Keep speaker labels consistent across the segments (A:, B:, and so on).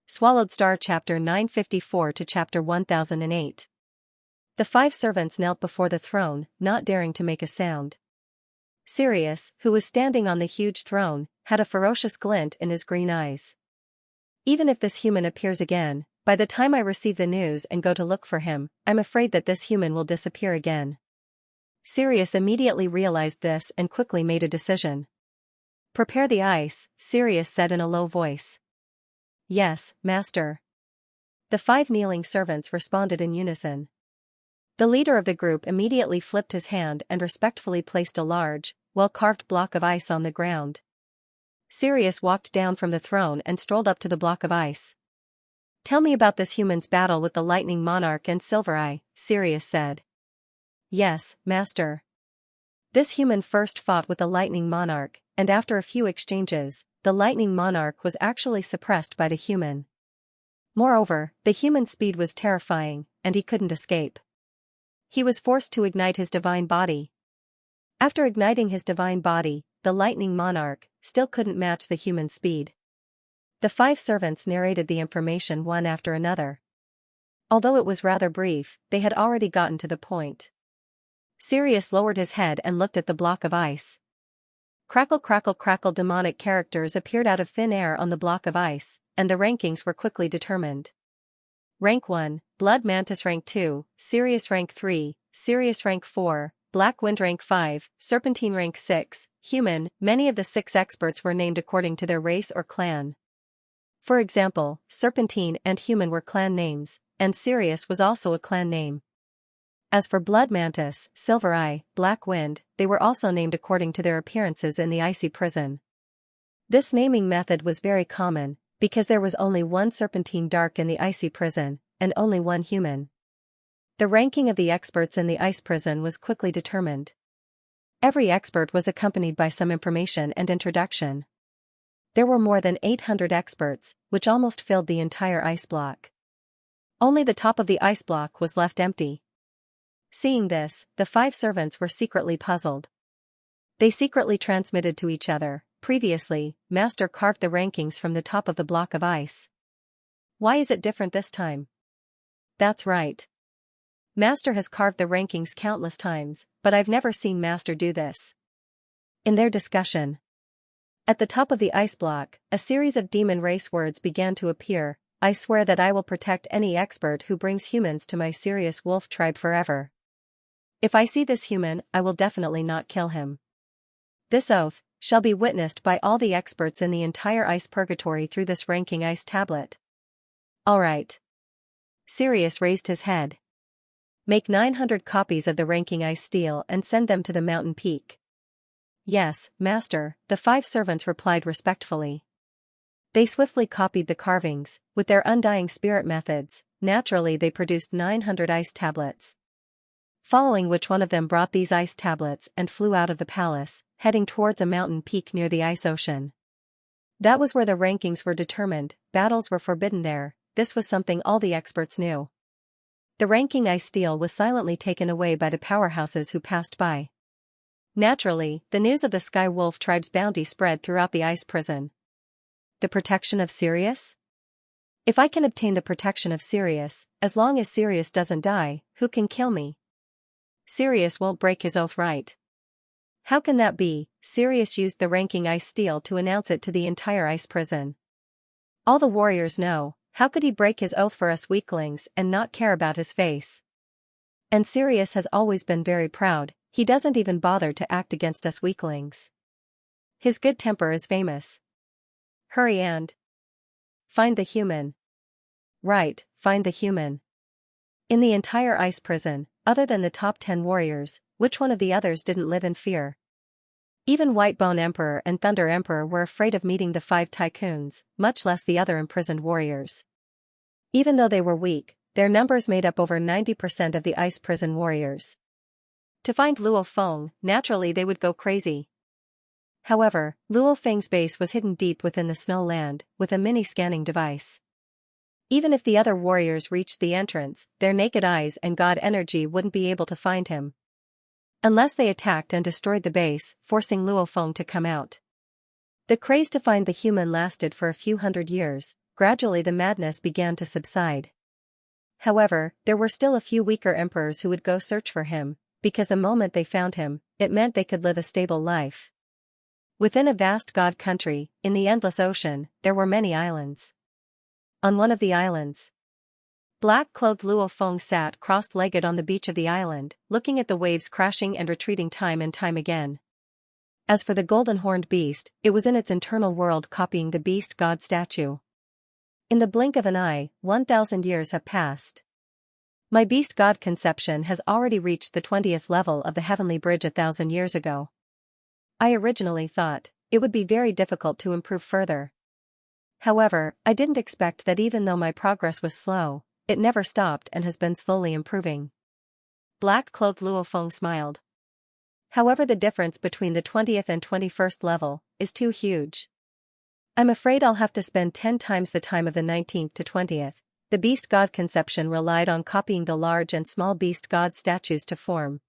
A: Swallowed Star Chapter 954 to Chapter 1008. The 5 servants knelt before the throne, not daring to make a sound. Sirius, who was standing on the huge throne, had a ferocious glint in his green eyes. Even if this human appears again, by the time I receive the news and go to look for him, I'm afraid that this human will disappear again. Sirius immediately realized this and quickly made a decision. Prepare the ice, Sirius said in a low voice. Yes, master. The 5 kneeling servants responded in unison. The leader of the group immediately flipped his hand and respectfully placed a large, well-carved block of ice on the ground. Sirius walked down from the throne and strolled up to the block of ice. Tell me about this human's battle with the Lightning Monarch and Silver Eye, Sirius said. Yes, master. This human first fought with the Lightning Monarch, and after a few exchanges, the Lightning Monarch was actually suppressed by the human. Moreover, the human's speed was terrifying, and he couldn't escape. He was forced to ignite his divine body. After igniting his divine body, the Lightning Monarch still couldn't match the human's speed. The 5 servants narrated the information one after another. Although it was rather brief, they had already gotten to the point. Sirius lowered his head and looked at the block of ice. Crackle crackle crackle, demonic characters appeared out of thin air on the block of ice, and the rankings were quickly determined. Rank 1, Blood Mantis Rank 2, Sirius Rank 3, Sirius Rank 4, Black Wind Rank 5, Serpentine Rank 6, Human. Many of the 6 experts were named according to their race or clan. For example, Serpentine and Human were clan names, and Sirius was also a clan name. As for Blood Mantis, Silver Eye, Black Wind, they were also named according to their appearances in the icy prison. This naming method was very common, because there was only one Serpentine Dark in the icy prison, and only one human. The ranking of the experts in the ice prison was quickly determined. Every expert was accompanied by some information and introduction. There were more than 800 experts, which almost filled the entire ice block. Only the top of the ice block was left empty. Seeing this, the 5 servants were secretly puzzled. They secretly transmitted to each other, previously, Master carved the rankings from the top of the block of ice. Why is it different this time? That's right. Master has carved the rankings countless times, but I've never seen Master do this. In their discussion, at the top of the ice block, a series of demon race words began to appear. I swear that I will protect any expert who brings humans to my Sirius Wolf tribe forever. If I see this human, I will definitely not kill him. This oath shall be witnessed by all the experts in the entire ice purgatory through this ranking ice tablet. All right. Sirius raised his head. Make 900 copies of the ranking ice steel and send them to the mountain peak. Yes, master, the 5 servants replied respectfully. They swiftly copied the carvings. With their undying spirit methods, naturally they produced 900 ice tablets. Following which one of them brought these ice tablets and flew out of the palace, heading towards a mountain peak near the ice ocean. That was where the rankings were determined. Battles were forbidden there. This was something all the experts knew. The ranking ice steel was silently taken away by the powerhouses who passed by. Naturally, the news of the Sky Wolf tribe's bounty spread throughout the ice prison. The protection of Sirius? If I can obtain the protection of Sirius, as long as Sirius doesn't die, who can kill me? Sirius won't break his oath, right? How can that be? Sirius used the ranking ice steel to announce it to the entire ice prison. All the warriors know. How could he break his oath for us weaklings and not care about his face? And Sirius has always been very proud. He doesn't even bother to act against us weaklings. His good temper is famous. Hurry and find the human. Right, find the human. In the entire ice prison, other than the top 10 warriors, which one of the others didn't live in fear? Even Whitebone Emperor and Thunder Emperor were afraid of meeting the 5 tycoons, much less the other imprisoned warriors. Even though they were weak, their numbers made up over 90% of the ice prison warriors. To find Luo Feng, naturally they would go crazy. However, Luo Feng's base was hidden deep within the snow land, with a mini-scanning device. Even if the other warriors reached the entrance, their naked eyes and god energy wouldn't be able to find him. Unless they attacked and destroyed the base, forcing Luo Feng to come out. The craze to find the human lasted for a few hundred years, gradually the madness began to subside. However, there were still a few weaker emperors who would go search for him, because the moment they found him, it meant they could live a stable life. Within a vast god country, in the endless ocean, there were many islands. On one of the islands, black-clothed Luo Feng sat cross-legged on the beach of the island, looking at the waves crashing and retreating time and time again. As for the golden-horned beast, it was in its internal world copying the beast god statue. In the blink of an eye, 1,000 years have passed. My beast god conception has already reached the 20th level of the heavenly bridge 1,000 years ago. I originally thought it would be very difficult to improve further. However, I didn't expect that even though my progress was slow, it never stopped and has been slowly improving. Black-clothed Luo Feng smiled. However, the difference between the 20th and 21st level is too huge. I'm afraid I'll have to spend 10 times the time of the 19th to 20th. The beast god conception relied on copying the large and small beast god statues to form.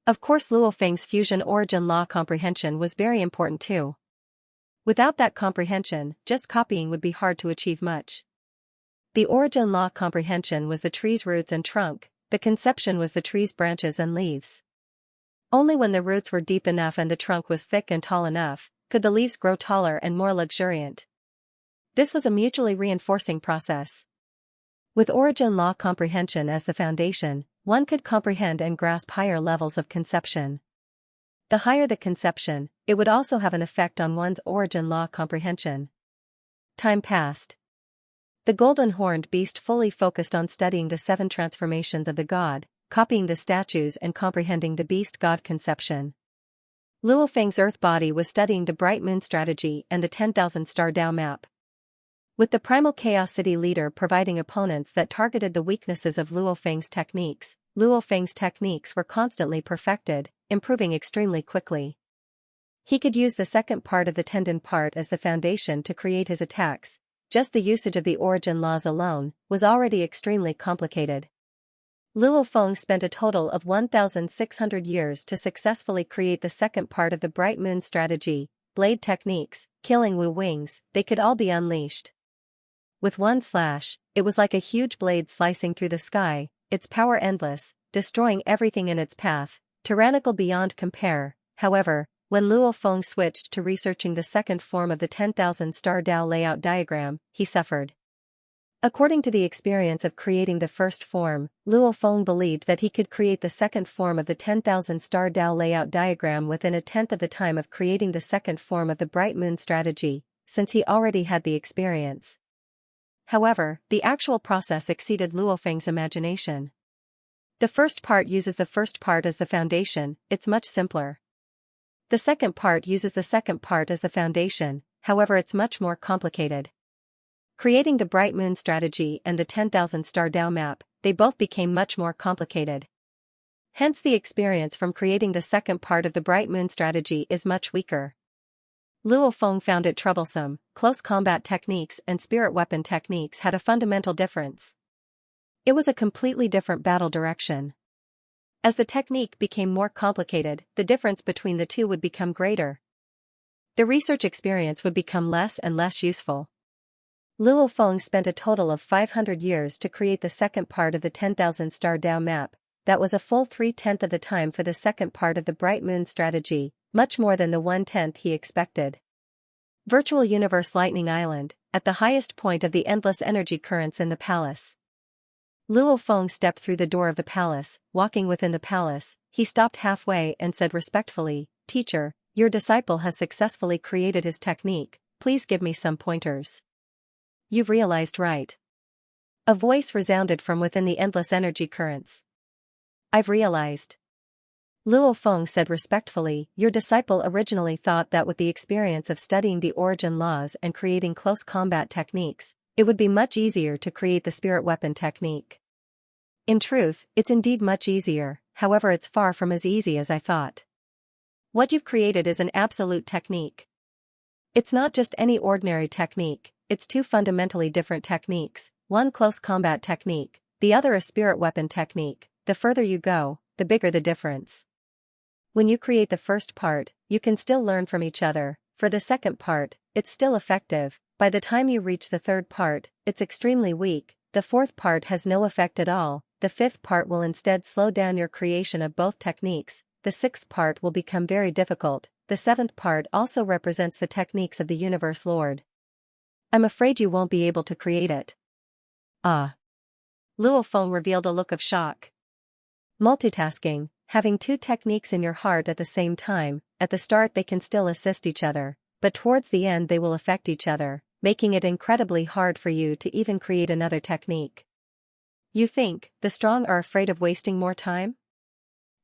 A: Of course, Luo Feng's fusion origin law comprehension was very important too. Without that comprehension, just copying would be hard to achieve much. The origin law comprehension was the tree's roots and trunk, the conception was the tree's branches and leaves. Only when the roots were deep enough and the trunk was thick and tall enough, could the leaves grow taller and more luxuriant. This was a mutually reinforcing process. With origin law comprehension as the foundation, one could comprehend and grasp higher levels of conception. The higher the conception, it would also have an effect on one's origin law comprehension. Time passed. The golden-horned beast fully focused on studying the 7 transformations of the god, copying the statues and comprehending the beast god conception. Luo Feng's earth body was studying the bright moon strategy and the 10,000 star Dao map. With the primal chaos city leader providing opponents that targeted the weaknesses of Luo Feng's techniques were constantly perfected, improving extremely quickly. He could use the second part of the tendon part as the foundation to create his attacks. Just the usage of the origin laws alone was already extremely complicated. Luo Feng spent a total of 1,600 years to successfully create the second part of the bright moon strategy, blade techniques, killing Wu wings, they could all be unleashed. With one slash, it was like a huge blade slicing through the sky, its power endless, destroying everything in its path, tyrannical beyond compare. However, when Luo Feng switched to researching the second form of the 10,000 star Dao layout diagram, he suffered. According to the experience of creating the first form, Luo Feng believed that he could create the second form of the 10,000 star Dao layout diagram within 1/10 of the time of creating the second form of the bright moon strategy, since he already had the experience. However, the actual process exceeded Luo Feng's imagination. The first part uses the first part as the foundation, it's much simpler. The second part uses the second part as the foundation, however it's much more complicated. Creating the bright moon strategy and the 10,000 star Dao map, they both became much more complicated. Hence the experience from creating the second part of the bright moon strategy is much weaker. Luo Feng found it troublesome. Close combat techniques and spirit weapon techniques had a fundamental difference. It was a completely different battle direction. As the technique became more complicated, the difference between the two would become greater. The research experience would become less and less useful. Luo Feng spent a total of 500 years to create the second part of the 10,000 star Dao map. That was a full 3/10 of the time for the second part of the bright moon strategy, much more than the 1/10 he expected. Virtual Universe Lightning Island, at the highest point of the endless energy currents in the palace. Luo Feng stepped through the door of the palace. Walking within the palace, he stopped halfway and said respectfully, "Teacher, your disciple has successfully created his technique, please give me some pointers." "You've realized right." A voice resounded from within the endless energy currents. "I've realized." Luo Feng said respectfully, "Your disciple originally thought that with the experience of studying the origin laws and creating close combat techniques, it would be much easier to create the spirit weapon technique. In truth, it's indeed much easier, however it's far from as easy as I thought. What you've created is an absolute technique. It's not just any ordinary technique, it's 2 fundamentally different techniques, one close combat technique, the other a spirit weapon technique. The further you go, the bigger the difference. When you create the first part, you can still learn from each other. For the second part, it's still effective, By the time you reach the third part, it's extremely weak, the fourth part has no effect at all, the fifth part will instead slow down your creation of both techniques, the sixth part will become very difficult, the seventh part also represents the techniques of the Universe Lord. I'm afraid you won't be able to create it. Ah. Luo Feng revealed a look of shock. Multitasking, having two techniques in your heart at the same time, at the start they can still assist each other, but towards the end they will affect each other, making it incredibly hard for you to even create another technique. You think, the strong are afraid of wasting more time?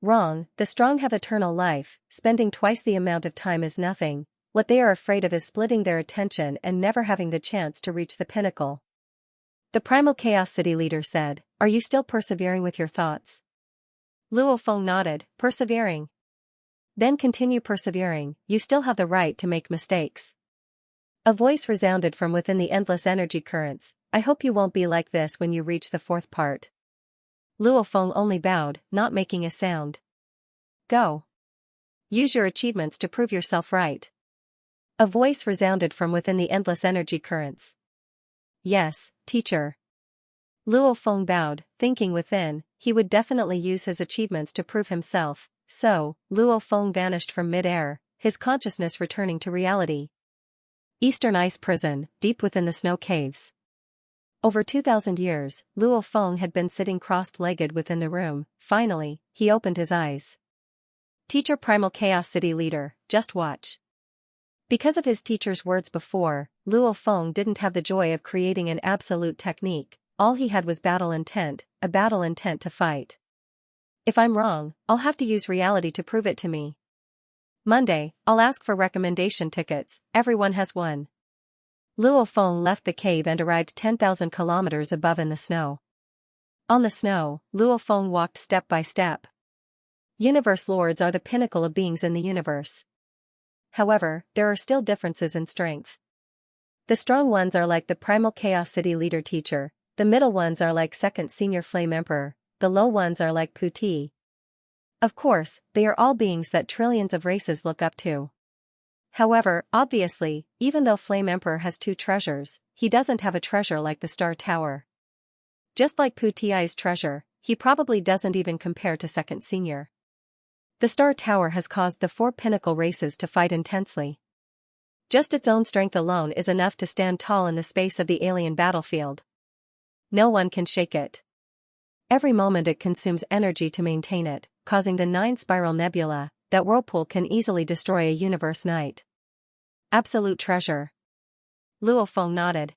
A: Wrong, the strong have eternal life, spending twice the amount of time is nothing, what they are afraid of is splitting their attention and never having the chance to reach the pinnacle. The Primal Chaos City leader said, "Are you still persevering with your thoughts?" Luo Feng nodded, persevering. Then continue persevering, you still have the right to make mistakes. A voice resounded from within the endless energy currents, I hope you won't be like this when you reach the fourth part. Luo Feng only bowed, not making a sound. Go. Use your achievements to prove yourself right. A voice resounded from within the endless energy currents. Yes, teacher. Luo Feng bowed, thinking within, he would definitely use his achievements to prove himself, so, Luo Feng vanished from mid-air, his consciousness returning to reality. Eastern Ice Prison, deep within the snow caves. Over 2,000 years, Luo Feng had been sitting crossed-legged within the room, finally, he opened his eyes. Teacher Primal Chaos City Leader, just watch. Because of his teacher's words before, Luo Feng didn't have the joy of creating an absolute technique, all he had was battle intent, a battle intent to fight. If I'm wrong, I'll have to use reality to prove it to me. Monday, I'll ask for recommendation tickets, everyone has one. Luo Feng left the cave and arrived 10,000 kilometers above in the snow. On the snow, Luo Feng walked step by step. Universe Lords are the pinnacle of beings in the universe. However, there are still differences in strength. The strong ones are like the Primal Chaos City Leader Teacher, the middle ones are like Second Senior Flame Emperor, the low ones are like Puti. Of course, they are all beings that trillions of races look up to. However, obviously, even though Flame Emperor has two treasures, he doesn't have a treasure like the Star Tower. Just like Puti's treasure, he probably doesn't even compare to Second Senior. The Star Tower has caused the four pinnacle races to fight intensely. Just its own strength alone is enough to stand tall in the space of the alien battlefield. No one can shake it. Every moment it consumes energy to maintain it, causing the 9-spiral nebula, that whirlpool can easily destroy a universe night. Absolute treasure. Luo Feng nodded.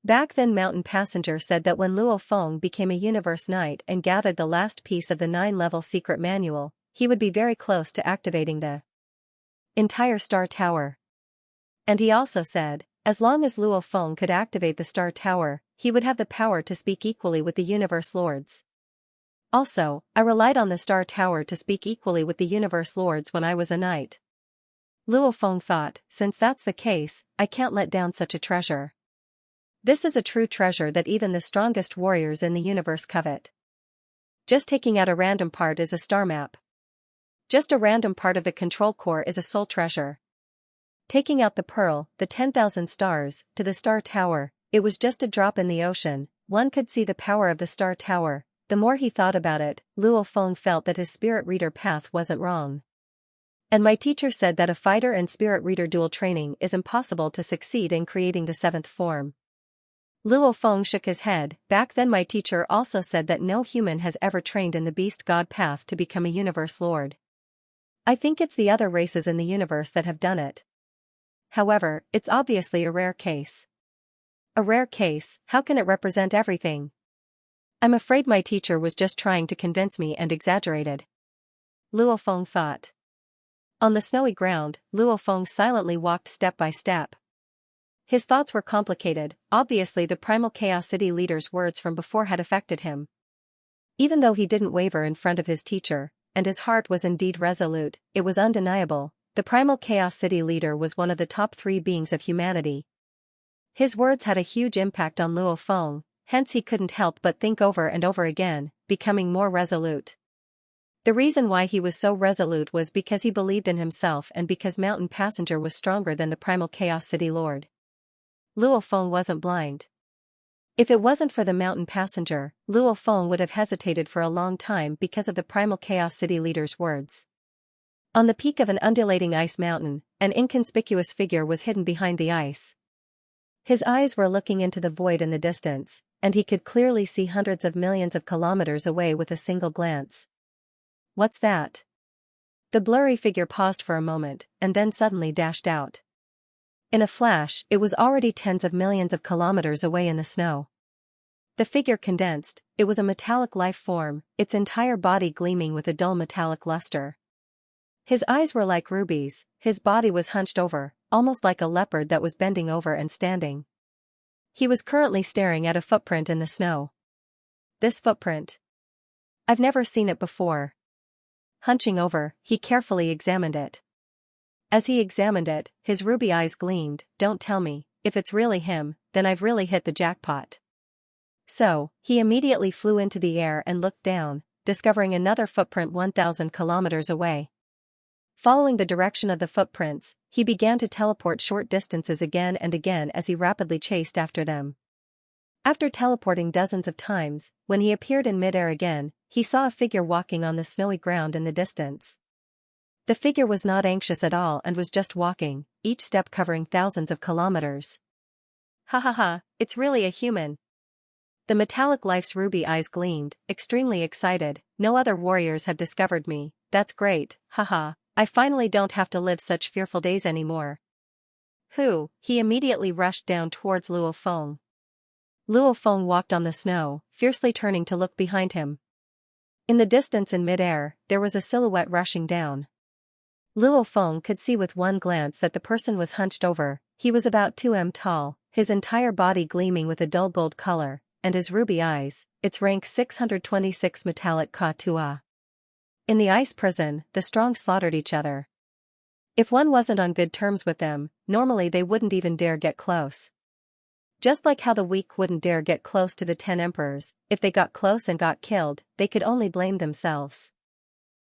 A: Back then Mountain Passenger said that when Luo Feng became a universe knight and gathered the last piece of the 9-level secret manual, he would be very close to activating the entire Star Tower. And he also said, as long as Luo Feng could activate the Star Tower, he would have the power to speak equally with the Universe Lords. Also, I relied on the Star Tower to speak equally with the Universe Lords when I was a knight. Luo Feng thought, since that's the case, I can't let down such a treasure. This is a true treasure that even the strongest warriors in the universe covet. Just taking out a random part is a star map. Just a random part of the control core is a soul treasure. Taking out the pearl, the 10,000 stars, to the Star Tower, it was just a drop in the ocean. One could see the power of the Star Tower. The more he thought about it, Luo Feng felt that his spirit reader path wasn't wrong. And my teacher said that a fighter and spirit reader dual training is impossible to succeed in creating the seventh form. Luo Feng shook his head. Back then my teacher also said that no human has ever trained in the beast god path to become a universe lord. I think it's the other races in the universe that have done it. However, it's obviously a rare case. A rare case, how can it represent everything? I'm afraid my teacher was just trying to convince me and exaggerated. Luo Feng thought. On the snowy ground, Luo Feng silently walked step by step. His thoughts were complicated, obviously the Primal Chaos City leader's words from before had affected him. Even though he didn't waver in front of his teacher, and his heart was indeed resolute, it was undeniable, the Primal Chaos City leader was one of the top 3 beings of humanity. His words had a huge impact on Luo Feng, hence he couldn't help but think over and over again, becoming more resolute. The reason why he was so resolute was because he believed in himself and because Mountain Passenger was stronger than the Primal Chaos City Lord. Luo Feng wasn't blind. If it wasn't for the mountain passenger, Luo Feng would have hesitated for a long time because of the primal Chaos City leader's words. On the peak of an undulating ice mountain, an inconspicuous figure was hidden behind the ice. His eyes were looking into the void in the distance, and he could clearly see hundreds of millions of kilometers away with a single glance. What's that? The blurry figure paused for a moment, and then suddenly dashed out. In a flash, it was already tens of millions of kilometers away in the snow. The figure condensed. It was a metallic life form, its entire body gleaming with a dull metallic luster. His eyes were like rubies, his body was hunched over, almost like a leopard that was bending over and standing. He was currently staring at a footprint in the snow. This footprint. I've never seen it before. Hunching over, he carefully examined it. As he examined it, his ruby eyes gleamed. Don't tell me, if it's really him, then I've really hit the jackpot. So, he immediately flew into the air and looked down, discovering another footprint 1,000 kilometers away. Following the direction of the footprints, he began to teleport short distances again and again as he rapidly chased after them. After teleporting dozens of times, when he appeared in midair again, he saw a figure walking on the snowy ground in the distance. The figure was not anxious at all and was just walking, each step covering thousands of kilometers. Ha ha ha, it's really a human. The metallic life's ruby eyes gleamed, extremely excited. No other warriors have discovered me, that's great, haha. I finally don't have to live such fearful days anymore. He immediately rushed down towards Luo Feng. Luo Feng walked on the snow, fiercely turning to look behind him. In the distance in midair, there was a silhouette rushing down. Luo Feng could see with one glance that the person was hunched over. He was about 2 m tall, his entire body gleaming with a dull gold color, and his ruby eyes, its rank 626 metallic Ka-Tua. In the ice prison, the strong slaughtered each other. If one wasn't on good terms with them, normally they wouldn't even dare get close. Just like how the weak wouldn't dare get close to the 10 emperors, if they got close and got killed, they could only blame themselves.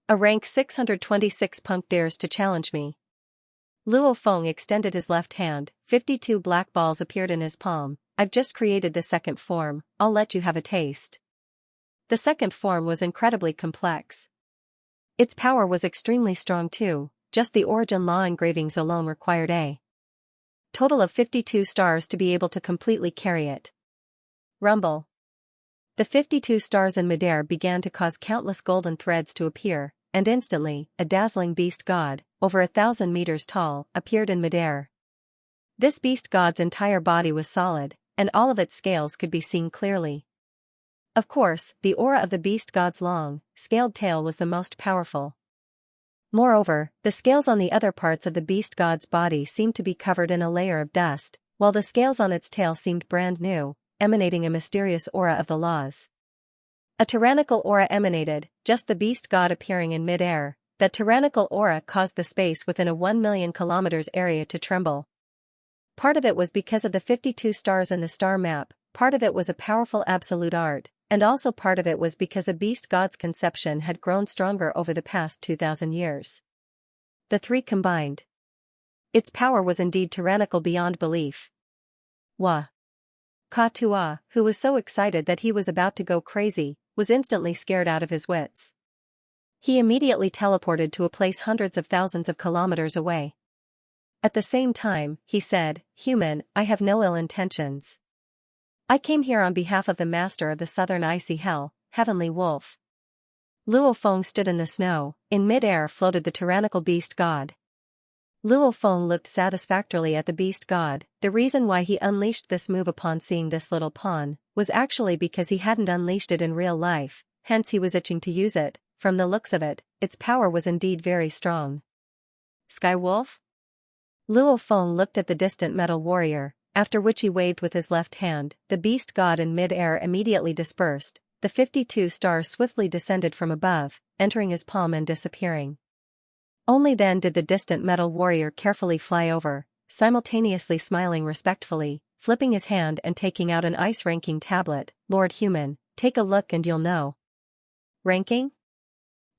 A: A rank 626 punk dares to challenge me. Luo Feng extended his left hand, 52 black balls appeared in his palm. I've just created the second form, I'll let you have a taste. The second form was incredibly complex. Its power was extremely strong too, just the origin law engravings alone required a total of 52 stars to be able to completely carry it. Rumble. The 52 stars in midair began to cause countless golden threads to appear, and instantly, a dazzling beast god, over 1,000 meters tall, appeared in midair. This beast god's entire body was solid, and all of its scales could be seen clearly. Of course, the aura of the beast god's long, scaled tail was the most powerful. Moreover, the scales on the other parts of the beast god's body seemed to be covered in a layer of dust, while the scales on its tail seemed brand new, emanating a mysterious aura of the laws. A tyrannical aura emanated, just the beast god appearing in mid-air. That tyrannical aura caused the space within a 1 million kilometers area to tremble. Part of it was because of the 52 stars in the star map, part of it was a powerful absolute art, and also part of it was because the beast god's conception had grown stronger over the past 2,000 years. The three combined. Its power was indeed tyrannical beyond belief. Ka-Tua, who was so excited that he was about to go crazy, was instantly scared out of his wits. He immediately teleported to a place hundreds of thousands of kilometers away. At the same time, he said, "Human, I have no ill intentions. I came here on behalf of the master of the southern icy hell, Heavenly Wolf." Luo Feng stood in the snow. In mid-air floated the tyrannical beast god. Luo Feng looked satisfactorily at the beast god. The reason why he unleashed this move upon seeing this little pawn was actually because he hadn't unleashed it in real life, hence he was itching to use it. From the looks of it, its power was indeed very strong. Sky Wolf? Luo Feng looked at the distant metal warrior, after which he waved with his left hand. The beast god in mid-air immediately dispersed. The 52 stars swiftly descended from above, entering his palm and disappearing. Only then did the distant metal warrior carefully fly over, simultaneously smiling respectfully, flipping his hand and taking out an ice ranking tablet. "Lord Human, take a look and you'll know." Ranking?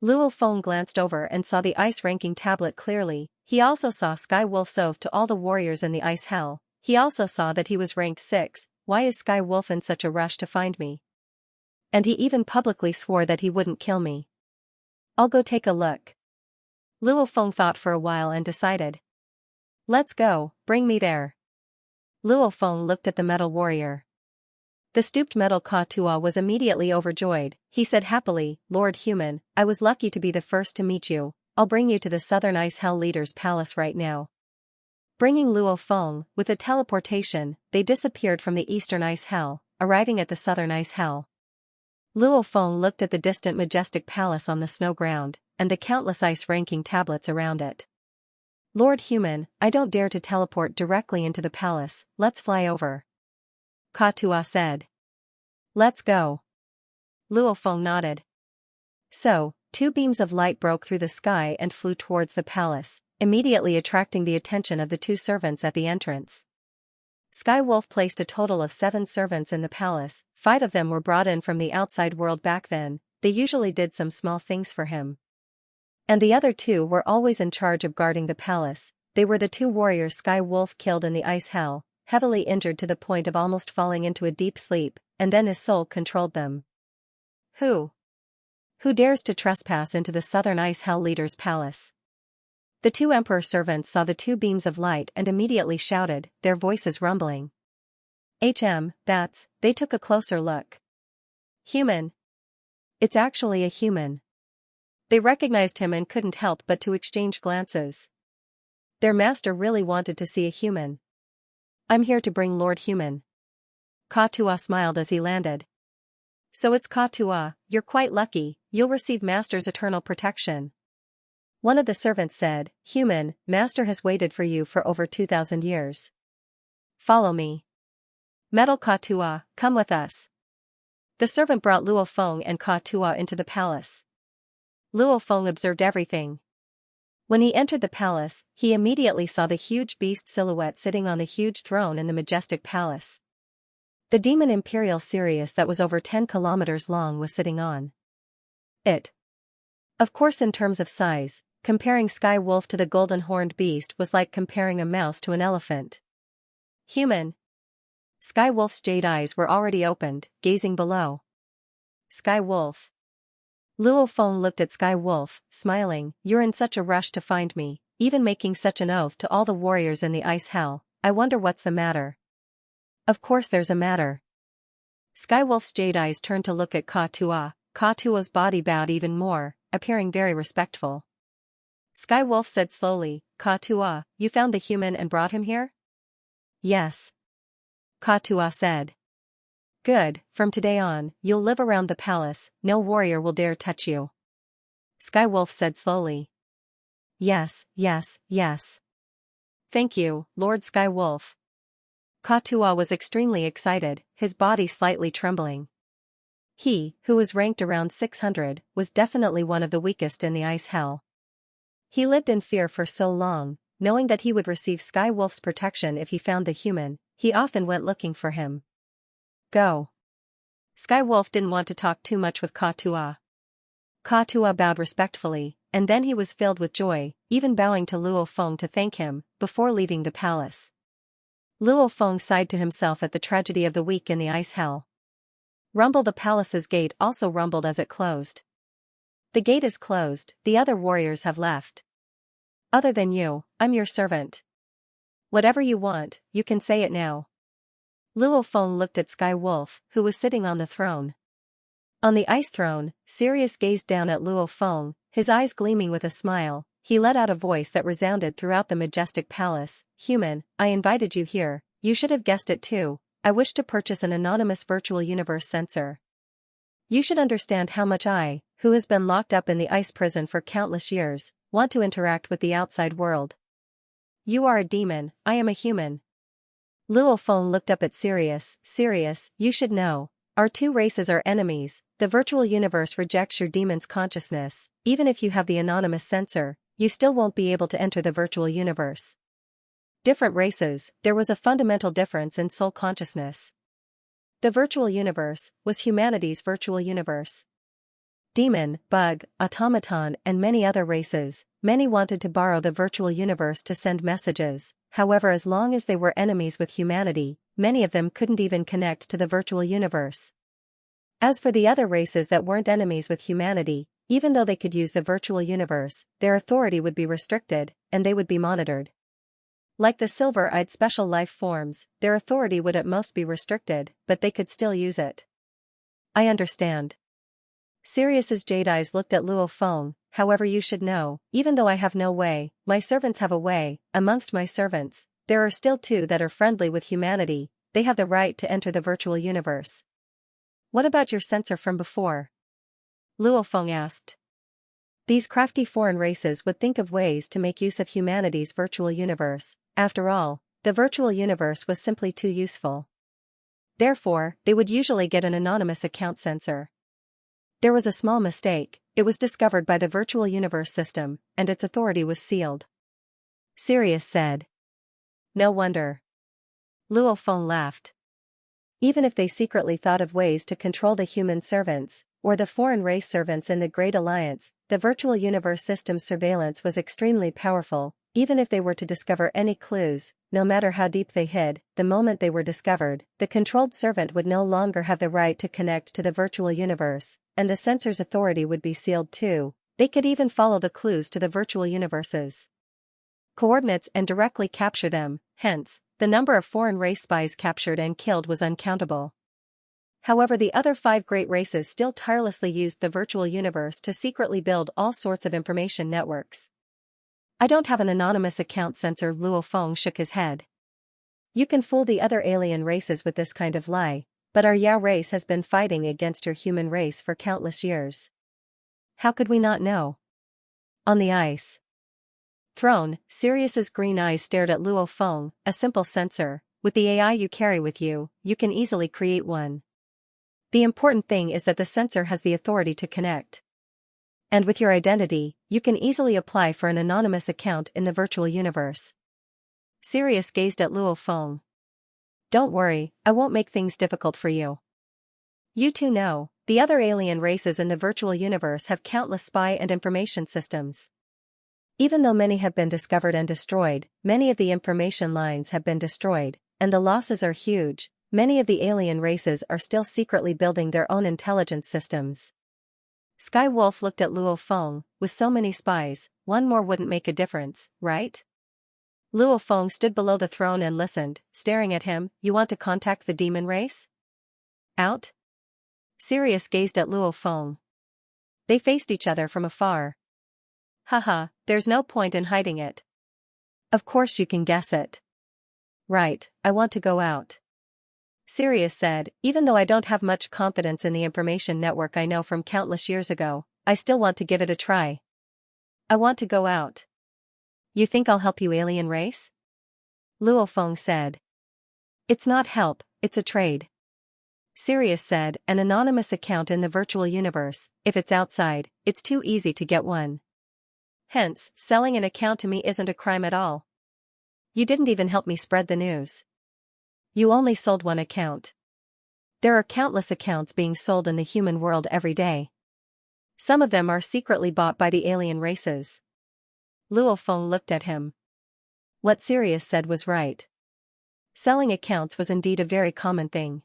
A: Luo Feng glanced over and saw the ice ranking tablet clearly. He also saw Sky Wolf's oath to all the warriors in the ice hell. He also saw that he was ranked 6, why is Sky Wolf in such a rush to find me? And he even publicly swore that he wouldn't kill me. I'll go take a look. Luo Feng thought for a while and decided. Let's go, bring me there. Luo Feng looked at the metal warrior. The stooped metal Ka Tua was immediately overjoyed. He said happily, Lord Human, I was lucky to be the first to meet you. I'll bring you to the Southern Ice Hell Leader's palace right now. Bringing Luo Feng, with a teleportation, they disappeared from the Eastern Ice Hell, arriving at the Southern Ice Hell. Luo Feng looked at the distant majestic palace on the snow ground, and the countless ice ranking tablets around it. Lord Human, I don't dare to teleport directly into the palace, let's fly over. Ka Tua said. Let's go. Luo Feng nodded. So, 2 beams of light broke through the sky and flew towards the palace, immediately attracting the attention of the 2 servants at the entrance. Sky Wolf placed a total of 7 servants in the palace, 5 of them were brought in from the outside world back then, they usually did some small things for him. And the other 2 were always in charge of guarding the palace. They were the 2 warriors Sky Wolf killed in the Ice Hell, heavily injured to the point of almost falling into a deep sleep, and then his soul controlled them. Who dares to trespass into the Southern Ice Hell Leader's palace? The 2 Emperor servants saw the 2 beams of light and immediately shouted, their voices rumbling. They took a closer look. Human. It's actually a human. They recognized him and couldn't help but to exchange glances. Their master really wanted to see a human. I'm here to bring Lord Human. Ka Tua smiled as he landed. So it's Ka Tua, you're quite lucky, you'll receive Master's eternal protection. One of the servants said, Human, Master has waited for you for over 2,000 years. Follow me. Metal Ka Tua, come with us. The servant brought Luo Feng and Ka Tua into the palace. Luo Feng observed everything. When he entered the palace, he immediately saw the huge beast silhouette sitting on the huge throne in the majestic palace. The demon Imperial Sirius that was over 10 kilometers long was sitting on it. Of course, in terms of size, comparing Sky Wolf to the golden horned beast was like comparing a mouse to an elephant. Human. Sky Wolf's jade eyes were already opened, gazing below. Sky Wolf. Luo Feng looked at Sky Wolf, smiling, you're in such a rush to find me, even making such an oath to all the warriors in the Ice Hell, I wonder what's the matter. Of course there's a matter. Sky Wolf's jade eyes turned to look at Ka Tua. Ka Tua's body bowed even more, appearing very respectful. Sky Wolf said slowly, Ka Tua, you found the human and brought him here? Yes. Ka Tua said. Good, from today on, you'll live around the palace, no warrior will dare touch you. Sky Wolf said slowly. Yes. Thank you, Lord Sky Wolf. Ka Tua was extremely excited, his body slightly trembling. He, who was ranked around 600, was definitely one of the weakest in the Ice Hell. He lived in fear for so long, knowing that he would receive Sky Wolf's protection if he found the human, he often went looking for him. Go. Sky Wolf didn't want to talk too much with Ka Tua. Ka Tua bowed respectfully, and then he was filled with joy, even bowing to Luo Feng to thank him, before leaving the palace. Luo Feng sighed to himself at the tragedy of the weak in the Ice Hell. Rumble, the palace's gate also rumbled as it closed. The gate is closed, the other warriors have left. Other than you, I'm your servant. Whatever you want, you can say it now. Luo Feng looked at Sky Wolf, who was sitting on the throne. On the ice throne, Sirius gazed down at Luo Feng, his eyes gleaming with a smile. He let out a voice that resounded throughout the majestic palace. Human, I invited you here, you should have guessed it too. I wish to purchase an anonymous virtual universe sensor. You should understand how much I, who has been locked up in the ice prison for countless years, want to interact with the outside world. You are a demon, I am a human. Luo Feng looked up at Sirius. Sirius, you should know. Our 2 races are enemies, the virtual universe rejects your demon's consciousness, even if you have the anonymous sensor, you still won't be able to enter the virtual universe. Different races, there was a fundamental difference in soul consciousness. The virtual universe was humanity's virtual universe. Demon, bug, automaton and many other races, many wanted to borrow the virtual universe to send messages, however as long as they were enemies with humanity, many of them couldn't even connect to the virtual universe. As for the other races that weren't enemies with humanity, even though they could use the virtual universe, their authority would be restricted, and they would be monitored. Like the silver-eyed special life forms, their authority would at most be restricted, but they could still use it. I understand. Sirius's jade eyes looked at Luo Feng. However, you should know, even though I have no way, my servants have a way. Amongst my servants, there are still 2 that are friendly with humanity. They have the right to enter the virtual universe. What about your censor from before? Luo Feng asked. These crafty foreign races would think of ways to make use of humanity's virtual universe. After all, the virtual universe was simply too useful. Therefore, they would usually get an anonymous account censor. There was a small mistake. It was discovered by the virtual universe system, and its authority was sealed. Sirius said. No wonder. Luo Feng laughed. Even if they secretly thought of ways to control the human servants, or the foreign race servants in the Great Alliance, the virtual universe system's surveillance was extremely powerful. Even if they were to discover any clues, no matter how deep they hid, the moment they were discovered, the controlled servant would no longer have the right to connect to the virtual universe, and the censor's authority would be sealed too. They could even follow the clues to the virtual universe's coordinates and directly capture them. Hence, the number of foreign race spies captured and killed was uncountable. However, the other 5 great races still tirelessly used the virtual universe to secretly build all sorts of information networks. I don't have an anonymous account censor. Luo Feng shook his head. You can fool the other alien races with this kind of lie, but our Yao race has been fighting against your human race for countless years. How could we not know? On the ice throne, Sirius's green eyes stared at Luo Feng. A simple censor. With the AI you carry with you, you can easily create one. The important thing is that the censor has the authority to connect. And with your identity, you can easily apply for an anonymous account in the virtual universe. Sirius gazed at Luo Feng. Don't worry, I won't make things difficult for you. You too know, the other alien races in the virtual universe have countless spy and information systems. Even though many have been discovered and destroyed, many of the information lines have been destroyed, and the losses are huge. Many of the alien races are still secretly building their own intelligence systems. Sky Wolf looked at Luo Feng. With so many spies, one more wouldn't make a difference, right? Luo Feng stood below the throne and listened, staring at him. You want to contact the demon race? Out? Sirius gazed at Luo Feng. They faced each other from afar. Haha, there's no point in hiding it. Of course you can guess it. Right, I want to go out. Sirius said, even though I don't have much confidence in the information network I know from countless years ago, I still want to give it a try. I want to go out. You think I'll help you, alien race? Luo Feng said. It's not help, it's a trade. Sirius said, an anonymous account in the virtual universe. If it's outside, it's too easy to get one. Hence, selling an account to me isn't a crime at all. You didn't even help me spread the news. You only sold one account. There are countless accounts being sold in the human world every day. Some of them are secretly bought by the alien races. Luo Feng looked at him. What Sirius said was right. Selling accounts was indeed a very common thing.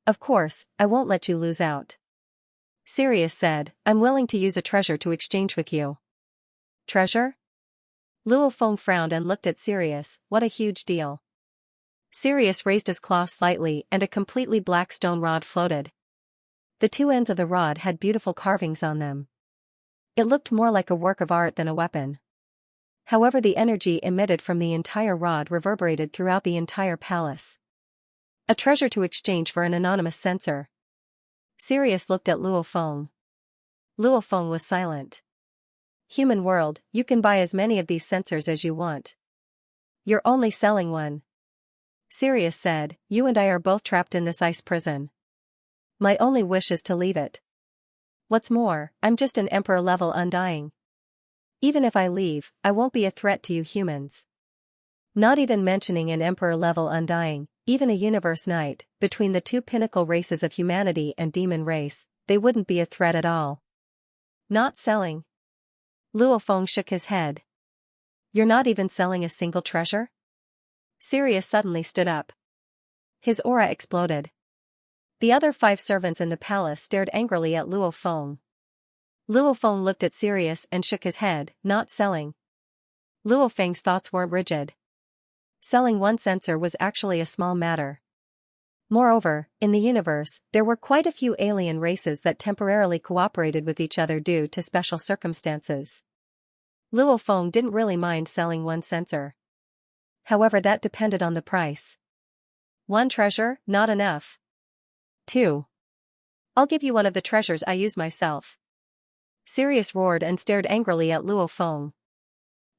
A: Of course, I won't let you lose out. Sirius said, I'm willing to use a treasure to exchange with you. Treasure? Luo Feng frowned and looked at Sirius. What a huge deal. Sirius raised his claw slightly and a completely black stone rod floated. The 2 ends of the rod had beautiful carvings on them. It looked more like a work of art than a weapon. However, the energy emitted from the entire rod reverberated throughout the entire palace. A treasure to exchange for an anonymous censor. Sirius looked at Luo Feng. Luo Feng was silent. Human world, you can buy as many of these censors as you want. You're only selling one. Sirius said, you and I are both trapped in this ice prison. My only wish is to leave it. What's more, I'm just an emperor-level undying. Even if I leave, I won't be a threat to you humans. Not even mentioning an emperor-level undying, even a universe knight, between the 2 pinnacle races of humanity and demon race, they wouldn't be a threat at all. Not selling. Luo Feng shook his head. You're not even selling a single treasure? Sirius suddenly stood up. His aura exploded. The other 5 servants in the palace stared angrily at Luo Feng. Luo Feng looked at Sirius and shook his head, not selling. Luo Feng's thoughts weren't rigid. Selling one sensor was actually a small matter. Moreover, in the universe, there were quite a few alien races that temporarily cooperated with each other due to special circumstances. Luo Feng didn't really mind selling one sensor. However, that depended on the price. 1 treasure, not enough. 2. I'll give you one of the treasures I use myself. Sirius roared and stared angrily at Luo Feng.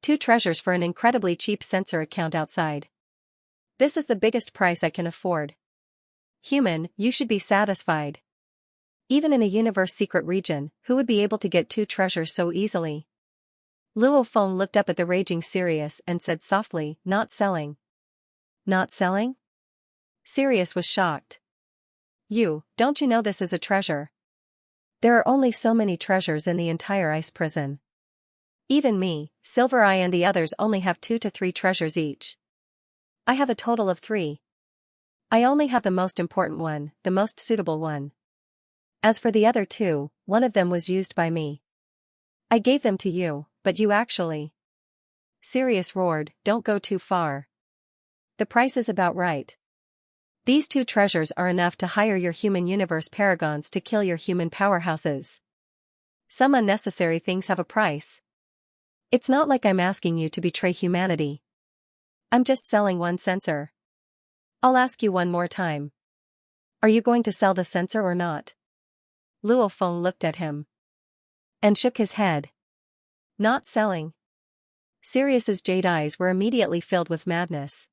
A: 2 treasures for an incredibly cheap sensor account outside. This is the biggest price I can afford. Human, you should be satisfied. Even in a universe secret region, who would be able to get 2 treasures so easily? Luo Feng looked up at the raging Sirius and said softly, not selling. Not selling? Sirius was shocked. Don't you know this is a treasure? There are only so many treasures in the entire ice prison. Even me, Silver Eye and the others only have 2 to 3 treasures each. I have a total of 3. I only have the most important one, the most suitable one. As for the other 2, one of them was used by me. I gave them to you, but you actually... Sirius roared, don't go too far. The price is about right. These 2 treasures are enough to hire your human universe paragons to kill your human powerhouses. Some unnecessary things have a price. It's not like I'm asking you to betray humanity. I'm just selling one sensor. I'll ask you one more time. Are you going to sell the sensor or not? Luo Feng looked at him and shook his head. Not selling. Sirius's jade eyes were immediately filled with madness.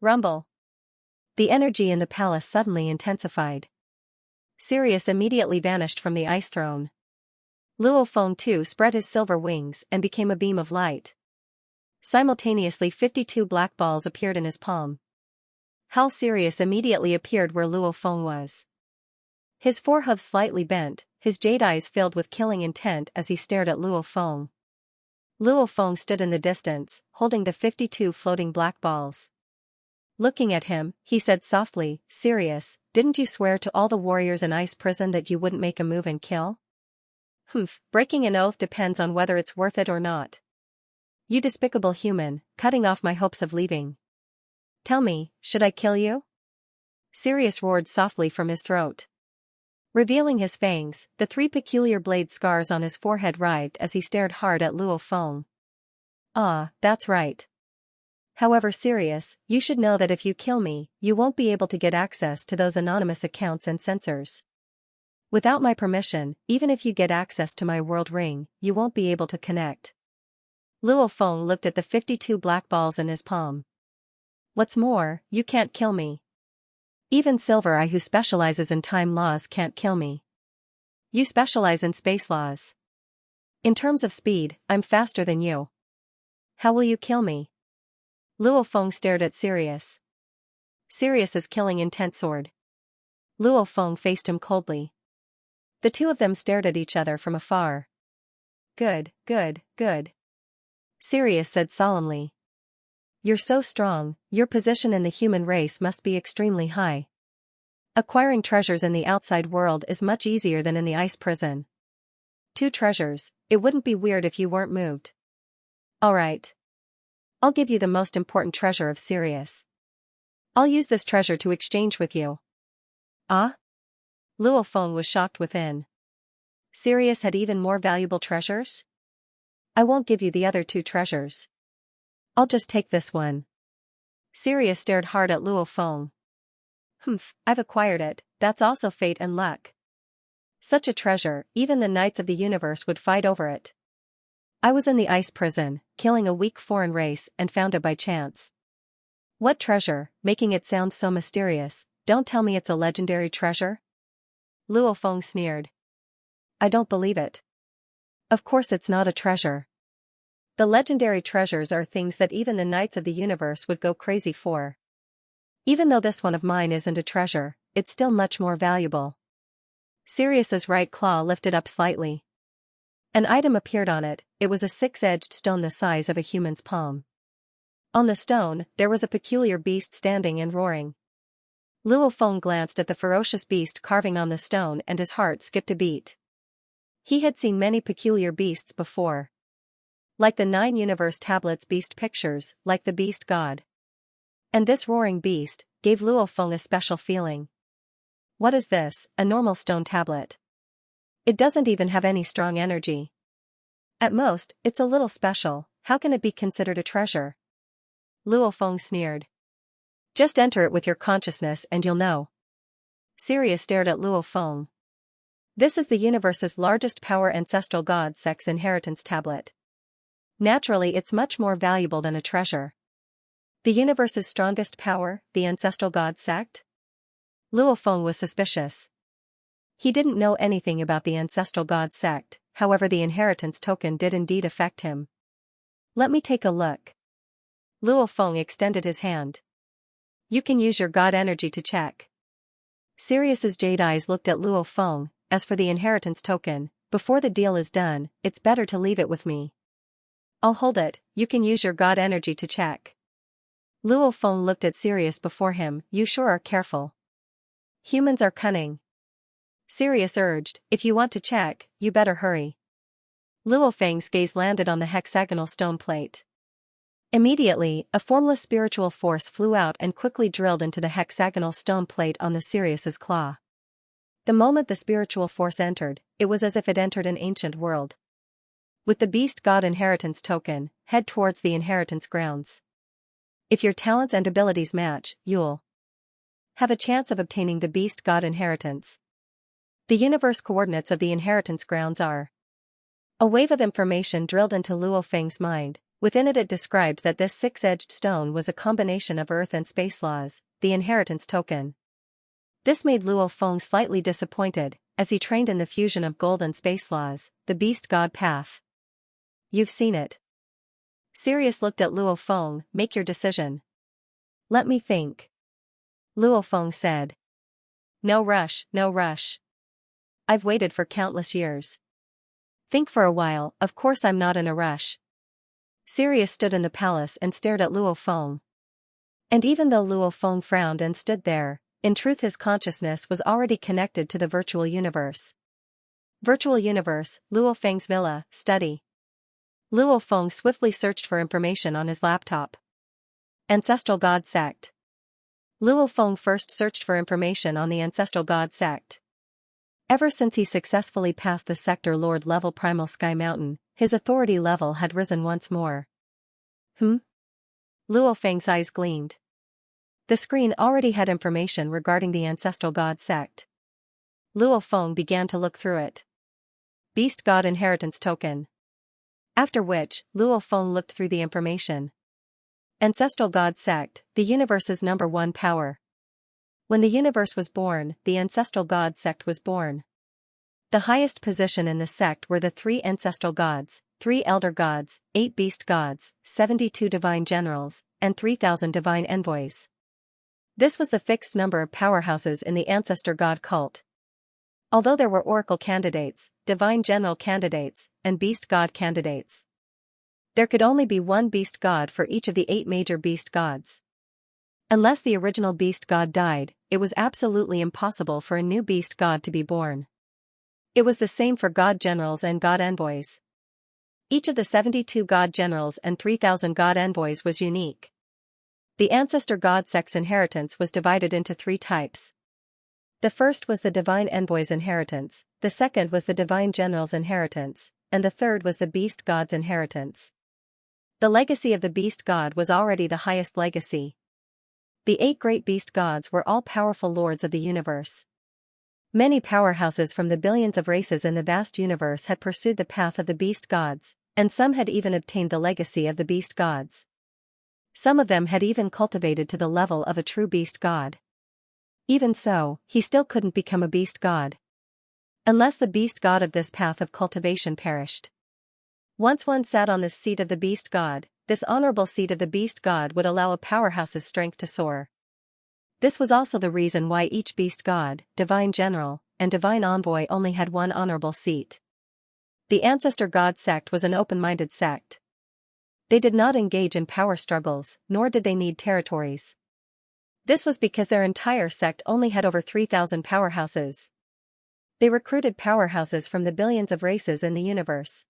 A: Rumble. The energy in the palace suddenly intensified. Sirius immediately vanished from the ice throne. Luo Feng too spread his silver wings and became a beam of light. Simultaneously 52 black balls appeared in his palm. Hal Sirius immediately appeared where Luo Feng was. His forehead slightly bent, his jade eyes filled with killing intent as he stared at Luo Feng. Luo Feng stood in the distance, holding the 52 floating black balls. Looking at him, he said softly, Sirius, didn't you swear to all the warriors in ice prison that you wouldn't make a move and kill? Breaking an oath depends on whether it's worth it or not. You despicable human, cutting off my hopes of leaving. Tell me, should I kill you? Sirius roared softly from his throat. Revealing his fangs, the 3 peculiar blade scars on his forehead writhed as he stared hard at Luo Feng. Ah, that's right. However, Sirius, you should know that if you kill me, you won't be able to get access to those anonymous accounts and sensors. Without my permission, even if you get access to my world ring, you won't be able to connect. Luo Feng looked at the 52 black balls in his palm. What's more, you can't kill me. Even Silver Eye, who specializes in time laws, can't kill me. You specialize in space laws. In terms of speed, I'm faster than you. How will you kill me? Luo Feng stared at Sirius. Sirius's killing intent soared. Luo Feng faced him coldly. The 2 of them stared at each other from afar. Good, good, good. Sirius said solemnly. You're so strong, your position in the human race must be extremely high. Acquiring treasures in the outside world is much easier than in the ice prison. 2 treasures, it wouldn't be weird if you weren't moved. Alright. I'll give you the most important treasure of Sirius. I'll use this treasure to exchange with you. Ah? Luo Feng was shocked within. Sirius had even more valuable treasures? I won't give you the other 2 treasures. I'll just take this one. Sirius stared hard at Luo Feng. I've acquired it, that's also fate and luck. Such a treasure, even the knights of the universe would fight over it. I was in the ice prison, killing a weak foreign race and found it by chance. What treasure, making it sound so mysterious, don't tell me it's a legendary treasure? Luo Feng sneered. I don't believe it. Of course it's not a treasure. The legendary treasures are things that even the knights of the universe would go crazy for. Even though this one of mine isn't a treasure, it's still much more valuable. Sirius's right claw lifted up slightly. An item appeared on it, it was a 6-edged stone the size of a human's palm. On the stone, there was a peculiar beast standing and roaring. Luo Feng glanced at the ferocious beast carving on the stone and his heart skipped a beat. He had seen many peculiar beasts before. Like the 9 universe tablets beast pictures, like the beast god. And this roaring beast gave Luo Feng a special feeling. What is this, a normal stone tablet? It doesn't even have any strong energy. At most, it's a little special, how can it be considered a treasure? Luo Feng sneered. Just enter it with your consciousness and you'll know. Xianxia stared at Luo Feng. This is the universe's largest power ancestral god sect's inheritance tablet. Naturally it's much more valuable than a treasure. The universe's strongest power, the ancestral god sect? Luo Feng was suspicious. He didn't know anything about the ancestral god sect, however the inheritance token did indeed affect him. Let me take a look. Luo Feng extended his hand. You can use your god energy to check. Sirius's jade eyes looked at Luo Feng. As for the inheritance token, before the deal is done, it's better to leave it with me. I'll hold it, you can use your god energy to check. Luo Feng looked at Sirius before him, you sure are careful. Humans are cunning. Sirius urged, if you want to check, you better hurry. Luo Feng's gaze landed on the hexagonal stone plate. Immediately, a formless spiritual force flew out and quickly drilled into the hexagonal stone plate on the Sirius's claw. The moment the spiritual force entered, it was as if it entered an ancient world. With the beast god inheritance token, head towards the inheritance grounds. If your talents and abilities match, you'll have a chance of obtaining the beast god inheritance. The universe coordinates of the inheritance grounds are. A wave of information drilled into Luo Feng's mind. Within it described that this 6-edged stone was a combination of earth and space laws, the inheritance token. This made Luo Feng slightly disappointed, as he trained in the fusion of gold and space laws, the beast god path. You've seen it. Sirius looked at Luo Feng, make your decision. Let me think. Luo Feng said. No rush, no rush. I've waited for countless years. Think for a while, of course I'm not in a rush. Sirius stood in the palace and stared at Luo Feng. And even though Luo Feng frowned and stood there, in truth his consciousness was already connected to the virtual universe. Virtual universe, Luo Feng's villa, study. Luo Feng swiftly searched for information on his laptop. Ancestral God Sect. Luo Feng first searched for information on the Ancestral God Sect. Ever since he successfully passed the Sector Lord level Primal Sky Mountain, his authority level had risen once more. Luo Feng's eyes gleamed. The screen already had information regarding the Ancestral God Sect. Luo Feng began to look through it. Beast God Inheritance Token. After which, Luo Feng looked through the information. Ancestral God Sect, the universe's #1 power. When the universe was born, the Ancestral God Sect was born. The highest position in the sect were the 3 ancestral gods, 3 elder gods, 8 beast gods, 72 divine generals, and 3,000 divine envoys. This was the fixed number of powerhouses in the ancestor god cult. Although there were oracle candidates, divine general candidates, and beast god candidates, there could only be one beast god for each of the 8 major beast gods. Unless the original beast god died, it was absolutely impossible for a new beast god to be born. It was the same for god generals and god envoys. Each of the 72 god generals and 3,000 god envoys was unique. The ancestor god sect's inheritance was divided into 3 types. The first was the divine envoy's inheritance, the second was the divine general's inheritance, and the third was the beast god's inheritance. The legacy of the beast god was already the highest legacy. The 8 great beast gods were all powerful lords of the universe. Many powerhouses from the billions of races in the vast universe had pursued the path of the beast gods, and some had even obtained the legacy of the beast gods. Some of them had even cultivated to the level of a true beast god. Even so, he still couldn't become a beast god. Unless the beast god of this path of cultivation perished. Once one sat on this seat of the beast god, this honorable seat of the beast god would allow a powerhouse's strength to soar. This was also the reason why each beast god, divine general, and divine envoy only had one honorable seat. The ancestor god sect was an open-minded sect. They did not engage in power struggles, nor did they need territories. This was because their entire sect only had over 3,000 powerhouses. They recruited powerhouses from the billions of races in the universe.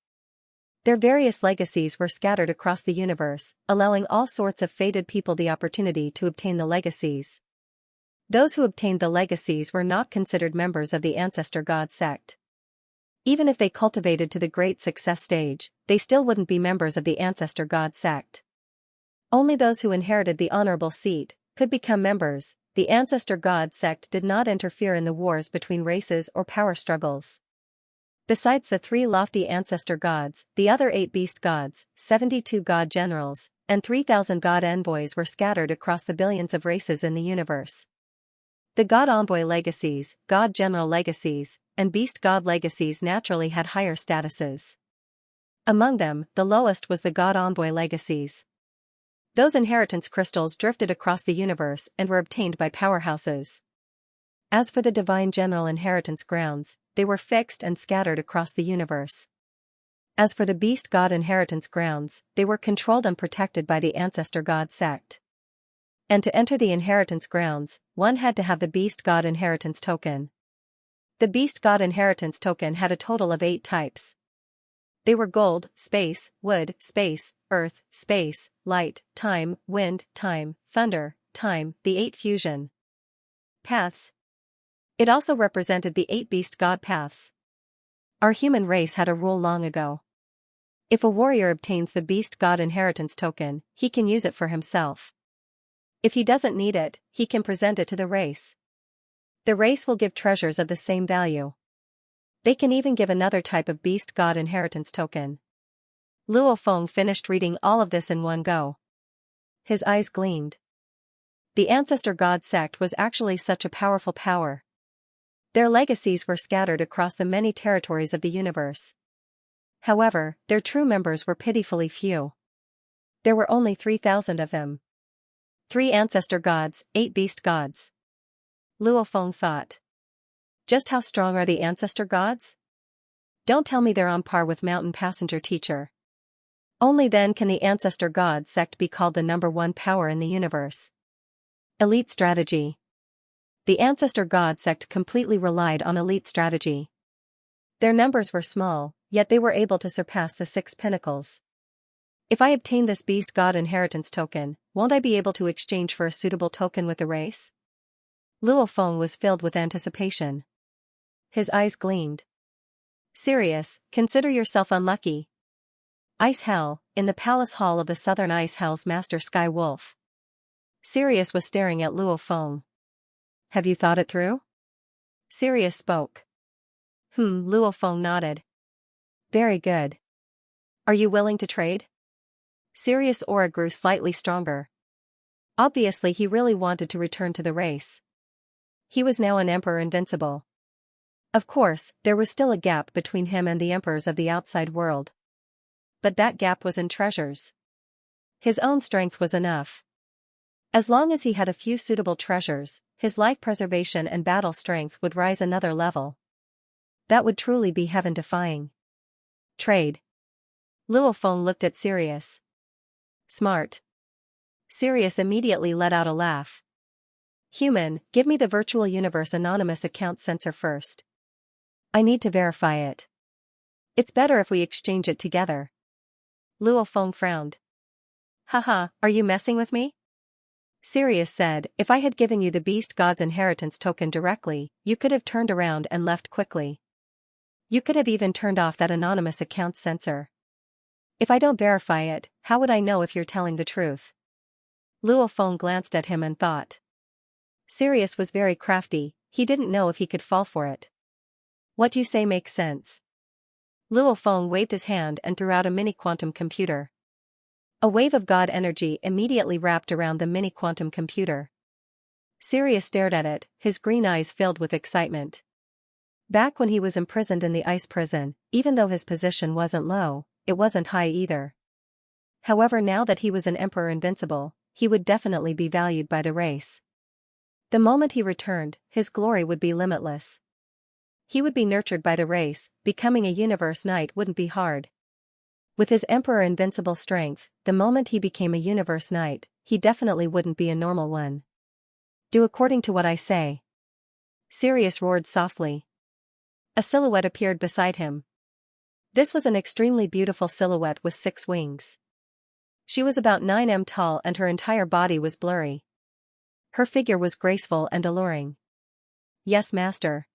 A: Their various legacies were scattered across the universe, allowing all sorts of fated people the opportunity to obtain the legacies. Those who obtained the legacies were not considered members of the Ancestor God sect. Even if they cultivated to the great success stage, they still wouldn't be members of the Ancestor God sect. Only those who inherited the honorable seat could become members. The Ancestor God sect did not interfere in the wars between races or power struggles. Besides the 3 lofty ancestor gods, the other 8 beast gods, 72 god generals, and 3,000 god envoys were scattered across the billions of races in the universe. The god envoy legacies, god general legacies, and beast god legacies naturally had higher statuses. Among them, the lowest was the god envoy legacies. Those inheritance crystals drifted across the universe and were obtained by powerhouses. As for the divine general inheritance grounds, they were fixed and scattered across the universe. As for the beast god inheritance grounds, they were controlled and protected by the Ancestor God sect. And to enter the inheritance grounds, one had to have the beast god inheritance token. The beast god inheritance token had a total of 8 types. They were gold, space, wood, space, earth, space, light, time, wind, time, thunder, time, the 8 fusion paths. It also represented the 8 beast god paths. Our human race had a rule long ago. If a warrior obtains the beast god inheritance token, he can use it for himself. If he doesn't need it, he can present it to the race. The race will give treasures of the same value. They can even give another type of beast god inheritance token. Luo Feng finished reading all of this in one go. His eyes gleamed. The Ancestor God sect was actually such a powerful power. Their legacies were scattered across the many territories of the universe. However, their true members were pitifully few. There were only 3,000 of them. 3 ancestor gods, 8 beast gods. Luo Feng thought. Just how strong are the ancestor gods? Don't tell me they're on par with Mountain Passenger Teacher. Only then can the Ancestor God sect be called the #1 power in the universe. Elite strategy. The Ancestor God sect completely relied on elite strategy. Their numbers were small, yet they were able to surpass the 6 pinnacles. If I obtain this beast god inheritance token, won't I be able to exchange for a suitable token with the race? Luo Feng was filled with anticipation. His eyes gleamed. Sirius, consider yourself unlucky. Ice Hell, in the palace hall of the Southern Ice Hell's Master Sky Wolf. Sirius was staring at Luo Feng. Have you thought it through? Sirius spoke. Luo Feng nodded. Very good. Are you willing to trade? Sirius' aura grew slightly stronger. Obviously he really wanted to return to the race. He was now an Emperor Invincible. Of course, there was still a gap between him and the emperors of the outside world. But that gap was in treasures. His own strength was enough. As long as he had a few suitable treasures, his life preservation and battle strength would rise another level. That would truly be heaven-defying. Trade. Luo Feng looked at Sirius. Smart. Sirius immediately let out a laugh. Human, give me the Virtual Universe Anonymous account sensor first. I need to verify it. It's better if we exchange it together. Luo Feng frowned. Haha, are you messing with me? Sirius said, if I had given you the Beast God's inheritance token directly, you could have turned around and left quickly. You could have even turned off that anonymous account sensor. If I don't verify it, how would I know if you're telling the truth? Luo Feng glanced at him and thought. Sirius was very crafty, he didn't know if he could fall for it. What you say makes sense. Luo Feng waved his hand and threw out a mini-quantum computer. A wave of God energy immediately wrapped around the mini-quantum computer. Sirius stared at it, his green eyes filled with excitement. Back when he was imprisoned in the ice prison, even though his position wasn't low, it wasn't high either. However, now that he was an Emperor Invincible, he would definitely be valued by the race. The moment he returned, his glory would be limitless. He would be nurtured by the race, becoming a universe knight wouldn't be hard. With his emperor invincible strength, the moment he became a universe knight, he definitely wouldn't be a normal one. Do according to what I say. Sirius roared softly. A silhouette appeared beside him. This was an extremely beautiful silhouette with 6 wings. She was about 9 m tall and her entire body was blurry. Her figure was graceful and alluring. Yes, master.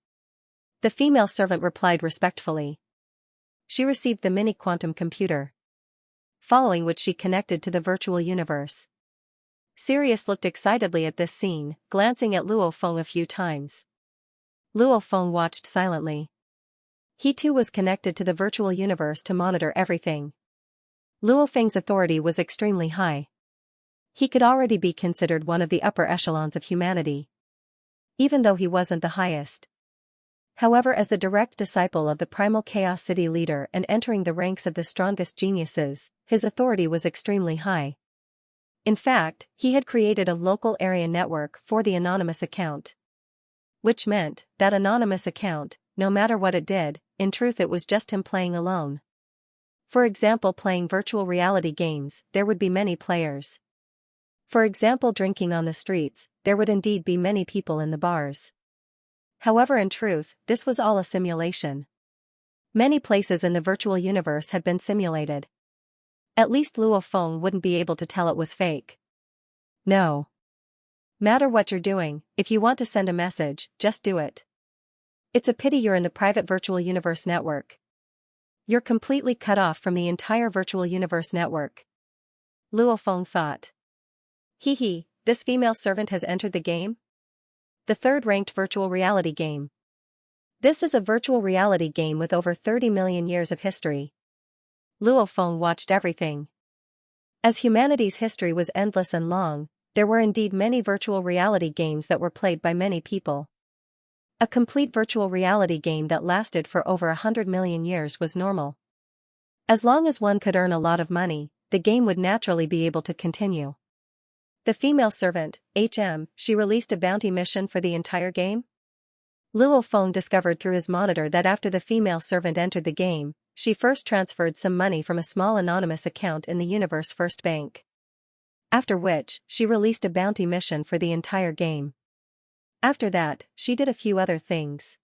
A: The female servant replied respectfully. She received the mini quantum computer, following which she connected to the virtual universe. Sirius looked excitedly at this scene, glancing at Luo Feng a few times. Luo Feng watched silently. He too was connected to the virtual universe to monitor everything. Luo Feng's authority was extremely high. He could already be considered one of the upper echelons of humanity, even though he wasn't the highest. However, as the direct disciple of the primal Chaos City leader and entering the ranks of the strongest geniuses, his authority was extremely high. In fact, he had created a local area network for the anonymous account. Which meant, that anonymous account, no matter what it did, in truth it was just him playing alone. For example, playing virtual reality games, there would be many players. For example, drinking on the streets, there would indeed be many people in the bars. However, in truth, this was all a simulation. Many places in the virtual universe had been simulated. At least Luo Feng wouldn't be able to tell it was fake. No matter what you're doing, if you want to send a message, just do it. It's a pity you're in the private virtual universe network. You're completely cut off from the entire virtual universe network. Luo Feng thought. Hee, this female servant has entered the game? The third-ranked virtual reality game. This is a virtual reality game with over 30 million years of history. Luo Feng watched everything. As humanity's history was endless and long, there were indeed many virtual reality games that were played by many people. A complete virtual reality game that lasted for over 100 million years was normal. As long as one could earn a lot of money, the game would naturally be able to continue. The female servant, she released a bounty mission for the entire game? Luo Feng discovered through his monitor that after the female servant entered the game, she first transferred some money from a small anonymous account in the Universe First Bank. After which, she released a bounty mission for the entire game. After that, she did a few other things.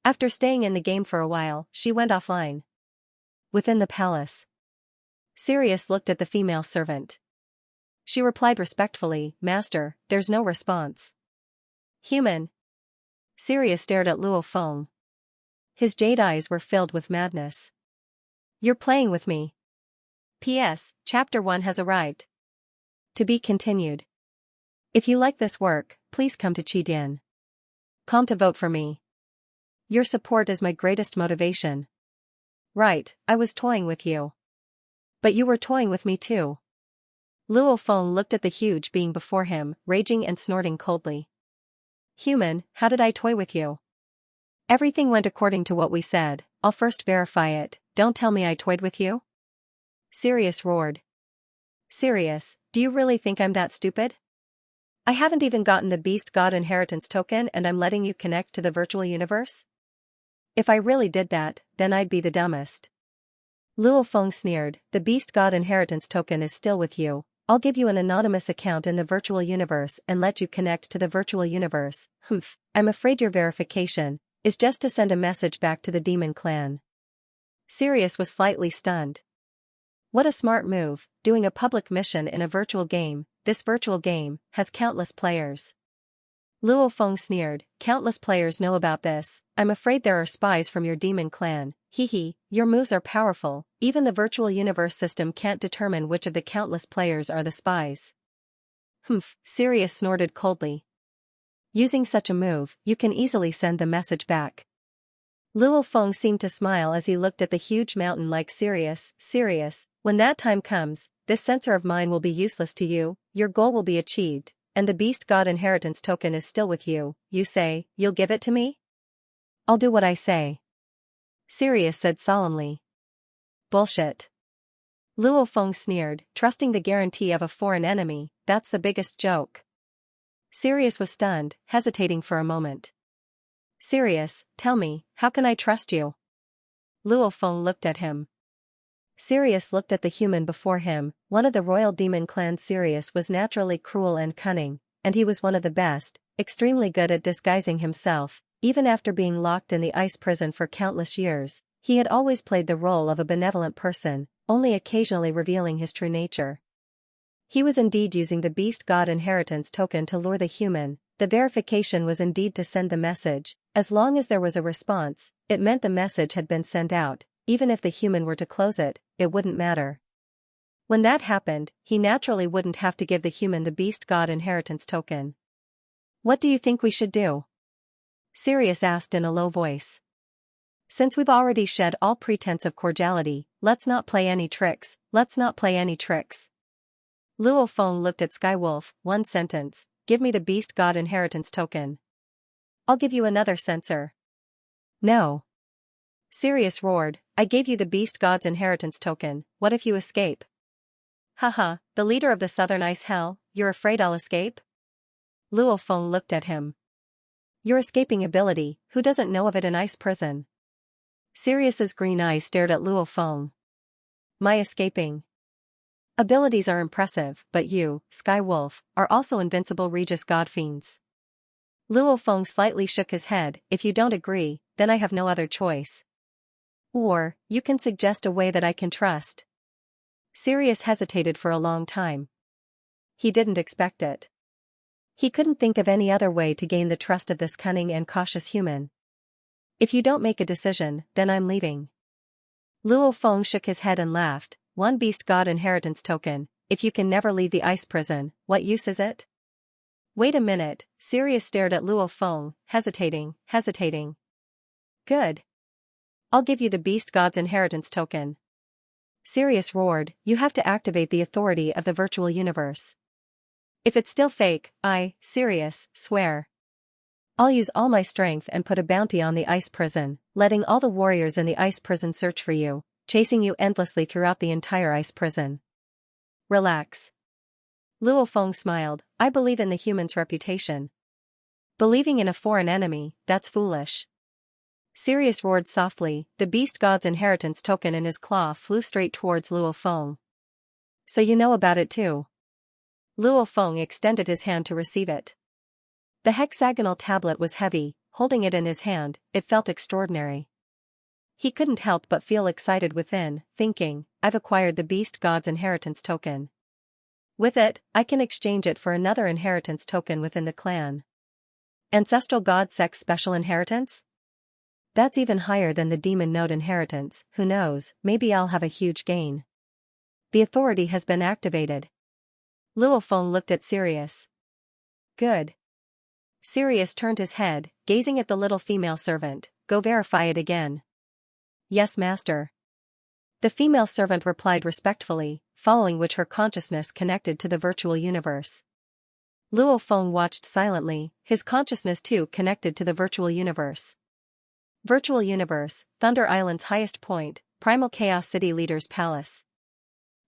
A: After staying in the game for a while, she went offline. Within the palace, Sirius looked at the female servant. She replied respectfully, Master, there's no response. Human. Sirius stared at Luo Feng. His jade eyes were filled with madness. You're playing with me. P.S. Chapter 1 has arrived. To be continued. If you like this work, please come to Qi.com to vote for me. Your support is my greatest motivation. Right, I was toying with you. But you were toying with me too. Luo Feng looked at the huge being before him, raging and snorting coldly. Human, how did I toy with you? Everything went according to what we said. I'll first verify it. Don't tell me I toyed with you. Sirius roared. Sirius, do you really think I'm that stupid? I haven't even gotten the Beast God Inheritance token and I'm letting you connect to the virtual universe? If I really did that, then I'd be the dumbest. Luo Feng sneered, the Beast God Inheritance token is still with you. I'll give you an anonymous account in the virtual universe and let you connect to the virtual universe. I'm afraid your verification is just to send a message back to the demon clan. Sirius was slightly stunned. What a smart move, doing a public mission in a virtual game. This virtual game has countless players. Luo Feng sneered, countless players know about this. I'm afraid there are spies from your demon clan. Your moves are powerful, even the virtual universe system can't determine which of the countless players are the spies. Sirius snorted coldly. Using such a move, you can easily send the message back. Luo Feng seemed to smile as he looked at the huge mountain like Sirius, when that time comes, this sensor of mine will be useless to you, your goal will be achieved, and the Beast God Inheritance token is still with you. You say, you'll give it to me? I'll do what I say. Sirius said solemnly. Bullshit. Luo Feng sneered, trusting the guarantee of a foreign enemy, that's the biggest joke. Sirius was stunned, hesitating for a moment. Sirius, tell me, how can I trust you? Luo Feng looked at him. Sirius looked at the human before him. One of the royal demon clan. Sirius was naturally cruel and cunning, and he was one of the best, extremely good at disguising himself. Even after being locked in the ice prison for countless years, he had always played the role of a benevolent person, only occasionally revealing his true nature. He was indeed using the beast god inheritance token to lure the human. The verification was indeed to send the message. As long as there was a response, it meant the message had been sent out. Even if the human were to close it, it wouldn't matter. When that happened, he naturally wouldn't have to give the human the beast god inheritance token. "What do you think we should do?" Sirius asked in a low voice. "Since we've already shed all pretense of cordiality, let's not play any tricks. Luo Feng looked at Skywolf. "One sentence. Give me the beast god inheritance token." "I'll give you another censor." "No." Sirius roared, "I gave you the beast god's inheritance token. What if you escape?" "Haha, the leader of the southern ice hell, you're afraid I'll escape?" Luo Feng looked at him. "Your escaping ability, who doesn't know of it in ice prison?" Sirius's green eyes stared at Luo Feng. "My escaping abilities are impressive, but you, Sky Wolf, are also invincible Regis god fiends." Luo Feng slightly shook his head. "If you don't agree, then I have no other choice. Or, you can suggest a way that I can trust." Sirius hesitated for a long time. He didn't expect it. He couldn't think of any other way to gain the trust of this cunning and cautious human. "If you don't make a decision, then I'm leaving." Luo Feng shook his head and laughed. "One beast god inheritance token, if you can never leave the ice prison, what use is it?" "Wait a minute." Sirius stared at Luo Feng, hesitating. "Good. I'll give you the beast god's inheritance token." Sirius roared, "You have to activate the authority of the virtual universe. If it's still fake, Sirius, swear. I'll use all my strength and put a bounty on the ice prison, letting all the warriors in the ice prison search for you, chasing you endlessly throughout the entire ice prison." "Relax." Luo Feng smiled, "I believe in the human's reputation. Believing in a foreign enemy, that's foolish." Sirius roared softly. The beast god's inheritance token in his claw flew straight towards Luo Feng. "So you know about it too." Luo Feng extended his hand to receive it. The hexagonal tablet was heavy. Holding it in his hand, it felt extraordinary. He couldn't help but feel excited within, thinking, "I've acquired the beast god's inheritance token. With it, I can exchange it for another inheritance token within the clan. Ancestral god sex special inheritance? That's even higher than the demon node inheritance. Who knows, maybe I'll have a huge gain." "The authority has been activated." Luo Feng looked at Sirius. "Good." Sirius turned his head, gazing at the little female servant. "Go verify it again." "Yes, master." The female servant replied respectfully, following which her consciousness connected to the virtual universe. Luo Feng watched silently, his consciousness too connected to the virtual universe. Virtual universe, Thunder Island's highest point, Primal Chaos City Leader's Palace.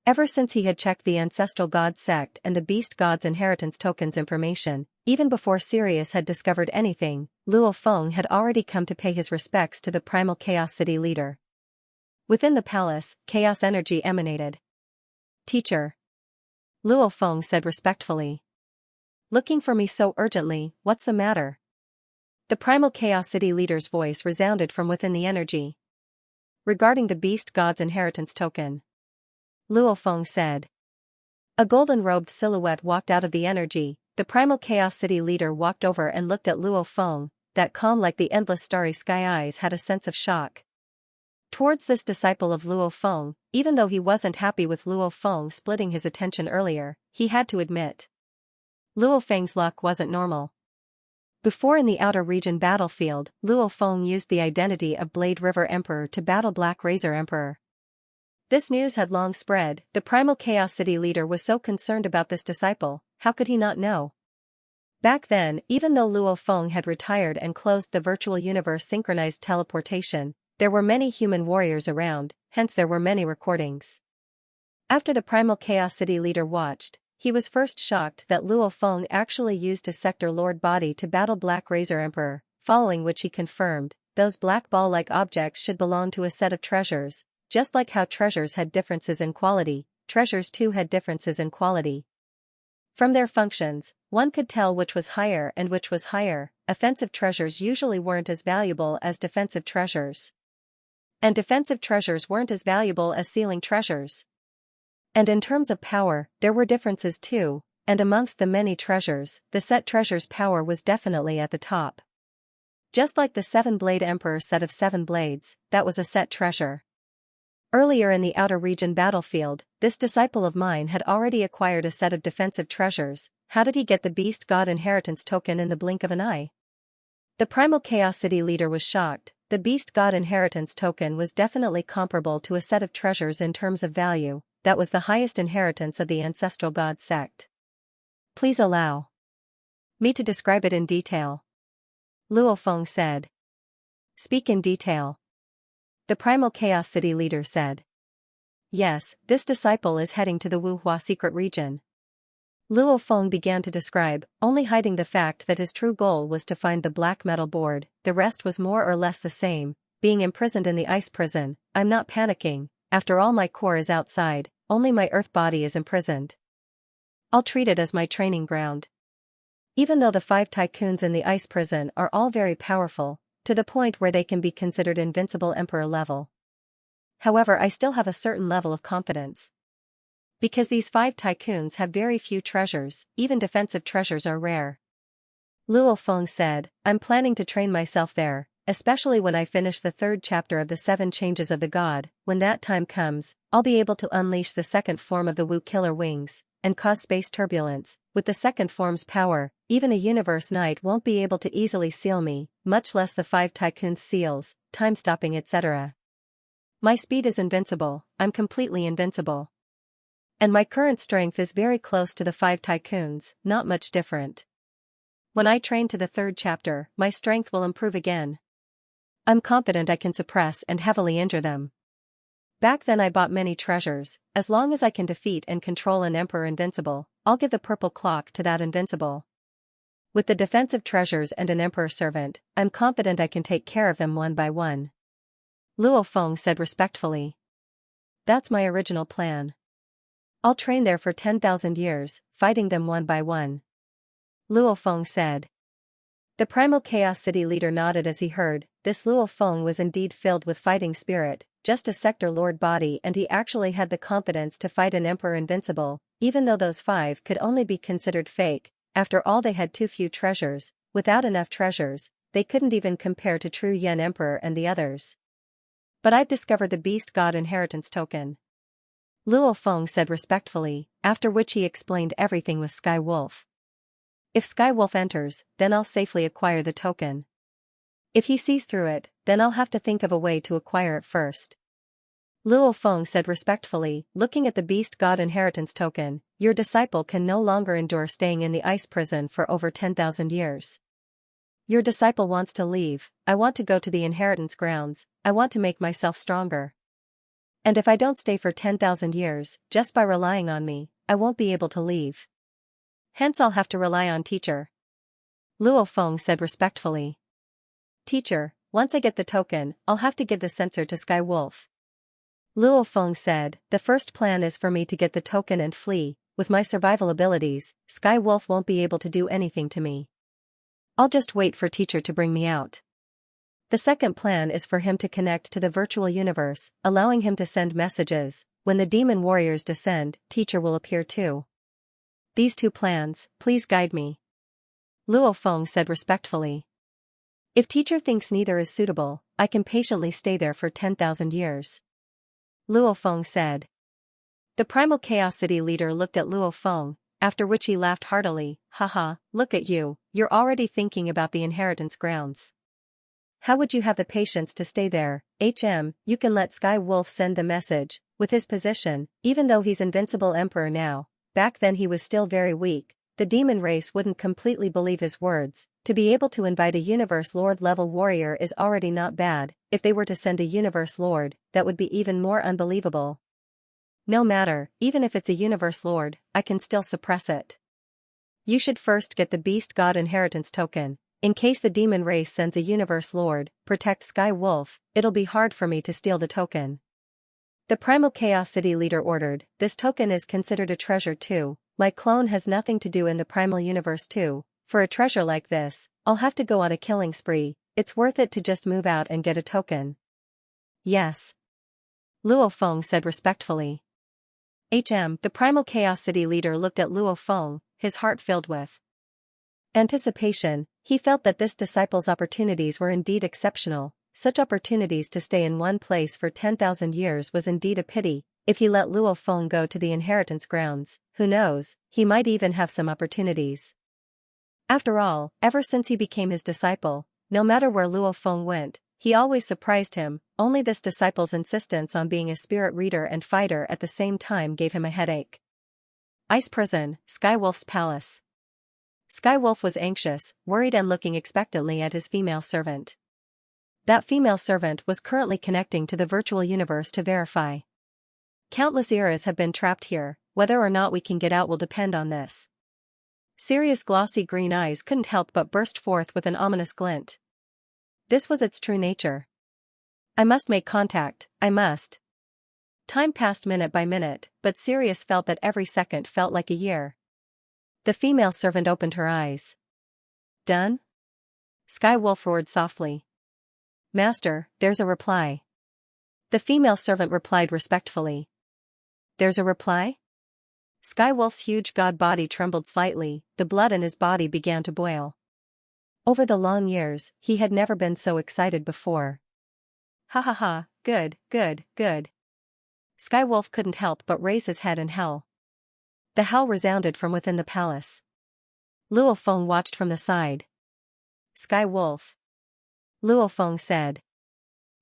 A: Ever since he had checked the Ancestral God sect and the Beast God's inheritance tokens information, even before Sirius had discovered anything, Luo Feng had already come to pay his respects to the Primal Chaos City Leader. Within the palace, chaos energy emanated. "Teacher," Luo Feng said respectfully. "Looking for me so urgently, what's the matter?" The Primal Chaos City Leader's voice resounded from within the energy. "Regarding the Beast God's inheritance token," Luo Feng said. A golden-robed silhouette walked out of the energy. The Primal Chaos City Leader walked over and looked at Luo Feng. That calm like the endless starry sky eyes had a sense of shock. Towards this disciple of Luo Feng, even though he wasn't happy with Luo Feng splitting his attention earlier, he had to admit. Luo Feng's luck wasn't normal. Before in the outer region battlefield, Luo Feng used the identity of Blade River Emperor to battle Black Razor Emperor. This news had long spread. The Primal Chaos City Leader was so concerned about this disciple, how could he not know? Back then, even though Luo Feng had retired and closed the virtual universe synchronized teleportation, there were many human warriors around, hence there were many recordings. After the Primal Chaos City Leader watched, he was first shocked that Luo Feng actually used a Sector Lord body to battle Black Razor Emperor, following which he confirmed, those black ball-like objects should belong to a set of treasures, just like how treasures had differences in quality, treasures too had differences in quality. From their functions, one could tell which was higher and which was higher. Offensive treasures usually weren't as valuable as defensive treasures. And defensive treasures weren't as valuable as sealing treasures. And in terms of power, there were differences too, and amongst the many treasures, the set treasure's power was definitely at the top. Just like the seven-blade emperor's set of 7 blades, that was a set treasure. Earlier in the outer region battlefield, this disciple of mine had already acquired a set of defensive treasures. How did he get the beast god inheritance token in the blink of an eye? The primal Chaos City leader was shocked. The beast god inheritance token was definitely comparable to a set of treasures in terms of value. That was the highest inheritance of the ancestral god sect. Please allow me to describe it in detail, Luo Feng said. Speak in detail, the primal Chaos City leader said. Yes, this disciple is heading to the Wuhua secret region. Luo Feng began to describe, only hiding the fact that his true goal was to find the black metal board. The rest was more or less the same, being imprisoned in the ice prison. I'm not panicking, after all my core is outside, only my earth body is imprisoned. I'll treat it as my training ground. Even though the 5 tycoons in the ice prison are all very powerful, to the point where they can be considered invincible emperor level. However, I still have a certain level of confidence. Because these 5 tycoons have very few treasures, even defensive treasures are rare. Luo Feng said, I'm planning to train myself there, especially when I finish the 3rd chapter of the 7 changes of the god. When that time comes, I'll be able to unleash the 2nd form of the Wu killer wings, and cause space turbulence. With the 2nd form's power, even a universe knight won't be able to easily seal me, much less the 5 tycoons' seals, time-stopping etc. My speed is invincible, I'm completely invincible. And my current strength is very close to the 5 tycoons, not much different. When I train to the 3rd chapter, my strength will improve again. I'm confident I can suppress and heavily injure them. Back then I bought many treasures. As long as I can defeat and control an emperor invincible, I'll give the purple clock to that invincible. With the defensive treasures and an emperor servant, I'm confident I can take care of them one by one. Luo Feng said respectfully. That's my original plan. I'll train there for 10,000 years, fighting them one by one. Luo Feng said. The primal Chaos City leader nodded as he heard. This Luo Feng was indeed filled with fighting spirit, just a sector lord body, and he actually had the confidence to fight an emperor invincible, even though those 5 could only be considered fake. After all, they had too few treasures. Without enough treasures, they couldn't even compare to true Yen Emperor and the others. But I've discovered the beast god inheritance token, Luo Feng said respectfully, after which he explained everything with Sky Wolf. If Sky Wolf enters, then I'll safely acquire the token. If he sees through it, then I'll have to think of a way to acquire it first. Luo Feng said respectfully, looking at the beast god inheritance token, your disciple can no longer endure staying in the ice prison for over 10,000 years. Your disciple wants to leave. I want to go to the inheritance grounds. I want to make myself stronger. And if I don't stay for 10,000 years, just by relying on me, I won't be able to leave. Hence I'll have to rely on teacher. Luo Feng said respectfully. Teacher, once I get the token, I'll have to give the sensor to Sky Wolf. Luo Feng said, the first plan is for me to get the token and flee. With my survival abilities, Sky Wolf won't be able to do anything to me. I'll just wait for teacher to bring me out. The second plan is for him to connect to the virtual universe, allowing him to send messages. When the demon warriors descend, teacher will appear too. These 2 plans, please guide me. Luo Feng said respectfully. If teacher thinks neither is suitable, I can patiently stay there for 10,000 years. Luo Feng said. The primal Chaos City leader looked at Luo Feng, after which he laughed heartily. Haha, look at you, you're already thinking about the inheritance grounds. How would you have the patience to stay there? You can let Sky Wolf send the message. With his position, even though he's invincible emperor now, back then he was still very weak, the demon race wouldn't completely believe his words. To be able to invite a universe lord level warrior is already not bad. If they were to send a universe lord, that would be even more unbelievable. No matter, even if it's a universe lord, I can still suppress it. You should first get the beast god inheritance token. In case the demon race sends a universe lord, protect Sky Wolf, it'll be hard for me to steal the token. The Primal Chaos City leader ordered, "This token is considered a treasure too. My clone has nothing to do in the primal universe too. For a treasure like this, I'll have to go on a killing spree. It's worth it to just move out and get a token." "Yes," Luo Feng said respectfully. The Primal Chaos City leader looked at Luo Feng, his heart filled with anticipation. He felt that this disciple's opportunities were indeed exceptional. Such opportunities to stay in one place for 10,000 years was indeed a pity. If he let Luo Feng go to the inheritance grounds, who knows, he might even have some opportunities. After all, ever since he became his disciple, no matter where Luo Feng went, he always surprised him. Only this disciple's insistence on being a spirit reader and fighter at the same time gave him a headache. Ice Prison, Skywolf's Palace. Skywolf was anxious, worried and looking expectantly at his female servant. That female servant was currently connecting to the virtual universe to verify. "Countless eras have been trapped here, whether or not we can get out will depend on this." Sirius' glossy green eyes couldn't help but burst forth with an ominous glint. This was its true nature. "I must make contact, I must." Time passed minute by minute, but Sirius felt that every second felt like a year. The female servant opened her eyes. "Done?" Skywolf roared softly. "Master, there's a reply." The female servant replied respectfully. "There's a reply?" Skywolf's huge god body trembled slightly, the blood in his body began to boil. Over the long years, he had never been so excited before. "Ha ha ha, good, good, good." Skywolf couldn't help but raise his head and howl. The howl resounded from within the palace. Luo Feng watched from the side. "Skywolf," Luo Feng said.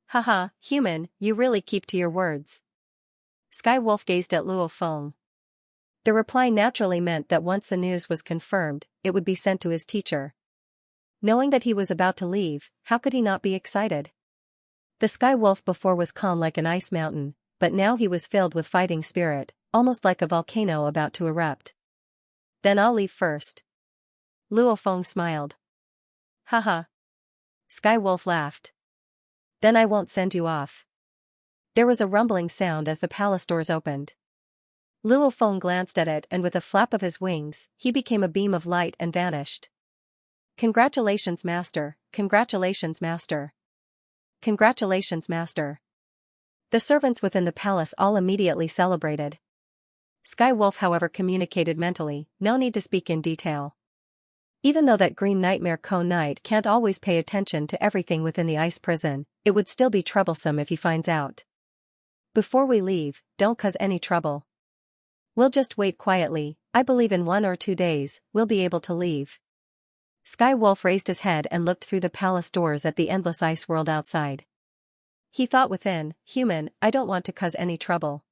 A: "Haha, human, you really keep to your words." Skywolf gazed at Luo Feng. The reply naturally meant that once the news was confirmed, it would be sent to his teacher. Knowing that he was about to leave, how could he not be excited? The Skywolf before was calm like an ice mountain, but now he was filled with fighting spirit, almost like a volcano about to erupt. "Then I'll leave first." Luo Feng smiled. "Haha." Skywolf laughed. "Then I won't send you off." There was a rumbling sound as the palace doors opened. Luo Feng glanced at it and with a flap of his wings, he became a beam of light and vanished. "Congratulations, Master, congratulations, Master. Congratulations, Master." The servants within the palace all immediately celebrated. Skywolf however communicated mentally, "No need to speak in detail." Even though that green nightmare cone knight can't always pay attention to everything within the ice prison, it would still be troublesome if he finds out. "Before we leave, don't cause any trouble. We'll just wait quietly. I believe in 1 or 2 days, we'll be able to leave." Skywolf raised his head and looked through the palace doors at the endless ice world outside. He thought within, "Human, I don't want to cause any trouble.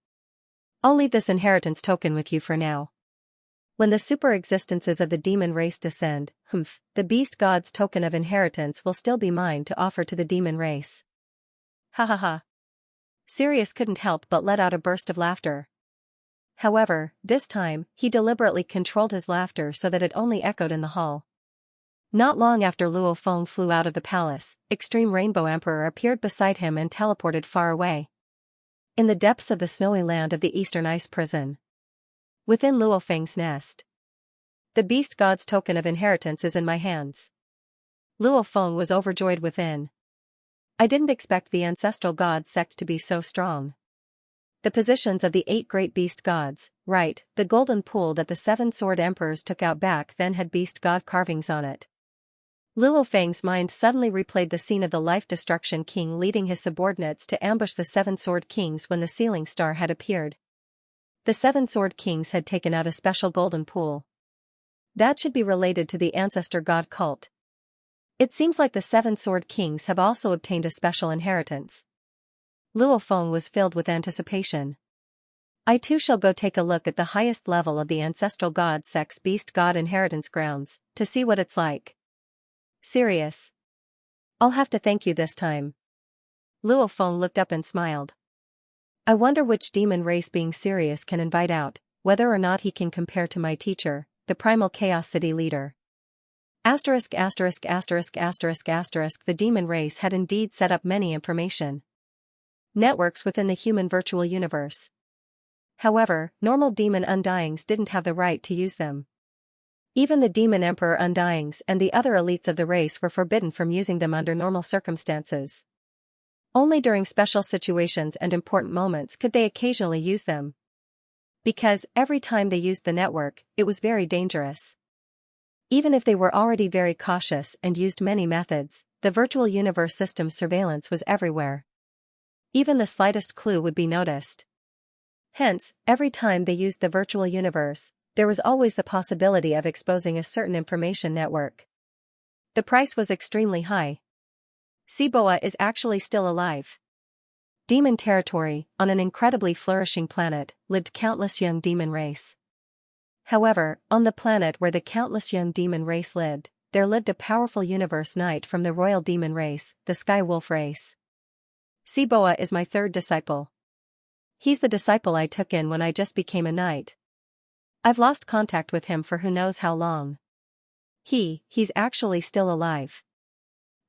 A: I'll leave this inheritance token with you for now. When the super existences of the demon race descend, the beast god's token of inheritance will still be mine to offer to the demon race." Ha ha ha. Sirius couldn't help but let out a burst of laughter. However, this time, he deliberately controlled his laughter so that it only echoed in the hall. Not long after Luo Feng flew out of the palace, Extreme Rainbow Emperor appeared beside him and teleported far away. In the depths of the snowy land of the Eastern Ice Prison. Within Luo Feng's nest. "The beast god's token of inheritance is in my hands." Luo Feng was overjoyed within. "I didn't expect the ancestral god sect to be so strong." The positions of the 8 great beast gods, right, the golden pool that the 7 sword emperors took out back then had beast god carvings on it. Luo Feng's mind suddenly replayed the scene of the life-destruction king leading his subordinates to ambush the 7 sword kings when the sealing star had appeared. The 7 sword kings had taken out a special golden pool. That should be related to the ancestor god cult. It seems like the 7 sword kings have also obtained a special inheritance. Luo Feng was filled with anticipation. "I too shall go take a look at the highest level of the ancestral god sect's beast god inheritance grounds, to see what it's like." "Serious? I'll have to thank you this time." Luo Feng looked up and smiled. "I wonder which demon race being serious can invite out, whether or not he can compare to my teacher, the Primal Chaos City leader." The demon race had indeed set up many information. networks within the human virtual universe. However, normal demon undyings didn't have the right to use them. Even the demon emperor undyings and the other elites of the race were forbidden from using them under normal circumstances. Only during special situations and important moments could they occasionally use them. Because, every time they used the network, it was very dangerous. Even if they were already very cautious and used many methods, the virtual universe system's surveillance was everywhere. Even the slightest clue would be noticed. Hence, every time they used the virtual universe, there was always the possibility of exposing a certain information network. The price was extremely high. Ciboa is actually still alive. Demon territory, on an incredibly flourishing planet, lived countless young demon race. However, on the planet where the countless young demon race lived, there lived a powerful universe knight from the royal demon race, the Sky Wolf race. Ciboa is my third disciple. He's the disciple I took in when I just became a knight. I've lost contact with him for who knows how long. He's actually still alive.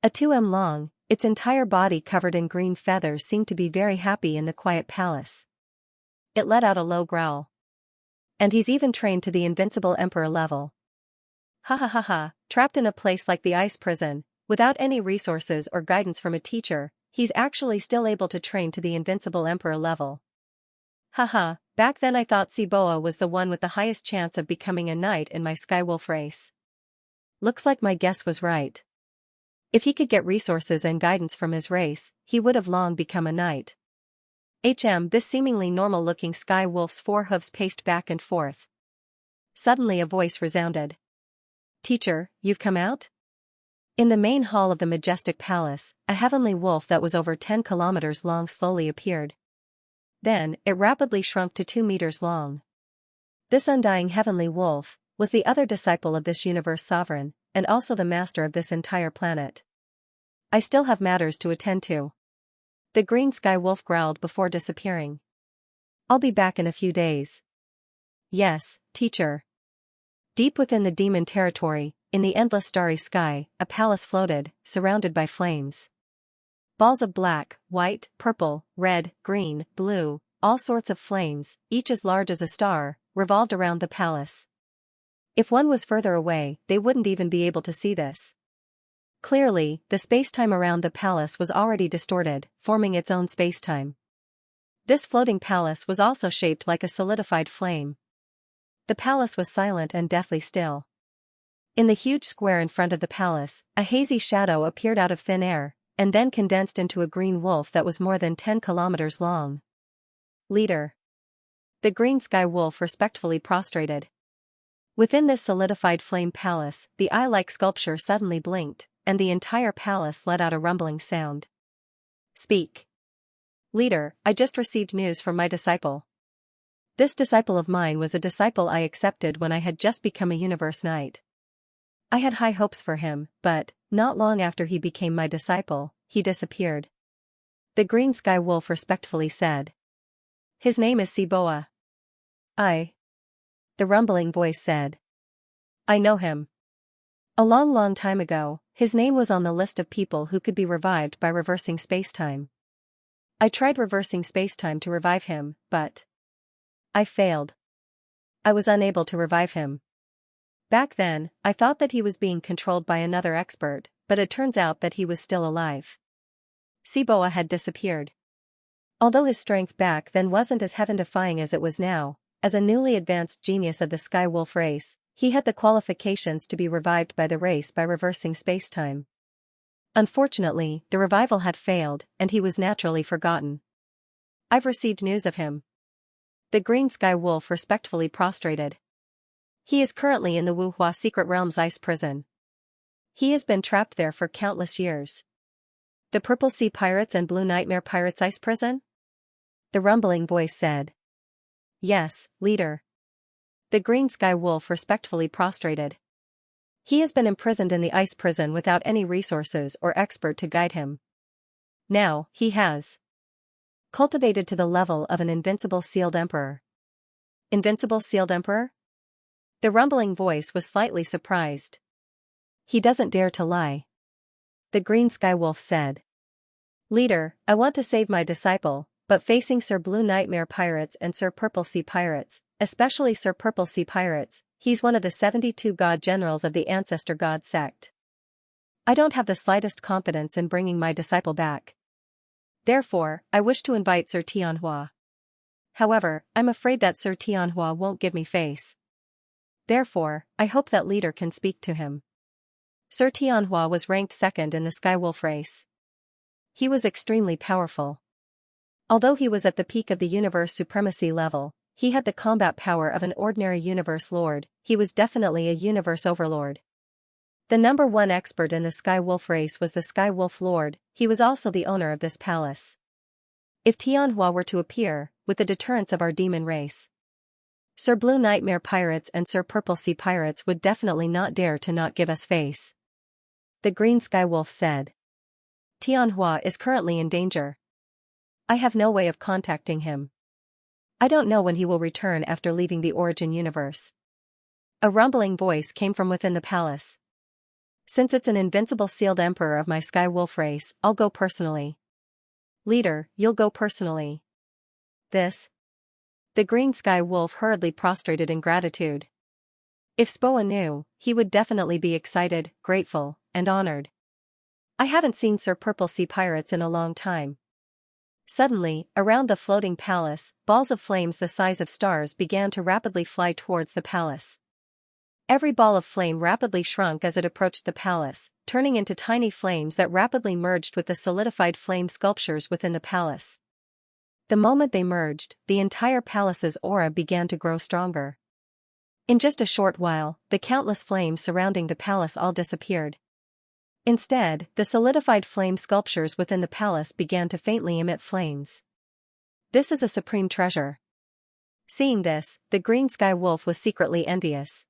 A: A 2m long, its entire body covered in green feathers seemed to be very happy in the quiet palace. It let out a low growl. And he's even trained to the invincible emperor level. Ha ha ha ha, trapped in a place like the ice prison, without any resources or guidance from a teacher, he's actually still able to train to the invincible emperor level. Haha, back then I thought Ciboa was the one with the highest chance of becoming a knight in my Skywolf race. Looks like my guess was right. If he could get resources and guidance from his race, he would have long become a knight. This seemingly normal-looking Sky Wolf's four hooves paced back and forth. Suddenly a voice resounded. Teacher, you've come out? In the main hall of the majestic palace, a heavenly wolf that was over 10 kilometers long slowly appeared. Then, it rapidly shrunk to 2 meters long. This undying heavenly wolf was the other disciple of this universe sovereign, and also the master of this entire planet. I still have matters to attend to. The green Sky Wolf growled before disappearing. I'll be back in a few days. Yes, teacher. Deep within the demon territory, in the endless starry sky, a palace floated, surrounded by flames. Balls of black, white, purple, red, green, blue, all sorts of flames, each as large as a star, revolved around the palace. If one was further away, they wouldn't even be able to see this. Clearly, the spacetime around the palace was already distorted, forming its own spacetime. This floating palace was also shaped like a solidified flame. The palace was silent and deathly still. In the huge square in front of the palace, a hazy shadow appeared out of thin air, and then condensed into a green wolf that was more than 10 kilometers long. Leader. The green Sky Wolf respectfully prostrated. Within this solidified flame palace, the eye-like sculpture suddenly blinked, and the entire palace let out a rumbling sound. Speak. Leader, I just received news from my disciple. This disciple of mine was a disciple I accepted when I had just become a universe knight. I had high hopes for him, but, not long after he became my disciple, he disappeared. The green Sky Wolf respectfully said. His name is Ciboa. The rumbling voice said. I know him. A long time ago, his name was on the list of people who could be revived by reversing spacetime. I tried reversing spacetime to revive him, but I failed. I was unable to revive him. Back then, I thought that he was being controlled by another expert, but it turns out that he was still alive. Ciboa had disappeared. Although his strength back then wasn't as heaven-defying as it was now, as a newly advanced genius of the Sky Wolf race, he had the qualifications to be revived by the race by reversing spacetime. Unfortunately, the revival had failed, and he was naturally forgotten. I've received news of him. The green Sky Wolf respectfully prostrated. He is currently in the Wuhua Secret Realm's ice prison. He has been trapped there for countless years. The Purple Sea Pirates and Blue Nightmare Pirates ice prison? The rumbling voice said. Yes, leader. The green Sky Wolf respectfully prostrated. He has been imprisoned in the ice prison without any resources or expert to guide him. Now, he has cultivated to the level of an invincible sealed emperor. Invincible sealed emperor? The rumbling voice was slightly surprised. He doesn't dare to lie. The green Sky Wolf said. Leader, I want to save my disciple, but facing Sir Blue Nightmare Pirates and Sir Purple Sea Pirates, especially Sir Purple Sea Pirates, he's one of the 72 god generals of the Ancestor God sect. I don't have the slightest confidence in bringing my disciple back. Therefore, I wish to invite Sir Tianhua. However, I'm afraid that Sir Tianhua won't give me face. Therefore, I hope that leader can speak to him. Sir Tianhua was ranked second in the Skywolf race. He was extremely powerful. Although he was at the peak of the universe supremacy level, he had the combat power of an ordinary universe lord. He was definitely a universe overlord. The number one expert in the Skywolf race was the Skywolf Lord. He was also the owner of this palace. If Tianhua were to appear, with the deterrence of our demon race, Sir Blue Nightmare Pirates and Sir Purple Sea Pirates would definitely not dare to not give us face. The Green Skywolf said. Tianhua is currently in danger. I have no way of contacting him. I don't know when he will return after leaving the origin universe. A rumbling voice came from within the palace. Since it's an invincible sealed emperor of my Skywolf race, I'll go personally. Leader, you'll go personally. The Green Sky Wolf hurriedly prostrated in gratitude. If Spoa knew, he would definitely be excited, grateful, and honored. I haven't seen Sir Purple Sea Pirates in a long time. Suddenly, around the floating palace, balls of flames the size of stars began to rapidly fly towards the palace. Every ball of flame rapidly shrunk as it approached the palace, turning into tiny flames that rapidly merged with the solidified flame sculptures within the palace. The moment they merged, the entire palace's aura began to grow stronger. In just a short while, the countless flames surrounding the palace all disappeared. Instead, the solidified flame sculptures within the palace began to faintly emit flames. This is a supreme treasure. Seeing this, the Green Sky Wolf was secretly envious.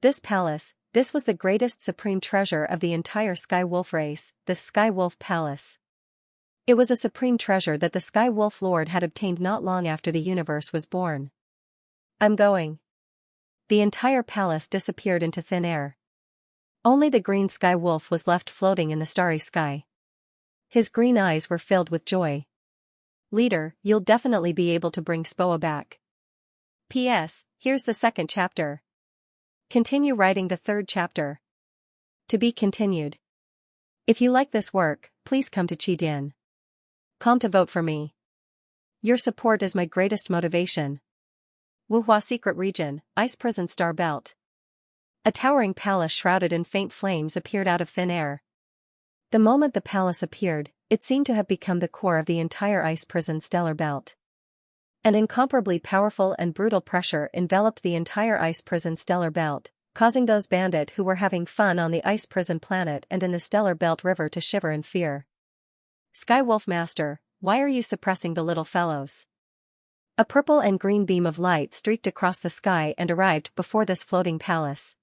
A: This palace, this was the greatest supreme treasure of the entire Sky Wolf race, the Sky Wolf Palace. It was a supreme treasure that the Sky Wolf Lord had obtained not long after the universe was born. I'm going. The entire palace disappeared into thin air. Only the Green Sky Wolf was left floating in the starry sky. His green eyes were filled with joy. Leader, you'll definitely be able to bring Spoa back. P.S. Here's the second chapter. Continue writing the third chapter. To be continued. If you like this work, please come to Qidin. Come to vote for me. Your support is my greatest motivation. Wuhua Secret Region, Ice Prison Star Belt. A towering palace shrouded in faint flames appeared out of thin air. The moment the palace appeared, it seemed to have become the core of the entire ice prison stellar belt. An incomparably powerful and brutal pressure enveloped the entire ice prison stellar belt, causing those bandits who were having fun on the ice prison planet and in the stellar belt river to shiver in fear. Skywolf Master, why are you suppressing the little fellows? A purple and green beam of light streaked across the sky and arrived before this floating palace.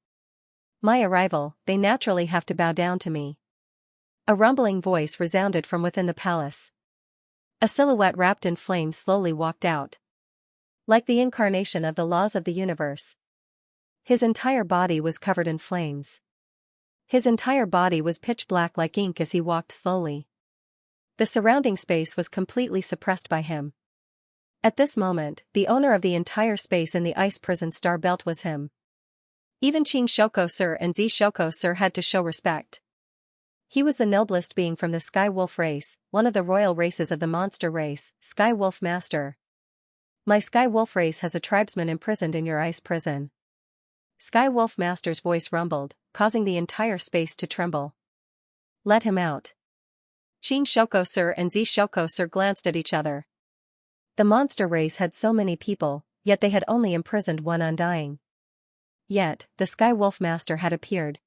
A: My arrival, they naturally have to bow down to me. A rumbling voice resounded from within the palace. A silhouette wrapped in flames slowly walked out. Like the incarnation of the laws of the universe. His entire body was covered in flames. His entire body was pitch black like ink as he walked slowly. The surrounding space was completely suppressed by him. At this moment, the owner of the entire space in the ice prison star belt was him. Even Qing Shoko Sir and Zi Shoko Sir had to show respect. He was the noblest being from the Sky Wolf race, one of the royal races of the monster race, Sky Wolf Master. My Sky Wolf race has a tribesman imprisoned in your ice prison. Sky Wolf Master's voice rumbled, causing the entire space to tremble. Let him out. Qing Shoko Sir and Zi Shoko Sir glanced at each other. The monster race had so many people, yet they had only imprisoned one undying. Yet, the Sky Wolf Master had appeared.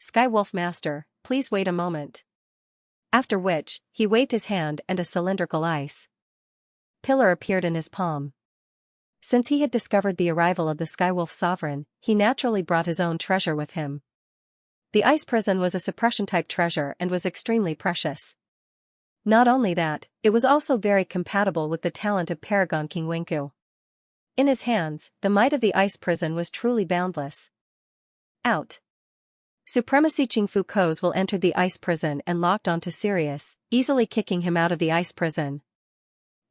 A: Sky Wolf Master, please wait a moment. After which, he waved his hand and a cylindrical ice pillar appeared in his palm. Since he had discovered the arrival of the Skywolf Sovereign, he naturally brought his own treasure with him. The ice prison was a suppression-type treasure and was extremely precious. Not only that, it was also very compatible with the talent of Paragon King Wenku. In his hands, the might of the ice prison was truly boundless. Out. Supremacy Qingfu Ko's will entered the ice prison and locked onto Sirius, easily kicking him out of the ice prison.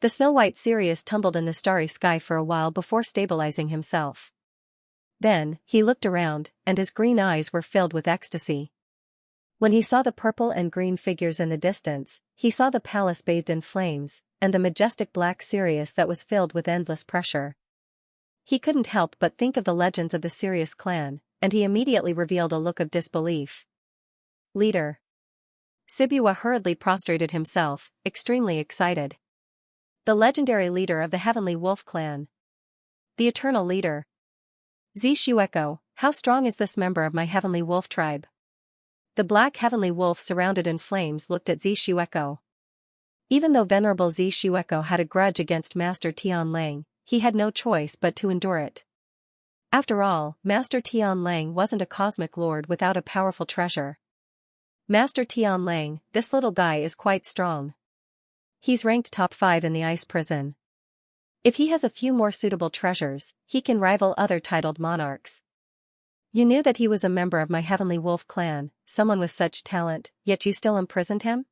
A: The snow-white Sirius tumbled in the starry sky for a while before stabilizing himself. Then, he looked around, and his green eyes were filled with ecstasy. When he saw the purple and green figures in the distance, he saw the palace bathed in flames, and the majestic black Sirius that was filled with endless pressure. He couldn't help but think of the legends of the Sirius clan, and he immediately revealed a look of disbelief. Leader. Sibua hurriedly prostrated himself, extremely excited. The legendary leader of the Heavenly Wolf clan. The eternal leader. Xianxia, how strong is this member of my Heavenly Wolf tribe? The black Heavenly Wolf surrounded in flames looked at Xianxia. Even though Venerable Xianxia had a grudge against Master Tianlang, he had no choice but to endure it. After all, Master Tianlang wasn't a cosmic lord without a powerful treasure. Master Tianlang, this little guy is quite strong. He's ranked top 5 in the ice prison. If he has a few more suitable treasures, he can rival other titled monarchs. You knew that he was a member of my Heavenly Wolf clan, someone with such talent, yet you still imprisoned him?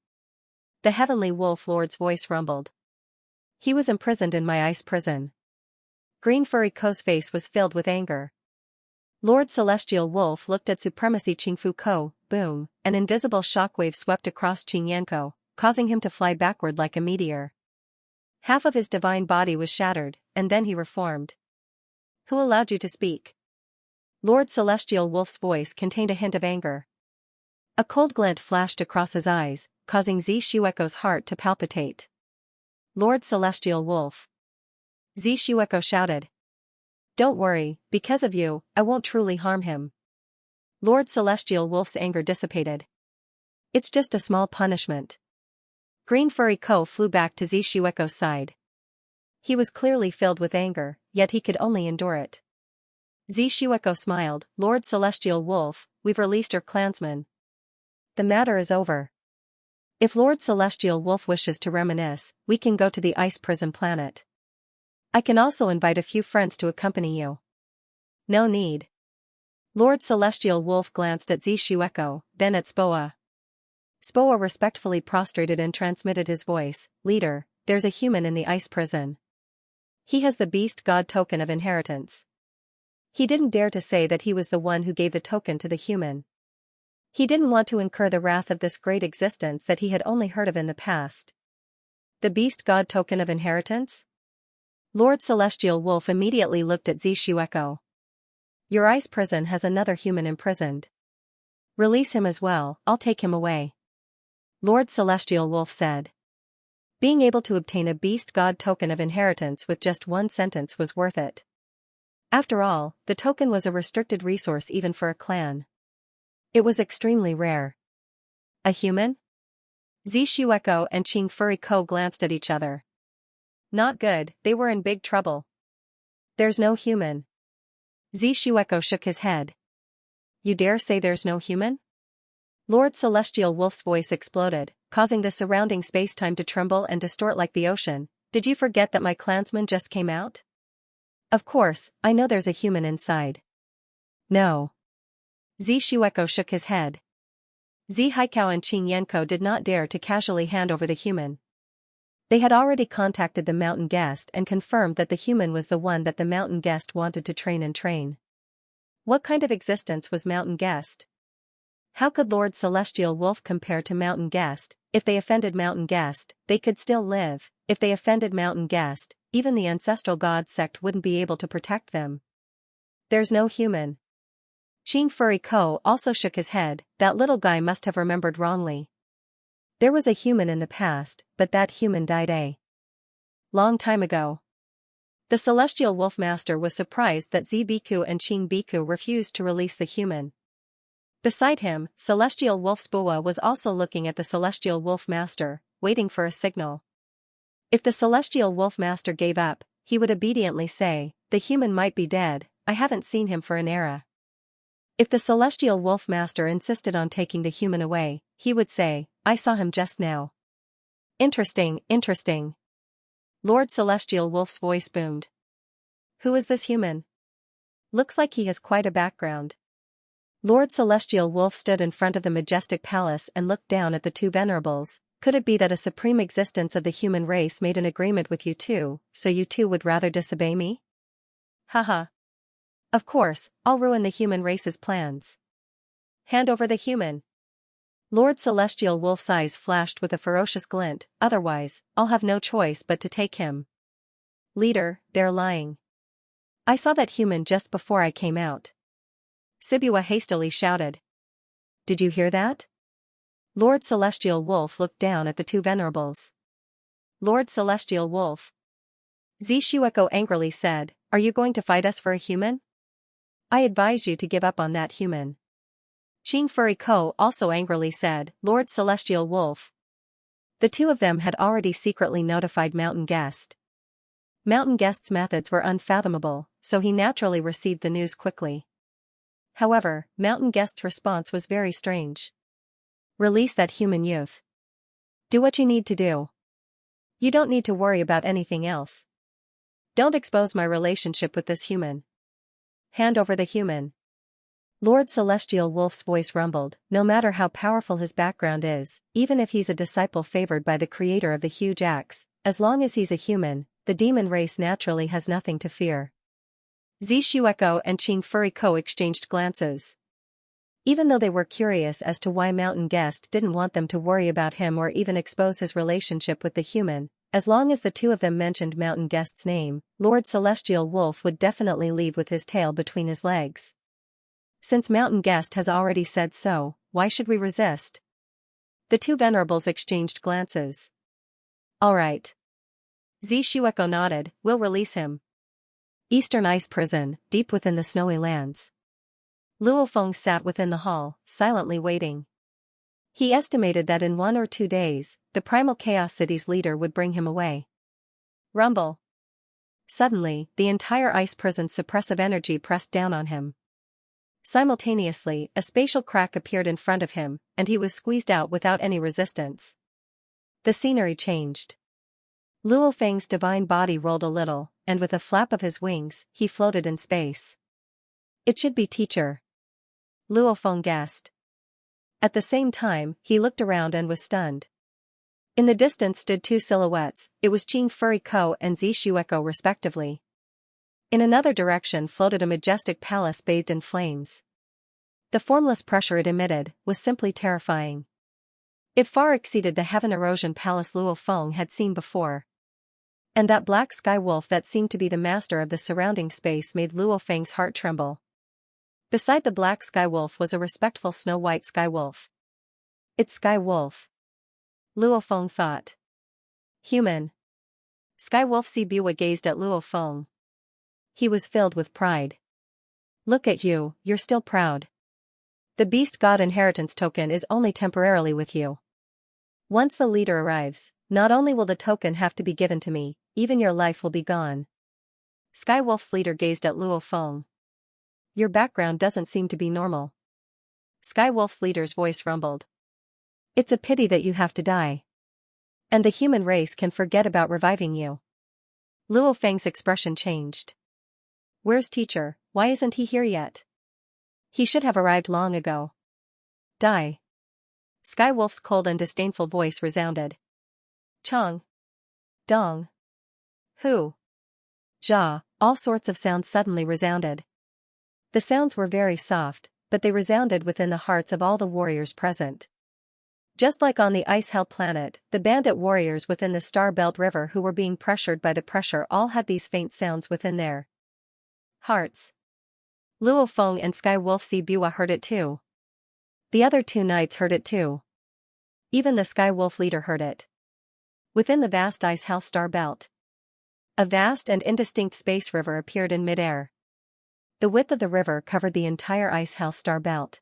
A: The Heavenly Wolf Lord's voice rumbled. He was imprisoned in my ice prison. Green Furry Ko's face was filled with anger. Lord Celestial Wolf looked at Supremacy Qingfu Ko, boom, an invisible shockwave swept across Xianxia, causing him to fly backward like a meteor. Half of his divine body was shattered, and then he reformed. Who allowed you to speak? Lord Celestial Wolf's voice contained a hint of anger. A cold glint flashed across his eyes, causing Xianxia's heart to palpitate. Lord Celestial Wolf. Xianxia shouted. Don't worry, because of you, I won't truly harm him. Lord Celestial Wolf's anger dissipated. It's just a small punishment. Green Furry Ko flew back to Xianxia's side. He was clearly filled with anger, yet he could only endure it. Xianxia smiled, Lord Celestial Wolf, we've released your clansmen. The matter is over. If Lord Celestial Wolf wishes to reminisce, we can go to the ice prison planet. I can also invite a few friends to accompany you. No need. Lord Celestial Wolf glanced at Xianxia, then at Spoa. Spoa respectfully prostrated and transmitted his voice, Leader, there's a human in the ice prison. He has the beast god token of inheritance. He didn't dare to say that he was the one who gave the token to the human. He didn't want to incur the wrath of this great existence that he had only heard of in the past. The beast god token of inheritance? Lord Celestial Wolf immediately looked at Xianxia. Your ice prison has another human imprisoned. Release him as well, I'll take him away. Lord Celestial Wolf said. Being able to obtain a beast god token of inheritance with just one sentence was worth it. After all, the token was a restricted resource even for a clan. It was extremely rare. A human? Xianxia and Qing Furry Ko glanced at each other. Not good, they were in big trouble. There's no human. Xianxia shook his head. You dare say there's no human? Lord Celestial Wolf's voice exploded, causing the surrounding space-time to tremble and distort like the ocean. Did you forget that my clansmen just came out? Of course, I know there's a human inside. No. Xianxia shook his head. Zihaikao and Xianxia did not dare to casually hand over the human. They had already contacted the mountain guest and confirmed that the human was the one that the mountain guest wanted to train and train. What kind of existence was mountain guest? How could Lord Celestial Wolf compare to mountain guest? If they offended mountain guest, they could still live. If they offended mountain guest, even the ancestral god sect wouldn't be able to protect them. There's no human. Qing Furry Ko also shook his head, that little guy must have remembered wrongly. There was a human in the past, but that human died a long time ago. The Celestial Wolf Master was surprised that Biku and Qing Biku refused to release the human. Beside him, Celestial Wolf Spoa was also looking at the Celestial Wolf Master, waiting for a signal. If the Celestial Wolf Master gave up, he would obediently say, the human might be dead, I haven't seen him for an era. If the Celestial Wolf Master insisted on taking the human away, he would say, I saw him just now. Interesting, interesting. Lord Celestial Wolf's voice boomed. Who is this human? Looks like he has quite a background. Lord Celestial Wolf stood in front of the majestic palace and looked down at the two venerables. Could it be that a supreme existence of the human race made an agreement with you two, so you two would rather disobey me? Haha. Of course, I'll ruin the human race's plans. Hand over the human. Lord Celestial Wolf's eyes flashed with a ferocious glint, otherwise, I'll have no choice but to take him. Leader, they're lying. I saw that human just before I came out. Sibua hastily shouted. Did you hear that? Lord Celestial Wolf looked down at the two venerables. Lord Celestial Wolf. Xianxia angrily said, are you going to fight us for a human? I advise you to give up on that human. Xianxia also angrily said, Lord Celestial Wolf. The two of them had already secretly notified Mountain Guest. Mountain Guest's methods were unfathomable, so he naturally received the news quickly. However, Mountain Guest's response was very strange. Release that human youth. Do what you need to do. You don't need to worry about anything else. Don't expose my relationship with this human. Hand over the human. Lord Celestial Wolf's voice rumbled, no matter how powerful his background is, even if he's a disciple favored by the creator of the huge axe, as long as he's a human, the demon race naturally has nothing to fear. Xianxia and Xianxia exchanged glances. Even though they were curious as to why Mountain Guest didn't want them to worry about him or even expose his relationship with the human, as long as the two of them mentioned Mountain Guest's name, Lord Celestial Wolf would definitely leave with his tail between his legs. Since Mountain Guest has already said so, why should we resist? The two venerables exchanged glances. All right. Xianxia nodded, we'll release him. Eastern Ice Prison, deep within the snowy lands. Luofeng sat within the hall, silently waiting. He estimated that in 1 or 2 days, the Primal Chaos City's leader would bring him away. Rumble. Suddenly, the entire ice prison's suppressive energy pressed down on him. Simultaneously, a spatial crack appeared in front of him, and he was squeezed out without any resistance. The scenery changed. Luofeng's divine body rolled a little, and with a flap of his wings, he floated in space. It should be teacher. Luofeng guessed. At the same time, he looked around and was stunned. In the distance stood two silhouettes, it was Xianxia and Xianxia respectively. In another direction floated a majestic palace bathed in flames. The formless pressure it emitted was simply terrifying. It far exceeded the heaven erosion palace Luofeng had seen before. And that black sky wolf that seemed to be the master of the surrounding space made Luofeng's heart tremble. Beside the black sky wolf was a respectful snow-white sky wolf. It's Sky Wolf. Luofeng thought. Human. Sky Wolf Sibua gazed at Luofeng. He was filled with pride. Look at you, you're still proud. The beast god inheritance token is only temporarily with you. Once the leader arrives, not only will the token have to be given to me, even your life will be gone. Sky Wolf's leader gazed at Luofeng. Your background doesn't seem to be normal. Sky Wolf's leader's voice rumbled. It's a pity that you have to die. And the human race can forget about reviving you. Luofeng's expression changed. Where's teacher, why isn't he here yet? He should have arrived long ago. Die. Sky Wolf's cold and disdainful voice resounded. Chong. Dong. Hu. Ja, all sorts of sounds suddenly resounded. The sounds were very soft, but they resounded within the hearts of all the warriors present. Just like on the Ice Hell planet, the bandit warriors within the Star Belt River who were being pressured by the pressure all had these faint sounds within their hearts. Luofeng and Sky Wolf Sibua heard it too. The other two knights heard it too. Even the Sky Wolf leader heard it. Within the vast Ice Hell Star Belt, a vast and indistinct space river appeared in midair. The width of the river covered the entire Ice Hell Star Belt.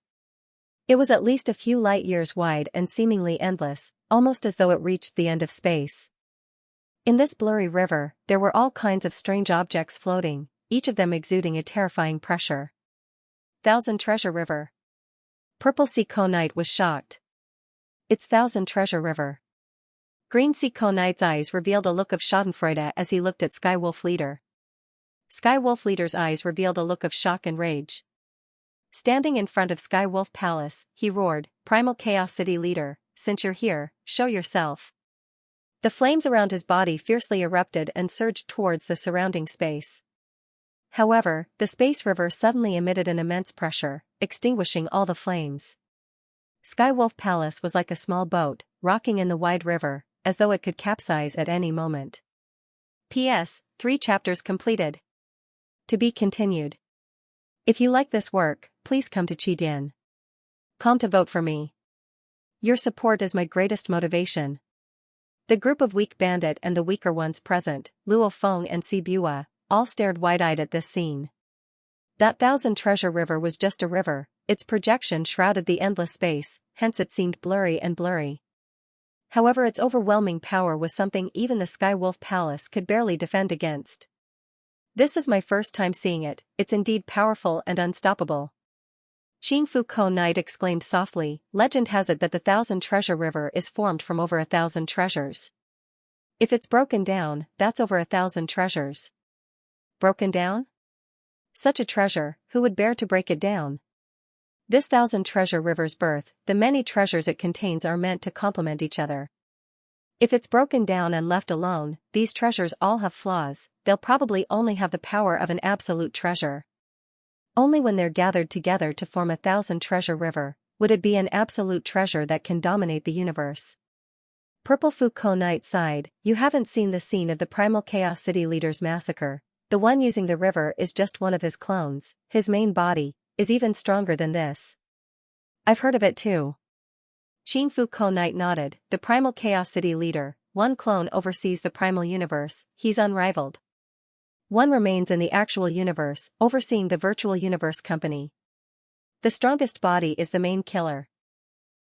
A: It was at least a few light years wide and seemingly endless, almost as though it reached the end of space. In this blurry river, there were all kinds of strange objects floating, each of them exuding a terrifying pressure. Thousand Treasure River. Purple Sea Knight was shocked. It's Thousand Treasure River. Green Sea Knight's eyes revealed a look of schadenfreude as he looked at Sky Wolf Leader. Sky Wolf Leader's eyes revealed a look of shock and rage. Standing in front of Sky Wolf Palace, he roared, "Primal Chaos City Leader, since you're here, show yourself." The flames around his body fiercely erupted and surged towards the surrounding space. However, the space river suddenly emitted an immense pressure, extinguishing all the flames. Sky Wolf Palace was like a small boat, rocking in the wide river, as though it could capsize at any moment. P.S. 3 chapters completed. To be continued. If you like this work, please come to Qidin.com to vote for me. Your support is my greatest motivation. The group of weak bandit and the weaker ones present, Luo Feng and Si Bua, all stared wide-eyed at this scene. That thousand treasure river was just a river, its projection shrouded the endless space, hence it seemed blurry and blurry. However, its overwhelming power was something even the Sky Wolf Palace could barely defend against. This is my first time seeing it, it's indeed powerful and unstoppable. Qing Fu Ko Knight exclaimed softly, legend has it that the thousand treasure river is formed from over 1,000 treasures. If it's broken down, that's over 1,000 treasures. Broken down? Such a treasure, who would bear to break it down? This thousand treasure river's birth, the many treasures it contains are meant to complement each other. If it's broken down and left alone, these treasures all have flaws, they'll probably only have the power of an absolute treasure. Only when they're gathered together to form 1,000 treasure river, would it be an absolute treasure that can dominate the universe. Purple Fu Ko Knight sighed, you haven't seen the scene of the Primal Chaos City Leader's massacre. The one using the river is just one of his clones, his main body is even stronger than this. I've heard of it too. Qing Fu Ko Knight nodded, the Primal Chaos City Leader, one clone oversees the primal universe, he's unrivaled. One remains in the actual universe, overseeing the virtual universe company. The strongest body is the main killer.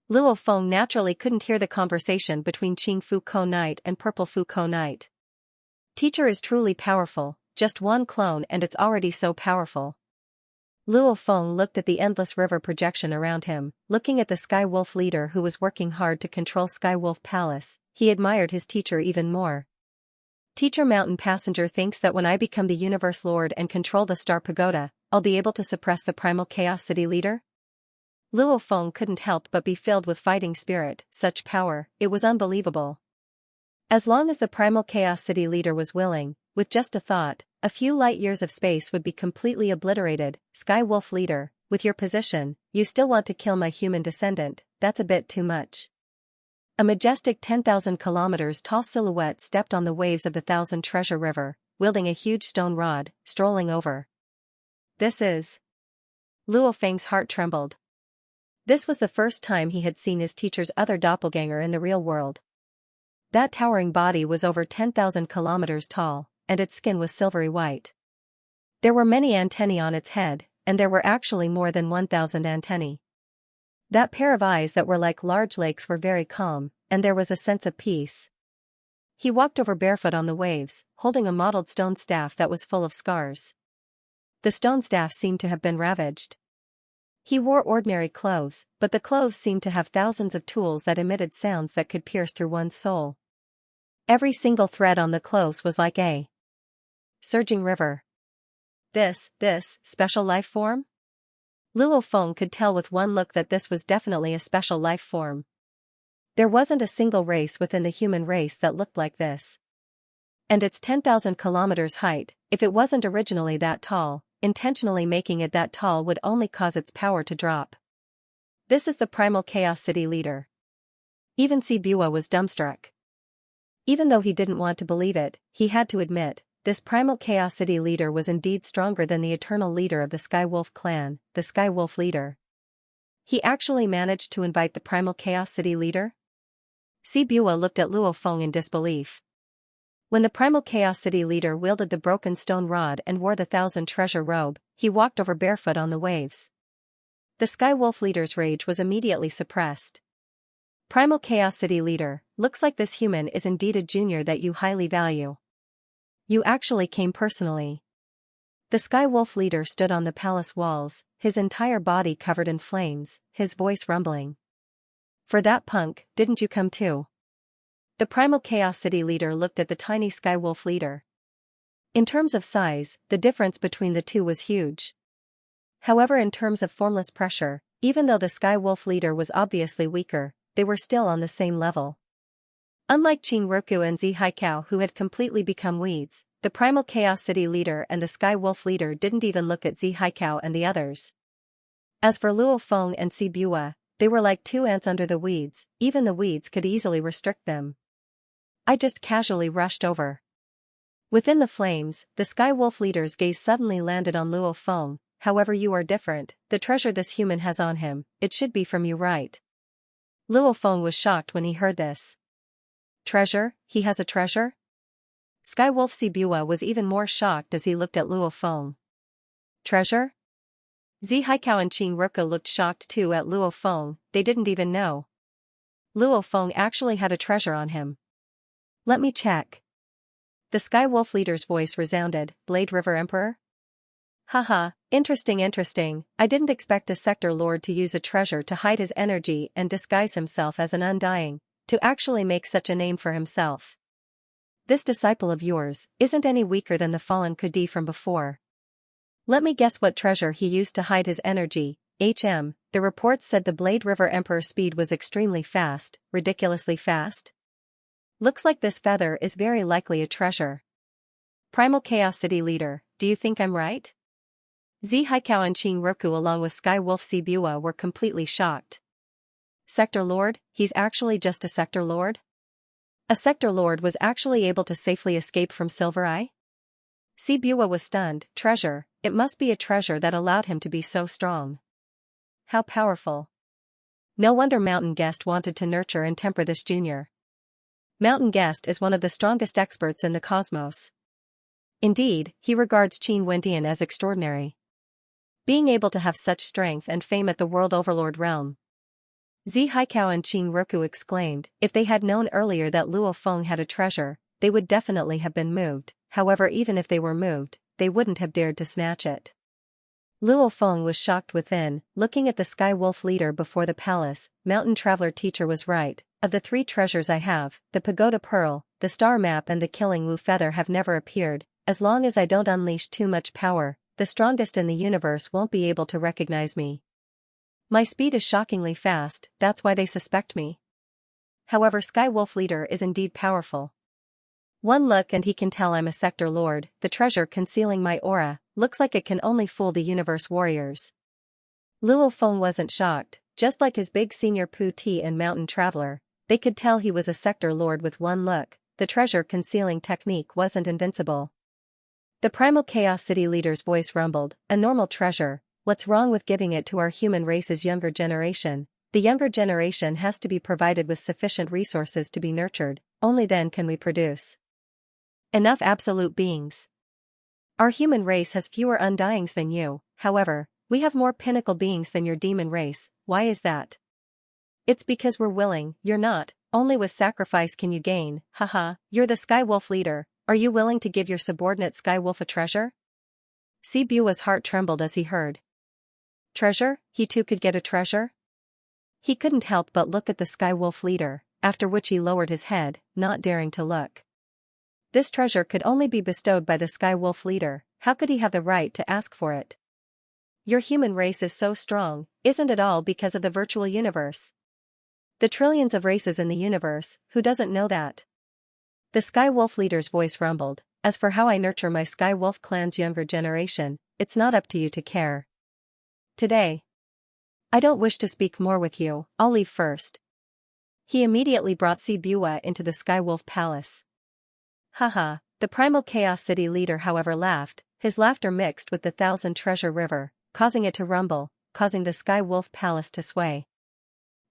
A: Luo Feng naturally couldn't hear the conversation between Qing Fu Ko Knight and Purple Fu Ko Knight. Teacher is truly powerful, just one clone and it's already so powerful. Luo Feng looked at the endless river projection around him, looking at the Sky Wolf leader who was working hard to control Sky Wolf Palace, he admired his teacher even more. Teacher Mountain Passenger thinks that when I become the Universe Lord and control the Star Pagoda, I'll be able to suppress the Primal Chaos City Leader? Luo Feng couldn't help but be filled with fighting spirit, such power, it was unbelievable. As long as the Primal Chaos City Leader was willing, with just a thought, a few light years of space would be completely obliterated. Sky Wolf Leader, with your position, you still want to kill my human descendant, that's a bit too much. A majestic 10,000 kilometers tall silhouette stepped on the waves of the Thousand Treasure River, wielding a huge stone rod, strolling over. This is... Luo Feng's heart trembled. This was the first time he had seen his teacher's other doppelganger in the real world. That towering body was over 10,000 kilometers tall, and its skin was silvery white. There were many antennae on its head, and there were actually more than 1,000 antennae. That pair of eyes that were like large lakes were very calm, and there was a sense of peace. He walked over barefoot on the waves, holding a mottled stone staff that was full of scars. The stone staff seemed to have been ravaged. He wore ordinary clothes, but the clothes seemed to have thousands of tools that emitted sounds that could pierce through one's soul. Every single thread on the clothes was like a surging river. This special life form? Luo Feng could tell with one look that this was definitely a special life form. There wasn't a single race within the human race that looked like this. And its 10,000 kilometers height, if it wasn't originally that tall, intentionally making it that tall would only cause its power to drop. This is the Primal Chaos City Leader. Even Si Bua was dumbstruck. Even though he didn't want to believe it, he had to admit, this Primal Chaos City Leader was indeed stronger than the eternal leader of the Sky Wolf clan, the Sky Wolf Leader. He actually managed to invite the Primal Chaos City Leader? Si Bua looked at Luo Feng in disbelief. When the Primal Chaos City Leader wielded the broken stone rod and wore the Thousand Treasure robe, he walked over barefoot on the waves. The Sky Wolf Leader's rage was immediately suppressed. Primal Chaos City Leader, looks like this human is indeed a junior that you highly value. You actually came personally. The Sky Wolf Leader stood on the palace walls, his entire body covered in flames, his voice rumbling. For that punk, didn't you come too? The Primal Chaos City Leader looked at the tiny Sky Wolf Leader. In terms of size, the difference between the two was huge. However, in terms of formless pressure, even though the Sky Wolf leader was obviously weaker, they were still on the same level. Unlike Qin Roku and Zi Haikao, who had completely become weeds, the Primal Chaos City leader and the Sky Wolf leader didn't even look at Zi Haikao and the others. As for Luo Feng and Si Bua, they were like two ants under the weeds, even the weeds could easily restrict them. I just casually rushed over. Within the flames, the Sky Wolf leader's gaze suddenly landed on Luo Feng. However, you are different, the treasure this human has on him, it should be from you, right? Luo Feng was shocked when he heard this. Treasure? He has a treasure? Sky Wolf Si Bua was even more shocked as he looked at Luo Feng. Treasure? Zi Haikao and Qin Ruka looked shocked too at Luo Feng, they didn't even know. Luo Feng actually had a treasure on him. Let me check. The Sky Wolf leader's voice resounded, Blade River Emperor? Haha, interesting, I didn't expect a sector lord to use a treasure to hide his energy and disguise himself as an undying, to actually make such a name for himself. This disciple of yours isn't any weaker than the fallen Kudi from before. Let me guess what treasure he used to hide his energy. The reports said the Blade River Emperor's speed was extremely fast, ridiculously fast. Looks like this feather is very likely a treasure. Primal Chaos City leader, do you think I'm right? Zi Haikao and Qin Roku along with Sky Wolf Si Bua were completely shocked. Sector Lord, he's actually just a Sector Lord? A Sector Lord was actually able to safely escape from Silver Eye? Si Bua was stunned. Treasure, it must be a treasure that allowed him to be so strong. How powerful. No wonder Mountain Guest wanted to nurture and temper this junior. Mountain Guest is one of the strongest experts in the cosmos. Indeed, he regards Qin Wendian as extraordinary. Being able to have such strength and fame at the World Overlord realm. Zi Haikao and Qin Roku exclaimed, if they had known earlier that Luo Feng had a treasure, they would definitely have been moved, however even if they were moved, they wouldn't have dared to snatch it. Luo Feng was shocked within, looking at the Sky Wolf leader before the palace. Mountain Traveler teacher was right, of the three treasures I have, the Pagoda Pearl, the Star Map and the Killing Wu Feather have never appeared. As long as I don't unleash too much power, the strongest in the universe won't be able to recognize me. My speed is shockingly fast, that's why they suspect me. However, Sky Wolf leader is indeed powerful. One look and he can tell I'm a Sector Lord. The treasure concealing my aura, looks like it can only fool the universe warriors. Luo Feng wasn't shocked, just like his big senior Pu Ti and Mountain Traveler, they could tell he was a Sector Lord with one look. The treasure concealing technique wasn't invincible. The Primal Chaos City leader's voice rumbled, a normal treasure, what's wrong with giving it to our human race's younger generation? The younger generation has to be provided with sufficient resources to be nurtured, only then can we produce enough absolute beings. Our human race has fewer undyings than you, however, we have more pinnacle beings than your demon race. Why is that? It's because we're willing, you're not, only with sacrifice can you gain. Haha, you're the Sky Wolf leader, are you willing to give your subordinate Sky Wolf a treasure? Si Bua's heart trembled as he heard. Treasure? He too could get a treasure? He couldn't help but look at the Sky Wolf leader, after which he lowered his head, not daring to look. This treasure could only be bestowed by the Sky Wolf leader, how could he have the right to ask for it? Your human race is so strong, isn't it all because of the virtual universe? The trillions of races in the universe, who doesn't know that? The Sky Wolf leader's voice rumbled, as for how I nurture my Sky Wolf clan's younger generation, it's not up to you to care. Today. I don't wish to speak more with you, I'll leave first. He immediately brought Si Bua into the Sky Wolf palace. Haha, the Primal Chaos City leader however laughed, his laughter mixed with the Thousand Treasure River, causing it to rumble, causing the Sky Wolf palace to sway.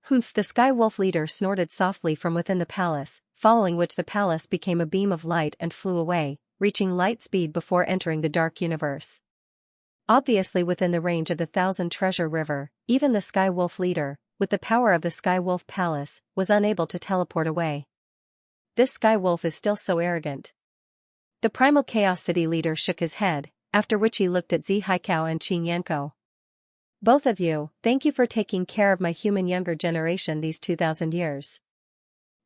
A: Humph! The Sky Wolf leader snorted softly from within the palace, following which the palace became a beam of light and flew away, reaching light speed before entering the dark universe. Obviously within the range of the Thousand Treasure River, even the Sky Wolf leader, with the power of the Sky Wolf palace, was unable to teleport away. This Sky Wolf is still so arrogant. The Primal Chaos City leader shook his head, after which he looked at Zi Haikao and Qin Yanko. Both of you, thank you for taking care of my human younger generation these 2,000 years.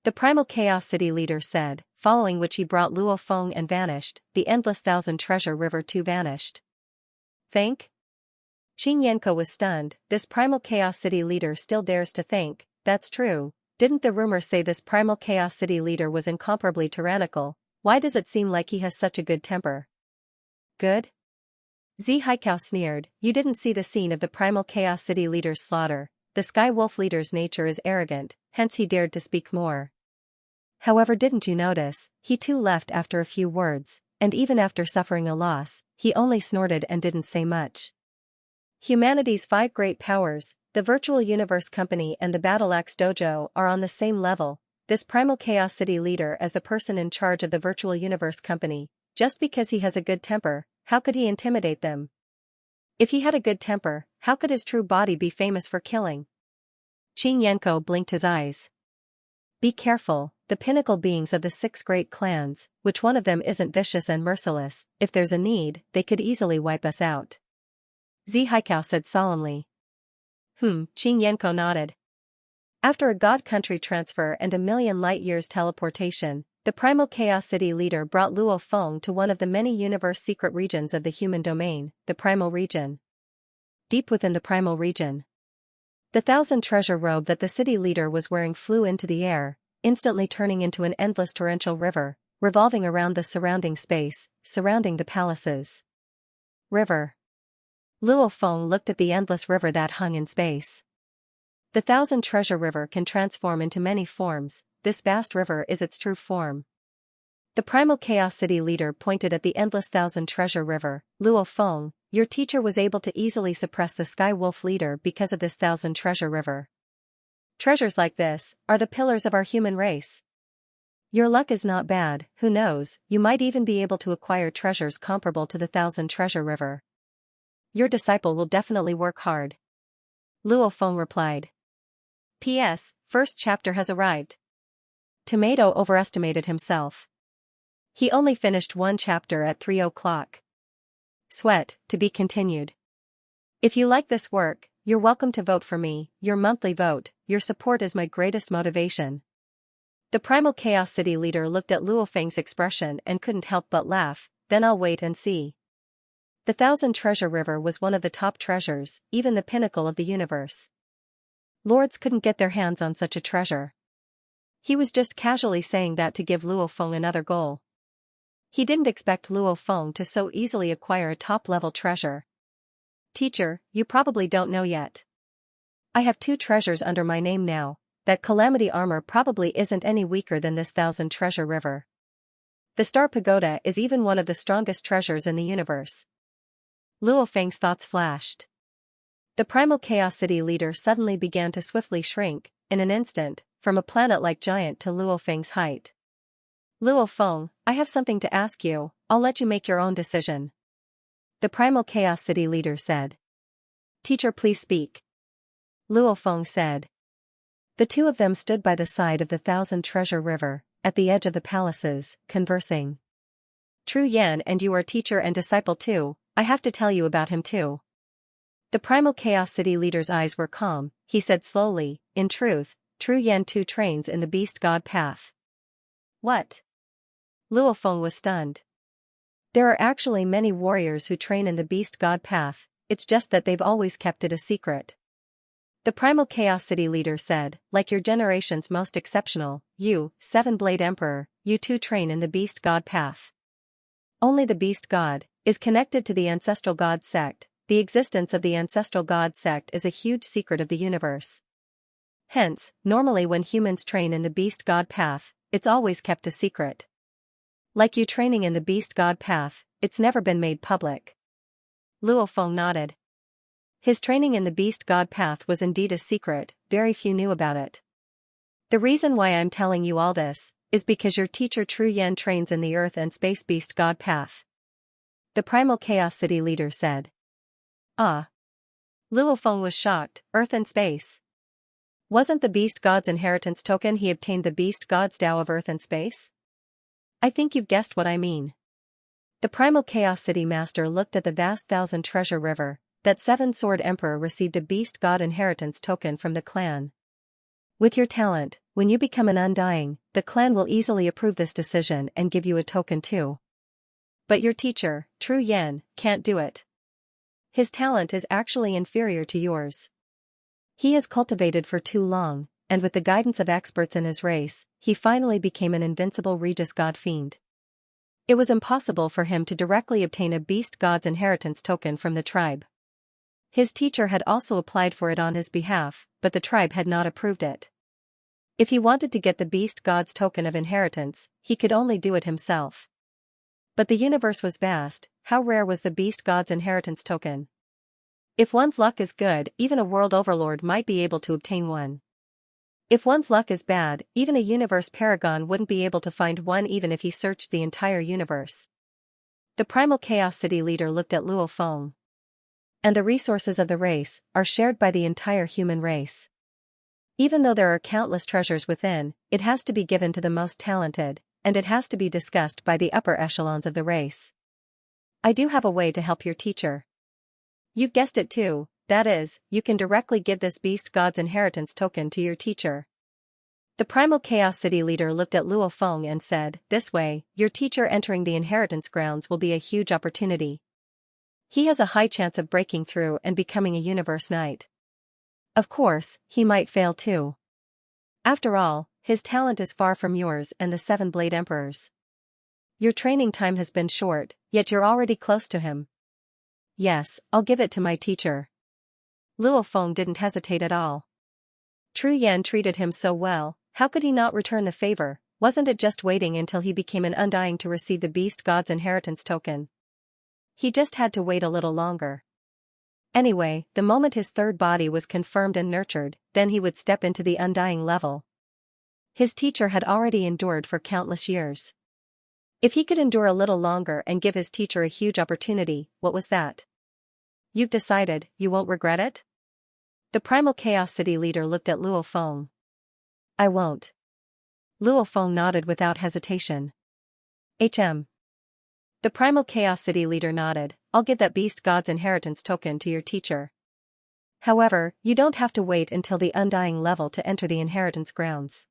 A: The Primal Chaos City leader said, following which he brought Luo Feng and vanished, the endless Thousand Treasure River too vanished. Thank? Xianxia was stunned. This primal chaos city leader still dares to think, that's true. Didn't the rumors say this primal chaos city leader was incomparably tyrannical? Why does it seem like he has such a good temper? Good? Xianxia sneered, you didn't see the scene of the primal chaos city leader's slaughter. The Sky Wolf leader's nature is arrogant, hence he dared to speak more. However, didn't you notice, he too left after a few words, and even after suffering a loss, he only snorted and didn't say much. Humanity's 5 great powers, the Virtual Universe Company and the Battle Axe Dojo are on the same level, this primal chaos city leader as the person in charge of the Virtual Universe Company. Just because he has a good temper, how could he intimidate them? If he had a good temper, how could his true body be famous for killing? Xianxia blinked his eyes. Be careful, the pinnacle beings of the 6 great clans, which one of them isn't vicious and merciless, if there's a need, they could easily wipe us out. Xianxia said solemnly. Xianxia nodded. After a god country transfer and a million light-years teleportation, the primal chaos city leader brought Luo Feng to one of the many universe secret regions of the human domain, the primal region. Deep within the primal region, the 1,000 treasure robe that the city leader was wearing flew into the air, instantly turning into an endless torrential river, revolving around the surrounding space, surrounding the palaces. River. Luo Feng looked at the endless river that hung in space. The 1,000 treasure river can transform into many forms, this vast river is its true form. The primal chaos city leader pointed at the endless 1,000 treasure river. Luo Feng, your teacher was able to easily suppress the Sky Wolf leader because of this 1,000 treasure river. Treasures like this are the pillars of our human race. Your luck is not bad, who knows, you might even be able to acquire treasures comparable to the 1,000 treasure river. Your disciple will definitely work hard. Luo Feng replied. P.S. First chapter has arrived. Tomato overestimated himself. He only finished 1 chapter at 3 o'clock. Sweat, to be continued. If you like this work, you're welcome to vote for me, your monthly vote, your support is my greatest motivation. The primal chaos city leader looked at Luo Feng's expression and couldn't help but laugh, then I'll wait and see. The 1,000 treasure river was one of the top treasures, even the pinnacle of the universe. Lords couldn't get their hands on such a treasure. He was just casually saying that to give Luo Feng another goal. He didn't expect Luo Feng to so easily acquire a top-level treasure. Teacher, you probably don't know yet. I have 2 treasures under my name now, that calamity armor probably isn't any weaker than this 1,000 treasure river. The Star Pagoda is even one of the strongest treasures in the universe. Luo Feng's thoughts flashed. The primal chaos city leader suddenly began to swiftly shrink, in an instant, from a planet-like giant to Luo Feng's height. Luo Feng, I have something to ask you, I'll let you make your own decision. The primal chaos city leader said. Teacher, please speak. Luo Feng said. The 2 of them stood by the side of the 1,000 treasure river, at the edge of the palaces, conversing. True Yan, and you are teacher and disciple too, I have to tell you about him too. The primal chaos city leader's eyes were calm, he said slowly, in truth, True Yan too trains in the beast god path. What? Luo Feng was stunned. There are actually many warriors who train in the beast god path, it's just that they've always kept it a secret. The primal chaos city leader said, like your generation's most exceptional, you, 7-Blade Emperor, you too train in the beast god path. Only the beast god is connected to the ancestral god sect. The existence of the ancestral god sect is a huge secret of the universe. Hence, normally when humans train in the beast god path, it's always kept a secret. Like you training in the beast god path, it's never been made public. Luo Feng nodded. His training in the beast god path was indeed a secret, very few knew about it. The reason why I'm telling you all this, is because your teacher True Yan trains in the earth and space beast god path. The primal chaos city leader said. Ah. Luo Feng was shocked, earth and space. Wasn't the beast god's inheritance token he obtained the beast god's Tao of earth and space? I think you've guessed what I mean. The primal chaos city master looked at the vast 1,000 treasure river, that 7-Sword Emperor received a beast god inheritance token from the clan. With your talent, when you become an undying, the clan will easily approve this decision and give you a token too. But your teacher, True Yan, can't do it. His talent is actually inferior to yours. He has cultivated for too long, and with the guidance of experts in his race, he finally became an invincible Regis God Fiend. It was impossible for him to directly obtain a beast god's inheritance token from the tribe. His teacher had also applied for it on his behalf, but the tribe had not approved it. If he wanted to get the beast god's token of inheritance, he could only do it himself. But the universe was vast. How rare was the beast god's inheritance token? If one's luck is good, even a world overlord might be able to obtain one. If one's luck is bad, even a universe paragon wouldn't be able to find one even if he searched the entire universe. The Primal Chaos City leader looked at Luo Feng. And the resources of the race are shared by the entire human race. Even though there are countless treasures within, it has to be given to the most talented, and it has to be discussed by the upper echelons of the race. I do have a way to help your teacher. You've guessed it too, that is, you can directly give this beast god's inheritance token to your teacher. The Primal Chaos City leader looked at Luo Feng and said, "This way, your teacher entering the inheritance grounds will be a huge opportunity. He has a high chance of breaking through and becoming a universe knight. Of course, he might fail too. After all, his talent is far from yours and the Seven Blade Emperor's. Your training time has been short, yet you're already close to him." "Yes, I'll give it to my teacher." Luo Feng didn't hesitate at all. Tru Yan treated him so well, how could he not return the favor? Wasn't it just waiting until he became an undying to receive the beast god's inheritance token? He just had to wait a little longer. Anyway, the moment his third body was confirmed and nurtured, then he would step into the undying level. His teacher had already endured for countless years. If he could endure a little longer and give his teacher a huge opportunity, what was that? You've decided, you won't regret it? The Primal Chaos City leader looked at Luo Feng. I won't. Luo Feng nodded without hesitation. The Primal Chaos City leader nodded. I'll give that beast god's inheritance token to your teacher. However, you don't have to wait until the undying level to enter the inheritance grounds.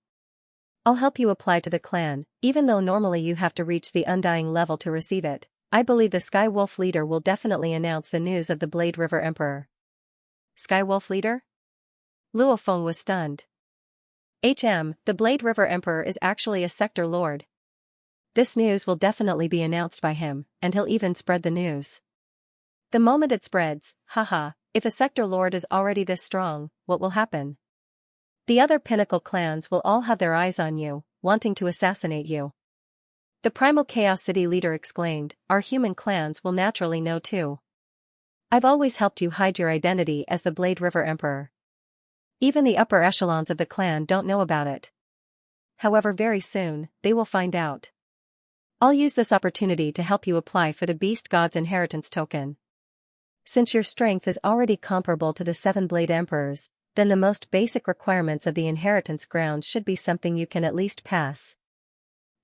A: I'll help you apply to the clan, even though normally you have to reach the undying level to receive it. I believe the Sky Wolf leader will definitely announce the news of the Blade River Emperor. Sky Wolf leader? Luo Feng was stunned. The Blade River Emperor is actually a sector lord. This news will definitely be announced by him, and he'll even spread the news. The moment it spreads, if a sector lord is already this strong, what will happen? The other pinnacle clans will all have their eyes on you, wanting to assassinate you. The Primal Chaos City leader exclaimed, our human clans will naturally know too. I've always helped you hide your identity as the Blade River Emperor. Even the upper echelons of the clan don't know about it. However, very soon, they will find out. I'll use this opportunity to help you apply for the Beast God's inheritance token. Since your strength is already comparable to the Seven Blade Emperors, then the most basic requirements of the inheritance grounds should be something you can at least pass.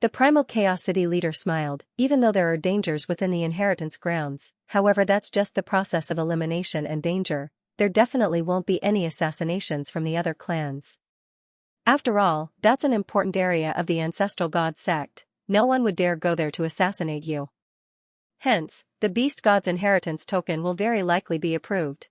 A: The Primal Chaos City leader smiled, even though there are dangers within the inheritance grounds, however that's just the process of elimination and danger, there definitely won't be any assassinations from the other clans. After all, that's an important area of the ancestral god sect. No one would dare go there to assassinate you. Hence, the Beast God's inheritance token will very likely be approved.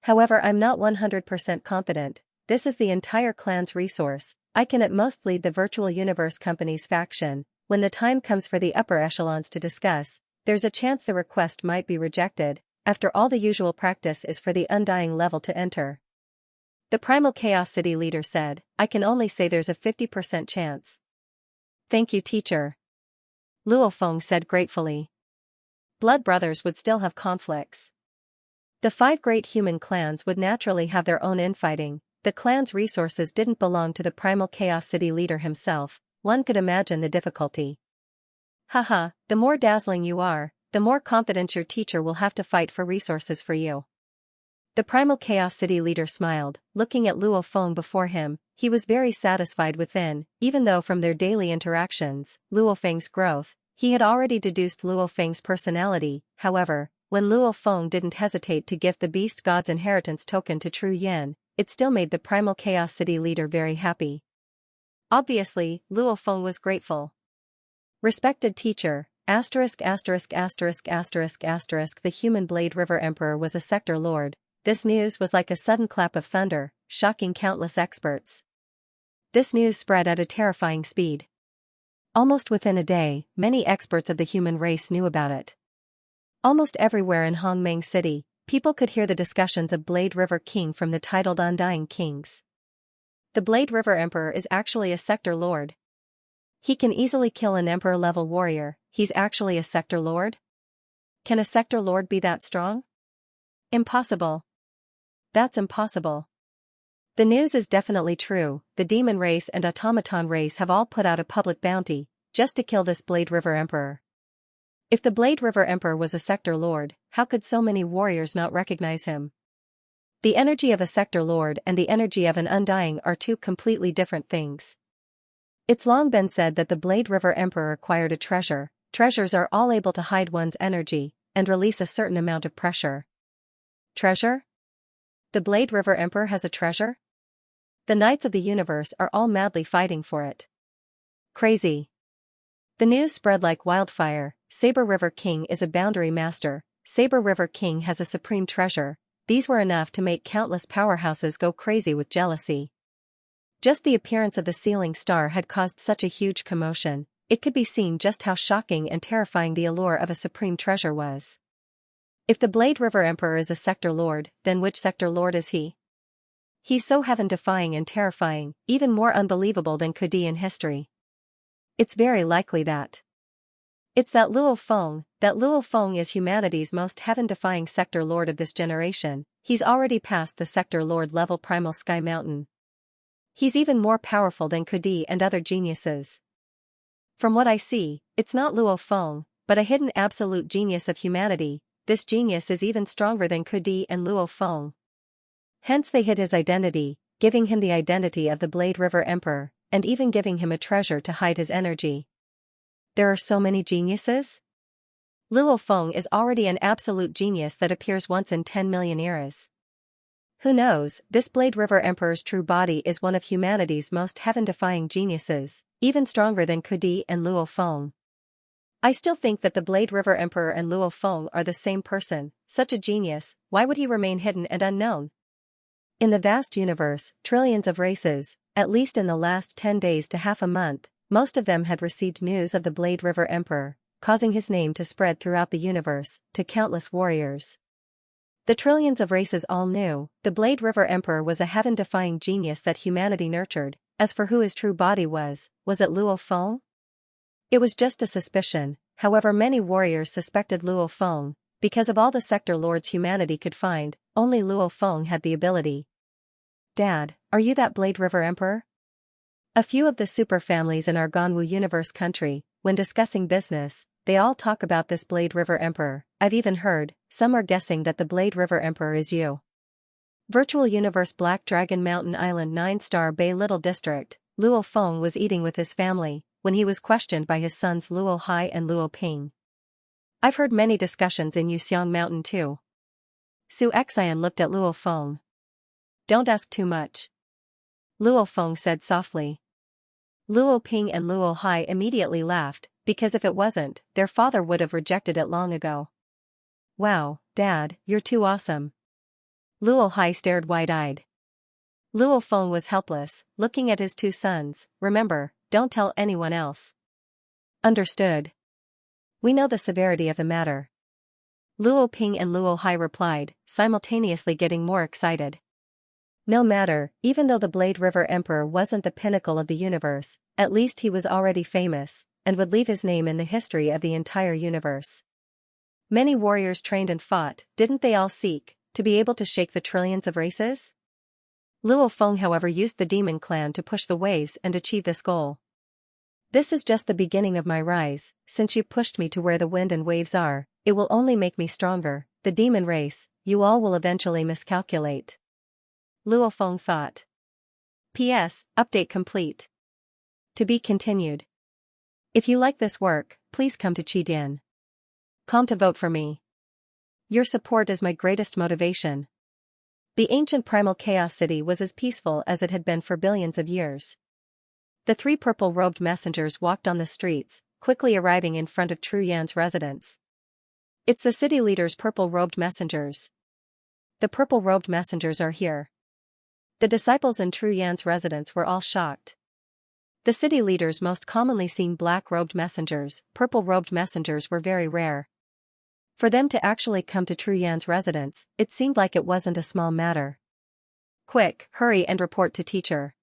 A: However, I'm not 100% confident. This is the entire clan's resource. I can at most lead the Virtual Universe Company's faction. When the time comes for the upper echelons to discuss, there's a chance the request might be rejected. After all, the usual practice is for the undying level to enter. The Primal Chaos City leader said, I can only say there's a 50% chance. Thank you, teacher. Luo Feng said gratefully. Blood brothers would still have conflicts. The 5 great human clans would naturally have their own infighting. The clan's resources didn't belong to the Primal Chaos City leader himself. One could imagine the difficulty. The more dazzling you are, the more confident your teacher will have to fight for resources for you. The Primal Chaos City leader smiled, looking at Luo Feng before him. He was very satisfied within, even though from their daily interactions, Luo Feng's growth, he had already deduced Luo Feng's personality. However, when Luo Feng didn't hesitate to give the Beast God's inheritance token to Tru Yan, it still made the Primal Chaos City leader very happy. Obviously, Luo Feng was grateful. Respected teacher, The human Blade River Emperor was a sector lord. This news was like a sudden clap of thunder, shocking countless experts. This news spread at a terrifying speed. Almost within a day, many experts of the human race knew about it. Almost everywhere in Hongmeng City, people could hear the discussions of Blade River King from the titled Undying Kings. The Blade River Emperor is actually a sector lord. He can easily kill an emperor-level warrior. He's actually a sector lord? Can a sector lord be that strong? Impossible. That's impossible. The news is definitely true. The demon race and automaton race have all put out a public bounty, just to kill this Blade River Emperor. If the Blade River Emperor was a sector lord, how could so many warriors not recognize him? The energy of a sector lord and the energy of an undying are two completely different things. It's long been said that the Blade River Emperor acquired a treasure. Treasures are all able to hide one's energy and release a certain amount of pressure. Treasure? The Blade River Emperor has a treasure? The knights of the universe are all madly fighting for it. Crazy. The news spread like wildfire. Saber River King is a boundary master. Saber River King has a supreme treasure. These were enough to make countless powerhouses go crazy with jealousy. Just the appearance of the ceiling star had caused such a huge commotion. It could be seen just how shocking and terrifying the allure of a supreme treasure was. If the Blade River Emperor is a sector lord, then which sector lord is he? He's so heaven-defying and terrifying, even more unbelievable than Kudi in history. It's very likely that it's that Luo Feng. That Luo Feng is humanity's most heaven-defying sector lord of this generation. He's already passed the sector lord level primal sky mountain. He's even more powerful than Kudi and other geniuses. From what I see, it's not Luo Feng, but a hidden absolute genius of humanity. This genius is even stronger than Kudi and Luo Feng. Hence they hid his identity, giving him the identity of the Blade River Emperor, and even giving him a treasure to hide his energy. There are so many geniuses? Luo Feng is already an absolute genius that appears once in 10 million eras. Who knows, this Blade River Emperor's true body is one of humanity's most heaven-defying geniuses, even stronger than Kudi and Luo Feng. I still think that the Blade River Emperor and Luo Feng are the same person. Such a genius, why would he remain hidden and unknown? In the vast universe, trillions of races, at least in the last 10 days to half a month, most of them had received news of the Blade River Emperor, causing his name to spread throughout the universe, to countless warriors. The trillions of races all knew, the Blade River Emperor was a heaven-defying genius that humanity nurtured. As for who his true body was it Luo Feng? It was just a suspicion. However, many warriors suspected Luo Feng. Because of all the sector lords humanity could find, only Luo Feng had the ability. Dad, are you that Blade River Emperor? A few of the super families in our Ganwu universe country, when discussing business, they all talk about this Blade River Emperor. I've even heard, some are guessing that the Blade River Emperor is you. Virtual Universe Black Dragon Mountain Island 9-star Bay Little District. Luo Feng was eating with his family, when he was questioned by his sons Luo Hai and Luo Ping. I've heard many discussions in Yuxiang Mountain too. Su Xian looked at Luo Feng. Don't ask too much. Luo Feng said softly. Luo Ping and Luo Hai immediately laughed, because if it wasn't, their father would have rejected it long ago. Wow, Dad, you're too awesome. Luo Hai stared wide-eyed. Luo Feng was helpless, looking at his two sons. Remember, don't tell anyone else. Understood. We know the severity of the matter. Luo Ping and Luo Hai replied, simultaneously getting more excited. No matter, even though the Blade River Emperor wasn't the pinnacle of the universe, at least he was already famous, and would leave his name in the history of the entire universe. Many warriors trained and fought, didn't they all seek to be able to shake the trillions of races? Luo Feng however used the demon clan to push the waves and achieve this goal. This is just the beginning of my rise. Since you pushed me to where the wind and waves are, it will only make me stronger. The demon race, you all will eventually miscalculate. Luo Feng thought. P.S. Update complete. To be continued. If you like this work, please come to Qidin.com to vote for me. Your support is my greatest motivation. The ancient primal chaos city was as peaceful as it had been for billions of years. The three purple-robed messengers walked on the streets, quickly arriving in front of Tru Yan's residence. It's the city leader's purple-robed messengers. The purple-robed messengers are here. The disciples in Tru Yan's residence were all shocked. The city leader's most commonly seen black-robed messengers, purple-robed messengers were very rare. For them to actually come to Tru Yan's residence, it seemed like it wasn't a small matter. Quick, hurry and report to teacher.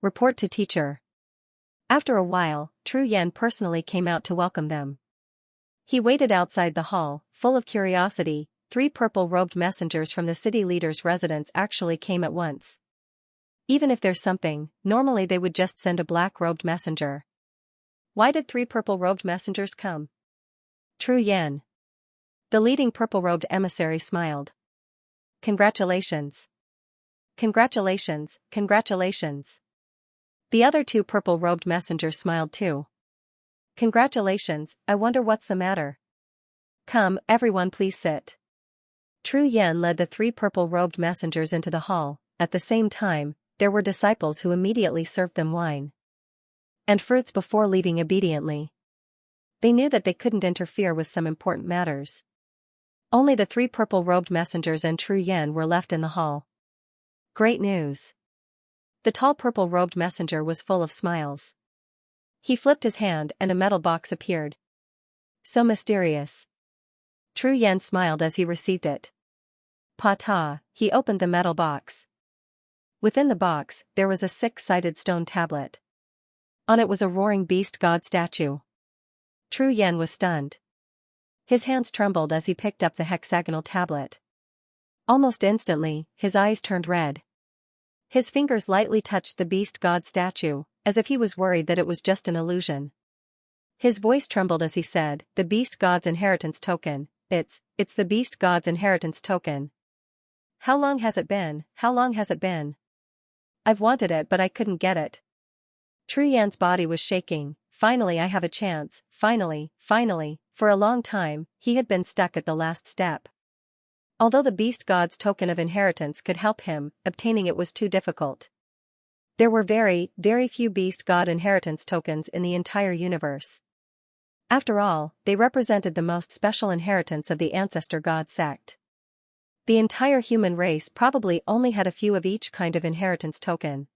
A: Report to teacher. After a while, Tru Yan personally came out to welcome them. He waited outside the hall, full of curiosity. 3 purple-robed messengers from the city leader's residence actually came at once. Even if there's something, normally they would just send a black-robed messenger. Why did 3 purple-robed messengers come? Tru Yan. The leading purple-robed emissary smiled. Congratulations. Congratulations, congratulations. The other 2 purple-robed messengers smiled too. Congratulations, I wonder what's the matter. Come, everyone please sit. Tru Yan led the 3 purple-robed messengers into the hall. At the same time, there were disciples who immediately served them wine and fruits before leaving obediently. They knew that they couldn't interfere with some important matters. Only the 3 purple-robed messengers and Tru Yan were left in the hall. Great news. The tall purple-robed messenger was full of smiles. He flipped his hand and a metal box appeared. So mysterious. Tru Yan smiled as he received it. Pa-ta, he opened the metal box. Within the box, there was a 6-sided stone tablet. On it was a roaring beast god statue. Tru Yan was stunned. His hands trembled as he picked up the hexagonal tablet. Almost instantly, his eyes turned red. His fingers lightly touched the beast god statue, as if he was worried that it was just an illusion. His voice trembled as he said, "The beast god's inheritance token. It's the beast god's inheritance token. How long has it been? How long has it been? I've wanted it but I couldn't get it." Tru Yan's body was shaking. Finally I have a chance, finally. For a long time, he had been stuck at the last step. Although the beast god's token of inheritance could help him, obtaining it was too difficult. There were very, very few beast god inheritance tokens in the entire universe. After all, they represented the most special inheritance of the ancestor god sect. The entire human race probably only had a few of each kind of inheritance token.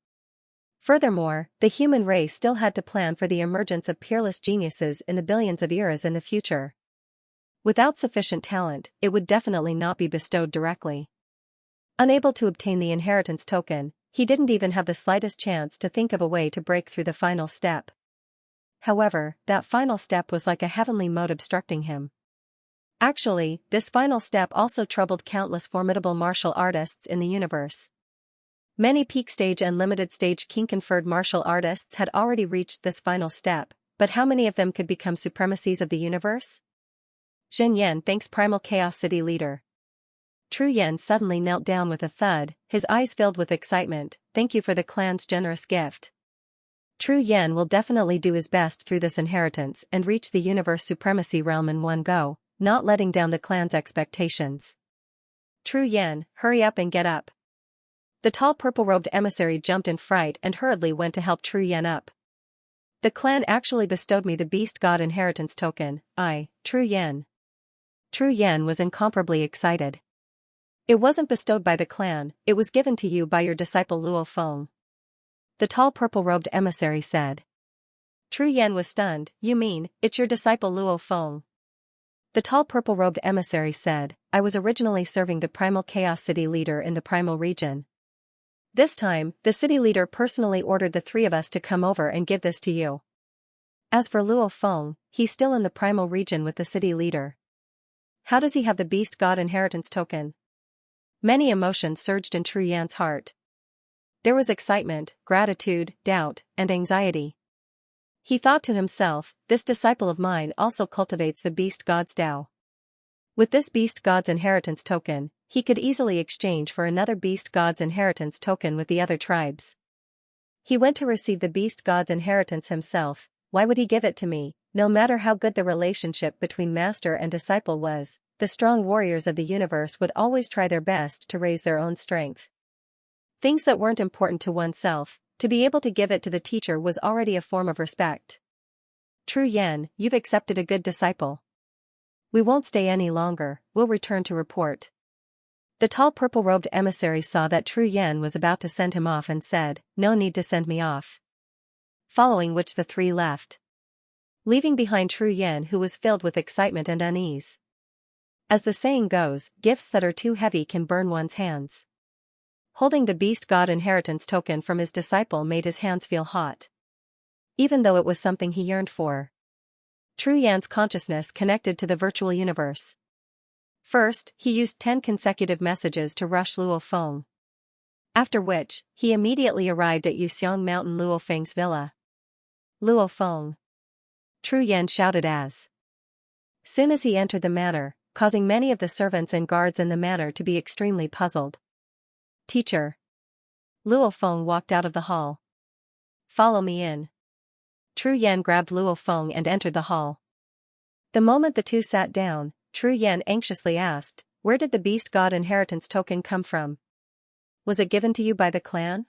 A: Furthermore, the human race still had to plan for the emergence of peerless geniuses in the billions of eras in the future. Without sufficient talent, it would definitely not be bestowed directly. Unable to obtain the inheritance token, he didn't even have the slightest chance to think of a way to break through the final step. However, that final step was like a heavenly mode obstructing him. Actually, this final step also troubled countless formidable martial artists in the universe. Many peak stage and limited stage king-conferred martial artists had already reached this final step, but how many of them could become supremacies of the universe? Zhen Yan thanks Primal Chaos City Leader. Tru Yan suddenly knelt down with a thud, his eyes filled with excitement. Thank you for the clan's generous gift. Tru Yan will definitely do his best through this inheritance and reach the universe supremacy realm in one go, not letting down the clan's expectations. Tru Yan, hurry up and get up. The tall purple-robed emissary jumped in fright and hurriedly went to help Tru Yan up. The clan actually bestowed me the beast god inheritance token. Tru Yan. Tru Yan was incomparably excited. It wasn't bestowed by the clan, it was given to you by your disciple Luo Feng. The tall purple-robed emissary said. Tru Yan was stunned. You mean, it's your disciple Luo Feng? The tall purple-robed emissary said, I was originally serving the Primal Chaos City Leader in the Primal region. This time, the city leader personally ordered the 3 of us to come over and give this to you. As for Luo Feng, he's still in the Primal region with the city leader. How does he have the beast god inheritance token? Many emotions surged in Tru Yan's heart. There was excitement, gratitude, doubt, and anxiety. He thought to himself, this disciple of mine also cultivates the beast god's Tao. With this beast god's inheritance token, he could easily exchange for another beast god's inheritance token with the other tribes. He went to receive the beast god's inheritance himself. Why would he give it to me? No matter how good the relationship between master and disciple was, the strong warriors of the universe would always try their best to raise their own strength. Things that weren't important to oneself, to be able to give it to the teacher was already a form of respect. True Yan, you've accepted a good disciple. We won't stay any longer, we'll return to report. The tall purple-robed emissary saw that True Yan was about to send him off and said, no need to send me off. Following which the three left, leaving behind True Yan, who was filled with excitement and unease. As the saying goes, gifts that are too heavy can burn one's hands. Holding the beast god inheritance token from his disciple made his hands feel hot, even though it was something he yearned for. True Yan's consciousness connected to the virtual universe. First, he used 10 consecutive messages to rush Luo Feng. After which, he immediately arrived at Yuxiang Mountain Luo Feng's villa. Luo Feng, True Yan shouted as soon as he entered the manor, causing many of the servants and guards in the manor to be extremely puzzled. Teacher. Luo Feng walked out of the hall. Follow me in. True Yan grabbed Luo Feng and entered the hall. The moment the two sat down, True Yan anxiously asked, where did the beast god inheritance token come from? Was it given to you by the clan?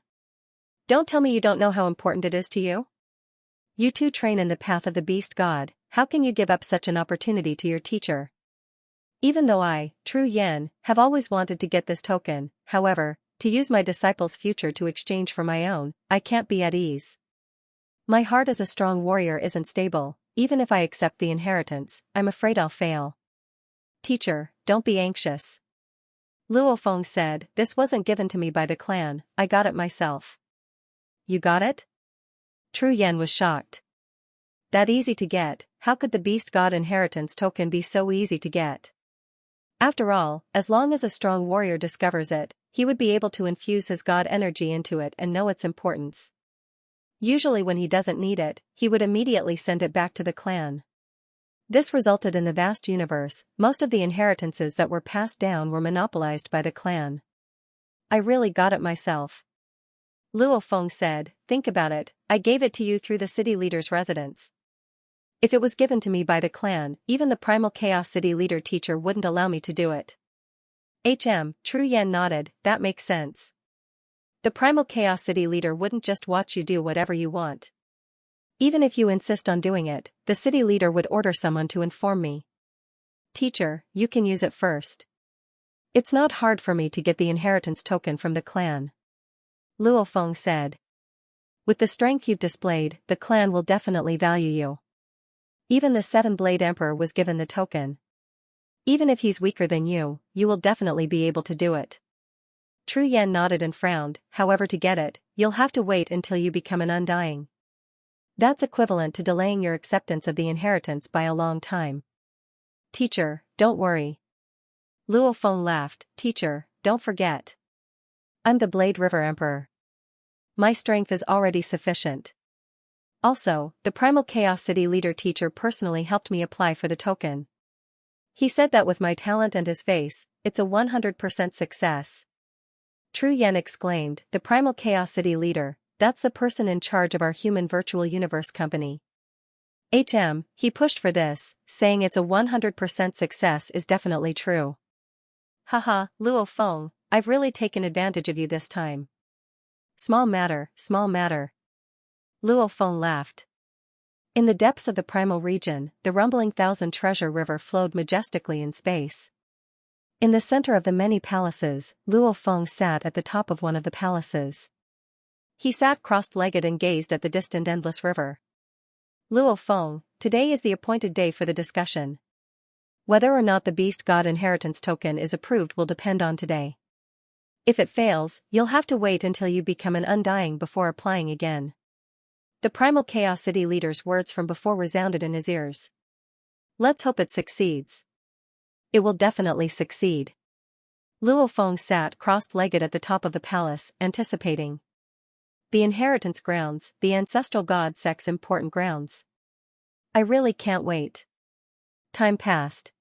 A: Don't tell me you don't know how important it is to you. You two train in the path of the beast god, how can you give up such an opportunity to your teacher? Even though I, True Yan, have always wanted to get this token, however, to use my disciple's future to exchange for my own, I can't be at ease. My heart as a strong warrior isn't stable, even if I accept the inheritance, I'm afraid I'll fail. Teacher, don't be anxious. Luo Feng said, this wasn't given to me by the clan, I got it myself. You got it? True Yan was shocked. That easy to get, how could the beast god inheritance token be so easy to get? After all, as long as a strong warrior discovers it, he would be able to infuse his god energy into it and know its importance. Usually when he doesn't need it, he would immediately send it back to the clan. This resulted in the vast universe, most of the inheritances that were passed down were monopolized by the clan. I really got it myself. Luo Feng said, think about it, I gave it to you through the city leader's residence. If it was given to me by the clan, even the primal chaos city leader teacher wouldn't allow me to do it. True Yan nodded, that makes sense. The primal chaos city leader wouldn't just watch you do whatever you want. Even if you insist on doing it, the city leader would order someone to inform me. Teacher, you can use it first. It's not hard for me to get the inheritance token from the clan. Luo Feng said. With the strength you've displayed, the clan will definitely value you. Even the Seven-Blade Emperor was given the token. Even if he's weaker than you will definitely be able to do it. True Yan nodded and frowned, however to get it, you'll have to wait until you become an undying. That's equivalent to delaying your acceptance of the inheritance by a long time. Teacher, don't worry. Luo Feng laughed, teacher, don't forget. I'm the Blade River Emperor. My strength is already sufficient. Also, the Primal Chaos City leader teacher personally helped me apply for the token. He said that with my talent and his face, it's a 100% success. True Yan exclaimed, the Primal Chaos City leader, that's the person in charge of our human virtual universe company. He pushed for this, saying it's a 100% success is definitely true. Haha, Luo Feng, I've really taken advantage of you this time. Small matter, small matter. Luo Feng laughed. In the depths of the primal region, the rumbling Thousand Treasure River flowed majestically in space. In the center of the many palaces, Luo Feng sat at the top of one of the palaces. He sat crossed-legged and gazed at the distant endless river. Luo Feng, today is the appointed day for the discussion. Whether or not the beast god inheritance token is approved will depend on today. If it fails, you'll have to wait until you become an undying before applying again. The Primal Chaos City leader's words from before resounded in his ears. Let's hope it succeeds. It will definitely succeed. Luo Feng sat crossed-legged at the top of the palace, anticipating. The inheritance grounds, the ancestral god sect's important grounds. I really can't wait. Time passed.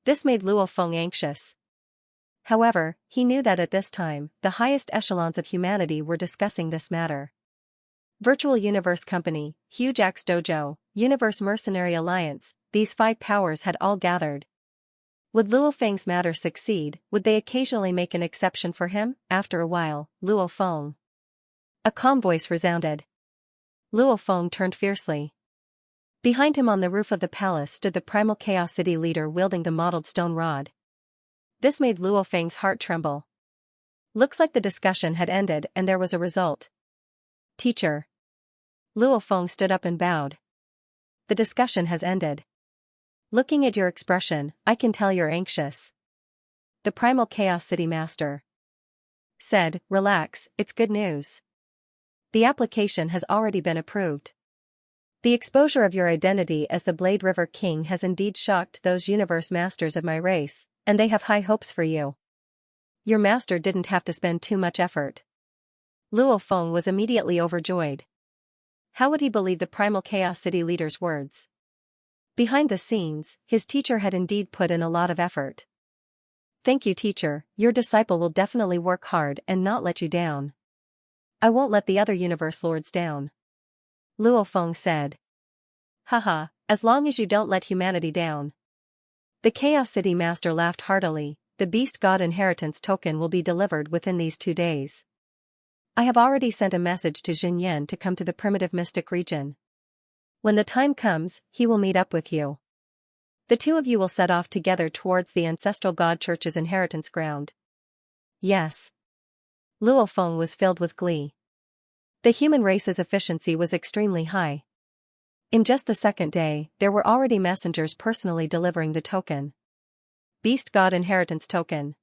A: This made Luo Feng anxious. However, he knew that at this time, the highest echelons of humanity were discussing this matter. Virtual Universe Company, Huge Axe Dojo, Universe Mercenary Alliance, these 5 powers had all gathered. Would Luo Feng's matter succeed? Would they occasionally make an exception for him? After a while, Luo Feng. A calm voice resounded. Luo Feng turned fiercely. Behind him on the roof of the palace stood the primal Chaos City leader wielding the mottled stone rod. This made Luo Feng's heart tremble. Looks like the discussion had ended and there was a result. Teacher. Luo Feng stood up and bowed. The discussion has ended. Looking at your expression, I can tell you're anxious. The primal Chaos City master said, relax, it's good news. The application has already been approved. The exposure of your identity as the Blade River King has indeed shocked those universe masters of my race, and they have high hopes for you. Your master didn't have to spend too much effort. Luo Feng was immediately overjoyed. How would he believe the primal Chaos City leader's words? Behind the scenes, his teacher had indeed put in a lot of effort. Thank you, teacher, your disciple will definitely work hard and not let you down. I won't let the other universe lords down. Luo Feng said. Haha, as long as you don't let humanity down. The Chaos City master laughed heartily. The Beast God Inheritance token will be delivered within these 2 days. I have already sent a message to Xinyan to come to the primitive mystic region. When the time comes, he will meet up with you. The 2 of you will set off together towards the ancestral God Church's inheritance ground. Yes. Luo Feng was filled with glee. The human race's efficiency was extremely high. In just the 2nd day, there were already messengers personally delivering the token. Beast God Inheritance Token.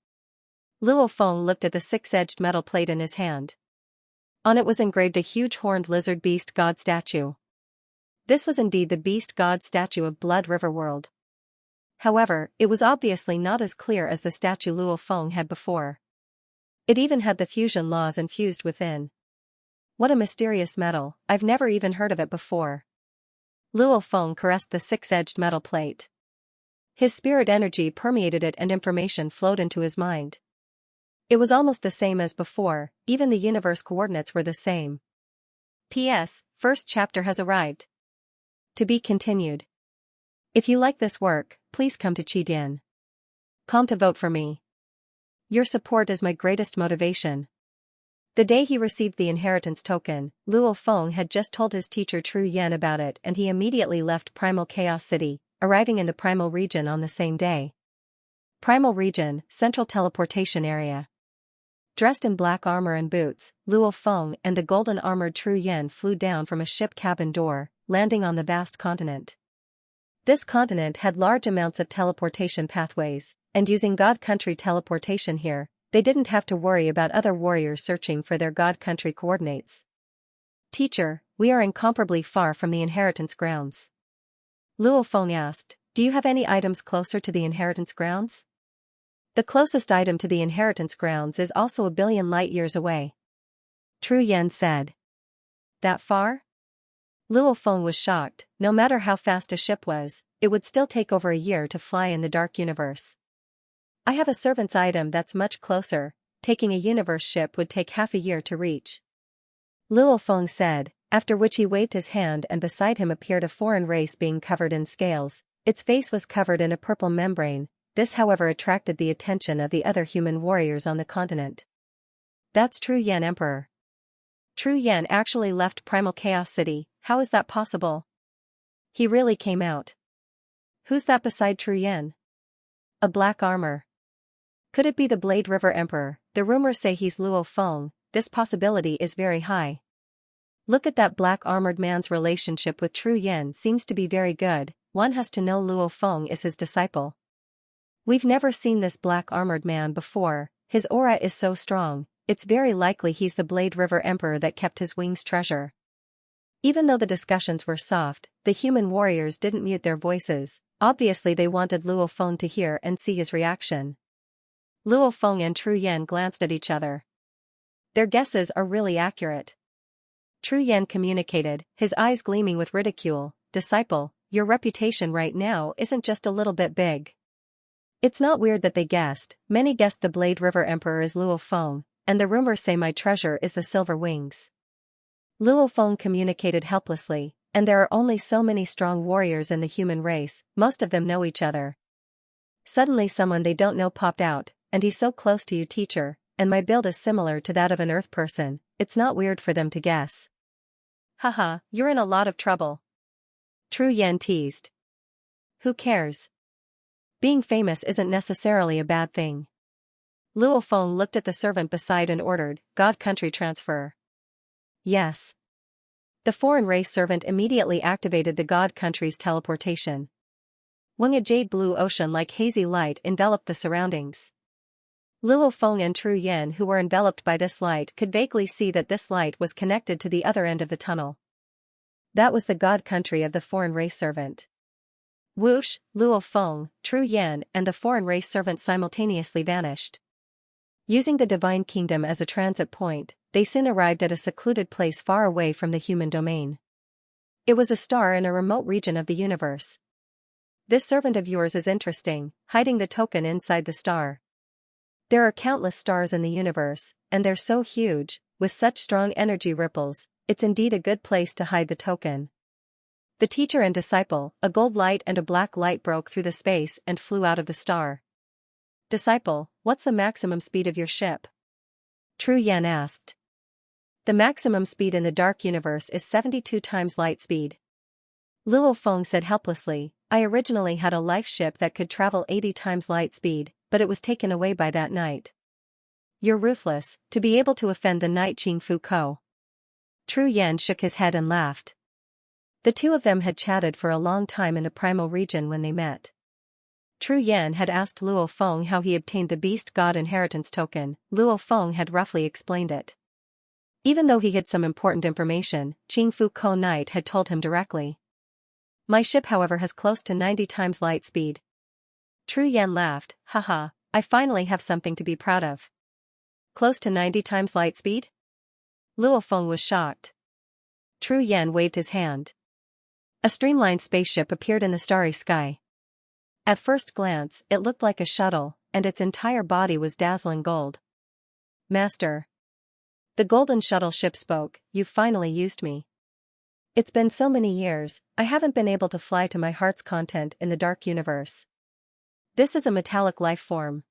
A: Luo Feng looked at the 6-edged metal plate in his hand. On it was engraved a huge horned lizard beast god statue. This was indeed the beast god statue of Blood River World. However, it was obviously not as clear as the statue Luo Feng had before. It even had the fusion laws infused within. What a mysterious metal, I've never even heard of it before. Luo Feng caressed the 6-edged metal plate. His spirit energy permeated it and information flowed into his mind. It was almost the same as before, even the universe coordinates were the same. P.S. First chapter has arrived. To be continued. If you like this work, please come to Qidin.com to vote for me. Your support is my greatest motivation. The day he received the inheritance token, Luo Feng had just told his teacher Tru Yan about it and he immediately left Primal Chaos City, arriving in the Primal Region on the same day. Primal Region, Central Teleportation Area. Dressed in black armor and boots, Luo Feng and the golden-armored Tru Yan flew down from a ship cabin door, landing on the vast continent. This continent had large amounts of teleportation pathways, and using God Country teleportation here, they didn't have to worry about other warriors searching for their God Country coordinates. Teacher, we are incomparably far from the inheritance grounds. Luo Feng asked, do you have any items closer to the inheritance grounds? The closest item to the inheritance grounds is also 1 billion light-years away. Tru Yan said. That far? Luo Feng was shocked. No matter how fast a ship was, it would still take over a year to fly in the dark universe. I have a servant's item that's much closer, taking a universe ship would take half a year to reach. Luo Feng said, after which he waved his hand and beside him appeared a foreign race being covered in scales. Its face was covered in a purple membrane. This however attracted the attention of the other human warriors on the continent. That's Tru Yan Emperor. Tru Yan actually left Primal Chaos City, how is that possible? He really came out. Who's that beside Tru Yan? A black armor. Could it be the Blade River Emperor? The rumors say he's Luo Feng, this possibility is very high. Look at that black armored man's relationship with Tru Yan seems to be very good, one has to know Luo Feng is his disciple. We've never seen this black armored man before, his aura is so strong, it's very likely he's the Blade River Emperor that kept his wings treasure. Even though the discussions were soft, the human warriors didn't mute their voices, obviously they wanted Luo Feng to hear and see his reaction. Luo Feng and Tru Yan glanced at each other. Their guesses are really accurate. Tru Yan communicated, his eyes gleaming with ridicule, disciple, your reputation right now isn't just a little bit big. It's not weird that they guessed, many guessed the Blade River Emperor is Luo Feng, and the rumors say my treasure is the silver wings. Luo Feng communicated helplessly, and there are only so many strong warriors in the human race, most of them know each other. Suddenly someone they don't know popped out, and he's so close to you teacher, and my build is similar to that of an earth person, it's not weird for them to guess. Haha, you're in a lot of trouble. Tru Yan teased. Who cares? Being famous isn't necessarily a bad thing. Luo Feng looked at the servant beside and ordered, God country transfer. Yes. The foreign race servant immediately activated the God country's teleportation. When a jade blue ocean like hazy light enveloped the surroundings. Luo Feng and Tru Yan, who were enveloped by this light, could vaguely see that this light was connected to the other end of the tunnel. That was the God country of the foreign race servant. Whoosh, Luo Feng, Tru Yan, and the foreign race servant simultaneously vanished. Using the divine kingdom as a transit point, they soon arrived at a secluded place far away from the human domain. It was a star in a remote region of the universe. This servant of yours is interesting, hiding the token inside the star. There are countless stars in the universe, and they're so huge, with such strong energy ripples, it's indeed a good place to hide the token. The teacher and disciple, a gold light and a black light broke through the space and flew out of the star. Disciple, what's the maximum speed of your ship? Tru Yan asked. The maximum speed in the dark universe is 72 times light speed. Luo Feng said helplessly, I originally had a life ship that could travel 80 times light speed, but it was taken away by that night. You're ruthless, to be able to offend the knight Qing Fu Ko. Tru Yan shook his head and laughed. The two of them had chatted for a long time in the primal region when they met. Tru Yan had asked Luo Feng how he obtained the beast god inheritance token. Luo Feng had roughly explained it. Even though he had some important information, Qing Fu Ko Knight had told him directly. My ship however has close to 90 times light speed. Tru Yan laughed, haha, I finally have something to be proud of. Close to 90 times light speed? Luo Feng was shocked. Tru Yan waved his hand. A streamlined spaceship appeared in the starry sky. At first glance, it looked like a shuttle, and its entire body was dazzling gold. Master. The golden shuttle ship spoke, you've finally used me. It's been so many years, I haven't been able to fly to my heart's content in the dark universe. This is a metallic life form.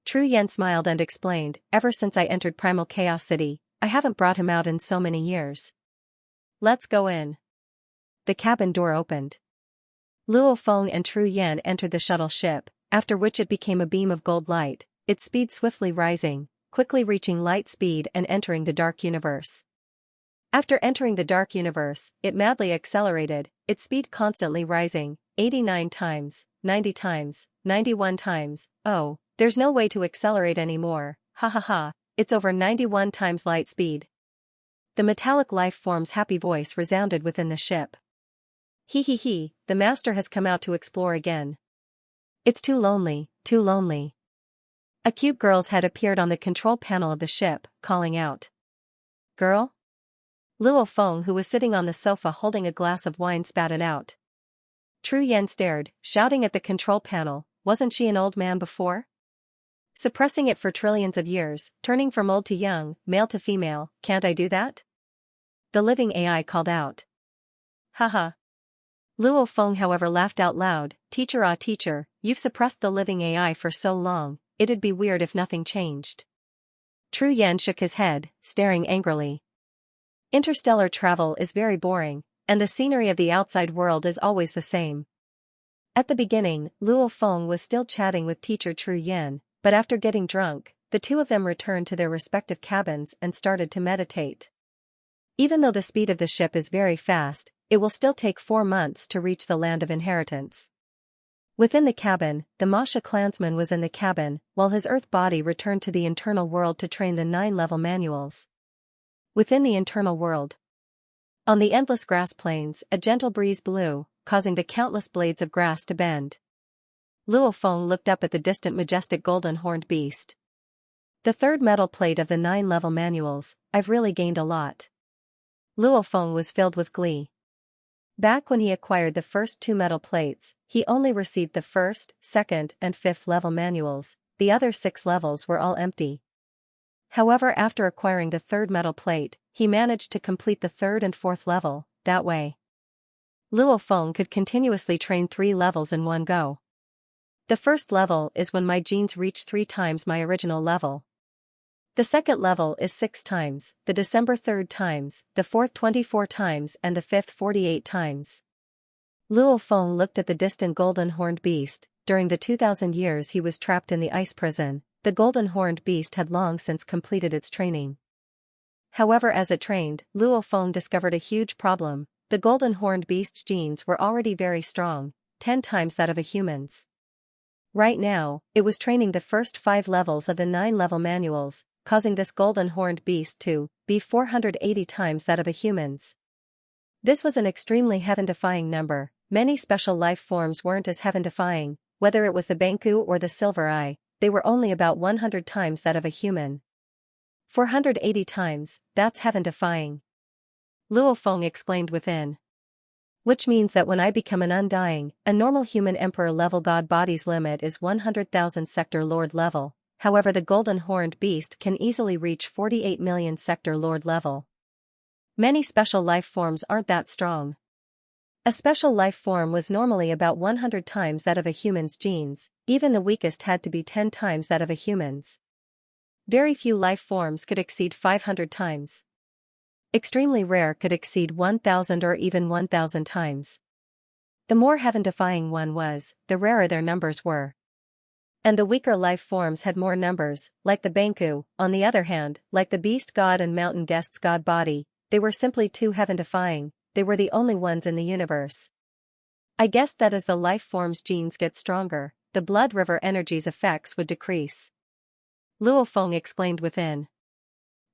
A: Tru Yan smiled and explained, ever since I entered Primal Chaos City, I haven't brought him out in so many years. Let's go in. The cabin door opened. Luo Feng and Tru Yan entered the shuttle ship, after which it became a beam of gold light, its speed swiftly rising, quickly reaching light speed and entering the dark universe. After entering the dark universe, it madly accelerated, its speed constantly rising, 89 times, 90 times, 91 times, oh, there's no way to accelerate anymore, ha ha ha, it's over 91 times light speed. The metallic life form's happy voice resounded within the ship. He, the master has come out to explore again. It's too lonely, too lonely. A cute girl's head appeared on the control panel of the ship, calling out. Girl? Luo Feng, who was sitting on the sofa holding a glass of wine, spat it out. Tru Yan stared, shouting at the control panel, wasn't she an old man before? Suppressing it for trillions of years, turning from old to young, male to female, can't I do that? The living AI called out. Haha. Luo Feng however laughed out loud, teacher, you've suppressed the living AI for so long, it'd be weird if nothing changed. Tru Yan shook his head, staring angrily. Interstellar travel is very boring, and the scenery of the outside world is always the same. At the beginning, Luo Feng was still chatting with teacher Tru Yan, but after getting drunk, the two of them returned to their respective cabins and started to meditate. Even though the speed of the ship is very fast, it will still take 4 months to reach the land of inheritance. Within the cabin, the Masha clansman was in the cabin, while his earth body returned to the internal world to train the 9-level manuals. Within the internal world. On the endless grass plains, a gentle breeze blew, causing the countless blades of grass to bend. Luo Feng looked up at the distant majestic golden-horned beast. The third metal plate of the 9-level manuals, I've really gained a lot. Luo Feng was filled with glee. Back when he acquired the first 2 metal plates, he only received the first, second, and 5th level manuals, the other 6 levels were all empty. However, after acquiring the 3rd metal plate, he managed to complete the 3rd and 4th level, that way. Luo Feng could continuously train 3 levels in one go. The first level is when my genes reach 3 times my original level. The second level is 6 times, the December 3rd times, the 4th 24 times and the 5th 48 times. Luo Feng looked at the distant golden-horned beast. During the 2,000 years he was trapped in the ice prison, the golden-horned beast had long since completed its training. However, as it trained, Luo Feng discovered a huge problem. The golden-horned beast's genes were already very strong, 10 times that of a human's. Right now, it was training the first 5 levels of the 9-level manuals, causing this golden-horned beast to be 480 times that of a human's. This was an extremely heaven-defying number. Many special life forms weren't as heaven-defying, whether it was the Banku or the Silver Eye, they were only about 100 times that of a human. 480 times, that's heaven-defying. Luo Feng exclaimed within. Which means that when I become an undying, a normal human emperor-level god body's limit is 100,000 sector lord level, however the golden-horned beast can easily reach 48 million sector lord level. Many special life forms aren't that strong. A special life form was normally about 100 times that of a human's genes, even the weakest had to be 10 times that of a human's. Very few life forms could exceed 500 times. Extremely rare could exceed 1,000 or even 1,000 times. The more heaven-defying one was, the rarer their numbers were. And the weaker life forms had more numbers, like the Banku, on the other hand, like the beast god and mountain guest's god body, they were simply too heaven-defying, they were the only ones in the universe. I guessed that as the life form's genes get stronger, the blood river energy's effects would decrease. Luo Feng exclaimed within.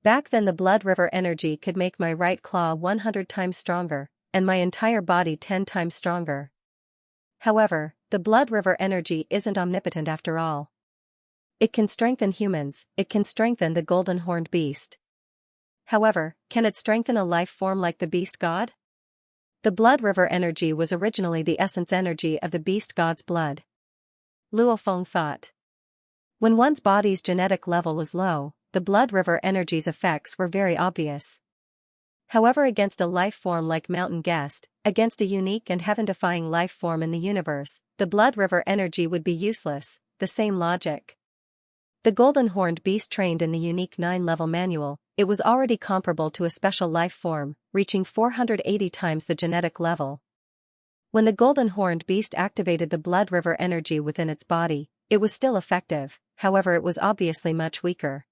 A: Back then the blood river energy could make my right claw 100 times stronger, and my entire body 10 times stronger. However, the blood river energy isn't omnipotent after all. It can strengthen humans, it can strengthen the golden-horned beast. However, can it strengthen a life form like the beast god? The blood river energy was originally the essence energy of the beast god's blood. Luo Feng thought. When one's body's genetic level was low, the blood river energy's effects were very obvious. However, against a life form like Mountain Guest, against a unique and heaven-defying life form in the universe, the blood river energy would be useless, the same logic. The golden-horned beast trained in the unique 9-level manual, it was already comparable to a special life form, reaching 480 times the genetic level. When the golden-horned beast activated the blood river energy within its body, it was still effective, however it was obviously much weaker.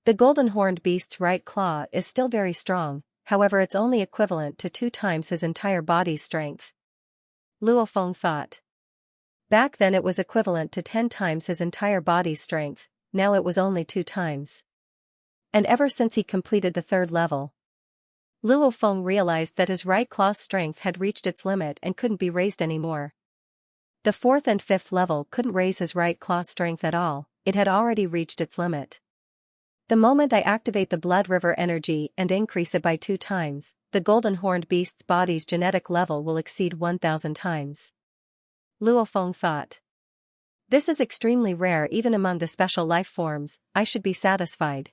A: The golden-horned beast's right claw is still very strong, however it's only equivalent to 2 times his entire body's strength. Luo Feng thought. Back then it was equivalent to 10 times his entire body's strength, now it was only 2 times. And ever since he completed the 3rd level, Luo Feng realized that his right claw's strength had reached its limit and couldn't be raised anymore. The 4th and 5th level couldn't raise his right claw's strength at all, it had already reached its limit. The moment I activate the blood river energy and increase it by 2 times, the golden-horned beast's body's genetic level will exceed 1,000 times. Luo Feng thought. This is extremely rare even among the special life forms, I should be satisfied.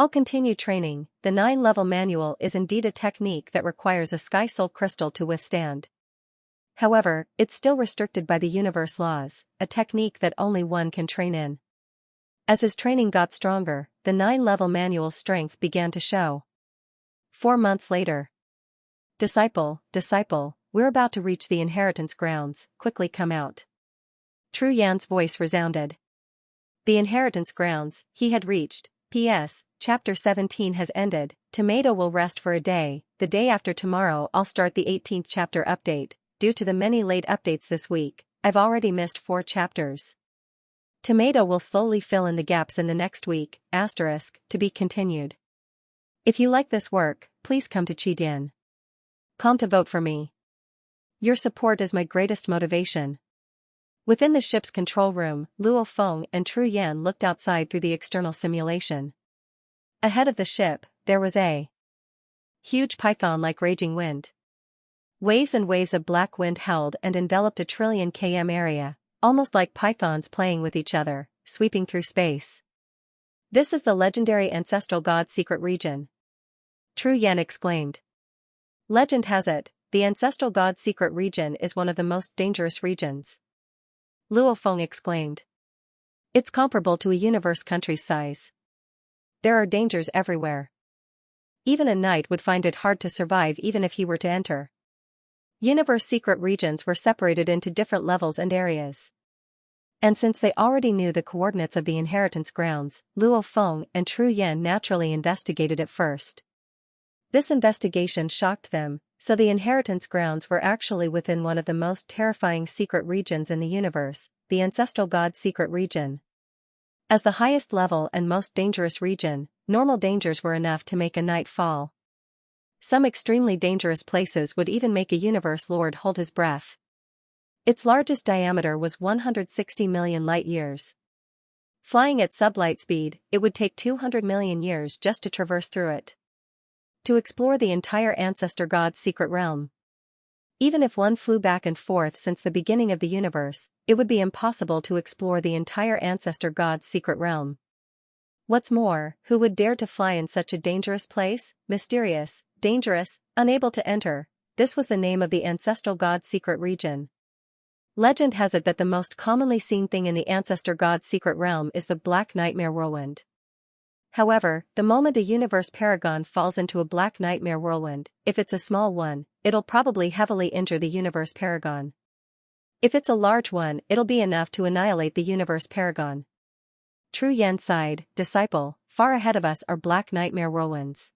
A: I'll continue training. The 9-level manual is indeed a technique that requires a sky soul crystal to withstand. However, it's still restricted by the universe laws, a technique that only one can train in. As his training got stronger, the 9-level manual's strength began to show. 4 months later. Disciple, we're about to reach the inheritance grounds, quickly come out. Tru Yan's voice resounded. The inheritance grounds, he had reached. P.S. Chapter 17 has ended, Tomato will rest for a day, the day after tomorrow I'll start the 18th chapter update, due to the many late updates this week, I've already missed 4 chapters. Tomato will slowly fill in the gaps in the next week, to be continued. If you like this work, please come to Qidin.com to vote for me. Your support is my greatest motivation. Within the ship's control room, Luo Feng and Tru Yan looked outside through the external simulation. Ahead of the ship, there was a huge python-like raging wind. Waves and waves of black wind howled and enveloped a trillion km area, almost like pythons playing with each other, sweeping through space. This is the legendary ancestral god secret region. Tru Yan exclaimed. Legend has it, the ancestral god secret region is one of the most dangerous regions. Luo Feng exclaimed. It's comparable to a universe country's size. There are dangers everywhere. Even a knight would find it hard to survive even if he were to enter. Universe secret regions were separated into different levels and areas. And since they already knew the coordinates of the inheritance grounds, Luo Feng and Tru Yan naturally investigated it first. This investigation shocked them, so the inheritance grounds were actually within one of the most terrifying secret regions in the universe, the Ancestral God Secret Region. As the highest level and most dangerous region, normal dangers were enough to make a knight fall. Some extremely dangerous places would even make a universe lord hold his breath. Its largest diameter was 160 million light-years. Flying at sublight speed, it would take 200 million years just to traverse through it. To explore the entire Ancestor God's secret realm. Even if one flew back and forth since the beginning of the universe, it would be impossible to explore the entire Ancestor God's secret realm. What's more, who would dare to fly in such a dangerous place? Mysterious, dangerous, unable to enter. This was the name of the Ancestral God's secret region. Legend has it that the most commonly seen thing in the Ancestor God's secret realm is the Black Nightmare Whirlwind. However, the moment a universe paragon falls into a Black Nightmare Whirlwind, if it's a small one, it'll probably heavily injure the universe paragon. If it's a large one, it'll be enough to annihilate the universe paragon. Tru Yan sighed, disciple, far ahead of us are Black Nightmare Whirlwinds.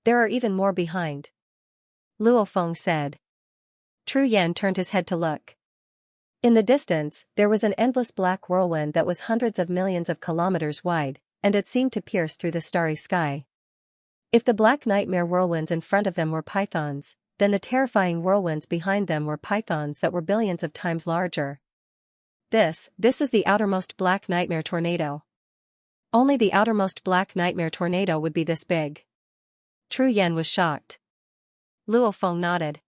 A: There are even more behind. Luo Feng said. Tru Yan turned his head to look. In the distance, there was an endless black whirlwind that was hundreds of millions of kilometers wide, and it seemed to pierce through the starry sky. If the Black Nightmare Whirlwinds in front of them were pythons, then the terrifying whirlwinds behind them were pythons that were billions of times larger. This is the outermost Black Nightmare Tornado. Only the outermost Black Nightmare Tornado would be this big. Tru Yan was shocked. Luo Feng nodded.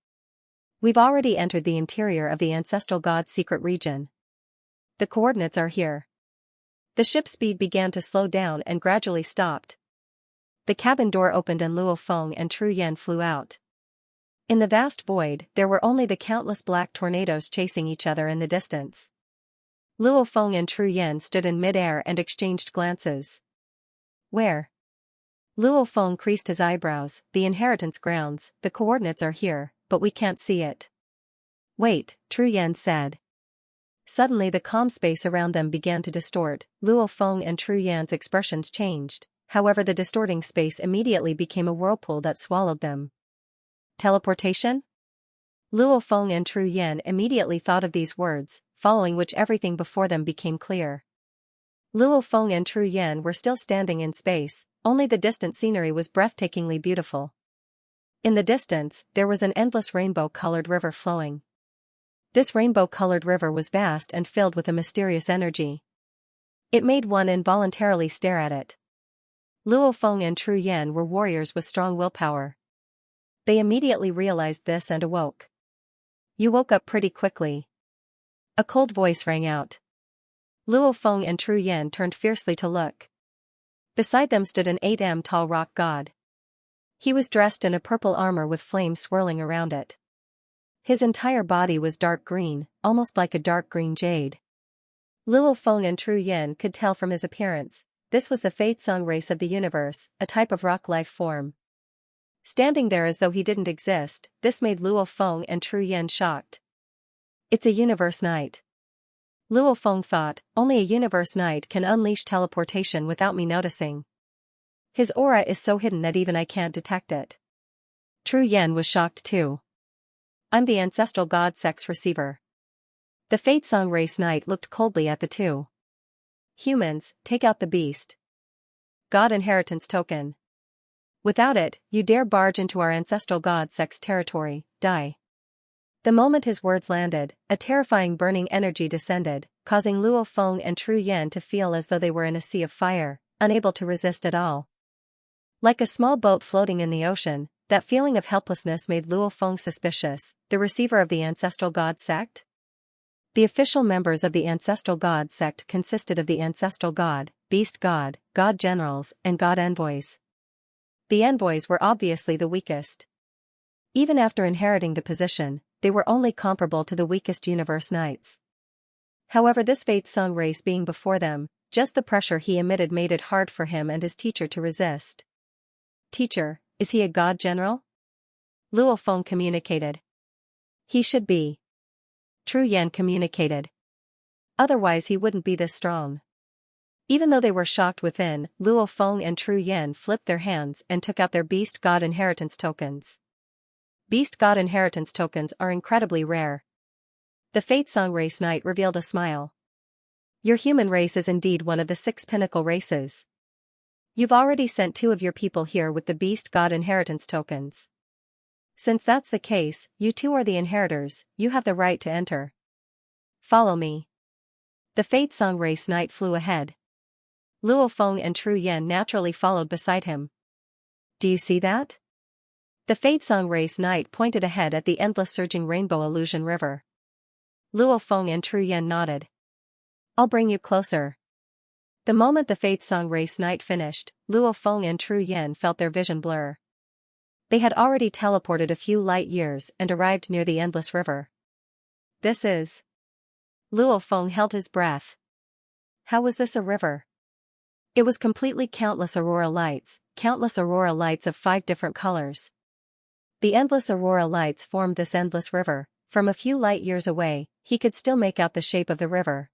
A: We've already entered the interior of the Ancestral God's secret region. The coordinates are here. The ship's speed began to slow down and gradually stopped. The cabin door opened and Luo Feng and Tru Yan flew out. In the vast void, there were only the countless black tornadoes chasing each other in the distance. Luo Feng and Tru Yan stood in mid-air and exchanged glances. Where? Luo Feng creased his eyebrows. The inheritance grounds, the coordinates are here, but we can't see it. Wait, Tru Yan said. Suddenly the calm space around them began to distort. Luo Feng and Tru Yan's expressions changed, however the distorting space immediately became a whirlpool that swallowed them. Teleportation? Luo Feng and Tru Yan immediately thought of these words, following which everything before them became clear. Luo Feng and Tru Yan were still standing in space, only the distant scenery was breathtakingly beautiful. In the distance, there was an endless rainbow-colored river flowing. This rainbow-colored river was vast and filled with a mysterious energy. It made one involuntarily stare at it. Luo Feng and Tru Yan were warriors with strong willpower. They immediately realized this and awoke. You woke up pretty quickly. A cold voice rang out. Luo Feng and Tru Yan turned fiercely to look. Beside them stood an 8 m tall rock god. He was dressed in a purple armor with flames swirling around it. His entire body was dark green, almost like a dark green jade. Luo Feng and Tru Yan could tell from his appearance, this was the Fate Song race of the universe, a type of rock life form. Standing there as though he didn't exist, this made Luo Feng and Tru Yan shocked. It's a universe knight. Luo Feng thought, only a universe knight can unleash teleportation without me noticing. His aura is so hidden that even I can't detect it. Tru Yan was shocked too. I'm the Ancestral God Sex Receiver. The Fate Song race knight looked coldly at the two. Humans, take out the beast. God inheritance token. Without it, you dare barge into our Ancestral God Sex territory, die. The moment his words landed, a terrifying burning energy descended, causing Luo Feng and Tru Yan to feel as though they were in a sea of fire, unable to resist at all. Like a small boat floating in the ocean, that feeling of helplessness made Luo Feng suspicious. The receiver of the Ancestral God Sect? The official members of the Ancestral God Sect consisted of the Ancestral God, Beast God, God Generals, and God Envoys. The Envoys were obviously the weakest. Even after inheriting the position, they were only comparable to the weakest universe knights. However, this Fate Song race being before them, just the pressure he emitted made it hard for him and his teacher to resist. Teacher, is he a God General? Luo Feng communicated. He should be. Tru Yan communicated. Otherwise he wouldn't be this strong. Even though they were shocked within, Luo Feng and Tru Yan flipped their hands and took out their Beast God Inheritance tokens. Beast God Inheritance tokens are incredibly rare. The Fate Song Race Knight revealed a smile. Your human race is indeed one of the 6 pinnacle races. You've already sent 2 of your people here with the Beast God Inheritance tokens. Since that's the case, you 2 are the inheritors, you have the right to enter. Follow me. The Fate Song Race Knight flew ahead. Luo Feng and Tru Yan naturally followed beside him. Do you see that? The Fate Song Race Knight pointed ahead at the endless surging rainbow illusion river. Luo Feng and Tru Yan nodded. I'll bring you closer. The moment the Fate Song Race Knight finished, Luo Feng and Tru Yan felt their vision blur. They had already teleported a few light years and arrived near the endless river. This is... Luo Feng held his breath. How was this a river? It was completely countless aurora lights of 5 different colors. The endless aurora lights formed this endless river. From a few light years away, he could still make out the shape of the river.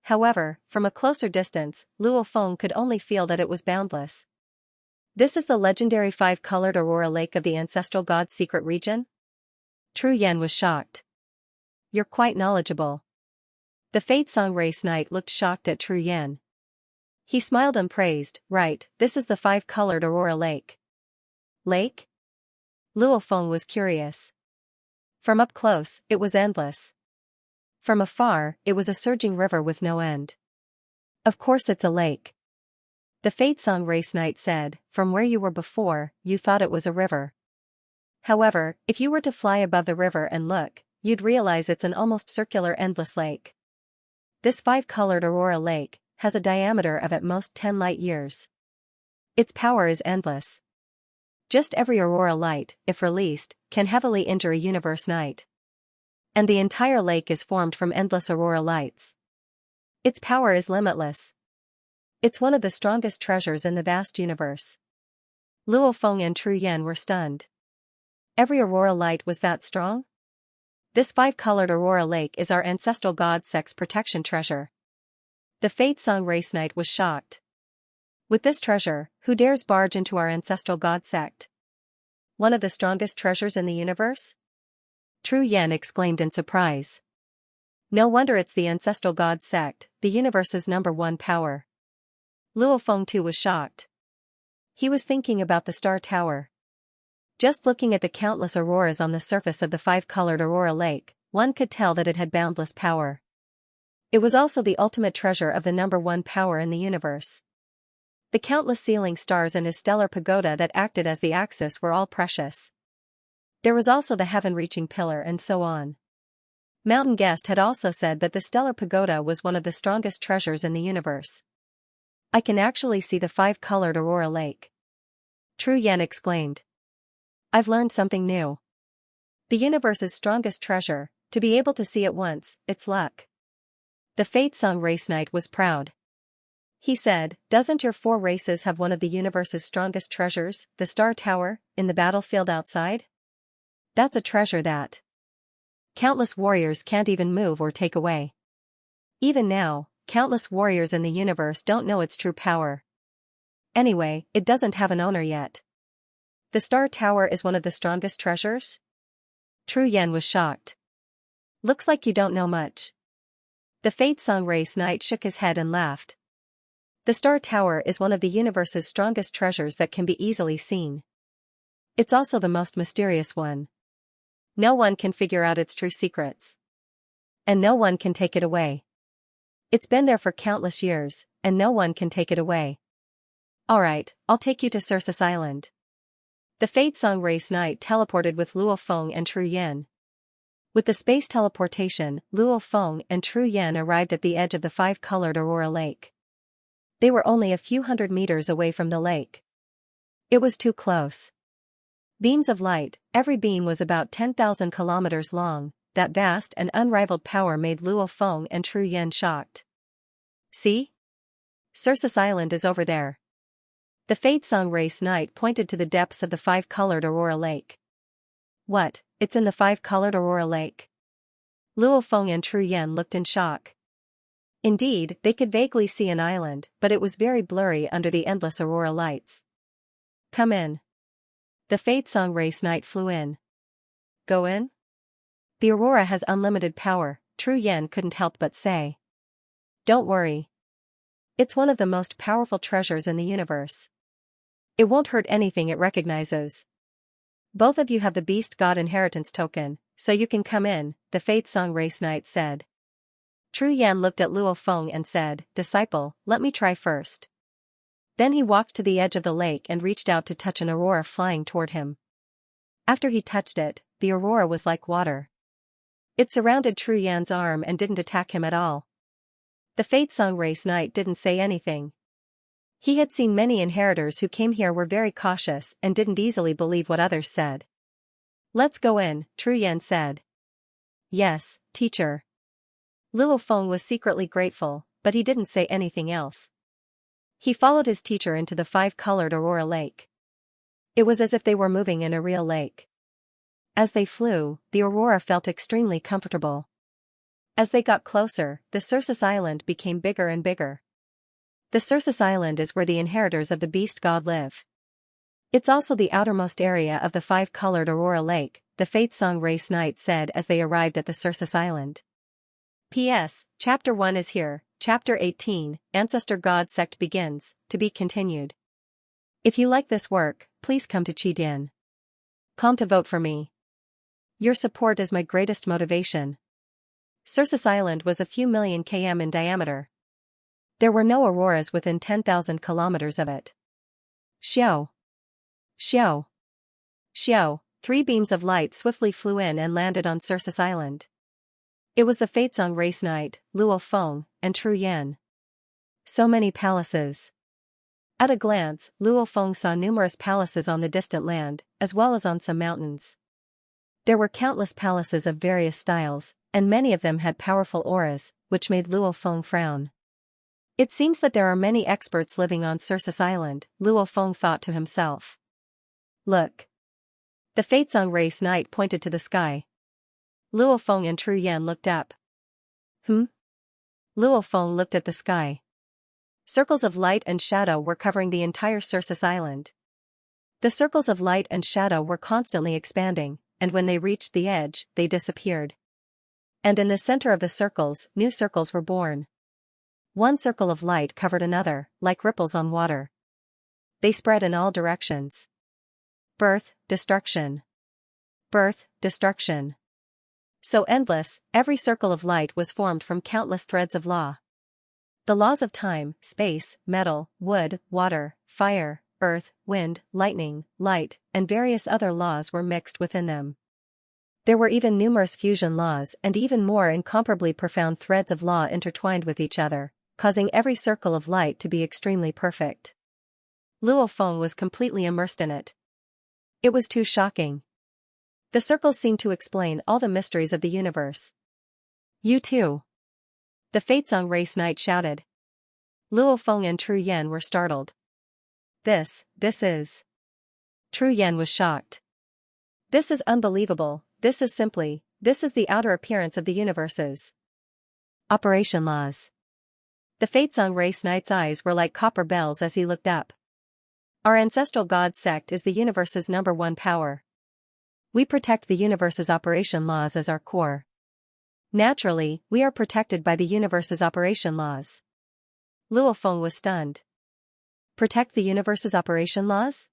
A: However, from a closer distance, Luo Feng could only feel that it was boundless. This is the legendary 5-colored aurora lake of the ancestral god's secret region? Tru Yan was shocked. You're quite knowledgeable. The Fate Song Race Knight looked shocked at Tru Yan. He smiled and praised, right, this is the 5-colored aurora lake. Lake? Luo Feng was curious. From up close, it was endless. From afar, it was a surging river with no end. Of course it's a lake. The Fate Song Race Knight said, from where you were before, you thought it was a river. However, if you were to fly above the river and look, you'd realize it's an almost circular endless lake. This 5-colored aurora lake has a diameter of at most 10 light years. Its power is endless. Just every aurora light, if released, can heavily injure a universe knight. And the entire lake is formed from endless aurora lights. Its power is limitless. It's one of the strongest treasures in the vast universe. Luo Feng and Tru Yan were stunned. Every aurora light was that strong? This 5-colored aurora lake is our ancestral god Sek's protection treasure. The Fate Song Race Knight was shocked. With this treasure, who dares barge into our ancestral god sect? One of the strongest treasures in the universe? Tru Yan exclaimed in surprise. No wonder it's the ancestral god sect, the universe's #1 power. Luo Feng too was shocked. He was thinking about the Star Tower. Just looking at the countless auroras on the surface of the 5-colored aurora lake, one could tell that it had boundless power. It was also the ultimate treasure of the #1 power in the universe. The countless ceiling stars in his stellar pagoda that acted as the axis were all precious. There was also the heaven-reaching pillar and so on. Mountain Guest had also said that the stellar pagoda was one of the strongest treasures in the universe. I can actually see the 5-colored aurora lake. Tru Yan exclaimed. I've learned something new. The universe's strongest treasure, to be able to see it once, it's luck. The Fate Song Race Knight was proud. He said, doesn't your 4 races have one of the universe's strongest treasures, the Star Tower, in the battlefield outside? That's a treasure that countless warriors can't even move or take away. Even now, countless warriors in the universe don't know its true power. Anyway, it doesn't have an owner yet. The Star Tower is one of the strongest treasures? Tru Yan was shocked. Looks like you don't know much. The Fate Song Race Knight shook his head and laughed. The Star Tower is one of the universe's strongest treasures that can be easily seen. It's also the most mysterious one. No one can figure out its true secrets. And no one can take it away. It's been there for countless years, and no one can take it away. Alright, I'll take you to Circus Island. The Fate Song Race Knight teleported with Luo Feng and Tru Yan. With the space teleportation, Luo Feng and Tru Yan arrived at the edge of the 5-colored aurora lake. They were only a few hundred meters away from the lake. It was too close. Beams of light, every beam was about 10,000 kilometers long. That vast and unrivaled power made Luo Feng and Tru Yan shocked. See? Circus Island is over there. The Fate Song Race Knight pointed to the depths of the 5-colored aurora lake. What, it's in the five-colored Aurora Lake. Luo Feng and Tru Yan looked in shock. Indeed, they could vaguely see an island, but it was very blurry under the endless aurora lights. Come in. The Fate Song Race Knight flew in. Go in? The Aurora has unlimited power, Tru Yan couldn't help but say. Don't worry. It's one of the most powerful treasures in the universe. It won't hurt anything it recognizes. Both of you have the Beast God Inheritance token, so you can come in, the Fate Song Race Knight said. Tru Yan looked at Luo Feng and said, Disciple, let me try first. Then he walked to the edge of the lake and reached out to touch an aurora flying toward him. After he touched it, the aurora was like water. It surrounded Tru Yan's arm and didn't attack him at all. The Fate Song Race Knight didn't say anything. He had seen many inheritors who came here were very cautious and didn't easily believe what others said. Let's go in, Tru Yan said. Yes, teacher. Luo Feng was secretly grateful, but he didn't say anything else. He followed his teacher into the five-colored Aurora Lake. It was as if they were moving in a real lake. As they flew, the Aurora felt extremely comfortable. As they got closer, the Circus Island became bigger and bigger. The Circus Island is where the inheritors of the Beast God live. It's also the outermost area of the five-colored Aurora Lake, the Fate Song Race Knight said as they arrived at the Circus Island. P.S. Chapter 1 is here, Chapter 18, Ancestor God Sect begins, to be continued. If you like this work, please come to Qidin.com to vote for me. Your support is my greatest motivation. Circus Island was a few million km in diameter. There were no auroras within 10,000 kilometers of it. Xiao. Xiao. Xiao. 3 beams of light swiftly flew in and landed on Circus Island. It was the Fate Song Race Knight, Luo Feng, and Tru Yan. So many palaces. At a glance, Luo Feng saw numerous palaces on the distant land, as well as on some mountains. There were countless palaces of various styles, and many of them had powerful auras, which made Luo Feng frown. It seems that there are many experts living on Circus Island, Luo Feng thought to himself. Look. The Fate Song Race Knight pointed to the sky. Luo Feng and Tru Yan looked up. Luo Feng looked at the sky. Circles of light and shadow were covering the entire Circus Island. The circles of light and shadow were constantly expanding, and when they reached the edge, they disappeared. And in the center of the circles, new circles were born. One circle of light covered another, like ripples on water. They spread in all directions. Birth, destruction. Birth, destruction. So endless, every circle of light was formed from countless threads of law. The laws of time, space, metal, wood, water, fire, earth, wind, lightning, light, and various other laws were mixed within them. There were even numerous fusion laws and even more incomparably profound threads of law intertwined with each other, causing every circle of light to be extremely perfect. Luo Feng was completely immersed in it. It was too shocking. The circles seemed to explain all the mysteries of the universe. You too. The Fate Song Race Knight shouted. Luo Feng and Tru Yan were startled. This is. Tru Yan was shocked. This is unbelievable, this is the outer appearance of the universes. Operation laws. The Fate Song Race Knight's eyes were like copper bells as he looked up. Our ancestral god sect is the universe's #1 power. We protect the universe's operation laws as our core. Naturally, we are protected by the universe's operation laws. Luo Feng was stunned. Protect the universe's operation laws?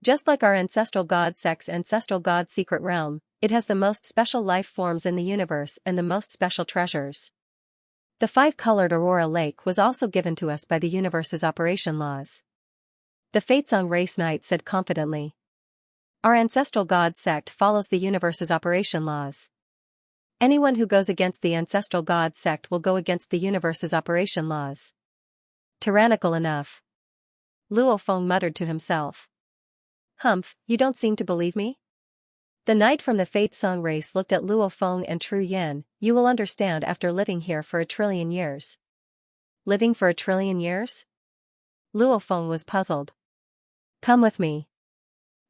A: Just like our ancestral god sect's ancestral god secret realm, it has the most special life forms in the universe and the most special treasures. The five-colored Aurora Lake was also given to us by the universe's operation laws. The Fate Song Race Knight said confidently. Our ancestral god sect follows the universe's operation laws. Anyone who goes against the ancestral god sect will go against the universe's operation laws. Tyrannical enough. Luo Feng muttered to himself. Humph, you don't seem to believe me? The knight from the Fate Song race looked at Luo Feng and Tru Yan. You will understand after living here for 1 trillion years. Living for 1 trillion years? Luo Feng was puzzled. Come with me.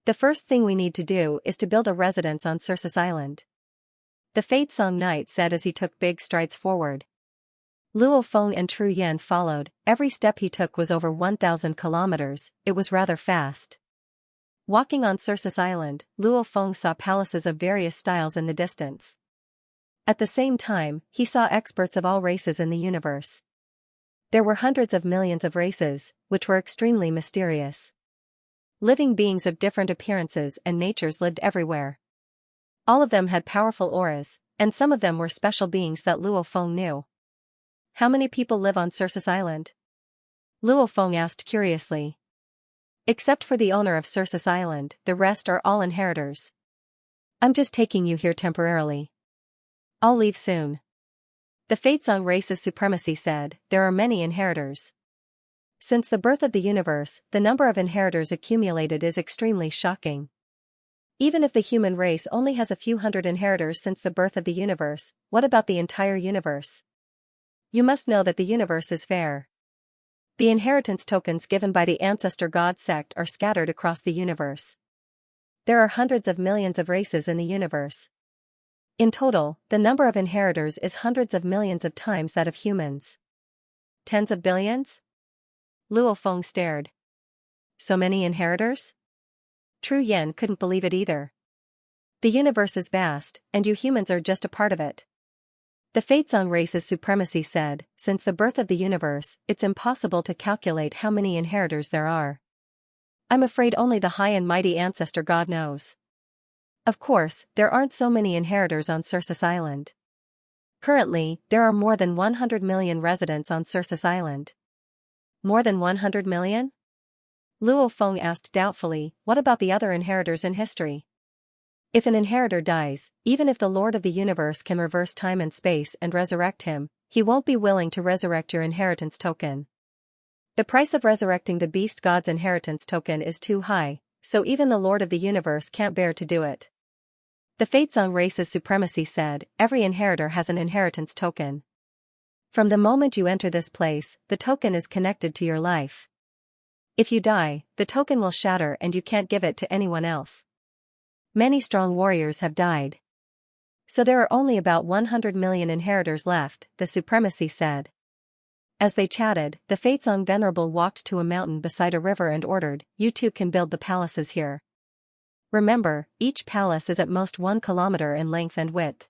A: The first thing we need to do is to build a residence on Circus Island. The Fate Song Knight said as he took big strides forward. Luo Feng and Tru Yan followed. Every step he took was over 1,000 kilometers, it was rather fast. Walking on Circus Island, Luo Feng saw palaces of various styles in the distance. At the same time, he saw experts of all races in the universe. There were hundreds of millions of races, which were extremely mysterious. Living beings of different appearances and natures lived everywhere. All of them had powerful auras, and some of them were special beings that Luo Feng knew. How many people live on Circus Island? Luo Feng asked curiously. Except for the owner of Circus Island, the rest are all inheritors. I'm just taking you here temporarily. I'll leave soon. The Fatesong race's supremacy said, there are many inheritors. Since the birth of the universe, the number of inheritors accumulated is extremely shocking. Even if the human race only has a few hundred inheritors since the birth of the universe, what about the entire universe? You must know that the universe is fair. The inheritance tokens given by the Ancestor God sect are scattered across the universe. There are hundreds of millions of races in the universe. In total, the number of inheritors is hundreds of millions of times that of humans. Tens of billions? Luo Feng stared. So many inheritors? Tru Yan couldn't believe it either. The universe is vast, and you humans are just a part of it. The Fatesong race's supremacy said, since the birth of the universe, it's impossible to calculate how many inheritors there are. I'm afraid only the high and mighty Ancestor God knows. Of course, there aren't so many inheritors on Circus Island. Currently, there are more than 100 million residents on Circus Island. More than 100 million? Luo Feng asked doubtfully, what about the other inheritors in history? If an inheritor dies, even if the Lord of the Universe can reverse time and space and resurrect him, he won't be willing to resurrect your inheritance token. The price of resurrecting the Beast God's inheritance token is too high, so even the Lord of the Universe can't bear to do it. The Fatesong race's supremacy said, every inheritor has an inheritance token. From the moment you enter this place, the token is connected to your life. If you die, the token will shatter and you can't give it to anyone else. Many strong warriors have died. So there are only about 100 million inheritors left, the supremacy said. As they chatted, the Fatesong Venerable walked to a mountain beside a river and ordered, you two can build the palaces here. Remember, each palace is at most 1 kilometer in length and width.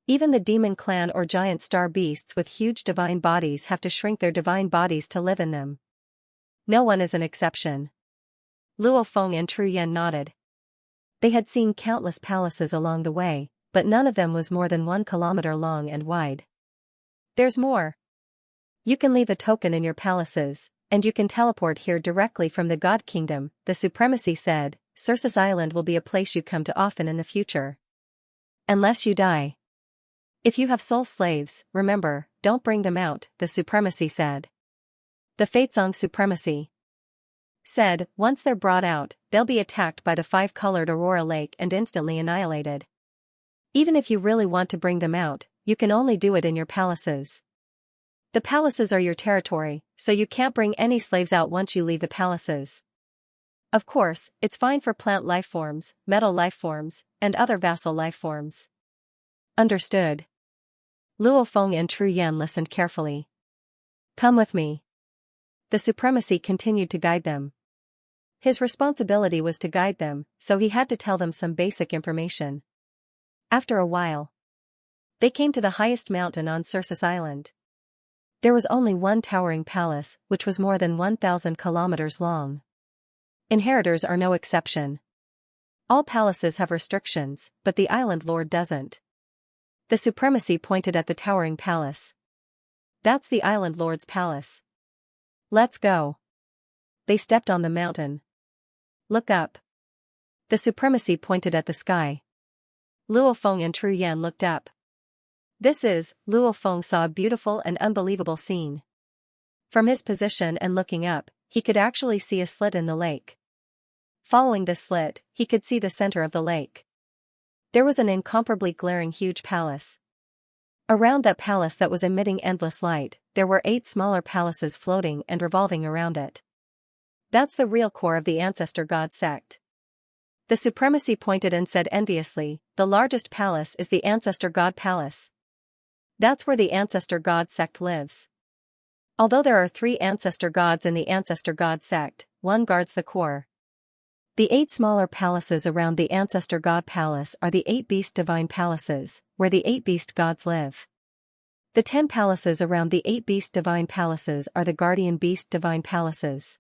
A: Even the demon clan or giant star beasts with huge divine bodies have to shrink their divine bodies to live in them. No one is an exception. Luo Feng and Tru Yan nodded. They had seen countless palaces along the way, but none of them was more than 1 kilometer long and wide. There's more. You can leave a token in your palaces, and you can teleport here directly from the God Kingdom, the supremacy said. Circus Island will be a place you come to often in the future. Unless you die. If you have soul slaves, remember, don't bring them out, the supremacy said. The Fatesong supremacy said, once they're brought out, they'll be attacked by the 5-colored Aurora Lake and instantly annihilated. Even if you really want to bring them out, you can only do it in your palaces. The palaces are your territory, so you can't bring any slaves out once you leave the palaces. Of course, it's fine for plant life forms, metal life forms, and other vassal life forms. Understood. Luo Feng and Tru Yan listened carefully. Come with me. The supremacy continued to guide them. His responsibility was to guide them, so he had to tell them some basic information. After a while, they came to the highest mountain on Circus Island. There was only one towering palace, which was more than 1,000 kilometers long. Inheritors are no exception. All palaces have restrictions, but the island lord doesn't. The supremacy pointed at the towering palace. That's the island lord's palace. Let's go. They stepped on the mountain. Look up. The supremacy pointed at the sky. Luo Feng and Tru Yan looked up. Luo Feng saw a beautiful and unbelievable scene. From his position and looking up, he could actually see a slit in the lake. Following this slit, he could see the center of the lake. There was an incomparably glaring huge palace. Around that palace that was emitting endless light, there were 8 smaller palaces floating and revolving around it. That's the real core of the Ancestor God sect. The supremacy pointed and said enviously, "The largest palace is the Ancestor God Palace. That's where the Ancestor God sect lives. Although there are 3 ancestor gods in the Ancestor God sect, one guards the core. The 8 smaller palaces around the Ancestor God Palace are the 8 beast divine palaces, where the 8 beast gods live. The 10 palaces around the 8 beast divine palaces are the guardian beast divine palaces.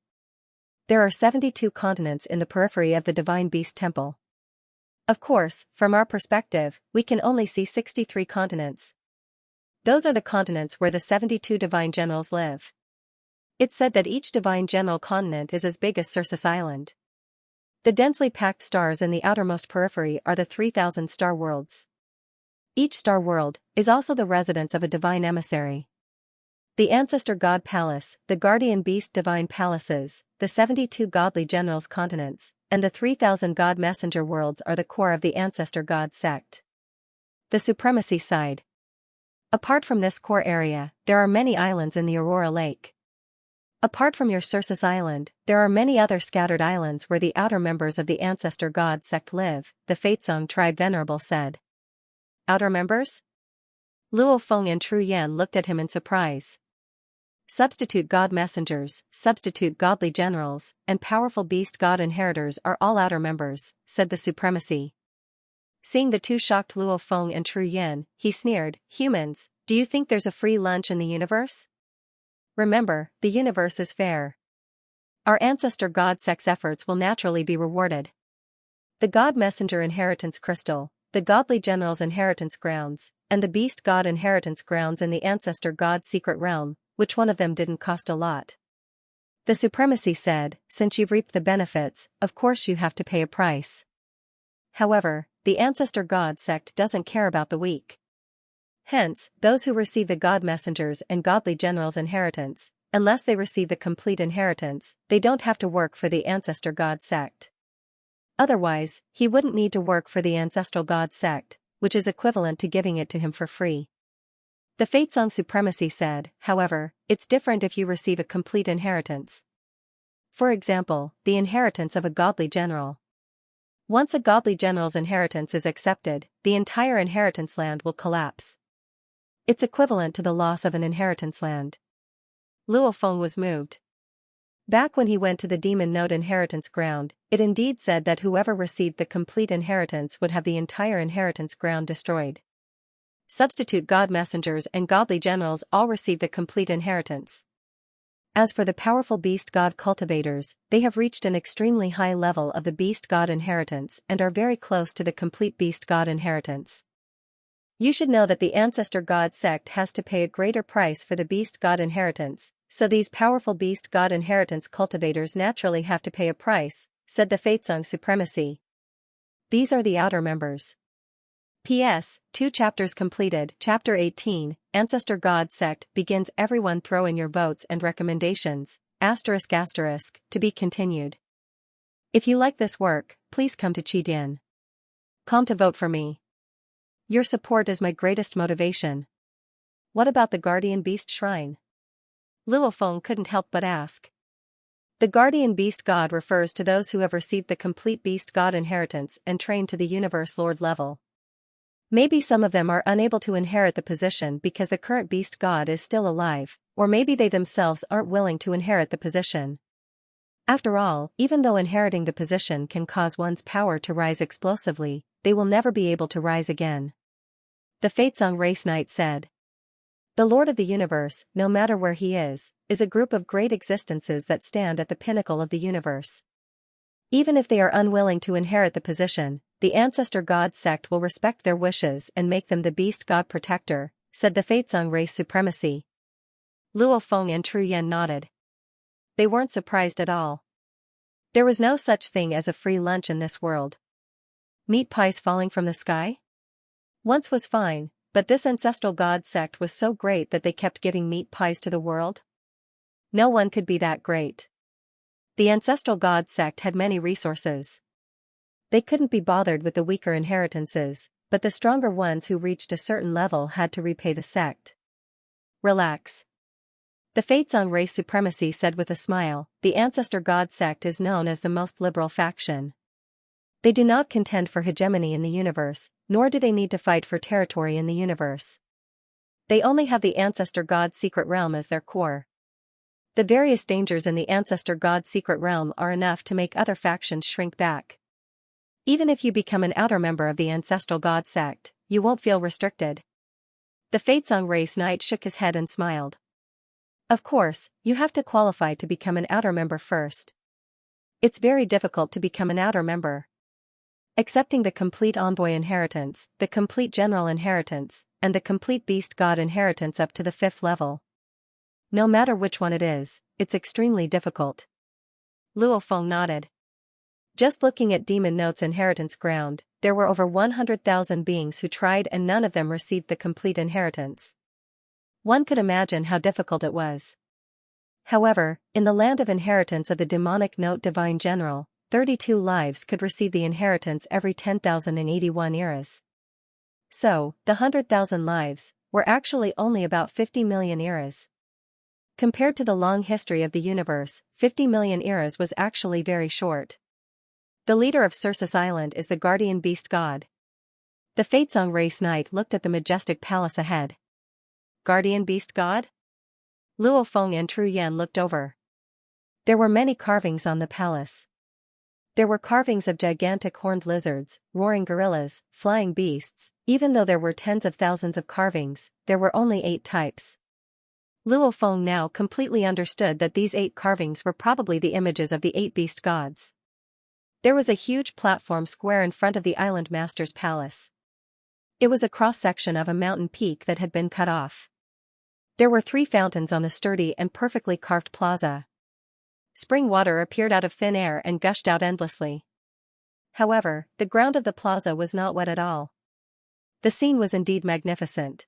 A: There are 72 continents in the periphery of the divine beast temple. Of course, from our perspective, we can only see 63 continents. Those are the continents where the 72 divine generals live. It's said that each divine general continent is as big as Circe's Island. The densely packed stars in the outermost periphery are the 3,000 star worlds. Each star world is also the residence of a divine emissary. The Ancestor God Palace, the Guardian Beast Divine Palaces, the 72 godly generals continents, and the 3,000 God Messenger worlds are the core of the Ancestor God sect. The supremacy side. Apart from this core area, there are many islands in the Aurora Lake. Apart from your Circe's Island, there are many other scattered islands where the outer members of the Ancestor God sect live, the Faitsong tribe venerable said. Outer members? Luo Feng and Tru Yan looked at him in surprise. Substitute God messengers, substitute godly generals, and powerful beast god inheritors are all outer members, said the supremacy. Seeing the 2 shocked Luo Feng and Tru Yan, he sneered, "Humans, do you think there's a free lunch in the universe? Remember, the universe is fair. Our Ancestor God sect's efforts will naturally be rewarded. The God Messenger Inheritance Crystal, the Godly General's Inheritance Grounds, and the Beast God Inheritance Grounds in the Ancestor God Secret Realm, which one of them didn't cost a lot?" The supremacy said, "Since you've reaped the benefits, of course you have to pay a price. However, the Ancestor God sect doesn't care about the weak. Hence, those who receive the God Messengers and Godly Generals inheritance, unless they receive the complete inheritance, they don't have to work for the Ancestor God sect. Otherwise, he wouldn't need to work for the Ancestral God sect, which is equivalent to giving it to him for free." The Faitsong supremacy said, "However, it's different if you receive a complete inheritance. For example, the inheritance of a godly general. Once a godly general's inheritance is accepted, the entire inheritance land will collapse. It's equivalent to the loss of an inheritance land." Luo Feng was moved. Back when he went to the Demon Node inheritance ground, it indeed said that whoever received the complete inheritance would have the entire inheritance ground destroyed. Substitute God messengers and godly generals all receive the complete inheritance. As for the powerful beast god cultivators, they have reached an extremely high level of the beast god inheritance and are very close to the complete beast god inheritance. You should know that the Ancestor God sect has to pay a greater price for the beast god inheritance, so these powerful beast god inheritance cultivators naturally have to pay a price, said the Faitsong supremacy. These are the outer members. P.S. 2 chapters completed. Chapter 18, Ancestor God Sect begins. Everyone throw in your votes and recommendations, ***, to be continued. If you like this work, please come to Qidin.com to vote for me. Your support is my greatest motivation. What about the Guardian Beast Shrine? Luo Feng couldn't help but ask. The Guardian Beast God refers to those who have received the complete Beast God inheritance and trained to the Universe Lord level. Maybe some of them are unable to inherit the position because the current Beast God is still alive, or maybe they themselves aren't willing to inherit the position. After all, even though inheriting the position can cause one's power to rise explosively, they will never be able to rise again. The Faitsong Race Knight said. The Lord of the Universe, no matter where he is a group of great existences that stand at the pinnacle of the universe. Even if they are unwilling to inherit the position, the Ancestor God sect will respect their wishes and make them the Beast God Protector, said the Faitsong Race Supremacy. Luo Feng and Tru Yan nodded. They weren't surprised at all. There was no such thing as a free lunch in this world. Meat pies falling from the sky? Once was fine, but this Ancestral God sect was so great that they kept giving meat pies to the world? No one could be that great. The Ancestral God sect had many resources. They couldn't be bothered with the weaker inheritances, but the stronger ones who reached a certain level had to repay the sect. Relax. The Faitsong Race Supremacy said with a smile, the Ancestor God sect is known as the most liberal faction. They do not contend for hegemony in the universe, nor do they need to fight for territory in the universe. They only have the Ancestor God's secret realm as their core. The various dangers in the Ancestor God's secret realm are enough to make other factions shrink back. Even if you become an outer member of the Ancestral God sect, you won't feel restricted. The Faizong race knight shook his head and smiled. Of course, you have to qualify to become an outer member first. It's very difficult to become an outer member. Accepting the complete envoy inheritance, the complete general inheritance, and the complete beast god inheritance up to the 5th level. No matter which one it is, it's extremely difficult. Luo Feng nodded. Just looking at Demon Note's inheritance ground, there were over 100,000 beings who tried and none of them received the complete inheritance. One could imagine how difficult it was. However, in the land of inheritance of the demonic Note Divine General, 32 lives could receive the inheritance every 10,081 eras. So, the 100,000 lives were actually only about 50 million eras. Compared to the long history of the universe, 50 million eras was actually very short. The leader of Circus Island is the guardian beast god. The Faizong race knight looked at the majestic palace ahead. Guardian beast god? Luo Feng and Tru Yan looked over. There were many carvings on the palace. There were carvings of gigantic horned lizards, roaring gorillas, flying beasts. Even though there were tens of thousands of carvings, there were only 8 types. Luo Feng now completely understood that these 8 carvings were probably the images of the 8 beast gods. There was a huge platform square in front of the Island Master's palace. It was a cross-section of a mountain peak that had been cut off. There were 3 fountains on the sturdy and perfectly carved plaza. Spring water appeared out of thin air and gushed out endlessly. However, the ground of the plaza was not wet at all. The scene was indeed magnificent.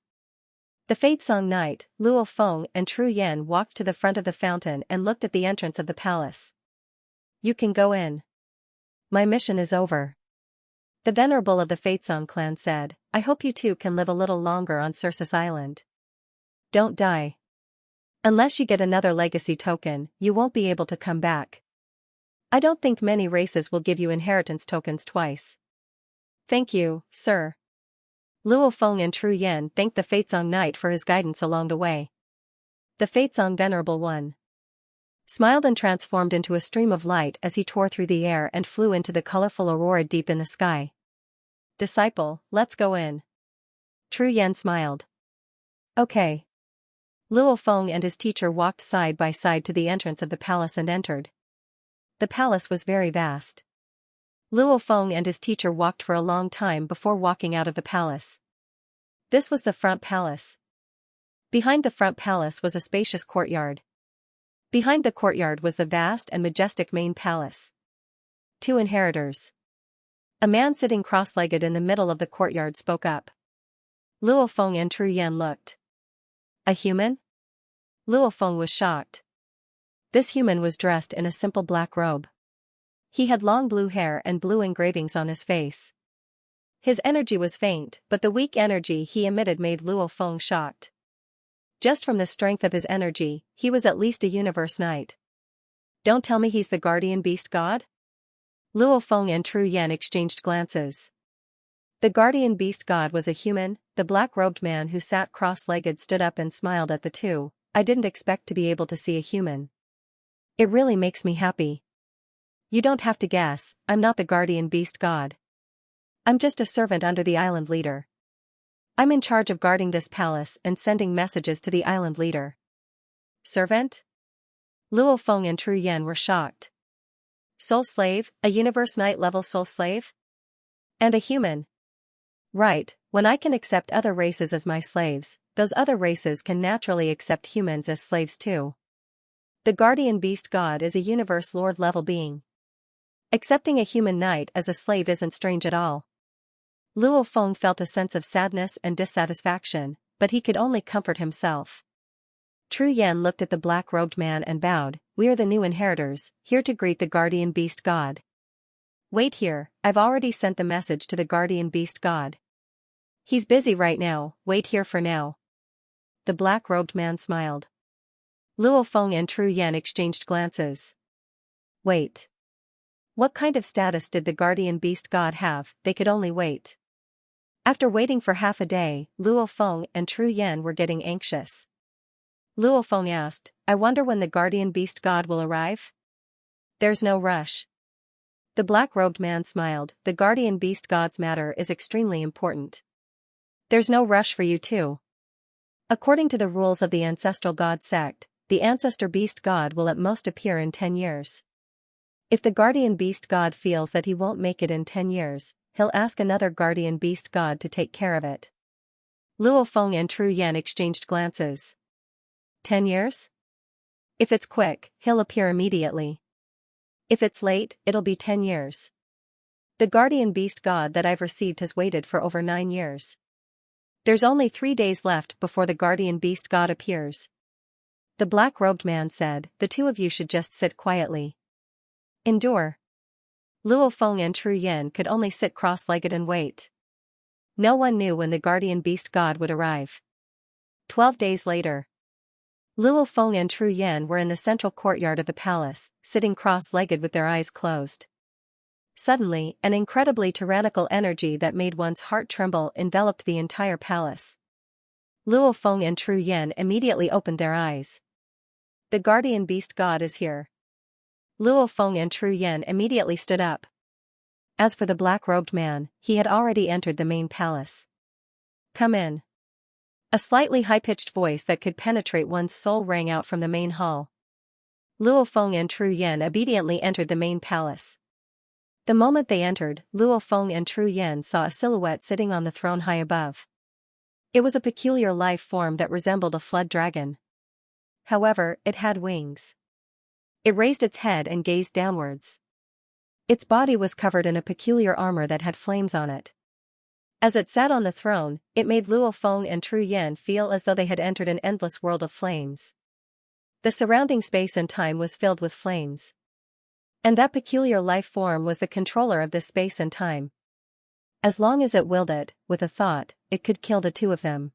A: The Faizong Knight, Luo Feng and Tru Yan walked to the front of the fountain and looked at the entrance of the palace. You can go in. My mission is over. The venerable of the Faizong clan said, I hope you too can live a little longer on Circus Island. Don't die. Unless you get another legacy token, you won't be able to come back. I don't think many races will give you inheritance tokens twice. Thank you, sir. Luo Feng and Tru Yan thanked the Faizong Knight for his guidance along the way. The Faizong Venerable One smiled and transformed into a stream of light as he tore through the air and flew into the colorful aurora deep in the sky. Disciple, let's go in. Tru Yan smiled. Okay. Luo Feng and his teacher walked side by side to the entrance of the palace and entered. The palace was very vast. Luo Feng and his teacher walked for a long time before walking out of the palace. This was the front palace. Behind the front palace was a spacious courtyard. Behind the courtyard was the vast and majestic main palace. 2 inheritors. A man sitting cross-legged in the middle of the courtyard spoke up. Luo Feng and Tru Yan looked. A human? Luo Feng was shocked. This human was dressed in a simple black robe. He had long blue hair and blue engravings on his face. His energy was faint, but the weak energy he emitted made Luo Feng shocked. Just from the strength of his energy, he was at least a universe knight. Don't tell me he's the guardian beast god? Luo Feng and Tru Yan exchanged glances. The guardian beast god was a human. The black-robed man who sat cross-legged stood up and smiled at the two. I didn't expect to be able to see a human. It really makes me happy. You don't have to guess, I'm not the guardian beast god. I'm just a servant under the island leader. I'm in charge of guarding this palace and sending messages to the island leader. Servant? Luo Feng and Tru Yan were shocked. Soul slave, a universe knight level soul slave? And a human? Right, when I can accept other races as my slaves, those other races can naturally accept humans as slaves too. The guardian beast god is a universe lord level being. Accepting a human knight as a slave isn't strange at all. Luo Feng felt a sense of sadness and dissatisfaction, but he could only comfort himself. Tru Yan looked at the black-robed man and bowed. We are the new inheritors, here to greet the guardian beast god. Wait here, I've already sent the message to the guardian beast god. He's busy right now, wait here for now. The black-robed man smiled. Luo Feng and Tru Yan exchanged glances. Wait. What kind of status did the guardian beast god have? They could only wait. After waiting for half a day, Luo Feng and Tru Yan were getting anxious. Luo Feng asked, I wonder when the guardian beast god will arrive? There's no rush. The black-robed man smiled, the guardian beast god's matter is extremely important. There's no rush for you too. According to the rules of the ancestral god sect, the ancestor beast god will at most appear in 10 years. If the guardian beast god feels that he won't make it in 10 years, he'll ask another guardian beast god to take care of it. Luo Feng and Tru Yan exchanged glances. 10 years? If it's quick, he'll appear immediately. If it's late, it'll be 10 years. The guardian beast god that I've received has waited for over 9 years. There's only 3 days left before the guardian beast god appears. The black-robed man said, the two of you should just sit quietly. Endure. Luo Feng and Tru Yan could only sit cross-legged and wait. No one knew when the guardian beast god would arrive. 12 days later. Luo Feng and Tru Yan were in the central courtyard of the palace, sitting cross-legged with their eyes closed. Suddenly, an incredibly tyrannical energy that made one's heart tremble enveloped the entire palace. Luo Feng and Tru Yan immediately opened their eyes. The guardian beast god is here. Luo Feng and Tru Yan immediately stood up. As for the black-robed man, he had already entered the main palace. Come in. A slightly high-pitched voice that could penetrate one's soul rang out from the main hall. Luo Feng and Tru Yan obediently entered the main palace. The moment they entered, Luo Feng and Tru Yan saw a silhouette sitting on the throne high above. It was a peculiar life form that resembled a flood dragon. However, it had wings. It raised its head and gazed downwards. Its body was covered in a peculiar armor that had flames on it. As it sat on the throne, it made Luo Feng and Tru Yan feel as though they had entered an endless world of flames. The surrounding space and time was filled with flames. And that peculiar life form was the controller of this space and time. As long as it willed it, with a thought, it could kill the two of them.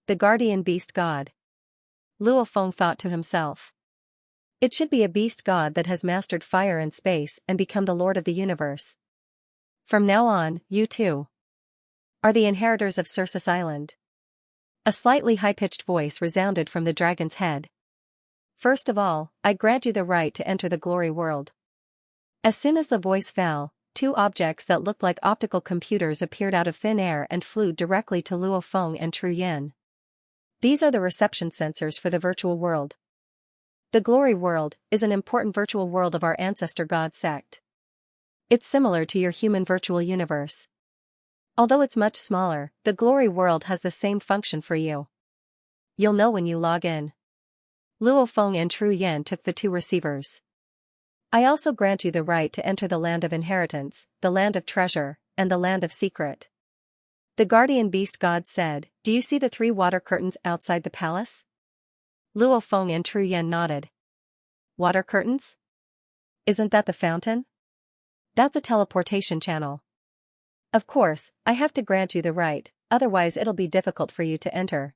A: The guardian beast god. Luo Feng thought to himself. It should be a beast god that has mastered fire and space and become the lord of the universe. From now on, you too are the inheritors of Circus Island. A slightly high-pitched voice resounded from the dragon's head. First of all, I grant you the right to enter the glory world. As soon as the voice fell, 2 objects that looked like optical computers appeared out of thin air and flew directly to Luo Feng and Tru Yan. These are the reception sensors for the virtual world. The glory world is an important virtual world of our ancestor god sect. It's similar to your human virtual universe. Although it's much smaller, the glory world has the same function for you. You'll know when you log in. Luo Feng and Tru Yan took the 2 receivers. I also grant you the right to enter the land of inheritance, the land of treasure, and the land of secret. The guardian beast god said, do you see the 3 water curtains outside the palace? Luo Feng and Tru Yan nodded. Water curtains? Isn't that the fountain? That's a teleportation channel. Of course, I have to grant you the right, otherwise it'll be difficult for you to enter.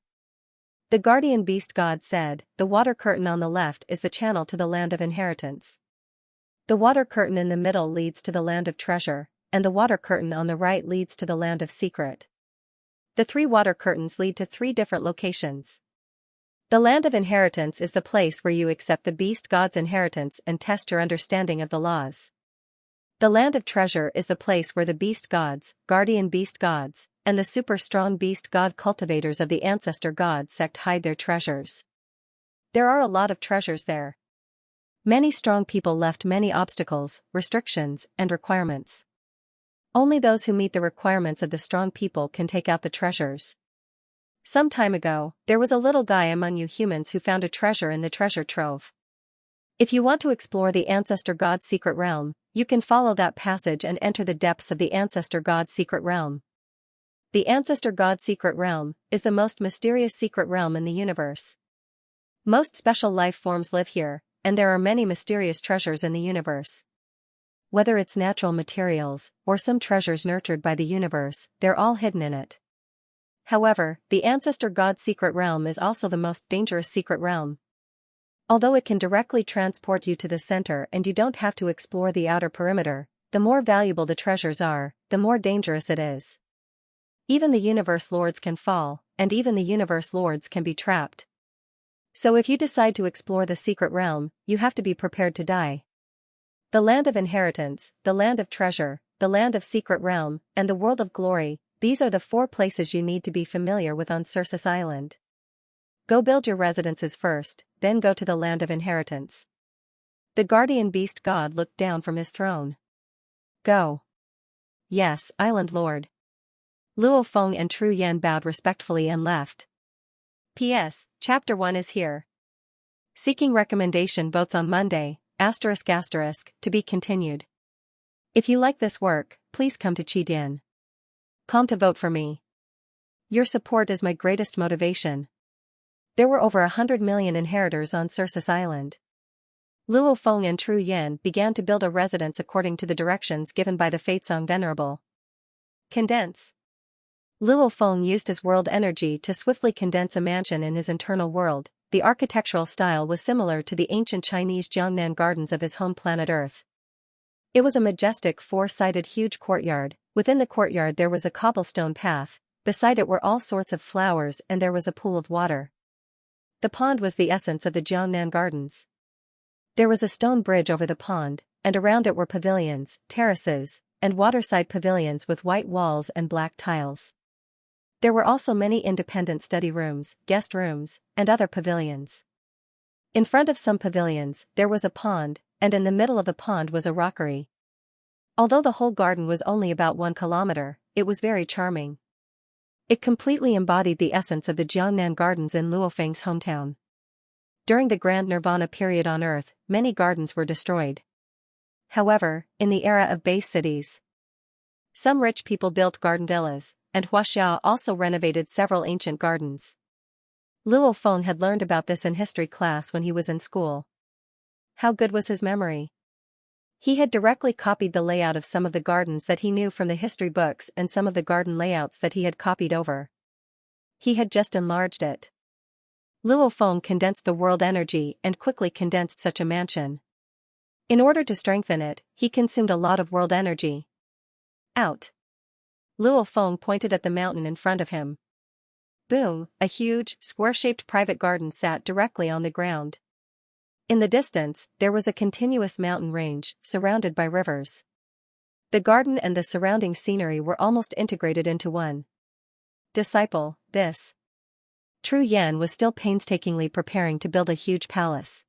A: The guardian beast god said, the water curtain on the left is the channel to the land of inheritance. The water curtain in the middle leads to the land of treasure, and the water curtain on the right leads to the land of secret. The 3 water curtains lead to 3 different locations. The land of inheritance is the place where you accept the beast god's inheritance and test your understanding of the laws. The land of treasure is the place where the beast gods, guardian beast gods, and the super strong beast god cultivators of the ancestor god sect hide their treasures. There are a lot of treasures there. Many strong people left many obstacles, restrictions, and requirements. Only those who meet the requirements of the strong people can take out the treasures. Some time ago, there was a little guy among you humans who found a treasure in the treasure trove. If you want to explore the ancestor god's secret realm, you can follow that passage and enter the depths of the ancestor god's secret realm. The ancestor god's secret realm is the most mysterious secret realm in the universe. Most special life forms live here, and there are many mysterious treasures in the universe. Whether it's natural materials, or some treasures nurtured by the universe, they're all hidden in it. However, the ancestor god's secret realm is also the most dangerous secret realm. Although it can directly transport you to the center and you don't have to explore the outer perimeter, the more valuable the treasures are, the more dangerous it is. Even the universe lords can fall, and even the universe lords can be trapped. So if you decide to explore the secret realm, you have to be prepared to die. The land of inheritance, the land of treasure, the land of secret realm, and the world of glory, these are the 4 places you need to be familiar with on Circus Island. Go build your residences first, then go to the land of inheritance. The guardian beast god looked down from his throne. Go. Yes, Island Lord. Luo Feng and Tru Yan bowed respectfully and left. P.S. Chapter 1 is here. Seeking recommendation votes on Monday, to be continued. If you like this work, please come to Qidin.com to vote for me. Your support is my greatest motivation. There were over 100 million inheritors on Circus Island. Luo Feng and Tru Yan began to build a residence according to the directions given by the Fatesong Venerable. Condense. Luo Feng used his world energy to swiftly condense a mansion in his internal world. The architectural style was similar to the ancient Chinese Jiangnan gardens of his home planet Earth. It was a majestic 4-sided huge courtyard. Within the courtyard there was a cobblestone path, beside it were all sorts of flowers and there was a pool of water. The pond was the essence of the Jiangnan gardens. There was a stone bridge over the pond, and around it were pavilions, terraces, and waterside pavilions with white walls and black tiles. There were also many independent study rooms, guest rooms, and other pavilions. In front of some pavilions, there was a pond, and in the middle of the pond was a rockery. Although the whole garden was only about 1 kilometer, it was very charming. It completely embodied the essence of the Jiangnan gardens in Luo Feng's hometown. During the Grand Nirvana period on Earth, many gardens were destroyed. However, in the era of base cities, some rich people built garden villas, and Huaxia also renovated several ancient gardens. Luo Feng had learned about this in history class when he was in school. How good was his memory? He had directly copied the layout of some of the gardens that he knew from the history books and some of the garden layouts that he had copied over. He had just enlarged it. Luo Feng condensed the world energy and quickly condensed such a mansion. In order to strengthen it, he consumed a lot of world energy. Out. Luo Feng pointed at the mountain in front of him. Boom, a huge, square-shaped private garden sat directly on the ground. In the distance, there was a continuous mountain range, surrounded by rivers. The garden and the surrounding scenery were almost integrated into one. Disciple, this. Tru Yan was still painstakingly preparing to build a huge palace.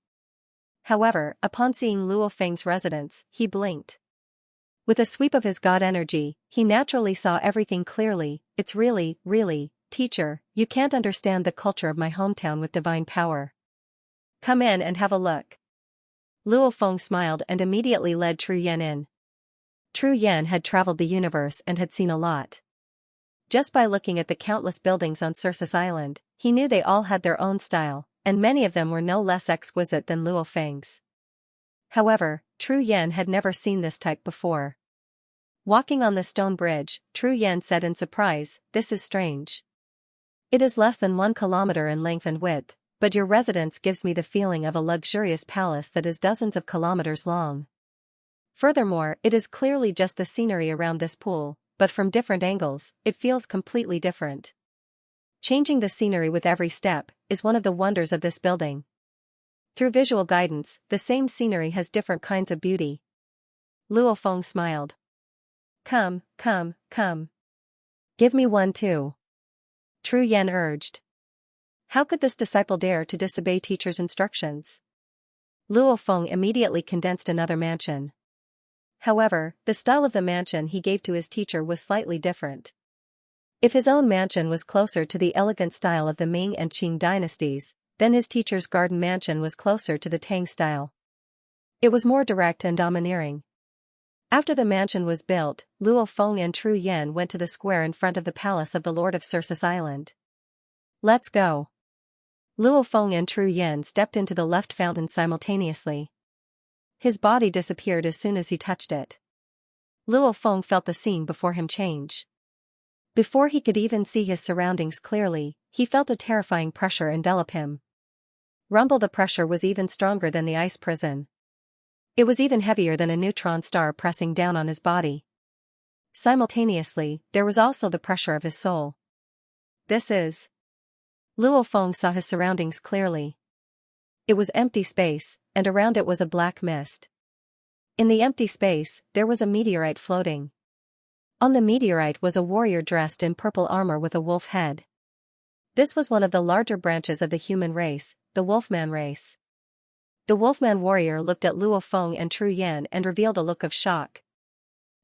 A: However, upon seeing Luo Feng's residence, he blinked. With a sweep of his god energy, he naturally saw everything clearly. It's really, teacher, you can't understand the culture of my hometown with divine power. Come in and have a look. Luo Feng smiled and immediately led Tru Yan in. Tru Yan had traveled the universe and had seen a lot. Just by looking at the countless buildings on Circus Island, he knew they all had their own style, and many of them were no less exquisite than Luo Feng's. However, Tru Yan had never seen this type before. Walking on the stone bridge, Tru Yan said in surprise, "This is strange. It is less than 1 kilometer in length and width, but your residence gives me the feeling of a luxurious palace that is dozens of kilometers long. Furthermore, it is clearly just the scenery around this pool, but from different angles, it feels completely different. Changing the scenery with every step is one of the wonders of this building. Through visual guidance, the same scenery has different kinds of beauty." Luo Feng smiled. Come. Give me one too. Tru Yan urged. How could this disciple dare to disobey teacher's instructions? Luo Feng immediately condensed another mansion. However, the style of the mansion he gave to his teacher was slightly different. If his own mansion was closer to the elegant style of the Ming and Qing dynasties, then his teacher's garden mansion was closer to the Tang style. It was more direct and domineering. After the mansion was built, Luo Feng and Tru Yan went to the square in front of the palace of the Lord of Circus Island. Let's go. Luo Feng and Tru Yan stepped into the left fountain simultaneously. His body disappeared as soon as he touched it. Luo Feng felt the scene before him change. Before he could even see his surroundings clearly, he felt a terrifying pressure envelop him. Rumble. The pressure was even stronger than the ice prison. It was even heavier than a neutron star pressing down on his body. Simultaneously, there was also the pressure of his soul. This is... Luo Feng saw his surroundings clearly. It was empty space, and around it was a black mist. In the empty space, there was a meteorite floating. On the meteorite was a warrior dressed in purple armor with a wolf head. This was one of the larger branches of the human race, the Wolfman race. The Wolfman warrior looked at Luo Feng and Tru Yan and revealed a look of shock.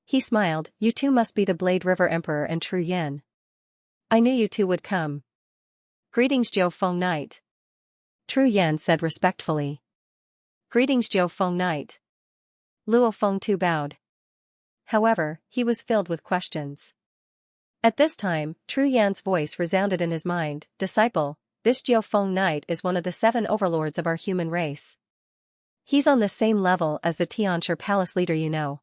A: He smiled. "You two must be the Blade River Emperor and Tru Yan. I knew you two would come. Greetings, Jiu Feng Knight." Tru Yan said respectfully. "Greetings, Jiu Feng Knight." Luo Feng too bowed. However, he was filled with questions. At this time, Tru Yan's voice resounded in his mind. "Disciple, this Jiu Feng Knight is one of the 7 overlords of our human race. He's on the same level as the Xianxia palace leader you know.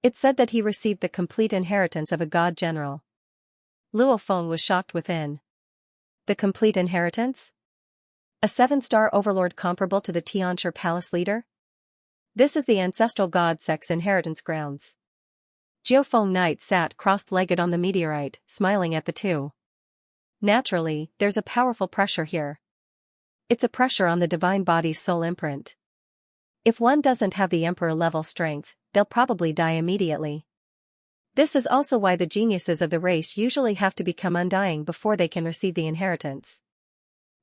A: It's said that he received the complete inheritance of a god general." Luo Feng was shocked within. The complete inheritance? A 7-star overlord comparable to the Xianxia palace leader? This is the ancestral god sect's inheritance grounds. Jiu Feng Knight sat cross-legged on the meteorite, smiling at the two. Naturally, there's a powerful pressure here. It's a pressure on the divine body's soul imprint. If one doesn't have the emperor-level strength, they'll probably die immediately. This is also why the geniuses of the race usually have to become undying before they can receive the inheritance.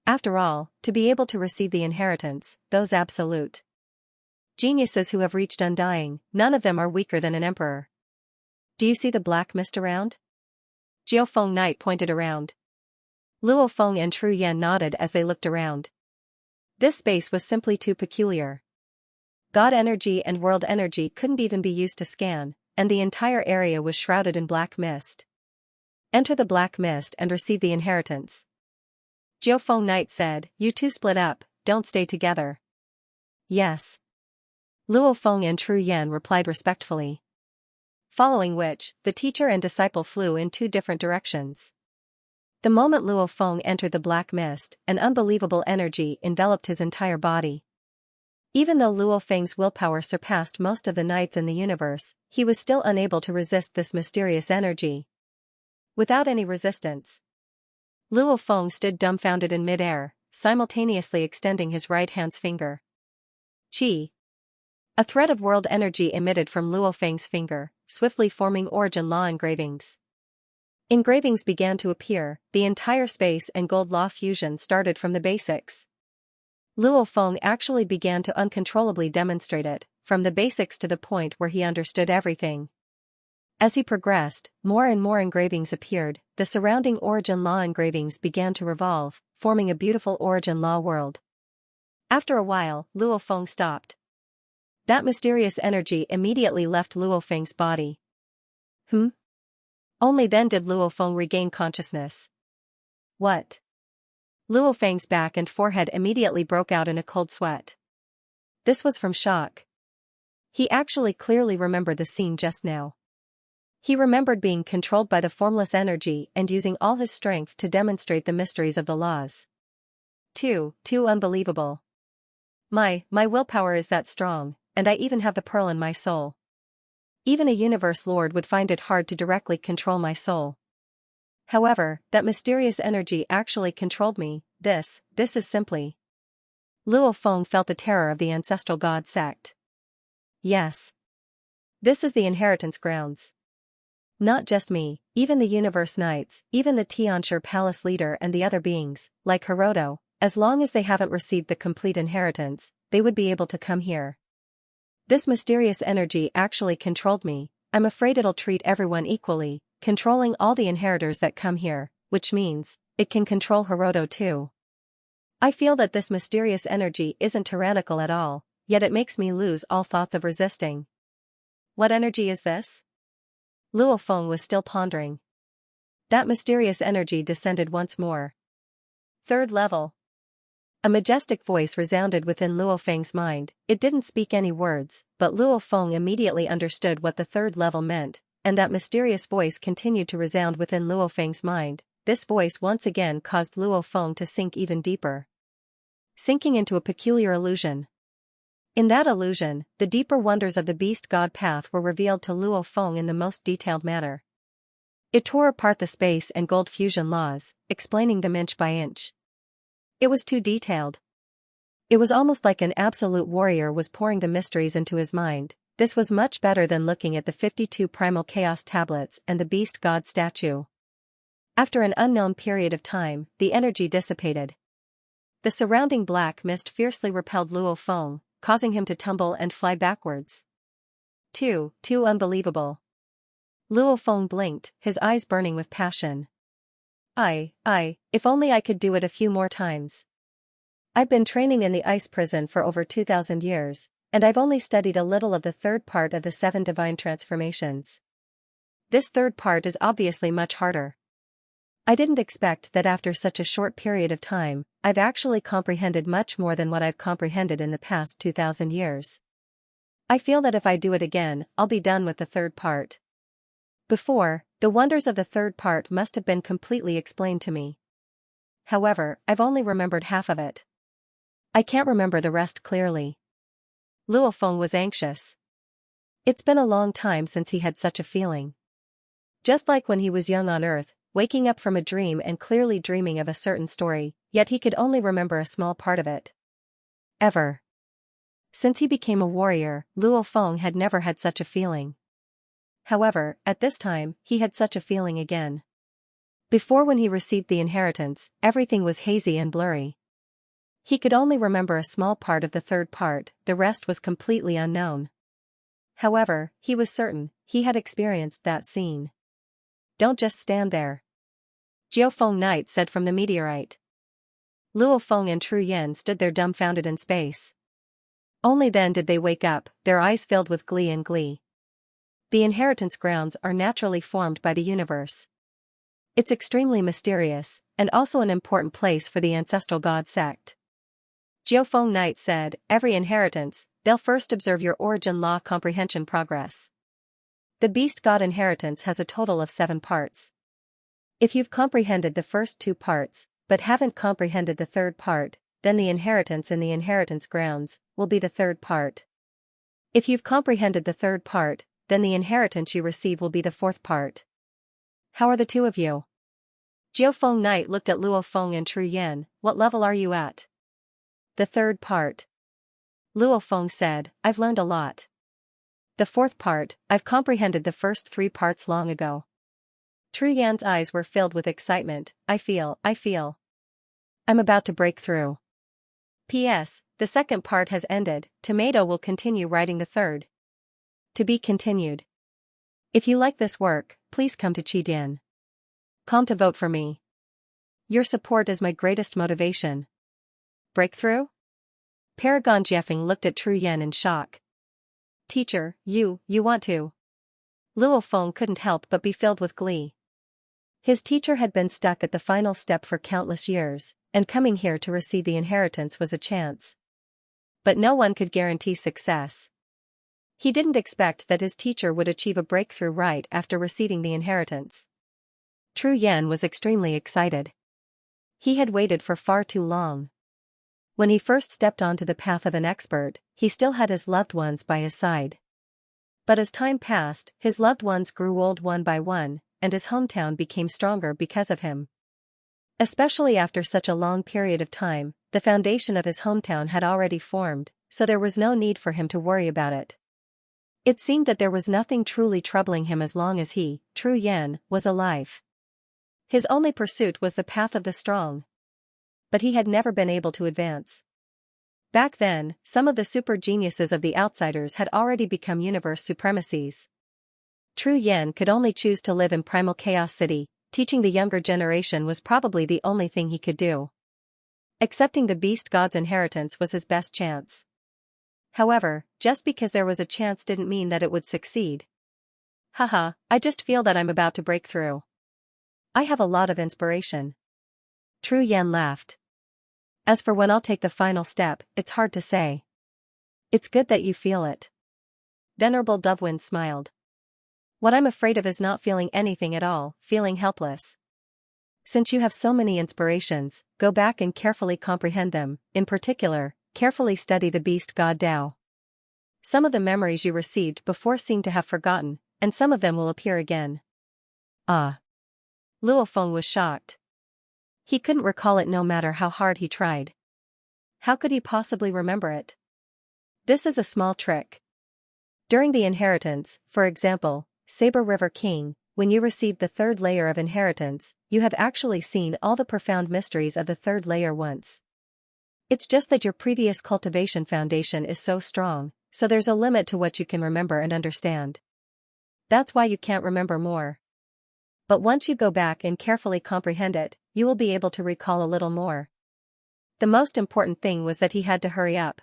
A: After all, to be able to receive the inheritance, those absolute geniuses who have reached undying, none of them are weaker than an emperor. Do you see the black mist around? Jiu Feng Knight pointed around. Luo Feng and Tru Yan nodded as they looked around. This space was simply too peculiar. God energy and world energy couldn't even be used to scan, and the entire area was shrouded in black mist. Enter the black mist and receive the inheritance. Jiu Feng Knight said, "You two split up, don't stay together." "Yes." Luo Feng and Tru Yan replied respectfully. Following which, the teacher and disciple flew in 2 different directions. The moment Luo Feng entered the black mist, an unbelievable energy enveloped his entire body. Even though Luo Feng's willpower surpassed most of the knights in the universe, he was still unable to resist this mysterious energy. Without any resistance, Luo Feng stood dumbfounded in midair, simultaneously extending his right hand's finger. Qi. A thread of world energy emitted from Luo Feng's finger, swiftly forming origin law engravings. Engravings began to appear, the entire space and gold law fusion started from the basics. Luo Feng actually began to uncontrollably demonstrate it, from the basics to the point where he understood everything. As he progressed, more and more engravings appeared, the surrounding origin law engravings began to revolve, forming a beautiful origin law world. After a while, Luo Feng stopped. That mysterious energy immediately left Luo Feng's body. Only then did Luo Feng regain consciousness. What? Luo Feng's back and forehead immediately broke out in a cold sweat. This was from shock. He actually clearly remembered the scene just now. He remembered being controlled by the formless energy and using all his strength to demonstrate the mysteries of the laws. Too unbelievable. My willpower is that strong, and I even have the pearl in my soul. Even a universe lord would find it hard to directly control my soul. However, that mysterious energy actually controlled me. This is simply... Luo Feng felt the terror of the ancestral god sect. Yes. This is the inheritance grounds. Not just me, even the universe knights, even the Xianxia palace leader and the other beings, like Hiroto, as long as they haven't received the complete inheritance, they would be able to come here. This mysterious energy actually controlled me. I'm afraid it'll treat everyone equally, controlling all the inheritors that come here, which means, it can control Hiroto too. I feel that this mysterious energy isn't tyrannical at all, yet it makes me lose all thoughts of resisting. What energy is this? Luo Feng was still pondering. That mysterious energy descended once more. 3rd level. A majestic voice resounded within Luo Feng's mind. It didn't speak any words, but Luo Feng immediately understood what the 3rd level meant, and that mysterious voice continued to resound within Luo Feng's mind. This voice once again caused Luo Feng to sink even deeper. sinking into a peculiar illusion. In that illusion, the deeper wonders of the beast god path were revealed to Luo Feng in the most detailed manner. It tore apart the space and gold fusion laws, explaining them inch by inch. It was too detailed. It was almost like an absolute warrior was pouring the mysteries into his mind. This was much better than looking at the 52 primal chaos tablets and the beast god statue. After an unknown period of time, the energy dissipated. The surrounding black mist fiercely repelled Luo Feng, causing him to tumble and fly backwards. Too unbelievable. Luo Feng blinked, his eyes burning with passion. If only I could do it a few more times. I've been training in the ice prison for over 2,000 years, and I've only studied a little of the third part of the 7 divine transformations. This third part is obviously much harder. I didn't expect that after such a short period of time, I've actually comprehended much more than what I've comprehended in the past 2,000 years. I feel that if I do it again, I'll be done with the third part. Before, the wonders of the third part must have been completely explained to me. However, I've only remembered half of it. I can't remember the rest clearly. Luo Feng was anxious. It's been a long time since he had such a feeling. Just like when he was young on Earth, waking up from a dream and clearly dreaming of a certain story, yet he could only remember a small part of it. Ever. Since he became a warrior, Luo Feng had never had such a feeling. However, at this time, he had such a feeling again. Before, when he received the inheritance, everything was hazy and blurry. He could only remember a small part of the third part, the rest was completely unknown. However, he was certain, he had experienced that scene. Don't just stand there. Jiao Feng Knight said from the meteorite. Luo Feng and Tru Yan stood there dumbfounded in space. Only then did they wake up, their eyes filled with glee. The inheritance grounds are naturally formed by the universe. It's extremely mysterious, and also an important place for the ancestral god sect. Jiao Feng Knight said, every inheritance, they'll first observe your origin law comprehension progress. The beast god inheritance has a total of 7 parts. If you've comprehended the first 2 parts, but haven't comprehended the third part, then the inheritance in the inheritance grounds will be the third part. If you've comprehended the third part, then the inheritance you receive will be the 4th part. How are the 2 of you? Jiao Feng Knight looked at Luo Feng and Tru Yan. What level are you at? The third part. Luo Feng said, I've learned a lot. The 4th part, I've comprehended the first 3 parts long ago. Tru Yan's eyes were filled with excitement. I feel. I'm about to break through. P.S. The 2nd part has ended, Tomato will continue writing the 3rd. To be continued. If you like this work, please come to Qidin. Come to vote for me. Your support is my greatest motivation. Breakthrough? Paragon Jiefeng looked at Tru Yan in shock. Teacher, you want to? Luo Feng couldn't help but be filled with glee. His teacher had been stuck at the final step for countless years, and coming here to receive the inheritance was a chance. But no one could guarantee success. He didn't expect that his teacher would achieve a breakthrough right after receiving the inheritance. Tru Yan was extremely excited. He had waited for far too long. When he first stepped onto the path of an expert, he still had his loved ones by his side. But as time passed, his loved ones grew old one by one, and his hometown became stronger because of him. Especially after such a long period of time, the foundation of his hometown had already formed, so there was no need for him to worry about it. It seemed that there was nothing truly troubling him as long as he, Tru Yan, was alive. His only pursuit was the path of the strong. But he had never been able to advance. Back then, some of the super geniuses of the outsiders had already become universe supremacies. Tru Yan could only choose to live in Primal Chaos City. Teaching the younger generation was probably the only thing he could do. Accepting the beast god's inheritance was his best chance. However, just because there was a chance didn't mean that it would succeed. Haha, I just feel that I'm about to break through. I have a lot of inspiration. Tru Yan laughed. As for when I'll take the final step, it's hard to say. It's good that you feel it. Venerable Dovewind smiled. What I'm afraid of is not feeling anything at all, feeling helpless. Since you have so many inspirations, go back and carefully comprehend them. In particular, carefully study the beast god Tao. Some of the memories you received before seem to have forgotten, and some of them will appear again. Ah. Luo Feng was shocked. He couldn't recall it no matter how hard he tried. How could he possibly remember it? This is a small trick. During the inheritance, for example, Saber River King, when you received the third layer of inheritance, you have actually seen all the profound mysteries of the third layer once. It's just that your previous cultivation foundation is so strong, so there's a limit to what you can remember and understand. That's why you can't remember more. But once you go back and carefully comprehend it, you will be able to recall a little more. The most important thing was that he had to hurry up.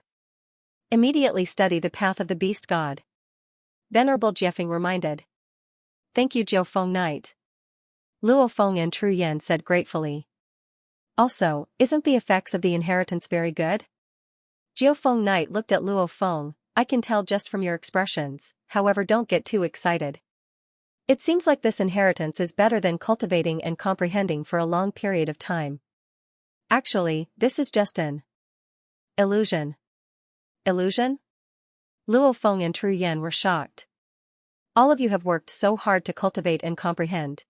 A: Immediately study the path of the beast god. Venerable Jiefeng reminded. Thank you, Jiu Feng Knight. Luo Feng and Tru Yan said gratefully. Also, isn't the effects of the inheritance very good? Jiu Feng Knight looked at Luo Feng. I can tell just from your expressions, however don't get too excited. It seems like this inheritance is better than cultivating and comprehending for a long period of time. Actually, this is just an illusion. Illusion? Luo Feng and Tru Yan were shocked. All of you have worked so hard to cultivate and comprehend.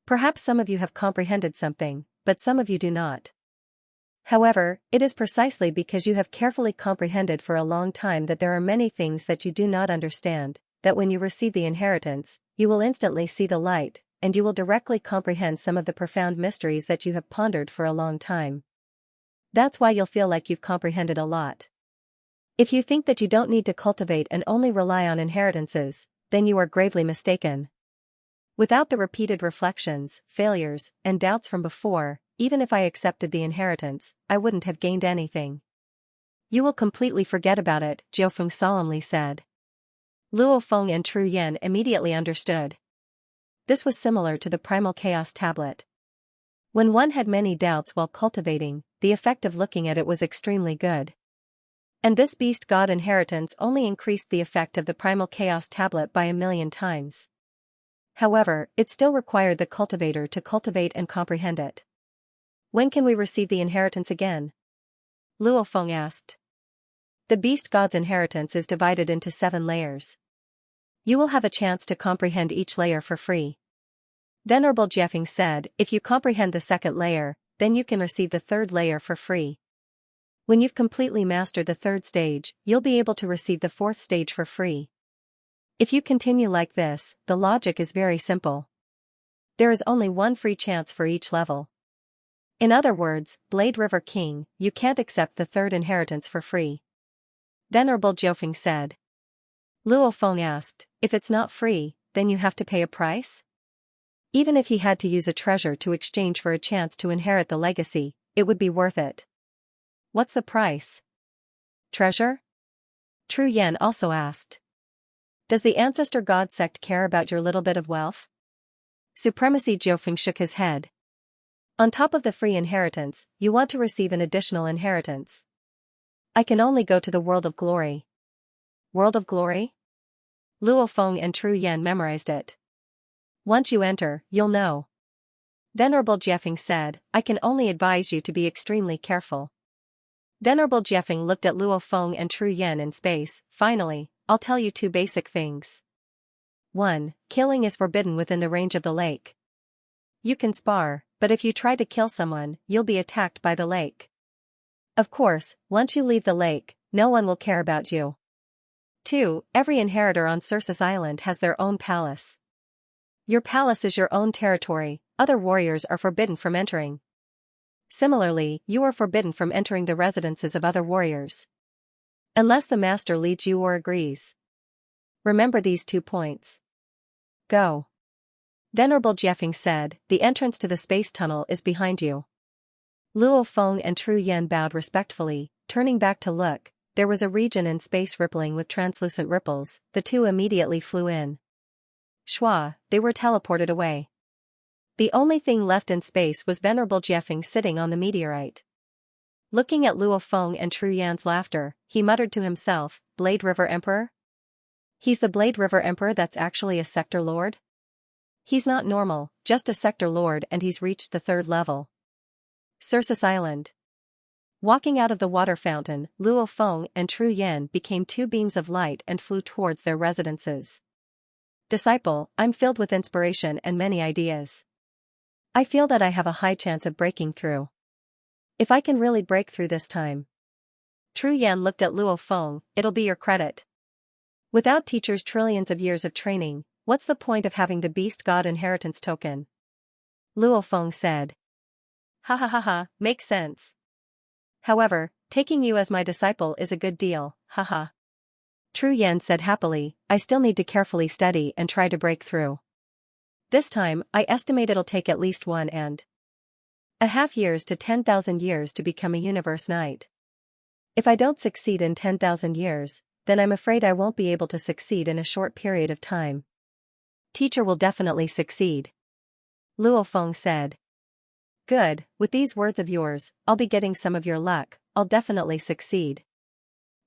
A: Perhaps some of you have comprehended something, but some of you do not. However, it is precisely because you have carefully comprehended for a long time that there are many things that you do not understand, that when you receive the inheritance, you will instantly see the light, and you will directly comprehend some of the profound mysteries that you have pondered for a long time. That's why you'll feel like you've comprehended a lot. If you think that you don't need to cultivate and only rely on inheritances, then you are gravely mistaken. Without the repeated reflections, failures, and doubts from before, even if I accepted the inheritance, I wouldn't have gained anything. You will completely forget about it, Jiufeng solemnly said. Luo Feng and Tru Yan immediately understood. This was similar to the Primal Chaos Tablet. When one had many doubts while cultivating, the effect of looking at it was extremely good. And this beast god inheritance only increased the effect of the Primal Chaos Tablet by 1,000,000 times. However, it still required the cultivator to cultivate and comprehend it. When can we receive the inheritance again? Luo Feng asked. The beast god's inheritance is divided into 7 layers. You will have a chance to comprehend each layer for free. Venerable Jiefeng said, if you comprehend the second layer, then you can receive the third layer for free. When you've completely mastered the third stage, you'll be able to receive the fourth stage for free. If you continue like this, the logic is very simple. There is only one free chance for each level. In other words, Blade River King, you can't accept the third inheritance for free. Venerable Jiefeng said. Luo Feng asked, if it's not free, then you have to pay a price? Even if he had to use a treasure to exchange for a chance to inherit the legacy, it would be worth it. What's the price? Treasure? Tru Yan also asked. Does the ancestor god sect care about your little bit of wealth? Supremacy Jiufeng shook his head. On top of the free inheritance, you want to receive an additional inheritance. I can only go to the world of glory. World of Glory? Luo Feng and Tru Yan memorized it. Once you enter, you'll know. Venerable Jiefeng said, I can only advise you to be extremely careful. Venerable Jiefeng looked at Luo Feng and Tru Yan in space. Finally, I'll tell you 2 basic things. 1. Killing is forbidden within the range of the lake. You can spar, but if you try to kill someone, you'll be attacked by the lake. Of course, once you leave the lake, no one will care about you. 2. Every inheritor on Circe's Island has their own palace. Your palace is your own territory, other warriors are forbidden from entering. Similarly, you are forbidden from entering the residences of other warriors. Unless the master leads you or agrees. Remember these 2 points. Go. Venerable Jiefeng said, the entrance to the space tunnel is behind you. Luo Feng and Tru Yan bowed respectfully, turning back to look. There was a region in space rippling with translucent ripples. The 2 immediately flew in. Schwa, they were teleported away. The only thing left in space was Venerable Jiefeng sitting on the meteorite. Looking at Luo Feng and Tru Yan's laughter, he muttered to himself, Blade River Emperor? He's the Blade River Emperor that's actually a sector lord? He's not normal, just a sector lord, and he's reached the 3rd level. Circus Island. Walking out of the water fountain, Luo Feng and Tru Yan became 2 beams of light and flew towards their residences. Disciple, I'm filled with inspiration and many ideas. I feel that I have a high chance of breaking through. If I can really break through this time. Tru Yan looked at Luo Feng, it'll be your credit. Without teachers' trillions of years of training, what's the point of having the beast god inheritance token? Luo Feng said. Ha ha ha ha, makes sense. However, taking you as my disciple is a good deal, haha. Tru Yan said happily, I still need to carefully study and try to break through. This time, I estimate it'll take at least 1.5 years to 10,000 years to become a universe knight. If I don't succeed in 10,000 years, then I'm afraid I won't be able to succeed in a short period of time. Teacher will definitely succeed. Luo Feng said. Good, with these words of yours, I'll be getting some of your luck, I'll definitely succeed.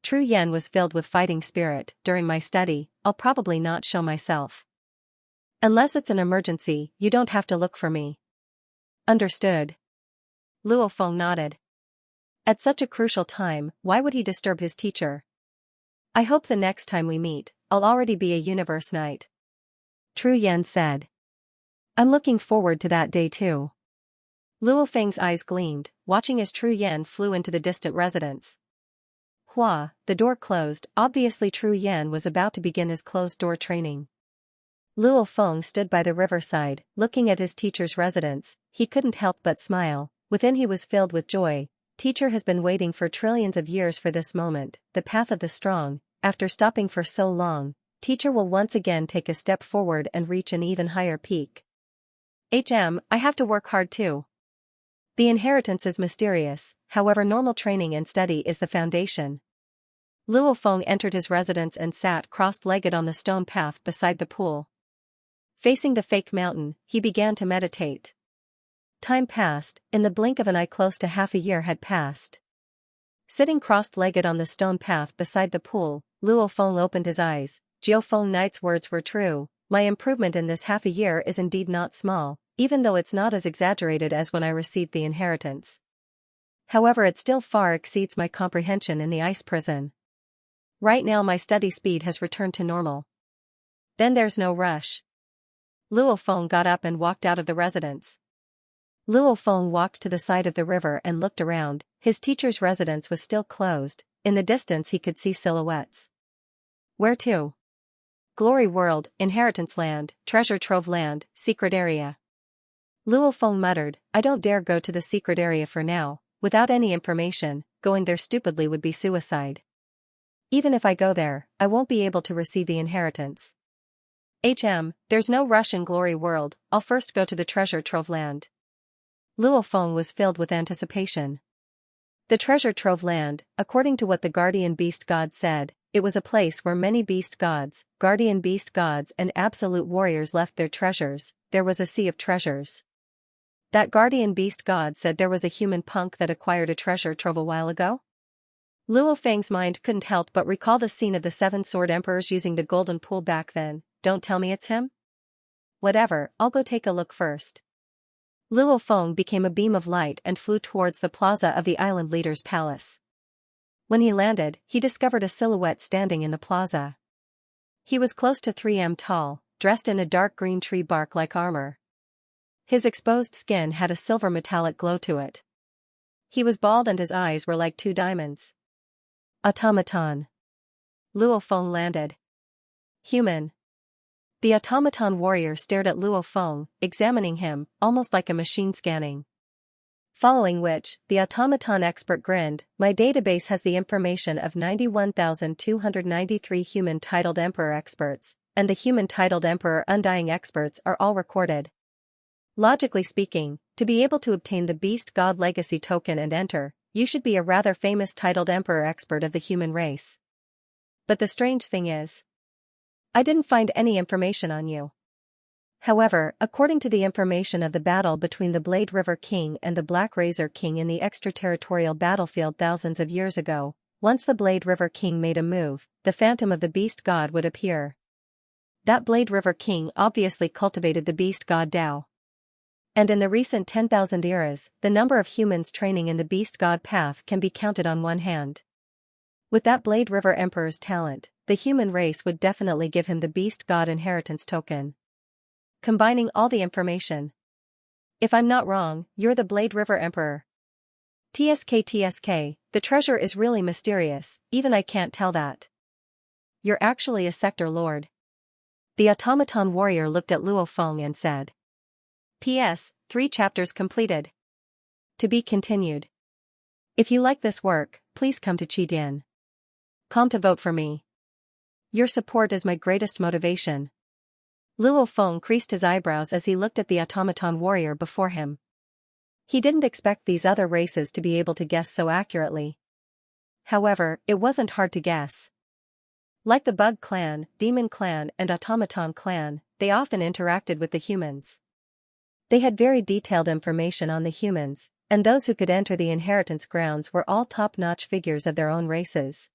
A: Tru Yan was filled with fighting spirit. During my study, I'll probably not show myself. Unless it's an emergency, you don't have to look for me. Understood. Luo Feng nodded. At such a crucial time, why would he disturb his teacher? I hope the next time we meet, I'll already be a universe knight. Tru Yan said. I'm looking forward to that day too. Luo Feng's eyes gleamed, watching as Tru Yan flew into the distant residence. Hua, the door closed. Obviously Tru Yan was about to begin his closed-door training. Luo Feng stood by the riverside, looking at his teacher's residence. He couldn't help but smile. Within he was filled with joy. Teacher has been waiting for trillions of years for this moment. The path of the strong. After stopping for so long, teacher will once again take a step forward and reach an even higher peak. I have to work hard too. The inheritance is mysterious, however normal training and study is the foundation. Luo Feng entered his residence and sat crossed-legged on the stone path beside the pool. Facing the fake mountain, he began to meditate. Time passed, in the blink of an eye close to half a year had passed. Sitting crossed-legged on the stone path beside the pool, Luo Feng opened his eyes. Jiu Feng Knight's words were true. My improvement in this half a year is indeed not small, even though it's not as exaggerated as when I received the inheritance. However, it still far exceeds my comprehension in the ice prison. Right now my study speed has returned to normal. Then there's no rush. Luo Feng got up and walked out of the residence. Luo Feng walked to the side of the river and looked around. His teacher's residence was still closed. In the distance he could see silhouettes. Where to? Glory World, Inheritance Land, Treasure Trove Land, Secret Area. Luo Feng muttered, I don't dare go to the secret area for now. Without any information, going there stupidly would be suicide. Even if I go there, I won't be able to receive the inheritance. There's no rush in Glory World, I'll first go to the Treasure Trove Land. Luo Feng was filled with anticipation. The Treasure Trove Land, according to what the Guardian Beast God said, it was a place where many beast gods, guardian beast gods and absolute warriors left their treasures. There was a sea of treasures. That guardian beast god said there was a human punk that acquired a treasure trove a while ago? Luo Feng's mind couldn't help but recall the scene of the 7 sword emperors using the golden pool back then. Don't tell me it's him? Whatever, I'll go take a look first. Luo Feng became a beam of light and flew towards the plaza of the island leader's palace. When he landed, he discovered a silhouette standing in the plaza. He was close to 3 m tall, dressed in a dark green tree bark-like armor. His exposed skin had a silver metallic glow to it. He was bald and his eyes were like 2 diamonds. Automaton. Luo Feng landed. Human. The automaton warrior stared at Luo Feng, examining him, almost like a machine scanning. Following which, the automaton expert grinned, my database has the information of 91,293 human-titled emperor experts, and the human-titled emperor undying experts are all recorded. Logically speaking, to be able to obtain the Beast God Legacy token and enter, you should be a rather famous titled emperor expert of the human race. But the strange thing is, I didn't find any information on you. However, according to the information of the battle between the Blade River King and the Black Razor King in the extraterritorial battlefield thousands of years ago, once the Blade River King made a move, the phantom of the Beast God would appear. That Blade River King obviously cultivated the beast god Tao. And in the recent 10,000 eras, the number of humans training in the beast god path can be counted on one hand. With that Blade River Emperor's talent, the human race would definitely give him the beast god inheritance token. Combining all the information. If I'm not wrong, you're the Blade River Emperor. TSK, the treasure is really mysterious, even I can't tell that. You're actually a sector lord. The automaton warrior looked at Luo Feng and said. P.S. 3 chapters completed. To be continued. If you like this work, please come to Qi.com to vote for me. Your support is my greatest motivation. Luo Feng creased his eyebrows as he looked at the automaton warrior before him. He didn't expect these other races to be able to guess so accurately. However, it wasn't hard to guess. Like the Bug Clan, Demon Clan and Automaton Clan, they often interacted with the humans. They had very detailed information on the humans, and those who could enter the inheritance grounds were all top-notch figures of their own races.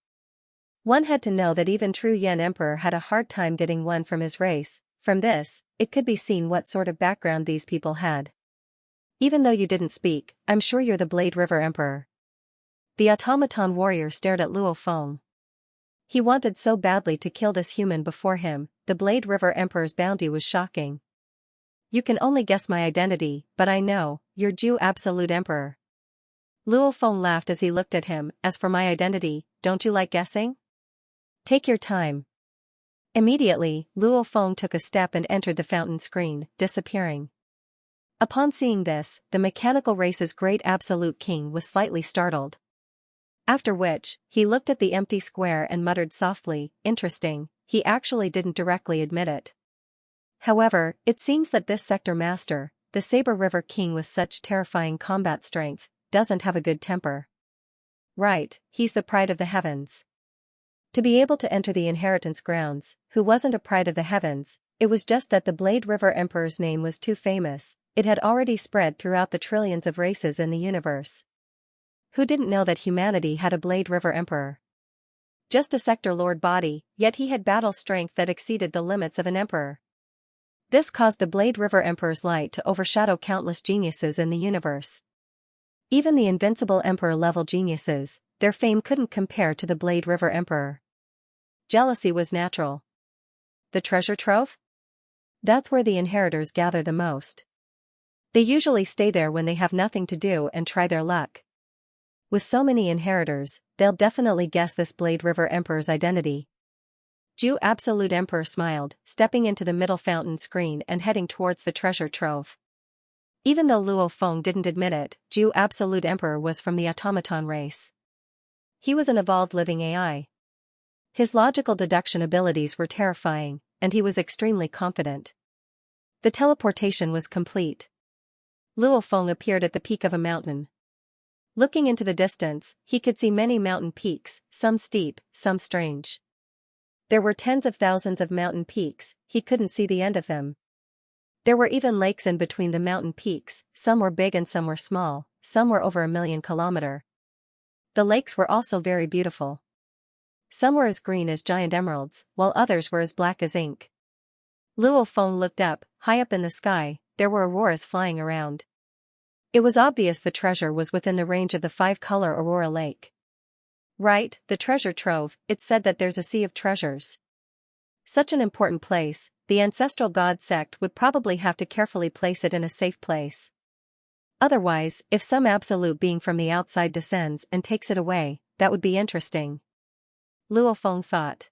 A: One had to know that even True Yen Emperor had a hard time getting one from his race. From this, it could be seen what sort of background these people had. Even though you didn't speak, I'm sure you're the Blade River Emperor. The automaton warrior stared at Luo Feng. He wanted so badly to kill this human before him, the Blade River Emperor's bounty was shocking. You can only guess my identity, but I know, you're Zhu Absolute Emperor. Luo Feng laughed as he looked at him. As for my identity, don't you like guessing? Take your time. Immediately, Luo Feng took a step and entered the fountain screen, disappearing. Upon seeing this, the mechanical race's great absolute king was slightly startled. After which, he looked at the empty square and muttered softly, interesting, he actually didn't directly admit it. However, it seems that this sector master, the Saber River King with such terrifying combat strength, doesn't have a good temper. Right, he's the pride of the heavens. To be able to enter the inheritance grounds, who wasn't a pride of the heavens, it was just that the Blade River Emperor's name was too famous, it had already spread throughout the trillions of races in the universe. Who didn't know that humanity had a Blade River Emperor? Just a sector lord body, yet he had battle strength that exceeded the limits of an emperor. This caused the Blade River Emperor's light to overshadow countless geniuses in the universe. Even the invincible emperor-level geniuses, their fame couldn't compare to the Blade River Emperor. Jealousy was natural. The treasure trove? That's where the inheritors gather the most. They usually stay there when they have nothing to do and try their luck. With so many inheritors, they'll definitely guess this Blade River Emperor's identity. Zhu Absolute Emperor smiled, stepping into the middle fountain screen and heading towards the treasure trove. Even though Luo Feng didn't admit it, Zhu Absolute Emperor was from the automaton race. He was an evolved living AI. His logical deduction abilities were terrifying, and he was extremely confident. The teleportation was complete. Luo Feng appeared at the peak of a mountain. Looking into the distance, he could see many mountain peaks, some steep, some strange. There were tens of thousands of mountain peaks, he couldn't see the end of them. There were even lakes in between the mountain peaks, some were big and some were small, some were over 1,000,000 kilometers. The lakes were also very beautiful. Some were as green as giant emeralds, while others were as black as ink. Luo Feng looked up, high up in the sky, there were auroras flying around. It was obvious the treasure was within the range of the 5-color Aurora Lake. Right, the treasure trove, it's said that there's a sea of treasures. Such an important place, the ancestral god sect would probably have to carefully place it in a safe place. Otherwise, if some absolute being from the outside descends and takes it away, that would be interesting. Luo Feng thought.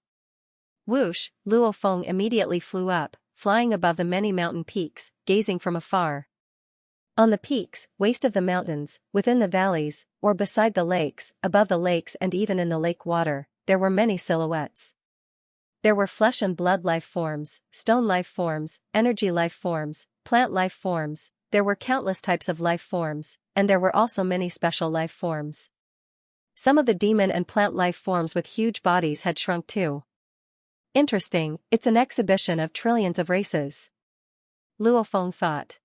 A: Whoosh, Luo Feng immediately flew up, flying above the many mountain peaks, gazing from afar. On the peaks, west of the mountains, within the valleys, or beside the lakes, above the lakes and even in the lake water, there were many silhouettes. There were flesh and blood life forms, stone life forms, energy life forms, plant life forms, there were countless types of life forms, and there were also many special life forms. Some of the demon and plant life forms with huge bodies had shrunk too. Interesting, it's an exhibition of trillions of races. Luo Feng thought.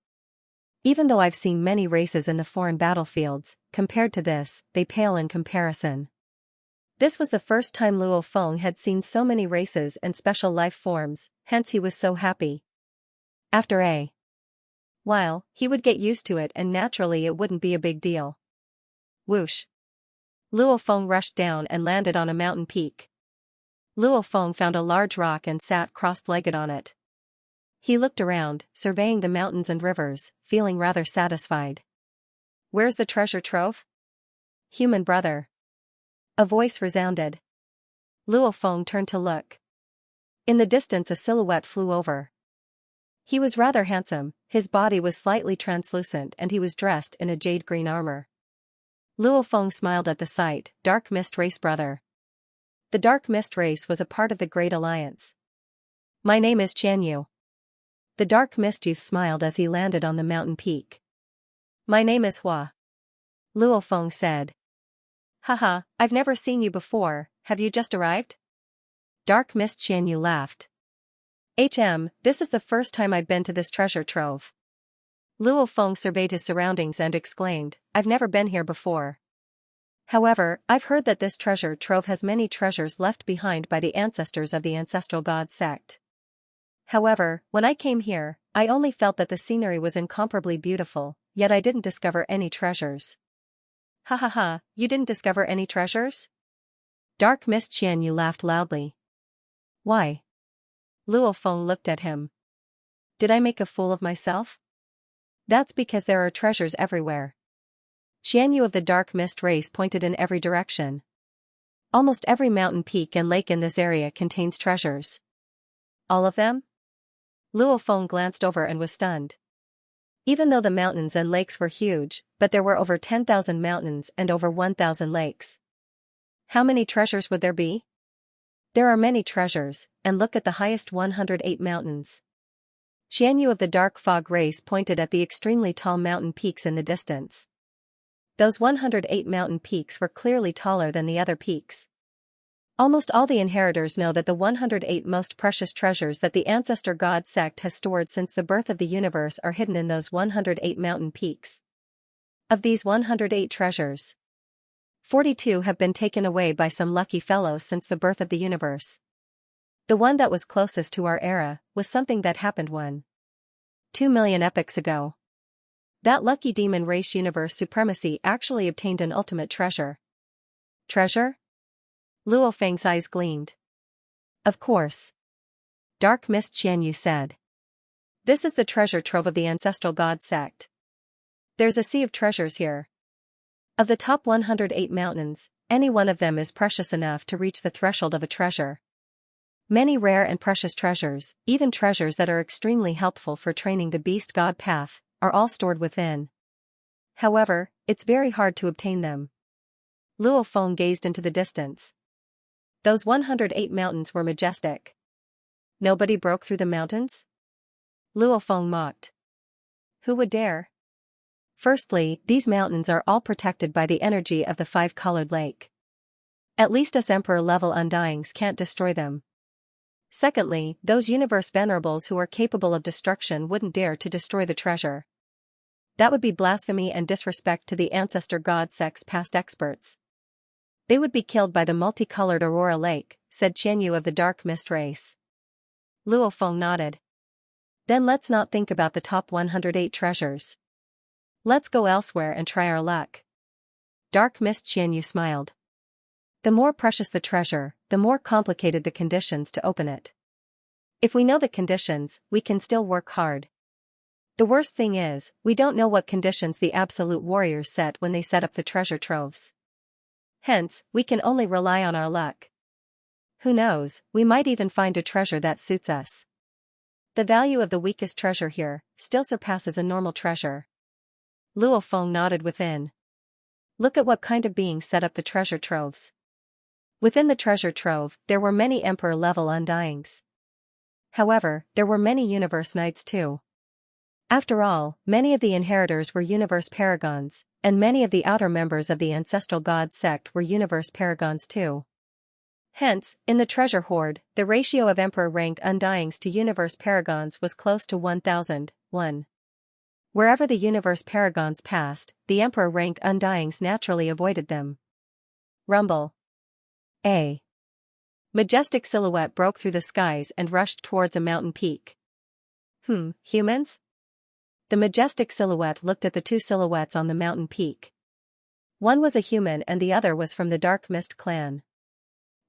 A: Even though I've seen many races in the foreign battlefields, compared to this, they pale in comparison. This was the first time Luo Feng had seen so many races and special life forms, hence he was so happy. After a while, he would get used to it and naturally it wouldn't be a big deal. Whoosh! Luo Feng rushed down and landed on a mountain peak. Luo Feng found a large rock and sat cross-legged on it. He looked around, surveying the mountains and rivers, feeling rather satisfied. Where's the treasure trove? Human brother. A voice resounded. Luo Feng turned to look. In the distance a silhouette flew over. He was rather handsome, his body was slightly translucent and he was dressed in a jade green armor. Luo Feng smiled at the sight. Dark Mist Race brother. The Dark Mist Race was a part of the Great Alliance. My name is Xianxia. The Dark Mist Youth smiled as he landed on the mountain peak. My name is Hua. Luo Feng said. Haha, I've never seen you before, have you just arrived? Dark Mist Xianxia laughed. This is the first time I've been to this treasure trove. Luo Feng surveyed his surroundings and exclaimed, I've never been here before. However, I've heard that this treasure trove has many treasures left behind by the ancestors of the ancestral god sect. However, when I came here, I only felt that the scenery was incomparably beautiful, yet I didn't discover any treasures. Ha ha ha, you didn't discover any treasures? Dark Mist Xianxia laughed loudly. Why? Luo Feng looked at him. Did I make a fool of myself? That's because there are treasures everywhere. Xianxia of the Dark Mist Race pointed in every direction. Almost every mountain peak and lake in this area contains treasures. All of them? Luo Feng glanced over and was stunned. Even though the mountains and lakes were huge, but there were over 10,000 mountains and over 1,000 lakes. How many treasures would there be? There are many treasures, and look at the highest 108 mountains. Xianxia of the Dark Fog Race pointed at the extremely tall mountain peaks in the distance. Those 108 mountain peaks were clearly taller than the other peaks. Almost all the inheritors know that the 108 most precious treasures that the ancestor god sect has stored since the birth of the universe are hidden in those 108 mountain peaks. Of these 108 treasures, 42 have been taken away by some lucky fellows since the birth of the universe. The one that was closest to our era was something that happened 2 million epochs ago. That lucky demon race universe supremacy actually obtained an ultimate treasure. Treasure? Luo Feng's eyes gleamed. Of course. Dark Mist Xianxia said. This is the treasure trove of the ancestral god sect. There's a sea of treasures here. Of the top 108 mountains, any one of them is precious enough to reach the threshold of a treasure. Many rare and precious treasures, even treasures that are extremely helpful for training the beast god path, are all stored within. However, it's very hard to obtain them. Luo Feng gazed into the distance. Those 108 mountains were majestic. Nobody broke through the mountains? Luo Feng mocked. Who would dare? Firstly, these mountains are all protected by the energy of the five-colored lake. At least us Emperor-level Undyings can't destroy them. Secondly, those universe venerables who are capable of destruction wouldn't dare to destroy the treasure. That would be blasphemy and disrespect to the ancestor god sect's past experts. They would be killed by the multicolored Aurora Lake, said Xianxia of the Dark Mist Race. Luo Feng nodded. Then let's not think about the top 108 treasures. Let's go elsewhere and try our luck. Dark Mist Xianxia smiled. The more precious the treasure, the more complicated the conditions to open it. If we know the conditions, we can still work hard. The worst thing is, we don't know what conditions the absolute warriors set when they set up the treasure troves. Hence, we can only rely on our luck. Who knows, we might even find a treasure that suits us. The value of the weakest treasure here still surpasses a normal treasure. Luo Feng nodded within. Look at what kind of beings set up the treasure troves. Within the treasure trove, there were many Emperor-level Undyings. However, there were many Universe Knights too. After all, many of the inheritors were Universe Paragons, and many of the outer members of the ancestral god sect were Universe Paragons too. Hence, in the treasure hoard, the ratio of Emperor-ranked Undyings to Universe Paragons was close to 1,001. Wherever the Universe Paragons passed, the Emperor-ranked Undyings naturally avoided them. Rumble. A majestic silhouette broke through the skies and rushed towards a mountain peak. Humans? The majestic silhouette looked at the two silhouettes on the mountain peak. One was a human and the other was from the Dark Mist clan.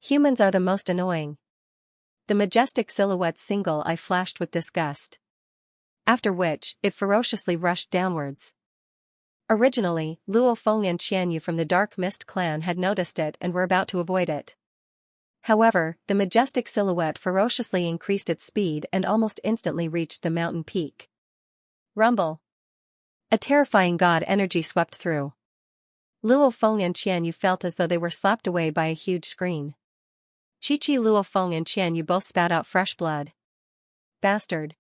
A: Humans are the most annoying. The majestic silhouette's single eye flashed with disgust. After which, it ferociously rushed downwards. Originally, Luo Feng and Xianxia from the Dark Mist clan had noticed it and were about to avoid it. However, the majestic silhouette ferociously increased its speed and almost instantly reached the mountain peak. Rumble. A terrifying god energy swept through. Luo Feng and Xianxia felt as though they were slapped away by a huge screen. Chi-Chi, Luo Feng and Xianxia both spat out fresh blood. Bastard.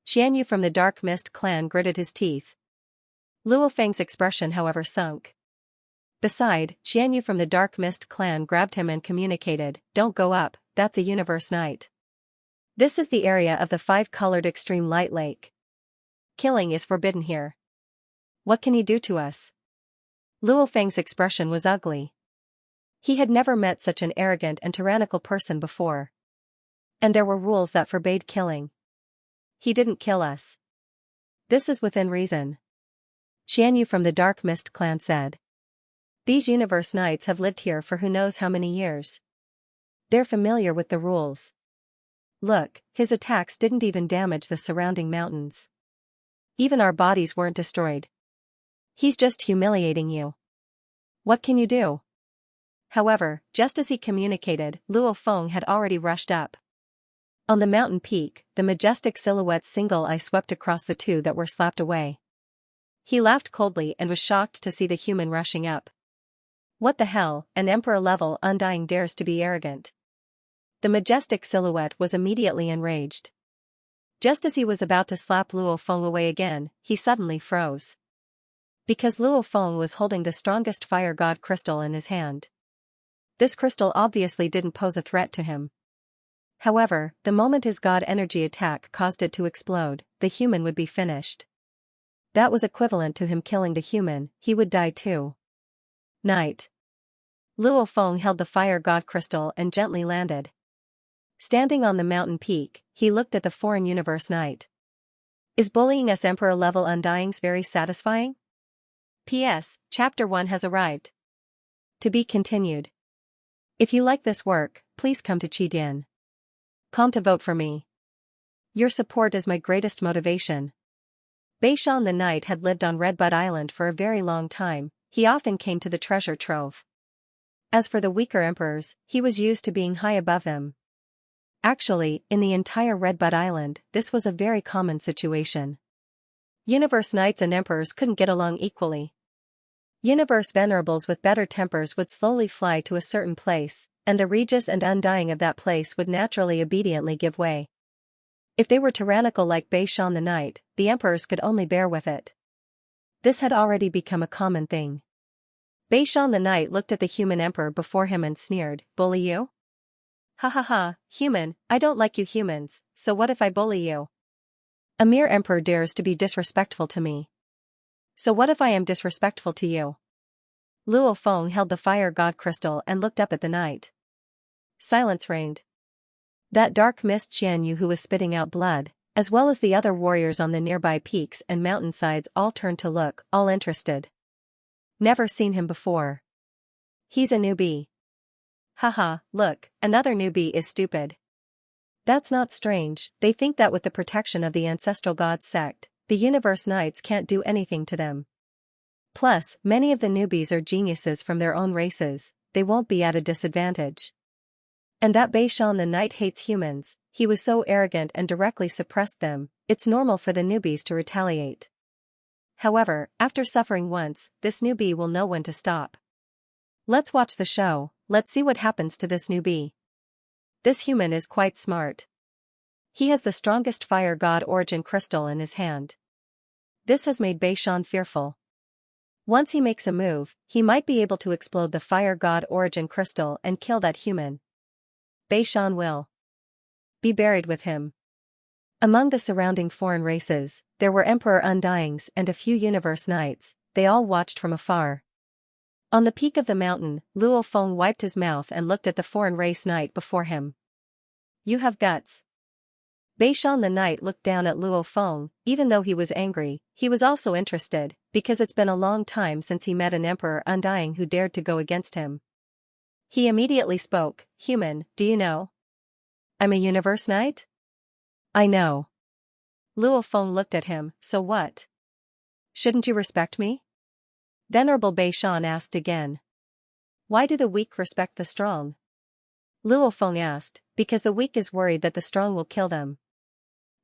A: Xianxia from the Dark Mist clan gritted his teeth. Luo Feng's expression however sunk. Beside, Xianxia from the Dark Mist clan grabbed him and communicated, "Don't go up, that's a universe night. This is the area of the 5-colored extreme light lake. Killing is forbidden here. What can he do to us?" Luo Feng's expression was ugly. He had never met such an arrogant and tyrannical person before. And there were rules that forbade killing. He didn't kill us. This is within reason. Xianxia from the Dark Mist clan said. These universe knights have lived here for who knows how many years. They're familiar with the rules. Look, his attacks didn't even damage the surrounding mountains. Even our bodies weren't destroyed. He's just humiliating you. What can you do? However, just as he communicated, Luo Feng had already rushed up. On the mountain peak, the majestic silhouette's single eye swept across the two that were slapped away. He laughed coldly and was shocked to see the human rushing up. What the hell, an emperor-level undying dares to be arrogant. The majestic silhouette was immediately enraged. Just as he was about to slap Luo Feng away again, he suddenly froze. Because Luo Feng was holding the strongest fire god crystal in his hand. This crystal obviously didn't pose a threat to him. However, the moment his god energy attack caused it to explode, the human would be finished. That was equivalent to him killing the human, he would die too. Night. Luo Feng held the fire god crystal and gently landed. Standing on the mountain peak, he looked at the foreign universe knight. Is bullying us emperor-level undyings very satisfying? P.S. Chapter 1 has arrived. To be continued. If you like this work, please come to Qidin.com to vote for me. Your support is my greatest motivation. Beishan the Knight had lived on Redbud Island for a very long time, he often came to the treasure trove. As for the weaker emperors, he was used to being high above them. Actually, in the entire Redbud Island, this was a very common situation. Universe Knights and emperors couldn't get along equally. Universe venerables with better tempers would slowly fly to a certain place, and the Regis and Undying of that place would naturally obediently give way. If they were tyrannical like Beishan the Knight, the emperors could only bear with it. This had already become a common thing. Beishan the Knight looked at the human emperor before him and sneered, "Bully you? Ha ha ha, human, I don't like you humans, so what if I bully you? A mere emperor dares to be disrespectful to me. So what if I am disrespectful to you?" Luo Feng held the fire god crystal and looked up at the knight. Silence reigned. That dark mist Xianxia who was spitting out blood, as well as the other warriors on the nearby peaks and mountainsides all turned to look, all interested. Never seen him before. He's a newbie. Haha, look, another newbie is stupid. That's not strange, they think that with the protection of the ancestral god sect, the universe knights can't do anything to them. Plus, many of the newbies are geniuses from their own races, they won't be at a disadvantage. And that Beishan the Knight hates humans, he was so arrogant and directly suppressed them, it's normal for the newbies to retaliate. However, after suffering once, this newbie will know when to stop. Let's watch the show, let's see what happens to this newbie. This human is quite smart. He has the strongest fire god origin crystal in his hand. This has made Beishan fearful. Once he makes a move, he might be able to explode the fire god origin crystal and kill that human. Beishan will be buried with him. Among the surrounding foreign races, there were Emperor Undyings and a few universe knights, they all watched from afar. On the peak of the mountain, Luo Feng wiped his mouth and looked at the foreign race knight before him. You have guts. Beishan the knight looked down at Luo Feng. Even though he was angry, he was also interested, because it's been a long time since he met an emperor undying who dared to go against him. He immediately spoke, Human, do you know? I'm a universe knight? I know. Luo Feng looked at him, so what? Shouldn't you respect me? Venerable Beishan asked again. Why do the weak respect the strong? Luo Feng asked, because the weak is worried that the strong will kill them.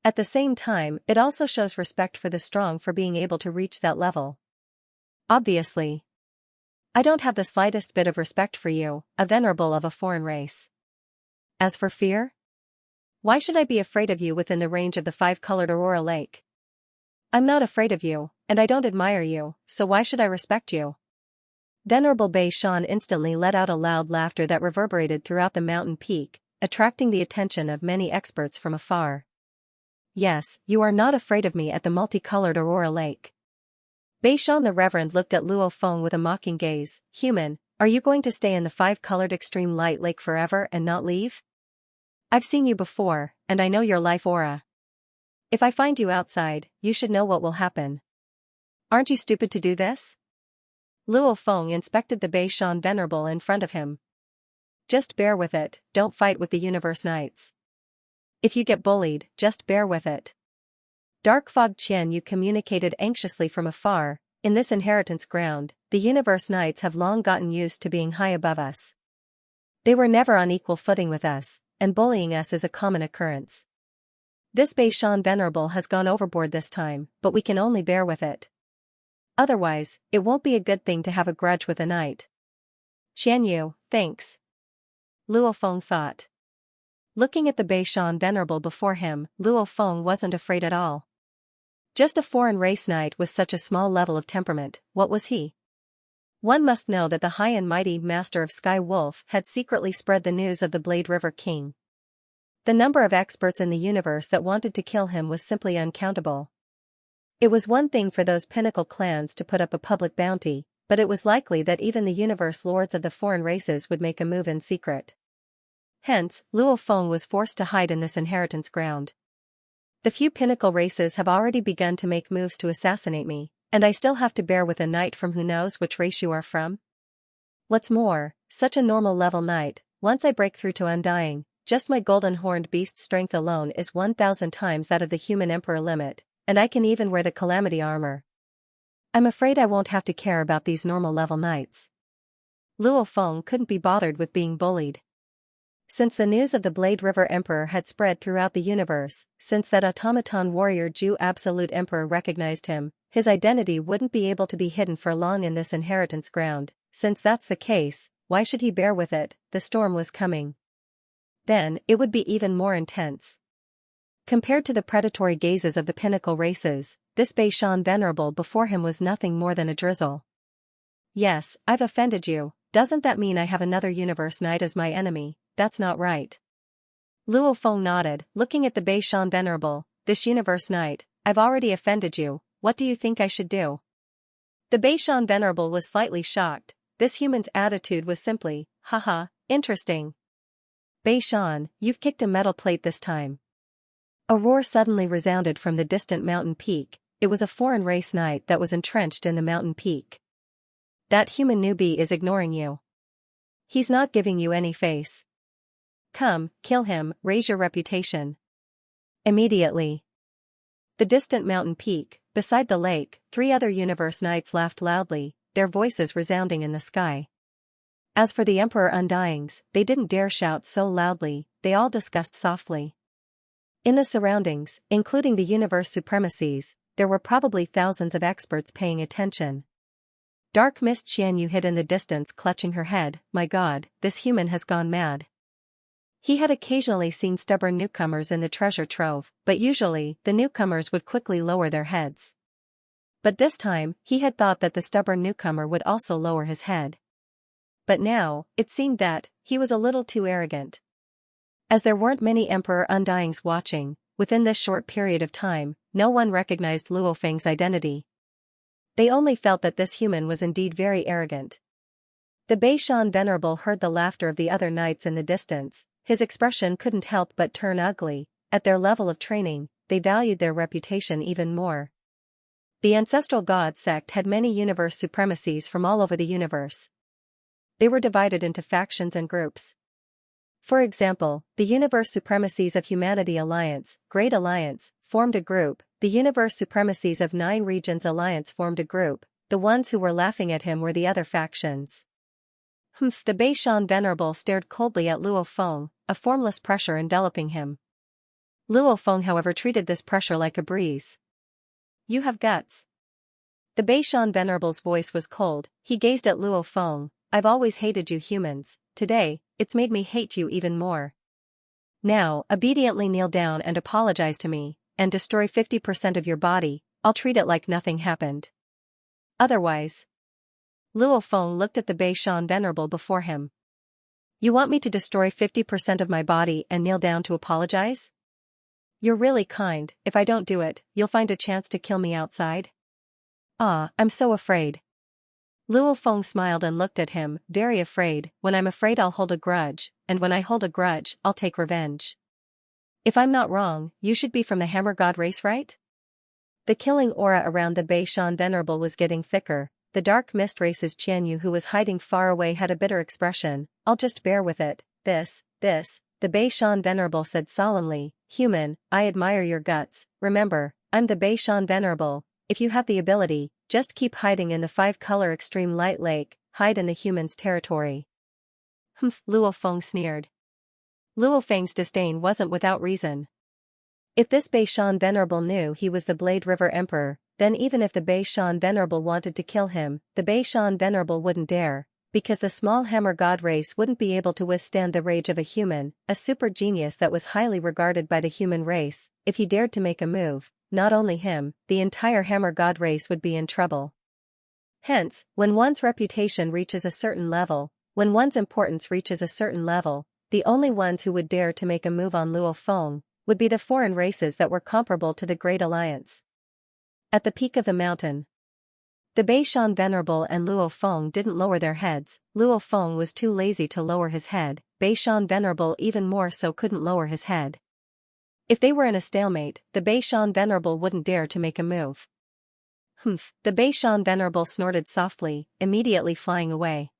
A: At the same time, it also shows respect for the strong for being able to reach that level. Obviously. I don't have the slightest bit of respect for you, a venerable of a foreign race. As for fear? Why should I be afraid of you within the range of the five-colored Aurora Lake? I'm not afraid of you, and I don't admire you, so why should I respect you? Venerable Beishan instantly let out a loud laughter that reverberated throughout the mountain peak, attracting the attention of many experts from afar. Yes, you are not afraid of me at the multicolored Aurora Lake. Beishan the Reverend looked at Luo Feng with a mocking gaze. Human, are you going to stay in the five-colored extreme light lake forever and not leave? I've seen you before, and I know your life aura. If I find you outside, you should know what will happen. Aren't you stupid to do this? Luo Feng inspected the Beishan Venerable in front of him. Just bear with it, don't fight with the Universe Knights. If you get bullied, just bear with it. Dark Fog Qianyu communicated anxiously from afar. In this inheritance ground, the Universe Knights have long gotten used to being high above us. They were never on equal footing with us, and bullying us is a common occurrence. This Beishan Venerable has gone overboard this time, but we can only bear with it. Otherwise, it won't be a good thing to have a grudge with a knight. Qianyu, thanks. Luo Feng thought. Looking at the Beishan Venerable before him, Luo Feng wasn't afraid at all. Just a foreign race knight with such a small level of temperament, what was he? One must know that the high and mighty Master of Sky Wolf had secretly spread the news of the Blade River King. The number of experts in the universe that wanted to kill him was simply uncountable. It was one thing for those pinnacle clans to put up a public bounty, but it was likely that even the universe lords of the foreign races would make a move in secret. Hence, Luo Feng was forced to hide in this inheritance ground. The few pinnacle races have already begun to make moves to assassinate me, and I still have to bear with a knight from who knows which race you are from? What's more, such a normal level knight, once I break through to undying, just my golden horned beast strength alone is 1,000 times that of the human emperor limit, and I can even wear the calamity armor. I'm afraid I won't have to care about these normal level knights. Luo Feng couldn't be bothered with being bullied. Since the news of the Blade River Emperor had spread throughout the universe, since that automaton warrior Zhu Absolute Emperor recognized him, his identity wouldn't be able to be hidden for long in this inheritance ground. Since that's the case, why should he bear with it? The storm was coming. Then, it would be even more intense. Compared to the predatory gazes of the pinnacle races, this Beishan Venerable before him was nothing more than a drizzle. Yes, I've offended you. Doesn't that mean I have another universe knight as my enemy? That's not right. Luo Feng nodded, looking at the Beishan Venerable. This universe knight, I've already offended you, what do you think I should do? The Beishan Venerable was slightly shocked. This human's attitude was simply, haha, interesting. Beishan, you've kicked a metal plate this time. A roar suddenly resounded from the distant mountain peak. It was a foreign race knight that was entrenched in the mountain peak. That human newbie is ignoring you. He's not giving you any face. Come, kill him, raise your reputation. Immediately. The distant mountain peak, beside the lake, 3 other universe knights laughed loudly, their voices resounding in the sky. As for the Emperor Undyings, they didn't dare shout so loudly, they all discussed softly. In the surroundings, including the universe supremacies, there were probably thousands of experts paying attention. Dark Mist Xianyu hid in the distance clutching her head. My God, this human has gone mad. He had occasionally seen stubborn newcomers in the treasure trove, but usually, the newcomers would quickly lower their heads. But this time, he had thought that the stubborn newcomer would also lower his head. But now, it seemed that, he was a little too arrogant. As there weren't many Emperor Undyings watching, within this short period of time, no one recognized Luo Feng's identity. They only felt that this human was indeed very arrogant. The Beishan Venerable heard the laughter of the other knights in the distance. His expression couldn't help but turn ugly. At their level of training, they valued their reputation even more. The ancestral god sect had many universe supremacies from all over the universe. They were divided into factions and groups. For example, the Universe Supremacies of Humanity Alliance, Great Alliance, formed a group. The Universe Supremacies of 9 Regions Alliance formed a group. The ones who were laughing at him were the other factions. Humph! The Beishan Venerable stared coldly at Luo Feng, a formless pressure enveloping him. Luo Feng, however, treated this pressure like a breeze. You have guts. The Beishan Venerable's voice was cold. He gazed at Luo Feng. I've always hated you humans. Today, it's made me hate you even more. Now, obediently kneel down and apologize to me, and destroy 50% of your body. I'll treat it like nothing happened. Otherwise. Luo Feng looked at the Beishan Venerable before him. You want me to destroy 50% of my body and kneel down to apologize? You're really kind. If I don't do it, you'll find a chance to kill me outside? Ah, I'm so afraid. Luo Feng smiled and looked at him, very afraid. When I'm afraid I'll hold a grudge, and when I hold a grudge, I'll take revenge. If I'm not wrong, you should be from the Hammer God race, right? The killing aura around the Beishan Venerable was getting thicker. The dark mist race's Xianxia, who was hiding far away, had a bitter expression. I'll just bear with it. This, the Beishan Venerable said solemnly. Human, I admire your guts. Remember, I'm the Beishan Venerable. If you have the ability, just keep hiding in the 5-color extreme light lake, hide in the human's territory. Humph! Luo Feng sneered. Luo Feng's disdain wasn't without reason. If this Beishan Venerable knew he was the Blade River Emperor, then even if the Beishan Venerable wanted to kill him, the Beishan Venerable wouldn't dare, because the small Hammer God race wouldn't be able to withstand the rage of a human, a super genius that was highly regarded by the human race. If he dared to make a move, not only him, the entire Hammer God race would be in trouble. Hence, when one's reputation reaches a certain level, when one's importance reaches a certain level, the only ones who would dare to make a move on Luo Feng would be the foreign races that were comparable to the Great Alliance. At the peak of the mountain, the Beishan Venerable and Luo Feng didn't lower their heads. Luo Feng was too lazy to lower his head. Beishan Venerable even more so couldn't lower his head. If they were in a stalemate, the Beishan Venerable wouldn't dare to make a move. Humph! The Beishan Venerable snorted softly, immediately flying away.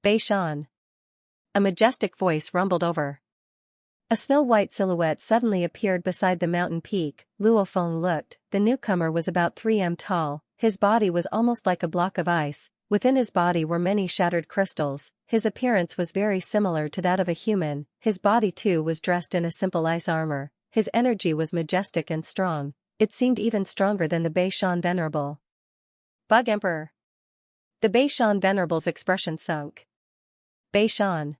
A: Beishan. A majestic voice rumbled over. A snow-white silhouette suddenly appeared beside the mountain peak. Luo Feng looked. The newcomer was about 3 m tall. His body was almost like a block of ice. Within his body were many shattered crystals. His appearance was very similar to that of a human. His body too was dressed in a simple ice armor. His energy was majestic and strong. It seemed even stronger than the Beishan Venerable. Bug Emperor. The Beishan Venerable's expression sunk. Beishan.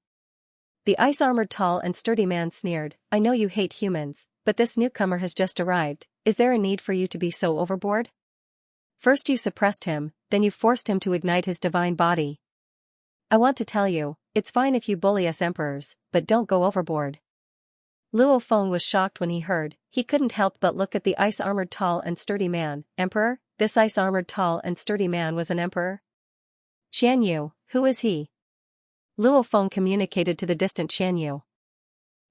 A: The ice-armored tall and sturdy man sneered. I know you hate humans, but this newcomer has just arrived. Is there a need for you to be so overboard? First you suppressed him, then you forced him to ignite his divine body. I want to tell you, it's fine if you bully us emperors, but don't go overboard. Luo Feng was shocked when he heard. He couldn't help but look at the ice-armored tall and sturdy man. Emperor? This ice-armored tall and sturdy man was an emperor? Xianxia, who is he? Luo Feng communicated to the distant Xianxia.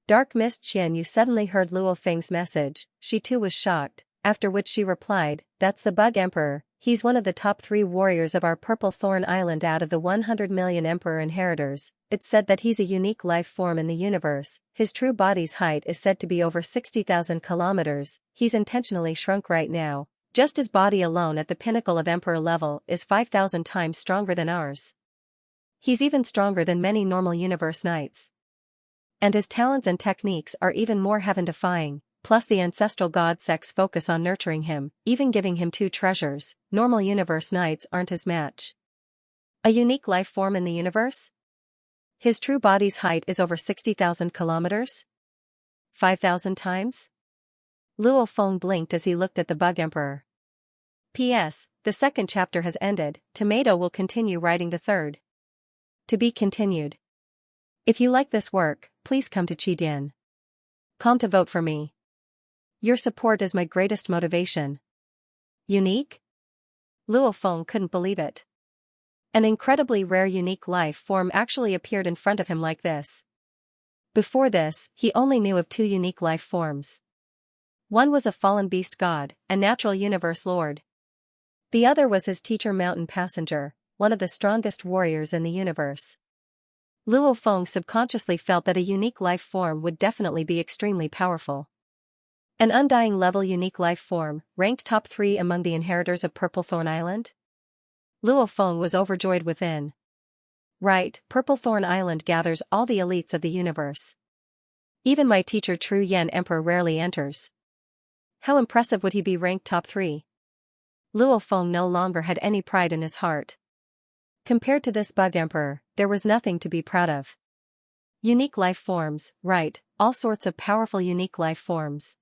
A: Dark Mist Xianxia suddenly heard Luo Feng's message. She too was shocked, after which she replied, that's the Bug Emperor. He's one of the top 3 warriors of our Purple Thorn Island out of the 100 million Emperor inheritors. It's said that he's a unique life form in the universe. His true body's height is said to be over 60,000 kilometers. He's intentionally shrunk right now. Just his body alone at the pinnacle of Emperor level is 5,000 times stronger than ours. He's even stronger than many normal universe knights. And his talents and techniques are even more heaven-defying, plus the ancestral god sect's focus on nurturing him, even giving him 2 treasures. Normal universe knights aren't his match. A unique life form in the universe? His true body's height is over 60,000 kilometers? 5,000 times? Luo Feng blinked as he looked at the Bug Emperor. P.S. The 2nd chapter has ended. Tomato will continue writing the 3rd. To be continued. If you like this work, please come to Qidin.com to vote for me. Your support is my greatest motivation. Unique? Luo Feng couldn't believe it. An incredibly rare unique life form actually appeared in front of him like this. Before this, he only knew of two unique life forms. One was a fallen beast god, a natural universe lord. The other was his teacher mountain passenger, one of the strongest warriors in the universe. Luo Feng subconsciously felt that a unique life form would definitely be extremely powerful. An undying level unique life form, ranked top 3 among the inheritors of Purplethorn Island? Luo Feng was overjoyed within. Right, Purplethorn Island gathers all the elites of the universe. Even my teacher True Yen Emperor rarely enters. How impressive would he be ranked top 3? Luo Feng no longer had any pride in his heart. Compared to this bug emperor, there was nothing to be proud of. Unique life forms, right, all sorts of powerful unique life forms.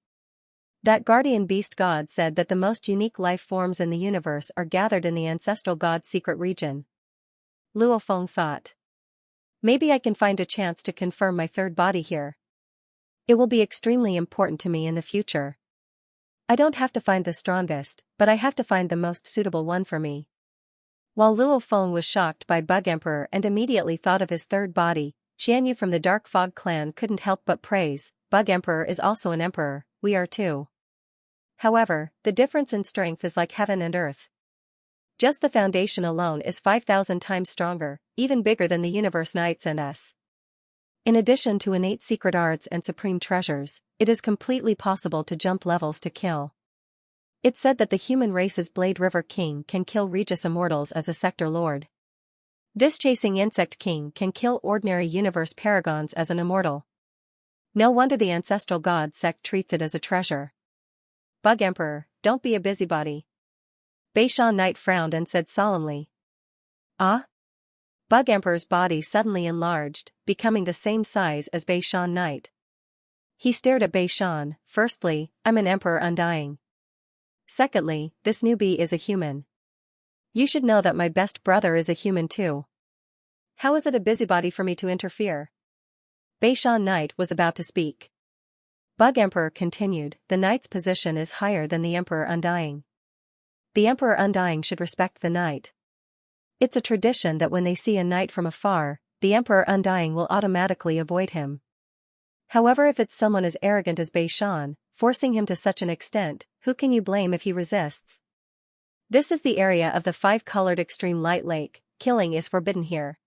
A: That guardian beast god said that the most unique life forms in the universe are gathered in the ancestral god's secret region. Luo Feng thought. Maybe I can find a chance to confirm my third body here. It will be extremely important to me in the future. I don't have to find the strongest, but I have to find the most suitable one for me. While Luo Feng was shocked by Bug Emperor and immediately thought of his third body, Xianxia from the Dark Fog clan couldn't help but praise, Bug Emperor is also an emperor, we are too. However, the difference in strength is like heaven and earth. Just the foundation alone is 5,000 times stronger, even bigger than the universe knights and us. In addition to innate secret arts and supreme treasures, it is completely possible to jump levels to kill. It's said that the human race's Blade River King can kill Regis Immortals as a Sector Lord. This chasing insect king can kill ordinary universe paragons as an immortal. No wonder the ancestral god sect treats it as a treasure. Bug Emperor, don't be a busybody. Beishan Knight frowned and said solemnly. Ah? Bug Emperor's body suddenly enlarged, becoming the same size as Beishan Knight. He stared at Beishan. Firstly, I'm an emperor undying. Secondly, this newbie is a human. You should know that my best brother is a human too. How is it a busybody for me to interfere? Beishan Knight was about to speak. Bug Emperor continued, the knight's position is higher than the emperor undying. The emperor undying should respect the knight. It's a tradition that when they see a knight from afar, the emperor undying will automatically avoid him. However, if it's someone as arrogant as Beishan, forcing him to such an extent, who can you blame if he resists? This is the area of the 5-colored extreme light lake, killing is forbidden here.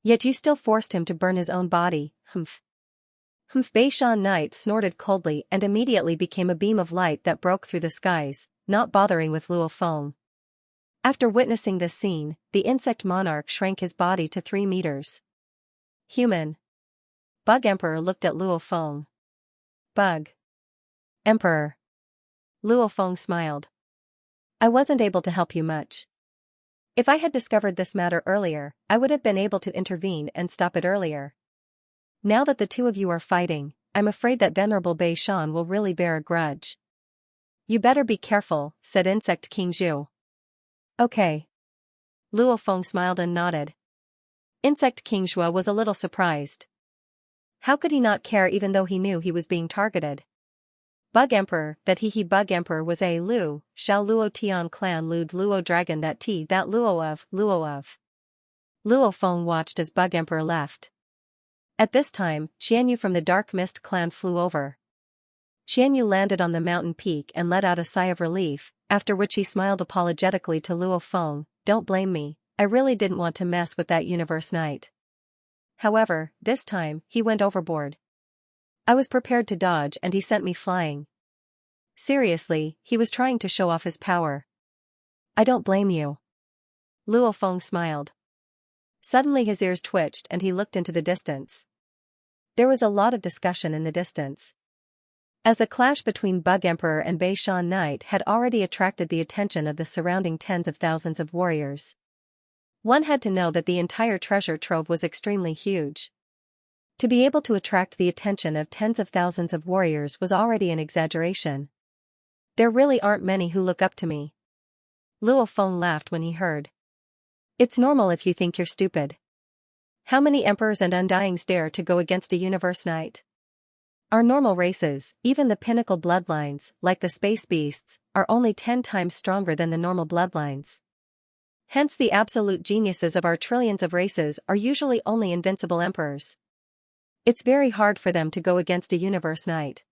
A: Yet you still forced him to burn his own body, humph. Humph. Beishan Knight snorted coldly and immediately became a beam of light that broke through the skies, not bothering with Luo Feng. After witnessing this scene, the insect monarch shrank his body to 3 meters. Human. Bug Emperor looked at Luo Feng. Bug Emperor. Luo Feng smiled. I wasn't able to help you much. If I had discovered this matter earlier, I would have been able to intervene and stop it earlier. Now that the two of you are fighting, I'm afraid that Venerable Beishan will really bear a grudge. You better be careful, said Insect King Zhu. Okay. Luo Feng smiled and nodded. Insect King Zhua was a little surprised. How could he not care even though he knew he was being targeted? Bug Emperor, that he Bug Emperor was a Lu, Shao Luo Tian clan Lud Luo Dragon that Luo of. Luo Feng watched as Bug Emperor left. At this time, Xianyu from the Dark Mist clan flew over. Xianyu landed on the mountain peak and let out a sigh of relief, after which he smiled apologetically to Luo Feng, don't blame me, I really didn't want to mess with that universe knight. However, this time, he went overboard. I was prepared to dodge and he sent me flying. Seriously, he was trying to show off his power. I don't blame you. Luo Feng smiled. Suddenly his ears twitched and he looked into the distance. There was a lot of discussion in the distance. As the clash between Bug Emperor and Beishan Knight had already attracted the attention of the surrounding tens of thousands of warriors. One had to know that the entire treasure trove was extremely huge. To be able to attract the attention of tens of thousands of warriors was already an exaggeration. There really aren't many who look up to me. Luo Feng laughed when he heard. It's normal if you think you're stupid. How many emperors and undyings dare to go against a universe knight? Our normal races, even the pinnacle bloodlines, like the space beasts, are only 10 times stronger than the normal bloodlines. Hence the absolute geniuses of our trillions of races are usually only invincible emperors. It's very hard for them to go against a universe knight.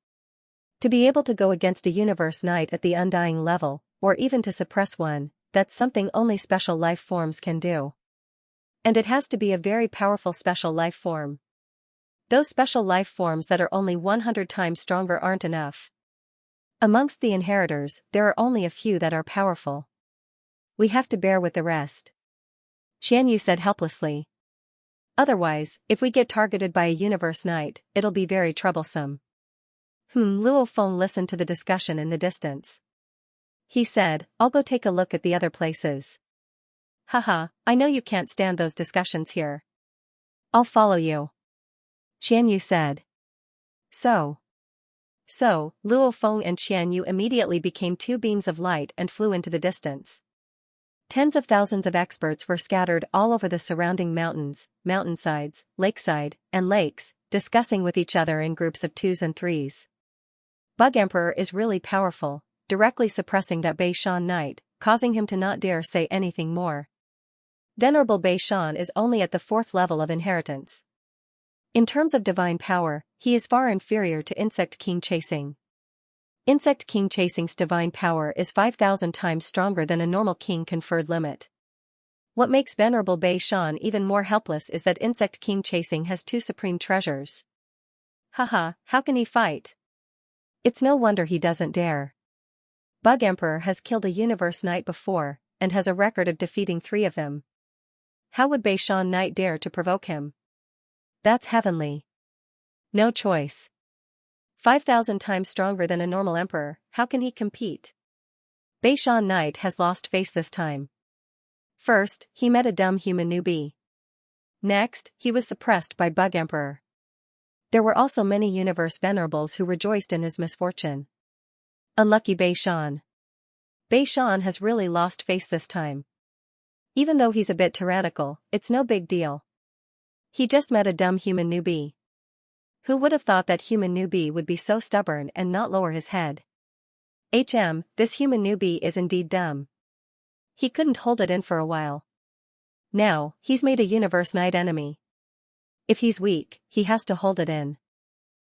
A: To be able to go against a universe knight at the undying level, or even to suppress one, that's something only special life forms can do. And it has to be a very powerful special life form. Those special life forms that are only 100 times stronger aren't enough. Amongst the inheritors, there are only a few that are powerful. We have to bear with the rest. Xianxia said helplessly. Otherwise, if we get targeted by a universe knight, it'll be very troublesome. Luo Feng listened to the discussion in the distance. He said, I'll go take a look at the other places. Haha, I know you can't stand those discussions here. I'll follow you. Xianxia said. So, Luo Feng and Xianxia immediately became two beams of light and flew into the distance. Tens of thousands of experts were scattered all over the surrounding mountains, mountainsides, lakeside, and lakes, discussing with each other in groups of 2s and 3s. Bug Emperor is really powerful, directly suppressing that Bei Shan knight, causing him to not dare say anything more. Venerable Bei Shan is only at the 4th level of inheritance. In terms of divine power, he is far inferior to Insect King Chasing. Insect King Chasing's divine power is 5,000 times stronger than a normal king conferred limit. What makes Venerable Bei Shan even more helpless is that Insect King Chasing has 2 supreme treasures. Haha, how can he fight? It's no wonder he doesn't dare. Bug Emperor has killed a universe knight before, and has a record of defeating 3 of them. How would Bei Shan knight dare to provoke him? That's heavenly. No choice. 5,000 times stronger than a normal emperor, how can he compete? Bei Shan knight has lost face this time. First, he met a dumb human newbie. Next, he was suppressed by Bug Emperor. There were also many universe venerables who rejoiced in his misfortune. Unlucky Bei Shan. Bei Shan has really lost face this time. Even though he's a bit tyrannical, it's no big deal. He just met a dumb human newbie. Who would have thought that human newbie would be so stubborn and not lower his head? This human newbie is indeed dumb. He couldn't hold it in for a while. Now, he's made a universe knight enemy. If he's weak, he has to hold it in.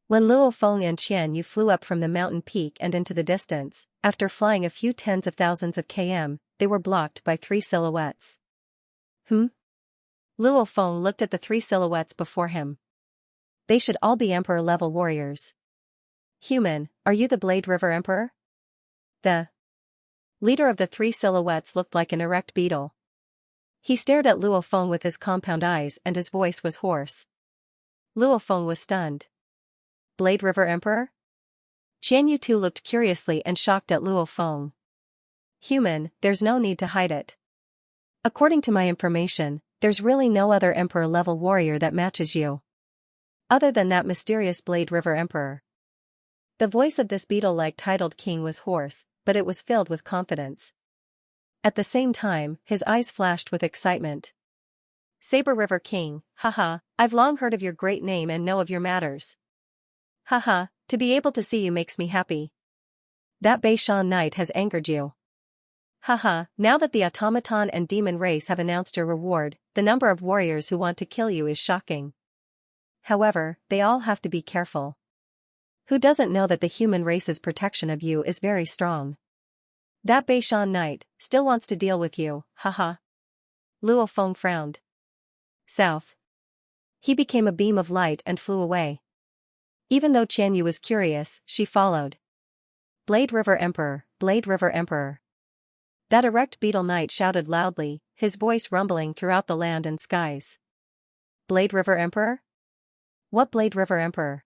A: When Luo Feng and Xianxia flew up from the mountain peak and into the distance, after flying a few tens of thousands of km, they were blocked by 3 silhouettes. Luo Feng looked at the 3 silhouettes before him. They should all be Emperor-level warriors. Human, are you the Blade River Emperor? The leader of the 3 silhouettes looked like an erect beetle. He stared at Luo Feng with his compound eyes and his voice was hoarse. Luo Feng was stunned. Blade River Emperor? Xianxia too looked curiously and shocked at Luo Feng. Human, there's no need to hide it. According to my information, there's really no other Emperor-level warrior that matches you. Other than that mysterious Blade River Emperor. The voice of this beetle-like titled king was hoarse, but it was filled with confidence. At the same time, his eyes flashed with excitement. Saber River King, haha, I've long heard of your great name and know of your matters. Haha, to be able to see you makes me happy. That Bei Shan knight has angered you. Haha, now that the automaton and demon race have announced your reward, the number of warriors who want to kill you is shocking. However, they all have to be careful. Who doesn't know that the human race's protection of you is very strong? That Bei Shan knight still wants to deal with you, haha. Luo Feng frowned. South. He became a beam of light and flew away. Even though Xianxia was curious, she followed. Blade River Emperor, Blade River Emperor. That erect beetle knight shouted loudly, his voice rumbling throughout the land and skies. Blade River Emperor? What Blade River Emperor?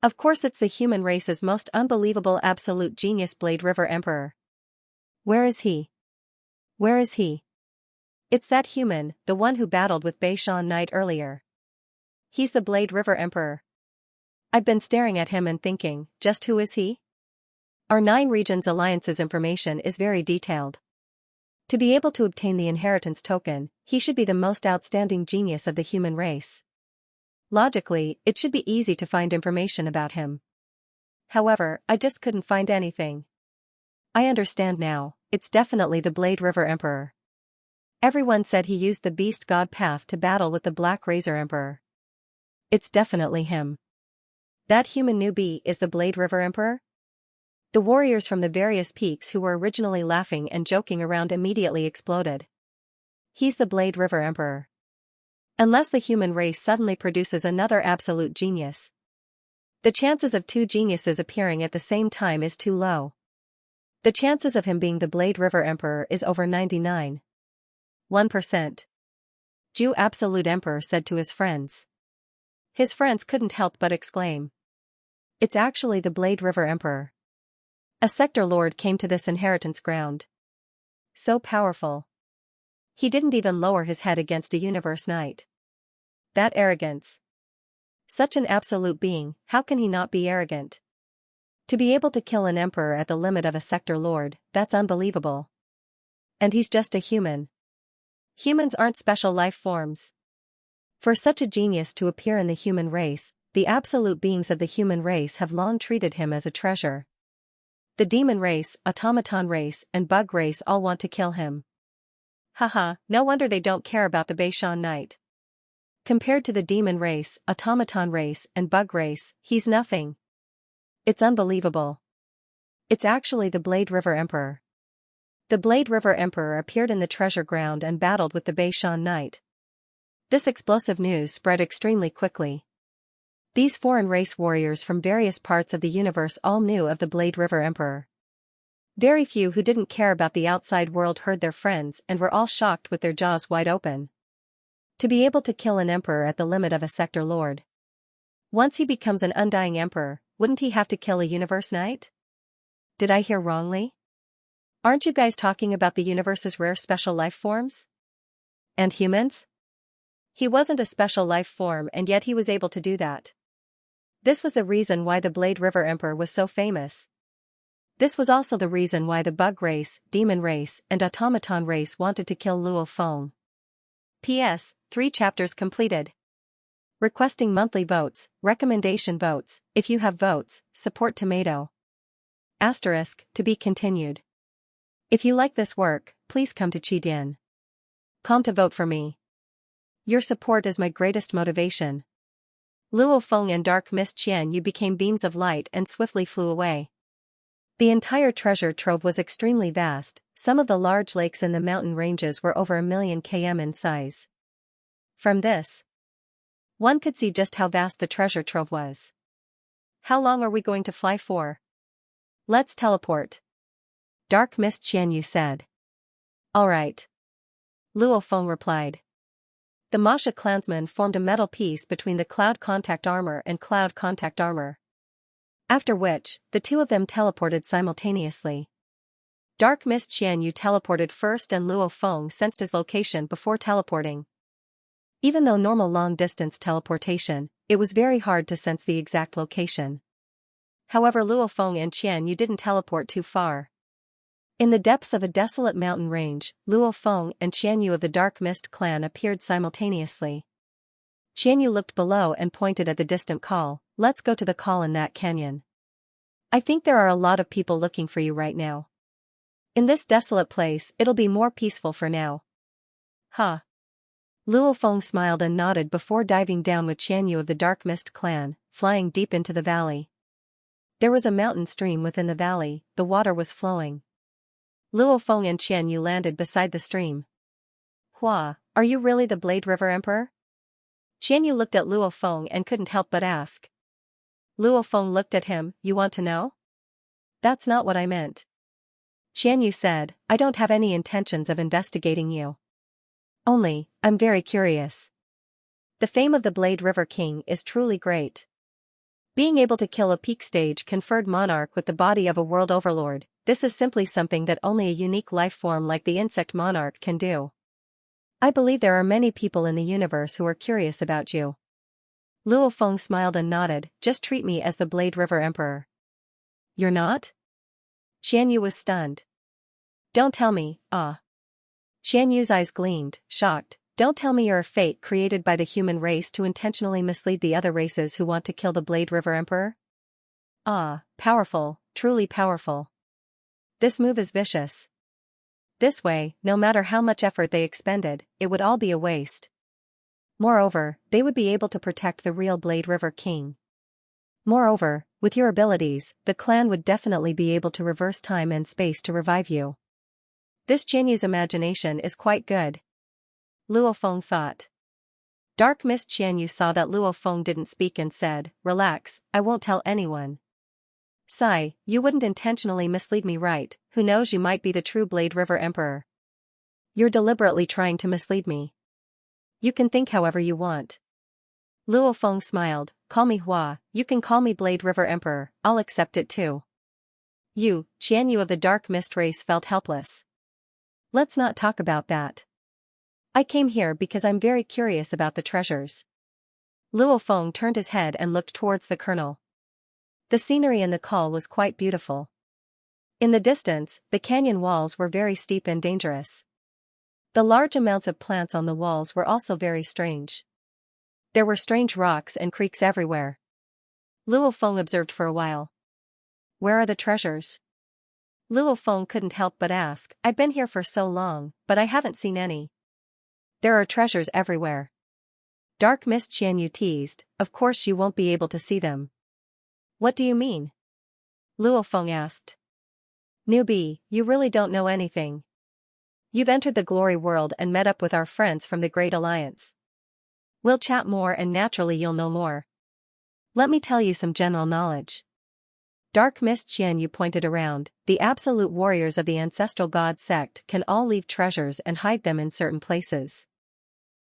A: Of course it's the human race's most unbelievable absolute genius Blade River Emperor. Where is he? Where is he? It's that human, the one who battled with Bei Shan knight earlier. He's the Blade River Emperor. I've been staring at him and thinking, just who is he? Our 9 regions alliance's information is very detailed. To be able to obtain the inheritance token, he should be the most outstanding genius of the human race. Logically, it should be easy to find information about him. However, I just couldn't find anything. I understand now, it's definitely the Blade River Emperor. Everyone said he used the beast god path to battle with the Black Razor Emperor. It's definitely him. That human newbie is the Blade River Emperor? The warriors from the various peaks who were originally laughing and joking around immediately exploded. He's the Blade River Emperor. Unless the human race suddenly produces another absolute genius. The chances of two geniuses appearing at the same time is too low. The chances of him being the Blade River Emperor is over 99.1%. Jew Absolute Emperor said to his friends. His friends couldn't help but exclaim. It's actually the Blade River Emperor. A sector lord came to this inheritance ground. So powerful. He didn't even lower his head against a universe knight. That arrogance. Such an absolute being, how can he not be arrogant? To be able to kill an emperor at the limit of a sector lord, that's unbelievable. And he's just a human. Humans aren't special life forms. For such a genius to appear in the human race, the absolute beings of the human race have long treated him as a treasure. The demon race, automaton race, and bug race all want to kill him. Haha, no wonder they don't care about the Beishan Knight. Compared to the demon race, automaton race, and bug race, he's nothing. It's unbelievable. It's actually the Blade River Emperor. The Blade River Emperor appeared in the treasure ground and battled with the Beishan Knight. This explosive news spread extremely quickly. These foreign race warriors from various parts of the universe all knew of the Blade River Emperor. Very few who didn't care about the outside world heard their friends and were all shocked with their jaws wide open. To be able to kill an emperor at the limit of a sector lord. Once he becomes an undying emperor, wouldn't he have to kill a universe knight? Did I hear wrongly? Aren't you guys talking about the universe's rare special life forms? And humans? He wasn't a special life form and yet he was able to do that. This was the reason why the Blade River Emperor was so famous. This was also the reason why the bug race, demon race, and automaton race wanted to kill Luo Feng. P.S. 3 chapters completed. Requesting monthly votes, recommendation votes, if you have votes, support tomato. Asterisk, to be continued. If you like this work, please come to Qidin.com to vote for me. Your support is my greatest motivation. Luo Feng and Dark Mist Xianyu became beams of light and swiftly flew away. The entire treasure trove was extremely vast, some of the large lakes in the mountain ranges were over 1,000,000 km in size. From this, one could see just how vast the treasure trove was. How long are we going to fly for? Let's teleport. Dark Mist Xianyu said. Alright. Luo Feng replied. The Masha clansmen formed a metal piece between the Cloud Contact Armor and Cloud Contact Armor. After which, the two of them teleported simultaneously. Dark Mist Xianyu teleported first and Luo Feng sensed his location before teleporting. Even though normal long-distance teleportation, it was very hard to sense the exact location. However, Luo Feng and Xianyu didn't teleport too far. In the depths of a desolate mountain range, Luo Feng and Xianyu of the Dark Mist clan appeared simultaneously. Xianyu looked below and pointed at the distant call. Let's go to the call in that canyon. I think there are a lot of people looking for you right now. In this desolate place, it'll be more peaceful for now. Huh. Luo Feng smiled and nodded before diving down with Xianyu of the Dark Mist clan, flying deep into the valley. There was a mountain stream within the valley, the water was flowing. Luo Feng and Xianyu landed beside the stream. Hua, are you really the Blade River Emperor? Xianyu looked at Luo Feng and couldn't help but ask. Luo Feng looked at him, you want to know? That's not what I meant. Xianyu said, I don't have any intentions of investigating you. Only, I'm very curious. The fame of the Blade River King is truly great. Being able to kill a peak stage conferred monarch with the body of a world overlord, this is simply something that only a unique life form like the insect monarch can do. I believe there are many people in the universe who are curious about you. Luo Feng smiled and nodded, just treat me as the Blade River Emperor. You're not? Xianyu was stunned. Don't tell me, Xianyu's eyes gleamed, shocked. Don't tell me you're a fate created by the human race to intentionally mislead the other races who want to kill the Blade River Emperor? Powerful, truly powerful. This move is vicious. This way, no matter how much effort they expended, it would all be a waste. Moreover, they would be able to protect the real Blade River King. Moreover, with your abilities, the clan would definitely be able to reverse time and space to revive you. This Jianyu's imagination is quite good. Luo Feng thought. Dark Mist Xianyu saw that Luo Feng didn't speak and said, "Relax, I won't tell anyone." "Sigh, you wouldn't intentionally mislead me, right? Who knows, you might be the true Blade River Emperor." "You're deliberately trying to mislead me. You can think however you want." Luo Feng smiled. "Call me Hua, you can call me Blade River Emperor, I'll accept it too." Xianyu of the Dark Mist race felt helpless. "Let's not talk about that. I came here because I'm very curious about the treasures." Luo Feng turned his head and looked towards the colonel. The scenery in the call was quite beautiful. In the distance, the canyon walls were very steep and dangerous. The large amounts of plants on the walls were also very strange. There were strange rocks and creeks everywhere. Luo Feng observed for a while. "Where are the treasures?" Luo Feng couldn't help but ask. "I've been here for so long, but I haven't seen any." "There are treasures everywhere." Dark Mist Xianyu teased. "Of course you won't be able to see them." "What do you mean?" Luo Feng asked. "Newbie, you really don't know anything. You've entered the glory world and met up with our friends from the Great Alliance. We'll chat more and naturally you'll know more. Let me tell you some general knowledge." Dark Mist Xianyu pointed around. "The absolute warriors of the ancestral god sect can all leave treasures and hide them in certain places.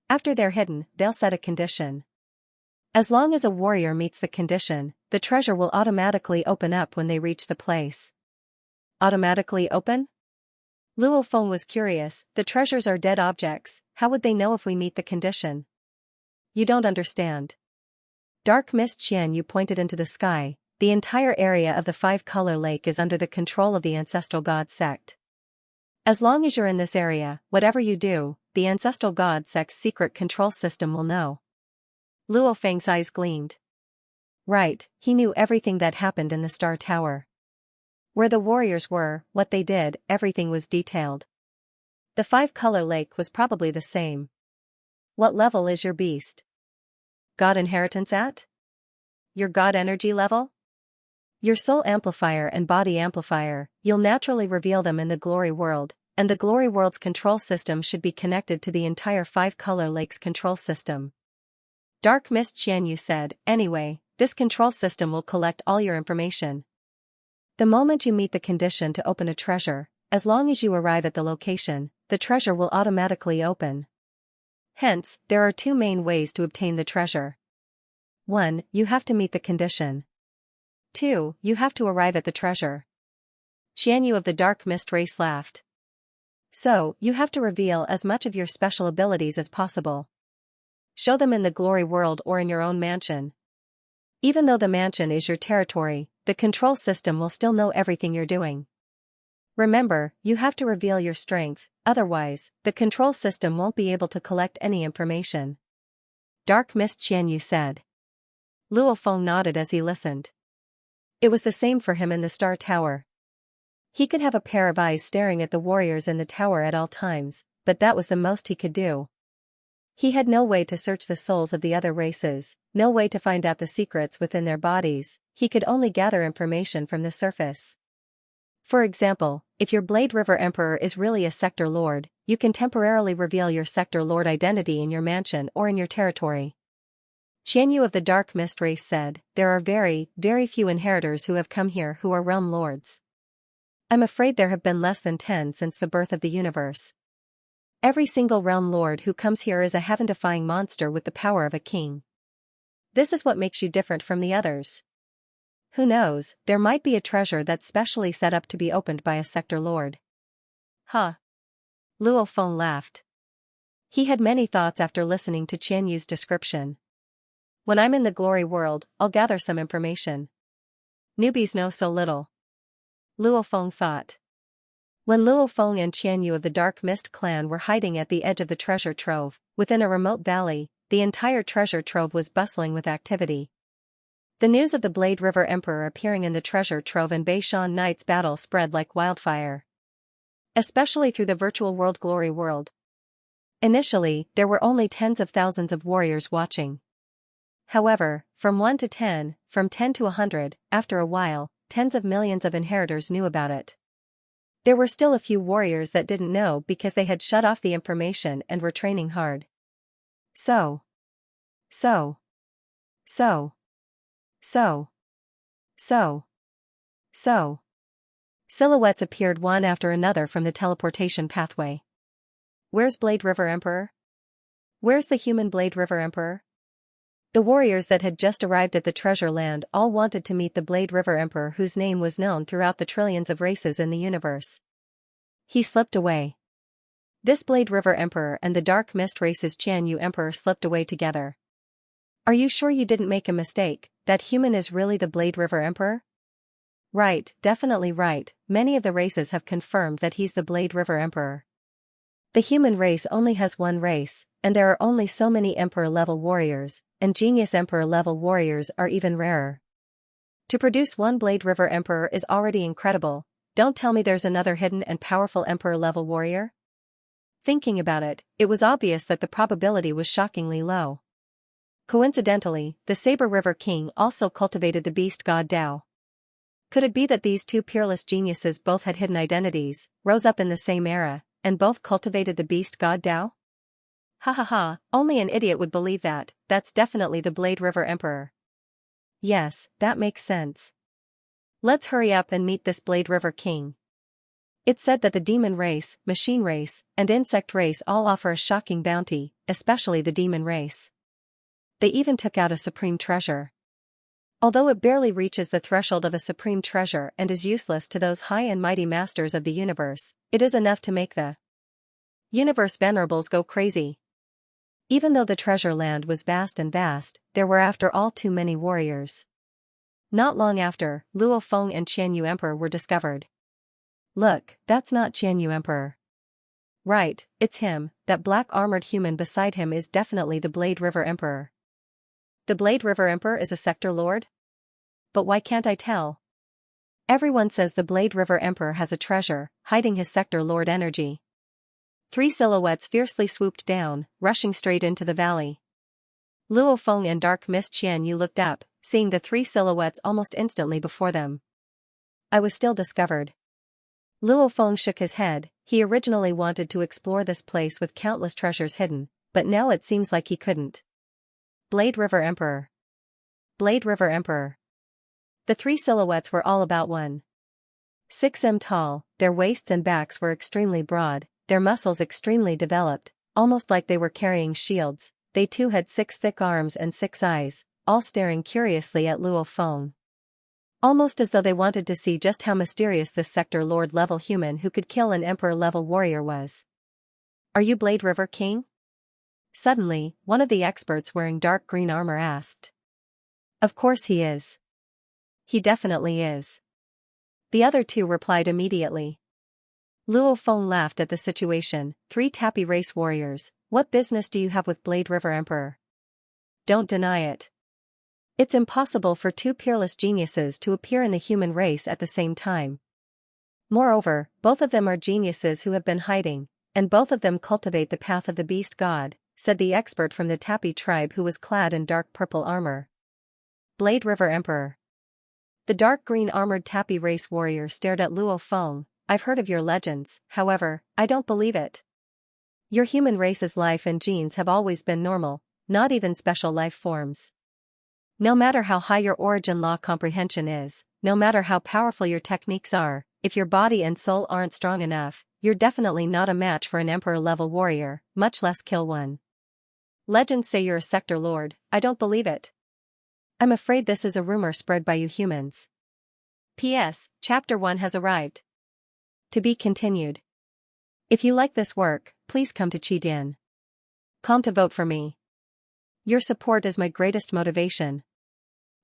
A: After they're hidden, they'll set a condition. As long as a warrior meets the condition, the treasure will automatically open up when they reach the place." "Automatically open?" Luo Feng was curious. "The treasures are dead objects, how would they know if we meet the condition?" "You don't understand." Dark Mist Xianyu pointed into the sky. "The entire area of the five-color lake is under the control of the ancestral god sect. As long as you're in this area, whatever you do, the ancestral god sect's secret control system will know." Luo Feng's eyes gleamed. Right, he knew everything that happened in the Star Tower. Where the warriors were, what they did, everything was detailed. The five-color lake was probably the same. "What level is your beast? God inheritance at? Your God energy level? Your soul amplifier and body amplifier, you'll naturally reveal them in the glory world, and the glory world's control system should be connected to the entire five-color lake's control system." Dark Mist Xianyu said. "Anyway, this control system will collect all your information. The moment you meet the condition to open a treasure, as long as you arrive at the location, the treasure will automatically open. Hence, there are two main ways to obtain the treasure. 1. You have to meet the condition. 2. You have to arrive at the treasure." Xianyu of the Dark Mist race laughed. "So, you have to reveal as much of your special abilities as possible. Show them in the glory world or in your own mansion. Even though the mansion is your territory, the control system will still know everything you're doing. Remember, you have to reveal your strength, otherwise, the control system won't be able to collect any information." Dark Mist Xianyu said. Luo Feng nodded as he listened. It was the same for him in the Star Tower. He could have a pair of eyes staring at the warriors in the tower at all times, but that was the most he could do. He had no way to search the souls of the other races, no way to find out the secrets within their bodies, he could only gather information from the surface. For example, if your Blade River Emperor is really a Sector Lord, you can temporarily reveal your Sector Lord identity in your mansion or in your territory. Xianyu of the Dark Mist race said, "There are very, very few inheritors who have come here who are realm lords. I'm afraid there have been less than 10 since the birth of the universe. Every single realm lord who comes here is a heaven-defying monster with the power of a king. This is what makes you different from the others. Who knows, there might be a treasure that's specially set up to be opened by a Sector Lord." "Huh." Luo Feng laughed. He had many thoughts after listening to Qianyu's description. "When I'm in the glory world, I'll gather some information. Newbies know so little." Luo Feng thought. When Luo Feng and Qianyu of the Dark Mist clan were hiding at the edge of the treasure trove, within a remote valley, the entire treasure trove was bustling with activity. The news of the Blade River Emperor appearing in the treasure trove and Beishan Knight's battle spread like wildfire. especially through the virtual world glory world. Initially, there were only tens of thousands of warriors watching. However, from 1 to 10, from 10 to 100, after a while, tens of millions of inheritors knew about it. There were still a few warriors that didn't know because they had shut off the information and were training hard. So. Silhouettes appeared one after another from the teleportation pathway. Where's Blade River Emperor? Where's the human Blade River Emperor? The warriors that had just arrived at the treasure land all wanted to meet the Blade River Emperor, whose name was known throughout the trillions of races in the universe. He slipped away. This Blade River Emperor and the Dark Mist race's Xianxia Emperor slipped away together. Are you sure you didn't make a mistake, that human is really the Blade River Emperor? Right, definitely right, many of the races have confirmed that he's the Blade River Emperor. The human race only has one race, and there are only so many Emperor-level warriors, and Genius Emperor-level warriors are even rarer. To produce one Blade River Emperor is already incredible. Don't tell me there's another hidden and powerful Emperor-level warrior? Thinking about it, it was obvious that the probability was shockingly low. Coincidentally, the Saber River King also cultivated the beast god Tao. Could it be that these two peerless geniuses both had hidden identities, rose up in the same era, and both cultivated the beast god Tao? Ha ha ha, only an idiot would believe that. That's definitely the Blade River Emperor. Yes, that makes sense. Let's hurry up and meet this Blade River King. It's said that the demon race, machine race, and insect race all offer a shocking bounty, especially the demon race. They even took out a supreme treasure. Although it barely reaches the threshold of a supreme treasure and is useless to those high and mighty masters of the universe, it is enough to make the universe venerables go crazy. Even though the treasure land was vast, there were after all too many warriors. Not long after, Luo Feng and Xianxia Emperor were discovered. Look, that's not Xianxia Emperor. Right, it's him. That black armored human beside him is definitely the Blade River Emperor. The Blade River Emperor is a sector lord? But why can't I tell? Everyone says the Blade River Emperor has a treasure, hiding his sector lord energy. 3 silhouettes fiercely swooped down, rushing straight into the valley. Luo Feng and Dark Mist Xianxia looked up, seeing the 3 silhouettes almost instantly before them. I was still discovered. Luo Feng shook his head. He originally wanted to explore this place with countless treasures hidden, but now it seems like he couldn't. Blade River Emperor. Blade River Emperor. The 3 silhouettes were all about 1.6 tall, their waists and backs were extremely broad, their muscles extremely developed, almost like they were carrying shields. They too had 6 thick arms and 6 eyes, all staring curiously at Luo Feng. Almost as though they wanted to see just how mysterious this sector lord-level human who could kill an emperor-level warrior was. Are you Blade River King? Suddenly, one of the experts wearing dark green armor asked. Of course he is. He definitely is. The other 2 replied immediately. Luo Feng laughed at the situation. 3 Tappy race warriors, what business do you have with Blade River Emperor? Don't deny it. It's impossible for 2 peerless geniuses to appear in the human race at the same time. Moreover, both of them are geniuses who have been hiding, and both of them cultivate the path of the beast god, said the expert from the Tappy tribe who was clad in dark purple armor. Blade River Emperor. The dark green armored Tappy race warrior stared at Luo Feng. I've heard of your legends, however, I don't believe it. Your human race's life and genes have always been normal, not even special life forms. No matter how high your origin law comprehension is, no matter how powerful your techniques are, if your body and soul aren't strong enough, you're definitely not a match for an emperor-level warrior, much less kill one. Legends say you're a sector lord, I don't believe it. I'm afraid this is a rumor spread by you humans. P.S. Chapter 1 has arrived. To be continued. If you like this work, please come to Qidin.com to vote for me. Your support is my greatest motivation.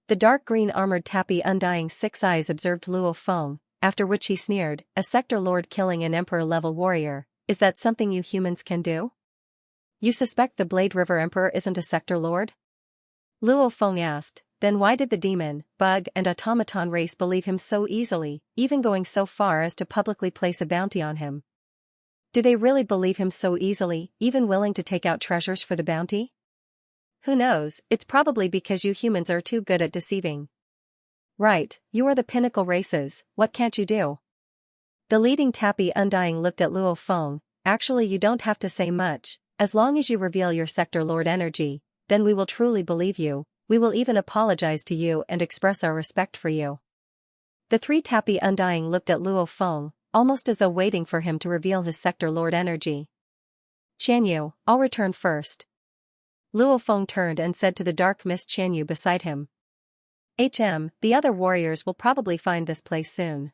A: The dark green armored Tappy undying 6 eyes observed Luo Feng, after which he sneered, a sector lord killing an emperor-level warrior, is that something you humans can do? You suspect the Blade River Emperor isn't a sector lord? Luo Feng asked, then why did the demon, bug and automaton race believe him so easily, even going so far as to publicly place a bounty on him? Do they really believe him so easily, even willing to take out treasures for the bounty? Who knows, it's probably because you humans are too good at deceiving. Right, you are the pinnacle races, what can't you do? The leading Tappy Undying looked at Luo Feng. Actually, you don't have to say much, as long as you reveal your Sector Lord energy, then we will truly believe you, we will even apologize to you and express our respect for you. The three Tappy Undying looked at Luo Feng, almost as though waiting for him to reveal his Sector Lord energy. Xianyu, I'll return first. Luo Feng turned and said to the dark mist Xianyu beside him. The other warriors will probably find this place soon.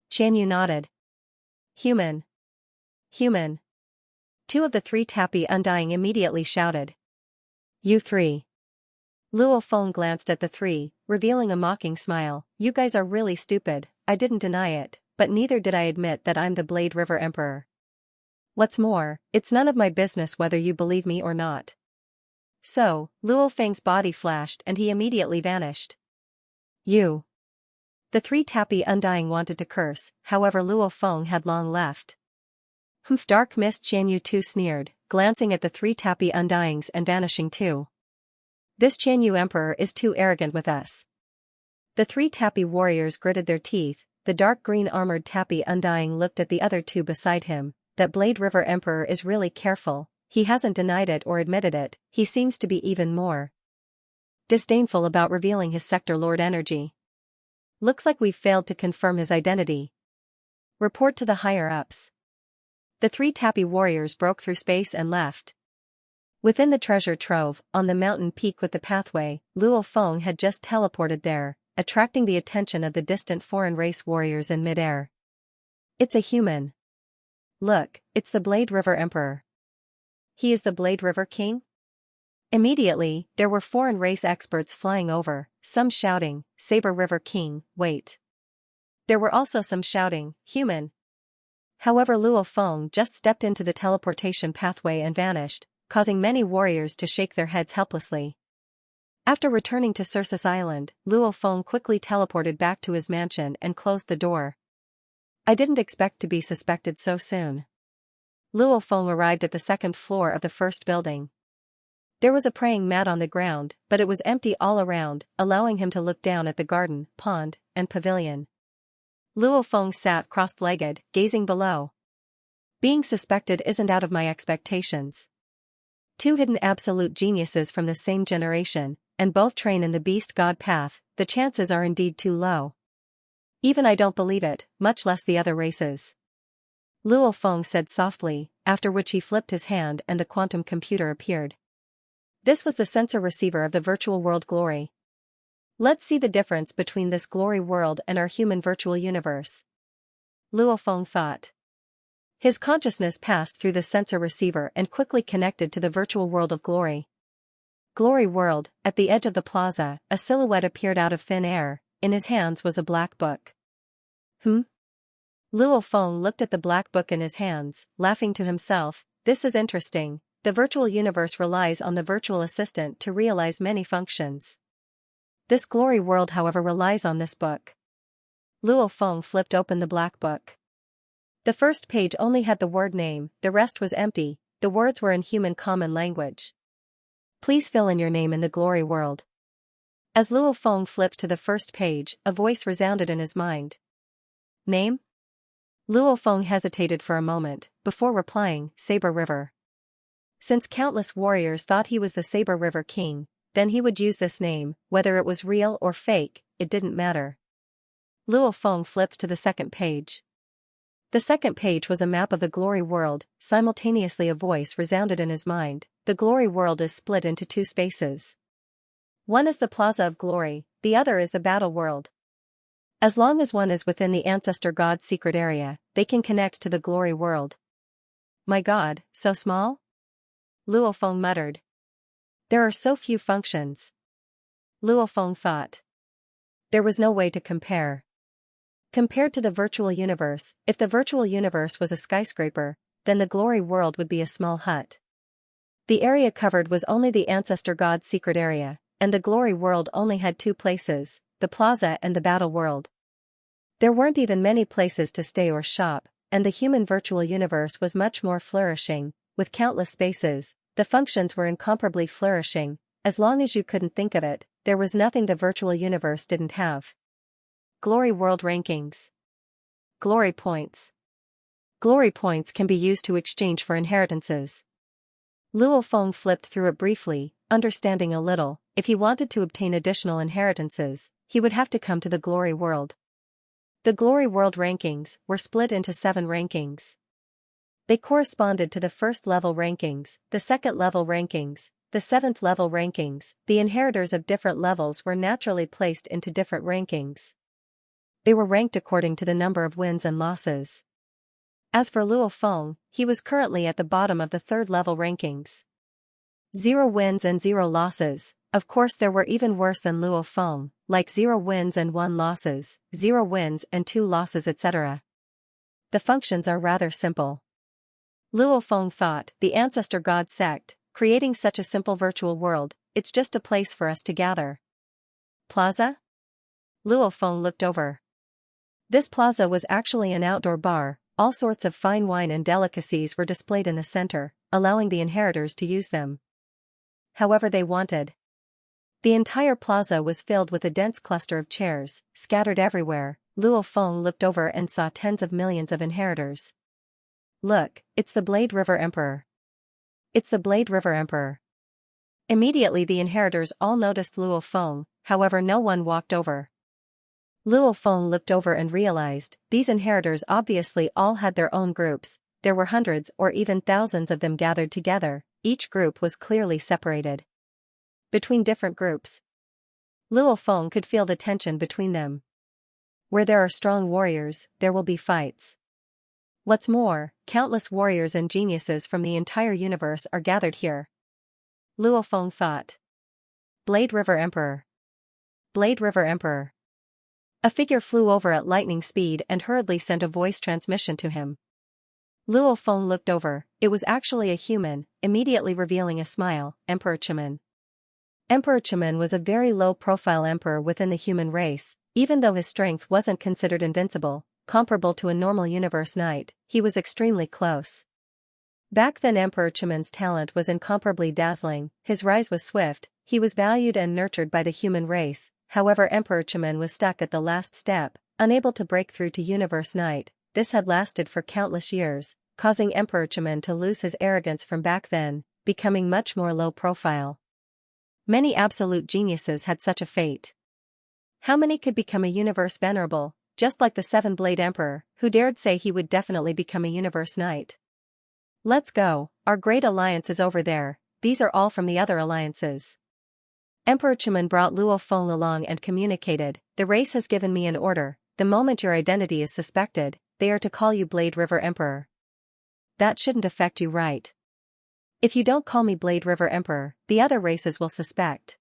A: Xianyu nodded. Human. Human. Two of the three Tappy Undying immediately shouted. You three. Luo Feng glanced at the three, revealing a mocking smile. You guys are really stupid, I didn't deny it, but neither did I admit that I'm the Blade River Emperor. What's more, it's none of my business whether you believe me or not. So, Luo Feng's body flashed and he immediately vanished. You. The three Tappy Undying wanted to curse, however Luo Feng had long left. Humph! Dark Mist Xianyu too sneered, glancing at the three Tappy Undyings and vanishing too. This Xianyu Emperor is too arrogant with us. The three Tappy warriors gritted their teeth. The dark green armored Tappy Undying looked at the other two beside him. That Blade River Emperor is really careful, he hasn't denied it or admitted it, he seems to be even more disdainful about revealing his Sector Lord energy. Looks like we've failed to confirm his identity. Report to the higher-ups. The three Tappy warriors broke through space and left. Within the treasure trove, on the mountain peak with the pathway, Luo Feng had just teleported there, attracting the attention of the distant foreign race warriors in midair. It's a human. Look, it's the Blade River Emperor. He is the Blade River King? Immediately, there were foreign race experts flying over, some shouting, Saber River King, wait. There were also some shouting, human. However, Luo Feng just stepped into the teleportation pathway and vanished, causing many warriors to shake their heads helplessly. After returning to Circus Island, Luo Feng quickly teleported back to his mansion and closed the door. I didn't expect to be suspected so soon. Luo Feng arrived at the second floor of the first building. There was a praying mat on the ground, but it was empty all around, allowing him to look down at the garden, pond, and pavilion. Luo Feng sat cross-legged, gazing below. Being suspected isn't out of my expectations. Two hidden absolute geniuses from the same generation, and both train in the beast god path, the chances are indeed too low. Even I don't believe it, much less the other races. Luo Feng said softly, after which he flipped his hand and the quantum computer appeared. This was the sensor receiver of the virtual world Glory. Let's see the difference between this Glory world and our human virtual universe. Luo Feng thought. His consciousness passed through the sensor receiver and quickly connected to the virtual world of Glory. Glory world, at the edge of the plaza, a silhouette appeared out of thin air. In his hands was a black book. Luo Feng looked at the black book in his hands, laughing to himself. This is interesting. The virtual universe relies on the virtual assistant to realize many functions. This Glory world, however, relies on this book. Luo Feng flipped open the black book. The first page only had the word name, the rest was empty. The words were in human common language. Please fill in your name in the Glory world. As Luo Feng flipped to the first page, a voice resounded in his mind. Name? Luo Feng hesitated for a moment, before replying, Saber River. Since countless warriors thought he was the Saber River King, then he would use this name, whether it was real or fake, it didn't matter. Luo Feng flipped to the second page. The second page was a map of the Glory world. Simultaneously a voice resounded in his mind. The Glory world is split into two spaces. One is the Plaza of Glory, the other is the Battle world. As long as one is within the Ancestor God's secret area, they can connect to the Glory world. My God, so small? Luo Feng muttered. There are so few functions. Luo Feng thought. There was no way to compare. Compared to the virtual universe, if the virtual universe was a skyscraper, then the Glory world would be a small hut. The area covered was only the Ancestor God's secret area, and the Glory world only had two places, the plaza and the battle world. There weren't even many places to stay or shop, and the human virtual universe was much more flourishing, with countless spaces. The functions were incomparably flourishing. As long as you couldn't think of it, there was nothing the virtual universe didn't have. Glory World Rankings. Glory Points. Glory points can be used to exchange for inheritances. Luo Feng flipped through it briefly, understanding a little. If he wanted to obtain additional inheritances, he would have to come to the Glory World. The Glory World rankings were split into 7 rankings. They corresponded to the first-level rankings, the second-level rankings, the 7th-level rankings. The inheritors of different levels were naturally placed into different rankings. They were ranked according to the number of wins and losses. As for Luo Feng, he was currently at the bottom of the 3rd-level rankings. 0 wins and 0 losses. Of course there were even worse than Luo Feng, like 0 wins and 1 losses, 0 wins and 2 losses, etc. The functions are rather simple. Luo Feng thought, the Ancestor God sect, creating such a simple virtual world, it's just a place for us to gather. Plaza? Luo Feng looked over. This plaza was actually an outdoor bar. All sorts of fine wine and delicacies were displayed in the center, allowing the inheritors to use them however they wanted. The entire plaza was filled with a dense cluster of chairs, scattered everywhere. Luo Feng looked over and saw tens of millions of inheritors. Look, it's the Blade River Emperor. It's the Blade River Emperor. Immediately the inheritors all noticed Luo Feng, however no one walked over. Luo Feng looked over and realized, these inheritors obviously all had their own groups. There were hundreds or even thousands of them gathered together. Each group was clearly separated between different groups. Luo Feng could feel the tension between them. Where there are strong warriors, there will be fights. What's more, countless warriors and geniuses from the entire universe are gathered here. Luo Feng thought. Blade River Emperor. Blade River Emperor. A figure flew over at lightning speed and hurriedly sent a voice transmission to him. Luo Feng looked over. It was actually a human, immediately revealing a smile. Emperor Qimen. Emperor Qimen was a very low-profile emperor within the human race. Even though his strength wasn't considered invincible, comparable to a normal universe knight, he was extremely close. Back then Emperor Qimen's talent was incomparably dazzling. His rise was swift. He was valued and nurtured by the human race. However, Emperor Qimen was stuck at the last step, unable to break through to Universe Knight. This had lasted for countless years, causing Emperor Qimen to lose his arrogance from back then, becoming much more low profile. Many absolute geniuses had such a fate. How many could become a universe venerable, just like the 7-Blade Emperor, who dared say he would definitely become a Universe Knight? Let's go, our great alliance is over there. These are all from the other alliances. Emperor Qimen brought Luo Feng along and communicated, the race has given me an order. The moment your identity is suspected, they are to call you Blade River Emperor. That shouldn't affect you, right? If you don't call me Blade River Emperor, the other races will suspect.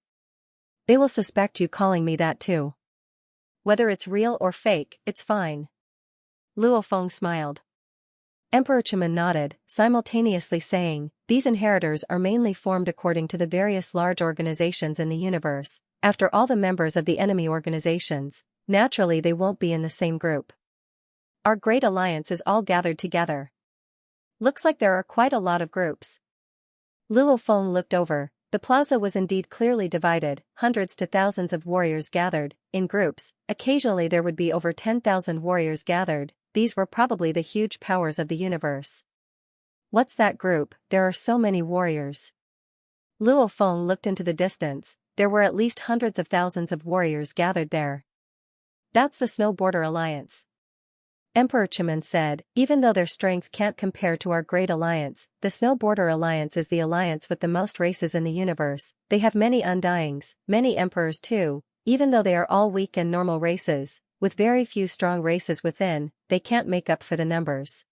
A: They will suspect you calling me that too. Whether it's real or fake, it's fine. Luo Feng smiled. Emperor Qimen nodded, simultaneously saying, these inheritors are mainly formed according to the various large organizations in the universe. After all the members of the enemy organizations, naturally they won't be in the same group. Our great alliance is all gathered together. Looks like there are quite a lot of groups. Luo Feng looked over. The plaza was indeed clearly divided, hundreds to thousands of warriors gathered, in groups. Occasionally there would be over 10,000 warriors gathered. These were probably the huge powers of the universe. What's that group? There are so many warriors. Luo Feng looked into the distance. There were at least hundreds of thousands of warriors gathered there. That's the Snow Border Alliance. Emperor Qimen said, even though their strength can't compare to our great alliance, the Snow Border Alliance is the alliance with the most races in the universe. They have many undyings, many emperors too. Even though they are all weak and normal races, with very few strong races within, they can't make up for the numbers.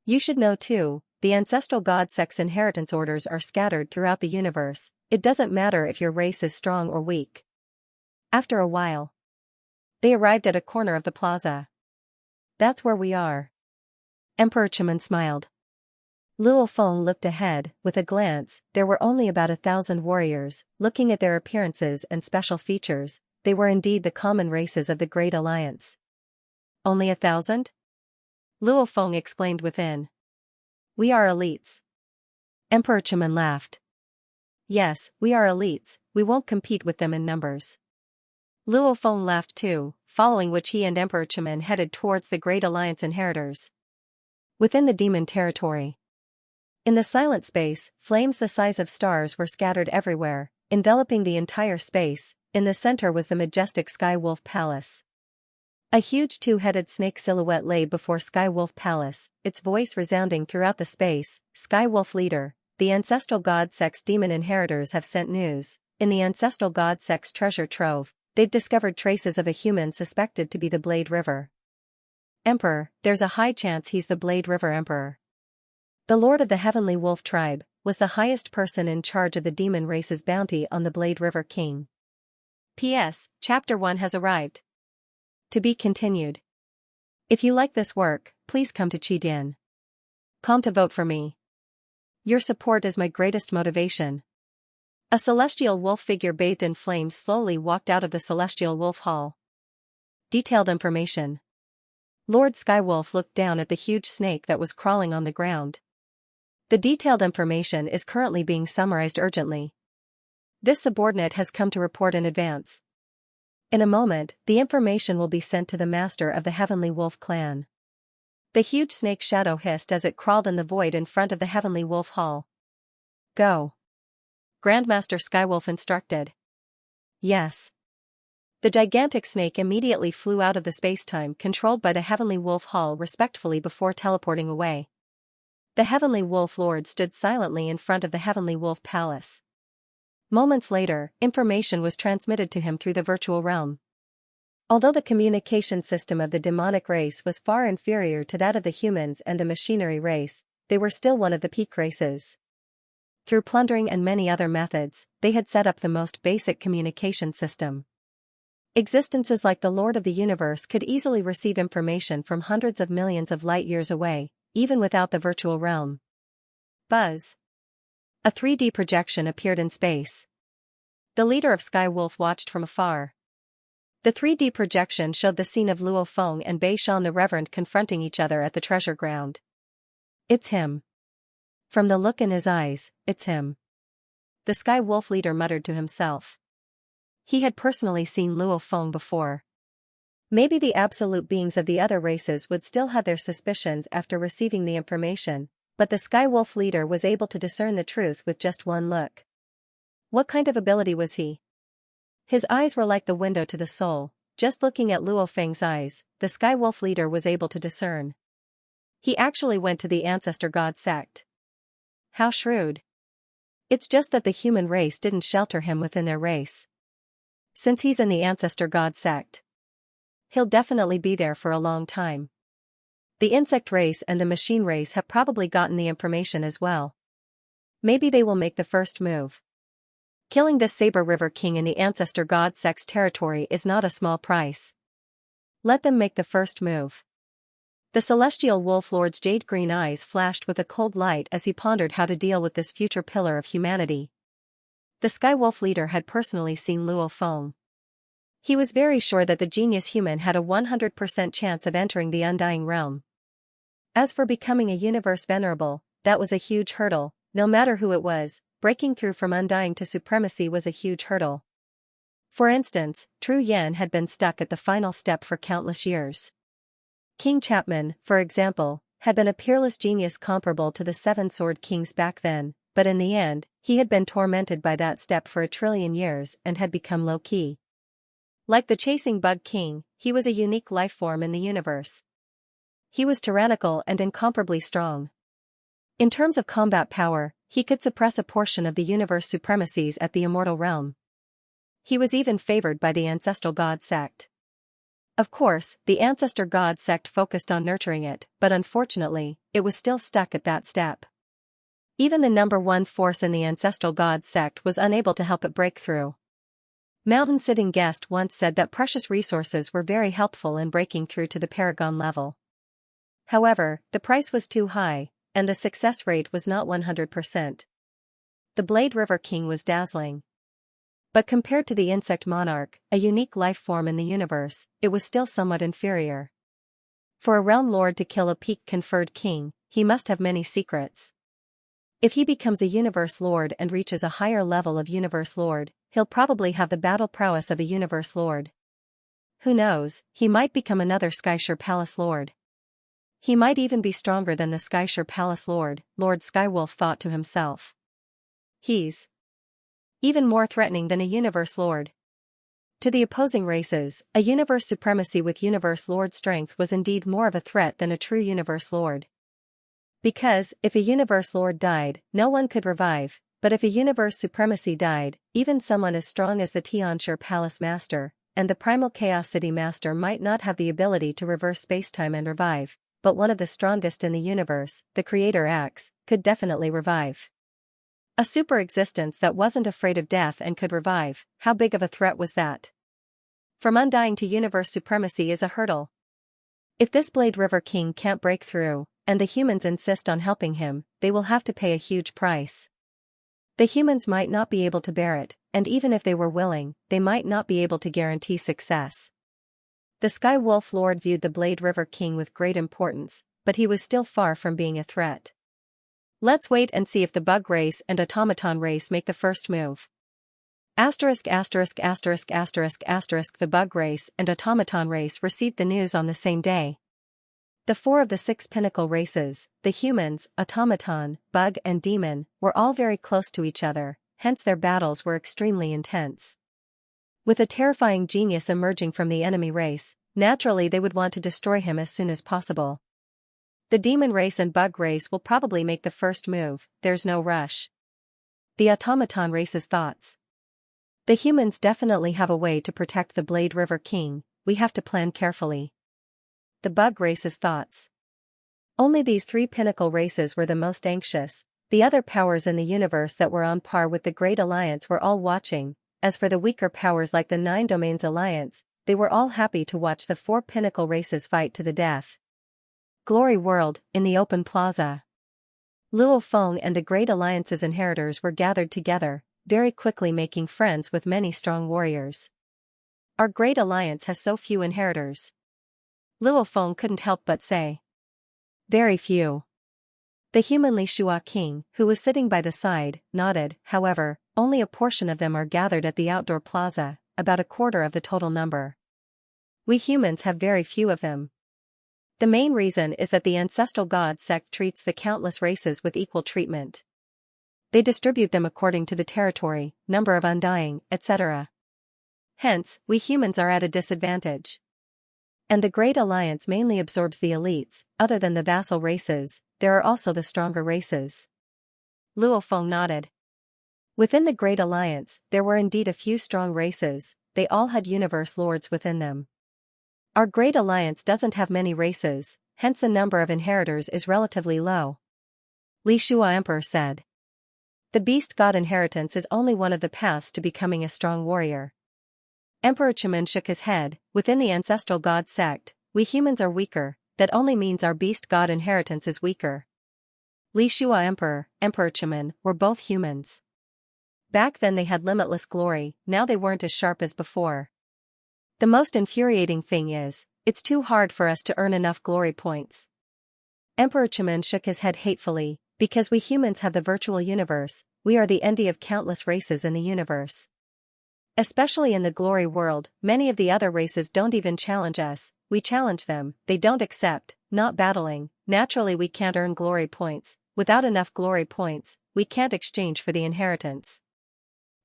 A: You should know too, the ancestral god sect's inheritance orders are scattered throughout the universe. It doesn't matter if your race is strong or weak. After a while, they arrived at a corner of the plaza. That's where we are. Emperor Qimen smiled. Luo Feng looked ahead. With a glance, there were only about 1,000 warriors. Looking at their appearances and special features, they were indeed the common races of the Great Alliance. Only 1,000? Luo Feng exclaimed within. We are elites. Emperor Chiman laughed. Yes, we are elites, we won't compete with them in numbers. Luo Feng laughed too, following which he and Emperor Chiman headed towards the Great Alliance inheritors. Within the demon territory. In the silent space, flames the size of stars were scattered everywhere, enveloping the entire space. In the center was the majestic Sky Wolf Palace. A huge two-headed snake silhouette lay before Sky Wolf Palace, its voice resounding throughout the space. Sky Wolf leader, the ancestral god Sex demon inheritors have sent news. In the ancestral god Sex treasure trove, they've discovered traces of a human suspected to be the Blade River Emperor. There's a high chance he's the Blade River Emperor. The lord of the Heavenly Wolf tribe was the highest person in charge of the demon race's bounty on the Blade River King. P.S. Chapter 1 has arrived. To be continued. If you like this work, please come to Qidin.com to vote for me. Your support is my greatest motivation. A celestial wolf figure bathed in flames slowly walked out of the celestial wolf hall. Detailed information. Lord Skywolf looked down at the huge snake that was crawling on the ground. The detailed information is currently being summarized urgently. This subordinate has come to report in advance. In a moment, the information will be sent to the master of the Heavenly Wolf clan. The huge snake shadow hissed as it crawled in the void in front of the Heavenly Wolf Hall. Go. Grandmaster Skywolf instructed. Yes. The gigantic snake immediately flew out of the space-time controlled by the Heavenly Wolf Hall respectfully before teleporting away. The Heavenly Wolf Lord stood silently in front of the Heavenly Wolf Palace. Moments later, information was transmitted to him through the virtual realm. Although the communication system of the demonic race was far inferior to that of the humans and the machinery race, they were still one of the peak races. Through plundering and many other methods, they had set up the most basic communication system. Existences like the Lord of the Universe could easily receive information from hundreds of millions of light years away, even without the virtual realm. Buzz. A 3D projection appeared in space. The leader of Sky Wolf watched from afar. The 3D projection showed the scene of Luo Feng and Bei Shan the Reverend confronting each other at the treasure ground. It's him. From the look in his eyes, it's him. The Sky Wolf leader muttered to himself. He had personally seen Luo Feng before. Maybe the absolute beings of the other races would still have their suspicions after receiving the information, but the Sky Wolf leader was able to discern the truth with just one look. What kind of ability was he? His eyes were like the window to the soul. Just looking at Luo Feng's eyes, the Sky Wolf leader was able to discern. He actually went to the Ancestor God sect. How shrewd. It's just that the human race didn't shelter him within their race. Since he's in the Ancestor God sect, he'll definitely be there for a long time. The insect race and the machine race have probably gotten the information as well. Maybe they will make the first move. Killing this Saber River King in the Ancestor God sect's territory is not a small price. Let them make the first move. The Celestial Wolf Lord's jade green eyes flashed with a cold light as he pondered how to deal with this future pillar of humanity. The Sky Wolf leader had personally seen Luo Feng. He was very sure that the genius human had a 100% chance of entering the Undying Realm. As for becoming a universe venerable, that was a huge hurdle. No matter who it was, breaking through from Undying to supremacy was a huge hurdle. For instance, Tru Yan had been stuck at the final step for countless years. King Chapman, for example, had been a peerless genius comparable to the Seven Sword Kings back then, but in the end, he had been tormented by that step for 1 trillion years and had become low-key. Like the Chasing Bug King, he was a unique life form in the universe. He was tyrannical and incomparably strong. In terms of combat power, he could suppress a portion of the universe supremacies at the immortal realm. He was even favored by the Ancestral God sect. Of course, the Ancestor God sect focused on nurturing it, but unfortunately, it was still stuck at that step. Even the number one force in the Ancestral God sect was unable to help it break through. Mountain Sitting Guest once said that precious resources were very helpful in breaking through to the Paragon level. However, the price was too high, and the success rate was not 100%. The Blade River King was dazzling. But compared to the Insect Monarch, a unique life form in the universe, it was still somewhat inferior. For a realm lord to kill a peak-conferred king, he must have many secrets. If he becomes a universe lord and reaches a higher level of universe lord, he'll probably have the battle prowess of a universe lord. Who knows, he might become another Xianxia Palace lord. He might even be stronger than the Xianxia Palace lord, Lord Skywolf thought to himself. He's even more threatening than a universe lord. To the opposing races, a universe supremacy with universe lord strength was indeed more of a threat than a true universe lord. Because, if a universe lord died, no one could revive, but if a universe supremacy died, even someone as strong as the Xianxia Palace Master, and the Primal Chaos City Master might not have the ability to reverse spacetime and revive, but one of the strongest in the universe, the Creator Axe, could definitely revive. A super existence that wasn't afraid of death and could revive, how big of a threat was that? From undying to universe supremacy is a hurdle. If this Blade River King can't break through, and the humans insist on helping him, they will have to pay a huge price. The humans might not be able to bear it, and even if they were willing, they might not be able to guarantee success. The Sky Wolf Lord viewed the Blade River King with great importance, but he was still far from being a threat. Let's wait and see if the Bug Race and Automaton Race make the first move. The Bug Race and Automaton Race received the news on the same day. The 4 of the 6 pinnacle races, the humans, automaton, bug and demon, were all very close to each other, hence their battles were extremely intense. With a terrifying genius emerging from the enemy race, naturally they would want to destroy him as soon as possible. The demon race and bug race will probably make the first move, there's no rush. The automaton race's thoughts. The humans definitely have a way to protect the Blade River King, we have to plan carefully. The bug race's thoughts. Only these 3 pinnacle races were the most anxious, the other powers in the universe that were on par with the Great Alliance were all watching. As for the weaker powers like the 9 Domains Alliance, they were all happy to watch the 4 pinnacle races fight to the death. Glory World, in the open plaza. Luo Feng and the Great Alliance's inheritors were gathered together, very quickly making friends with many strong warriors. Our Great Alliance has so few inheritors. Luo Feng couldn't help but say. Very few. The human Li Shua King, who was sitting by the side, nodded. However, only a portion of them are gathered at the outdoor plaza, about a quarter of the total number. We humans have very few of them. The main reason is that the ancestral god sect treats the countless races with equal treatment. They distribute them according to the territory, number of undying, etc. Hence, we humans are at a disadvantage. And the Great Alliance mainly absorbs the elites, other than the vassal races, there are also the stronger races. Luo Feng nodded. Within the Great Alliance, there were indeed a few strong races, they all had universe lords within them. Our Great Alliance doesn't have many races, hence the number of inheritors is relatively low. Li Shua Emperor said. The beast god inheritance is only one of the paths to becoming a strong warrior. Emperor Chimen shook his head. Within the ancestral god sect, we humans are weaker, that only means our beast god inheritance is weaker. Li Shua Emperor, Emperor Chimen, were both humans. Back then they had limitless glory, now they weren't as sharp as before. The most infuriating thing is, it's too hard for us to earn enough glory points. Emperor Chimen shook his head hatefully, because we humans have the virtual universe, we are the envy of countless races in the universe. Especially in the glory world, many of the other races don't even challenge us, we challenge them, they don't accept, not battling, naturally we can't earn glory points, without enough glory points, we can't exchange for the inheritance.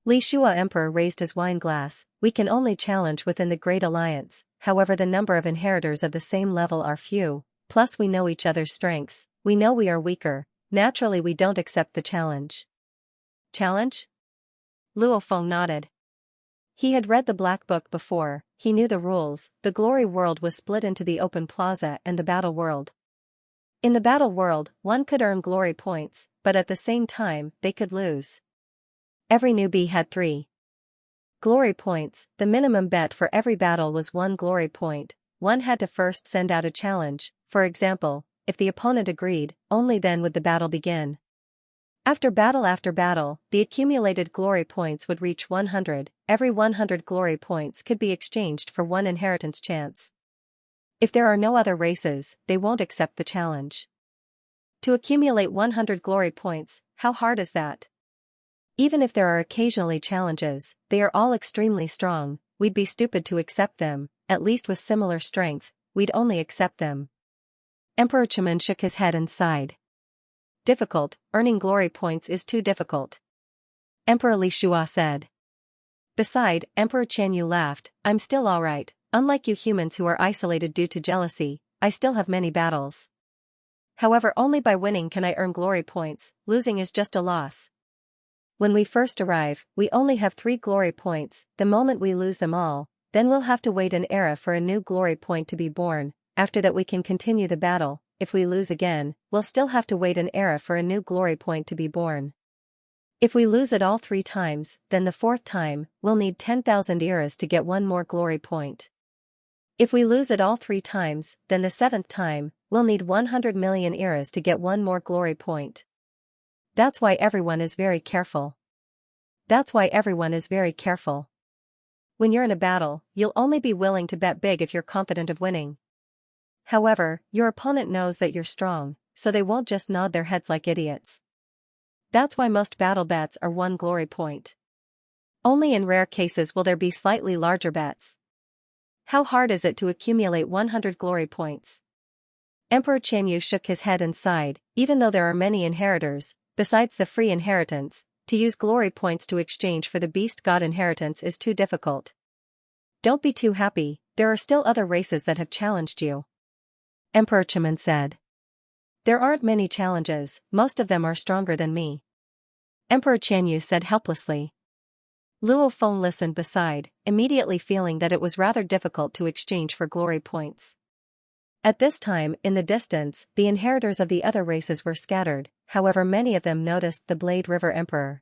A: Li Shua Emperor raised his wine glass, we can only challenge within the Great Alliance, however the number of inheritors of the same level are few, plus we know each other's strengths, we know we are weaker, naturally we don't accept the challenge. Challenge? Luo Feng nodded. He had read the Black Book before, he knew the rules, the glory world was split into the open plaza and the battle world. In the battle world, one could earn glory points, but at the same time, they could lose. Every newbie had 3 glory points, the minimum bet for every battle was 1 glory point, one had to first send out a challenge, for example, if the opponent agreed, only then would the battle begin. After battle, the accumulated glory points would reach 100, every 100 glory points could be exchanged for 1 inheritance chance. If there are no other races, they won't accept the challenge. To accumulate 100 glory points, how hard is that? Even if there are occasionally challenges, they are all extremely strong, we'd be stupid to accept them, at least with similar strength, we'd only accept them. Emperor Qimen shook his head and sighed. Difficult, earning glory points is too difficult. Emperor Li Shua said. Beside, Emperor Qianyu laughed, I'm still alright, unlike you humans who are isolated due to jealousy, I still have many battles. However, only by winning can I earn glory points, losing is just a loss. When we first arrive, we only have 3 glory points, the moment we lose them all, then we'll have to wait an era for a new glory point to be born, after that we can continue the battle, if we lose again, we'll still have to wait an era for a new glory point to be born. If we lose it all 3 times, then the 4th time, we'll need 10,000 eras to get 1 more glory point. If we lose it all 3 times, then the 7th time, we'll need 100 million eras to get 1 more glory point. That's why everyone is very careful. That's why everyone is very careful. When you're in a battle, you'll only be willing to bet big if you're confident of winning. However, your opponent knows that you're strong, so they won't just nod their heads like idiots. That's why most battle bets are 1 glory point. Only in rare cases will there be slightly larger bets. How hard is it to accumulate 100 glory points? Emperor Qianyu shook his head and sighed, even though there are many inheritors, besides the free inheritance, to use glory points to exchange for the beast god inheritance is too difficult. Don't be too happy, there are still other races that have challenged you. Emperor Qimen said. There aren't many challenges, most of them are stronger than me. Emperor Qianyu said helplessly. Luo Feng listened beside, immediately feeling that it was rather difficult to exchange for glory points. At this time, in the distance, the inheritors of the other races were scattered, however many of them noticed the Blade River Emperor.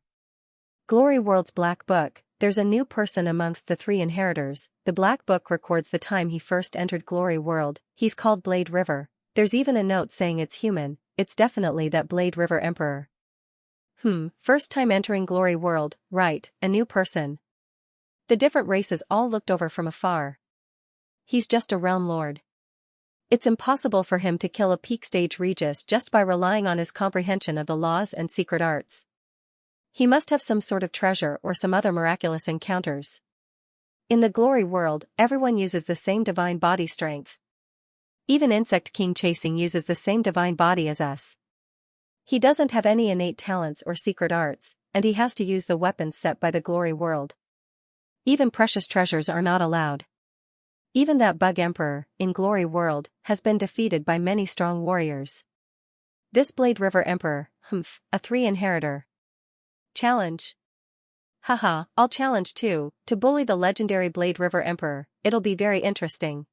A: Glory World's Black Book, there's a new person amongst the 3 inheritors, the Black Book records the time he first entered Glory World, he's called Blade River, there's even a note saying it's human, it's definitely that Blade River Emperor. First time entering Glory World, right, a new person. The different races all looked over from afar. He's just a realm lord. It's impossible for him to kill a peak stage Regis just by relying on his comprehension of the laws and secret arts. He must have some sort of treasure or some other miraculous encounters. In the Glory World, everyone uses the same divine body strength. Even Insect King Chasing uses the same divine body as us. He doesn't have any innate talents or secret arts, and he has to use the weapons set by the Glory World. Even precious treasures are not allowed. Even that Bug Emperor, in Glory World, has been defeated by many strong warriors. This Blade River Emperor, a 3 inheritor. Challenge. Haha, I'll challenge too, to bully the legendary Blade River Emperor, it'll be very interesting.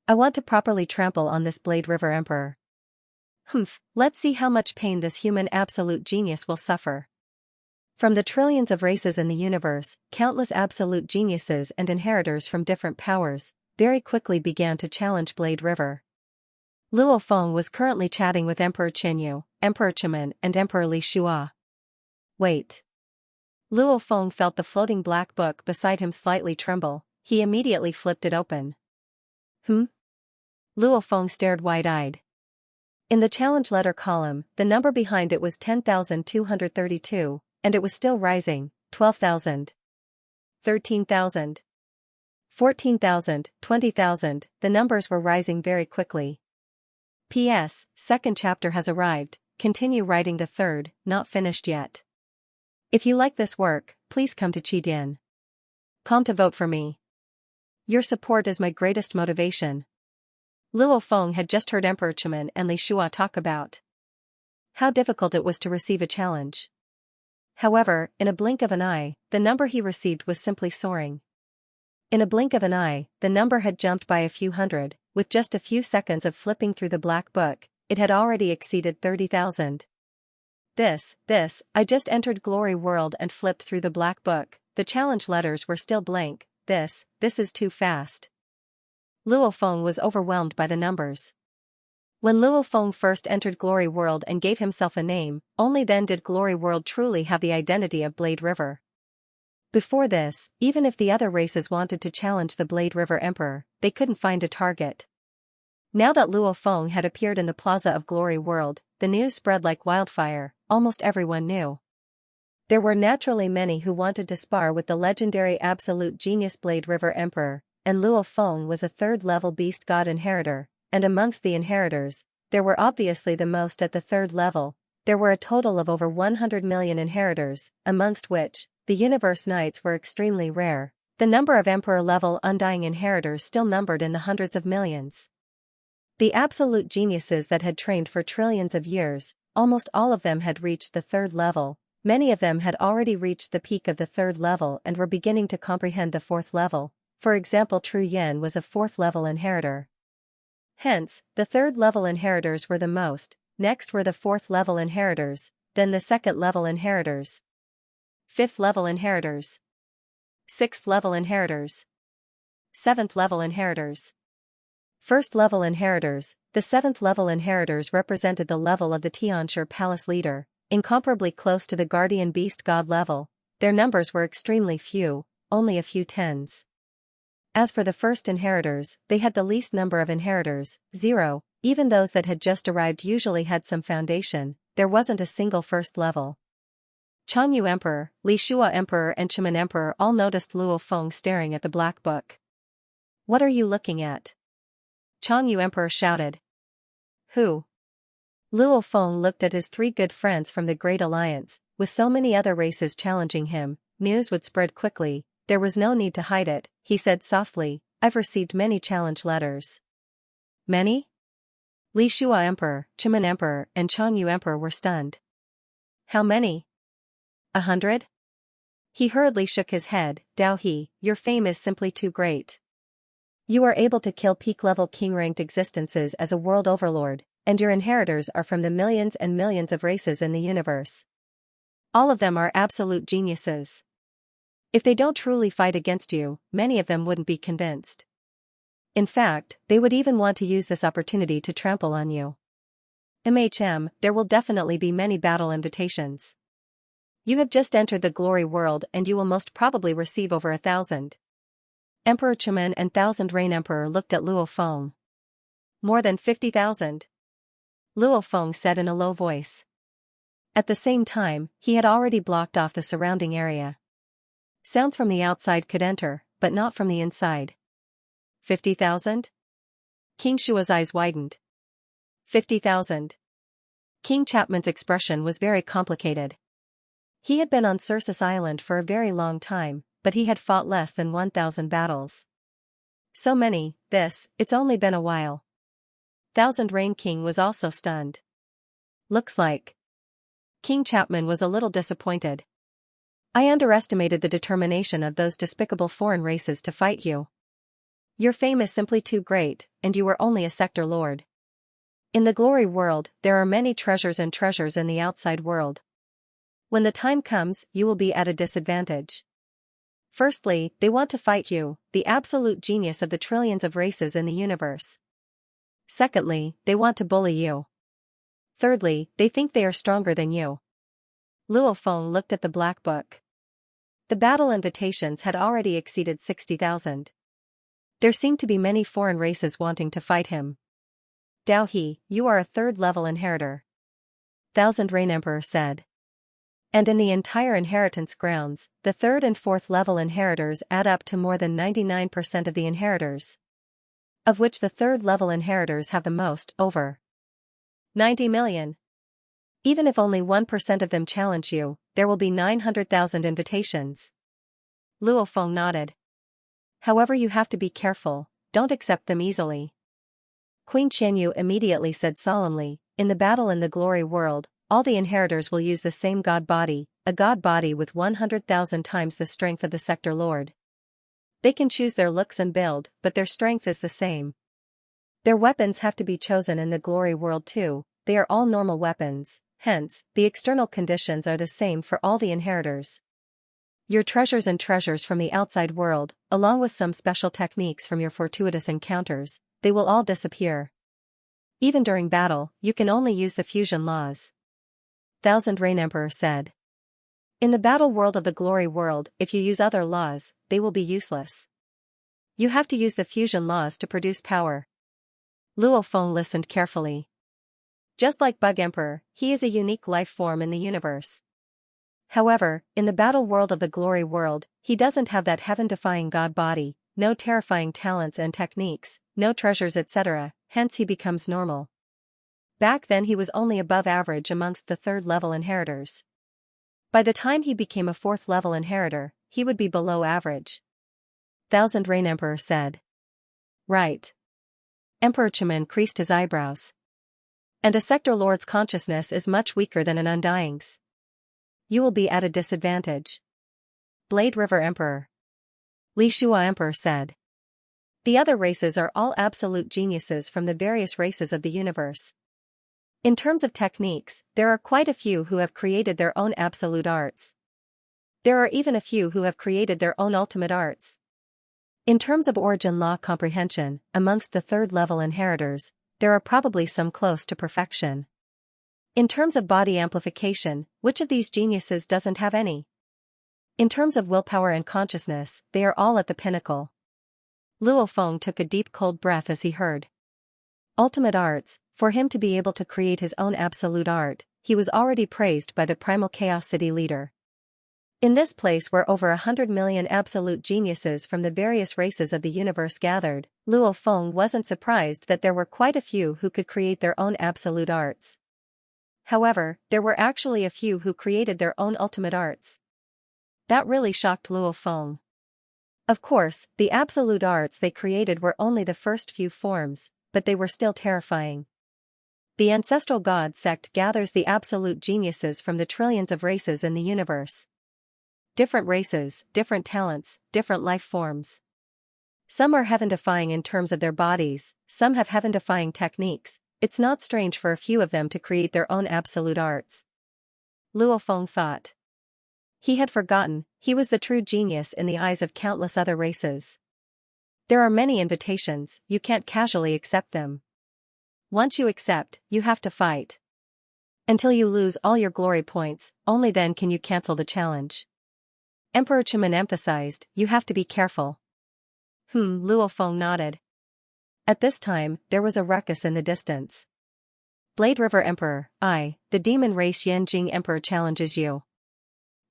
A: I want to properly trample on this Blade River Emperor. Let's see how much pain this human absolute genius will suffer. From the trillions of races in the universe, countless absolute geniuses and inheritors from different powers, very quickly began to challenge Blade River. Luo Feng was currently chatting with Emperor Qianyu, Emperor Qimen and Emperor Li Shua. Wait. Luo Feng felt the floating black book beside him slightly tremble, he immediately flipped it open. Luo Feng stared wide-eyed. In the challenge letter column, the number behind it was 10,232, and it was still rising, 12,000. 13,000. 14,000, 20,000, the numbers were rising very quickly. P.S. Second chapter has arrived, continue writing the third, not finished yet. If you like this work, please come to Qidian. Come to vote for me. Your support is my greatest motivation. Luo Feng had just heard Emperor Qimen and Li Shua talk about how difficult it was to receive a challenge. However, in a blink of an eye, the number he received was simply soaring. In a blink of an eye, the number had jumped by a few hundred, with just a few seconds of flipping through the black book, it had already exceeded 30,000. I just entered Glory World and flipped through the black book, the challenge letters were still blank, this is too fast. Luo Feng was overwhelmed by the numbers. When Luo Feng first entered Glory World and gave himself a name, only then did Glory World truly have the identity of Blade River. Before this, even if the other races wanted to challenge the Blade River Emperor, they couldn't find a target. Now that Luo Feng had appeared in the Plaza of Glory World, the news spread like wildfire. Almost everyone knew. There were naturally many who wanted to spar with the legendary absolute genius Blade River Emperor, and Luo Feng was a third-level beast god inheritor, and amongst the inheritors, there were obviously the most at the third level. There were a total of over 100 million inheritors, amongst which, the Universe Knights were extremely rare. The number of Emperor-level Undying inheritors still numbered in the hundreds of millions. The absolute geniuses that had trained for trillions of years, almost all of them had reached the third level. Many of them had already reached the peak of the third level and were beginning to comprehend the fourth level. For example, Tru Yen was a fourth-level inheritor. Hence, the third-level inheritors were the most, next were the fourth-level inheritors, then the second-level inheritors, fifth-level inheritors, sixth-level inheritors, seventh-level inheritors, first-level inheritors. The seventh-level inheritors represented the level of the Tianshi Palace leader, incomparably close to the guardian beast god level. Their numbers were extremely few, only a few tens. As for the first inheritors, they had the least number of inheritors, 0, even those that had just arrived usually had some foundation. There wasn't a single first level. Changyu Emperor, Li Shua Emperor and Chimen Emperor all noticed Luo Feng staring at the black book. "What are you looking at?" Changyu Emperor shouted. "Who?" Luo Feng looked at his three good friends from the Great Alliance. With so many other races challenging him, news would spread quickly. There was no need to hide it, he said softly. "I've received many challenge letters." "Many?" Li Shua Emperor, Chimen Emperor and Changyu Emperor were stunned. "How many? 100? He hurriedly shook his head. "Dao He, your fame is simply too great. You are able to kill peak-level king-ranked existences as a world overlord, and your inheritors are from the millions and millions of races in the universe. All of them are absolute geniuses. If they don't truly fight against you, many of them wouldn't be convinced. In fact, they would even want to use this opportunity to trample on you. There will definitely be many battle invitations. You have just entered the glory world and you will most probably receive over 1,000. Emperor Chimen and Thousand Rain Emperor looked at Luo Feng. "More than 50,000. Luo Feng said in a low voice. At the same time, he had already blocked off the surrounding area. Sounds from the outside could enter, but not from the inside. 50,000? King Shua's eyes widened. 50,000. King Chapman's expression was very complicated. He had been on Circus Island for a very long time, but he had fought less than 1,000 battles. So many, it's only been a while. Thousand Rain King was also stunned. Looks like. King Chapman was a little disappointed. I underestimated the determination of those despicable foreign races to fight you. Your fame is simply too great, and you were only a sector lord. In the glory world, there are many treasures and treasures in the outside world. When the time comes, you will be at a disadvantage. Firstly, they want to fight you, the absolute genius of the trillions of races in the universe. Secondly, they want to bully you. Thirdly, they think they are stronger than you." Luo Feng looked at the black book. The battle invitations had already exceeded 60,000. There seemed to be many foreign races wanting to fight him. "Dao He, you are a third-level inheritor," Thousand Rain Emperor said. "And in the entire inheritance grounds, the third and fourth-level inheritors add up to more than 99% of the inheritors. Of which the third-level inheritors have the most, over 90 million. Even if only 1% of them challenge you, there will be 900,000 invitations." Luo Feng nodded. "However, you have to be careful, don't accept them easily." Queen Qianyu immediately said solemnly, "In the battle in the glory world, all the inheritors will use the same god body, a god body with 100,000 times the strength of the sector lord. They can choose their looks and build, but their strength is the same. Their weapons have to be chosen in the glory world too, they are all normal weapons, hence, the external conditions are the same for all the inheritors. Your treasures and treasures from the outside world, along with some special techniques from your fortuitous encounters, they will all disappear. Even during battle, you can only use the fusion laws," Thousand Rain Emperor said. "In the battle world of the glory world, if you use other laws, they will be useless. You have to use the fusion laws to produce power." Luo Feng listened carefully. Just like Bug Emperor, he is a unique life form in the universe. However, in the battle world of the glory world, he doesn't have that heaven-defying god body, no terrifying talents and techniques, no treasures etc., hence he becomes normal. Back then he was only above average amongst the third-level inheritors. By the time he became a fourth-level inheritor, he would be below average. Thousand Rain Emperor said. Right. Emperor Chaman creased his eyebrows. And a sector lord's consciousness is much weaker than an undying's. You will be at a disadvantage. Blade River Emperor. Li Shua Emperor said. The other races are all absolute geniuses from the various races of the universe. In terms of techniques, there are quite a few who have created their own absolute arts. There are even a few who have created their own ultimate arts. In terms of origin law comprehension, amongst the third-level inheritors, there are probably some close to perfection. In terms of body amplification, which of these geniuses doesn't have any? In terms of willpower and consciousness, they are all at the pinnacle. Luo Feng took a deep cold breath as he heard. Ultimate arts, for him to be able to create his own absolute art, he was already praised by the Primal Chaos City leader. In this place where over 100 million absolute geniuses from the various races of the universe gathered, Luo Feng wasn't surprised that there were quite a few who could create their own absolute arts. However, there were actually a few who created their own ultimate arts. That really shocked Luo Feng. Of course, the absolute arts they created were only the first few forms, but they were still terrifying. The ancestral god sect gathers the absolute geniuses from the trillions of races in the universe. Different races, different talents, different life forms. Some are heaven-defying in terms of their bodies, some have heaven-defying techniques. It's not strange for a few of them to create their own absolute arts. Luo Feng thought. He had forgotten, he was the true genius in the eyes of countless other races. There are many invitations, you can't casually accept them. Once you accept, you have to fight. Until you lose all your glory points, only then can you cancel the challenge. Emperor Chaman emphasized, you have to be careful. Luo Feng nodded. At this time, there was a ruckus in the distance. Blade River Emperor, the demon race Yanjing Emperor challenges you.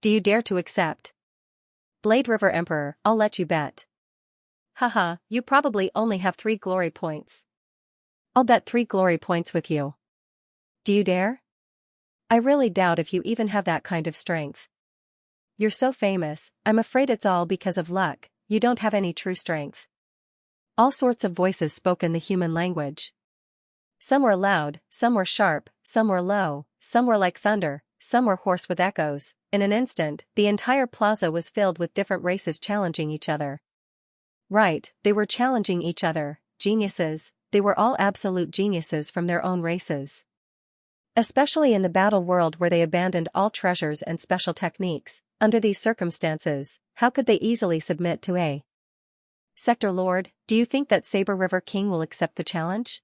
A: Do you dare to accept? Blade River Emperor, I'll let you bet. Haha, you probably only have 3 glory points. I'll bet 3 glory points with you. Do you dare? I really doubt if you even have that kind of strength. You're so famous, I'm afraid it's all because of luck, you don't have any true strength. All sorts of voices spoke in the human language. Some were loud, some were sharp, some were low, some were like thunder, some were hoarse with echoes. In an instant, the entire plaza was filled with different races challenging each other. Right, they were challenging each other, geniuses, they were all absolute geniuses from their own races. Especially in the battle world where they abandoned all treasures and special techniques, under these circumstances, how could they easily submit to a Sector Lord? Do you think that Saber River King will accept the challenge?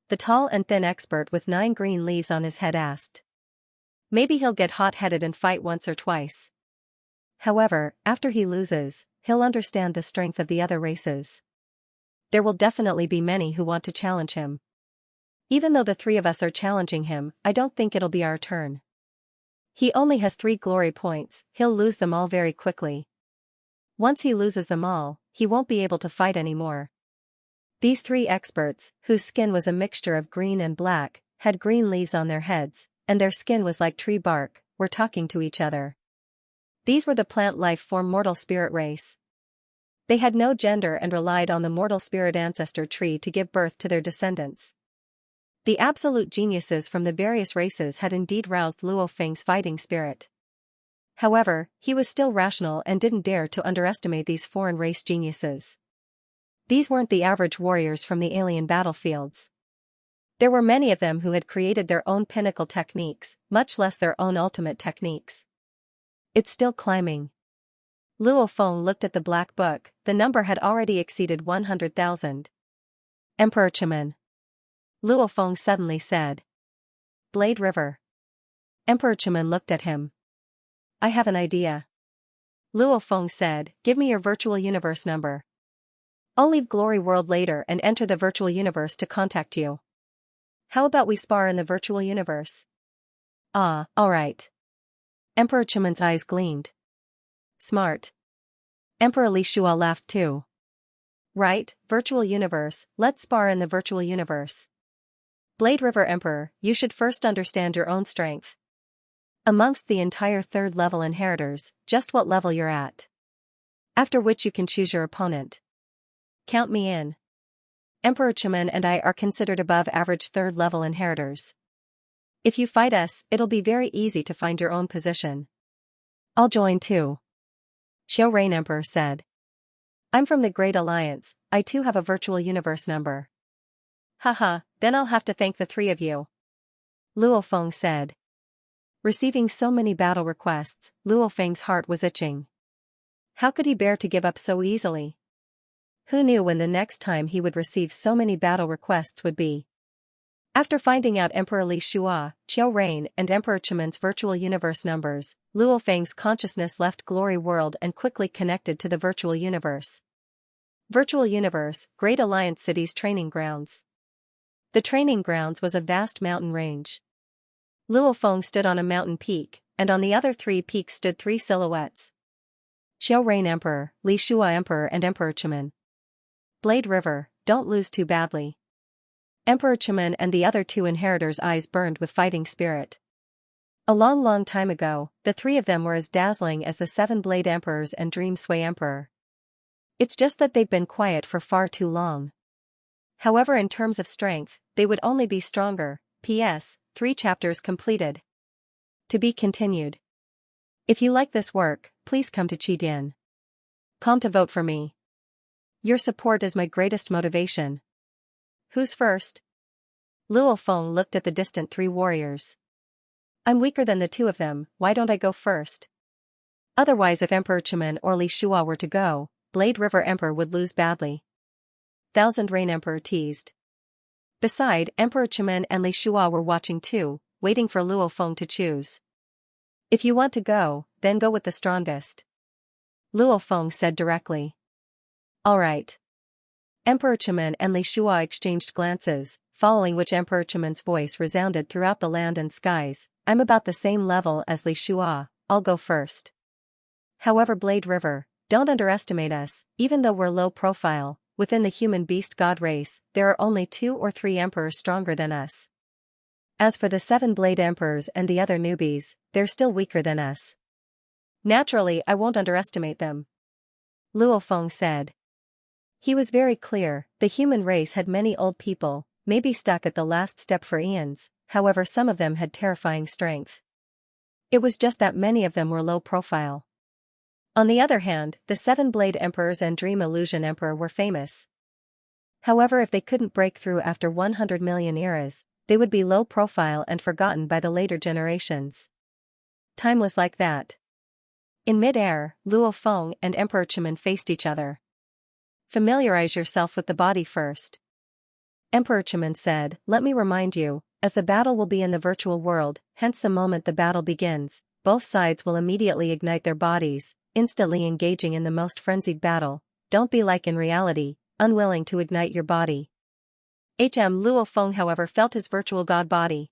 A: The tall and thin expert with 9 green leaves on his head asked. Maybe he'll get hot-headed and fight once or twice. However, after he loses, he'll understand the strength of the other races. There will definitely be many who want to challenge him. Even though the 3 of us are challenging him, I don't think it'll be our turn. He only has 3 glory points, he'll lose them all very quickly. Once he loses them all, he won't be able to fight anymore. These 3 experts, whose skin was a mixture of green and black, had green leaves on their heads, and their skin was like tree bark, were talking to each other. These were the plant life form mortal spirit race. They had no gender and relied on the mortal spirit ancestor tree to give birth to their descendants. The absolute geniuses from the various races had indeed roused Luo Feng's fighting spirit. However, he was still rational and didn't dare to underestimate these foreign race geniuses. These weren't the average warriors from the alien battlefields. There were many of them who had created their own pinnacle techniques, much less their own ultimate techniques. It's still climbing. Luo Feng looked at the black book, the number had already exceeded 100,000. Emperor Chaman. Luo Feng suddenly said. Blade River. Emperor Chaman looked at him. I have an idea. Luo Feng said, give me your virtual universe number. I'll leave Glory World later and enter the virtual universe to contact you. How about we spar in the virtual universe? Ah, alright. Emperor Chiman's eyes gleamed. Smart. Emperor Li Shua laughed too. Right, virtual universe, let's spar in the virtual universe. Blade River Emperor, you should first understand your own strength. Amongst the entire third level inheritors, just what level you're at. After which you can choose your opponent. Count me in. Emperor Chiman and I are considered above average third level inheritors. If you fight us, it'll be very easy to find your own position. I'll join too. Xiao Rain Emperor said. I'm from the Great Alliance, I too have a virtual universe number. Haha, then I'll have to thank the three of you. Luo Feng said. Receiving so many battle requests, Luo Feng's heart was itching. How could he bear to give up so easily? Who knew when the next time he would receive so many battle requests would be? After finding out Emperor Li Shua, Qiao Rain and Emperor Chiman's virtual universe numbers, Luo Feng's consciousness left Glory World and quickly connected to the virtual universe. Virtual universe, Great Alliance City's training grounds. The training grounds was a vast mountain range. Luo Feng stood on a mountain peak, and on the other three peaks stood three silhouettes. Qiao Rain Emperor, Li Shua Emperor and Emperor Chiman. Blade River, don't lose too badly. Emperor Chiman and the other two inheritors' eyes burned with fighting spirit. A long time ago, the three of them were as dazzling as the 7 Blade Emperors and Dream Sway Emperor. It's just that they've been quiet for far too long. However, in terms of strength, they would only be stronger. P.S. 3 chapters completed. To be continued. If you like this work, please come to Qi.com to vote for me. Your support is my greatest motivation. Who's first? Luo Feng looked at the distant 3 warriors. I'm weaker than the 2 of them, why don't I go first? Otherwise, if Emperor Chiman or Li Shua were to go, Blade River Emperor would lose badly. Thousand Rain Emperor teased. Beside, Emperor Chiman and Li Shua were watching too, waiting for Luo Feng to choose. If you want to go, then go with the strongest. Luo Feng said directly. Alright. Emperor Chiman and Li Shua exchanged glances, following which Emperor Chiman's voice resounded throughout the land and skies. I'm about the same level as Li Shua, I'll go first. However, Blade River, don't underestimate us, even though we're low profile, within the human beast god race, there are only 2 or 3 emperors stronger than us. As for the 7 Blade Emperors and the other newbies, they're still weaker than us. Naturally, I won't underestimate them. Luo Feng said. He was very clear, the human race had many old people, maybe stuck at the last step for eons, however some of them had terrifying strength. It was just that many of them were low profile. On the other hand, the 7 Blade Emperors and Dream Illusion Emperor were famous. However, if they couldn't break through after 100 million eras, they would be low profile and forgotten by the later generations. Time was like that. In mid-air, Luo Feng and Emperor Chiman faced each other. Familiarize yourself with the body first. Emperor Chiman said, let me remind you, as the battle will be in the virtual world, hence the moment the battle begins, both sides will immediately ignite their bodies, instantly engaging in the most frenzied battle. Don't be like in reality, unwilling to ignite your body. Luo Feng however felt his virtual god body.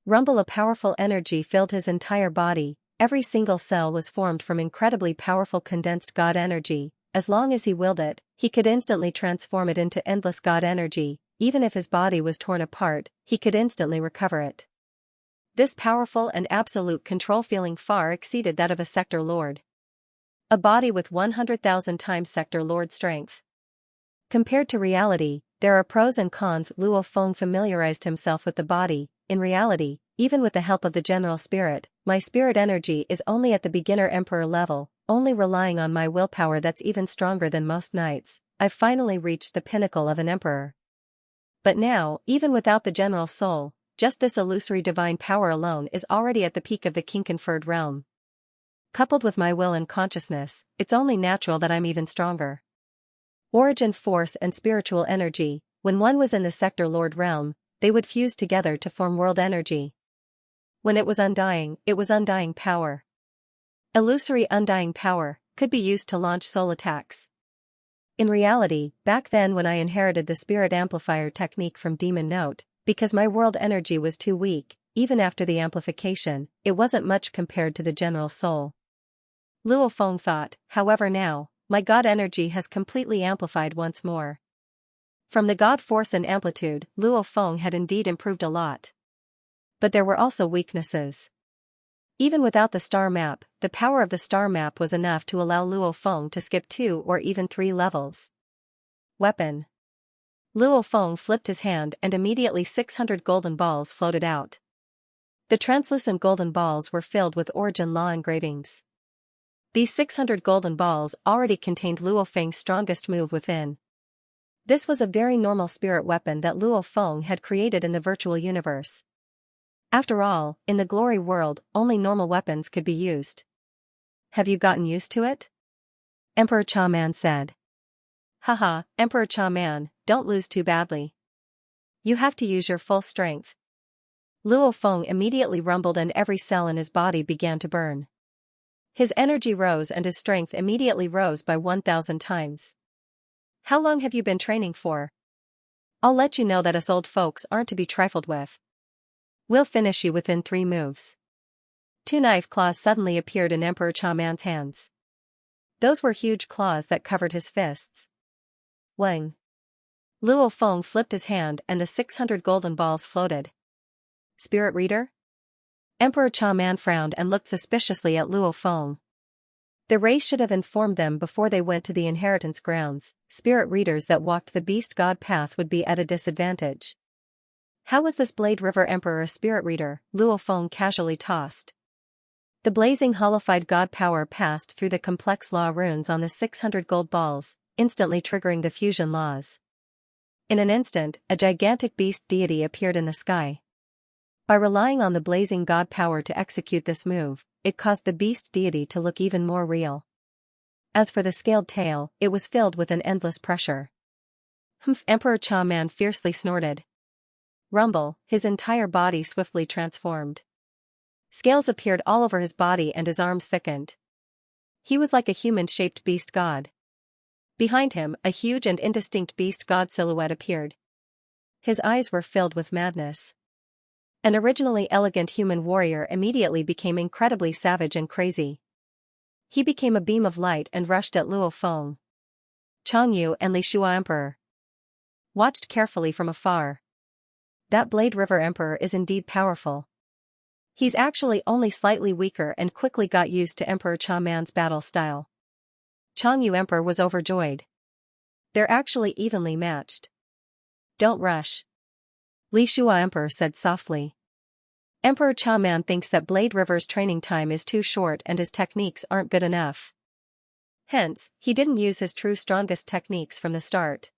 A: Rumble, a powerful energy filled his entire body, every single cell was formed from incredibly powerful condensed god energy. As long as he willed it, he could instantly transform it into endless god energy. Even if his body was torn apart, he could instantly recover it. This powerful and absolute control feeling far exceeded that of a Sector Lord. A body with 100,000 times Sector Lord strength. Compared to reality, there are pros and cons. Luo Feng familiarized himself with the body. In reality, even with the help of the general spirit, my spirit energy is only at the beginner emperor level, only relying on my willpower that's even stronger than most knights. I've finally reached the pinnacle of an emperor. But now, even without the general soul, just this illusory divine power alone is already at the peak of the king-conferred realm. Coupled with my will and consciousness, it's only natural that I'm even stronger. Origin force and spiritual energy, when one was in the Sector Lord realm, they would fuse together to form world energy. When it was undying power. Illusory undying power, could be used to launch soul attacks. In reality, back then when I inherited the spirit amplifier technique from Demon Note, because my world energy was too weak, even after the amplification, it wasn't much compared to the general soul. Luo Feng thought, however now, my god energy has completely amplified once more. From the god force and amplitude, Luo Feng had indeed improved a lot. But there were also weaknesses. Even without the star map, the power of the star map was enough to allow Luo Feng to skip 2 or even 3 levels. Weapon. Luo Feng flipped his hand and immediately 600 golden balls floated out. The translucent golden balls were filled with origin law engravings. These 600 golden balls already contained Luo Feng's strongest move within. This was a very normal spirit weapon that Luo Feng had created in the virtual universe. After all, in the glory world, only normal weapons could be used. Have you gotten used to it? Emperor Cha Man said. Haha, Emperor Cha Man, don't lose too badly. You have to use your full strength. Luo Feng immediately rumbled and every cell in his body began to burn. His energy rose and his strength immediately rose by 1,000 times. How long have you been training for? I'll let you know that us old folks aren't to be trifled with. We'll finish you within 3 moves. 2 knife claws suddenly appeared in Emperor Cha Man's hands. Those were huge claws that covered his fists. Wang. Luo Feng flipped his hand and the 600 golden balls floated. Spirit reader? Emperor Cha Man frowned and looked suspiciously at Luo Feng. The race should have informed them before they went to the inheritance grounds. Spirit readers that walked the beast god path would be at a disadvantage. How was this Blade River Emperor a spirit reader? Luo Feng casually tossed. The blazing holified god power passed through the complex law runes on the 600 gold balls, instantly triggering the fusion laws. In an instant, a gigantic beast deity appeared in the sky. By relying on the blazing god power to execute this move, it caused the beast deity to look even more real. As for the scaled tail, it was filled with an endless pressure. Humph! Emperor Cha Man fiercely snorted. Rumble, his entire body swiftly transformed. Scales appeared all over his body and his arms thickened. He was like a human-shaped beast god. Behind him, a huge and indistinct beast god silhouette appeared. His eyes were filled with madness. An originally elegant human warrior immediately became incredibly savage and crazy. He became a beam of light and rushed at Luo Feng. Changyu and Li Shua Emperor watched carefully from afar. That Blade River Emperor is indeed powerful. He's actually only slightly weaker and quickly got used to Emperor Cha Man's battle style. Changyu Emperor was overjoyed. They're actually evenly matched. Don't rush. Li Shua Emperor said softly. Emperor Cha Man thinks that Blade River's training time is too short and his techniques aren't good enough. Hence, he didn't use his true strongest techniques from the start.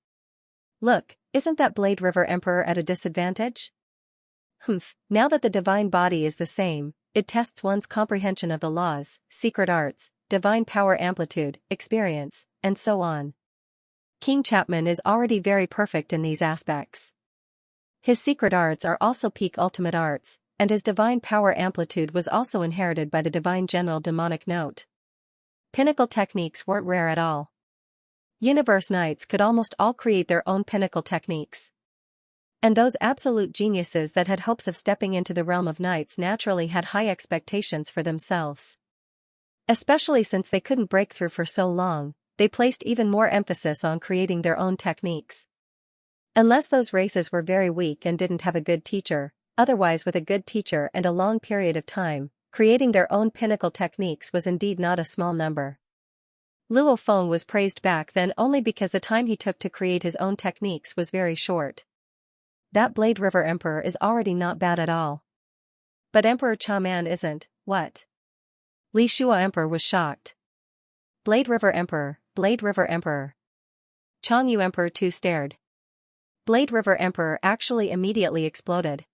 A: Look, isn't that Blade River Emperor at a disadvantage? Humph, now that the divine body is the same, it tests one's comprehension of the laws, secret arts, divine power amplitude, experience, and so on. King Chapman is already very perfect in these aspects. His secret arts are also peak ultimate arts, and his divine power amplitude was also inherited by the divine general demonic note. Pinnacle techniques weren't rare at all. Universe Knights could almost all create their own pinnacle techniques. And those absolute geniuses that had hopes of stepping into the realm of knights naturally had high expectations for themselves. Especially since they couldn't break through for so long, they placed even more emphasis on creating their own techniques. Unless those races were very weak and didn't have a good teacher, otherwise with a good teacher and a long period of time, creating their own pinnacle techniques was indeed not a small number. Luo Feng was praised back then only because the time he took to create his own techniques was very short. That Blade River Emperor is already not bad at all. But Emperor Cha Man isn't, what? Li Shua Emperor was shocked. Blade River Emperor, Blade River Emperor. Changyu Emperor too stared. Blade River Emperor actually immediately exploded.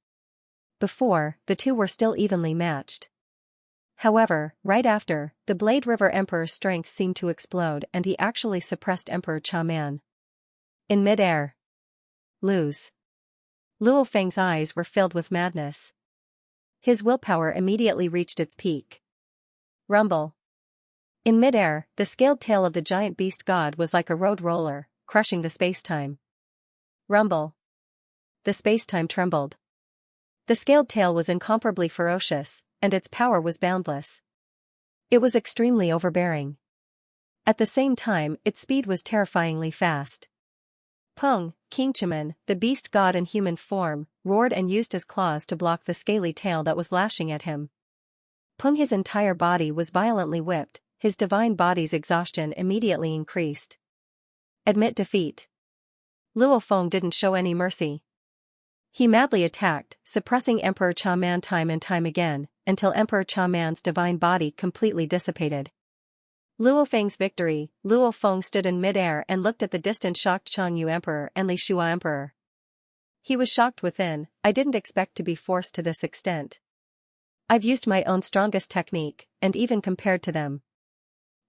A: Before, the two were still evenly matched. However, right after, the Blade River Emperor's strength seemed to explode and he actually suppressed Emperor Cha Man. In mid-air. Lose. Luo Feng's eyes were filled with madness. His willpower immediately reached its peak. Rumble. In midair, the scaled tail of the giant beast god was like a road roller, crushing the space-time. Rumble. The space-time trembled. The scaled tail was incomparably ferocious, and its power was boundless. It was extremely overbearing. At the same time, its speed was terrifyingly fast. Pung, Xianxia, the beast god in human form, roared and used his claws to block the scaly tail that was lashing at him. Pung, his entire body was violently whipped, his divine body's exhaustion immediately increased. Admit defeat. Luo Feng didn't show any mercy. He madly attacked, suppressing Emperor Cha Man time and time again, until Emperor Cha Man's divine body completely dissipated. Luo Feng's victory. Luo Feng stood in midair and looked at the distant shocked Changyu Emperor and Li Shua Emperor. He was shocked within. I didn't expect to be forced to this extent. I've used my own strongest technique, and even compared to them,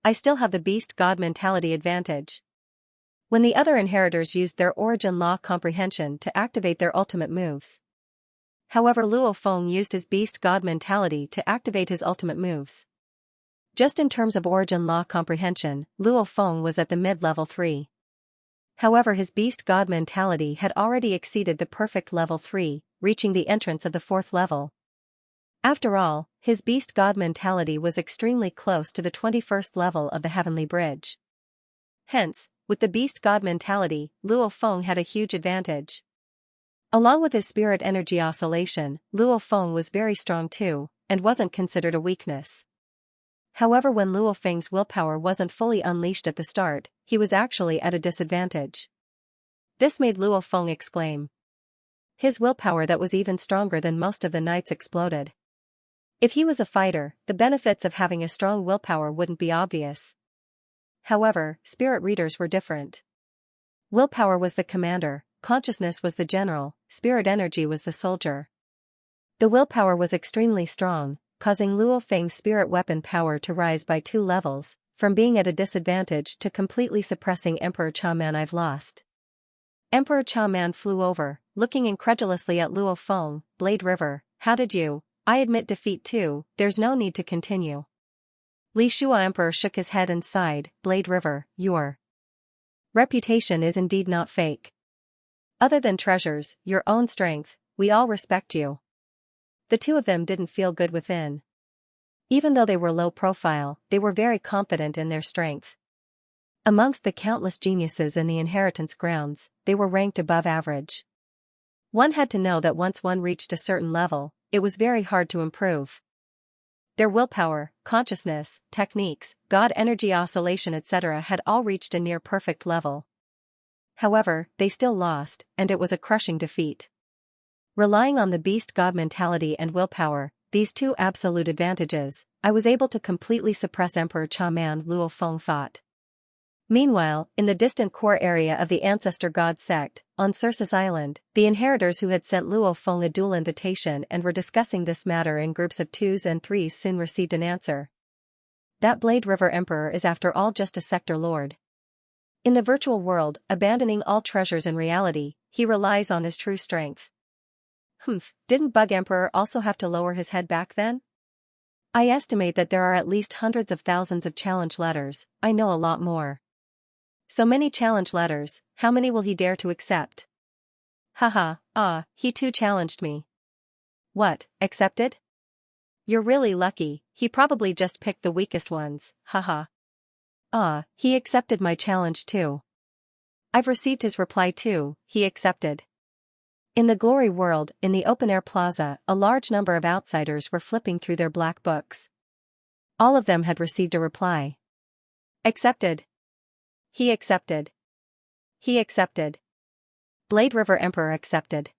A: I still have the beast god mentality advantage. When the other inheritors used their origin law comprehension to activate their ultimate moves. However, Luo Feng used his beast god mentality to activate his ultimate moves. Just in terms of origin law comprehension, Luo Feng was at the mid-level 3. However, his beast god mentality had already exceeded the perfect level 3, reaching the entrance of the 4th level. After all, his beast god mentality was extremely close to the 21st level of the heavenly bridge. Hence, with the beast god mentality, Luo Feng had a huge advantage. Along with his spirit energy oscillation, Luo Feng was very strong too, and wasn't considered a weakness. However, when Luo Feng's willpower wasn't fully unleashed at the start, he was actually at a disadvantage. This made Luo Feng exclaim. His willpower that was even stronger than most of the knights exploded. If he was a fighter, the benefits of having a strong willpower wouldn't be obvious. However, spirit readers were different. Willpower was the commander, consciousness was the general, spirit energy was the soldier. The willpower was extremely strong, causing Luo Feng's spirit weapon power to rise by 2 levels, from being at a disadvantage to completely suppressing Emperor Cha Man. I've lost. Emperor Cha Man flew over, looking incredulously at Luo Feng. Blade River, how did you? I admit defeat too, there's no need to continue. Li Shua Emperor shook his head and sighed. Blade River, your reputation is indeed not fake. Other than treasures, your own strength, we all respect you. The two of them didn't feel good within. Even though they were low profile, they were very confident in their strength. Amongst the countless geniuses in the inheritance grounds, they were ranked above average. One had to know that once one reached a certain level, it was very hard to improve. Their willpower, consciousness, techniques, god energy oscillation etc. had all reached a near-perfect level. However, they still lost, and it was a crushing defeat. Relying on the beast god mentality and willpower, these two absolute advantages, I was able to completely suppress Emperor Cha Man. Luo Feng thought. Meanwhile, in the distant core area of the ancestor god sect, on Circe's island, the inheritors who had sent Luo Feng a duel invitation and were discussing this matter in groups of 2s and 3s soon received an answer. That Blade River Emperor is after all just a sector lord. In the virtual world, abandoning all treasures in reality, he relies on his true strength. Didn't Bug Emperor also have to lower his head back then? I estimate that there are at least hundreds of thousands of challenge letters. I know a lot more. So many challenge letters, how many will he dare to accept? Haha, he too challenged me. What, accepted? You're really lucky, he probably just picked the weakest ones, haha. He accepted my challenge too. I've received his reply too, he accepted. In the glory world, in the open-air plaza, a large number of outsiders were flipping through their black books. All of them had received a reply. Accepted. He accepted. He accepted. Blade River Emperor accepted.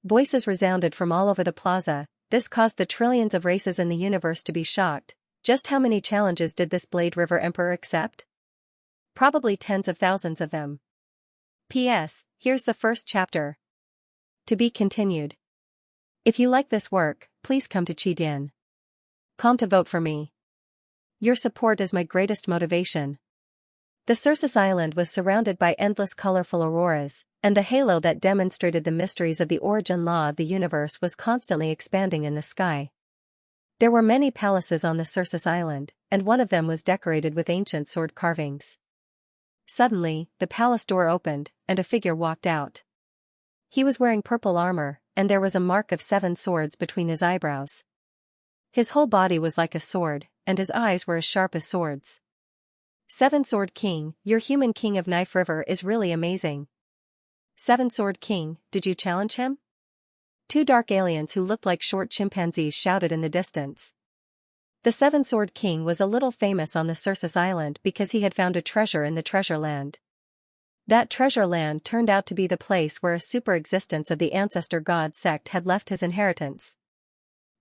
A: Voices resounded from all over the plaza. This caused the trillions of races in the universe to be shocked. Just how many challenges did this Blade River Emperor accept? Probably tens of thousands of them. P.S. Here's the first chapter. To be continued. If you like this work, please come to Qidin.com to vote for me. Your support is my greatest motivation. The Circe's island was surrounded by endless colorful auroras, and the halo that demonstrated the mysteries of the origin law of the universe was constantly expanding in the sky. There were many palaces on the Circus Island, and one of them was decorated with ancient sword carvings. Suddenly, the palace door opened, and a figure walked out. He was wearing purple armor, and there was a mark of 7 swords between his eyebrows. His whole body was like a sword, and his eyes were as sharp as swords. 7-Sword King, your human king of Knife River is really amazing. 7-Sword King, did you challenge him? 2 dark aliens who looked like short chimpanzees shouted in the distance. The 7-Sword King was a little famous on the Circus Island because he had found a treasure in the treasure land. That treasure land turned out to be the place where a super-existence of the ancestor god sect had left his inheritance.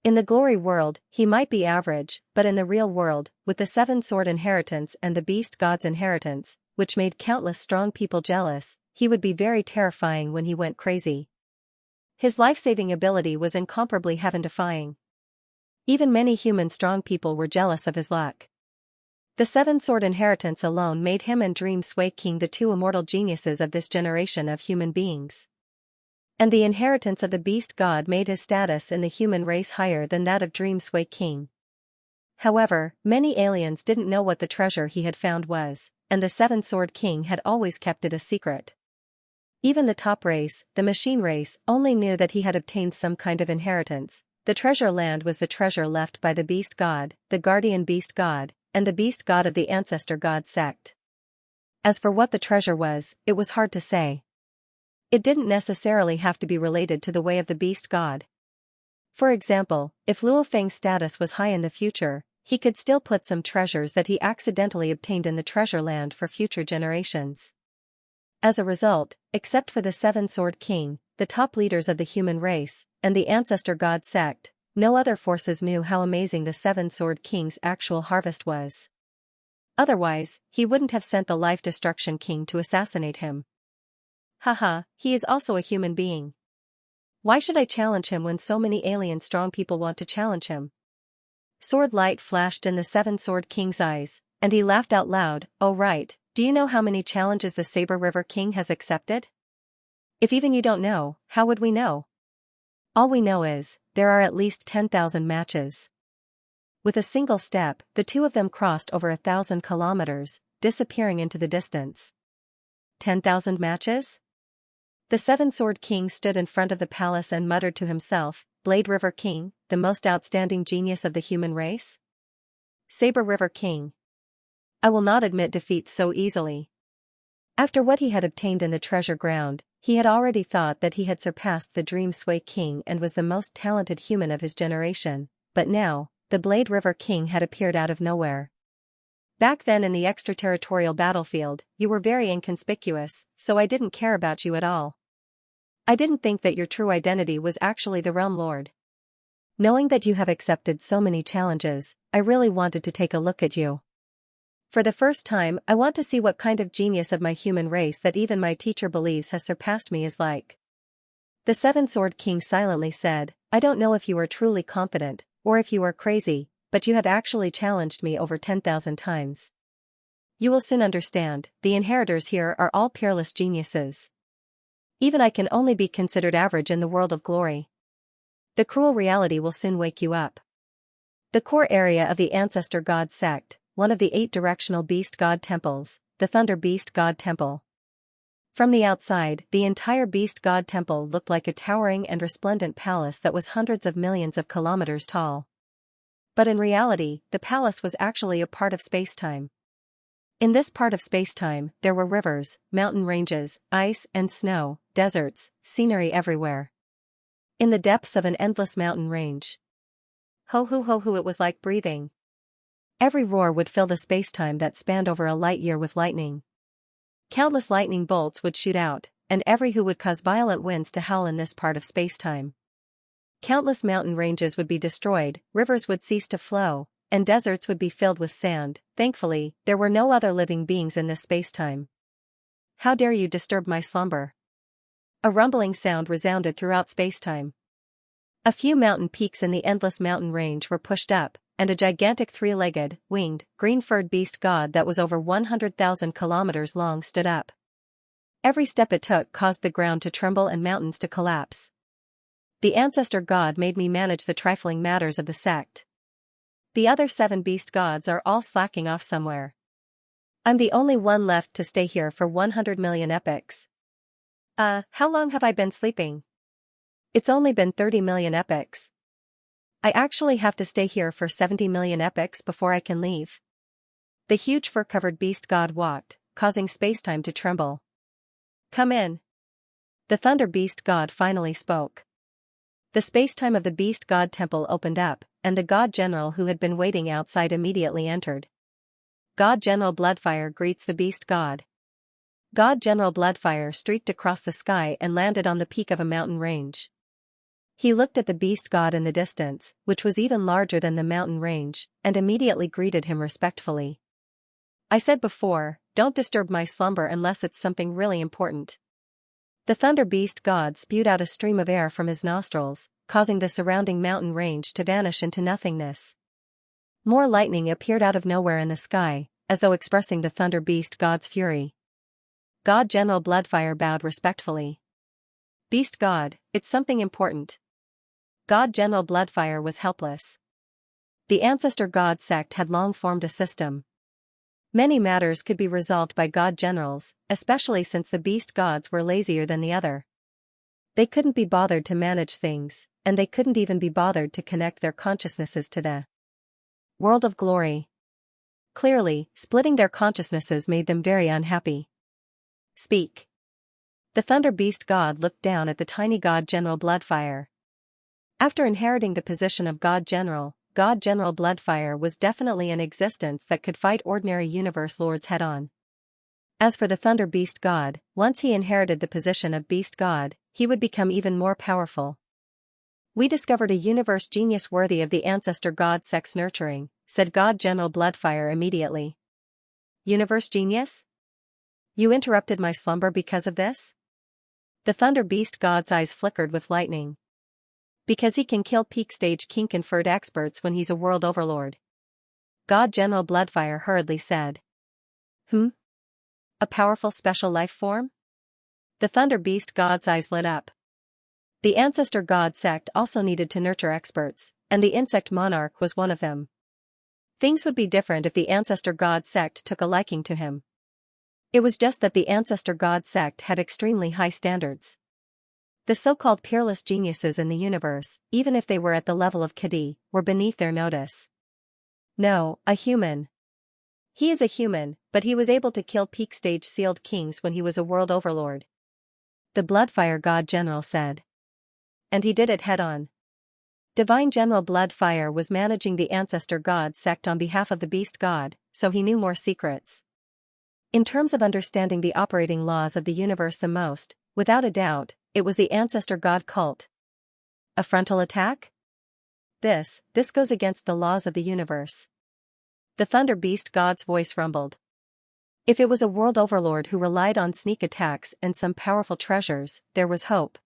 A: In the glory world, he might be average, but in the real world, with the 7-sword inheritance and the beast god's inheritance, which made countless strong people jealous, he would be very terrifying when he went crazy. His life-saving ability was incomparably heaven-defying. Even many human strong people were jealous of his luck. The 7-sword inheritance alone made him and Dream Sway King the 2 immortal geniuses of this generation of human beings. And the inheritance of the beast god made his status in the human race higher than that of Dream Sway King. However, many aliens didn't know what the treasure he had found was, and the 7-sword King had always kept it a secret. Even the top race, the machine race, only knew that he had obtained some kind of inheritance. The treasure land was the treasure left by the beast god, the guardian beast god, and the beast god of the ancestor god sect. As for what the treasure was, it was hard to say. It didn't necessarily have to be related to the way of the beast god. For example, if Luo Feng's status was high in the future, he could still put some treasures that he accidentally obtained in the treasure land for future generations. As a result, except for the 7-sword King, the top leaders of the human race, and the ancestor god sect, no other forces knew how amazing the 7-sword King's actual harvest was. Otherwise, he wouldn't have sent the Life Destruction King to assassinate him. Haha, he is also a human being. Why should I challenge him when so many alien strong people want to challenge him? Sword light flashed in the 7-sword King's eyes, and he laughed out loud. Oh right, do you know how many challenges the Saber River King has accepted? If even you don't know, how would we know? All we know is, there are at least 10,000 matches. With a single step, the 2 of them crossed over 1,000 kilometers, disappearing into the distance. 10,000 matches? The 7-sword King stood in front of the palace and muttered to himself, Blade River King, the most outstanding genius of the human race? Saber River King. I will not admit defeat so easily. After what he had obtained in the treasure ground, he had already thought that he had surpassed the Dream Sway King and was the most talented human of his generation, but now, the Blade River King had appeared out of nowhere. Back then in the extraterritorial battlefield, you were very inconspicuous, so I didn't care about you at all. I didn't think that your true identity was actually the Realm Lord. Knowing that you have accepted so many challenges, I really wanted to take a look at you. For the first time, I want to see what kind of genius of my human race that even my teacher believes has surpassed me is like. The 7-sword King silently said, I don't know if you are truly confident, or if you are crazy, but you have actually challenged me over 10,000 times. You will soon understand, the inheritors here are all peerless geniuses. Even I can only be considered average in the world of glory. The cruel reality will soon wake you up. The core area of the ancestor god sect, one of the 8 directional beast god temples, the Thunder Beast God Temple. From the outside, the entire Beast God Temple looked like a towering and resplendent palace that was hundreds of millions of kilometers tall. But in reality, the palace was actually a part of space-time. In this part of space-time, there were rivers, mountain ranges, ice and snow, deserts, scenery everywhere. In the depths of an endless mountain range. Ho, it was like breathing. Every roar would fill the space-time that spanned over a light year with lightning. Countless lightning bolts would shoot out, and every who would cause violent winds to howl in this part of space-time. Countless mountain ranges would be destroyed, rivers would cease to flow, and deserts would be filled with sand. Thankfully, there were no other living beings in this space-time. How dare you disturb my slumber? A rumbling sound resounded throughout space-time. A few mountain peaks in the endless mountain range were pushed up, and a gigantic 3-legged, winged, green-furred beast god that was over 100,000 kilometers long stood up. Every step it took caused the ground to tremble and mountains to collapse. The ancestor god made me manage the trifling matters of the sect. The other 7 beast gods are all slacking off somewhere. I'm the only one left to stay here for 100 million epochs. How long have I been sleeping? It's only been 30 million epochs. I actually have to stay here for 70 million epochs before I can leave. The huge fur-covered beast god walked, causing spacetime to tremble. Come in. The thunder beast god finally spoke. The spacetime of the beast god temple opened up, and the god general who had been waiting outside immediately entered. God General Bloodfire greets the beast god. God General Bloodfire streaked across the sky and landed on the peak of a mountain range. He looked at the beast god in the distance, which was even larger than the mountain range, and immediately greeted him respectfully. I said before, don't disturb my slumber unless it's something really important. The thunder beast god spewed out a stream of air from his nostrils, causing the surrounding mountain range to vanish into nothingness. More lightning appeared out of nowhere in the sky, as though expressing the thunder beast god's fury. God General Bloodfire bowed respectfully. Beast god, it's something important. God General Bloodfire was helpless. The ancestor god sect had long formed a system. Many matters could be resolved by god generals, especially since the beast gods were lazier than the other. They couldn't be bothered to manage things, and they couldn't even be bothered to connect their consciousnesses to the world of glory. Clearly, splitting their consciousnesses made them very unhappy. Speak. The thunder beast god looked down at the tiny god General Bloodfire. After inheriting the position of god general, God General Bloodfire was definitely an existence that could fight ordinary universe lords head-on. As for the Thunder Beast God, once he inherited the position of Beast God, he would become even more powerful. We discovered a universe genius worthy of the ancestor god sect's nurturing, said God General Bloodfire immediately. Universe genius? You interrupted my slumber because of this? The Thunder Beast God's eyes flickered with lightning. Because he can kill peak stage king-conferred experts when he's a world overlord. God General Bloodfire hurriedly said. A powerful special life form? The Thunder Beast God's eyes lit up. The Ancestor God sect also needed to nurture experts, and the Insect Monarch was one of them. Things would be different if the Ancestor God sect took a liking to him. It was just that the Ancestor God sect had extremely high standards. The so-called peerless geniuses in the universe, even if they were at the level of Kadi, were beneath their notice. No, a human. He is a human, but he was able to kill peak stage sealed kings when he was a world overlord. The Bloodfire God General said. And he did it head-on. Divine General Bloodfire was managing the Ancestor God sect on behalf of the Beast God, so he knew more secrets. In terms of understanding the operating laws of the universe the most, without a doubt, it was the Ancestor God cult. A frontal attack? This goes against the laws of the universe. The Thunder Beast God's voice rumbled. If it was a world overlord who relied on sneak attacks and some powerful treasures, there was hope.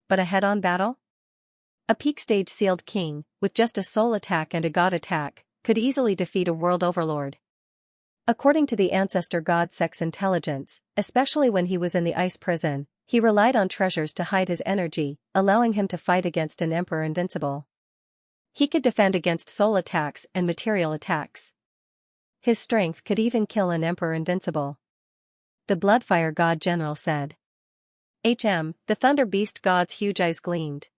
A: But a head-on battle? A peak stage sealed king, with just a soul attack and a god attack, could easily defeat a world overlord. According to the Ancestor God sect's intelligence, especially when he was in the ice prison, he relied on treasures to hide his energy, allowing him to fight against an emperor invincible. He could defend against soul attacks and material attacks. His strength could even kill an emperor invincible. The Bloodfire God General said. The Thunder Beast God's huge eyes gleamed.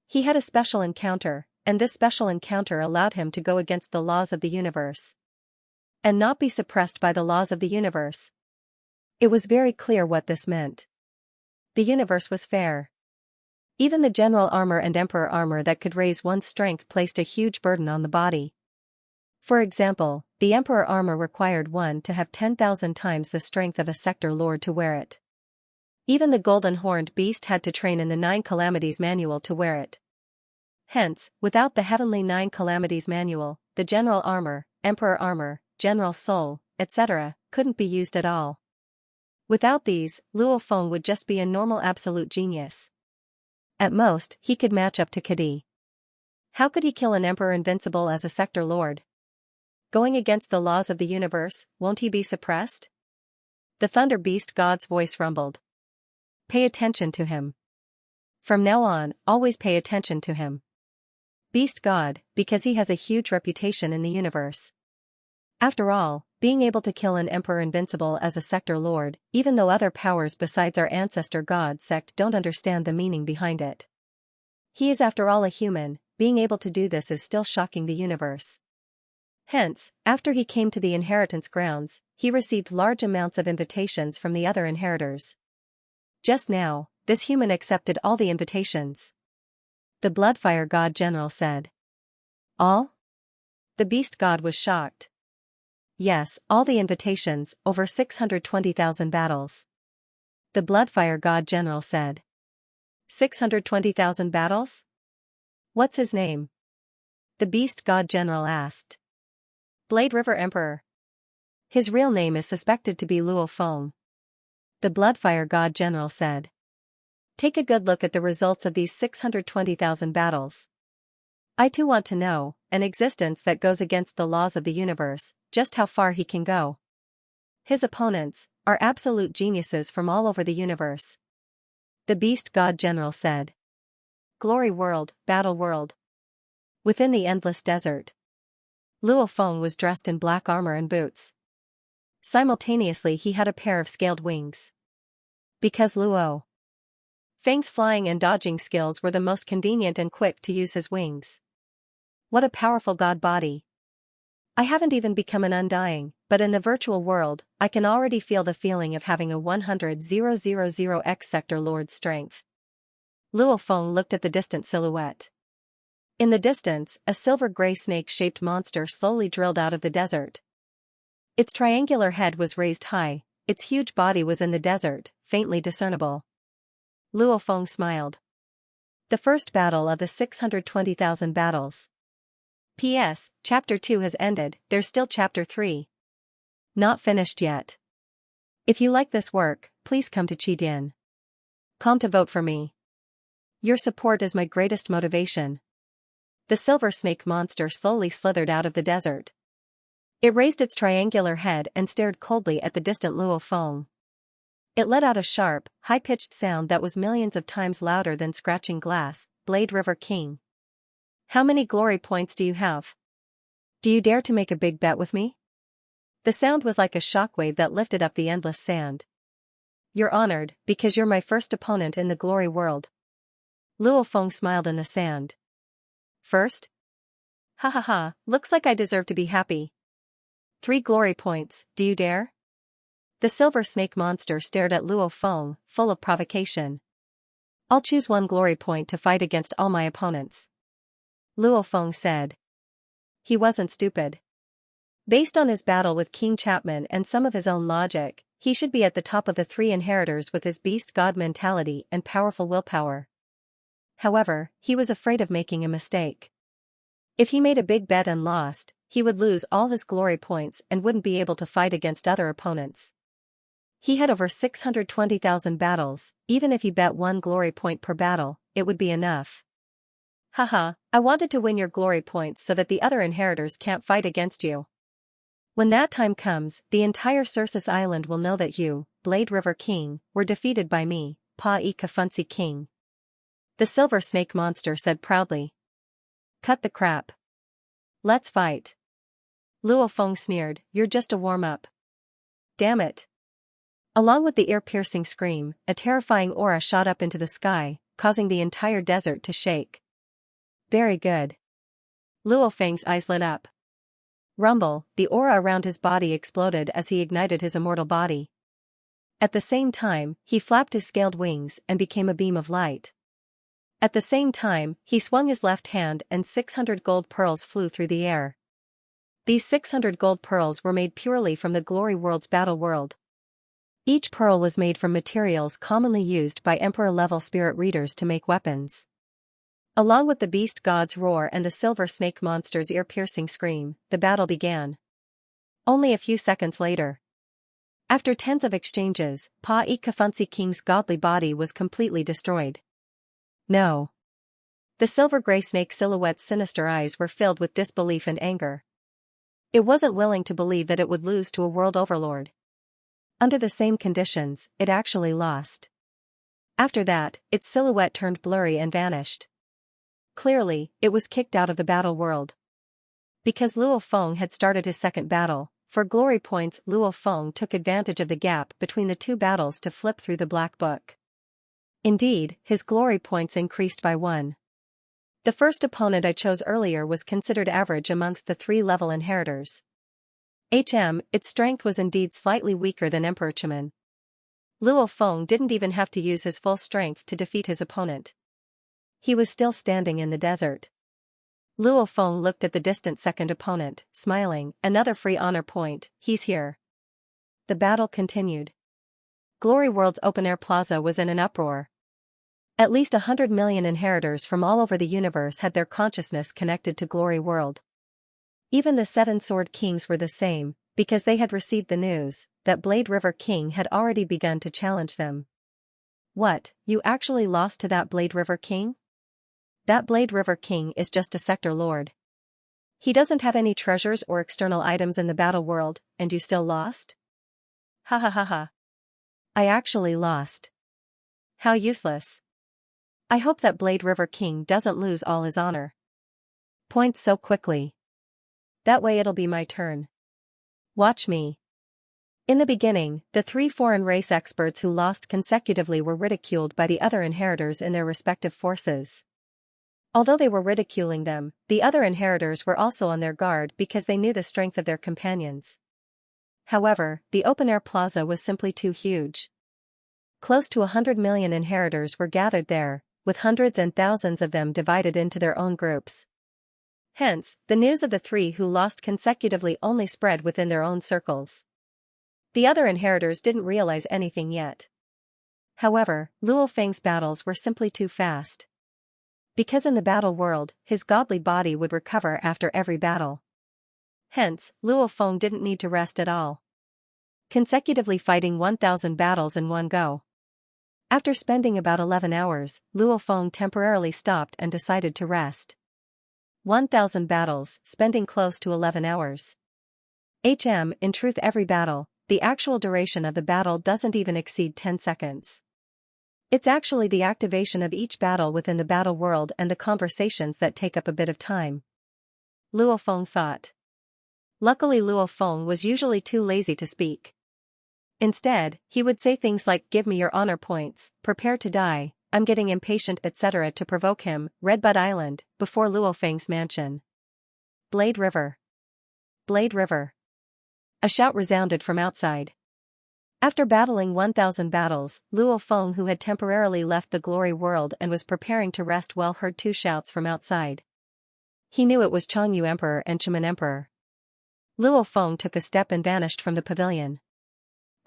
A: He had a special encounter, and this special encounter allowed him to go against the laws of the universe. And not be suppressed by the laws of the universe. It was very clear what this meant. The universe was fair. Even the general armor and emperor armor that could raise one's strength placed a huge burden on the body. For example, the emperor armor required one to have 10,000 times the strength of a sector lord to wear it. Even the golden horned beast had to train in the 9 Calamities manual to wear it. Hence, without the heavenly 9 Calamities manual, the general armor, emperor armor, general soul, etc., couldn't be used at all. Without these, Luo Feng would just be a normal absolute genius. At most, he could match up to Kadi. How could he kill an emperor invincible as a sector lord? Going against the laws of the universe, won't he be suppressed? The Thunder Beast God's voice rumbled. Pay attention to him. From now on, always pay attention to him. Beast God, because he has a huge reputation in the universe. After all, being able to kill an emperor invincible as a sector lord, even though other powers besides our ancestor god sect don't understand the meaning behind it. He is after all a human, being able to do this is still shocking the universe. Hence, after he came to the inheritance grounds, he received large amounts of invitations from the other inheritors. Just now, this human accepted all the invitations. The Bloodfire God General said. All? The Beast God was shocked. Yes, all the invitations, over 620,000 battles. The Bloodfire God General said. 620,000 battles? What's his name? The Beast God General asked. Blade River Emperor. His real name is suspected to be Luo Feng. The Bloodfire God General said. Take a good look at the results of these 620,000 battles. I too want to know, an existence that goes against the laws of the universe, just how far he can go. His opponents are absolute geniuses from all over the universe. The Beast God General said. Glory World, Battle World. Within the endless desert. Luo Feng was dressed in black armor and boots. Simultaneously he had a pair of scaled wings. Because Luo Feng's flying and dodging skills were the most convenient and quick to use his wings. What a powerful god body. I haven't even become an undying, but in the virtual world, I can already feel the feeling of having a 100,000x sector lord's strength. Luo Feng looked at the distant silhouette. In the distance, a silver-gray snake-shaped monster slowly drilled out of the desert. Its triangular head was raised high, its huge body was in the desert, faintly discernible. Luo Feng smiled. The first battle of the 620,000 battles. P.S. Chapter 2 has ended, there's still Chapter 3. Not finished yet. If you like this work, please come to Qidin.com to vote for me. Your support is my greatest motivation. The silver snake monster slowly slithered out of the desert. It raised its triangular head and stared coldly at the distant Luo Feng. It let out a sharp, high-pitched sound that was millions of times louder than scratching glass. Blade River King. How many glory points do you have? Do you dare to make a big bet with me? The sound was like a shockwave that lifted up the endless sand. You're honored, because you're my first opponent in the glory world. Luo Feng smiled in the sand. First? Ha ha ha, looks like I deserve to be happy. 3 glory points, do you dare? The silver snake monster stared at Luo Feng, full of provocation. I'll choose 1 glory point to fight against all my opponents. Luo Feng said. He wasn't stupid. Based on his battle with King Chapman and some of his own logic, he should be at the top of the 3 inheritors with his beast god mentality and powerful willpower. However, he was afraid of making a mistake. If he made a big bet and lost, he would lose all his glory points and wouldn't be able to fight against other opponents. He had over 620,000 battles, even if he bet 1 glory point per battle, it would be enough. Haha, I wanted to win your glory points so that the other inheritors can't fight against you. When that time comes, the entire Circus Island will know that you, Blade River King, were defeated by me, Pa-i-Kafunsi King. The silver snake monster said proudly. Cut the crap. Let's fight. Luo Feng sneered, you're just a warm-up. Damn it. Along with the ear-piercing scream, a terrifying aura shot up into the sky, causing the entire desert to shake. Very good. Luo Feng's eyes lit up. Rumble, the aura around his body exploded as he ignited his immortal body. At the same time, he flapped his scaled wings and became a beam of light. At the same time, he swung his left hand and 600 gold pearls flew through the air. These 600 gold pearls were made purely from the Glory World's battle world. Each pearl was made from materials commonly used by Emperor-level spirit readers to make weapons. Along with the beast god's roar and the silver snake monster's ear-piercing scream, the battle began. Only a few seconds later. After tens of exchanges, Pa-i-Kafunsi King's godly body was completely destroyed. No. The silver-gray snake silhouette's sinister eyes were filled with disbelief and anger. It wasn't willing to believe that it would lose to a world overlord. Under the same conditions, it actually lost. After that, its silhouette turned blurry and vanished. Clearly, it was kicked out of the battle world. Because Luo Feng had started his second battle, for glory points Luo Feng took advantage of the gap between the two battles to flip through the black book. Indeed, his glory points increased by 1. The first opponent I chose earlier was considered average amongst the 3-level inheritors. Its strength was indeed slightly weaker than Emperor Chimen. Luo Feng didn't even have to use his full strength to defeat his opponent. He was still standing in the desert. Luo Feng looked at the distant second opponent, smiling. Another free honor point, he's here. The battle continued. Glory World's open-air plaza was in an uproar. At least 100 million inheritors from all over the universe had their consciousness connected to Glory World. Even the 7 Sword Kings were the same, because they had received the news that Blade River King had already begun to challenge them. What, you actually lost to that Blade River King? That Blade River King is just a sector lord. He doesn't have any treasures or external items in the battle world, and you still lost? Ha ha ha ha. I actually lost. How useless. I hope that Blade River King doesn't lose all his honor points so quickly. That way it'll be my turn. Watch me. In the beginning, the 3 foreign race experts who lost consecutively were ridiculed by the other inheritors in their respective forces. Although they were ridiculing them, the other inheritors were also on their guard because they knew the strength of their companions. However, the open-air plaza was simply too huge. Close to 100 million inheritors were gathered there, with hundreds and thousands of them divided into their own groups. Hence, the news of the 3 who lost consecutively only spread within their own circles. The other inheritors didn't realize anything yet. However, Luo Feng's battles were simply too fast. Because in the battle world, his godly body would recover after every battle. Hence, Luo Feng didn't need to rest at all. Consecutively fighting 1,000 battles in one go. After spending about 11 hours, Luo Feng temporarily stopped and decided to rest. 1,000 battles, spending close to 11 hours. In truth every battle, the actual duration of the battle doesn't even exceed 10 seconds. It's actually the activation of each battle within the battle world and the conversations that take up a bit of time. Luo Feng thought. Luckily Luo Feng was usually too lazy to speak. Instead, he would say things like give me your honor points, prepare to die, I'm getting impatient etc. to provoke him. Redbud Island, before Luo Feng's mansion. Blade River. Blade River. A shout resounded from outside. After battling 1,000 battles, Luo Feng who had temporarily left the glory world and was preparing to rest well heard 2 shouts from outside. He knew it was Changyu Emperor and Chimen Emperor. Luo Feng took a step and vanished from the pavilion.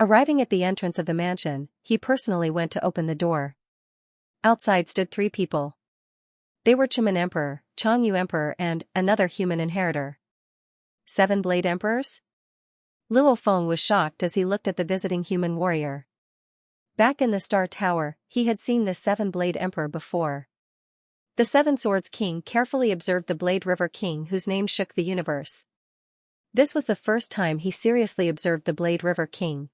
A: Arriving at the entrance of the mansion, he personally went to open the door. Outside stood 3 people. They were Chimen Emperor, Changyu Emperor and another human inheritor. 7 Blade Emperors? Luo Feng was shocked as he looked at the visiting human warrior. Back in the Star Tower, he had seen the 7 Blade Emperor before. The 7 Swords King carefully observed the Blade River King whose name shook the universe. This was the first time he seriously observed the Blade River King.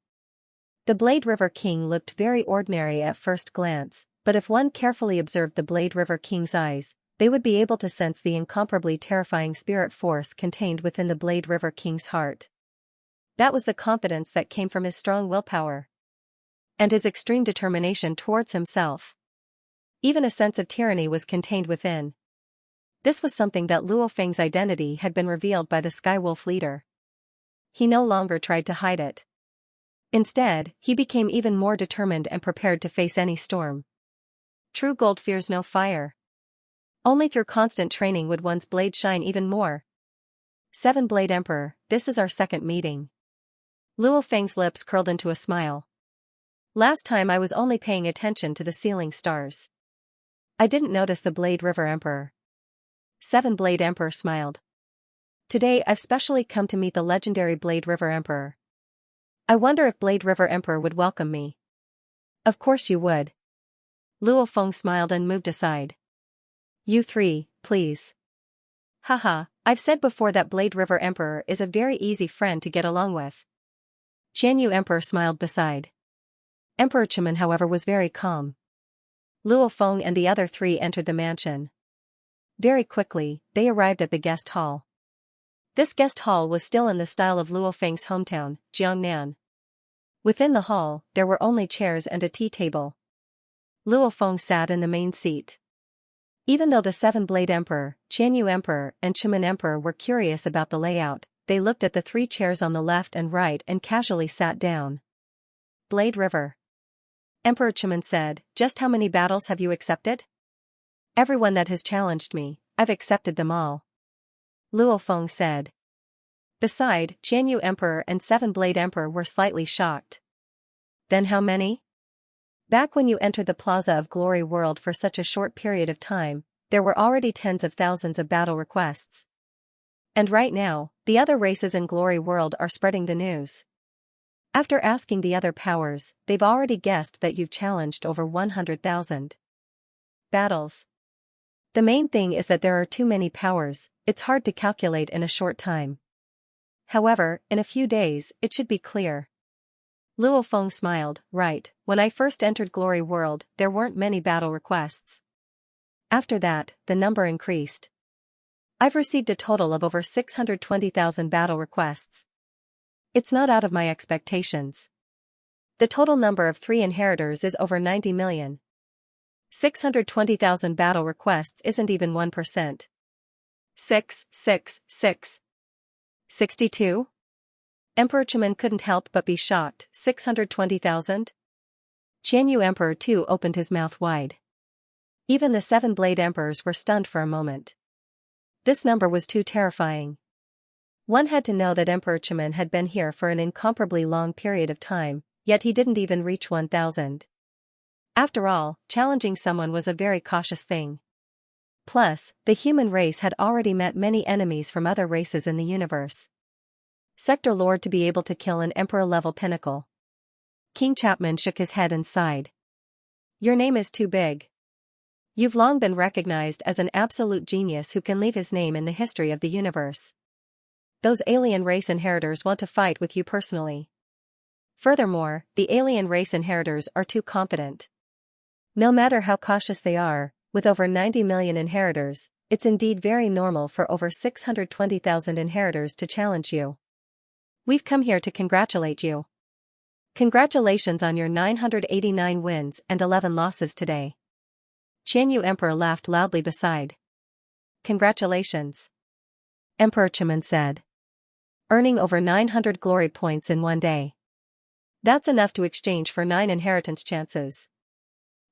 A: The Blade River King looked very ordinary at first glance, but if one carefully observed the Blade River King's eyes, they would be able to sense the incomparably terrifying spirit force contained within the Blade River King's heart. That was the confidence that came from his strong willpower. And his extreme determination towards himself. Even a sense of tyranny was contained within. This was something that Luo Feng's identity had been revealed by the Skywolf leader. He no longer tried to hide it. Instead, he became even more determined and prepared to face any storm. True gold fears no fire. Only through constant training would one's blade shine even more. 7 Blade Emperor, this is our second meeting. Luo Feng's lips curled into a smile. Last time I was only paying attention to the ceiling stars. I didn't notice the Blade River Emperor. 7 Blade Emperor smiled. Today I've specially come to meet the legendary Blade River Emperor. I wonder if Blade River Emperor would welcome me. Of course you would. Luo Feng smiled and moved aside. You 3, please. Haha, I've said before that Blade River Emperor is a very easy friend to get along with. Qianyu Emperor smiled beside. Emperor Chimen however was very calm. Luo Feng and the other 3 entered the mansion. Very quickly, they arrived at the guest hall. This guest hall was still in the style of Luo Feng's hometown, Jiangnan. Within the hall, there were only chairs and a tea table. Luo Feng sat in the main seat. Even though the Seven-Blade Emperor, Qianyu Emperor and Chimen Emperor were curious about the layout, they looked at the 3 chairs on the left and right and casually sat down. Blade River. Emperor Chimen said, "Just how many battles have you accepted?" "Everyone that has challenged me, I've accepted them all," Luo Feng said. Beside, Qianyu Emperor and Seven-Blade Emperor were slightly shocked. "Then how many?" Back when you entered the Plaza of Glory World for such a short period of time, there were already tens of thousands of battle requests. And right now, the other races in Glory World are spreading the news. After asking the other powers, they've already guessed that you've challenged over 100,000 battles. The main thing is that there are too many powers, it's hard to calculate in a short time. However, in a few days, it should be clear. Luo Feng smiled. "Right, when I first entered Glory World, there weren't many battle requests. After that, the number increased. I've received a total of over 620,000 battle requests. It's not out of my expectations. The total number of 3 inheritors is over 90 million. 620,000 battle requests isn't even 1%. 62? Emperor Chimen couldn't help but be shocked. 620,000? Qianyu Emperor too opened his mouth wide. Even the Seven-Blade Emperors were stunned for a moment. This number was too terrifying. One had to know that Emperor Chimen had been here for an incomparably long period of time, yet he didn't even reach 1,000. After all, challenging someone was a very cautious thing. Plus, the human race had already met many enemies from other races in the universe. Sector Lord to be able to kill an Emperor-level pinnacle. King Chapman shook his head and sighed. "Your name is too big. You've long been recognized as an absolute genius who can leave his name in the history of the universe. Those alien race inheritors want to fight with you personally. Furthermore, the alien race inheritors are too confident. No matter how cautious they are, with over 90 million inheritors, it's indeed very normal for over 620,000 inheritors to challenge you. We've come here to congratulate you. Congratulations on your 989 wins and 11 losses today." Qianyu Emperor laughed loudly beside. "Congratulations," Emperor Chimen said. "Earning over 900 glory points in one day. That's enough to exchange for 9 inheritance chances."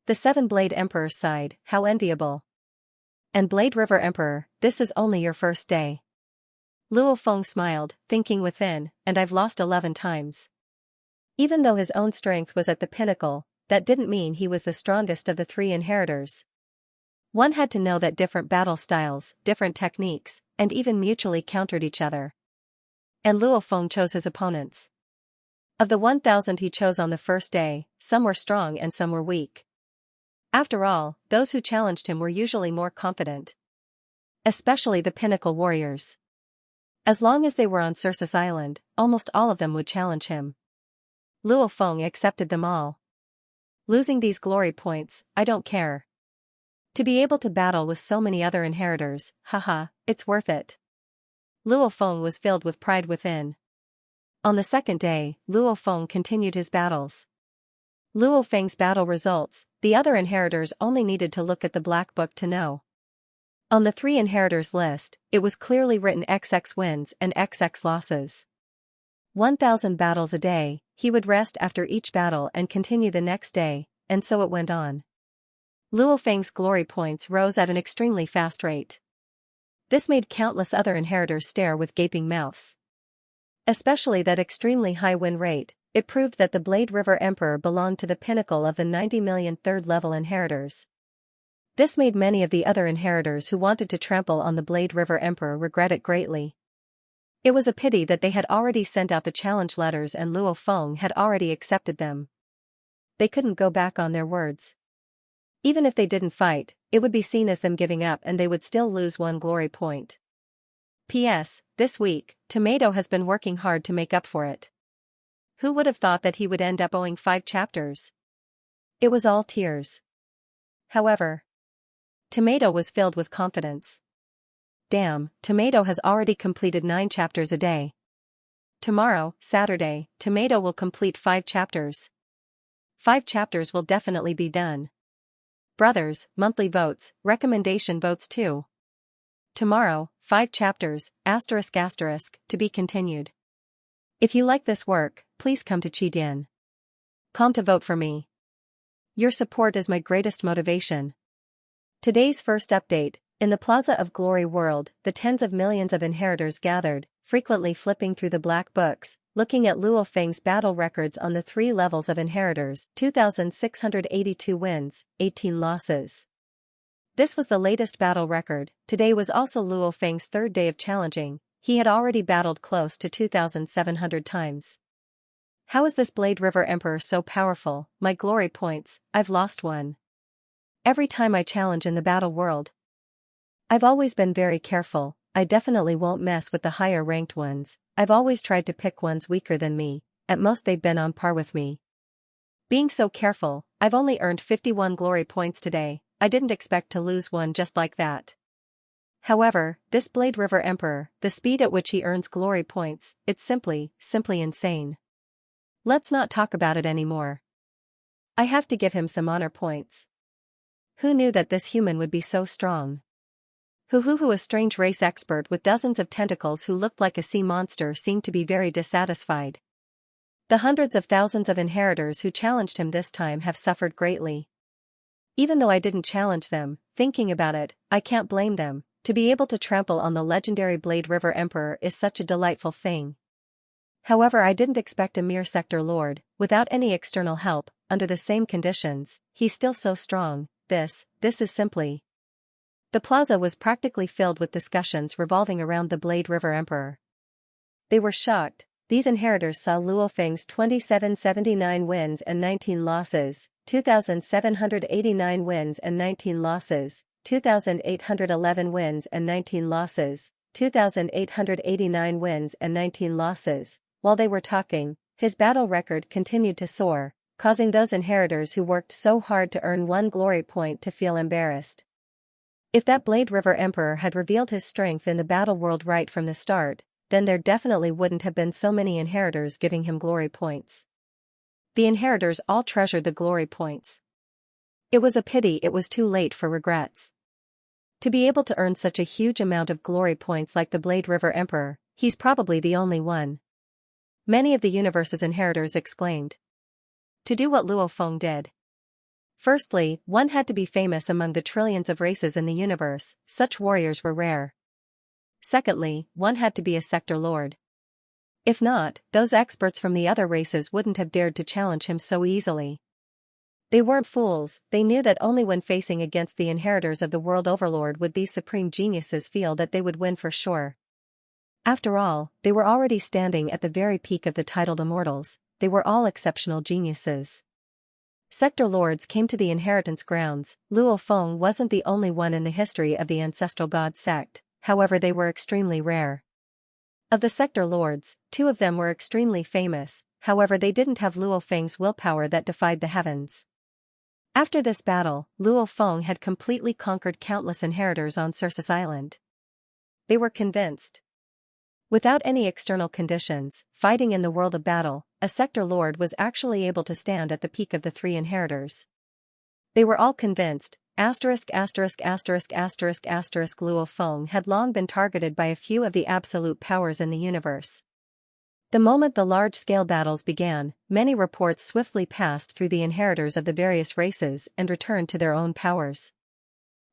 A: The Seven-Blade Emperor sighed. "How enviable. And Blade River Emperor, this is only your first day." Luo Feng smiled, thinking within, "And I've lost 11 times." Even though his own strength was at the pinnacle, that didn't mean he was the strongest of the 3 inheritors. One had to know that different battle styles, different techniques, and even mutually countered each other. And Luo Feng chose his opponents. Of the 1,000 he chose on the first day, some were strong and some were weak. After all, those who challenged him were usually more confident. Especially the pinnacle warriors. As long as they were on Circus Island, almost all of them would challenge him. Luo Feng accepted them all. "Losing these glory points, I don't care. To be able to battle with so many other inheritors, haha, it's worth it." Luo Feng was filled with pride within. On the second day, Luo Feng continued his battles. Luo Feng's battle results, the other inheritors only needed to look at the black book to know. On the 3 inheritors list, it was clearly written XX wins and XX losses. 1,000 battles a day, he would rest after each battle and continue the next day, and so it went on. Luo Feng's glory points rose at an extremely fast rate. This made countless other inheritors stare with gaping mouths. Especially that extremely high win rate, it proved that the Blade River Emperor belonged to the pinnacle of the 90 million third-level inheritors. This made many of the other inheritors who wanted to trample on the Blade River Emperor regret it greatly. It was a pity that they had already sent out the challenge letters and Luo Feng had already accepted them. They couldn't go back on their words. Even if they didn't fight, it would be seen as them giving up and they would still lose 1 glory point. P.S. This week, Tomato has been working hard to make up for it. Who would have thought that he would end up owing 5 chapters? It was all tears. However, Tomato was filled with confidence. Damn, Tomato has already completed 9 chapters a day. Tomorrow, Saturday, Tomato will complete 5 chapters. 5 chapters will definitely be done. Brothers, monthly votes, recommendation votes too. Tomorrow, 5 chapters, ***, to be continued. If you like this work, please come to Qidin.com to vote for me. Your support is my greatest motivation. Today's first update. In the Plaza of Glory world, the tens of millions of inheritors gathered, frequently flipping through the black books, looking at Luo Feng's battle records on the 3 levels of inheritors: 2,682 wins, 18 losses. This was the latest battle record. Today was also Luo Feng's 3rd day of challenging. He had already battled close to 2,700 times. How is this Blade River Emperor so powerful? My glory points, I've lost one every time I challenge in the battle world. I've always been very careful. I definitely won't mess with the higher ranked ones. I've always tried to pick ones weaker than me. At most they've been on par with me. Being so careful, I've only earned 51 glory points today. I didn't expect to lose one just like that. However, this Blade River Emperor, the speed at which he earns glory points, it's simply insane. Let's not talk about it anymore. I have to give him some honor points. Who knew that this human would be so strong? Who a strange race expert with dozens of tentacles who looked like a sea monster seemed to be very dissatisfied. The hundreds of thousands of inheritors who challenged him this time have suffered greatly. Even though I didn't challenge them, thinking about it, I can't blame them. To be able to trample on the legendary Blade River Emperor is such a delightful thing. However, I didn't expect a mere sector lord, without any external help, under the same conditions. He's still so strong. This is simply... The plaza was practically filled with discussions revolving around the Blade River Emperor. They were shocked. These inheritors saw Luo Feng's 2,779 wins and 19 losses, 2,789 wins and 19 losses, 2,811 wins and 19 losses, 2,889 wins and 19 losses. While they were talking, his battle record continued to soar, causing those inheritors who worked so hard to earn 1 glory point to feel embarrassed. If that Blade River Emperor had revealed his strength in the battle world right from the start, then there definitely wouldn't have been so many inheritors giving him glory points. The inheritors all treasured the glory points. It was a pity it was too late for regrets. To be able to earn such a huge amount of glory points like the Blade River Emperor, he's probably the only one. Many of the universe's inheritors exclaimed. To do what Luo Feng did. Firstly, one had to be famous among the trillions of races in the universe. Such warriors were rare. Secondly, one had to be a sector lord. If not, those experts from the other races wouldn't have dared to challenge him so easily. They weren't fools. They knew that only when facing against the inheritors of the world overlord would these supreme geniuses feel that they would win for sure. After all, they were already standing at the very peak of the titled immortals. They were all exceptional geniuses. Sector lords came to the inheritance grounds. Luo Feng wasn't the only one in the history of the ancestral god sect, however they were extremely rare. Of the sector lords, 2 of them were extremely famous, however they didn't have Luo Feng's willpower that defied the heavens. After this battle, Luo Feng had completely conquered countless inheritors on Circe's Island. They were convinced. Without any external conditions, fighting in the world of battle, a sector lord was actually able to stand at the peak of the 3 inheritors. They were all convinced. Luo Feng had long been targeted by a few of the absolute powers in the universe. The moment the large-scale battles began, many reports swiftly passed through the inheritors of the various races and returned to their own powers.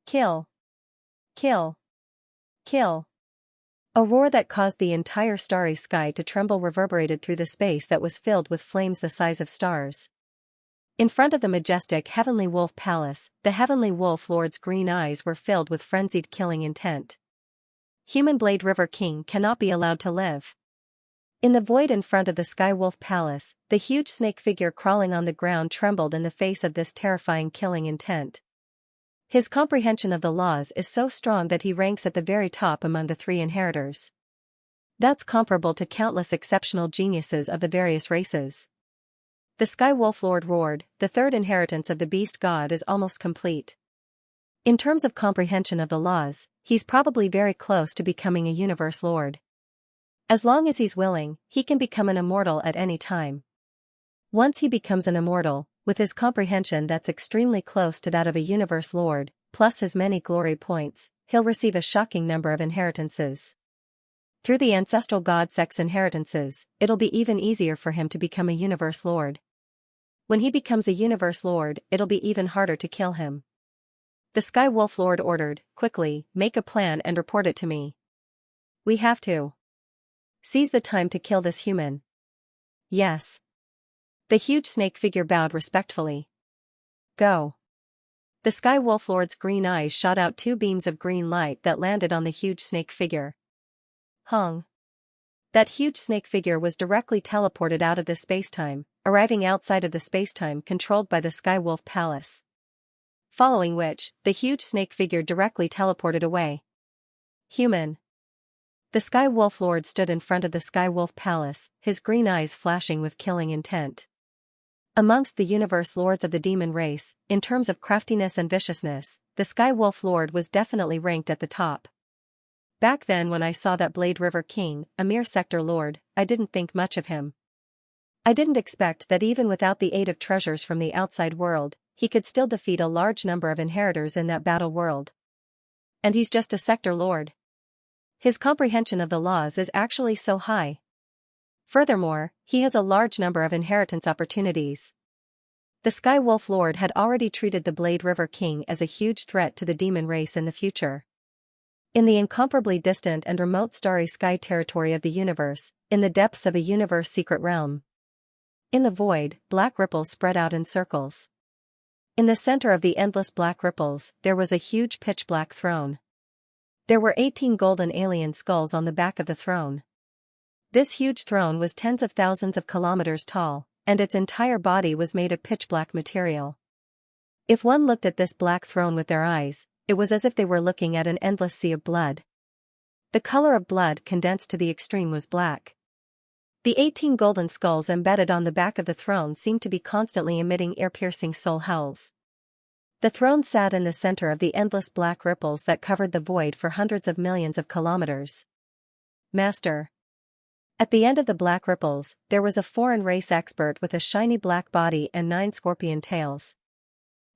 A: Kill. Kill. Kill. A roar that caused the entire starry sky to tremble reverberated through the space that was filled with flames the size of stars. In front of the majestic Heavenly Wolf Palace, the Heavenly Wolf Lord's green eyes were filled with frenzied killing intent. Human Blade River King cannot be allowed to live. In the void in front of the Sky Wolf Palace, the huge snake figure crawling on the ground trembled in the face of this terrifying killing intent. His comprehension of the laws is so strong that he ranks at the very top among the 3 inheritors. That's comparable to countless exceptional geniuses of the various races. The Sky Wolf Lord roared, the 3rd inheritance of the Beast God is almost complete. In terms of comprehension of the laws, he's probably very close to becoming a universe lord. As long as he's willing, he can become an immortal at any time. Once he becomes an immortal, with his comprehension that's extremely close to that of a universe lord, plus his many glory points, he'll receive a shocking number of inheritances. Through the ancestral god sex inheritances, it'll be even easier for him to become a universe lord. When he becomes a universe lord, it'll be even harder to kill him. The Sky Wolf Lord ordered, quickly, make a plan and report it to me. We have to seize the time to kill this human. Yes. The huge snake figure bowed respectfully. Go. The Sky Wolf Lord's green eyes shot out two beams of green light that landed on the huge snake figure. Hung. That huge snake figure was directly teleported out of the spacetime, arriving outside of the spacetime controlled by the Sky Wolf Palace. Following which, the huge snake figure directly teleported away. Human. The Sky Wolf Lord stood in front of the Sky Wolf Palace, his green eyes flashing with killing intent. Amongst the universe lords of the demon race, in terms of craftiness and viciousness, the Sky Wolf Lord was definitely ranked at the top. Back then when I saw that Blade River King, a mere sector lord, I didn't think much of him. I didn't expect that even without the aid of treasures from the outside world, he could still defeat a large number of inheritors in that battle world. And he's just a sector lord. His comprehension of the laws is actually so high. Furthermore, he has a large number of inheritance opportunities. The Sky Wolf Lord had already treated the Blade River King as a huge threat to the demon race in the future. In the incomparably distant and remote starry sky territory of the universe, in the depths of a universe secret realm. In the void, black ripples spread out in circles. In the center of the endless black ripples, there was a huge pitch-black throne. There were 18 golden alien skulls on the back of the throne. This huge throne was tens of thousands of kilometers tall, and its entire body was made of pitch-black material. If one looked at this black throne with their eyes, it was as if they were looking at an endless sea of blood. The color of blood condensed to the extreme was black. The 18 golden skulls embedded on the back of the throne seemed to be constantly emitting ear-piercing soul howls. The throne sat in the center of the endless black ripples that covered the void for hundreds of millions of kilometers. Master. At the end of the black ripples, there was a foreign race expert with a shiny black body and 9 scorpion tails.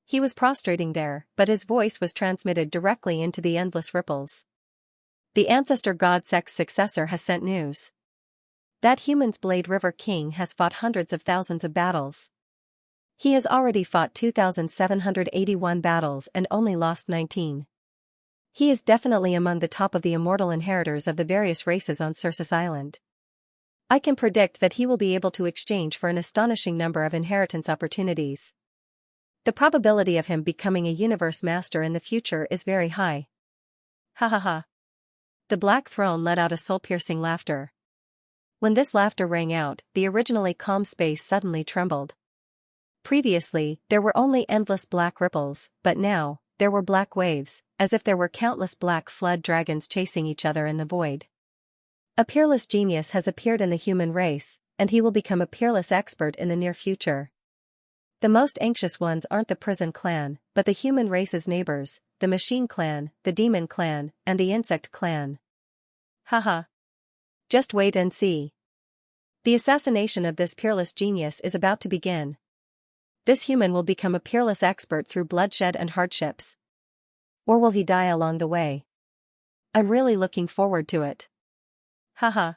A: He was prostrating there, but his voice was transmitted directly into the endless ripples. The ancestor god sex successor has sent news. That human's Blade River King has fought hundreds of thousands of battles. He has already fought 2,781 battles and only lost 19. He is definitely among the top of the immortal inheritors of the various races on Circus Island. I can predict that he will be able to exchange for an astonishing number of inheritance opportunities. The probability of him becoming a universe master in the future is very high. Ha ha ha. The black throne let out a soul-piercing laughter. When this laughter rang out, the originally calm space suddenly trembled. Previously, there were only endless black ripples, but now, there were black waves, as if there were countless black flood dragons chasing each other in the void. A peerless genius has appeared in the human race, and he will become a peerless expert in the near future. The most anxious ones aren't the prison clan, but the human race's neighbors, the machine clan, the demon clan, and the insect clan. Haha. Just wait and see. The assassination of this peerless genius is about to begin. This human will become a peerless expert through bloodshed and hardships. Or will he die along the way? I'm really looking forward to it. Haha.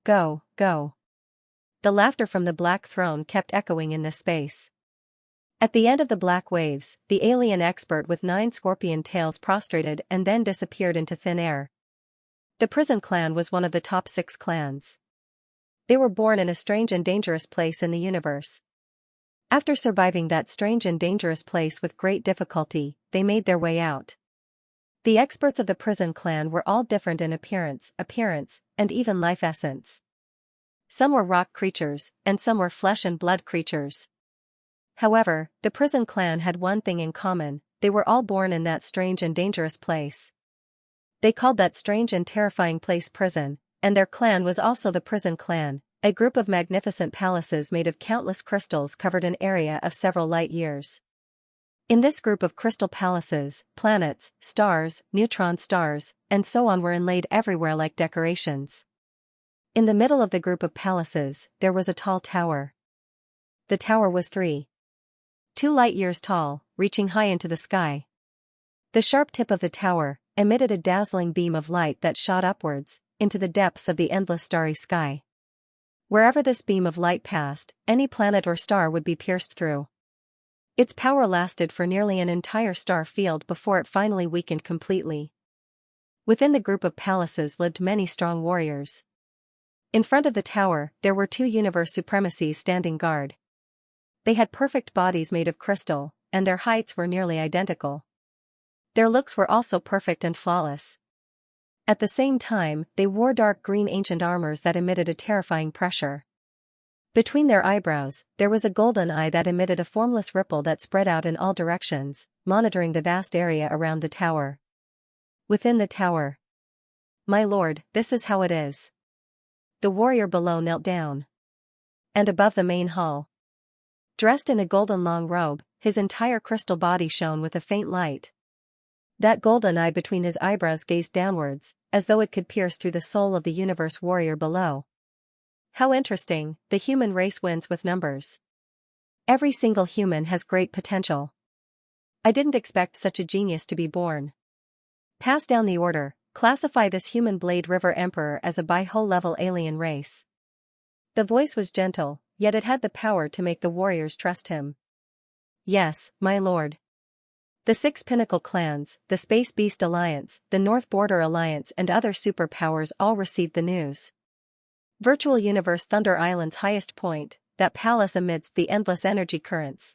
A: Go, go. The laughter from the black throne kept echoing in this space. At the end of the black waves, the alien expert with 9 scorpion tails prostrated and then disappeared into thin air. The prison clan was one of the top 6 clans. They were born in a strange and dangerous place in the universe. After surviving that strange and dangerous place with great difficulty, they made their way out. The experts of the prison clan were all different in appearance, and even life essence. Some were rock creatures, and some were flesh and blood creatures. However, the prison clan had one thing in common: they were all born in that strange and dangerous place. They called that strange and terrifying place prison, and their clan was also the prison clan, a group of magnificent palaces made of countless crystals covered an area of several light years. In this group of crystal palaces, planets, stars, neutron stars, and so on were inlaid everywhere like decorations. In the middle of the group of palaces, there was a tall tower. The tower was 2 light-years tall, reaching high into the sky. The sharp tip of the tower emitted a dazzling beam of light that shot upwards, into the depths of the endless starry sky. Wherever this beam of light passed, any planet or star would be pierced through. Its power lasted for nearly an entire star field before it finally weakened completely. Within the group of palaces lived many strong warriors. In front of the tower, there were 2 universe supremacies standing guard. They had perfect bodies made of crystal, and their heights were nearly identical. Their looks were also perfect and flawless. At the same time, they wore dark green ancient armors that emitted a terrifying pressure. Between their eyebrows, there was a golden eye that emitted a formless ripple that spread out in all directions, monitoring the vast area around the tower. Within the tower. "My lord, this is how it is." The warrior below knelt down. And above the main hall. Dressed in a golden long robe, his entire crystal body shone with a faint light. That golden eye between his eyebrows gazed downwards, as though it could pierce through the soul of the universe warrior below. How interesting, the human race wins with numbers. Every single human has great potential. I didn't expect such a genius to be born. Pass down the order, classify this human Blade River Emperor as a bi-whole-level alien race. The voice was gentle, yet it had the power to make the warriors trust him. "Yes, my lord." The 6 Pinnacle clans, the Space Beast Alliance, the North Border Alliance and other superpowers all received the news. Virtual Universe Thunder Island's highest point, that palace amidst the endless energy currents.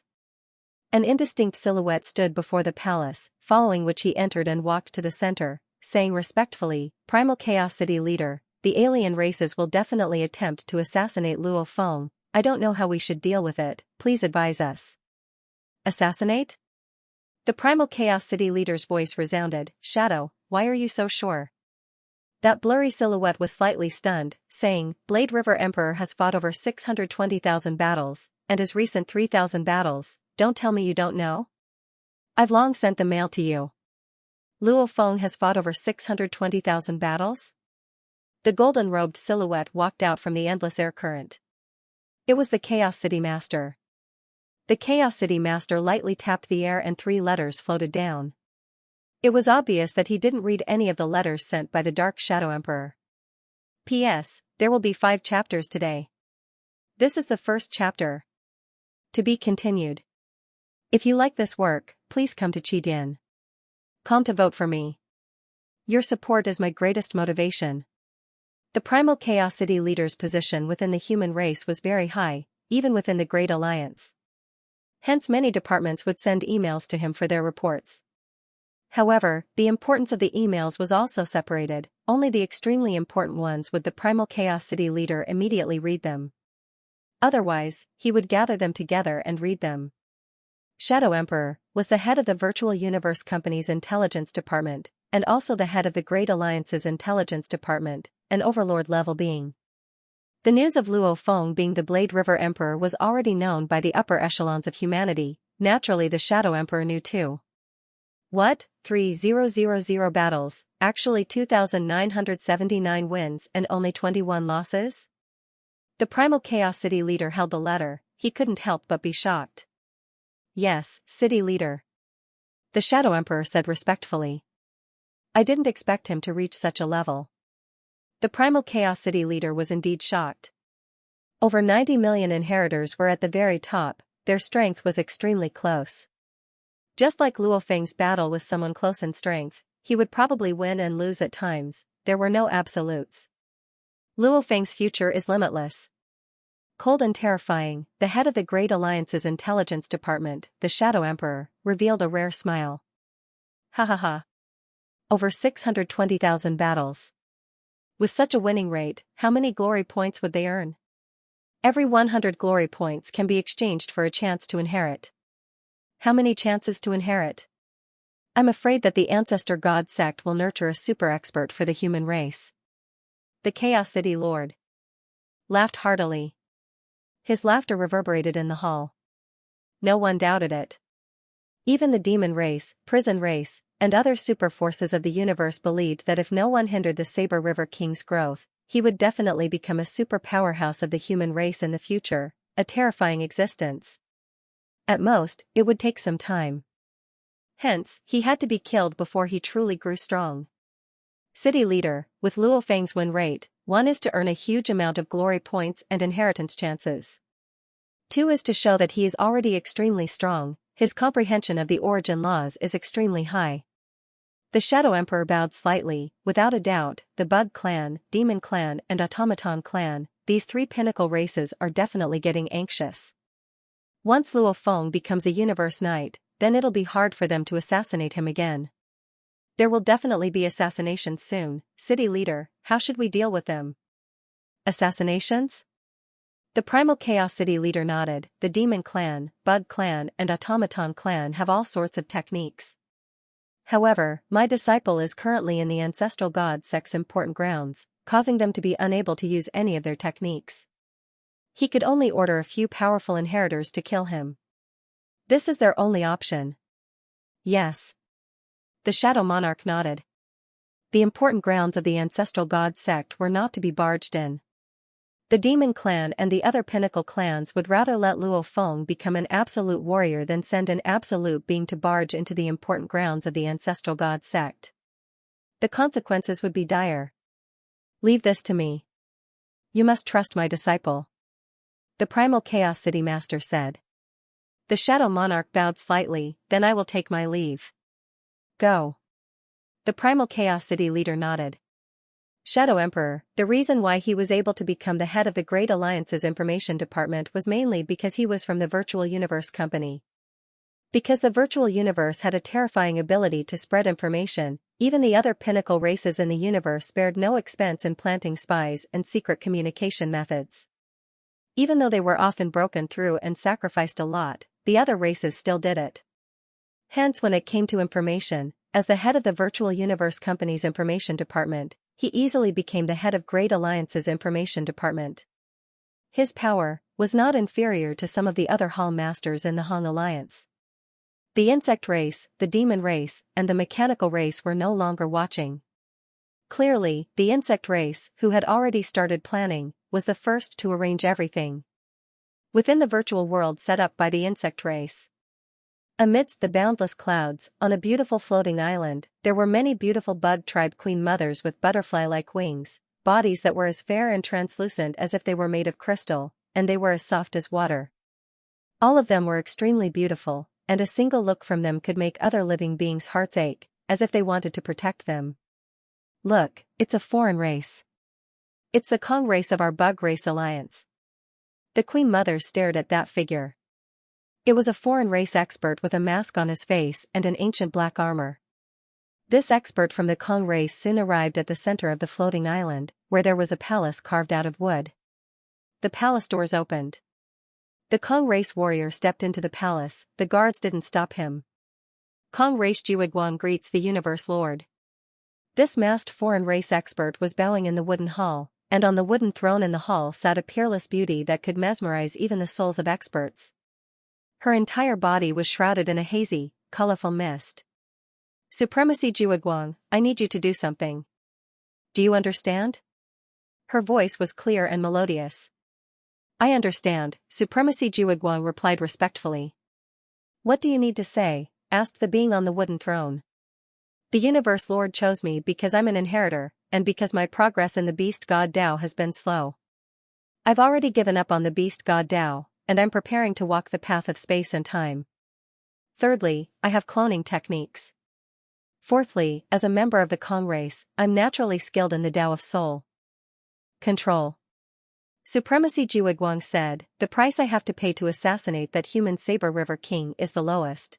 A: An indistinct silhouette stood before the palace, following which he entered and walked to the center, saying respectfully, "Primal Chaos City Leader, the alien races will definitely attempt to assassinate Luo Feng. I don't know how we should deal with it, please advise us." "Assassinate?" The Primal Chaos City Leader's voice resounded. "Shadow, why are you so sure?" That blurry silhouette was slightly stunned, saying, "Blade River Emperor has fought over 620,000 battles, and his recent 3,000 battles, don't tell me you don't know? I've long sent the mail to you. Luo Feng has fought over 620,000 battles?" The golden-robed silhouette walked out from the endless air current. It was the Chaos City Master. The Chaos City Master lightly tapped the air and 3 letters floated down. It was obvious that he didn't read any of the letters sent by the Dark Shadow Emperor. "P.S. There will be 5 chapters today. This is the first chapter. To be continued. If you like this work, please come to Qidin. Come to vote for me. Your support is my greatest motivation." The Primal Chaos City Leader's position within the human race was very high, even within the Great Alliance. Hence many departments would send emails to him for their reports. However, the importance of the emails was also separated, only the extremely important ones would the Primal Chaos City Leader immediately read them. Otherwise, he would gather them together and read them. Shadow Emperor was the head of the Virtual Universe Company's intelligence department, and also the head of the Great Alliance's intelligence department, an overlord-level being. The news of Luo Feng being the Blade River Emperor was already known by the upper echelons of humanity. Naturally the Shadow Emperor knew too. What? 3,000 battles, actually 2,979 wins and only 21 losses? The Primal Chaos City Leader held the letter, he couldn't help but be shocked. "Yes, City Leader." The Shadow Emperor said respectfully. "I didn't expect him to reach such a level." The Primal Chaos City Leader was indeed shocked. Over 90 million inheritors were at the very top, their strength was extremely close. Just like Luo Feng's battle with someone close in strength, he would probably win and lose at times, there were no absolutes. Luo Feng's future is limitless. Cold and terrifying, the head of the Great Alliance's intelligence department, the Shadow Emperor, revealed a rare smile. "Ha ha ha. Over 620,000 battles. With such a winning rate, how many glory points would they earn? Every 100 glory points can be exchanged for a chance to inherit. How many chances to inherit? I'm afraid that the Ancestor God sect will nurture a super expert for the human race." The Chaos City Lord laughed heartily. His laughter reverberated in the hall. No one doubted it. Even the demon race, prison race, and other super forces of the universe believed that if no one hindered the Saber River King's growth, he would definitely become a super powerhouse of the human race in the future, a terrifying existence. At most, it would take some time. Hence, he had to be killed before he truly grew strong. City leader, with Luo Feng's win rate, 1 is to earn a huge amount of glory points and inheritance chances. 2 is to show that he is already extremely strong, his comprehension of the origin laws is extremely high. The Shadow Emperor bowed slightly. Without a doubt, the Bug Clan, Demon Clan and Automaton Clan, these 3 pinnacle races are definitely getting anxious. Once Luo Feng becomes a Universe Knight, then it'll be hard for them to assassinate him again. There will definitely be assassinations soon. City leader, how should we deal with them? Assassinations? The Primal Chaos City leader nodded. The Demon Clan, Bug Clan and Automaton Clan have all sorts of techniques. However, my disciple is currently in the Ancestral God Sect's important grounds, causing them to be unable to use any of their techniques. He could only order a few powerful inheritors to kill him. This is their only option. Yes. The Shadow Monarch nodded. The important grounds of the Ancestral God Sect were not to be barged in. The Demon Clan and the other pinnacle clans would rather let Luo Feng become an absolute warrior than send an absolute being to barge into the important grounds of the Ancestral God Sect. The consequences would be dire. Leave this to me. You must trust my disciple. The Primal Chaos City Master said. The Shadow Monarch bowed slightly. Then I will take my leave. Go. The Primal Chaos City leader nodded. Shadow Emperor, the reason why he was able to become the head of the Great Alliance's information department was mainly because he was from the Virtual Universe Company. Because the Virtual Universe had a terrifying ability to spread information, even the other pinnacle races in the universe spared no expense in planting spies and secret communication methods. Even though they were often broken through and sacrificed a lot, the other races still did it. Hence when it came to information, as the head of the Virtual Universe Company's information department, he easily became the head of Great Alliance's information department. His power was not inferior to some of the other Hall Masters in the Hong Alliance. The insect race, the demon race, and the mechanical race were no longer watching. Clearly, the insect race, who had already started planning, was the first to arrange everything. Within the virtual world set up by the insect race. Amidst the boundless clouds, on a beautiful floating island, there were many beautiful bug tribe queen mothers with butterfly-like wings, bodies that were as fair and translucent as if they were made of crystal, and they were as soft as water. All of them were extremely beautiful, and a single look from them could make other living beings' hearts ache, as if they wanted to protect them. Look, it's a foreign race. It's the Kong race of our Bug Race Alliance. The Queen Mother stared at that figure. It was a foreign race expert with a mask on his face and an ancient black armor. This expert from the Kong race soon arrived at the center of the floating island, where there was a palace carved out of wood. The palace doors opened. The Kong race warrior stepped into the palace. The guards didn't stop him. Kong race Jiwiguang greets the Universe Lord. This masked foreign race expert was bowing in the wooden hall, and on the wooden throne in the hall sat a peerless beauty that could mesmerize even the souls of experts. Her entire body was shrouded in a hazy, colorful mist. Supremacy Jiwiguang, I need you to do something. Do you understand? Her voice was clear and melodious. I understand, Supremacy Jiwiguang replied respectfully. What do you need to say? Asked the being on the wooden throne. The Universe Lord chose me because I'm an inheritor, and because my progress in the Beast God Tao has been slow. I've already given up on the Beast God Tao, and I'm preparing to walk the path of space and time. Thirdly, I have cloning techniques. Fourthly, as a member of the Kong race, I'm naturally skilled in the Tao of Soul. Control. Supremacy Jiwiguang said, the price I have to pay to assassinate that human Saber River King is the lowest.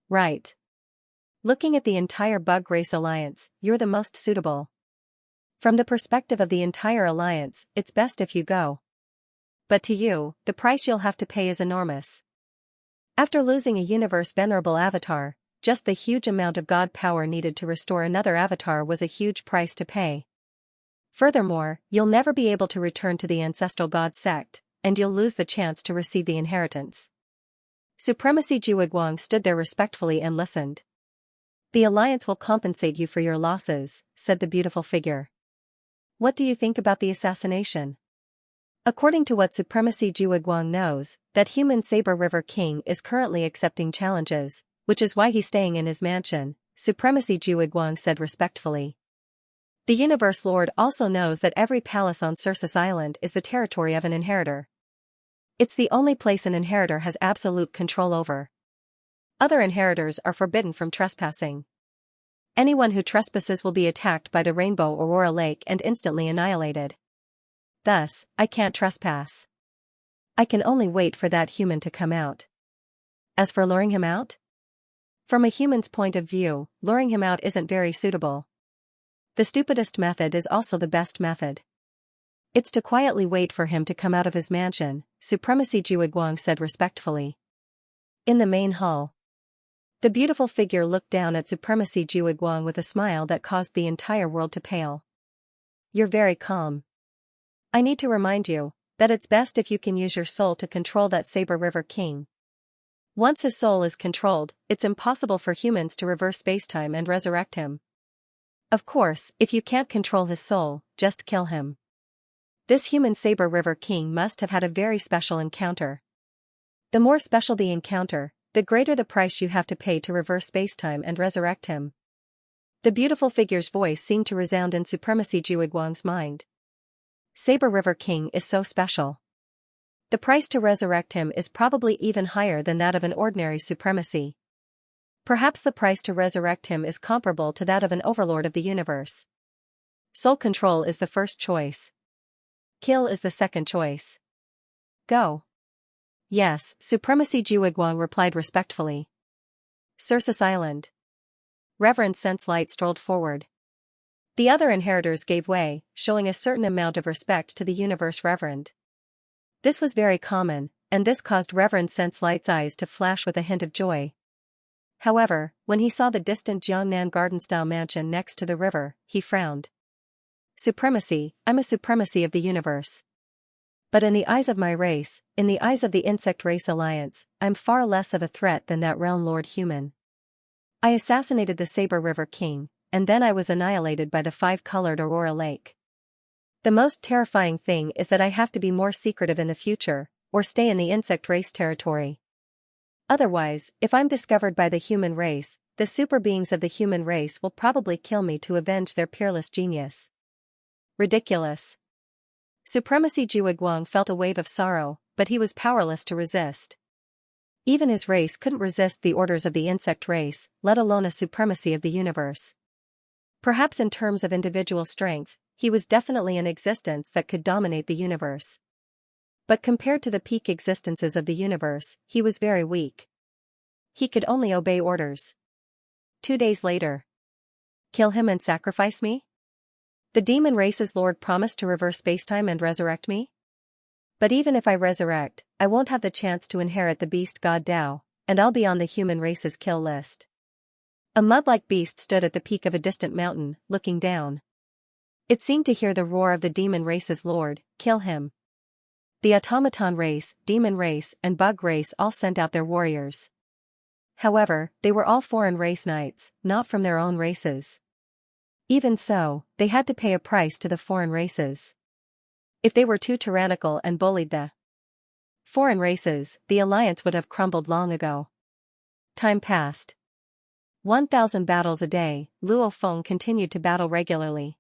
A: Right. Looking at the entire Bug Race Alliance, you're the most suitable. From the perspective of the entire alliance, it's best if you go. But to you, the price you'll have to pay is enormous. After losing a universe venerable avatar, just the huge amount of god power needed to restore another avatar was a huge price to pay. Furthermore, you'll never be able to return to the Ancestral God Sect, and you'll lose the chance to receive the inheritance. Supremacy Juiguang stood there respectfully and listened. "The Alliance will compensate you for your losses," said the beautiful figure. "What do you think about the assassination?" According to what Supremacy Juiguang knows, that human Saber River King is currently accepting challenges, which is why he's staying in his mansion, Supremacy Juiguang said respectfully. The Universe Lord also knows that every palace on Circus Island is the territory of an inheritor. It's the only place an inheritor has absolute control over. Other inheritors are forbidden from trespassing. Anyone who trespasses will be attacked by the Rainbow Aurora Lake and instantly annihilated. Thus, I can't trespass. I can only wait for that human to come out. As for luring him out? From a human's point of view, luring him out isn't very suitable. The stupidest method is also the best method. It's to quietly wait for him to come out of his mansion, Supremacy Juiguang said respectfully. In the main hall, the beautiful figure looked down at Supremacy Juiguang with a smile that caused the entire world to pale. "You're very calm. I need to remind you that it's best if you can use your soul to control that Saber River King. Once his soul is controlled, it's impossible for humans to reverse spacetime and resurrect him. Of course, if you can't control his soul, just kill him. This human Saber River King must have had a very special encounter. The more special the encounter, the greater the price you have to pay to reverse spacetime and resurrect him." The beautiful figure's voice seemed to resound in Supremacy Juiguang's mind. Saber River King is so special. The price to resurrect him is probably even higher than that of an ordinary supremacy. Perhaps the price to resurrect him is comparable to that of an overlord of the universe. Soul control is the first choice. Kill is the second choice. Go. Yes, Supremacy Juiguang replied respectfully. Circus Island. Reverend Sense Light strolled forward. The other inheritors gave way, showing a certain amount of respect to the universe Reverend. This was very common, and this caused Reverend Sense Light's eyes to flash with a hint of joy. However, when he saw the distant Jiangnan garden-style mansion next to the river, he frowned. "Supremacy, I'm a supremacy of the universe. But in the eyes of my race, in the eyes of the Insect Race Alliance, I'm far less of a threat than that realm lord human. I assassinated the Saber River King, and then I was annihilated by the five-colored Aurora Lake. The most terrifying thing is that I have to be more secretive in the future, or stay in the insect race territory. Otherwise, if I'm discovered by the human race, the super beings of the human race will probably kill me to avenge their peerless genius." Ridiculous. Supremacy Juiguang felt a wave of sorrow, but he was powerless to resist. Even his race couldn't resist the orders of the insect race, let alone a supremacy of the universe. Perhaps in terms of individual strength, he was definitely an existence that could dominate the universe. But compared to the peak existences of the universe, he was very weak. He could only obey orders. 2 days later. "Kill him and sacrifice me? The demon race's lord promised to reverse spacetime and resurrect me? But even if I resurrect, I won't have the chance to inherit the beast god Dao, and I'll be on the human race's kill list." A mud-like beast stood at the peak of a distant mountain, looking down. It seemed to hear the roar of the demon race's lord. "Kill him." The automaton race, demon race, and bug race all sent out their warriors. However, they were all foreign race knights, not from their own races. Even so, they had to pay a price to the foreign races. If they were too tyrannical and bullied the foreign races, the alliance would have crumbled long ago. Time passed. 1,000 battles a day, Luo Feng continued to battle regularly.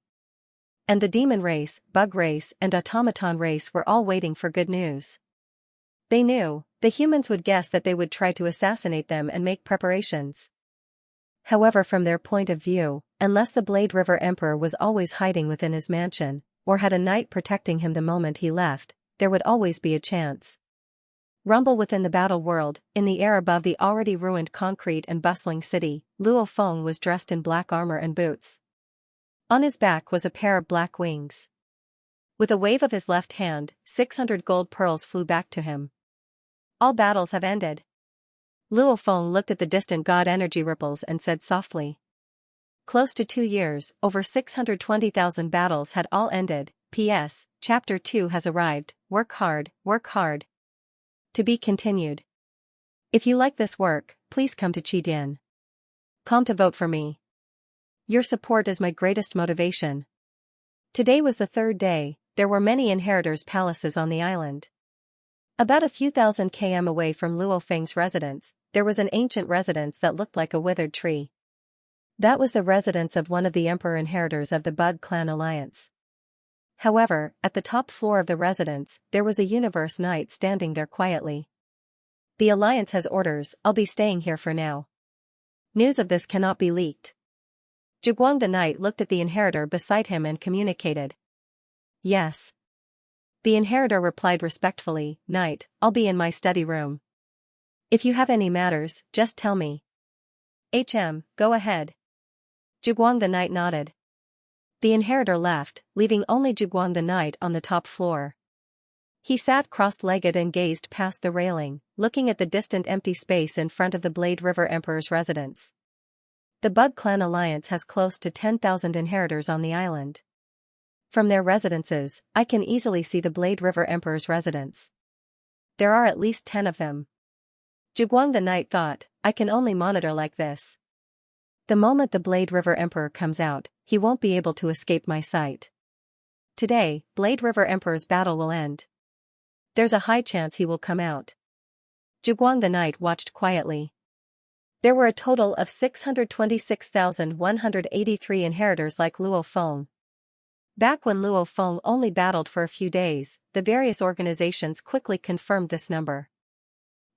A: And the demon race, bug race, and automaton race were all waiting for good news. They knew, the humans would guess that they would try to assassinate them and make preparations. However, from their point of view, unless the Blade River Emperor was always hiding within his mansion, or had a knight protecting him the moment he left, there would always be a chance. Rumble within the battle world, in the air above the already ruined concrete and bustling city, Luo Feng was dressed in black armor and boots. On his back was a pair of black wings. With a wave of his left hand, 600 gold pearls flew back to him. "All battles have ended." Luo Feng looked at the distant god energy ripples and said softly. Close to 2 years, over 620,000 battles had all ended. P.S. Chapter 2 has arrived. Work hard, work hard. To be continued. If you like this work, please come to Qidin.com to vote for me. Your support is my greatest motivation. Today was the third day. There were many inheritors' palaces on the island. About a few thousand km away from Luo Feng's residence, there was an ancient residence that looked like a withered tree. That was the residence of one of the emperor inheritors of the Bug Clan Alliance. However, at the top floor of the residence, there was a universe knight standing there quietly. The Alliance has orders, I'll be staying here for now. News of this cannot be leaked. Zhiguang the knight looked at the inheritor beside him and communicated. Yes. The inheritor replied respectfully, Knight, I'll be in my study room. If you have any matters, just tell me. Go ahead. Zhiguang the knight nodded. The inheritor left, leaving only Zhiguang the knight on the top floor. He sat cross-legged and gazed past the railing, looking at the distant empty space in front of the Blade River Emperor's residence. The Bug Clan Alliance has close to 10,000 inheritors on the island. From their residences, I can easily see the Blade River Emperor's residence. There are at least 10 of them. Zhiguang the knight thought, I can only monitor like this. The moment the Blade River Emperor comes out, he won't be able to escape my sight. Today, Blade River Emperor's battle will end. There's a high chance he will come out. Zhiguang the knight watched quietly. There were a total of 626,183 inheritors like Luo Feng. Back when Luo Feng only battled for a few days, the various organizations quickly confirmed this number.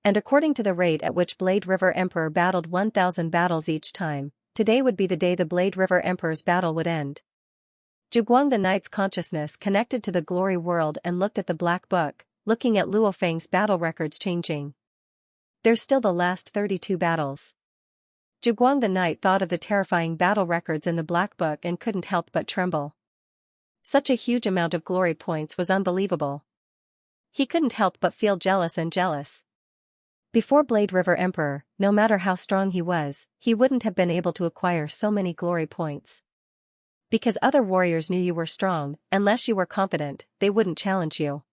A: And according to the rate at which Blade River Emperor battled 1,000 battles each time, today would be the day the Blade River Emperor's battle would end. Zhiguang the knight's consciousness connected to the glory world and looked at the black book, looking at Luo Feng's battle records changing. There's still the last 32 battles. Zhiguang the knight thought of the terrifying battle records in the black book and couldn't help but tremble. Such a huge amount of glory points was unbelievable. He couldn't help but feel jealous. Before Blade River Emperor, no matter how strong he was, he wouldn't have been able to acquire so many glory points. Because other warriors knew you were strong, unless you were confident, they wouldn't challenge you.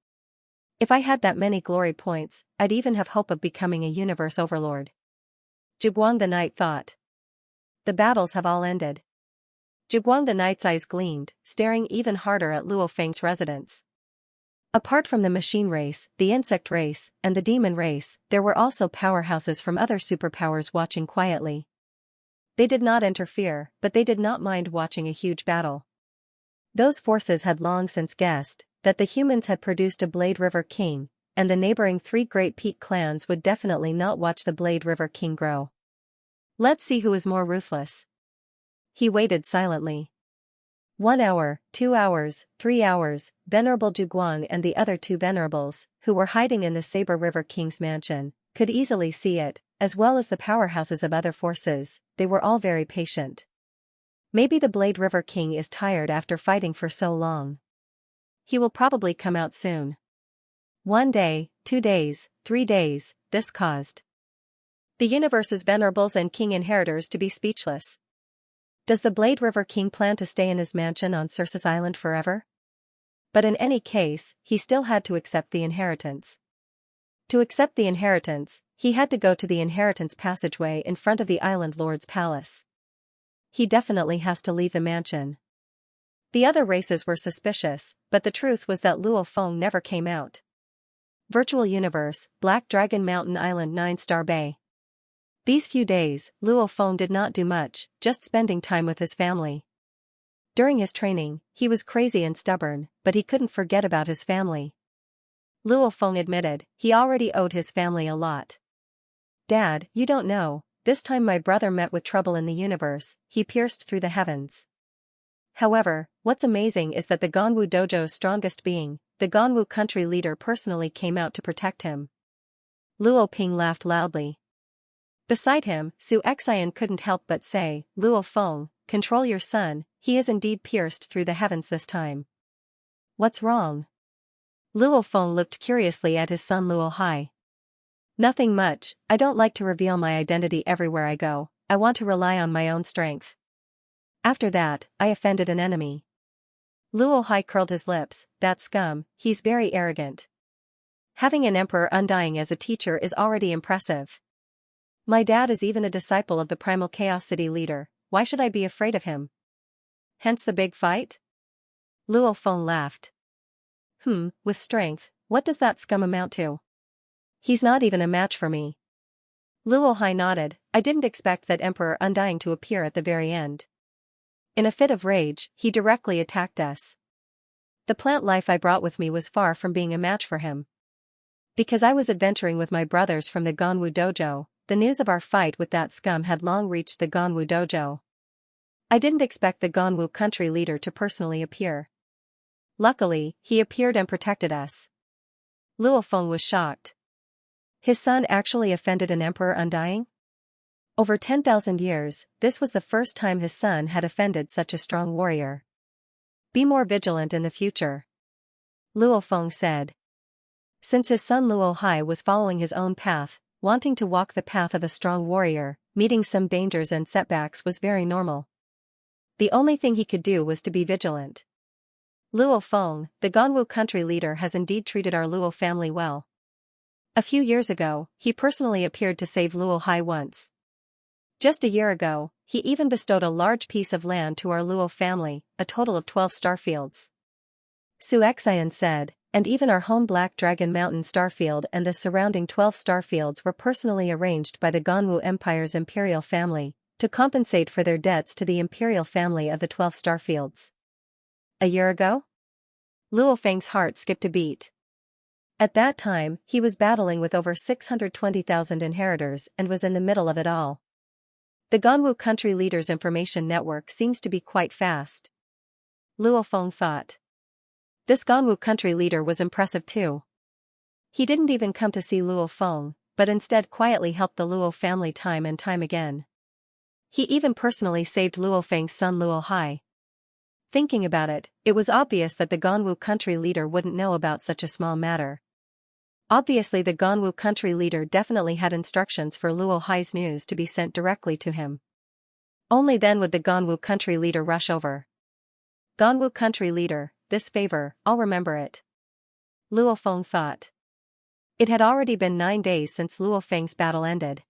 A: If I had that many glory points, I'd even have hope of becoming a universe overlord. Zhiguang the knight thought. The battles have all ended. Zhiguang the knight's eyes gleamed, staring even harder at Luo Feng's residence. Apart from the machine race, the insect race, and the demon race, there were also powerhouses from other superpowers watching quietly. They did not interfere, but they did not mind watching a huge battle. Those forces had long since guessed that the humans had produced a Blade River King, and the neighboring 3 Great Peak clans would definitely not watch the Blade River King grow. Let's see who is more ruthless. He waited silently. 1 hour, 2 hours, 3 hours, Venerable Zhiguang and the other 2 venerables, who were hiding in the Saber River King's mansion, could easily see it, as well as the powerhouses of other forces. They were all very patient. Maybe the Blade River King is tired after fighting for so long. He will probably come out soon. 1 day, 2 days, 3 days, this caused the universe's venerables and king inheritors to be speechless. Does the Blade River King plan to stay in his mansion on Circe's Island forever? But in any case, he still had to accept the inheritance. To accept the inheritance, he had to go to the inheritance passageway in front of the Island Lord's palace. He definitely has to leave the mansion. The other races were suspicious, but the truth was that Luo Feng never came out. Virtual Universe, Black Dragon Mountain Island 9-Star Bay. These few days, Luo Feng did not do much, just spending time with his family. During his training, he was crazy and stubborn, but he couldn't forget about his family. Luo Feng admitted, he already owed his family a lot. Dad, you don't know, this time my brother met with trouble in the universe, he pierced through the heavens. However, what's amazing is that the Ganwu Dojo's strongest being, the Ganwu country leader personally came out to protect him. Luo Ping laughed loudly. Beside him, Xianxia couldn't help but say, Luo Feng, control your son, he is indeed pierced through the heavens this time. What's wrong? Luo Feng looked curiously at his son Luo Hai. Nothing much, I don't like to reveal my identity everywhere I go, I want to rely on my own strength. After that, I offended an enemy. Luo Hai curled his lips, that scum, he's very arrogant. Having an emperor undying as a teacher is already impressive. My dad is even a disciple of the primal chaos city leader, why should I be afraid of him? Hence the big fight? Luo Feng laughed. With strength, what does that scum amount to? He's not even a match for me. Luo Hai nodded, I didn't expect that Emperor Undying to appear at the very end. In a fit of rage, he directly attacked us. The plant life I brought with me was far from being a match for him. Because I was adventuring with my brothers from the Ganwu dojo, the news of our fight with that scum had long reached the Ganwu dojo. I didn't expect the Ganwu country leader to personally appear. Luckily, he appeared and protected us. Luo Feng was shocked. His son actually offended an Emperor Undying? Over 10,000 years, this was the first time his son had offended such a strong warrior. Be more vigilant in the future, Luo Feng said. Since his son Luo Hai was following his own path, wanting to walk the path of a strong warrior, meeting some dangers and setbacks was very normal. The only thing he could do was to be vigilant. Luo Feng, the Ganwu country leader, has indeed treated our Luo family well. A few years ago, he personally appeared to save Luo Hai once. Just a year ago, he even bestowed a large piece of land to our Luo family, a total of 12 starfields. Xianxia said, and even our home Black Dragon Mountain starfield and the surrounding 12 starfields were personally arranged by the Ganwu Empire's imperial family, to compensate for their debts to the imperial family of the 12 starfields. A year ago? Luo Feng's heart skipped a beat. At that time, he was battling with over 620,000 inheritors and was in the middle of it all. The Ganwu country leader's information network seems to be quite fast. Luo Feng thought. This Ganwu country leader was impressive too. He didn't even come to see Luo Feng, but instead quietly helped the Luo family time and time again. He even personally saved Luo Feng's son Luo Hai. Thinking about it, it was obvious that the Ganwu country leader wouldn't know about such a small matter. Obviously the Ganwu country leader definitely had instructions for Luo Hai's news to be sent directly to him. Only then would the Ganwu country leader rush over. Ganwu country leader, this favor, I'll remember it. Luo Feng thought. It had already been 9 days since Luo Feng's battle ended.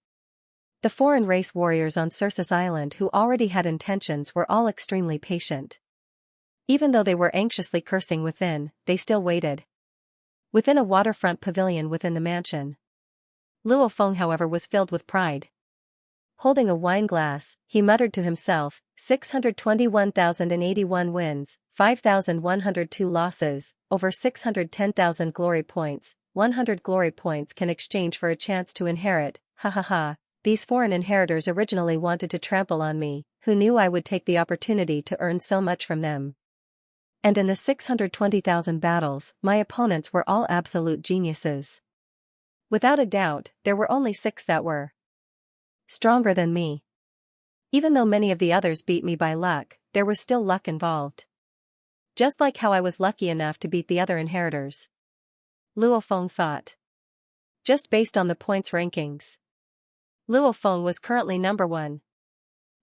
A: The foreign race warriors on Circus Island who already had intentions were all extremely patient. Even though they were anxiously cursing within, they still waited. Within a waterfront pavilion within the mansion. Luo Feng, however, was filled with pride. Holding a wine glass, he muttered to himself, 621,081 wins, 5,102 losses, over 610,000 glory points, 100 glory points can exchange for a chance to inherit, ha ha ha. These foreign inheritors originally wanted to trample on me, who knew I would take the opportunity to earn so much from them. And in the 620,000 battles, my opponents were all absolute geniuses. Without a doubt, there were only 6 that were stronger than me. Even though many of the others beat me by luck, there was still luck involved. Just like how I was lucky enough to beat the other inheritors. Luo Feng thought. Just based on the points rankings, Luo Feng was currently number 1.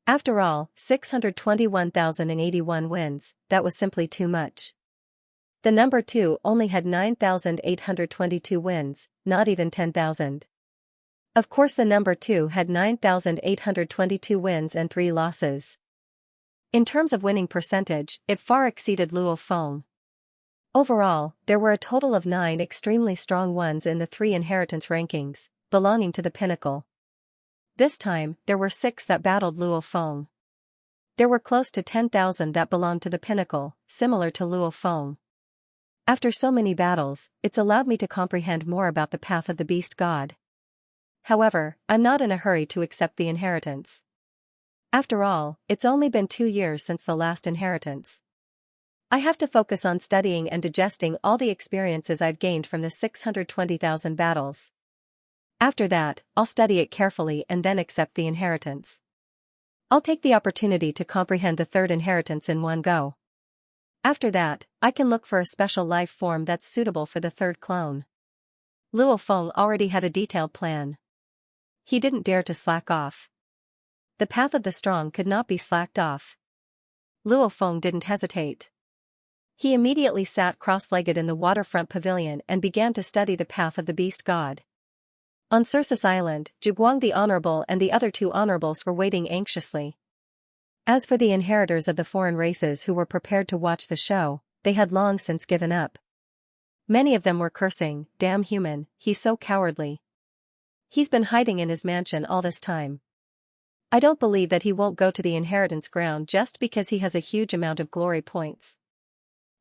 A: After all, 621,081 wins, that was simply too much. The number 2 only had 9,822 wins, not even 10,000. Of course the number 2 had 9,822 wins and 3 losses. In terms of winning percentage, it far exceeded Luo Feng. Overall, there were a total of 9 extremely strong ones in the 3 inheritance rankings, belonging to the pinnacle. This time, there were 6 that battled Luo Feng. There were close to 10,000 that belonged to the pinnacle, similar to Luo Feng. After so many battles, it's allowed me to comprehend more about the path of the beast god. However, I'm not in a hurry to accept the inheritance. After all, it's only been 2 years since the last inheritance. I have to focus on studying and digesting all the experiences I've gained from the 620,000 battles. After that, I'll study it carefully and then accept the inheritance. I'll take the opportunity to comprehend the 3rd inheritance in one go. After that, I can look for a special life form that's suitable for the 3rd clone. Luo Feng already had a detailed plan. He didn't dare to slack off. The path of the strong could not be slacked off. Luo Feng didn't hesitate. He immediately sat cross-legged in the waterfront pavilion and began to study the path of the beast god. On Circe's island, Zhuguang the Honorable and the other two honorables were waiting anxiously. As for the inheritors of the foreign races who were prepared to watch the show, they had long since given up. Many of them were cursing, "Damn human, he's so cowardly. He's been hiding in his mansion all this time. I don't believe that he won't go to the inheritance ground just because he has a huge amount of glory points.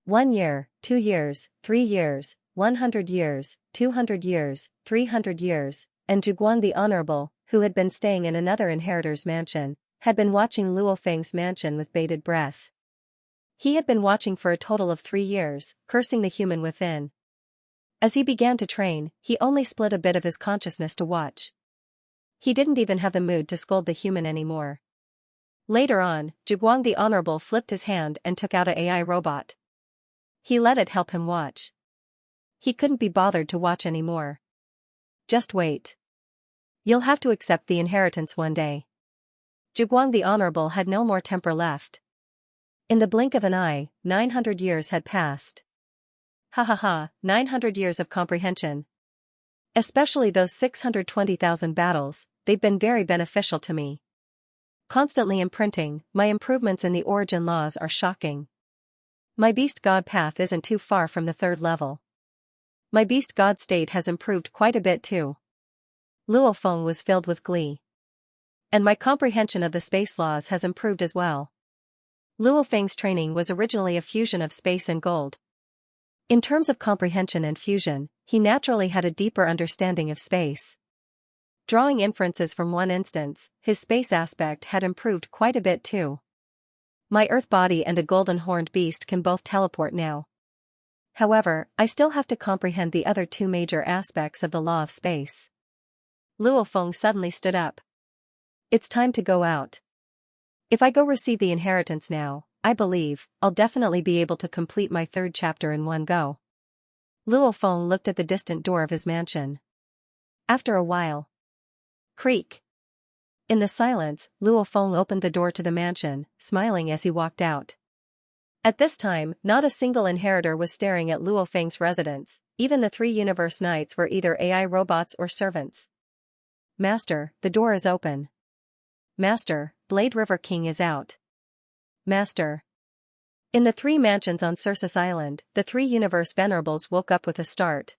A: 1 year, 2 years, 3 years, 100 years, 200 years, 300 years, and Zhuguang the Honorable, who had been staying in another inheritor's mansion, had been watching Luo Feng's mansion with bated breath. He had been watching for a total of 3 years, cursing the human within. As he began to train, he only split a bit of his consciousness to watch. He didn't even have the mood to scold the human anymore. Later on, Zhuguang the Honorable flipped his hand and took out an AI robot. He let it help him watch. He couldn't be bothered to watch anymore. Just wait. You'll have to accept the inheritance one day. Zhuguang the Honorable had no more temper left. In the blink of an eye, 900 years had passed. Ha ha ha, 900 years of comprehension. Especially those 620,000 battles, they've been very beneficial to me. Constantly imprinting, my improvements in the origin laws are shocking. My beast god path isn't too far from the 3rd level. My beast god state has improved quite a bit too. Luo Feng was filled with glee. And my comprehension of the space laws has improved as well. Luo Feng's training was originally a fusion of space and gold. In terms of comprehension and fusion, he naturally had a deeper understanding of space. Drawing inferences from one instance, his space aspect had improved quite a bit too. My earth body and the golden horned beast can both teleport now. However, I still have to comprehend the other 2 major aspects of the law of space. Luo Feng suddenly stood up. It's time to go out. If I go receive the inheritance now, I believe I'll definitely be able to complete my 3rd chapter in one go. Luo Feng looked at the distant door of his mansion. After a while. Creak. In the silence, Luo Feng opened the door to the mansion, smiling as he walked out. At this time, not a single inheritor was staring at Luo Feng's residence. Even the 3 universe knights were either AI robots or servants. Master, the door is open. Master, Blade River King is out. Master. In the 3 mansions on Circe's island, the 3 universe venerables woke up with a start.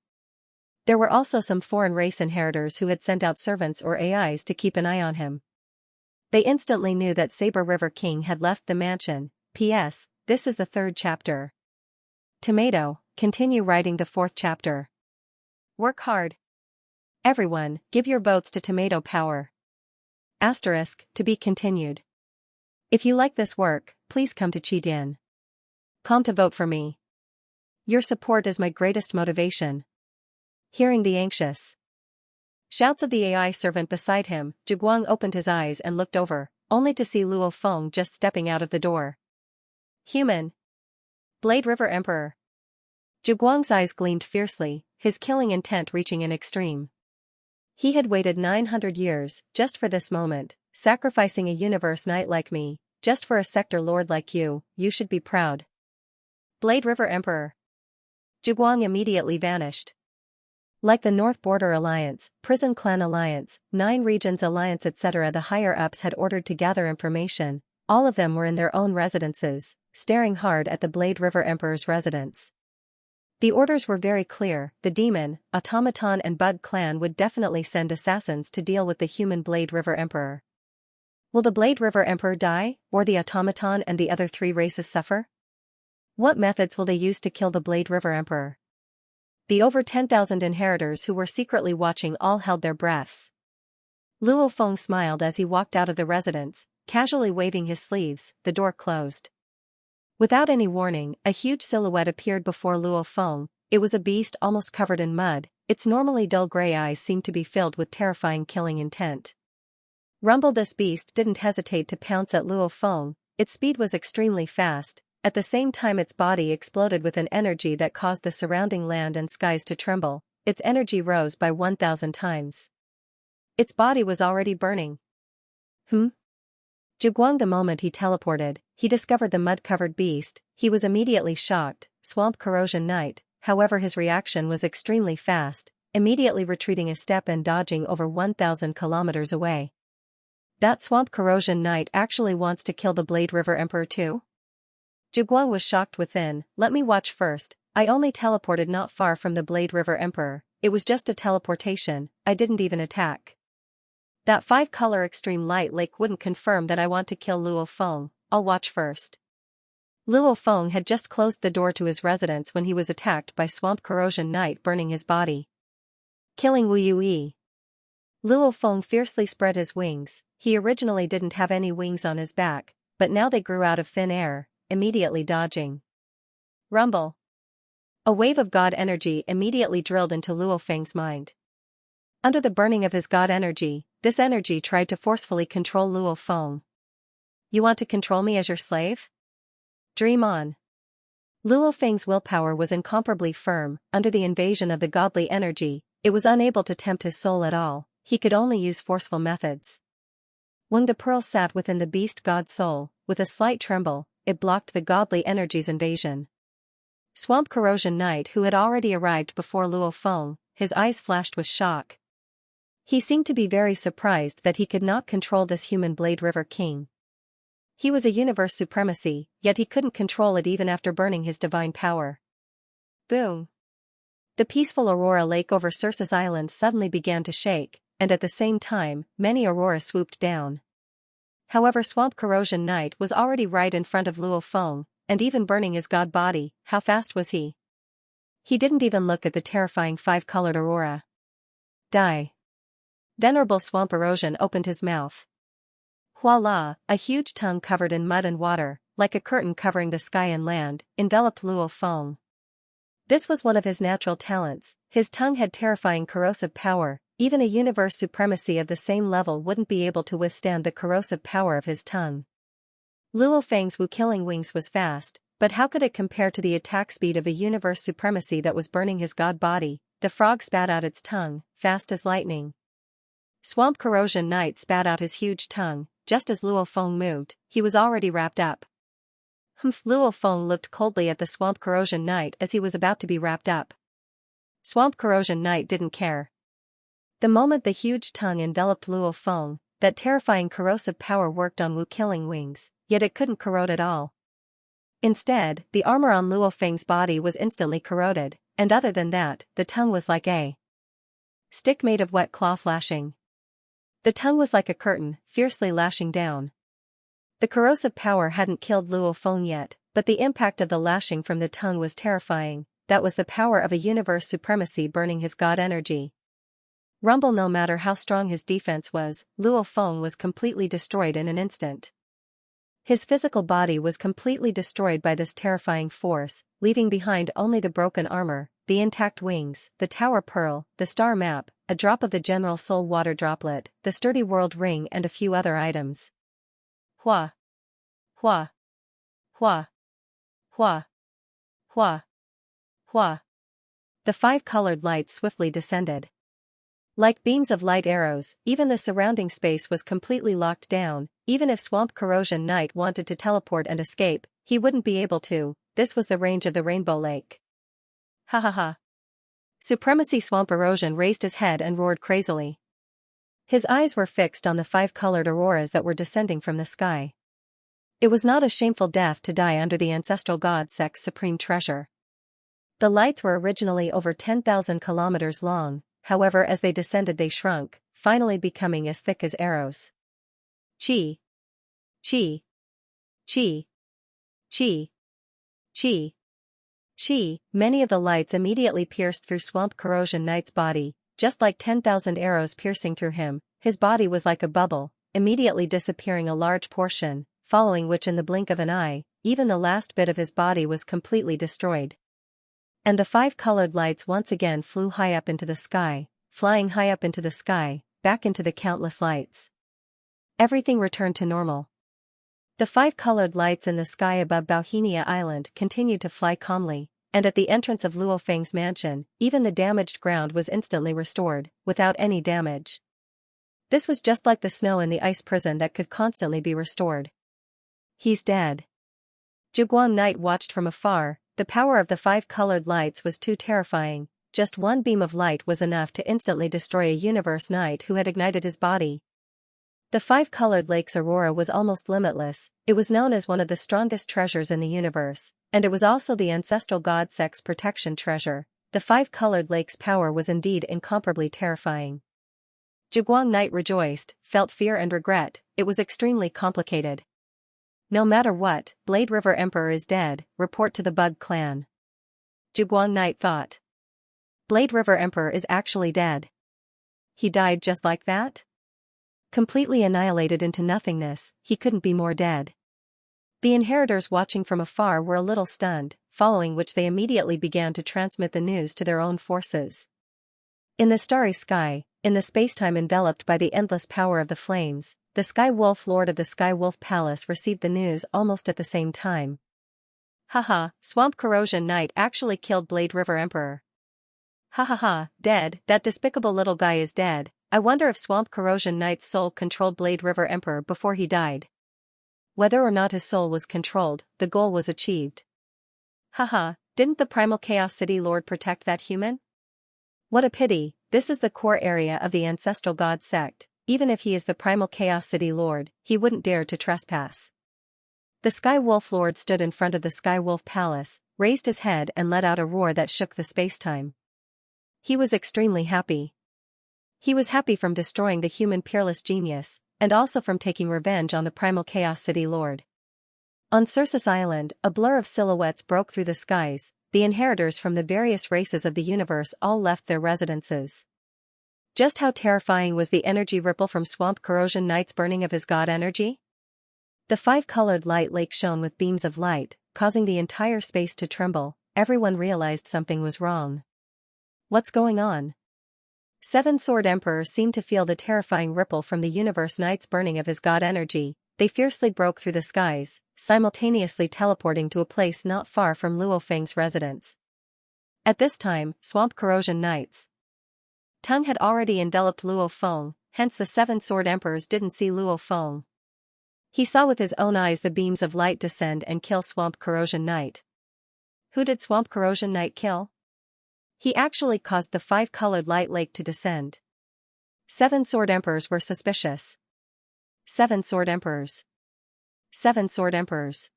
A: There were also some foreign race inheritors who had sent out servants or AIs to keep an eye on him. They instantly knew that Saber River King had left the mansion. P.S. This is the 3rd chapter. Tomato, continue writing the 4th chapter. Work hard. Everyone, give your votes to Tomato Power. Asterisk, to be continued. If you like this work, please come to Qidin.com to vote for me. Your support is my greatest motivation. Hearing the anxious shouts of the AI servant beside him, Zhuguang opened his eyes and looked over, only to see Luo Feng just stepping out of the door. Human. Blade River Emperor. Zhuguang's eyes gleamed fiercely, his killing intent reaching an extreme. He had waited 900 years, just for this moment, sacrificing a universe knight like me, just for a sector lord like you should be proud. Blade River Emperor. Zhuguang immediately vanished. Like the North Border Alliance, Prison Clan Alliance, 9 Regions Alliance etc., the higher-ups had ordered to gather information. All of them were in their own residences, staring hard at the Blade River Emperor's residence. The orders were very clear: the Demon, Automaton and Bud clan would definitely send assassins to deal with the human Blade River Emperor. Will the Blade River Emperor die, or the Automaton and the other 3 races suffer? What methods will they use to kill the Blade River Emperor? The over 10,000 inheritors who were secretly watching all held their breaths. Luo Feng smiled as he walked out of the residence, casually waving his sleeves. The door closed. Without any warning, a huge silhouette appeared before Luo Feng. It was a beast almost covered in mud. Its normally dull gray eyes seemed to be filled with terrifying killing intent. Rumble. This beast didn't hesitate to pounce at Luo Feng. Its speed was extremely fast. At the same time, its body exploded with an energy that caused the surrounding land and skies to tremble. Its energy rose by 1,000 times. Its body was already burning. Zhuguang. The moment he teleported, he discovered the mud-covered beast. He was immediately shocked. Swamp Corrosion Knight. However, his reaction was extremely fast. immediately retreating a step and dodging over 1,000 kilometers away. That swamp corrosion knight actually wants to kill the Blade River Emperor too? Zhuguang was shocked within. Let me watch first. I only teleported not far from the Blade River Emperor. It was just a teleportation, I didn't even attack. That 5-color extreme light lake wouldn't confirm that I want to kill Luo Feng. I'll watch first. Luo Feng had just closed the door to his residence when he was attacked by Swamp Corrosion Knight burning his body. Killing Wu Yue. Luo Feng fiercely spread his wings. He originally didn't have any wings on his back, but now they grew out of thin air, immediately dodging. Rumble. A wave of God energy immediately drilled into Luo Feng's mind. Under the burning of his God energy, this energy tried to forcefully control Luo Feng. You want to control me as your slave? Dream on. Luo Feng's willpower was incomparably firm. Under the invasion of the godly energy, it was unable to tempt his soul at all. He could only use forceful methods. When the pearl sat within the beast god soul, with a slight tremble, it blocked the godly energy's invasion. Swamp Corrosion Knight, who had already arrived before Luo Feng, his eyes flashed with shock. He seemed to be very surprised that he could not control this human Blade River King. He was a universe supremacy, yet he couldn't control it even after burning his divine power. Boom! The peaceful Aurora Lake over Circe's Island suddenly began to shake, and at the same time, many Aurora swooped down. However, Swamp Corrosion Knight was already right in front of Luo Feng, and even burning his god body. How fast was he? He didn't even look at the terrifying 5-colored aurora. Die. Venerable Swamp Erosion opened his mouth. Voila, a huge tongue covered in mud and water, like a curtain covering the sky and land, enveloped Luo Feng. This was one of his natural talents. His tongue had terrifying corrosive power. Even a universe supremacy of the same level wouldn't be able to withstand the corrosive power of his tongue. Luo Feng's Wu-killing wings was fast, but how could it compare to the attack speed of a universe supremacy that was burning his god body? The frog spat out its tongue, fast as lightning. Swamp Corrosion Knight spat out his huge tongue. Just as Luo Feng moved, he was already wrapped up. Luo Feng looked coldly at the Swamp Corrosion Knight as he was about to be wrapped up. Swamp Corrosion Knight didn't care. The moment the huge tongue enveloped Luo Feng, that terrifying corrosive power worked on Wu-killing wings, yet it couldn't corrode at all. Instead, the armor on Luo Feng's body was instantly corroded, and other than that, the tongue was like a stick made of wet cloth lashing. The tongue was like a curtain, fiercely lashing down. The corrosive power hadn't killed Luo Feng yet, but the impact of the lashing from the tongue was terrifying. That was the power of a universe supremacy burning his god energy. Rumble. No matter how strong his defense was, Luo Feng was completely destroyed in an instant. His physical body was completely destroyed by this terrifying force, leaving behind only the broken armor, the intact wings, the tower pearl, the star map, a drop of the general soul water droplet, the sturdy world ring and a few other items. Hua! Hua! Hua! Hua! Hua! Hua! The 5-colored lights swiftly descended. Like beams of light arrows, even the surrounding space was completely locked down. Even if Swamp Corrosion Knight wanted to teleport and escape, he wouldn't be able to. This was the range of the Rainbow Lake. Ha ha ha. Supremacy. Swamp Erosion raised his head and roared crazily. His eyes were fixed on the 5-colored auroras that were descending from the sky. It was not a shameful death to die under the ancestral god sect's supreme treasure. The lights were originally over 10,000 kilometers long, however as they descended they shrunk, finally becoming as thick as arrows. Chi. Chi. Chi. Chi. Chi. Chi. Many of the lights immediately pierced through Swamp Corrosion Knight's body, just like 10,000 arrows piercing through him. His body was like a bubble, immediately disappearing a large portion, following which in the blink of an eye, even the last bit of his body was completely destroyed. And the 5-colored lights once again flew high up into the sky, flying high up into the sky, back into the countless lights. Everything returned to normal. The 5-colored lights in the sky above Bauhinia Island continued to fly calmly, and at the entrance of Luo Feng's mansion, even the damaged ground was instantly restored, without any damage. This was just like the snow in the ice prison that could constantly be restored. He's dead. Zhuguang Knight watched from afar. The power of the 5-colored lights was too terrifying. just one beam of light was enough to instantly destroy a universe knight who had ignited his body. The five-colored lake's aurora was almost limitless. It was known as one of the strongest treasures in the universe, and it was also the ancestral god Sek's protection treasure. The five-colored lake's power was indeed incomparably terrifying. Zhiguang Knight rejoiced, felt fear and regret. It was extremely complicated. No matter what, Blade River Emperor is dead, report to the Bug Clan. Zhiguang Knight thought. Blade River Emperor is actually dead. He died just like that? Completely annihilated into nothingness, he couldn't be more dead. The inheritors watching from afar were a little stunned, following which they immediately began to transmit the news to their own forces. In the starry sky, in the spacetime enveloped by the endless power of the flames, the Sky Wolf Lord of the Sky Wolf Palace received the news almost at the same time. Haha, Swamp Corrosion Knight actually killed Blade River Emperor. Ha, dead, that despicable little guy is dead. I wonder if Swamp Corrosion Knight's soul controlled Blade River Emperor before he died. Whether or not his soul was controlled, the goal was achieved. Haha, didn't the Primal Chaos City Lord protect that human? What a pity, this is the core area of the ancestral god sect. Even if he is the Primal Chaos City Lord, he wouldn't dare to trespass. The Sky Wolf Lord stood in front of the Sky Wolf Palace, raised his head and let out a roar that shook the spacetime. He was extremely happy. He was happy from destroying the human peerless genius, and also from taking revenge on the Primal Chaos City Lord. On Circus Island, a blur of silhouettes broke through the skies. The inheritors from the various races of the universe all left their residences. Just how terrifying was the energy ripple from Swamp Corrosion Knight's burning of his god energy? The five-colored light lake shone with beams of light, causing the entire space to tremble. Everyone realized something was wrong. What's going on? Seven Sword Emperors seemed to feel the terrifying ripple from the universe knight's burning of his god energy. They fiercely broke through the skies, simultaneously teleporting to a place not far from Luo Feng's residence. At this time, Swamp Corrosion Knights tongue had already enveloped Luo Feng, hence the Seven Sword Emperors didn't see Luo Feng. He saw with his own eyes the beams of light descend and kill Swamp Corrosion Knight. Who did Swamp Corrosion Knight kill? He actually caused the five-colored light lake to descend. Seven Sword Emperors were suspicious. Seven Sword Emperors. Seven Sword Emperors.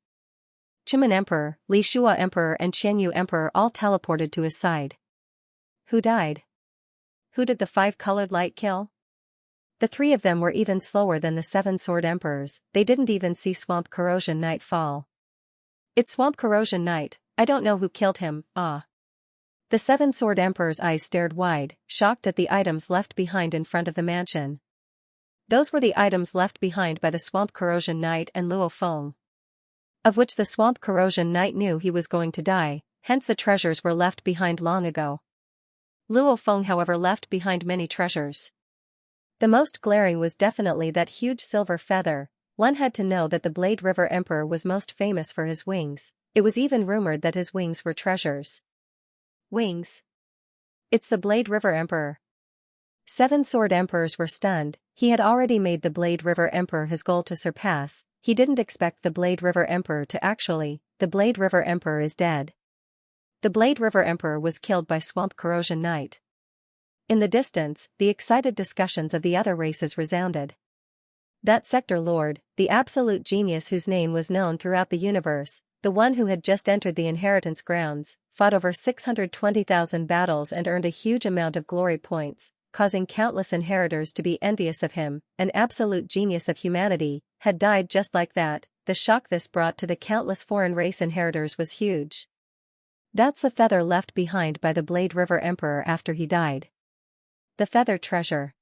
A: Chimen Emperor, Li Shua Emperor and Xianyu Emperor all teleported to his side. Who died? Who did the five-colored light kill? The three of them were even slower than the Seven Sword Emperors. They didn't even see Swamp Corrosion Knight fall. It's Swamp Corrosion Knight, I don't know who killed him, ah. The Seven Sword Emperor's eyes stared wide, shocked at the items left behind in front of the mansion. Those were the items left behind by the Swamp Corrosion Knight and Luo Feng, of which the Swamp Corrosion Knight knew he was going to die, hence the treasures were left behind long ago. Luo Feng however left behind many treasures. The most glaring was definitely that huge silver feather. One had to know that the Blade River Emperor was most famous for his wings. It was even rumored that his wings were treasures. Wings. It's the Blade River Emperor. Seven Sword Emperors were stunned. He had already made the Blade River Emperor his goal to surpass. He didn't expect the Blade River Emperor to actually. The Blade River Emperor is dead. The Blade River Emperor was killed by Swamp Corrosion Knight. In the distance, the excited discussions of the other races resounded. That Sector Lord, the absolute genius whose name was known throughout the universe, the one who had just entered the inheritance grounds, fought over 620,000 battles and earned a huge amount of glory points, causing countless inheritors to be envious of him, an absolute genius of humanity, had died just like that. The shock this brought to the countless foreign race inheritors was huge. That's the feather left behind by the Blade River Emperor after he died. The feather treasure.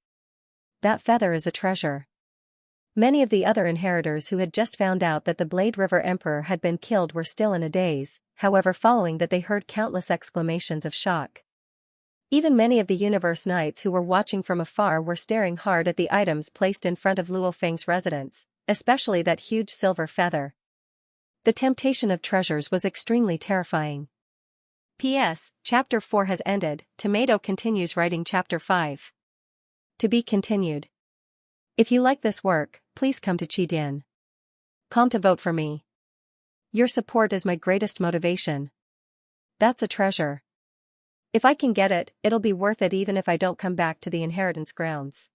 A: That feather is a treasure. Many of the other inheritors who had just found out that the Blade River Emperor had been killed were still in a daze, however following that they heard countless exclamations of shock. Even many of the Universe Knights who were watching from afar were staring hard at the items placed in front of Luo Feng's residence, especially that huge silver feather. The temptation of treasures was extremely terrifying. P.S. Chapter 4 has ended. Tomato continues writing Chapter 5. To be continued. If you like this work, please come to Qidin.com to vote for me. Your support is my greatest motivation. That's a treasure. If I can get it, it'll be worth it even if I don't come back to the inheritance grounds.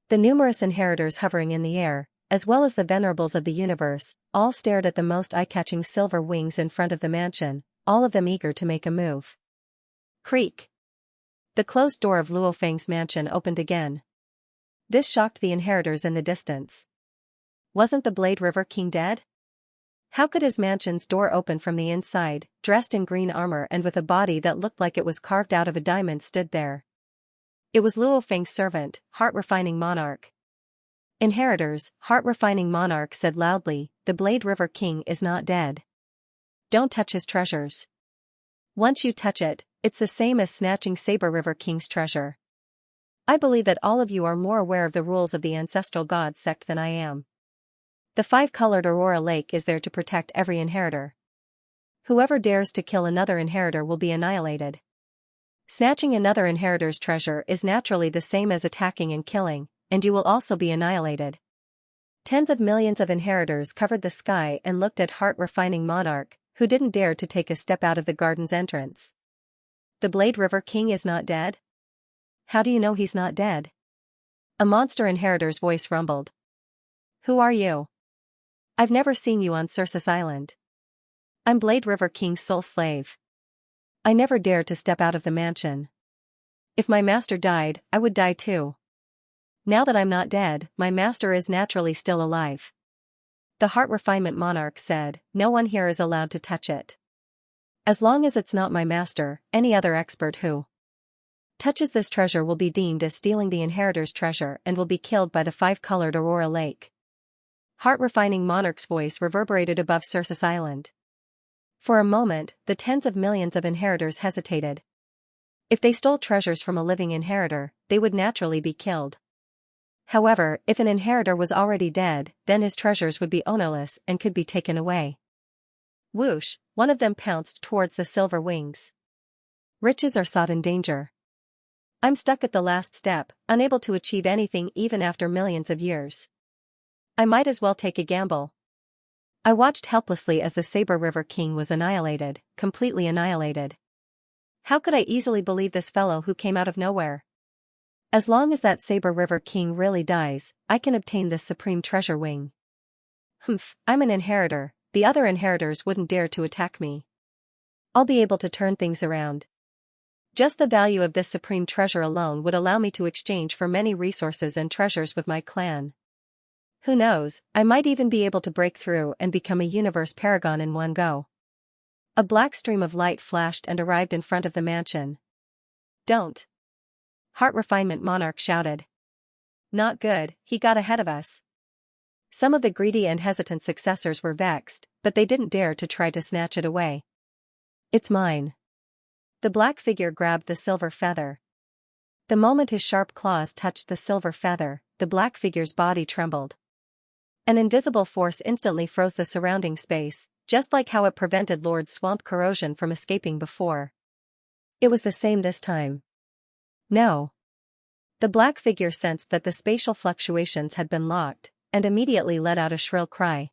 A: The numerous inheritors hovering in the air, as well as the venerables of the universe, all stared at the most eye-catching silver wings in front of the mansion, all of them eager to make a move. Creak. The closed door of Luo Feng's mansion opened again. This shocked the inheritors in the distance. Wasn't the Blade River King dead? How could his mansion's door open from the inside, dressed in green armor and with a body that looked like it was carved out of a diamond stood there? It was Luo Feng's servant, Heart-Refining Monarch. Inheritors, Heart-Refining Monarch said loudly, the Blade River King is not dead. Don't touch his treasures. Once you touch it, it's the same as snatching Saber River King's treasure. I believe that all of you are more aware of the rules of the ancestral god sect than I am. The five-colored Aurora Lake is there to protect every inheritor. Whoever dares to kill another inheritor will be annihilated. Snatching another inheritor's treasure is naturally the same as attacking and killing, and you will also be annihilated. Tens of millions of inheritors covered the sky and looked at Heart-Refining Monarch, who didn't dare to take a step out of the garden's entrance. The Blade River King is not dead? How do you know he's not dead? A monster inheritor's voice rumbled. Who are you? I've never seen you on Circus Island. I'm Blade River King's sole slave. I never dared to step out of the mansion. If my master died, I would die too. Now that I'm not dead, my master is naturally still alive. The Heart Refinement Monarch said, no one here is allowed to touch it. As long as it's not my master, any other expert who touches this treasure will be deemed as stealing the inheritor's treasure and will be killed by the five-colored Aurora Lake. Heart-Refining Monarch's voice reverberated above Circus Island. For a moment, the tens of millions of inheritors hesitated. If they stole treasures from a living inheritor, they would naturally be killed. However, if an inheritor was already dead, then his treasures would be ownerless and could be taken away. Whoosh, one of them pounced towards the silver wings. Riches are sought in danger. I'm stuck at the last step, unable to achieve anything even after millions of years. I might as well take a gamble. I watched helplessly as the Saber River King was annihilated, completely annihilated. How could I easily believe this fellow who came out of nowhere? As long as that Saber River King really dies, I can obtain this supreme treasure wing. Humph, I'm an inheritor, the other inheritors wouldn't dare to attack me. I'll be able to turn things around. Just the value of this supreme treasure alone would allow me to exchange for many resources and treasures with my clan. Who knows, I might even be able to break through and become a universe paragon in one go. A black stream of light flashed and arrived in front of the mansion. Don't. Heart Refinement Monarch shouted. Not good, he got ahead of us. Some of the greedy and hesitant successors were vexed, but they didn't dare to try to snatch it away. It's mine. The black figure grabbed the silver feather. The moment his sharp claws touched the silver feather, the black figure's body trembled. An invisible force instantly froze the surrounding space, just like how it prevented Lord Swamp Corrosion from escaping before. It was the same this time. No. The black figure sensed that the spatial fluctuations had been locked, and immediately let out a shrill cry.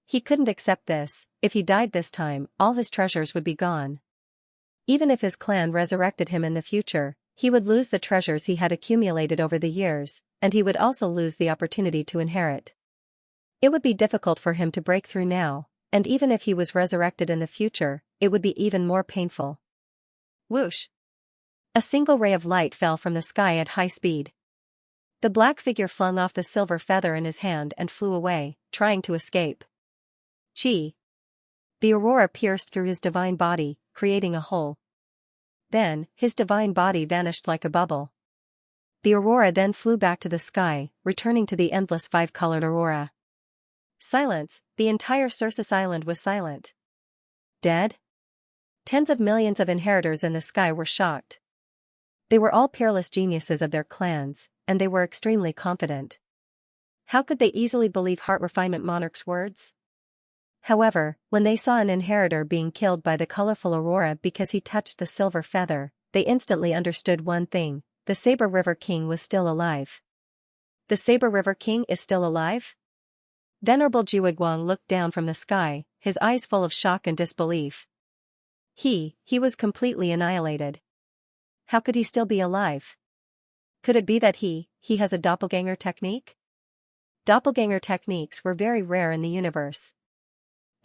A: He couldn't accept this. If he died this time, all his treasures would be gone. Even if his clan resurrected him in the future, he would lose the treasures he had accumulated over the years, and he would also lose the opportunity to inherit. It would be difficult for him to break through now, and even if he was resurrected in the future, it would be even more painful. Whoosh! A single ray of light fell from the sky at high speed. The black figure flung off the silver feather in his hand and flew away, trying to escape. Chi! The aurora pierced through his divine body, creating a hole. Then, his divine body vanished like a bubble. The aurora then flew back to the sky, returning to the endless five-colored aurora. Silence, the entire Circus Island was silent. Dead? Tens of millions of inheritors in the sky were shocked. They were all peerless geniuses of their clans, and they were extremely confident. How could they easily believe Heart Refinement Monarch's words? However, when they saw an inheritor being killed by the colorful aurora because he touched the silver feather, they instantly understood one thing: the Saber River King was still alive. The Saber River King is still alive? Venerable Jiwiguang looked down from the sky, his eyes full of shock and disbelief. He was completely annihilated. How could he still be alive? Could it be that he has a doppelganger technique? Doppelganger techniques were very rare in the universe.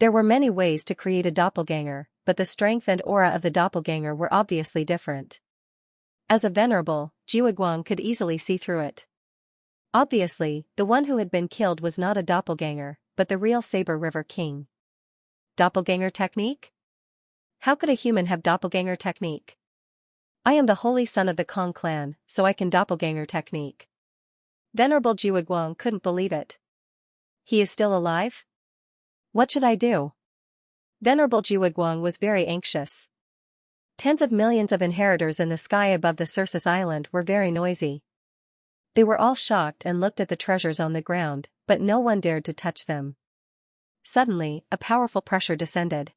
A: There were many ways to create a doppelganger, but the strength and aura of the doppelganger were obviously different. As a venerable, Jiuguang could easily see through it. Obviously, the one who had been killed was not a doppelganger, but the real Saber River King. Doppelganger technique? How could a human have doppelganger technique? I am the holy son of the Kong clan, so I can doppelganger technique. Venerable Jiuguang couldn't believe it. He is still alive? What should I do? Venerable Jiuguang was very anxious. Tens of millions of inheritors in the sky above the Circus Island were very noisy. They were all shocked and looked at the treasures on the ground, but no one dared to touch them. Suddenly, a powerful pressure descended.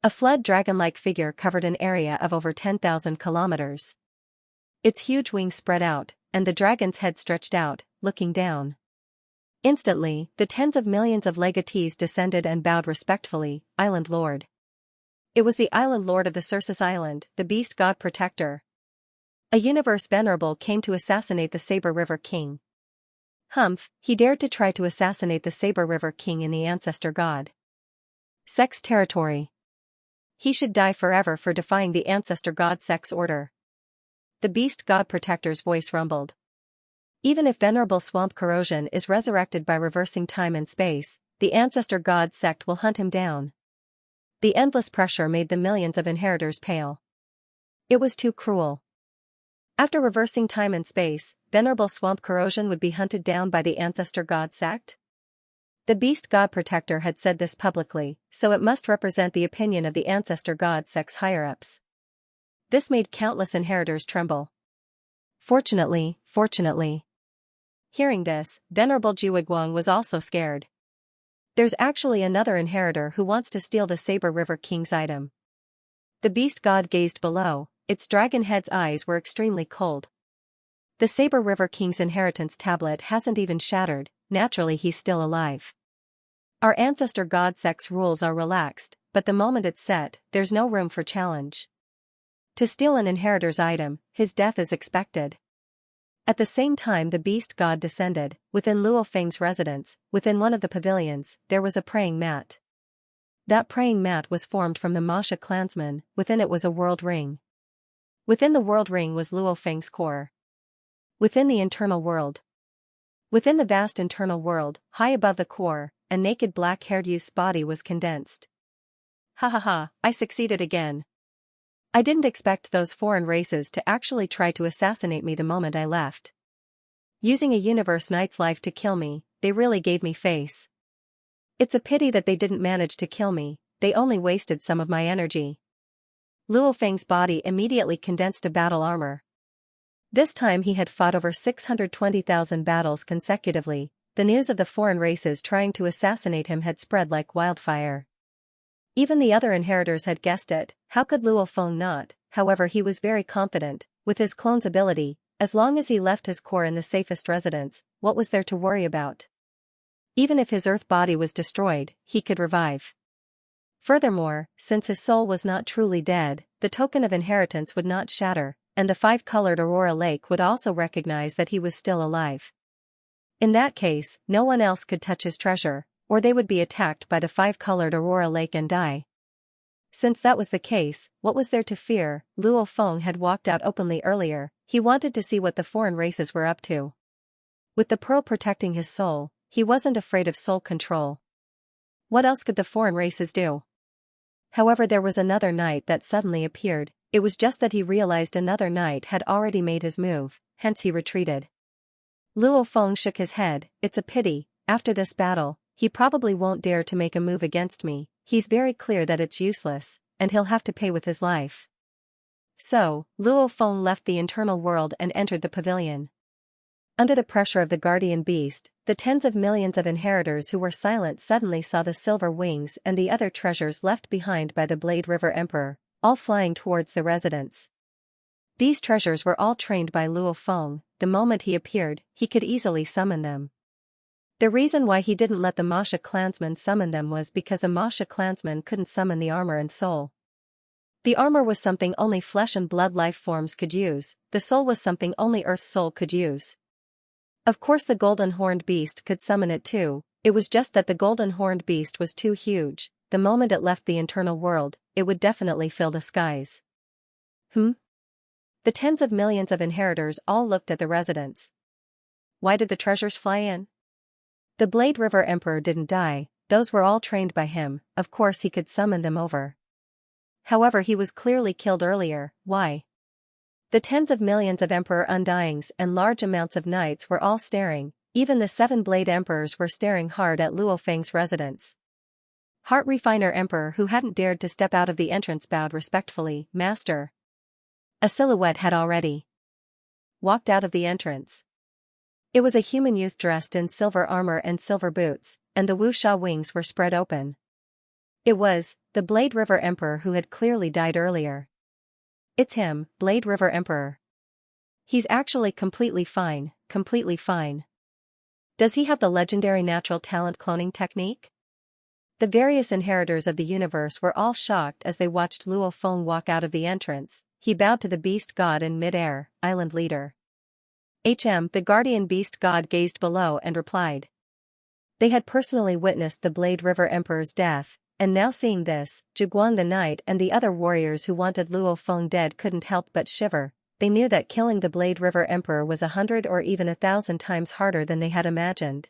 A: A flood dragon-like figure covered an area of over 10,000 kilometers. Its huge wings spread out, and the dragon's head stretched out, looking down. Instantly, the tens of millions of legatees descended and bowed respectfully, Island Lord. It was the Island Lord of the Circus Island, the Beast God Protector. A universe venerable came to assassinate the Saber River King. Humph, he dared to try to assassinate the Saber River King in the Ancestor God. Sex territory. He should die forever for defying the Ancestor God sex order. The Beast God Protector's voice rumbled. Even if Venerable Swamp Corrosion is resurrected by reversing time and space, the Ancestor God sect will hunt him down. The endless pressure made the millions of inheritors pale. It was too cruel. After reversing time and space, Venerable Swamp Corrosion would be hunted down by the Ancestor God sect? The Beast God Protector had said this publicly, so it must represent the opinion of the Ancestor God sect's higher-ups. This made countless inheritors tremble. Fortunately. Hearing this, Venerable Jiuguang was also scared. There's actually another inheritor who wants to steal the Saber River King's item. The Beast God gazed below. Its dragon head's eyes were extremely cold. The Saber River King's inheritance tablet hasn't even shattered, naturally he's still alive. Our Ancestor God sect's rules are relaxed, but the moment it's set, there's no room for challenge. To steal an inheritor's item, his death is expected. At the same time the Beast God descended, within Luo Feng's residence, within one of the pavilions, there was a praying mat. That praying mat was formed from the Masha clansmen, within it was a world ring. Within the world ring was Luo Feng's core. Within the internal world. Within the vast internal world, high above the core, a naked black-haired youth's body was condensed. Ha ha ha, I succeeded again. I didn't expect those foreign races to actually try to assassinate me the moment I left. Using a universe knight's life to kill me, they really gave me face. It's a pity that they didn't manage to kill me, they only wasted some of my energy. Luo Feng's body immediately condensed to battle armor. This time he had fought over 620,000 battles consecutively. The news of the foreign races trying to assassinate him had spread like wildfire. Even the other inheritors had guessed it. How could Luo Feng not? However, he was very confident, with his clone's ability, as long as he left his core in the safest residence, what was there to worry about? Even if his earth body was destroyed, he could revive. Furthermore, since his soul was not truly dead, the token of inheritance would not shatter, and the five-colored Aurora Lake would also recognize that he was still alive. In that case, no one else could touch his treasure, or they would be attacked by the five-colored Aurora Lake and die. Since that was the case, what was there to fear? Luo Feng had walked out openly earlier, he wanted to see what the foreign races were up to. With the pearl protecting his soul, he wasn't afraid of soul control. What else could the foreign races do? However, there was another knight that suddenly appeared. It was just that he realized another knight had already made his move, hence he retreated. Luo Feng shook his head. It's a pity, after this battle, he probably won't dare to make a move against me, he's very clear that it's useless, and he'll have to pay with his life. So, Luo Feng left the internal world and entered the pavilion. Under the pressure of the guardian beast, the tens of millions of inheritors who were silent suddenly saw the silver wings and the other treasures left behind by the Blade River Emperor, all flying towards the residence. These treasures were all trained by Luo Feng. The moment he appeared, he could easily summon them. The reason why he didn't let the Masha clansmen summon them was because the Masha clansmen couldn't summon the armor and soul. The armor was something only flesh and blood life forms could use, the soul was something only Earth's soul could use. Of course the golden horned beast could summon it too, it was just that the golden horned beast was too huge, the moment it left the internal world, it would definitely fill the skies. The tens of millions of inheritors all looked at the residents. Why did the treasures fly in? The Blade River Emperor didn't die, those were all trained by him, of course he could summon them over. However, he was clearly killed earlier. Why? The tens of millions of Emperor Undyings and large amounts of knights were all staring, even the 7 Blade Emperors were staring hard at Luo Feng's residence. Heart Refiner Emperor, who hadn't dared to step out of the entrance, bowed respectfully. Master. A silhouette had already walked out of the entrance. It was a human youth dressed in silver armor and silver boots, and the wuxia wings were spread open. It was the Blade River Emperor who had clearly died earlier. It's him, Blade River Emperor. He's actually completely fine, completely fine. Does he have the legendary natural talent cloning technique? The various inheritors of the universe were all shocked as they watched Luo Feng walk out of the entrance. He bowed to the beast god in mid-air, island leader. The guardian beast god gazed below and replied. They had personally witnessed the Blade River Emperor's death, and now seeing this, Zhiguang the knight and the other warriors who wanted Luo Feng dead couldn't help but shiver. They knew that killing the Blade River Emperor was 100 or even 1,000 times harder than they had imagined.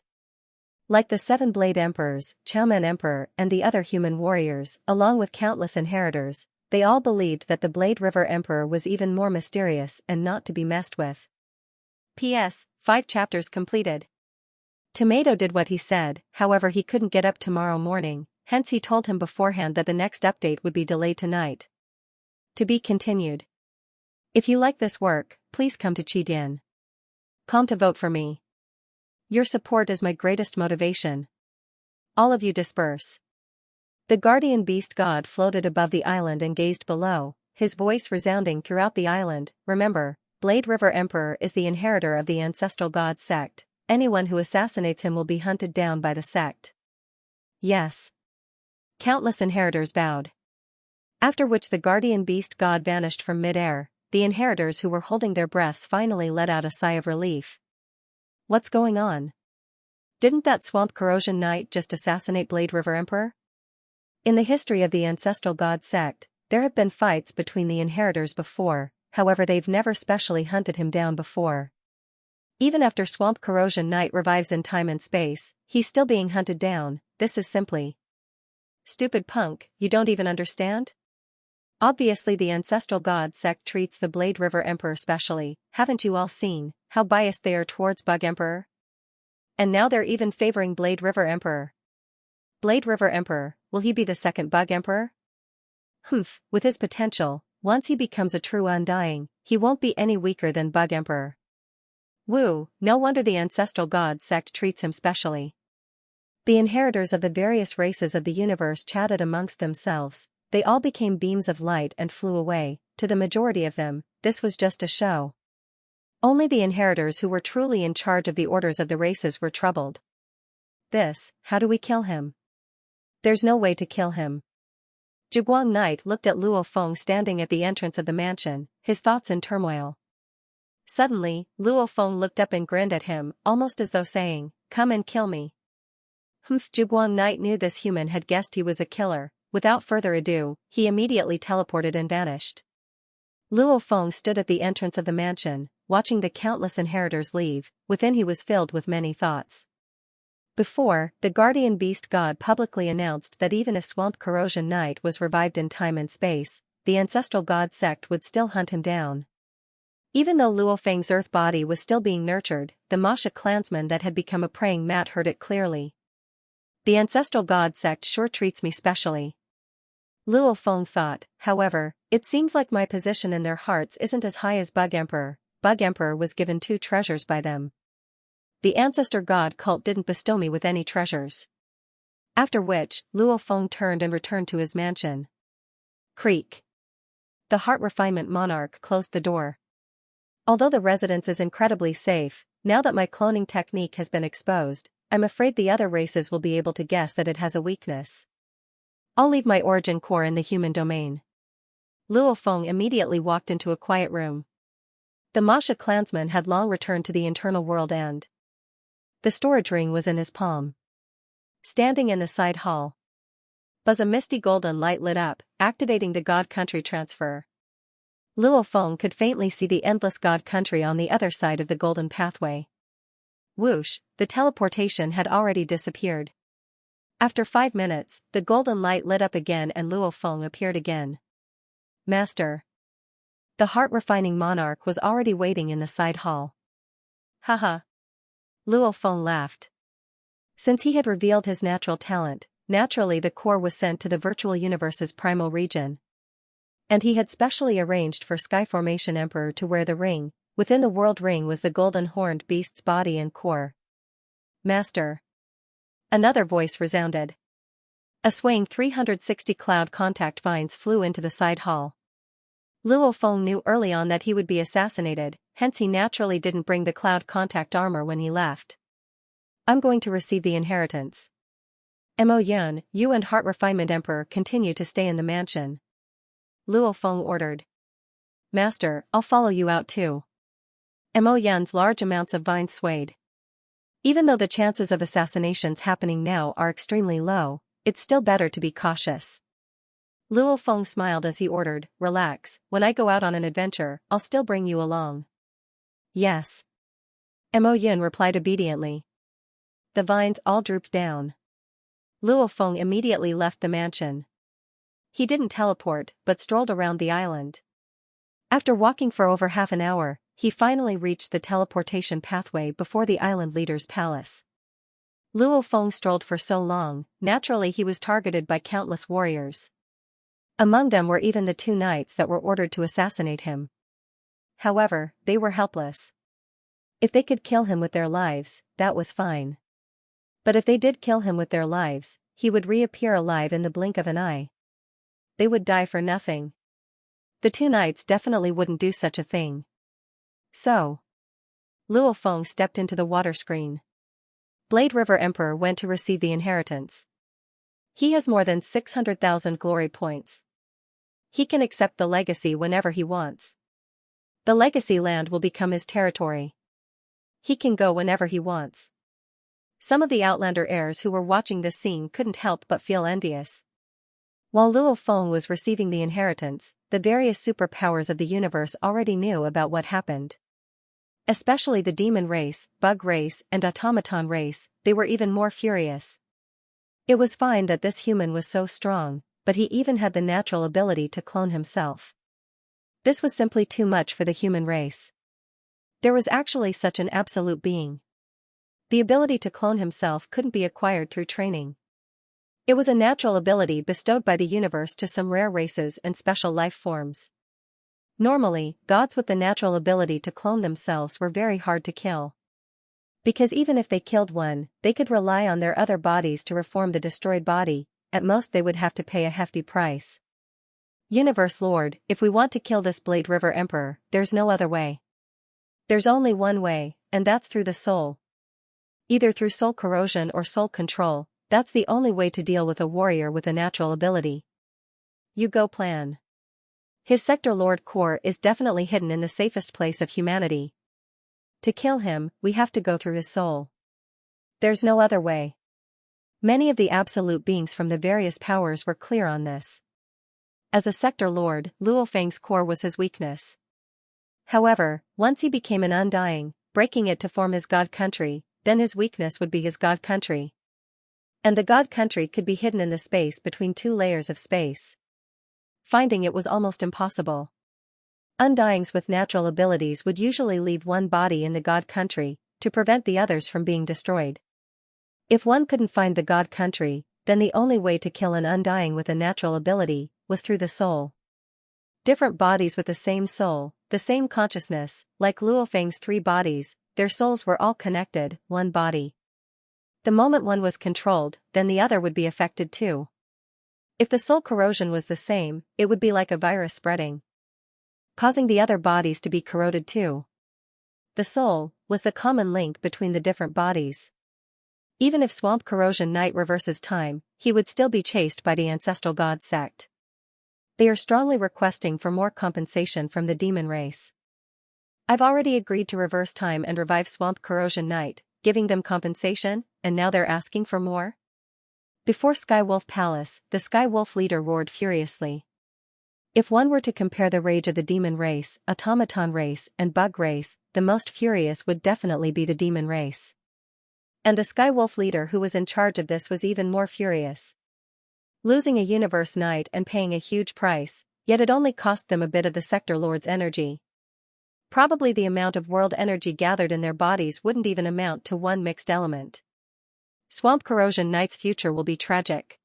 A: Like the 7 Blade Emperors, Chaoman Emperor and the other human warriors, along with countless inheritors, they all believed that the Blade River Emperor was even more mysterious and not to be messed with. P.S. 5 chapters completed. Tomato did what he said, however he couldn't get up tomorrow morning, hence he told him beforehand that the next update would be delayed tonight. To be continued. If you like this work, please come to Qidin.com to vote for me. Your support is my greatest motivation. All of you disperse. The guardian beast god floated above the island and gazed below, his voice resounding throughout the island. Remember, Blade River Emperor is the inheritor of the ancestral god sect. Anyone who assassinates him will be hunted down by the sect. Yes. Countless inheritors bowed. After which the guardian beast god vanished from mid-air. The inheritors who were holding their breaths finally let out a sigh of relief. What's going on? Didn't that swamp corrosion knight just assassinate Blade River Emperor? In the history of the ancestral god sect, there have been fights between the inheritors before, however they've never specially hunted him down before. Even after Swamp Corrosion Knight revives in time and space, he's still being hunted down. This is simply stupid. Punk, you don't even understand? Obviously the ancestral god sect treats the Blade River Emperor specially. Haven't you all seen how biased they are towards Bug Emperor? And now they're even favoring Blade River Emperor. Blade River Emperor, will he be the second Bug Emperor? With his potential, once he becomes a true Undying, he won't be any weaker than Bug Emperor. Woo, no wonder the ancestral god sect treats him specially. The inheritors of the various races of the universe chatted amongst themselves. They all became beams of light and flew away. To the majority of them, this was just a show. Only the inheritors who were truly in charge of the orders of the races were troubled. How do we kill him? There's no way to kill him. Zhiguang Knight looked at Luo Feng standing at the entrance of the mansion, his thoughts in turmoil. Suddenly, Luo Feng looked up and grinned at him, almost as though saying, "Come and kill me." Zhiguang Knight knew this human had guessed he was a killer. Without further ado, he immediately teleported and vanished. Luo Feng stood at the entrance of the mansion, watching the countless inheritors leave. Within he was filled with many thoughts. Before, the guardian beast god publicly announced that even if Swamp Corrosion Knight was revived in time and space, the ancestral god sect would still hunt him down. Even though Luo Feng's earth body was still being nurtured, the Masha clansman that had become a praying mat heard it clearly. The ancestral god sect sure treats me specially. Luo Feng thought, however, it seems like my position in their hearts isn't as high as Bug Emperor. Bug Emperor was given 2 treasures by them. The ancestor god cult didn't bestow me with any treasures. After which, Luo Feng turned and returned to his mansion. Creak. The heart refinement monarch closed the door. Although the residence is incredibly safe, now that my cloning technique has been exposed, I'm afraid the other races will be able to guess that it has a weakness. I'll leave my origin core in the human domain. Luo Feng immediately walked into a quiet room. The Masha clansman had long returned to the internal world and the storage ring was in his palm. Standing in the side hall, a misty golden light lit up, activating the God Country transfer. Luo Feng could faintly see the endless God Country on the other side of the golden pathway. Whoosh, the teleportation had already disappeared. After 5 minutes, the golden light lit up again and Luo Feng appeared again. Master. The heart-refining monarch was already waiting in the side hall. Haha. Luo Feng laughed. Since he had revealed his natural talent, naturally the core was sent to the virtual universe's primal region. And he had specially arranged for Sky Formation Emperor to wear the ring. Within the world ring was the golden horned beast's body and core. Master. Another voice resounded. A swaying 360 cloud contact vines flew into the side hall. Luo Feng knew early on that he would be assassinated, hence he naturally didn't bring the cloud contact armor when he left. I'm going to receive the inheritance. Mo Yun, you and Heart Refinement Emperor continue to stay in the mansion. Luo Feng ordered. Master, I'll follow you out too. Mo Yun's large amounts of vines swayed. Even though the chances of assassinations happening now are extremely low, it's still better to be cautious. Luo Feng smiled as he ordered, relax, when I go out on an adventure, I'll still bring you along. Yes. Mo Yun replied obediently. The vines all drooped down. Luo Feng immediately left the mansion. He didn't teleport, but strolled around the island. After walking for over half an hour, he finally reached the teleportation pathway before the island leader's palace. Luo Feng strolled for so long, naturally he was targeted by countless warriors. Among them were even the 2 knights that were ordered to assassinate him. However, they were helpless. If they could kill him with their lives, that was fine. But if they did kill him with their lives, he would reappear alive in the blink of an eye. They would die for nothing. The 2 knights definitely wouldn't do such a thing. So, Luo Feng stepped into the water screen. Blade River Emperor went to receive the inheritance. He has more than 600,000 glory points. He can accept the legacy whenever he wants. The legacy land will become his territory. He can go whenever he wants. Some of the Outlander heirs who were watching this scene couldn't help but feel envious. While Luo Feng was receiving the inheritance, the various superpowers of the universe already knew about what happened. Especially the demon race, bug race, and automaton race, they were even more furious. It was fine that this human was so strong, but he even had the natural ability to clone himself. This was simply too much for the human race. There was actually such an absolute being. The ability to clone himself couldn't be acquired through training. It was a natural ability bestowed by the universe to some rare races and special life forms. Normally, gods with the natural ability to clone themselves were very hard to kill. Because even if they killed one, they could rely on their other bodies to reform the destroyed body, at most they would have to pay a hefty price. Universe Lord, if we want to kill this Blade River Emperor, there's no other way. There's only one way, and that's through the soul. Either through soul corrosion or soul control, that's the only way to deal with a warrior with a natural ability. You go plan. His Sector Lord core is definitely hidden in the safest place of humanity. To kill him, we have to go through his soul. There's no other way. Many of the absolute beings from the various powers were clear on this. As a Sector Lord, Luo Feng's core was his weakness. However, once he became an Undying, breaking it to form his God Country, then his weakness would be his God Country. And the God Country could be hidden in the space between 2 layers of space. Finding it was almost impossible. Undyings with natural abilities would usually leave one body in the God Country, to prevent the others from being destroyed. If one couldn't find the God Country, then the only way to kill an Undying with a natural ability was through the soul. Different bodies with the same soul, the same consciousness, like Luo Feng's 3 bodies, their souls were all connected, one body. The moment one was controlled, then the other would be affected too. If the soul corrosion was the same, it would be like a virus spreading, causing the other bodies to be corroded too. The soul was the common link between the different bodies. Even if Swamp Corrosion Knight reverses time, he would still be chased by the ancestral god sect. They are strongly requesting for more compensation from the demon race. I've already agreed to reverse time and revive Swamp Corrosion Knight, giving them compensation, and now they're asking for more? Before Skywolf Palace, the Skywolf leader roared furiously. If one were to compare the rage of the demon race, automaton race, and bug race, the most furious would definitely be the demon race. And the Skywolf leader who was in charge of this was even more furious. Losing a universe knight and paying a huge price, yet it only cost them a bit of the Sector Lord's energy. Probably the amount of world energy gathered in their bodies wouldn't even amount to one mixed element. Swamp Corrosion Knight's future will be tragic.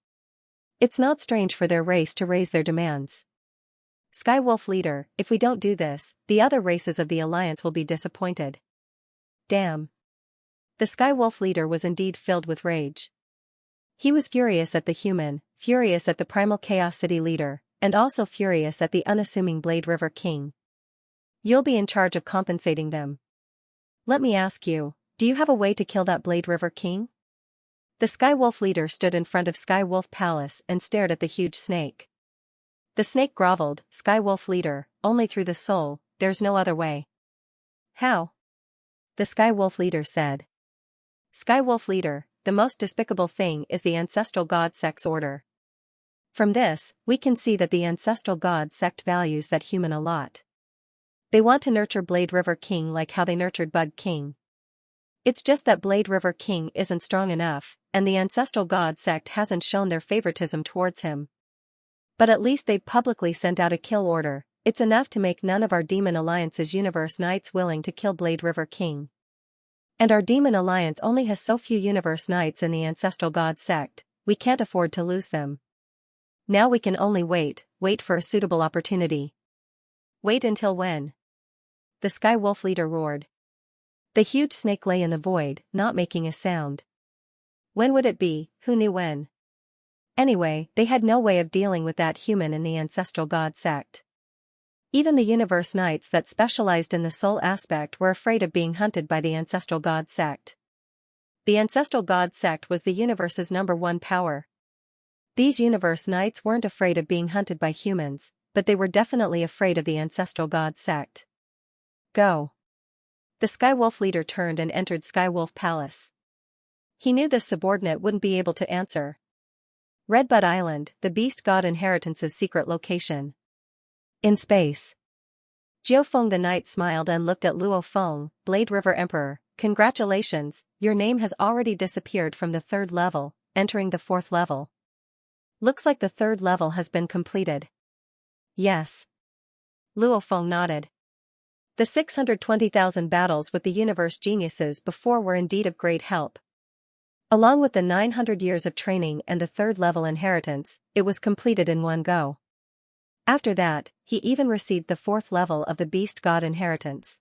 A: It's not strange for their race to raise their demands. Skywolf leader, if we don't do this, the other races of the Alliance will be disappointed. Damn. The Skywolf leader was indeed filled with rage. He was furious at the human, furious at the Primal Chaos City leader, and also furious at the unassuming Blade River King. You'll be in charge of compensating them. Let me ask you, do you have a way to kill that Blade River King? The Skywolf leader stood in front of Skywolf Palace and stared at the huge snake. The snake groveled, Skywolf leader, only through the soul, there's no other way. How? The Skywolf leader said. Skywolf leader, the most despicable thing is the ancestral god sect's order. From this, we can see that the ancestral god sect values that human a lot. They want to nurture Blade River King like how they nurtured Bug King. It's just that Blade River King isn't strong enough, and the ancestral god sect hasn't shown their favoritism towards him. But at least they've publicly sent out a kill order. It's enough to make none of our Demon Alliance's universe knights willing to kill Blade River King. And our Demon Alliance only has so few universe knights in the ancestral god sect, we can't afford to lose them. Now we can only wait for a suitable opportunity. Wait until when? The Skywolf leader roared. The huge snake lay in the void, not making a sound. When would it be? Who knew when? Anyway, they had no way of dealing with that human in the ancestral god sect. Even the universe knights that specialized in the soul aspect were afraid of being hunted by the ancestral god sect. The ancestral god sect was the universe's #1 power. These universe knights weren't afraid of being hunted by humans, but they were definitely afraid of the ancestral god sect. Go. The Skywolf leader turned and entered Skywolf Palace. He knew this subordinate wouldn't be able to answer. Redbud Island, the Beast God Inheritance's secret location. In space. Jiufeng the Knight smiled and looked at Luo Feng, Blade River Emperor. Congratulations, your name has already disappeared from the 3rd level, entering the 4th level. Looks like the 3rd level has been completed. Yes. Luo Feng nodded. The 620,000 battles with the universe geniuses before were indeed of great help. Along with the 900 years of training and the 3rd level inheritance, it was completed in one go. After that, he even received the 4th level of the Beast God inheritance.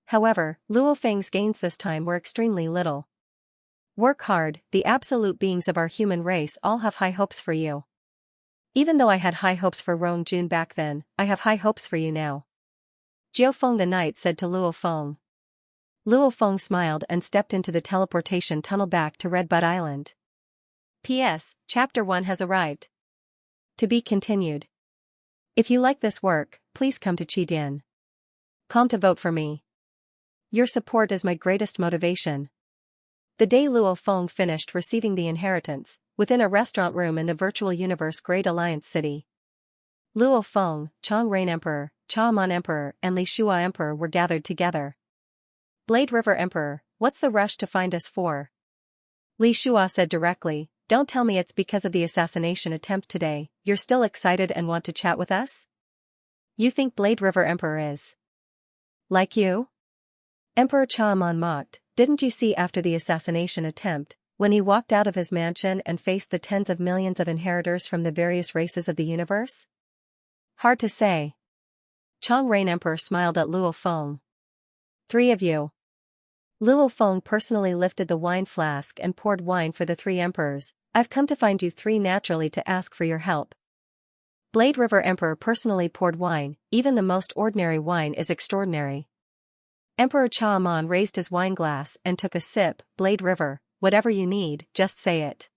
A: However, Luo Feng's gains this time were extremely little. Work hard, the absolute beings of our human race all have high hopes for you. Even though I had high hopes for Roan Jun back then, I have high hopes for you now. Jiufeng the Knight said to Luo Feng. Luo Feng smiled and stepped into the teleportation tunnel back to Redbud Island. P.S. Chapter 1 has arrived. To be continued. If you like this work, please come to Qidin. Come to vote for me. Your support is my greatest motivation. The day Luo Feng finished receiving the inheritance, within a restaurant room in the virtual universe Great Alliance City. Luo Feng, Chong Rain Emperor, Chaomon Emperor and Li Shua Emperor were gathered together. Blade River Emperor, what's the rush to find us for? Li Shua said directly, don't tell me it's because of the assassination attempt today, you're still excited and want to chat with us? You think Blade River Emperor is like you? Emperor Chaomon mocked, didn't you see after the assassination attempt, when he walked out of his mansion and faced the tens of millions of inheritors from the various races of the universe? Hard to say. Chong Rain Emperor smiled at Luo Feng. 3 of you. Luo Feng personally lifted the wine flask and poured wine for the 3 emperors. I've come to find you 3 naturally to ask for your help. Blade River Emperor personally poured wine, even the most ordinary wine is extraordinary. Emperor Chaomon raised his wine glass and took a sip. Blade River, whatever you need, just say it.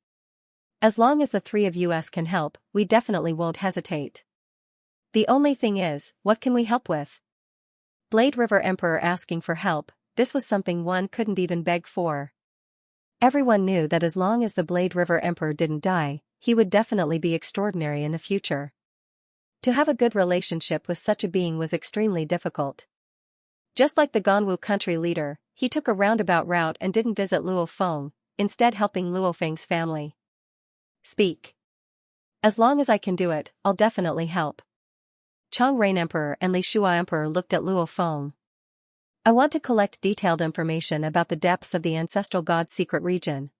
A: As long as the 3 of us can help, we definitely won't hesitate. The only thing is, what can we help with? Blade River Emperor asking for help, this was something one couldn't even beg for. Everyone knew that as long as the Blade River Emperor didn't die, he would definitely be extraordinary in the future. To have a good relationship with such a being was extremely difficult. Just like the Ganwu country leader, he took a roundabout route and didn't visit Luo Feng, instead helping Luo Feng's family. Speak. As long as I can do it, I'll definitely help. Chang Rain Emperor and Li Shua Emperor looked at Luo Feng. I want to collect detailed information about the depths of the ancestral god's secret region.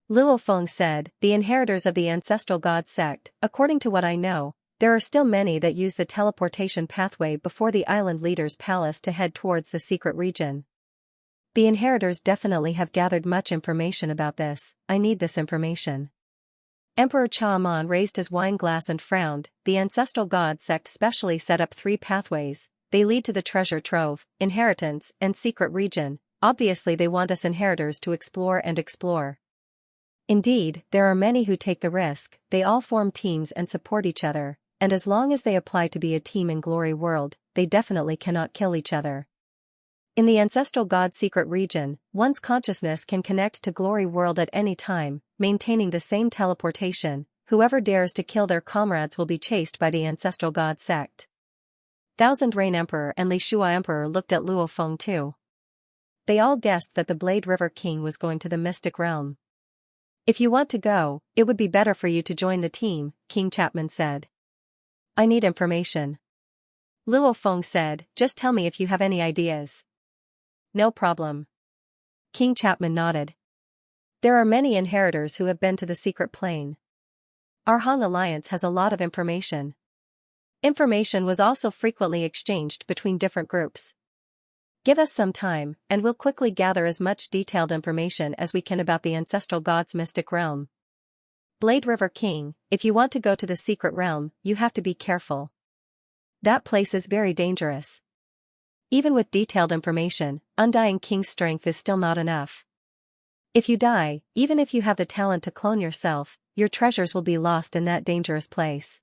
A: Luo Feng said, the inheritors of the ancestral god sect, according to what I know, there are still many that use the teleportation pathway before the island leader's palace to head towards the secret region. The inheritors definitely have gathered much information about this. I need this information. Emperor Cha-Man raised his wine glass and frowned. The ancestral god sect specially set up 3 pathways. They lead to the treasure trove, inheritance, and secret region. Obviously they want us inheritors to explore and explore. Indeed, there are many who take the risk. They all form teams and support each other, and as long as they apply to be a team in Glory World, they definitely cannot kill each other. In the ancestral god secret region, one's consciousness can connect to Glory World at any time, maintaining the same teleportation. Whoever dares to kill their comrades will be chased by the ancestral god sect. Thousand Rain Emperor and Li Shua Emperor looked at Luo Feng too. They all guessed that the Blade River King was going to the mystic realm. If you want to go, it would be better for you to join the team, King Chapman said. I need information. Luo Feng said, just tell me if you have any ideas. No problem. King Chapman nodded. There are many inheritors who have been to the secret plane. Our Hong Alliance has a lot of information. Information was also frequently exchanged between different groups. Give us some time, and we'll quickly gather as much detailed information as we can about the ancestral god's mystic realm. Blade River King, if you want to go to the secret realm, you have to be careful. That place is very dangerous. Even with detailed information, Undying King's strength is still not enough. If you die, even if you have the talent to clone yourself, your treasures will be lost in that dangerous place.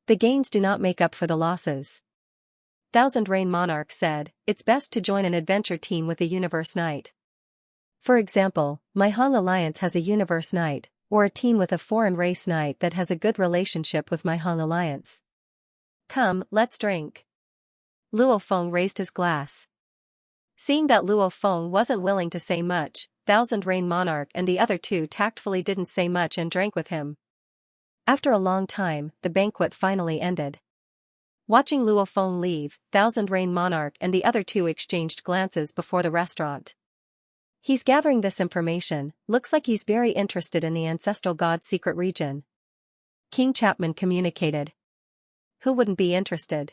A: The gains do not make up for the losses. Thousand Rain Monarch said, it's best to join an adventure team with a Universe Knight. For example, my Hong Alliance has a Universe Knight, or a team with a foreign race knight that has a good relationship with my Hong Alliance. Come, let's drink. Luo Feng raised his glass. Seeing that Luo Feng wasn't willing to say much, Thousand Rain Monarch and the other 2 tactfully didn't say much and drank with him. After a long time, the banquet finally ended. Watching Luo Feng leave, Thousand Rain Monarch and the other 2 exchanged glances before the restaurant. He's gathering this information, looks like he's very interested in the ancestral god's secret region. King Chapman communicated. Who wouldn't be interested?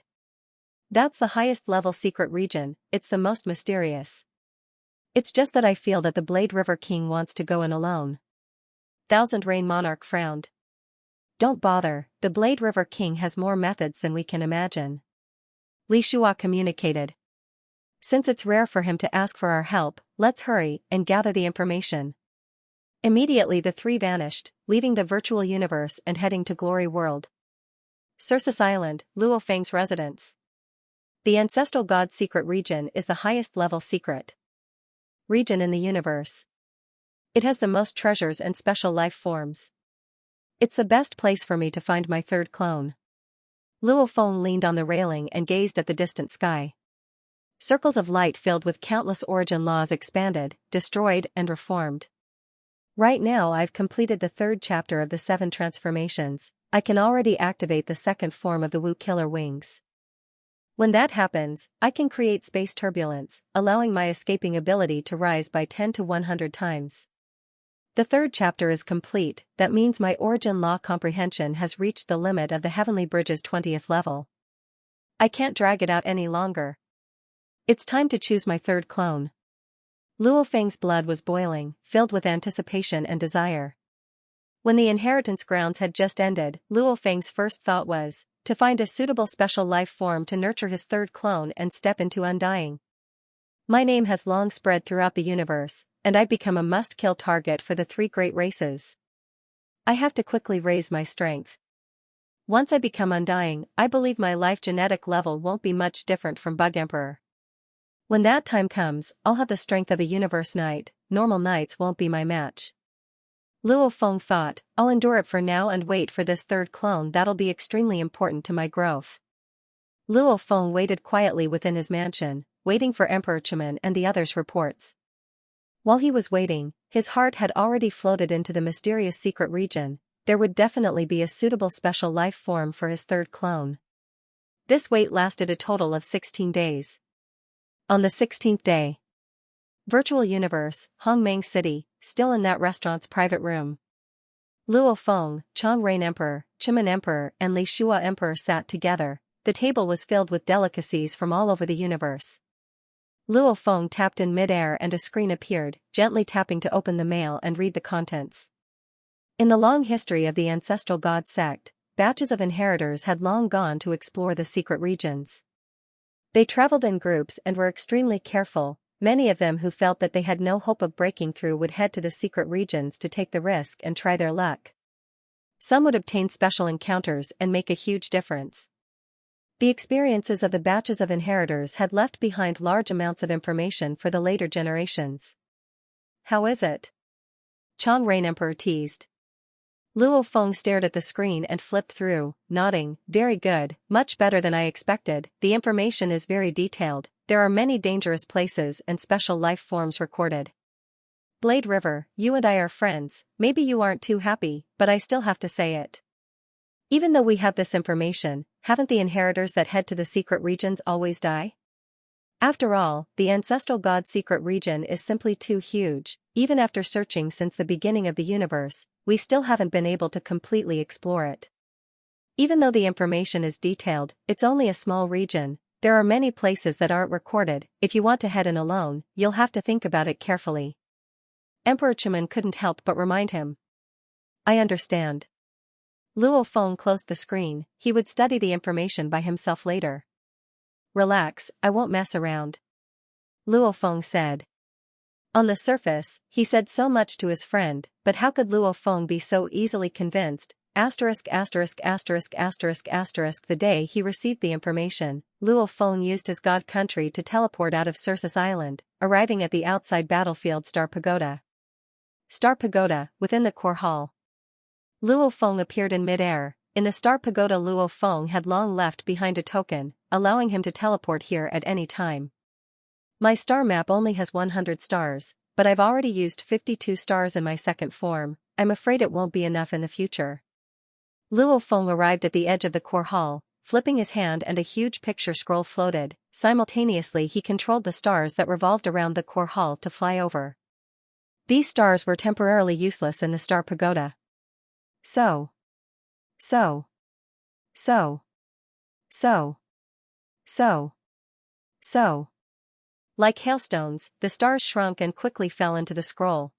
A: That's the highest level secret region, it's the most mysterious. It's just that I feel that the Blade River King wants to go in alone. Thousand Rain Monarch frowned. Don't bother, the Blade River King has more methods than we can imagine. Li Shua communicated. Since it's rare for him to ask for our help, let's hurry and gather the information. Immediately the 3 vanished, leaving the virtual universe and heading to Glory World. Circus Island, Luo Feng's residence. The ancestral god's secret region is the highest level secret region in the universe. It has the most treasures and special life forms. It's the best place for me to find my 3rd clone. Luo Feng leaned on the railing and gazed at the distant sky. Circles of light filled with countless origin laws expanded, destroyed, and reformed. Right now I've completed the 3rd chapter of the 7 transformations. I can already activate the 2nd form of the Wu Killer Wings. When that happens, I can create space turbulence, allowing my escaping ability to rise by 10 to 100 times. The 3rd chapter is complete, that means my origin law comprehension has reached the limit of the Heavenly Bridge's 20th level. I can't drag it out any longer. It's time to choose my 3rd clone. Luo Feng's blood was boiling, filled with anticipation and desire. When the inheritance grounds had just ended, Luo Feng's first thought was to find a suitable special life form to nurture his 3rd clone and step into Undying. My name has long spread throughout the universe, and I've become a must-kill target for the 3 great races. I have to quickly raise my strength. Once I become undying, I believe my life genetic level won't be much different from Bug Emperor. When that time comes, I'll have the strength of a universe knight, normal knights won't be my match. Luo Feng thought, I'll endure it for now and wait for this third clone that'll be extremely important to my growth. Luo Feng waited quietly within his mansion, waiting for Emperor Chiman and the others' reports. While he was waiting, his heart had already floated into the mysterious secret region. There would definitely be a suitable special life form for his third clone. This wait lasted a total of 16 days. On the 16th day. Virtual Universe, Hongmeng City, still in that restaurant's private room. Luo Feng, Chang Rain Emperor, Chiman Emperor and Li Shua Emperor sat together. The table was filled with delicacies from all over the universe. Luo Feng tapped in mid-air and a screen appeared, gently tapping to open the mail and read the contents. In the long history of the ancestral god sect, batches of inheritors had long gone to explore the secret regions. They traveled in groups and were extremely careful. Many of them who felt that they had no hope of breaking through would head to the secret regions to take the risk and try their luck. Some would obtain special encounters and make a huge difference. The experiences of the batches of inheritors had left behind large amounts of information for the later generations. How is it? Chang Rain Emperor teased. Luo Feng stared at the screen and flipped through, nodding, very good, much better than I expected. The information is very detailed. There are many dangerous places and special life forms recorded. Blade River, you and I are friends, maybe you aren't too happy, but I still have to say it. Even though we have this information, haven't the inheritors that head to the secret regions always die? After all, the ancestral god secret region is simply too huge. Even after searching since the beginning of the universe, we still haven't been able to completely explore it. Even though the information is detailed, it's only a small region. There are many places that aren't recorded. If you want to head in alone, you'll have to think about it carefully. Emperor Chiman couldn't help but remind him. I understand. Luo Feng closed the screen. He would study the information by himself later. Relax, I won't mess around. Luo Feng said. On the surface, he said so much to his friend, but how could Luo Feng be so easily convinced? The day he received the information, Luo Feng used his god country to teleport out of Circus Island, arriving at the outside battlefield Star Pagoda. Star Pagoda, within the core hall. Luo Feng appeared in mid-air. In the Star Pagoda, Luo Feng had long left behind a token, allowing him to teleport here at any time. My star map only has 100 stars, but I've already used 52 stars in my second form. I'm afraid it won't be enough in the future. Luo Feng arrived at the edge of the core hall, flipping his hand and a huge picture scroll floated. Simultaneously he controlled the stars that revolved around the core hall to fly over. These stars were temporarily useless in the Star Pagoda. So. Like hailstones, the stars shrunk and quickly fell into the scroll.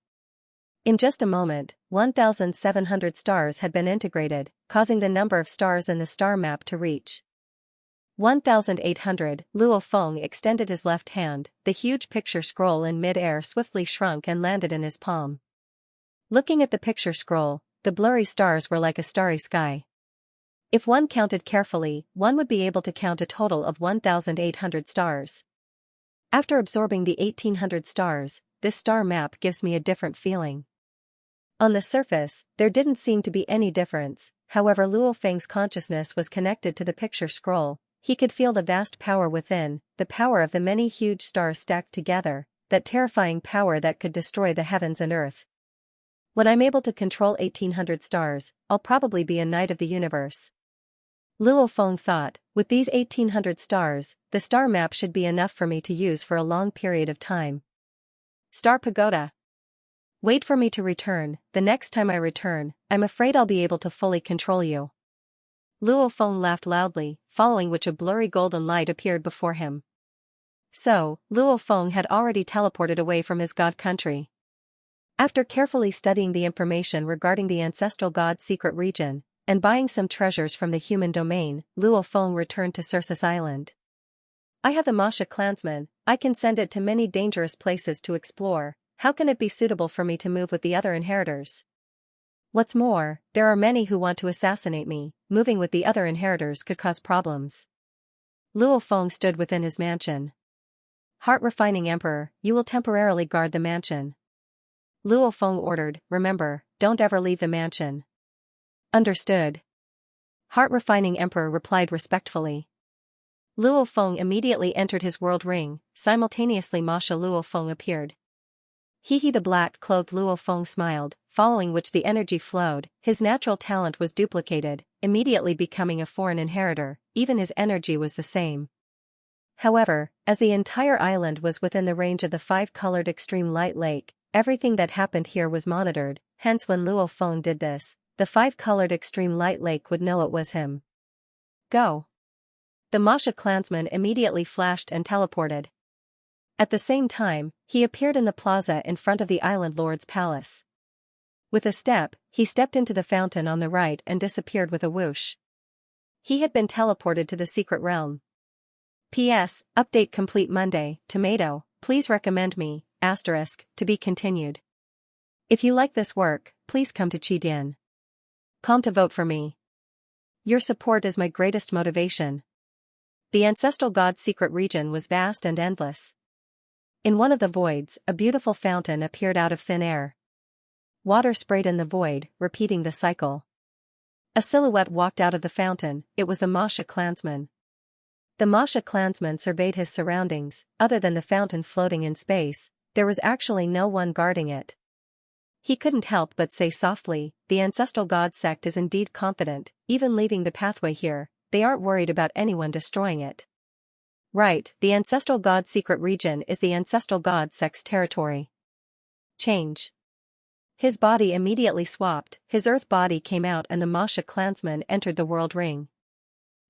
A: In just a moment, 1,700 stars had been integrated, causing the number of stars in the star map to reach 1,800. Luo Feng extended his left hand. The huge picture scroll in mid-air swiftly shrunk and landed in his palm. Looking at the picture scroll, the blurry stars were like a starry sky. If one counted carefully, one would be able to count a total of 1,800 stars. After absorbing the 1,800 stars, this star map gives me a different feeling. On the surface, there didn't seem to be any difference. However, Luo Feng's consciousness was connected to the picture scroll. He could feel the vast power within, the power of the many huge stars stacked together, that terrifying power that could destroy the heavens and earth. When I'm able to control 1,800 stars, I'll probably be a knight of the universe. Luo Feng thought, with these 1,800 stars, the star map should be enough for me to use for a long period of time. Star Pagoda. Wait for me to return. The next time I return, I'm afraid I'll be able to fully control you. Luo Feng laughed loudly, following which a blurry golden light appeared before him. So, Luo Feng had already teleported away from his god country. After carefully studying the information regarding the ancestral god's secret region, and buying some treasures from the human domain, Luo Feng returned to Circus Island. I have the Masha clansman. I can send it to many dangerous places to explore. How can it be suitable for me to move with the other inheritors? What's more, there are many who want to assassinate me. moving with the other inheritors could cause problems. Luo Feng stood within his mansion. Heart-refining Emperor, you will temporarily guard the mansion. Luo Feng ordered, remember, don't ever leave the mansion. Understood. Heart-refining Emperor replied respectfully. Luo Feng immediately entered his world ring, simultaneously Masha Luo Feng appeared. He the black-clothed Luo Feng smiled, following which the energy flowed, his natural talent was duplicated, immediately becoming a foreign inheritor, even his energy was the same. However, as the entire island was within the range of the five-colored extreme light lake, everything that happened here was monitored, hence when Luo Feng did this, the five-colored extreme light lake would know it was him. Go. The Masha clansman immediately flashed and teleported. At the same time, he appeared in the plaza in front of the island lord's palace. With a step, he stepped into the fountain on the right and disappeared with a whoosh. He had been teleported to the secret realm. P.S. Update complete Monday, Tomato, please recommend me, *, to be continued. If you like this work, please come to Qidin.com to vote for me. Your support is my greatest motivation. The ancestral god's secret region was vast and endless. In one of the voids, a beautiful fountain appeared out of thin air. Water sprayed in the void, repeating the cycle. A silhouette walked out of the fountain, it was the Masha clansman. The Masha clansman surveyed his surroundings, other than the fountain floating in space, there was actually no one guarding it. He couldn't help but say softly, the ancestral god sect is indeed confident, even leaving the pathway here, they aren't worried about anyone destroying it. Right, the ancestral god secret region is the ancestral god sect's territory. Change. His body immediately swapped, his earth body came out and the Masha clansman entered the world ring.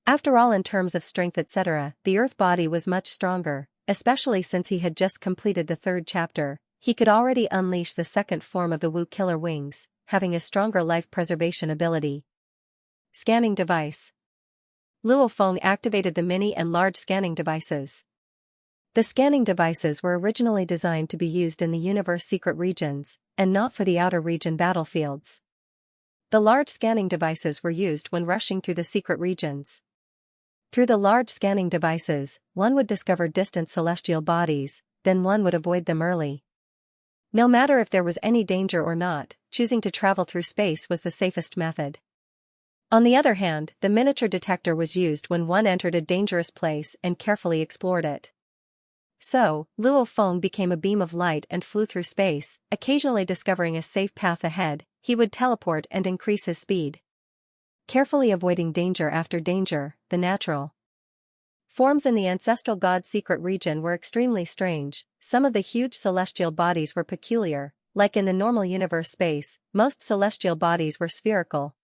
A: After all, in terms of strength etc., the earth body was much stronger, especially since he had just completed the third chapter, he could already unleash the second form of the Wu killer wings, having a stronger life preservation ability. Scanning device. Luo Feng activated the mini and large scanning devices. The scanning devices were originally designed to be used in the universe secret regions, and not for the outer region battlefields. The large scanning devices were used when rushing through the secret regions. Through the large scanning devices, one would discover distant celestial bodies, then one would avoid them early. No matter if there was any danger or not, choosing to travel through space was the safest method. On the other hand, the miniature detector was used when one entered a dangerous place and carefully explored it. So, Luo Feng became a beam of light and flew through space, occasionally discovering a safe path ahead, he would teleport and increase his speed. Carefully avoiding danger after danger, the natural forms in the ancestral god's secret region were extremely strange, some of the huge celestial bodies were peculiar, like in the normal universe space, most celestial bodies were spherical.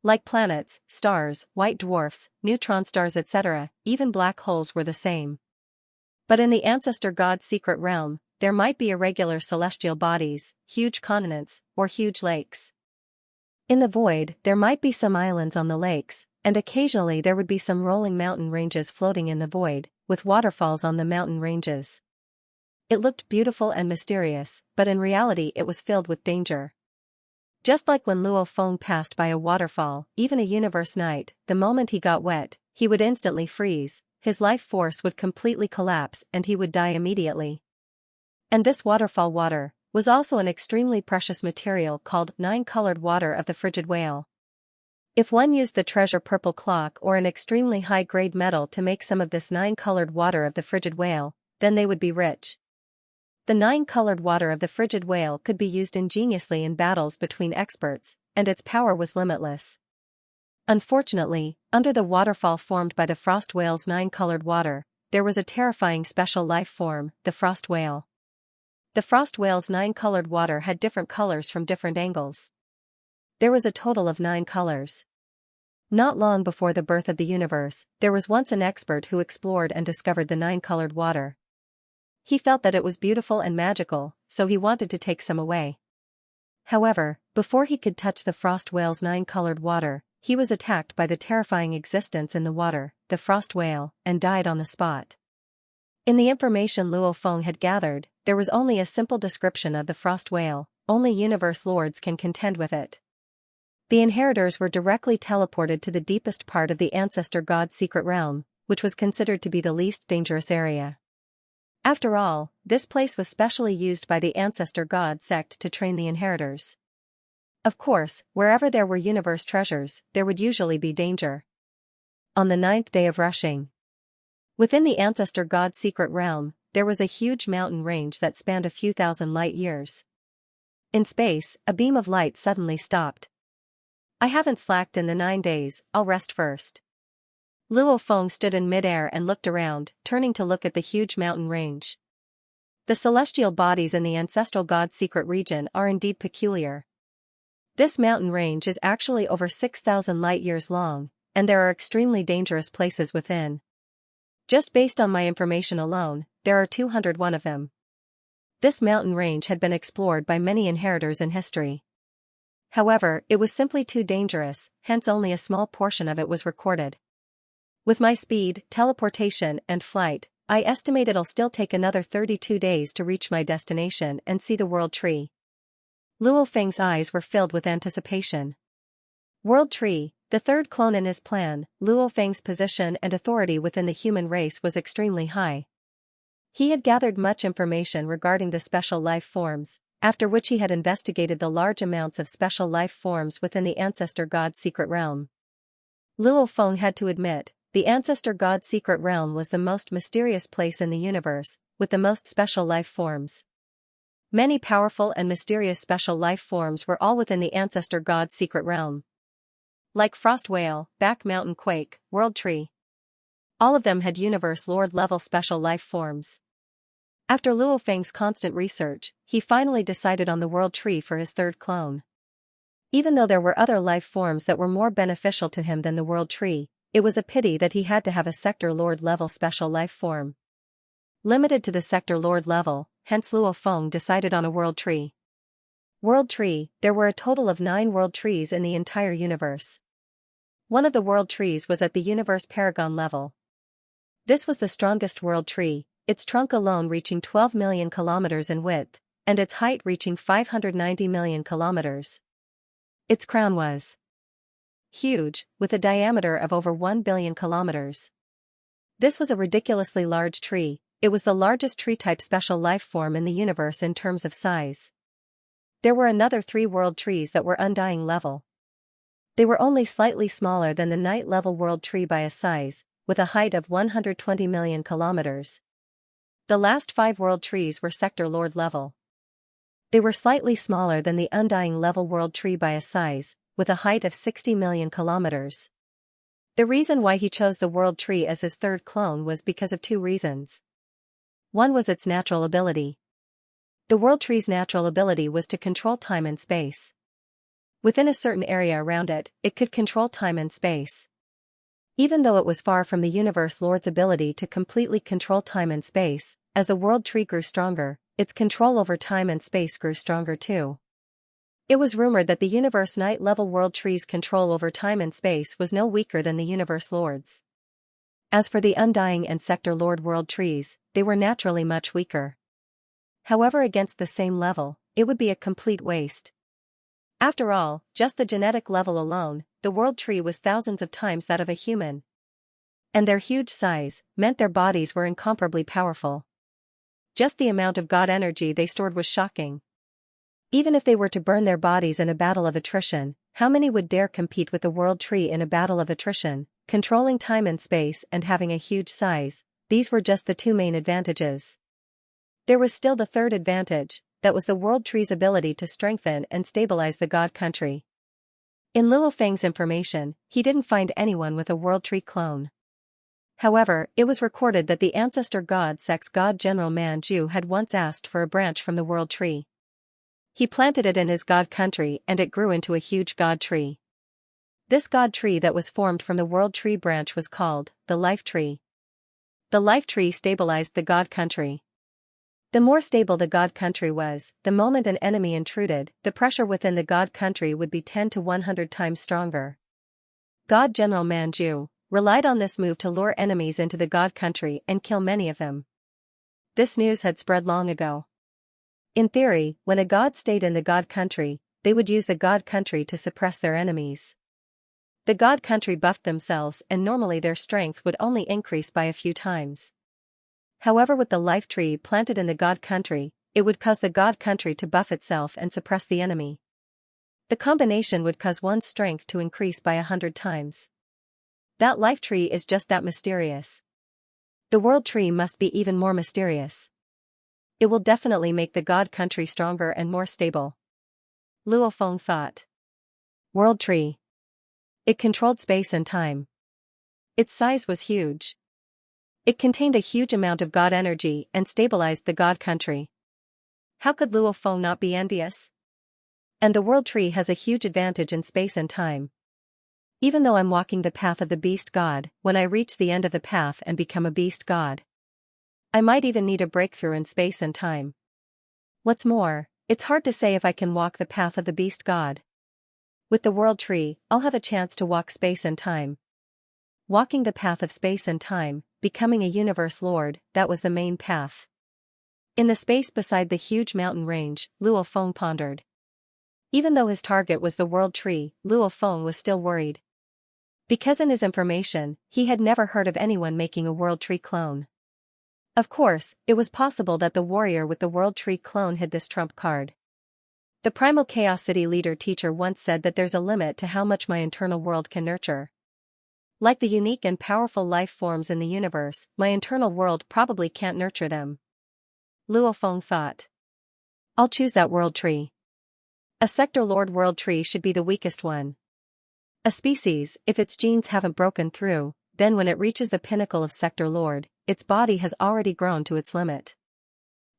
A: Like planets, stars, white dwarfs, neutron stars etc., even black holes were the same. But in the ancestor god's secret realm, there might be irregular celestial bodies, huge continents, or huge lakes. In the void, there might be some islands on the lakes, and occasionally there would be some rolling mountain ranges floating in the void, with waterfalls on the mountain ranges. It looked beautiful and mysterious, but in reality it was filled with danger. Just like when Luo Feng passed by a waterfall, even a universe night, the moment he got wet, he would instantly freeze, his life force would completely collapse and he would die immediately. And this waterfall water was also an extremely precious material called nine-colored water of the frigid whale. If one used the treasure purple clock or an extremely high-grade metal to make some of this nine-colored water of the frigid whale, then they would be rich. The nine-colored water of the frigid whale could be used ingeniously in battles between experts, and its power was limitless. Unfortunately, under the waterfall formed by the frost whale's nine-colored water, there was a terrifying special life form, the frost whale. The frost whale's nine-colored water had different colors from different angles. There was a total of 9 colors. Not long before the birth of the universe, there was once an expert who explored and discovered the nine-colored water. He felt that it was beautiful and magical, so he wanted to take some away. However, before he could touch the frost whale's nine-colored water, he was attacked by the terrifying existence in the water, the frost whale, and died on the spot. In the information Luo Feng had gathered, there was only a simple description of the frost whale, only universe lords can contend with it. The inheritors were directly teleported to the deepest part of the ancestor god's secret realm, which was considered to be the least dangerous area. After all, this place was specially used by the ancestor god sect to train the inheritors. Of course, wherever there were universe treasures, there would usually be danger. On the 9th day of rushing. Within the ancestor god's secret realm, there was a huge mountain range that spanned a few thousand light years. In space, a beam of light suddenly stopped. I haven't slacked in the 9 days, I'll rest first. Luo Feng stood in midair and looked around, turning to look at the huge mountain range. The celestial bodies in the ancestral god's secret region are indeed peculiar. This mountain range is actually over 6,000 light years long, and there are extremely dangerous places within. Just based on my information alone, there are 201 of them. This mountain range had been explored by many inheritors in history. However, it was simply too dangerous, hence only a small portion of it was recorded. With my speed, teleportation, and flight, I estimate it'll still take another 32 days to reach my destination and see the World Tree. Luo Feng's eyes were filled with anticipation. World Tree, the third clone in his plan. Luo Feng's position and authority within the human race was extremely high. He had gathered much information regarding the special life forms, after which he had investigated the large amounts of special life forms within the ancestor god's secret realm. Luo Feng had to admit, the ancestor god's secret realm was the most mysterious place in the universe, with the most special life forms. Many powerful and mysterious special life forms were all within the ancestor god's secret realm. Like Frost Whale, Back Mountain Quake, World Tree. All of them had Universe Lord level special life forms. After Luo Feng's constant research, he finally decided on the World Tree for his third clone. Even though there were other life forms that were more beneficial to him than the World Tree, it was a pity that he had to have a Sector Lord level special life form. Limited to the Sector Lord level, hence Luo Feng decided on a World Tree. World Tree, there were a total of 9 World Trees in the entire universe. One of the World Trees was at the Universe Paragon level. This was the strongest World Tree, its trunk alone reaching 12 million kilometers in width, and its height reaching 590 million kilometers. Its crown was huge, with a diameter of over 1 billion kilometers. This was a ridiculously large tree. It was the largest tree-type special life form in the universe in terms of size. There were another 3 World Trees that were Undying level. They were only slightly smaller than the Night level World Tree by a size, with a height of 120 million kilometers. The last 5 World Trees were Sector Lord level. They were slightly smaller than the Undying level World Tree by a size, with a height of 60 million kilometers. The reason why he chose the World Tree as his third clone was because of 2 reasons. One was its natural ability. The World Tree's natural ability was to control time and space. Within a certain area around it, it could control time and space. Even though it was far from the Universe Lord's ability to completely control time and space, as the World Tree grew stronger, its control over time and space grew stronger too. It was rumored that the Universe Night level World Tree's control over time and space was no weaker than the Universe Lord's. As for the Undying and Sector Lord World Trees, they were naturally much weaker. However, against the same level, it would be a complete waste. After all, just the genetic level alone, the World Tree was thousands of times that of a human. And their huge size meant their bodies were incomparably powerful. Just the amount of God energy they stored was shocking. Even if they were to burn their bodies in a battle of attrition, how many would dare compete with the World Tree in a battle of attrition? Controlling time and space and having a huge size, these were just the 2 main advantages. There was still the third advantage, that was the World Tree's ability to strengthen and stabilize the God country. In Luo Feng's information, he didn't find anyone with a World Tree clone. However, it was recorded that the ancestor god sect's God General Man Zhu had once asked for a branch from the World Tree. He planted it in his God country and it grew into a huge God tree. This God tree that was formed from the World Tree branch was called the Life Tree. The Life Tree stabilized the God country. The more stable the God country was, the moment an enemy intruded, the pressure within the God country would be 10 to 100 times stronger. God General Man Zhu relied on this move to lure enemies into the God country and kill many of them. This news had spread long ago. In theory, when a god stayed in the God country, they would use the God country to suppress their enemies. The God country buffed themselves and normally their strength would only increase by a few times. However, with the life tree planted in the God country, it would cause the God country to buff itself and suppress the enemy. The combination would cause one's strength to increase by 100 times. That life tree is just that mysterious. The world tree must be even more mysterious. It will definitely make the God country stronger and more stable. Luo Feng thought. World tree. It controlled space and time. Its size was huge. It contained a huge amount of God energy and stabilized the God country. How could Luo Feng not be envious? And the world tree has a huge advantage in space and time. Even though I'm walking the path of the beast god, when I reach the end of the path and become a beast god, I might even need a breakthrough in space and time. What's more, it's hard to say if I can walk the path of the beast god. With the world tree, I'll have a chance to walk space and time. Walking the path of space and time, becoming a universe lord, that was the main path. In the space beside the huge mountain range, Luo Feng pondered. Even though his target was the world tree, Luo Feng was still worried. Because in his information, he had never heard of anyone making a world tree clone. Of course, it was possible that the warrior with the world tree clone hid this trump card. The Primal Chaos City leader teacher once said that there's a limit to how much my internal world can nurture. Like the unique and powerful life forms in the universe, my internal world probably can't nurture them. Luo Feng thought. I'll choose that world tree. A sector lord world tree should be the weakest one. A species, if its genes haven't broken through, then when it reaches the pinnacle of sector lord, its body has already grown to its limit.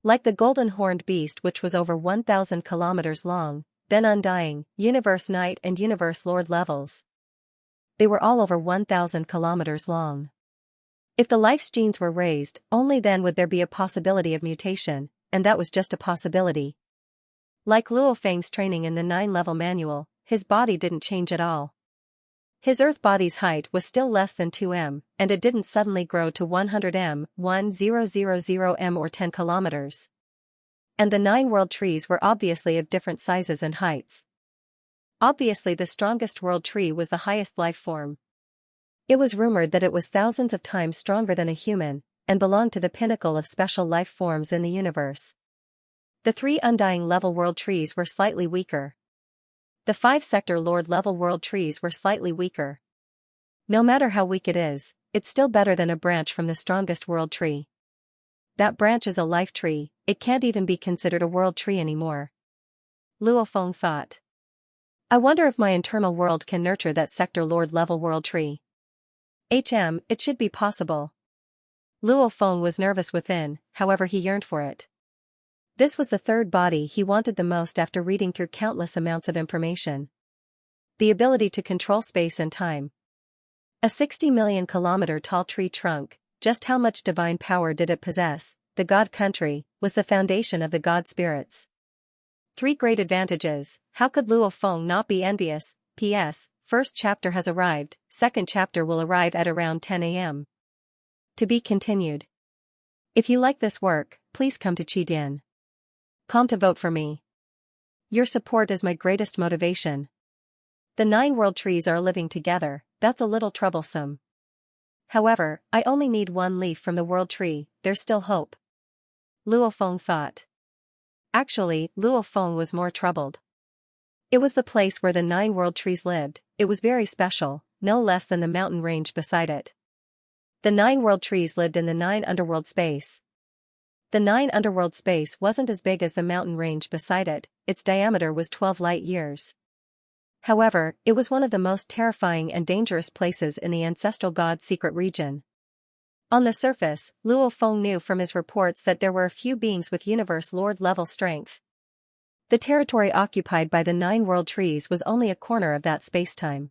A: Like the golden horned beast which was over 1,000 kilometers long, then undying, universe knight and universe lord levels. They were all over 1,000 kilometers long. If the life's genes were raised, only then would there be a possibility of mutation, and that was just a possibility. Like Luo Feng's training in the 9-level manual, his body didn't change at all. His Earth body's height was still less than 2 m, and it didn't suddenly grow to 100 m, 1000 m or 10 kilometers. And the 9 world trees were obviously of different sizes and heights. Obviously the strongest world tree was the highest life form. It was rumored that it was thousands of times stronger than a human, and belonged to the pinnacle of special life forms in the universe. The 3 undying level world trees were slightly weaker. The 5 sector lord level world trees were slightly weaker. No matter how weak it is, it's still better than a branch from the strongest world tree. That branch is a life tree, it can't even be considered a world tree anymore. Luo Feng thought. I wonder if my internal world can nurture that sector lord level world tree. It should be possible. Luo Feng was nervous within, however he yearned for it. This was the third body he wanted the most after reading through countless amounts of information. The ability to control space and time. A 60 million kilometer tall tree trunk, just how much divine power did it possess? The God country was the foundation of the God spirits. 3 great advantages. How could Luo Feng not be envious? P.S. First chapter has arrived, second chapter will arrive at around 10 a.m. To be continued. If you like this work, please come to Qidin.com to vote for me. Your support is my greatest motivation. The 9 world trees are living together, that's a little troublesome. However, I only need 1 leaf from the world tree, there's still hope. Luo Feng thought. Actually, Luo Feng was more troubled. It was the place where the 9 world trees lived, it was very special, no less than the mountain range beside it. The 9 world trees lived in the 9 underworld space. The 9 underworld space wasn't as big as the mountain range beside it, its diameter was 12 light years. However, it was one of the most terrifying and dangerous places in the ancestral god's secret region. On the surface, Luo Feng knew from his reports that there were a few beings with universe lord level strength. The territory occupied by the 9 world trees was only a corner of that spacetime.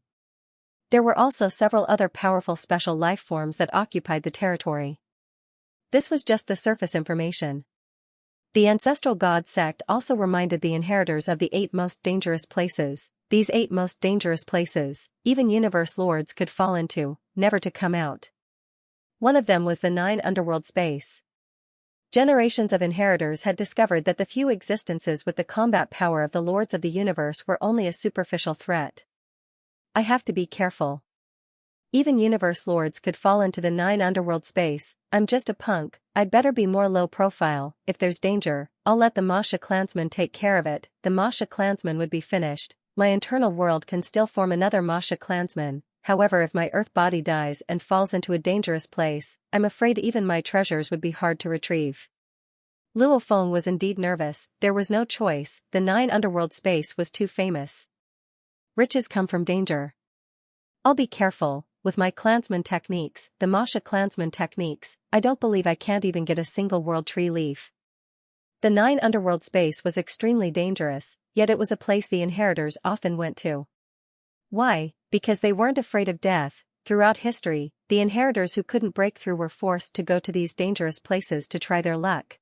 A: There were also several other powerful special life forms that occupied the territory. This was just the surface information. The ancestral god sect also reminded the inheritors of the 8 most dangerous places. These 8 most dangerous places, even universe lords could fall into, never to come out. One of them was the 9 underworld space. Generations of inheritors had discovered that the few existences with the combat power of the lords of the universe were only a superficial threat. I have to be careful. Even universe lords could fall into the 9 underworld space. I'm just a punk, I'd better be more low profile. If there's danger, I'll let the Masha clansmen take care of it. The Masha clansmen would be finished. My internal world can still form another Masha clansman. However, if my earth body dies and falls into a dangerous place, I'm afraid even my treasures would be hard to retrieve. Luo Feng was indeed nervous. There was no choice, the 9 underworld space was too famous. Riches come from danger. I'll be careful. With my clansman techniques, the Masha clansman techniques, I don't believe I can't even get a single world tree leaf. The 9 underworld space was extremely dangerous, yet it was a place the inheritors often went to. Why? Because they weren't afraid of death. Throughout history, the inheritors who couldn't break through were forced to go to these dangerous places to try their luck.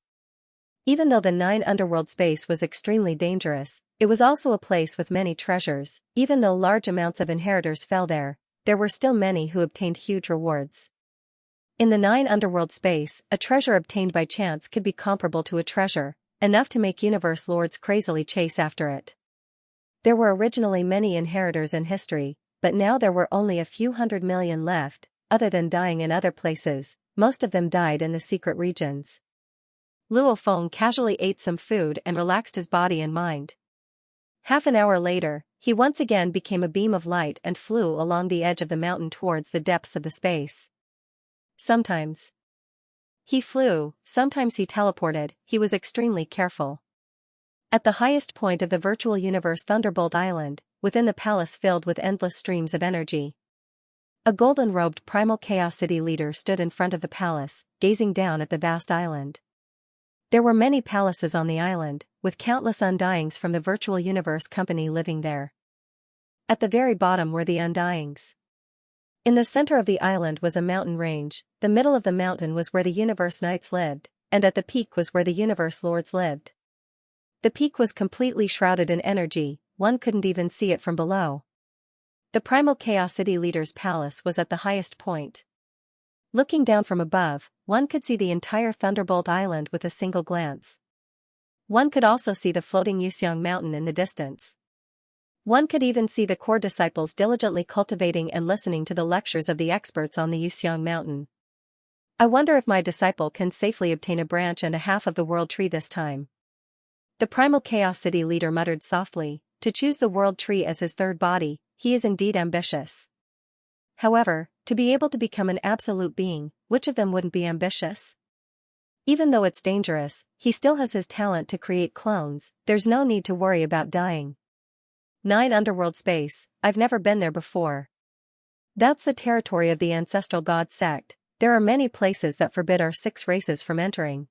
A: Even though the 9 underworld space was extremely dangerous, it was also a place with many treasures. Even though large amounts of inheritors fell there were still many who obtained huge rewards. In the 9 underworld space, a treasure obtained by chance could be comparable to a treasure, enough to make universe lords crazily chase after it. There were originally many inheritors in history, but now there were only a few 100 million left. Other than dying in other places, most of them died in the secret regions. Luo Feng casually ate some food and relaxed his body and mind. Half an hour later, he once again became a beam of light and flew along the edge of the mountain towards the depths of the space. Sometimes he flew, sometimes he teleported. He was extremely careful. At the highest point of the virtual universe, Thunderbolt Island, within the palace filled with endless streams of energy, a golden-robed primal chaos city leader stood in front of the palace, gazing down at the vast island. There were many palaces on the island, with countless undyings from the virtual universe company living there. At the very bottom were the undyings. In the center of the island was a mountain range. The middle of the mountain was where the universe knights lived, and at the peak was where the universe lords lived. The peak was completely shrouded in energy, one couldn't even see it from below. The primal chaos city leader's palace was at the highest point. Looking down from above, one could see the entire Thunderbolt Island with a single glance. One could also see the floating Xianxia mountain in the distance. One could even see the core disciples diligently cultivating and listening to the lectures of the experts on the Xianxia mountain. I wonder if my disciple can safely obtain a branch and a half of the world tree this time. The primal chaos city leader muttered softly. To choose the world tree as his third body, he is indeed ambitious. However, to be able to become an absolute being, which of them wouldn't be ambitious? Even though it's dangerous, he still has his talent to create clones. There's no need to worry about dying. 9 underworld space, I've never been there before. That's the territory of the ancestral god sect. There are many places that forbid our 6 races from entering.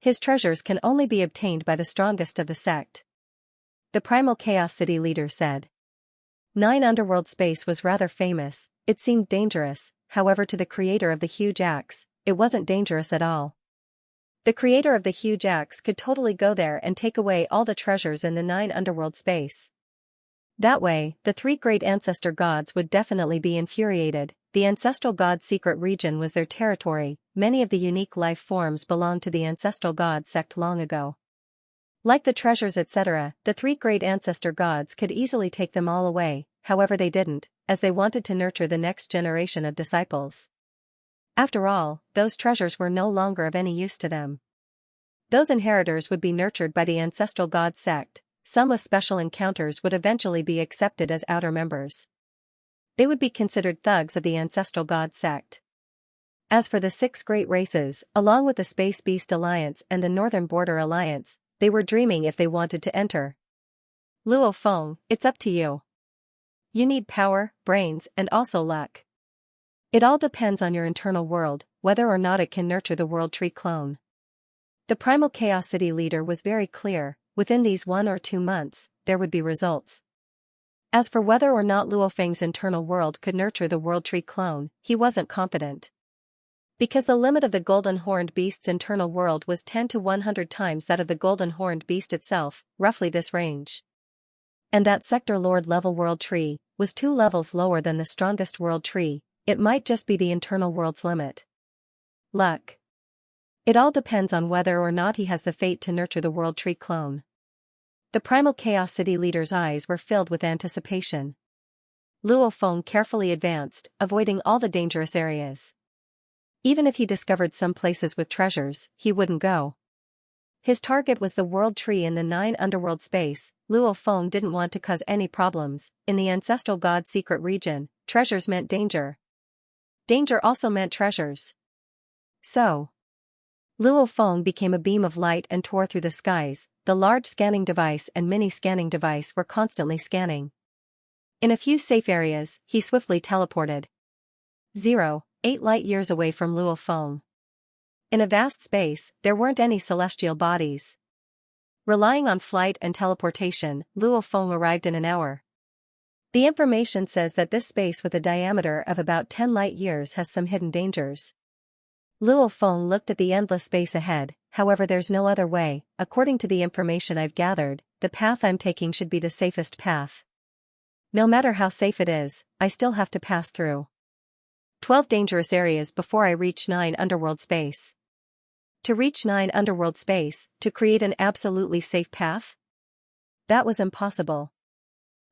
A: His treasures can only be obtained by the strongest of the sect. The primal chaos city leader said. 9 underworld space was rather famous. It seemed dangerous, however to the creator of the huge axe, it wasn't dangerous at all. The creator of the huge axe could totally go there and take away all the treasures in the 9 underworld space. That way, the 3 great ancestor gods would definitely be infuriated. The ancestral god secret region was their territory. Many of the unique life forms belonged to the ancestral god sect long ago. Like the treasures etc., the 3 great ancestor gods could easily take them all away, however they didn't, as they wanted to nurture the next generation of disciples. After all, those treasures were no longer of any use to them. Those inheritors would be nurtured by the ancestral god sect. Some with special encounters would eventually be accepted as outer members. They would be considered thugs of the ancestral god sect. As for the 6 great races, along with the Space Beast Alliance and the Northern Border Alliance, they were dreaming if they wanted to enter. Luo Feng, it's up to you. You need power, brains, and also luck. It all depends on your internal world, whether or not it can nurture the world tree clone. The primal chaos city leader was very clear. Within these 1 or 2 months, there would be results. As for whether or not Luo Feng's internal world could nurture the world tree clone, he wasn't confident. Because the limit of the golden horned beast's internal world was 10 to 100 times that of the golden horned beast itself, roughly this range. And that sector lord level world tree was 2 levels lower than the strongest world tree. It might just be the internal world's limit. Luck. It all depends on whether or not he has the fate to nurture the World Tree clone. The Primal Chaos City leader's eyes were filled with anticipation. Luo Feng carefully advanced, avoiding all the dangerous areas. Even if he discovered some places with treasures, he wouldn't go. His target was the World Tree in the 9 underworld space. Luo Feng didn't want to cause any problems. In the ancestral god's secret region, treasures meant danger. Danger also meant treasures. So, Luo Feng became a beam of light and tore through the skies. The large scanning device and mini scanning device were constantly scanning. In a few safe areas, he swiftly teleported. 8 light years away from Luo Feng. In a vast space, there weren't any celestial bodies. Relying on flight and teleportation, Luo Feng arrived in an hour. The information says that this space with a diameter of about 10 light years has some hidden dangers. Luo Feng looked at the endless space ahead. However, there's no other way. According to the information I've gathered, the path I'm taking should be the safest path. No matter how safe it is, I still have to pass through 12 dangerous areas before I reach 9 underworld space. To reach 9 underworld space, to create an absolutely safe path? That was impossible.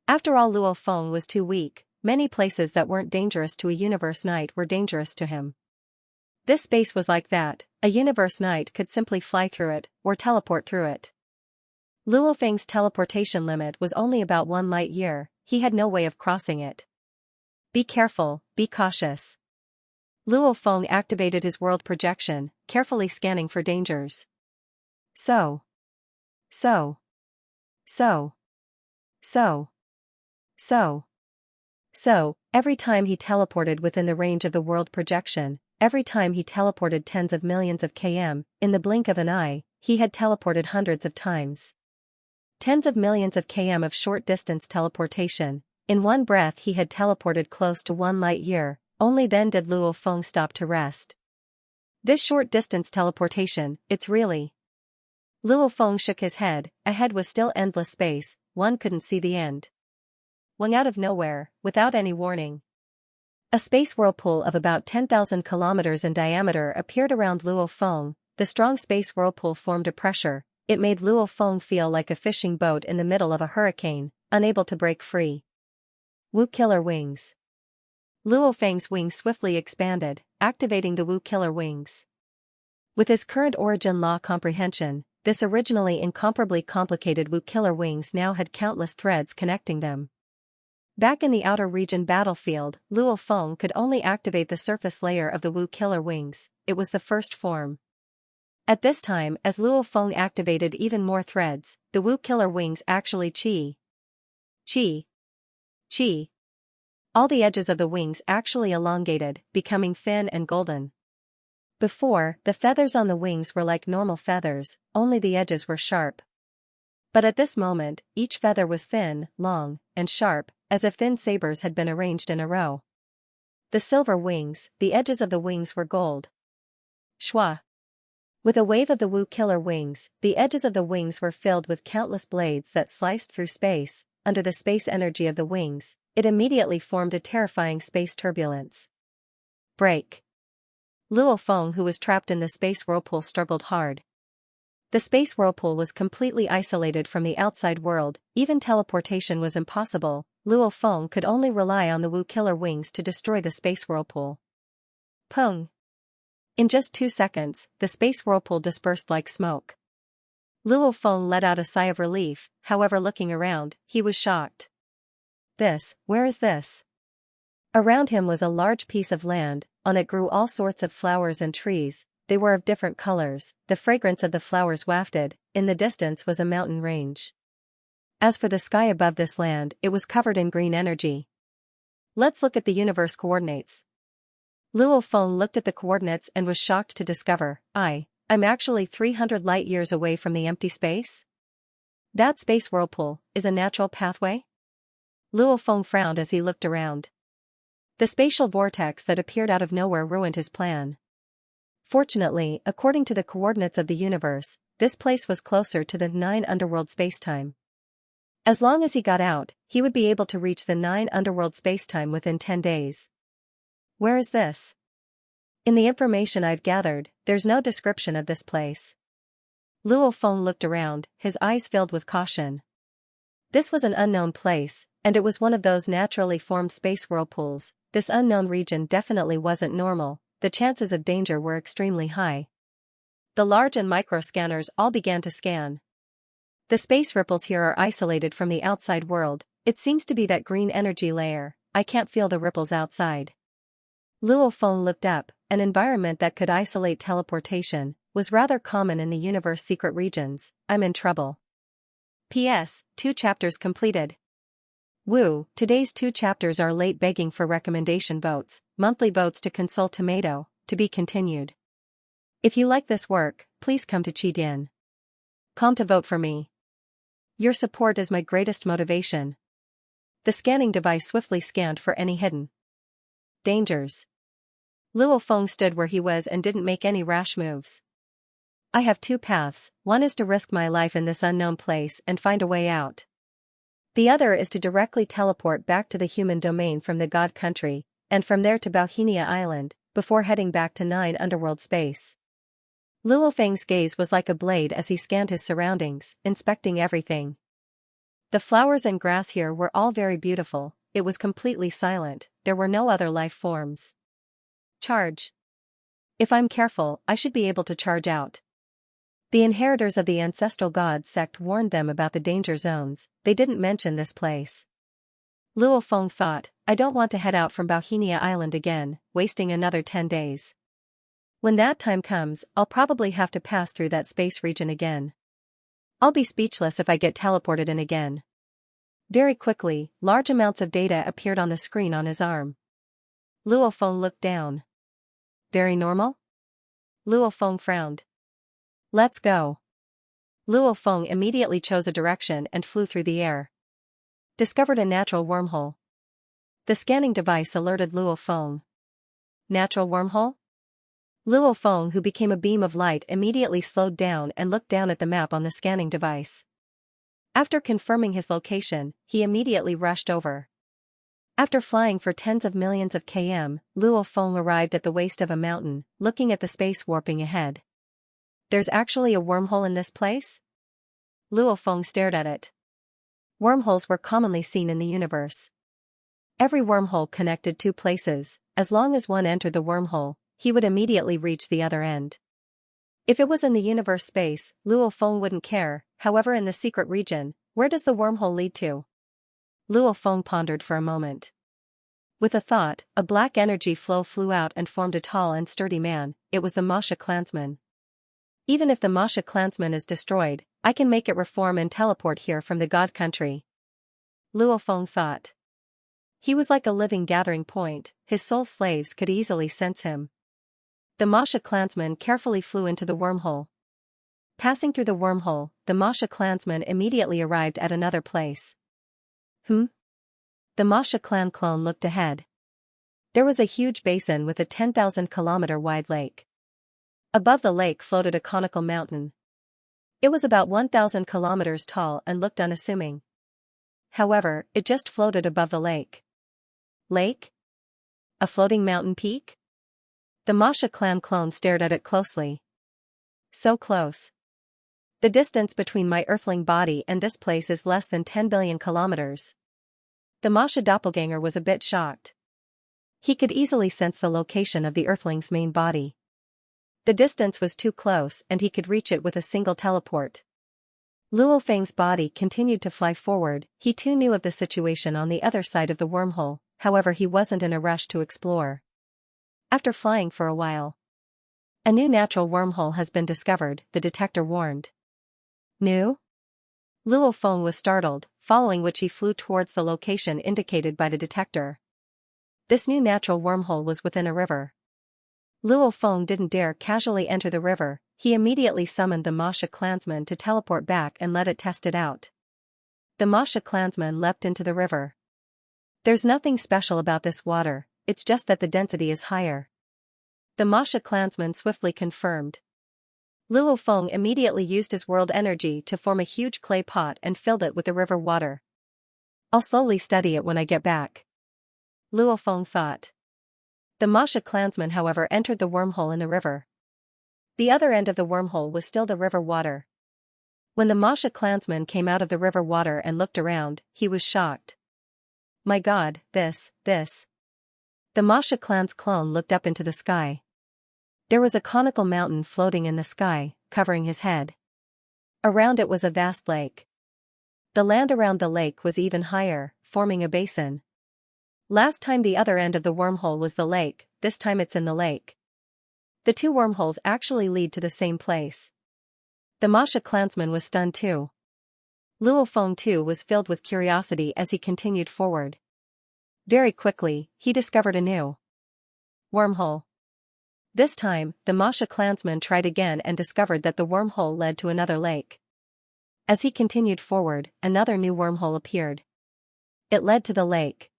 A: After all, Luo Feng was too weak. Many places that weren't dangerous to a universe knight were dangerous to him. This space was like that. A universe knight could simply fly through it, or teleport through it. Luo Feng's teleportation limit was only about 1 light year. He had no way of crossing it. Be careful, be cautious. Luo Feng activated his world projection, carefully scanning for dangers. So, every time he teleported within the range of the world projection, every time he teleported tens of millions of km, in the blink of an eye, he had teleported hundreds of times. Tens of millions of km of short-distance teleportation. In one breath he had teleported close to 1 light year. Only then did Luo Feng stop to rest. This short-distance teleportation, it's really... Luo Feng shook his head. Ahead was still endless space. One couldn't see the end. When out of nowhere, without any warning, a space whirlpool of about 10,000 kilometers in diameter appeared around Luo Feng. The strong space whirlpool formed a pressure. It made Luo Feng feel like a fishing boat in the middle of a hurricane, unable to break free. Wu Killer Wings. Luo Feng's wings swiftly expanded, activating the Wu Killer Wings. With his current origin law comprehension, this originally incomparably complicated Wu Killer Wings now had countless threads connecting them. Back in the outer region battlefield, Luo Feng could only activate the surface layer of the Wu Killer Wings. It was the first form. At this time, as Luo Feng activated even more threads, the Wu Killer Wings actually chi. All the edges of the wings actually elongated, becoming thin and golden. Before, the feathers on the wings were like normal feathers, only the edges were sharp. But at this moment, each feather was thin, long, and sharp, as if thin sabers had been arranged in a row. The silver wings, the edges of the wings were gold. Shwa. With a wave of the Wu Killer Wings, the edges of the wings were filled with countless blades that sliced through space. Under the space energy of the wings, it immediately formed a terrifying space turbulence. Break. Luo Feng, who was trapped in the space whirlpool, struggled hard. The space whirlpool was completely isolated from the outside world. Even teleportation was impossible. Luo Feng could only rely on the Wu Killer Wings to destroy the space whirlpool. Pung. In just 2 seconds, the space whirlpool dispersed like smoke. Luo Feng let out a sigh of relief. However, looking around, he was shocked. Where is this? Around him was a large piece of land. On it grew all sorts of flowers and trees. They were of different colors. The fragrance of the flowers wafted. In the distance was a mountain range. As for the sky above this land, it was covered in green energy. Let's look at the universe coordinates. Luo Feng looked at the coordinates and was shocked to discover, I'm actually 300 light years away from the empty space? That space whirlpool is a natural pathway? Luo Feng frowned as he looked around. The spatial vortex that appeared out of nowhere ruined his plan. Fortunately, according to the coordinates of the universe, this place was closer to the 9 underworld spacetime. As long as he got out, he would be able to reach the 9 underworld spacetime within 10 days. Where is this? In the information I've gathered, there's no description of this place. Luo Feng looked around, his eyes filled with caution. This was an unknown place, and it was one of those naturally formed space whirlpools. This unknown region definitely wasn't normal, the chances of danger were extremely high. The large and micro scanners all began to scan. The space ripples here are isolated from the outside world, it seems to be that green energy layer, I can't feel the ripples outside. Luo Feng looked up, an environment that could isolate teleportation, was rather common in the universe's secret regions. I'm in trouble. P.S. 2 chapters completed. Woo, today's 2 chapters are late begging for recommendation votes, monthly votes to console Tomato, to be continued. If you like this work, please come to Qidin.com to vote for me. Your support is my greatest motivation. The scanning device swiftly scanned for any hidden dangers. Luo Feng stood where he was and didn't make any rash moves. I have 2 paths, one is to risk my life in this unknown place and find a way out. The other is to directly teleport back to the human domain from the God country, and from there to Bauhinia Island, before heading back to 9 underworld space. Luo Feng's gaze was like a blade as he scanned his surroundings, inspecting everything. The flowers and grass here were all very beautiful, it was completely silent, there were no other life forms. Charge. If I'm careful, I should be able to charge out. The inheritors of the ancestral god sect warned them about the danger zones, they didn't mention this place. Luo Feng thought, I don't want to head out from Bauhinia Island again, wasting another 10 days. When that time comes, I'll probably have to pass through that space region again. I'll be speechless if I get teleported in again. Very quickly, large amounts of data appeared on the screen on his arm. Luo Feng looked down. Very normal? Luo Feng frowned. Let's go. Luo Feng immediately chose a direction and flew through the air. Discovered a natural wormhole. The scanning device alerted Luo Feng. Natural wormhole? Luo Feng, who became a beam of light, immediately slowed down and looked down at the map on the scanning device. After confirming his location, he immediately rushed over. After flying for tens of millions of km, Luo Feng arrived at the waist of a mountain, looking at the space warping ahead. There's actually a wormhole in this place? Luo Feng stared at it. Wormholes were commonly seen in the universe. Every wormhole connected 2 places, as long as one entered the wormhole, he would immediately reach the other end. If it was in the universe space, Luo Feng wouldn't care, however in the secret region, where does the wormhole lead to? Luo Feng pondered for a moment. With a thought, a black energy flow flew out and formed a tall and sturdy man, it was the Masha clansman. Even if the Masha clansman is destroyed, I can make it reform and teleport here from the God country. Luo Feng thought. He was like a living gathering point, his soul slaves could easily sense him. The Masha clansman carefully flew into the wormhole. Passing through the wormhole, the Masha clansman immediately arrived at another place. The Masha clan clone looked ahead. There was a huge basin with a 10,000-kilometer wide lake. Above the lake floated a conical mountain. It was about 1,000 kilometers tall and looked unassuming. However, it just floated above the lake. Lake? A floating mountain peak? The Masha clan clone stared at it closely. So close. The distance between my earthling body and this place is less than 10 billion kilometers. The Masha doppelganger was a bit shocked. He could easily sense the location of the earthling's main body. The distance was too close and he could reach it with a single teleport. Luo Feng's body continued to fly forward, he too knew of the situation on the other side of the wormhole, however he wasn't in a rush to explore. After flying for a while. A new natural wormhole has been discovered, the detector warned. New? Luo Feng was startled, following which he flew towards the location indicated by the detector. This new natural wormhole was within a river. Luo Feng didn't dare casually enter the river, he immediately summoned the Masha clansman to teleport back and let it test it out. The Masha clansman leapt into the river. There's nothing special about this water, it's just that the density is higher. The Masha clansman swiftly confirmed. Luo Feng immediately used his world energy to form a huge clay pot and filled it with the river water. I'll slowly study it when I get back. Luo Feng thought. The Masha clansman however entered the wormhole in the river. The other end of the wormhole was still the river water. When the Masha clansman came out of the river water and looked around, he was shocked. My God, this. The Masha clan's clone looked up into the sky. There was a conical mountain floating in the sky, covering his head. Around it was a vast lake. The land around the lake was even higher, forming a basin. Last time the other end of the wormhole was the lake, this time it's in the lake. The two wormholes actually lead to the same place. The Masha clansman was stunned too. Luo Feng too was filled with curiosity as he continued forward. Very quickly, he discovered a new wormhole. This time, the Masha clansman tried again and discovered that the wormhole led to another lake. As he continued forward, another new wormhole appeared. It led to the lake.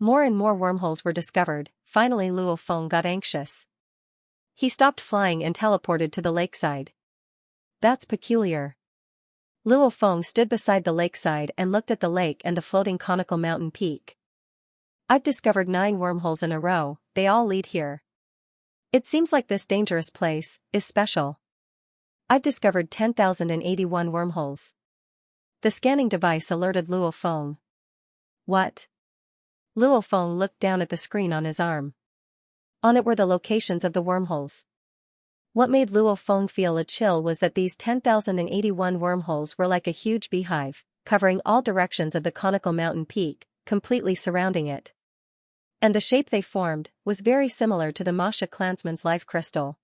A: More and more wormholes were discovered. Finally Luo Feng got anxious. He stopped flying and teleported to the lakeside. That's peculiar. Luo Feng stood beside the lakeside and looked at the lake and the floating conical mountain peak. I've discovered 9 wormholes in a row, they all lead here. It seems like this dangerous place is special. I've discovered 10,081 wormholes. The scanning device alerted Luo Feng. What? Luo Feng looked down at the screen on his arm. On it were the locations of the wormholes. What made Luo Feng feel a chill was that these 10,081 wormholes were like a huge beehive, covering all directions of the conical mountain peak, completely surrounding it. And the shape they formed was very similar to the Masha clansman's life crystal.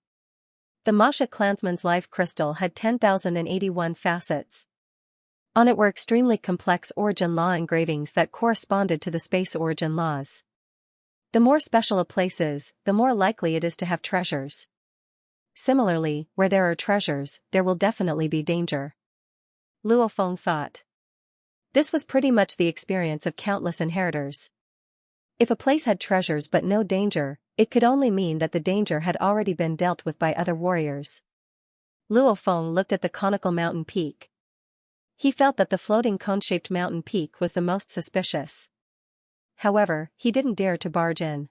A: The Masha clansman's life crystal had 10,081 facets. On it were extremely complex origin law engravings that corresponded to the space origin laws. The more special a place is, the more likely it is to have treasures. Similarly, where there are treasures, there will definitely be danger. Luo Feng thought. This was pretty much the experience of countless inheritors. If a place had treasures but no danger, it could only mean that the danger had already been dealt with by other warriors. Luo Feng looked at the conical mountain peak. He felt that the floating cone-shaped mountain peak was the most suspicious. However, he didn't dare to barge in.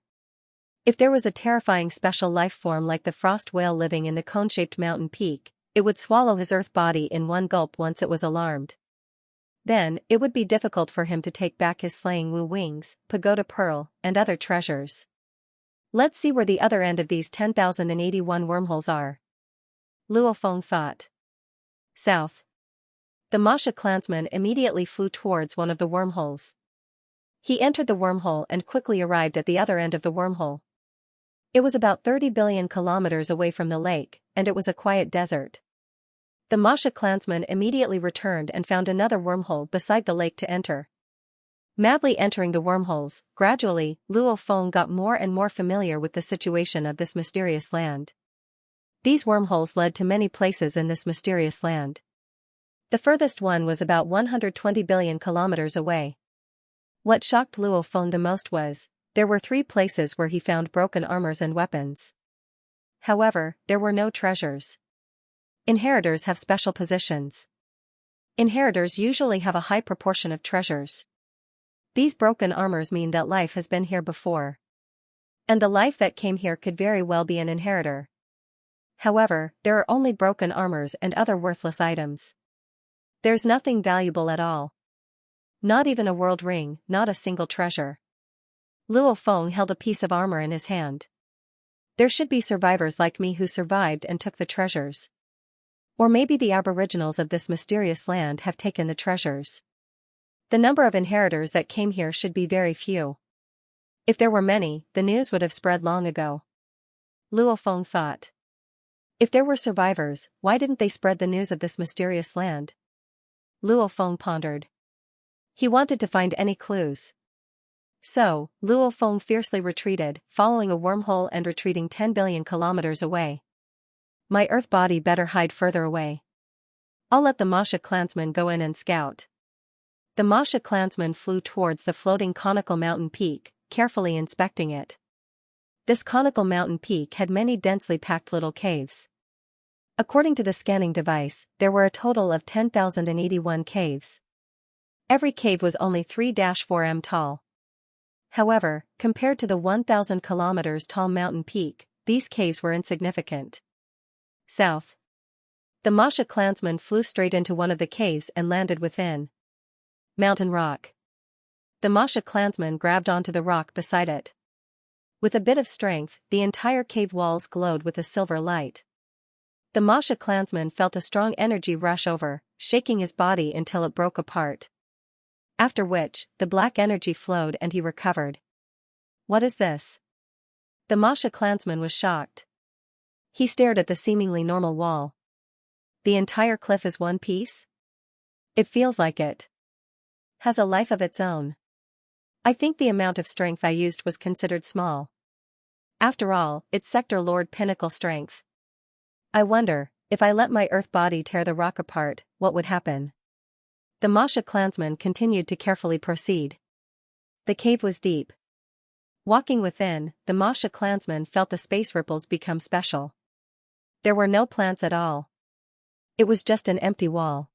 A: If there was a terrifying special life form like the frost whale living in the cone-shaped mountain peak, it would swallow his earth body in one gulp once it was alarmed. Then, it would be difficult for him to take back his slaying Wu wings, pagoda pearl, and other treasures. Let's see where the other end of these 10,081 wormholes are. Luo Feng thought. South. The Masha clansman immediately flew towards one of the wormholes. He entered the wormhole and quickly arrived at the other end of the wormhole. It was about 30 billion kilometers away from the lake, and it was a quiet desert. The Masha clansman immediately returned and found another wormhole beside the lake to enter. Madly entering the wormholes, gradually, Luo Feng got more and more familiar with the situation of this mysterious land. These wormholes led to many places in this mysterious land. The furthest one was about 120 billion kilometers away. What shocked Luo Feng the most was, there were 3 places where he found broken armors and weapons. However, there were no treasures. Inheritors have special positions. Inheritors usually have a high proportion of treasures. These broken armors mean that life has been here before. And the life that came here could very well be an inheritor. However, there are only broken armors and other worthless items. There's nothing valuable at all. Not even a world ring, not a single treasure. Luo Feng held a piece of armor in his hand. There should be survivors like me who survived and took the treasures. Or maybe the aboriginals of this mysterious land have taken the treasures. The number of inheritors that came here should be very few. If there were many, the news would have spread long ago. Luo Feng thought. If there were survivors, why didn't they spread the news of this mysterious land? Luo Feng pondered. He wanted to find any clues. So, Luo Feng fiercely retreated, following a wormhole and retreating 10 billion kilometers away. My earth body better hide further away. I'll let the Masha clansman go in and scout. The Masha clansman flew towards the floating conical mountain peak, carefully inspecting it. This conical mountain peak had many densely packed little caves. According to the scanning device, there were a total of 10,081 caves. Every cave was only 3-4 m tall. However, compared to the 1,000 kilometers tall mountain peak, these caves were insignificant. South. The Masha clansman flew straight into one of the caves and landed within. Mountain rock. The Masha clansman grabbed onto the rock beside it. With a bit of strength, the entire cave walls glowed with a silver light. The Masha clansman felt a strong energy rush over, shaking his body until it broke apart. After which, the black energy flowed and he recovered. What is this? The Masha clansman was shocked. He stared at the seemingly normal wall. The entire cliff is one piece? It feels like it has a life of its own. I think the amount of strength I used was considered small. After all, it's Sector Lord pinnacle strength. I wonder, if I let my earth body tear the rock apart, what would happen? The Masha clansman continued to carefully proceed. The cave was deep. Walking within, the Masha clansman felt the space ripples become special. There were no plants at all. It was just an empty wall.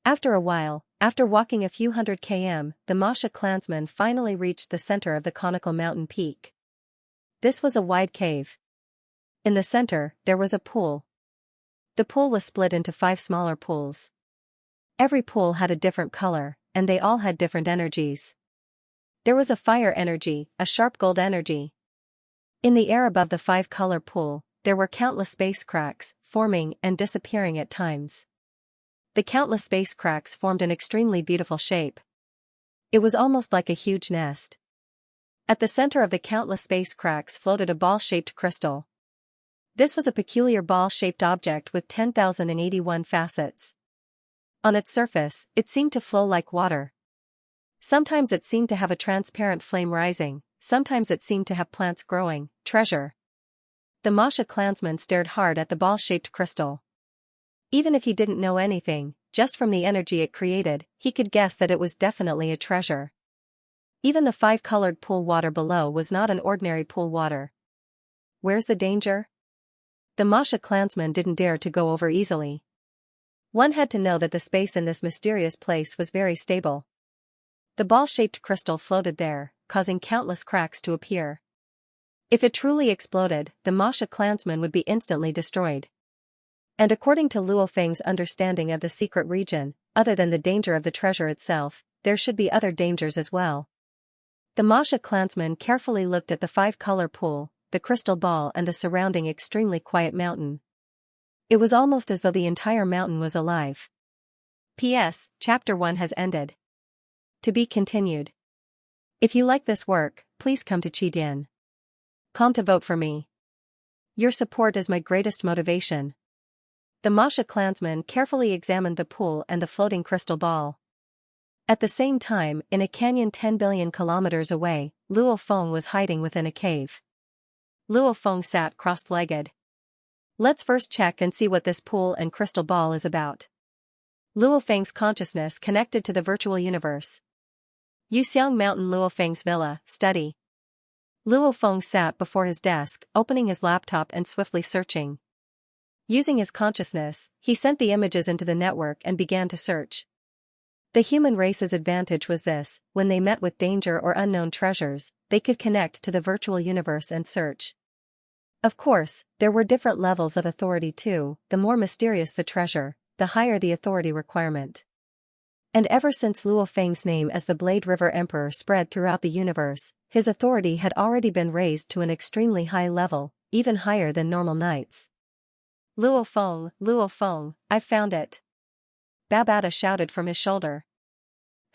A: After a while, after walking a few hundred km, the Masha clansman finally reached the center of the conical mountain peak. This was a wide cave. In the center, there was a pool. The pool was split into 5 smaller pools. Every pool had a different color, and they all had different energies. There was a fire energy, a sharp gold energy. In the air above the 5-color pool, there were countless space cracks, forming and disappearing at times. The countless space cracks formed an extremely beautiful shape. It was almost like a huge nest. At the center of the countless space cracks floated a ball-shaped crystal. This was a peculiar ball-shaped object with 10,081 facets. On its surface, it seemed to flow like water. Sometimes it seemed to have a transparent flame rising, sometimes it seemed to have plants growing. Treasure. The Masha clansman stared hard at the ball-shaped crystal. Even if he didn't know anything, just from the energy it created, he could guess that it was definitely a treasure. Even the 5-colored pool water below was not an ordinary pool water. Where's the danger? The Masha clansman didn't dare to go over easily. One had to know that the space in this mysterious place was very stable. The ball-shaped crystal floated there, causing countless cracks to appear. If it truly exploded, the Masha clansman would be instantly destroyed. And according to Luo Feng's understanding of the secret region, other than the danger of the treasure itself, there should be other dangers as well. The Masha clansman carefully looked at the 5-color pool, the crystal ball and the surrounding extremely quiet mountain. It was almost as though the entire mountain was alive. P.S. Chapter 1 has ended. To be continued. If you like this work, please come to Qidin.com to vote for me. Your support is my greatest motivation. The Masha clansman carefully examined the pool and the floating crystal ball. At the same time, in a canyon 10 billion kilometers away, Luo Feng was hiding within a cave. Luo Feng sat cross-legged. Let's first check and see what this pool and crystal ball is about. Luo Feng's consciousness connected to the virtual universe. Yuxiang Mountain Luo Feng's villa, study. Luo Feng sat before his desk, opening his laptop and swiftly searching. Using his consciousness, he sent the images into the network and began to search. The human race's advantage was this: when they met with danger or unknown treasures, they could connect to the virtual universe and search. Of course, there were different levels of authority too. The more mysterious the treasure, the higher the authority requirement. And ever since Luo Feng's name as the Blade River Emperor spread throughout the universe, his authority had already been raised to an extremely high level, even higher than normal knights. Luo Feng, I found it. Babata shouted from his shoulder.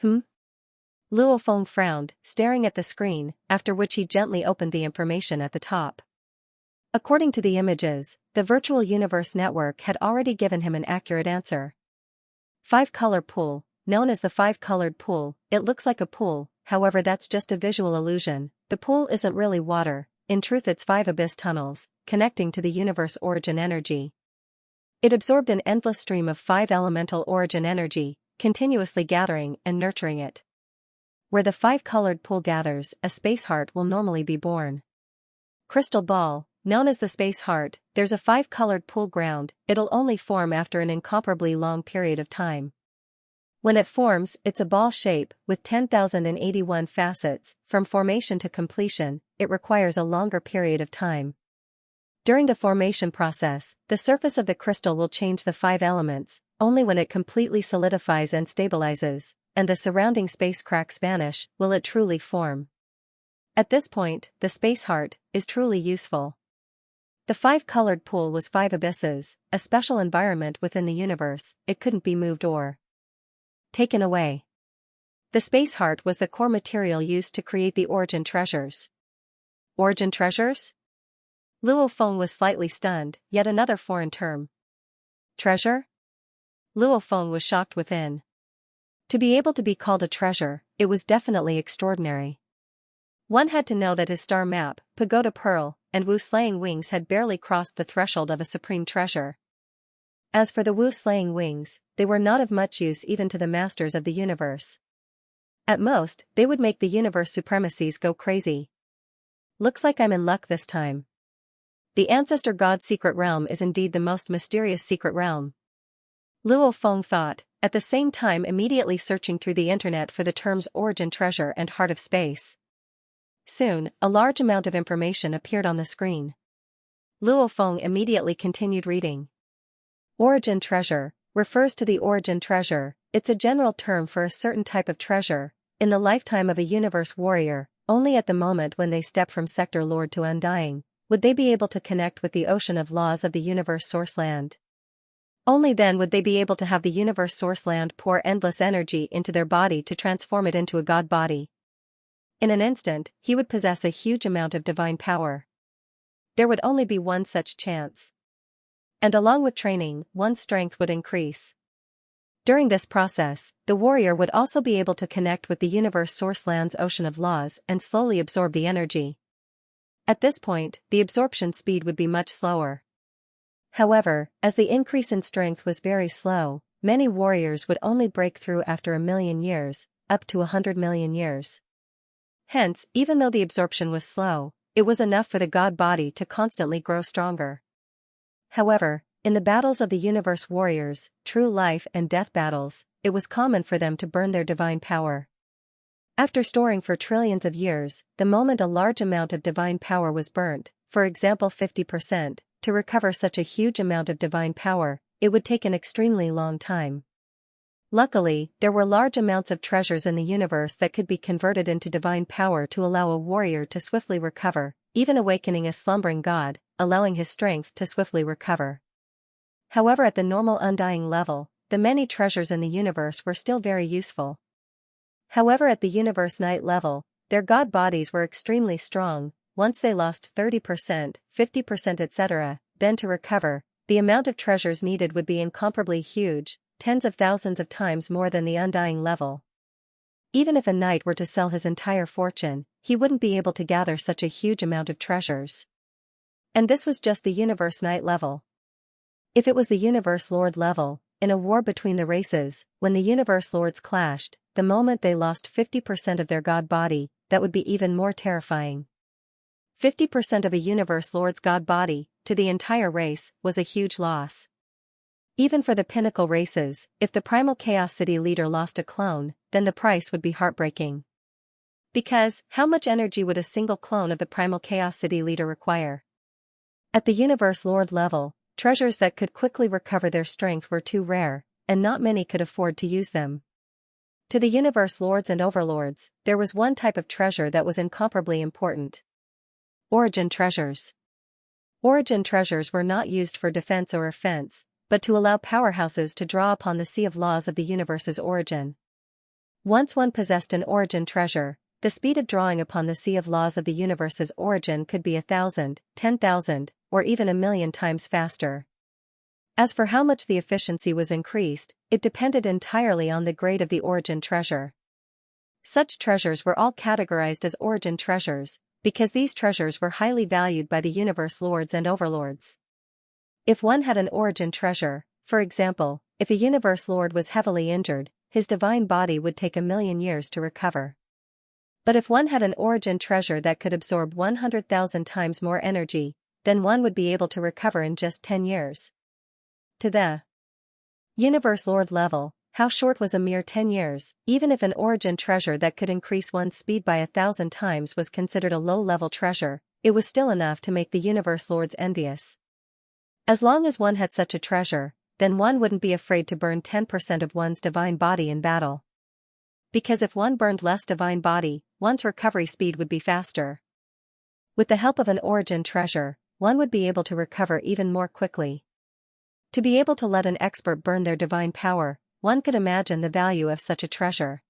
A: Luo Feng frowned, staring at the screen, after which he gently opened the information at the top. According to the images, the virtual universe network had already given him an accurate answer. 5-color pool, known as the 5-colored pool. It looks like a pool, however that's just a visual illusion. The pool isn't really water, in truth it's 5 abyss tunnels, connecting to the universe origin energy. It absorbed an endless stream of 5 elemental origin energy, continuously gathering and nurturing it. Where the 5-colored pool gathers, a space heart will normally be born. Crystal ball, known as the space heart, there's a 5-colored pool ground. It'll only form after an incomparably long period of time. When it forms, it's a ball shape with 10,081 facets. From formation to completion, it requires a longer period of time. During the formation process, the surface of the crystal will change the 5 elements. Only when it completely solidifies and stabilizes, and the surrounding space cracks vanish, will it truly form. At this point, the space heart is truly useful. The 5-colored pool was 5 abysses, a special environment within the universe. It couldn't be moved or taken away. The space heart was the core material used to create the origin treasures. Origin treasures? Luo Feng was slightly stunned, yet another foreign term. Treasure? Luo Feng was shocked within. To be able to be called a treasure, it was definitely extraordinary. One had to know that his star map, Pagoda Pearl, and Wu Slaying Wings had barely crossed the threshold of a supreme treasure. As for the Wu Slaying Wings, they were not of much use even to the masters of the universe. At most, they would make the universe supremacies go crazy. Looks like I'm in luck this time. The Ancestor God's secret realm is indeed the most mysterious secret realm. Luo Feng thought, at the same time immediately searching through the internet for the terms origin treasure and heart of space. Soon, a large amount of information appeared on the screen. Luo Feng immediately continued reading. Origin treasure refers to the origin treasure. It's a general term for a certain type of treasure, in the lifetime of a universe warrior. Only at the moment when they step from Sector Lord to Undying, would they be able to connect with the ocean of laws of the universe source land. Only then would they be able to have the universe source land pour endless energy into their body to transform it into a god body. In an instant, he would possess a huge amount of divine power. There would only be one such chance. And along with training, one's strength would increase. During this process, the warrior would also be able to connect with the universe source land's ocean of laws and slowly absorb the energy. At this point, the absorption speed would be much slower. However, as the increase in strength was very slow, many warriors would only break through after 1,000,000 years, up to 100 million years. Hence, even though the absorption was slow, it was enough for the god body to constantly grow stronger. However, in the battles of the universe warriors, true life and death battles, it was common for them to burn their divine power. After storing for trillions of years, the moment a large amount of divine power was burnt, for example 50%, to recover such a huge amount of divine power, it would take an extremely long time. Luckily, there were large amounts of treasures in the universe that could be converted into divine power to allow a warrior to swiftly recover, even awakening a slumbering god, allowing his strength to swiftly recover. However, at the normal undying level, the many treasures in the universe were still very useful. However, at the universe night level, their god bodies were extremely strong. Once they lost 30%, 50%, etc., then to recover, the amount of treasures needed would be incomparably huge, tens of thousands of times more than the undying level. Even if a knight were to sell his entire fortune, he wouldn't be able to gather such a huge amount of treasures. And this was just the universe night level. If it was the universe lord level, in a war between the races, when the universe lords clashed, the moment they lost 50% of their god body, that would be even more terrifying. 50% of a universe lord's god body, to the entire race, was a huge loss. Even for the pinnacle races, if the Primal Chaos City leader lost a clone, then the price would be heartbreaking. Because, how much energy would a single clone of the Primal Chaos City leader require? At the universe lord level, treasures that could quickly recover their strength were too rare, and not many could afford to use them. To the universe lords and overlords, there was one type of treasure that was incomparably important. Origin treasures. Origin treasures were not used for defense or offense, but to allow powerhouses to draw upon the sea of laws of the universe's origin. Once one possessed an origin treasure, the speed of drawing upon the sea of laws of the universe's origin could be 1,000, 10,000, or even 1,000,000 times faster. As for how much the efficiency was increased, it depended entirely on the grade of the origin treasure. Such treasures were all categorized as origin treasures, because these treasures were highly valued by the universe lords and overlords. If one had an origin treasure, for example, if a universe lord was heavily injured, his divine body would take 1,000,000 years to recover. But if one had an origin treasure that could absorb 100,000 times more energy, then one would be able to recover in just 10 years. To the universe lord level, How short was a mere 10 years? Even if an origin treasure that could increase one's speed by 1,000 times was considered a low-level treasure, it was still enough to make the universe lords envious. As long as one had such a treasure, then one wouldn't be afraid to burn 10% of one's divine body in battle. Because if one burned less divine body, one's recovery speed would be faster. With the help of an origin treasure, one would be able to recover even more quickly. To be able to let an expert burn their divine power, one could imagine the value of such a treasure.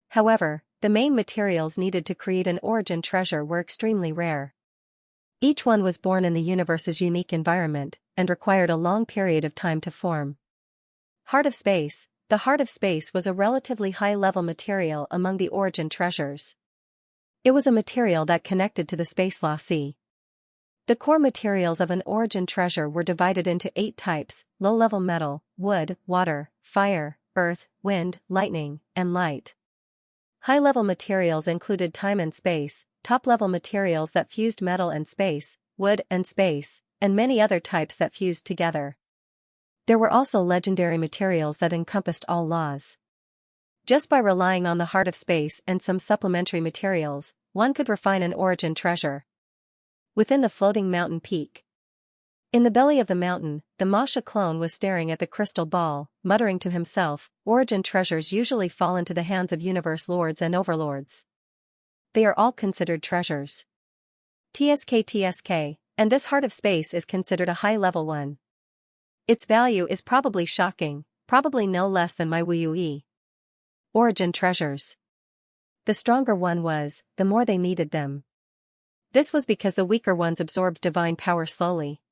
A: However, the main materials needed to create an origin treasure were extremely rare. Each one was born in the universe's unique environment, and required a long period of time to form. Heart of Space. The heart of space was a relatively high-level material among the origin treasures. It was a material that connected to the space-law sea. The core materials of an origin treasure were divided into 8 types: low-level metal, wood, water, fire, earth, wind, lightning, and light. High-level materials included time and space, top-level materials that fused metal and space, wood and space, and many other types that fused together. There were also legendary materials that encompassed all laws. Just by relying on the heart of space and some supplementary materials, one could refine an origin treasure. Within the floating mountain peak. In the belly of the mountain, the Masha clone was staring at the crystal ball, muttering to himself, "Origin treasures usually fall into the hands of universe lords and overlords. They are all considered treasures. TSK, and this heart of space is considered a high-level one. Its value is probably shocking, probably no less than my Wuyui. Origin treasures. The stronger one was, the more they needed them. This was because the weaker ones absorbed divine power slowly.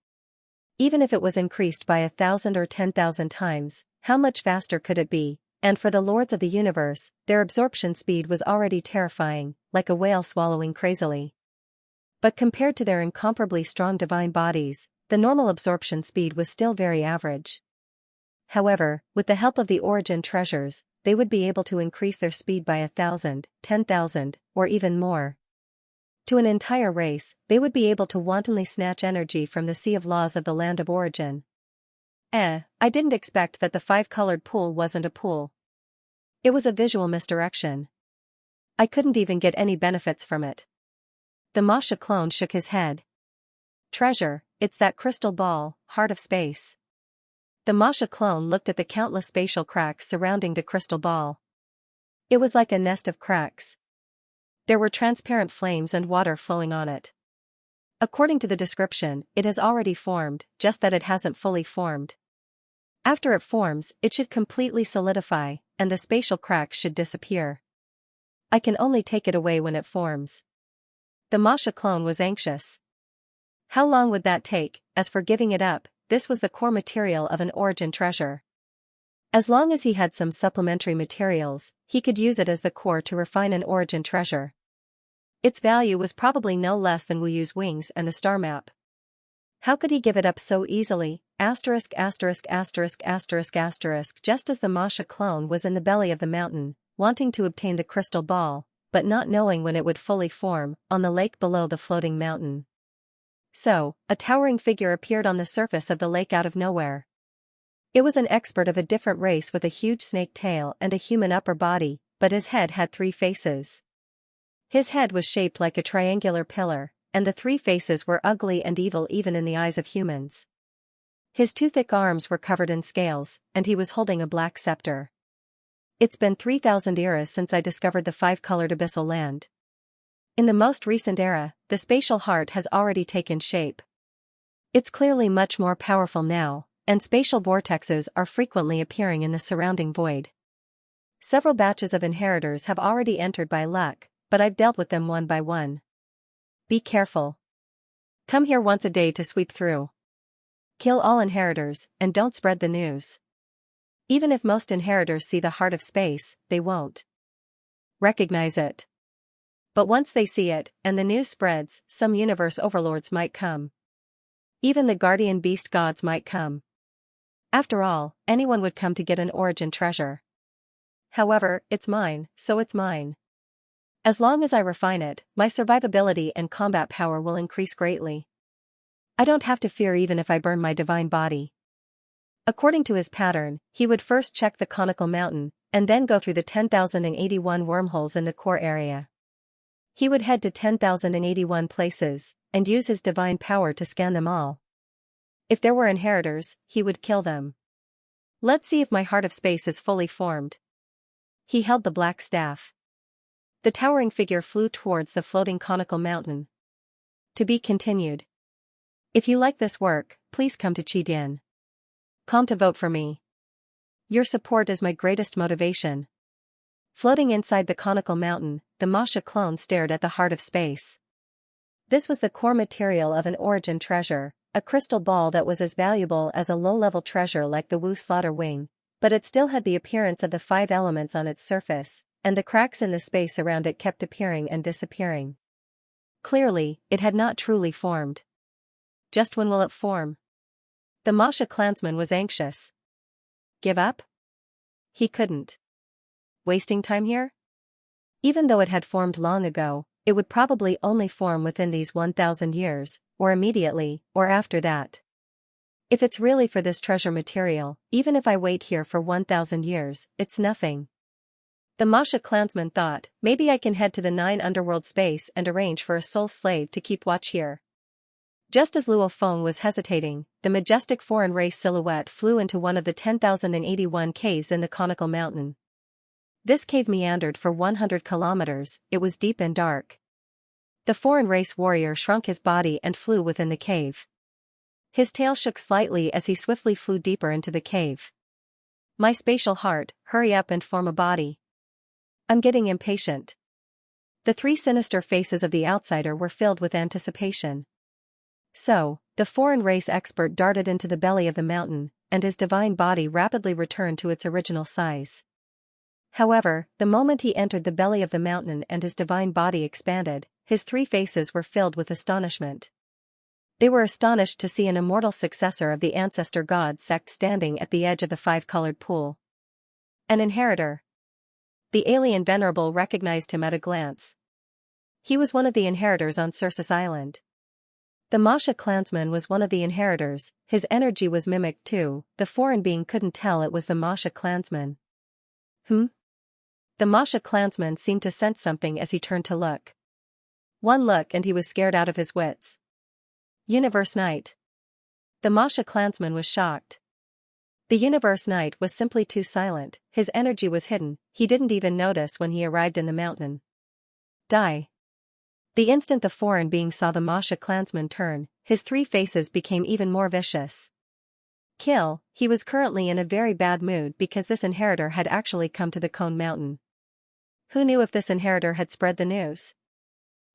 A: Even if it was increased by 1,000 or 10,000 times, how much faster could it be? And for the lords of the universe, their absorption speed was already terrifying, like a whale swallowing crazily. But compared to their incomparably strong divine bodies, the normal absorption speed was still very average. However, with the help of the origin treasures, they would be able to increase their speed by 1,000, 10,000, or even more. To an entire race, they would be able to wantonly snatch energy from the sea of laws of the land of origin. I didn't expect that the 5-colored pool wasn't a pool. It was a visual misdirection. I couldn't even get any benefits from it. The Masha clone shook his head. Treasure, it's that crystal ball, heart of space. The Masha clone looked at the countless spatial cracks surrounding the crystal ball. It was like a nest of cracks. There were transparent flames and water flowing on it. According to the description, it has already formed, just that it hasn't fully formed. After it forms, it should completely solidify, and the spatial cracks should disappear. I can only take it away when it forms. The Masha clone was anxious. How long would that take? As for giving it up, this was the core material of an origin treasure. As long as he had some supplementary materials, he could use it as the core to refine an origin treasure. Its value was probably no less than Wuyu's wings and the star map. How could he give it up so easily? Just as the Masha clone was in the belly of the mountain, wanting to obtain the crystal ball, but not knowing when it would fully form, on the lake below the floating mountain. So, a towering figure appeared on the surface of the lake out of nowhere. It was an expert of a different race with a huge snake tail and a human upper body, but his head had 3 faces. His head was shaped like a triangular pillar, and the 3 faces were ugly and evil even in the eyes of humans. His 2 thick arms were covered in scales, and he was holding a black scepter. It's been 3,000 eras since I discovered the 5-colored abyssal land. In the most recent era, the spatial heart has already taken shape. It's clearly much more powerful now, and spatial vortexes are frequently appearing in the surrounding void. Several batches of inheritors have already entered by luck, but I've dealt with them one by one. Be careful. Come here once a day to sweep through. Kill all inheritors, and don't spread the news. Even if most inheritors see the heart of space, they won't recognize it. But once they see it, and the news spreads, some universe overlords might come. Even the guardian beast gods might come. After all, anyone would come to get an origin treasure. However, it's mine, so it's mine. As long as I refine it, my survivability and combat power will increase greatly. I don't have to fear even if I burn my divine body. According to his pattern, he would first check the conical mountain, and then go through the 10,081 wormholes in the core area. He would head to 10,081 places, and use his divine power to scan them all. If there were inheritors, he would kill them. Let's see if my heart of space is fully formed. He held the black staff. The towering figure flew towards the floating conical mountain. To be continued. If you like this work, please come to Qidin.com to vote for me. Your support is my greatest motivation. Floating inside the conical mountain, the Masha clone stared at the heart of space. This was the core material of an origin treasure, a crystal ball that was as valuable as a low-level treasure like the Wu Slaughter Wing, but it still had the appearance of the 5 elements on its surface, and the cracks in the space around it kept appearing and disappearing. Clearly, it had not truly formed. Just when will it form? The Masha clansman was anxious. Give up? He couldn't. Wasting time here? Even though it had formed long ago, it would probably only form within these 1,000 years, or immediately, or after that. If it's really for this treasure material, even if I wait here for 1,000 years, it's nothing. The Masha clansman thought, maybe I can head to the 9 underworld space and arrange for a soul slave to keep watch here. Just as Luo Feng was hesitating, the majestic foreign race silhouette flew into one of the 10,081 caves in the conical mountain. This cave meandered for 100 kilometers, it was deep and dark. The foreign race warrior shrunk his body and flew within the cave. His tail shook slightly as he swiftly flew deeper into the cave. My spatial heart, hurry up and form a body. I'm getting impatient. The 3 sinister faces of the outsider were filled with anticipation. So, the foreign race expert darted into the belly of the mountain, and his divine body rapidly returned to its original size. However, the moment he entered the belly of the mountain and his divine body expanded, his 3 faces were filled with astonishment. They were astonished to see an immortal successor of the ancestor god sect standing at the edge of the 5-colored pool. An inheritor. The alien venerable recognized him at a glance. He was one of the inheritors on Circus Island. The Masha clansman was one of the inheritors, his energy was mimicked too, the foreign being couldn't tell it was the Masha clansman. The Masha clansman seemed to sense something as he turned to look. One look and he was scared out of his wits. Universe Knight. The Masha clansman was shocked. The Universe Knight was simply too silent, his energy was hidden, he didn't even notice when he arrived in the mountain. Die. The instant the foreign being saw the Masha clansman turn, his 3 faces became even more vicious. Kill. He was currently in a very bad mood because this inheritor had actually come to the Cone Mountain. Who knew if this inheritor had spread the news?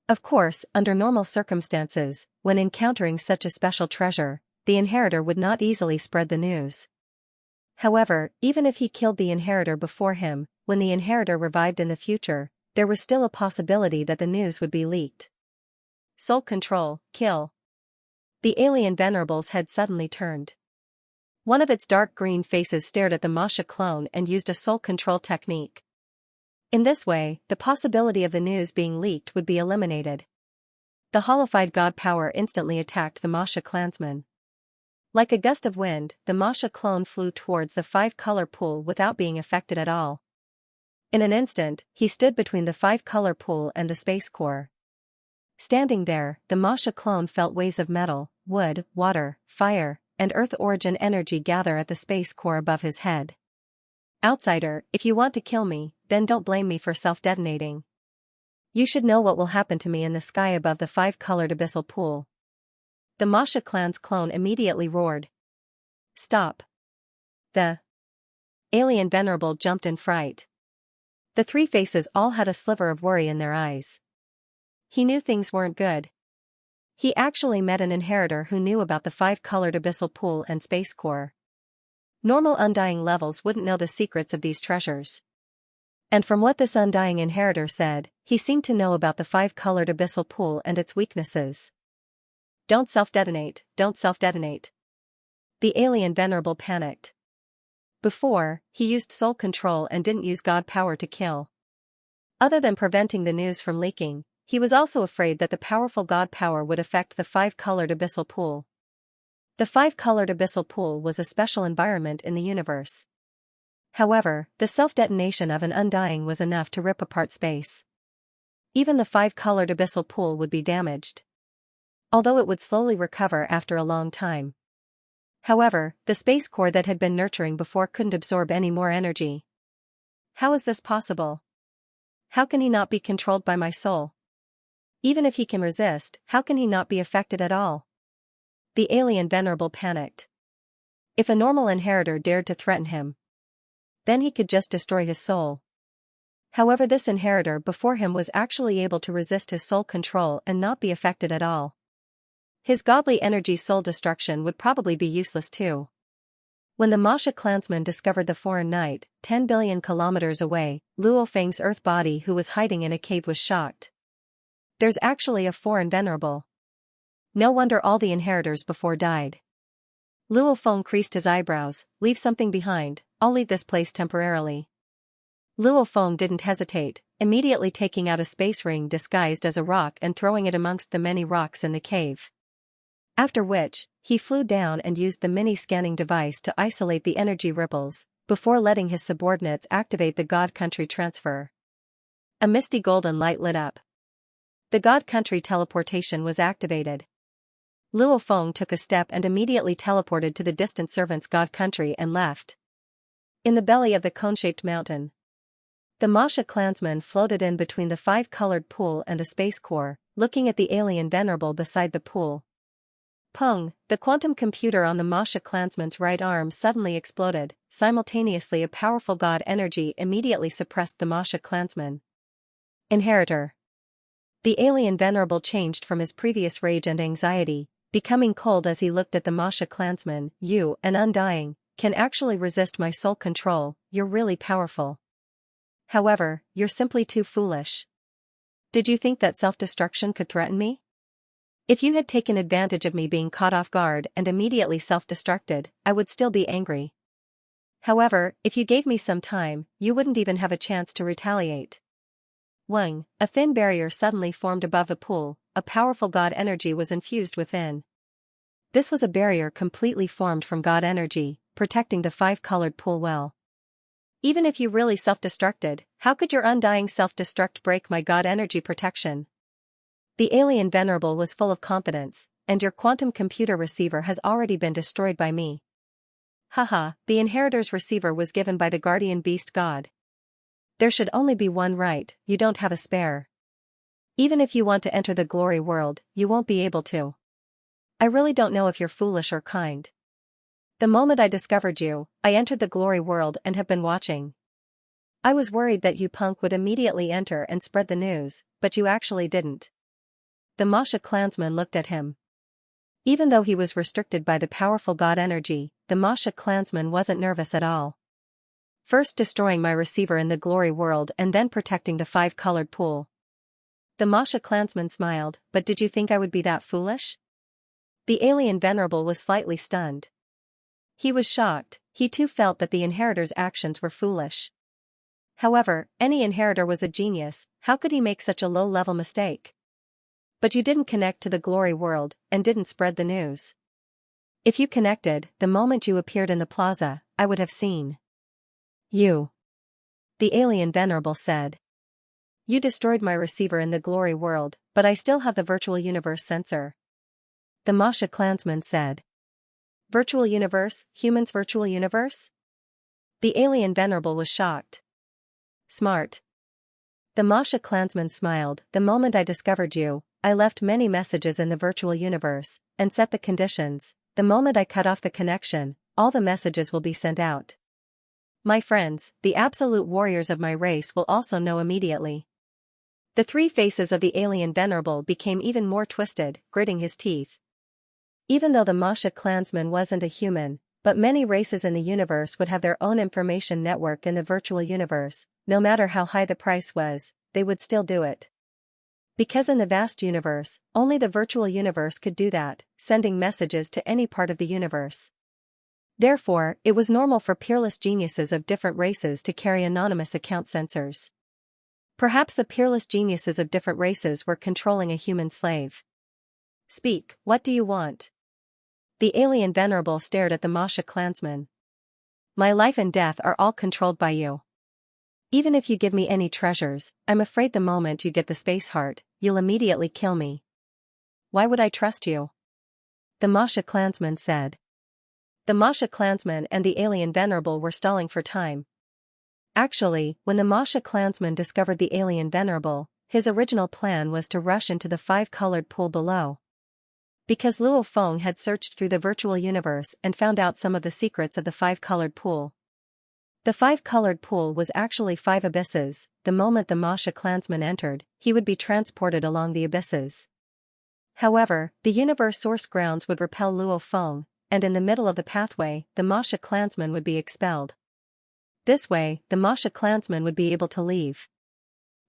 A: Of course, under normal circumstances, when encountering such a special treasure, the inheritor would not easily spread the news. However, even if he killed the inheritor before him, when the inheritor revived in the future, there was still a possibility that the news would be leaked. Soul control, kill. The alien venerable's head suddenly turned. One of its dark green faces stared at the Masha clone and used a soul control technique. In this way, the possibility of the news being leaked would be eliminated. The holified god power instantly attacked the Masha clansman. Like a gust of wind, the Masha clone flew towards the 5-color pool without being affected at all. In an instant, he stood between the 5-color pool and the space core. Standing there, the Masha clone felt waves of metal, wood, water, fire, and earth origin energy gather at the space core above his head. Outsider, if you want to kill me, then don't blame me for self-detonating. You should know what will happen to me in the sky above the 5-colored abyssal pool. The Masha clan's clone immediately roared. Stop. The alien venerable jumped in fright. The 3 faces all had a sliver of worry in their eyes. He knew things weren't good. He actually met an inheritor who knew about the 5-colored abyssal pool and space core. Normal undying levels wouldn't know the secrets of these treasures. And from what this undying inheritor said, he seemed to know about the 5-colored abyssal pool and its weaknesses. Don't self-detonate, don't self-detonate. The alien venerable panicked. Before, he used soul control and didn't use god power to kill. Other than preventing the news from leaking, he was also afraid that the powerful god power would affect the 5-colored abyssal pool. The five-colored abyssal pool was a special environment in the universe. However, the self-detonation of an undying was enough to rip apart space. Even the five-colored abyssal pool would be damaged, although it would slowly recover after a long time. However, the space core that had been nurturing before couldn't absorb any more energy. How is this possible? How can he not be controlled by my soul? Even if he can resist, how can he not be affected at all? The alien venerable panicked. If a normal inheritor dared to threaten him, then he could just destroy his soul. However, this inheritor before him was actually able to resist his soul control and not be affected at all. His godly energy soul destruction would probably be useless too. When the Masha clansman discovered the foreign knight, 10 billion kilometers away, Luo Feng's earth body who was hiding in a cave was shocked. There's actually a foreign venerable. No wonder all the inheritors before died. Luo Feng creased his eyebrows. Leave something behind, I'll leave this place temporarily. Luo Feng didn't hesitate, immediately taking out a space ring disguised as a rock and throwing it amongst the many rocks in the cave. After which, he flew down and used the mini-scanning device to isolate the energy ripples, before letting his subordinates activate the God Country transfer. A misty golden light lit up. The God Country teleportation was activated. Luo Feng took a step and immediately teleported to the distant servant's God Country and left. In the belly of the cone-shaped mountain, the Masha clansman floated in between the five-colored pool and the space core, looking at the alien venerable beside the pool. Pung, the quantum computer on the Masha clansman's right arm suddenly exploded. Simultaneously, a powerful god energy immediately suppressed the Masha clansman. Inheritor. The alien venerable changed from his previous rage and anxiety, becoming cold as he looked at the Masha clansman. You, an undying, can actually resist my soul control. You're really powerful. However, you're simply too foolish. Did you think that self-destruction could threaten me? If you had taken advantage of me being caught off guard and immediately self-destructed, I would still be angry. However, if you gave me some time, you wouldn't even have a chance to retaliate. Wang, a thin barrier suddenly formed above the pool. A powerful god energy was infused within. This was a barrier completely formed from god energy, protecting the five-colored pool well. Even if you really self-destructed, how could your undying self-destruct break my god energy protection? The alien venerable was full of confidence, and your quantum computer receiver has already been destroyed by me. Haha, the inheritor's receiver was given by the guardian beast god. There should only be one, right? You don't have a spare. Even if you want to enter the glory world, you won't be able to. I really don't know if you're foolish or kind. The moment I discovered you, I entered the glory world and have been watching. I was worried that you punk would immediately enter and spread the news, but you actually didn't. The Masha clansman looked at him. Even though he was restricted by the powerful god energy, the Masha clansman wasn't nervous at all. First destroying my receiver in the glory world and then protecting the five-colored pool. The Masha clansman smiled, but did you think I would be that foolish? The alien venerable was slightly stunned. He was shocked. He too felt that the inheritor's actions were foolish. However, any inheritor was a genius. How could he make such a low-level mistake? But you didn't connect to the glory world, and didn't spread the news. If you connected, the moment you appeared in the plaza, I would have seen you. The alien venerable said. You destroyed my receiver in the glory world, but I still have the virtual universe sensor. The Masha clansman said. Virtual universe, humans virtual universe? The alien venerable was shocked. Smart. The Masha clansman smiled. The moment I discovered you, I left many messages in the virtual universe, and set the conditions. The moment I cut off the connection, all the messages will be sent out. My friends, the absolute warriors of my race will also know immediately. The three faces of the alien venerable became even more twisted, gritting his teeth. Even though the Masha clansman wasn't a human, but many races in the universe would have their own information network in the virtual universe, no matter how high the price was, they would still do it. Because in the vast universe, only the virtual universe could do that, sending messages to any part of the universe. Therefore, it was normal for peerless geniuses of different races to carry anonymous account sensors. Perhaps the peerless geniuses of different races were controlling a human slave. Speak, what do you want? The alien venerable stared at the Masha clansman. My life and death are all controlled by you. Even if you give me any treasures, I'm afraid the moment you get the space heart, you'll immediately kill me. Why would I trust you? The Masha clansman said. The Masha clansman and the alien venerable were stalling for time. Actually, when the Masha clansman discovered the alien venerable, his original plan was to rush into the five-colored pool below. Because Luo Feng had searched through the virtual universe and found out some of the secrets of the five-colored pool. The five-colored pool was actually 5 abysses. The moment the Masha clansman entered, he would be transported along the abysses. However, the universe source grounds would repel Luo Feng, and in the middle of the pathway, the Masha clansman would be expelled. This way, the Masha clansman would be able to leave.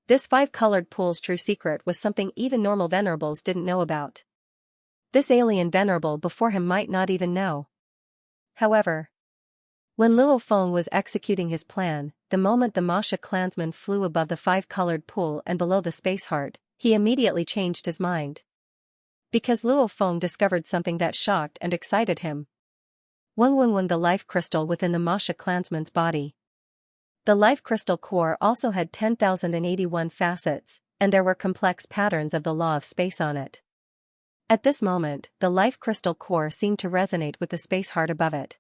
A: This five-colored pool's true secret was something even normal venerables didn't know about. This alien venerable before him might not even know. However, when Luo Feng was executing his plan, the moment the Masha clansman flew above the five-colored pool and below the space heart, he immediately changed his mind. Because Luo Feng discovered something that shocked and excited him. Weng, the life crystal within the Masha clansman's body. The life crystal core also had 10,081 facets, and there were complex patterns of the law of space on it. At this moment, the life crystal core seemed to resonate with the space heart above it.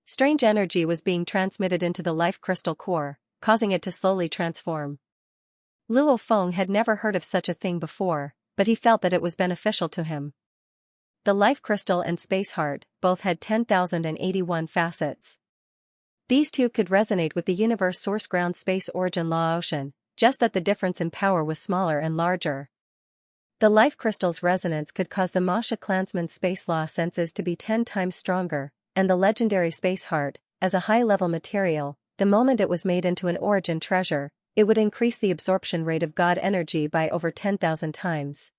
A: Strange energy was being transmitted into the life crystal core, causing it to slowly transform. Luo Feng had never heard of such a thing before, but he felt that it was beneficial to him. The life crystal and space heart both had 10,081 facets. These two could resonate with the universe source ground space origin law ocean, just that the difference in power was smaller and larger. The life crystal's resonance could cause the Masha clansman's space law senses to be 10 times stronger, and the legendary space heart, as a high-level material, the moment it was made into an origin treasure, it would increase the absorption rate of God energy by over 10,000 times.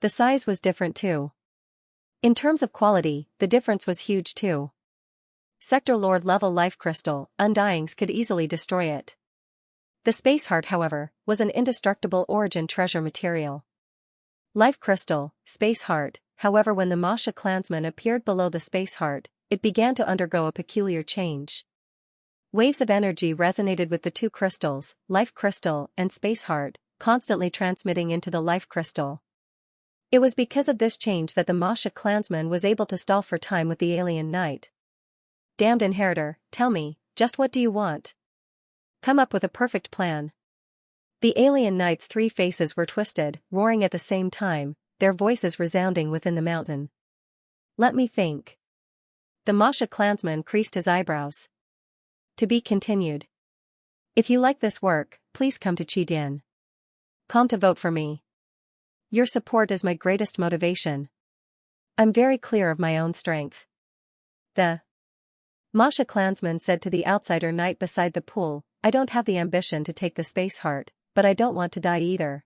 A: The size was different too. In terms of quality, the difference was huge too. Sector Lord level life crystal, Undyings could easily destroy it. The space heart, however, was an indestructible origin treasure material. Life crystal, space heart, however, when the Masha clansman appeared below the space heart, it began to undergo a peculiar change. Waves of energy resonated with the two crystals, life crystal and space heart, constantly transmitting into the life crystal. It was because of this change that the Masha clansman was able to stall for time with the alien knight. Damned inheritor, tell me, just what do you want? Come up with a perfect plan. The alien knight's 3 faces were twisted, roaring at the same time, their voices resounding within the mountain. Let me think. The Masha clansman creased his eyebrows. To be continued. If you like this work, please come to Qidin. Come to vote for me. Your support is my greatest motivation. I'm very clear of my own strength. The Masha clansman said to the outsider knight beside the pool, I don't have the ambition to take the space heart, but I don't want to die either.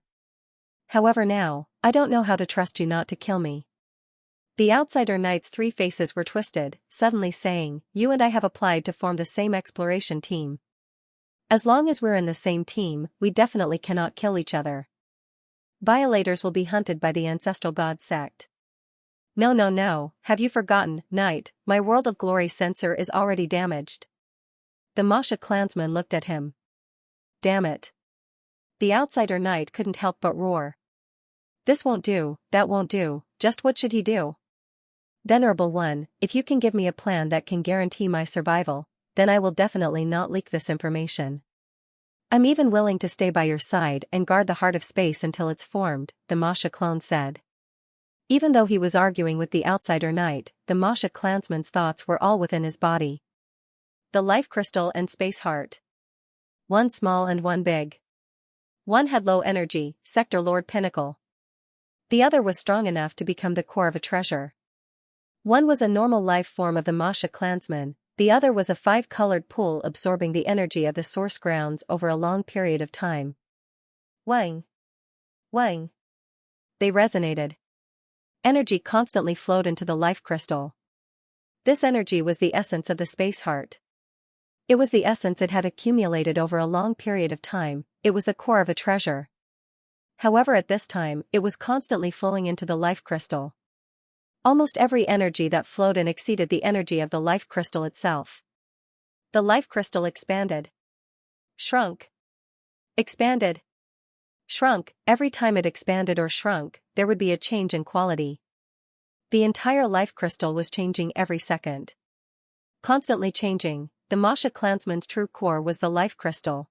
A: However now, I don't know how to trust you not to kill me. The outsider knight's 3 faces were twisted, suddenly saying, you and I have applied to form the same exploration team. As long as we're in the same team, we definitely cannot kill each other. Violators will be hunted by the ancestral god sect. No, have you forgotten, knight, my world of glory sensor is already damaged. The Masha clansman looked at him. Damn it. The outsider knight couldn't help but roar. This won't do, that won't do, just what should he do? Venerable one, if you can give me a plan that can guarantee my survival, then I will definitely not leak this information. I'm even willing to stay by your side and guard the heart of space until it's formed, the Masha clone said. Even though he was arguing with the outsider knight, the Masha clansman's thoughts were all within his body. The life crystal and space heart. One small and one big. One had low energy, sector lord pinnacle. The other was strong enough to become the core of a treasure. One was a normal life form of the Masha clansman, the other was a 5-colored pool absorbing the energy of the source grounds over a long period of time. Wang. Wang. They resonated. Energy constantly flowed into the life crystal. This energy was the essence of the space heart. It was the essence it had accumulated over a long period of time, it was the core of a treasure. However, at this time, it was constantly flowing into the life crystal. Almost every energy that flowed in exceeded the energy of the life crystal itself. The life crystal expanded. Shrunk. Expanded. Shrunk. Every time it expanded or shrunk, there would be a change in quality. The entire life crystal was changing every second. Constantly changing, the Masha clansman's true core was the life crystal.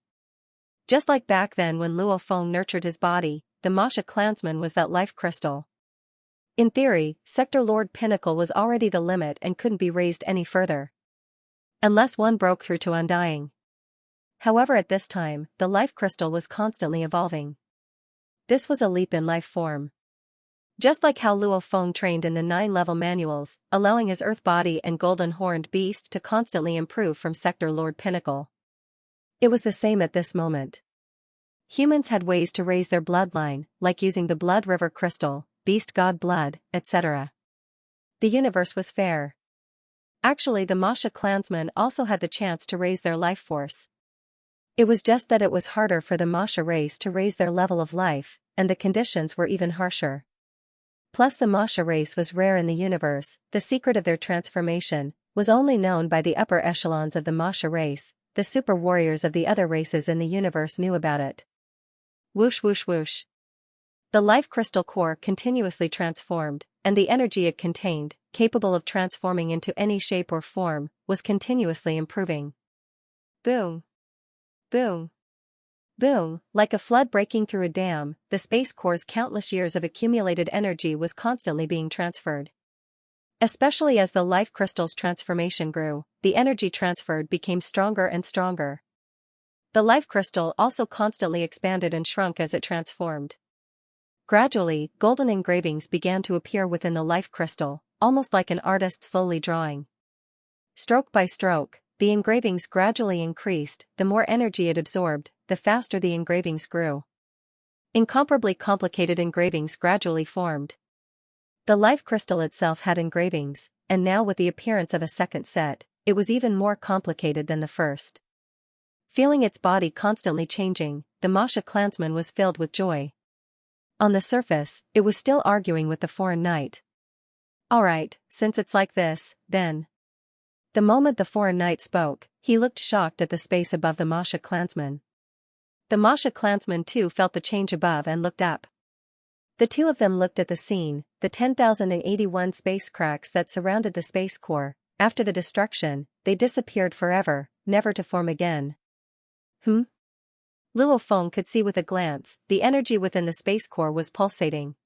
A: Just like back then when Luo Feng nurtured his body, the Masha clansman was that life crystal. In theory, Sector Lord Pinnacle was already the limit and couldn't be raised any further. Unless one broke through to Undying. However, at this time, the life crystal was constantly evolving. This was a leap in life form. Just like how Luo Feng trained in the 9-level manuals, allowing his earth body and golden horned beast to constantly improve from Sector Lord Pinnacle. It was the same at this moment. Humans had ways to raise their bloodline, like using the Blood River Crystal, Beast God Blood, etc. The universe was fair. Actually, the Masha clansmen also had the chance to raise their life force. It was just that it was harder for the Masha race to raise their level of life, and the conditions were even harsher. Plus the Masha race was rare in the universe, the secret of their transformation was only known by the upper echelons of the Masha race, the super warriors of the other races in the universe knew about it. Whoosh whoosh whoosh. The life crystal core continuously transformed, and the energy it contained, capable of transforming into any shape or form, was continuously improving. Boom. Boom. Boom, like a flood breaking through a dam, the space core's countless years of accumulated energy was constantly being transferred. Especially as the life crystal's transformation grew, the energy transferred became stronger and stronger. The life crystal also constantly expanded and shrunk as it transformed. Gradually, golden engravings began to appear within the life crystal, almost like an artist slowly drawing. Stroke by stroke, the engravings gradually increased, the more energy it absorbed, the faster the engravings grew. Incomparably complicated engravings gradually formed. The life crystal itself had engravings, and now with the appearance of a second set, it was even more complicated than the first. Feeling its body constantly changing, the Masha clansman was filled with joy. On the surface, it was still arguing with the foreign knight. Alright, since it's like this, then. The moment the foreign knight spoke, he looked shocked at the space above the Masha clansman. The Masha clansman too felt the change above and looked up. The two of them looked at the scene, the 10,081 space cracks that surrounded the space core. After the destruction, they disappeared forever, never to form again. Luo Feng could see with a glance, the energy within the space core was pulsating.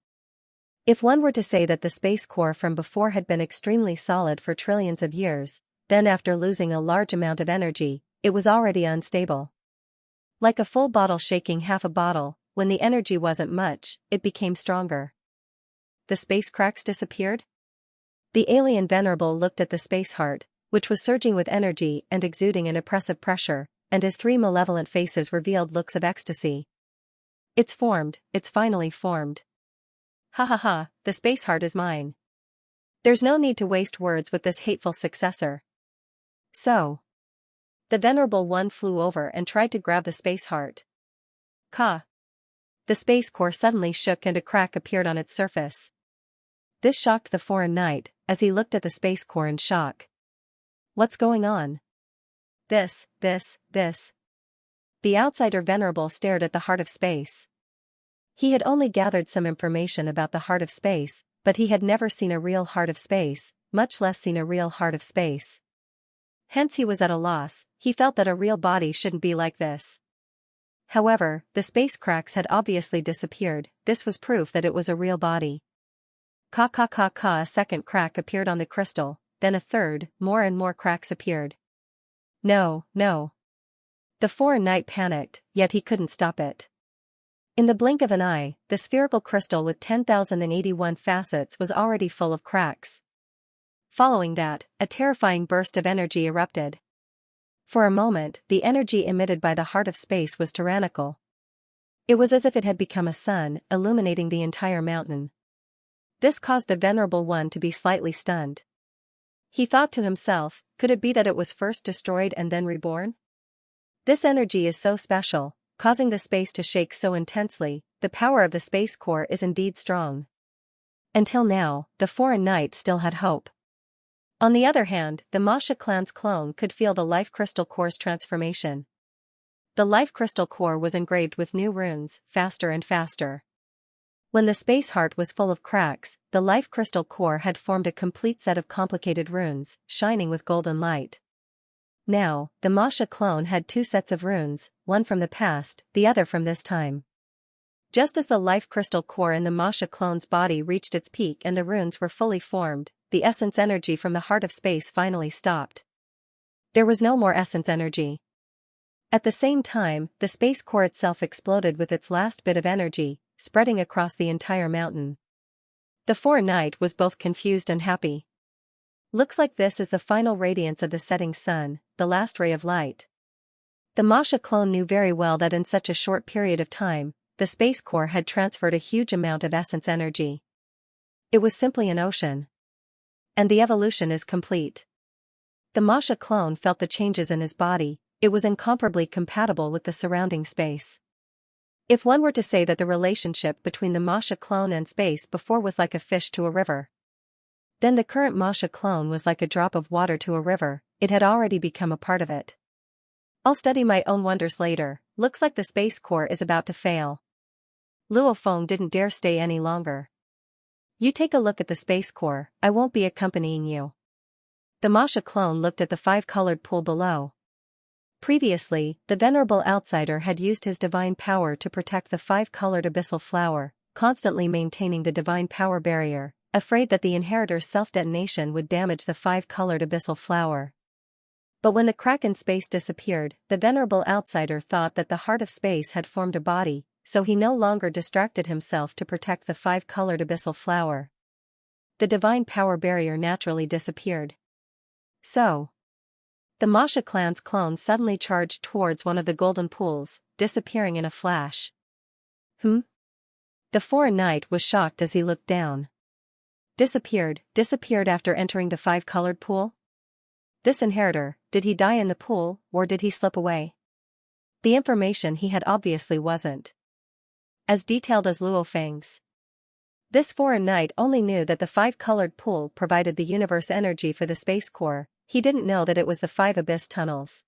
A: If one were to say that the space core from before had been extremely solid for trillions of years, then after losing a large amount of energy, it was already unstable. Like a full bottle shaking half a bottle, when the energy wasn't much, it became stronger. The space cracks disappeared? The alien venerable looked at the space heart, which was surging with energy and exuding an oppressive pressure, and his three malevolent faces revealed looks of ecstasy. It's formed, it's finally formed. Ha ha ha, the space heart is mine. There's no need to waste words with this hateful successor. So. The venerable one flew over and tried to grab the space heart. Ka. The space core suddenly shook and a crack appeared on its surface. This shocked the foreign knight, as he looked at the space core in shock. What's going on? This. The outsider venerable stared at the heart of space. He had only gathered some information about the heart of space, but he had never seen a real heart of space, much less seen a real heart of space. Hence he was at a loss, he felt that a real body shouldn't be like this. However, the space cracks had obviously disappeared, this was proof that it was a real body. Ka, a second crack appeared on the crystal, then a third, more and more cracks appeared. No. The foreign knight panicked, yet he couldn't stop it. In the blink of an eye, the spherical crystal with 10,081 facets was already full of cracks. Following that, a terrifying burst of energy erupted. For a moment, the energy emitted by the heart of space was tyrannical. It was as if it had become a sun, illuminating the entire mountain. This caused the venerable one to be slightly stunned. He thought to himself, could it be that it was first destroyed and then reborn? This energy is so special, causing the space to shake so intensely, the power of the space core is indeed strong. Until now, the foreign knight still had hope. On the other hand, the Masha clan's clone could feel the life crystal core's transformation. The life crystal core was engraved with new runes, faster and faster. When the space heart was full of cracks, the life crystal core had formed a complete set of complicated runes, shining with golden light. Now, the Masha clone had two sets of runes, one from the past, the other from this time. Just as the life crystal core in the Masha clone's body reached its peak and the runes were fully formed, the essence energy from the heart of space finally stopped. There was no more essence energy. At the same time, the space core itself exploded with its last bit of energy, spreading across the entire mountain. The foreign knight was both confused and happy. Looks like this is the final radiance of the setting sun, the last ray of light. The Masha clone knew very well that in such a short period of time, the space core had transferred a huge amount of essence energy. It was simply an ocean. And the evolution is complete. The Masha clone felt the changes in his body. It was incomparably compatible with the surrounding space. If one were to say that the relationship between the Masha clone and space before was like a fish to a river, then the current Masha clone was like a drop of water to a river. It had already become a part of it. I'll study my own wonders later. Looks like the space core is about to fail. Luo Feng didn't dare stay any longer. You take a look at the space core, I won't be accompanying you. The Masha clone looked at the five-colored pool below. Previously, the venerable outsider had used his divine power to protect the five-colored abyssal flower, constantly maintaining the divine power barrier, afraid that the inheritor's self-detonation would damage the five-colored abyssal flower. But when the crack in space disappeared, the venerable outsider thought that the heart of space had formed a body, so he no longer distracted himself to protect the five-colored abyssal flower. The divine power barrier naturally disappeared. So, the Masha clan's clone suddenly charged towards one of the golden pools, disappearing in a flash. The foreign knight was shocked as he looked down. Disappeared after entering the five-colored pool? This inheritor, did he die in the pool, or did he slip away? The information he had obviously wasn't as detailed as Luo Feng's. This foreign knight only knew that the five-colored pool provided the universe energy for the space core. He didn't know that it was the five abyss tunnels.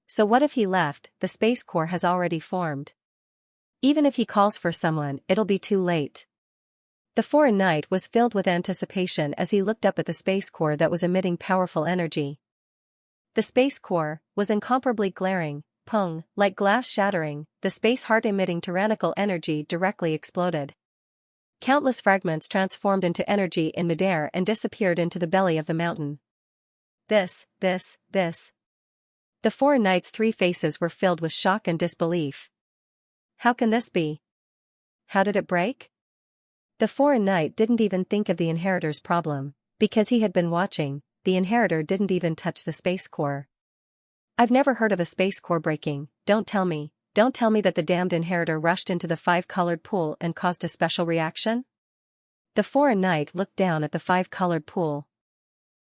A: So what if he left? The space core has already formed. Even if he calls for someone, it'll be too late. The foreign knight was filled with anticipation as he looked up at the space core that was emitting powerful energy. The space core was incomparably glaring, like glass shattering. The space heart emitting tyrannical energy directly exploded. Countless fragments transformed into energy in midair and disappeared into the belly of the mountain. This. The foreign knight's three faces were filled with shock and disbelief. How can this be? How did it break? The foreign knight didn't even think of the inheritor's problem. Because he had been watching, the inheritor didn't even touch the space core. I've never heard of a space core breaking. Don't tell me that the damned inheritor rushed into the five-colored pool and caused a special reaction? The foreign knight looked down at the five-colored pool.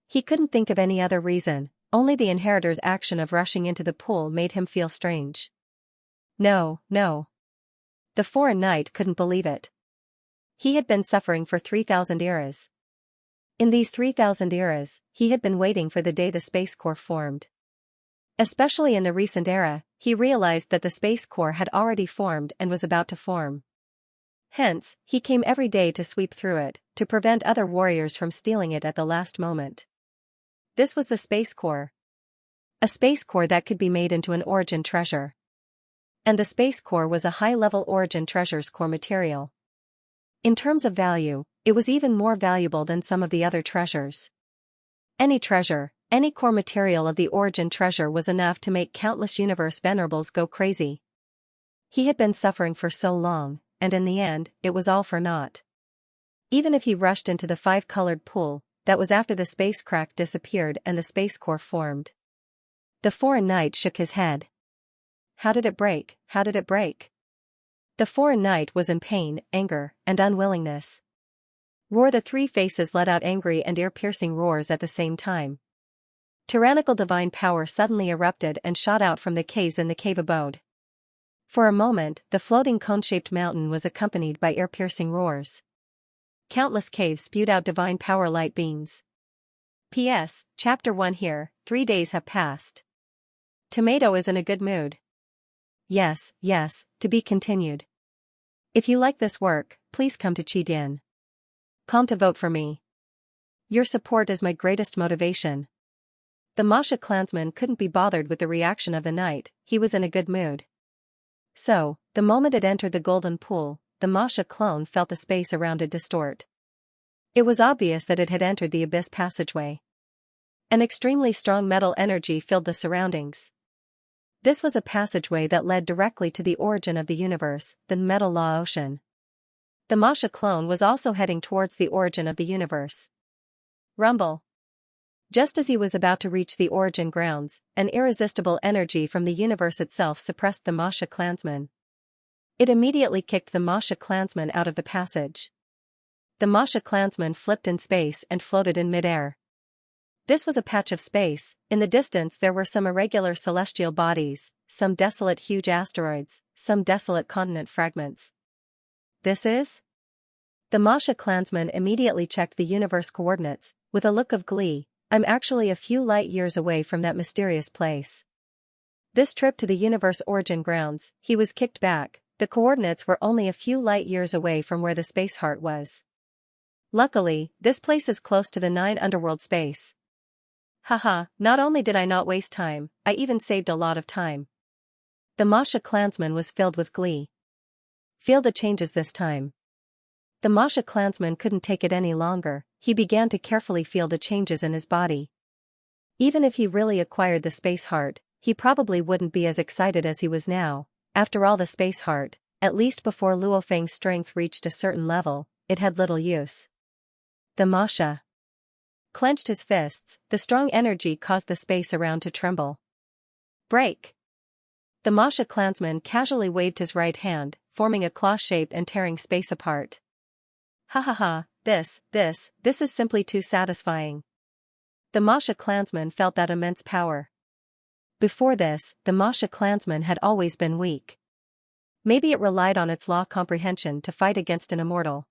A: He couldn't think of any other reason, only the inheritor's action of rushing into the pool made him feel strange. No. The foreign knight couldn't believe it. He had been suffering for 3,000 eras. In these 3,000 eras, he had been waiting for the day the space core formed. Especially in the recent era, he realized that the space core had already formed and was about to form. Hence, he came every day to sweep through it, to prevent other warriors from stealing it at the last moment. This was the space core. A space core that could be made into an origin treasure. And the space core was a high-level origin treasure's core material. In terms of value, it was even more valuable than some of the other treasures. Any treasure, any core material of the origin treasure was enough to make countless universe venerables go crazy. He had been suffering for so long, and in the end, it was all for naught. Even if he rushed into the five-colored pool, that was after the space crack disappeared and the space core formed. The foreign knight shook his head. How did it break? The foreign knight was in pain, anger, and unwillingness. The three faces let out angry and ear-piercing roars at the same time. Tyrannical divine power suddenly erupted and shot out from the caves in the cave abode. For a moment, the floating cone-shaped mountain was accompanied by ear-piercing roars. countless caves spewed out divine power light beams. P.S. Chapter 1 here, 3 days have passed. Tomato is in a good mood. Yes, to be continued. If you like this work, please come to Qidin.com to vote for me. Your support is my greatest motivation. The Masha clansman couldn't be bothered with the reaction of the knight, he was in a good mood. So, the moment it entered the golden pool, the Masha clone felt the space around it distort. It was obvious that it had entered the abyss passageway. An extremely strong metal energy filled the surroundings. This was a passageway that led directly to the origin of the universe, the metal law ocean. The Masha clone was also heading towards the origin of the universe. Rumble. Just as he was about to reach the origin grounds, an irresistible energy from the universe itself suppressed the Masha clansman. It immediately kicked the Masha clansman out of the passage. The Masha clansman flipped in space and floated in midair. This was a patch of space. In the distance there were some irregular celestial bodies, some desolate huge asteroids, some desolate continent fragments. This is? The Masha clansman immediately checked the universe coordinates, with a look of glee. I'm actually a few light years away from that mysterious place. This trip to the universe origin grounds, he was kicked back. The coordinates were only a few light years away from where the space heart was. Luckily, this place is close to the 9 underworld space. Haha, not only did I not waste time, I even saved a lot of time. The Masha clansman was filled with glee. Feel the changes this time. The Masha clansman couldn't take it any longer, he began to carefully feel the changes in his body. Even if he really acquired the space heart, he probably wouldn't be as excited as he was now. After all, the space heart, at least before Luo Feng's strength reached a certain level, it had little use. The Masha clenched his fists, the strong energy caused the space around to tremble. Break! The Masha clansman casually waved his right hand, forming a claw shape and tearing space apart. Ha, this is simply too satisfying. The Masha clansman felt that immense power. Before this, the Masha clansman had always been weak. Maybe it relied on its law comprehension to fight against an immortal.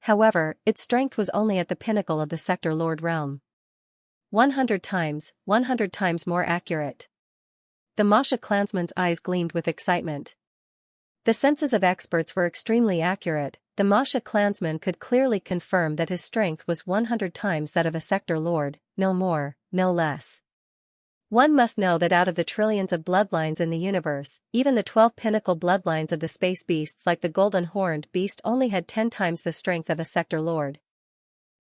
A: However, its strength was only at the pinnacle of the Sector Lord realm. 100 times more accurate. The Masha clansman's eyes gleamed with excitement. The senses of experts were extremely accurate. The Masha clansman could clearly confirm that his strength was 100 times that of a Sector Lord, no more, no less. One must know that out of the trillions of bloodlines in the universe, even the 12 pinnacle bloodlines of the space beasts like the golden horned beast only had 10 times the strength of a Sector Lord.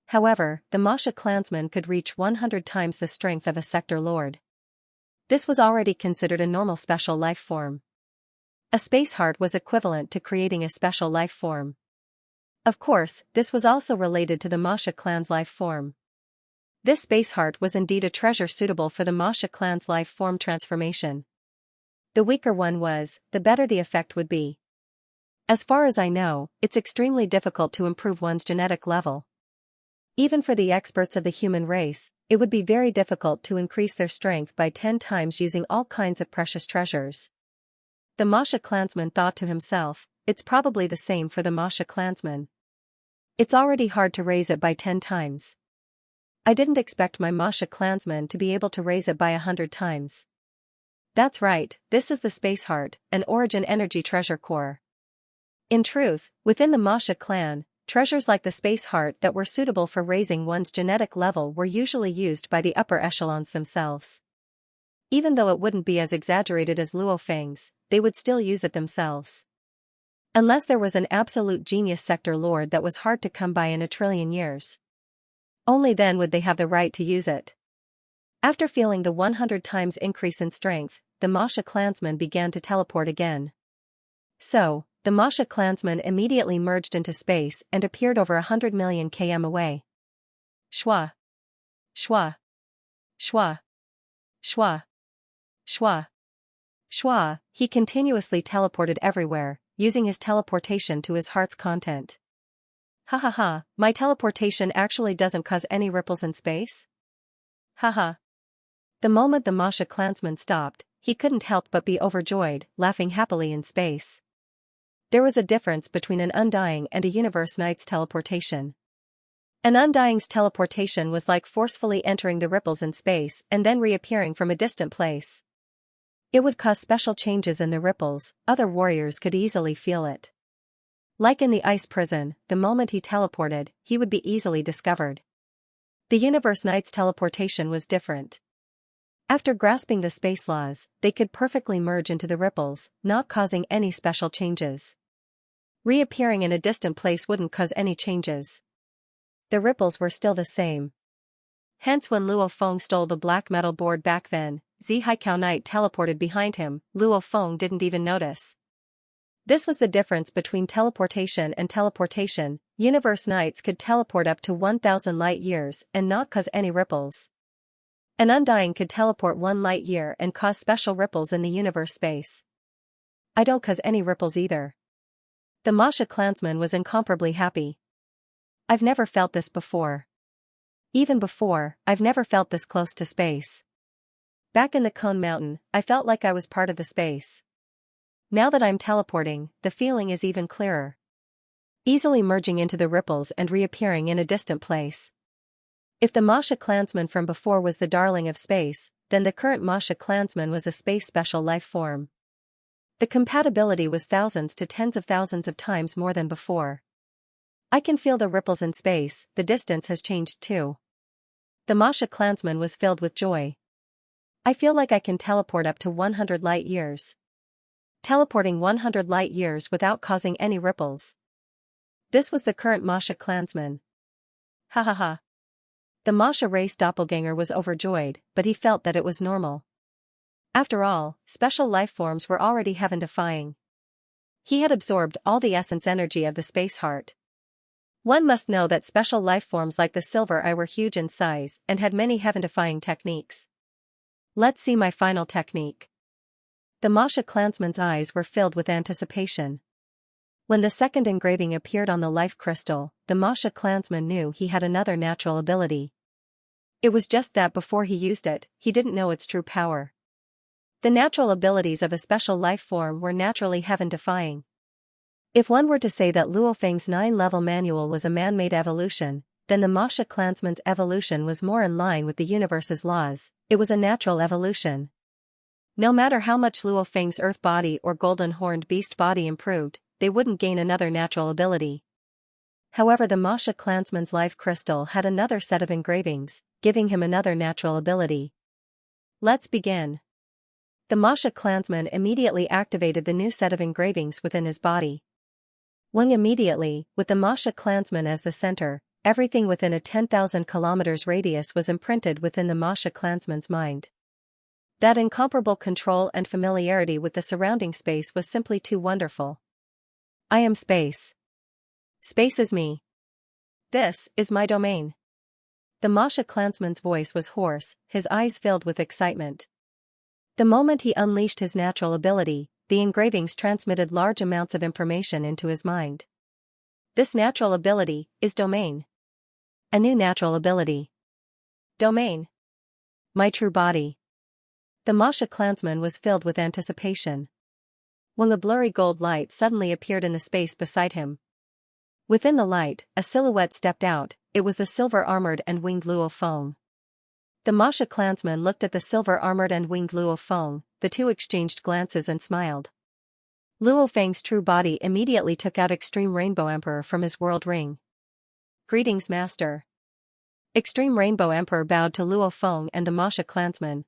A: However, the Masha clansman could reach 100 times the strength of a Sector Lord. This was already considered a normal special life form. A space heart was equivalent to creating a special life form. Of course, this was also related to the Masha clan's life form. This space heart was indeed a treasure suitable for the Masha clan's life form transformation. The weaker one was, the better the effect would be. As far as I know, it's extremely difficult to improve one's genetic level. Even for the experts of the human race, it would be very difficult to increase their strength by 10 times using all kinds of precious treasures. The Masha clansman thought to himself, it's probably the same for the Masha clansman. It's already hard to raise it by 10 times. I didn't expect my Masha clansman to be able to raise it by 100 times. That's right, this is the space heart, an origin energy treasure core. In truth, within the Masha clan, treasures like the space heart that were suitable for raising one's genetic level were usually used by the upper echelons themselves. Even though it wouldn't be as exaggerated as Luo Feng's, they would still use it themselves. Unless there was an absolute genius Sector Lord that was hard to come by in a trillion years. Only then would they have the right to use it. After feeling the 100 times increase in strength, the Masha clansman began to teleport again. So, the Masha clansman immediately merged into space and appeared over 100 million km away. Shwa. Shwa. Shwa. Shwa. Shwa. Shwa, he continuously teleported everywhere, using his teleportation to his heart's content. Ha, my teleportation actually doesn't cause any ripples in space? Haha. The moment the Masha clansman stopped, he couldn't help but be overjoyed, laughing happily in space. There was a difference between an Undying and a Universe Knight's teleportation. An Undying's teleportation was like forcefully entering the ripples in space and then reappearing from a distant place. It would cause special changes in the ripples, other warriors could easily feel it. Like in the ice prison, the moment he teleported, he would be easily discovered. The Universe Knight's teleportation was different. After grasping the space laws, they could perfectly merge into the ripples, not causing any special changes. Reappearing in a distant place wouldn't cause any changes. The ripples were still the same. Hence when Luo Feng stole the black metal board back then, Zi Haikao Knight teleported behind him, Luo Feng didn't even notice. This was the difference between teleportation and teleportation. Universe Knights could teleport up to 1,000 light-years and not cause any ripples. An Undying could teleport 1 light-year and cause special ripples in the universe space. I don't cause any ripples either. The Masha clansman was incomparably happy. I've never felt this before. Even before, I've never felt this close to space. Back in the Cone Mountain, I felt like I was part of the space. Now that I'm teleporting, the feeling is even clearer. Easily merging into the ripples and reappearing in a distant place. If the Masha clansman from before was the darling of space, then the current Masha clansman was a space special life form. The compatibility was thousands to tens of thousands of times more than before. I can feel the ripples in space, the distance has changed too. The Masha clansman was filled with joy. I feel like I can teleport up to 100 light-years. Teleporting 100 light-years without causing any ripples. This was the current Masha clansman. Ha ha ha. The Masha race doppelganger was overjoyed, but he felt that it was normal. After all, special life forms were already heaven-defying. He had absorbed all the essence energy of the space heart. One must know that special life forms like the Silver Eye were huge in size and had many heaven-defying techniques. Let's see my final technique. The Masha clansman's eyes were filled with anticipation. When the second engraving appeared on the life crystal, the Masha clansman knew he had another natural ability. It was just that before he used it, he didn't know its true power. The natural abilities of a special life form were naturally heaven-defying. If one were to say that Luo Feng's 9-level manual was a man-made evolution, then the Masha clansman's evolution was more in line with the universe's laws. It was a natural evolution. No matter how much Luo Feng's earth body or golden-horned beast body improved, they wouldn't gain another natural ability. However, the Masha clansman's life crystal had another set of engravings, giving him another natural ability. Let's begin. The Masha clansman immediately activated the new set of engravings within his body. Immediately, with the Masha clansman as the center, everything within a 10,000 kilometers radius was imprinted within the Masha clansman's mind. That incomparable control and familiarity with the surrounding space was simply too wonderful. I am space. Space is me. This is my domain. The Masha clansman's voice was hoarse, his eyes filled with excitement. The moment he unleashed his natural ability, the engravings transmitted large amounts of information into his mind. This natural ability is domain. A new natural ability. Domain. My true body. The Masha clansman was filled with anticipation. When a blurry gold light suddenly appeared in the space beside him. Within the light, a silhouette stepped out. It was the silver-armored and winged Luo Feng. The Masha clansman looked at the silver-armored and winged Luo Feng, the two exchanged glances and smiled. Luo Feng's true body immediately took out Extreme Rainbow Emperor from his world ring. Greetings, Master. Extreme Rainbow Emperor bowed to Luo Feng and the Masha clansman.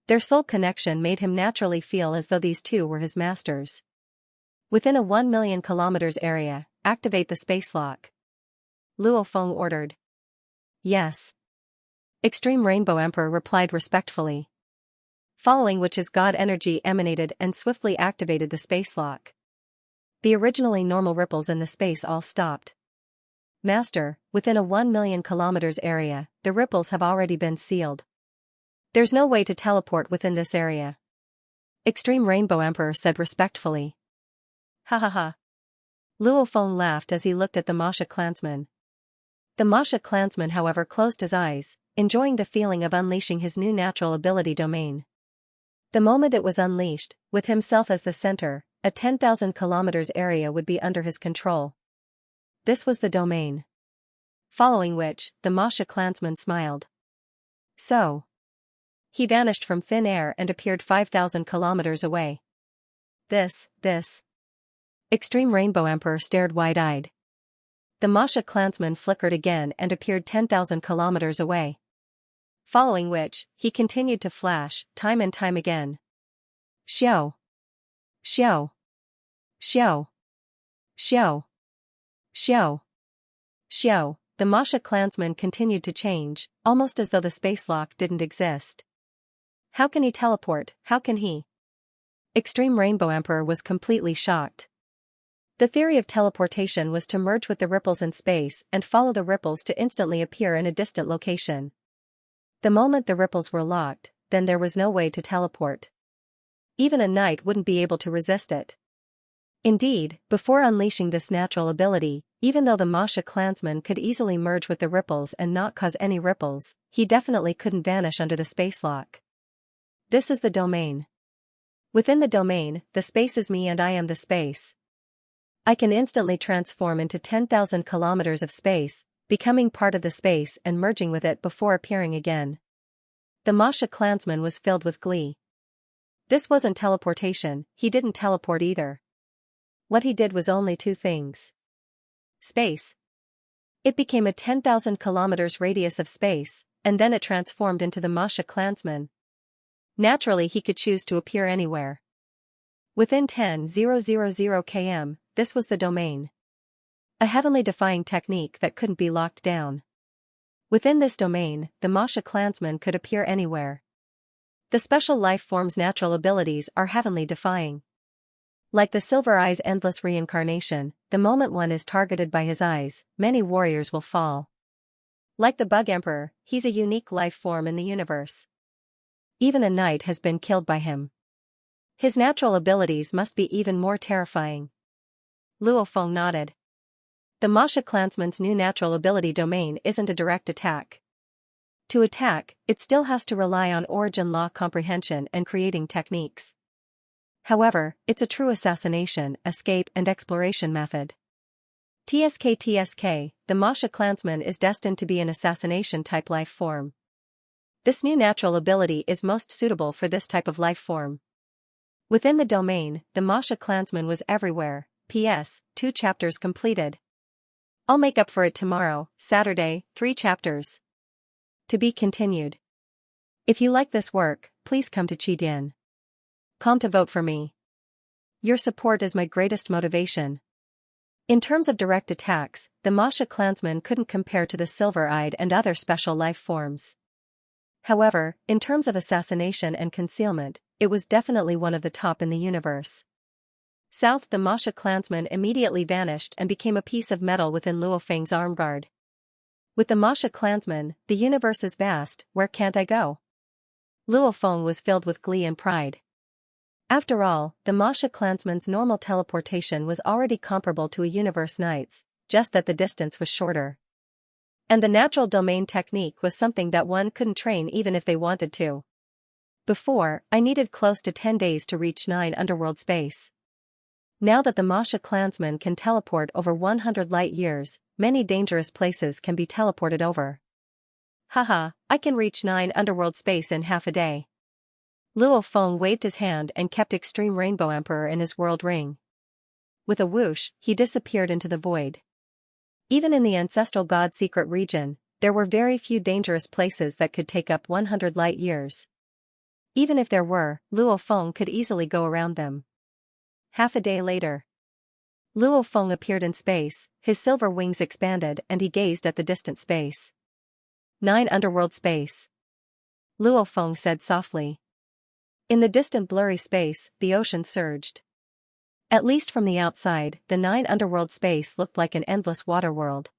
A: Their soul connection made him naturally feel as though these two were his masters. Within a 1 million kilometers area, activate the space lock. Luo Feng ordered. Yes. Extreme Rainbow Emperor replied respectfully. Following which his god energy emanated and swiftly activated the space lock. The originally normal ripples in the space all stopped. Master, within a 1 million kilometers area, the ripples have already been sealed. There's no way to teleport within this area. Extreme Rainbow Emperor said respectfully. Ha ha ha. Luo Feng laughed as he looked at the Masha clansman. The Masha clansman however closed his eyes, enjoying the feeling of unleashing his new natural ability domain. The moment it was unleashed, with himself as the center, a 10,000 kilometers area would be under his control. This was the domain. Following which, the Masha clansman smiled. So. He vanished from thin air and appeared 5,000 kilometers away. This. Extreme Rainbow Emperor stared wide-eyed. The Masha clansman flickered again and appeared 10,000 kilometers away. Following which, he continued to flash, time and time again. Xiao. Xiao. Xiao. Xiao. Xiao. Xiao. The Masha clansman continued to change, almost as though the space lock didn't exist. How can he teleport? How can he? Extreme Rainbow Emperor was completely shocked. The theory of teleportation was to merge with the ripples in space and follow the ripples to instantly appear in a distant location. The moment the ripples were locked, then there was no way to teleport. Even a knight wouldn't be able to resist it. Indeed, before unleashing this natural ability, even though the Masha clansman could easily merge with the ripples and not cause any ripples, he definitely couldn't vanish under the space lock. This is the domain. Within the domain, the space is me and I am the space. I can instantly transform into 10,000 kilometers of space, becoming part of the space and merging with it before appearing again. The Masha clansman was filled with glee. This wasn't teleportation, he didn't teleport either. What he did was only two things. Space. It became a 10,000 kilometers radius of space, and then it transformed into the Masha clansman. Naturally he could choose to appear anywhere. Within 10,000 km, this was the domain. A heavenly defying technique that couldn't be locked down. Within this domain, the Masha clansman could appear anywhere. The special life form's natural abilities are heavenly defying. Like the Silver Eye's endless reincarnation, the moment one is targeted by his eyes, many warriors will fall. Like the Bug Emperor, he's a unique life form in the universe. Even a knight has been killed by him. His natural abilities must be even more terrifying. Luo Feng nodded. The Masha clansman's new natural ability domain isn't a direct attack. To attack, it still has to rely on origin law comprehension and creating techniques. However, it's a true assassination, escape and exploration method. TSK, the Masha clansman is destined to be an assassination-type life form. This new natural ability is most suitable for this type of life form. Within the domain, the Masha clansman was everywhere. P.S. 2 chapters completed. I'll make up for it tomorrow, Saturday, 3 chapters. To be continued. If you like this work, please come to Qidin.com to vote for me. Your support is my greatest motivation. In terms of direct attacks, the Masha clansman couldn't compare to the Silver-Eyed and other special life forms. However, in terms of assassination and concealment, it was definitely one of the top in the universe. South, the Masha clansman immediately vanished and became a piece of metal within Luo Feng's arm guard. With the Masha clansman, the universe is vast, where can't I go? Luo Feng was filled with glee and pride. After all, the Masha clansman's normal teleportation was already comparable to a universe knight's, just that the distance was shorter. And the natural domain technique was something that one couldn't train even if they wanted to. Before, I needed close to 10 days to reach 9 underworld space. Now that the Masha clansman can teleport over 100 light years, many dangerous places can be teleported over. Haha, I can reach 9 underworld space in half a day. Luo Feng waved his hand and kept Extreme Rainbow Emperor in his world ring. With a whoosh, he disappeared into the void. Even in the ancestral god secret region, there were very few dangerous places that could take up 100 light years. Even if there were, Luo Feng could easily go around them. Half a day later. Luo Feng appeared in space, his silver wings expanded and he gazed at the distant space. 9 underworld space. Luo Feng said softly. In the distant blurry space, the ocean surged. At least from the outside, the 9 underworld space looked like an endless water world.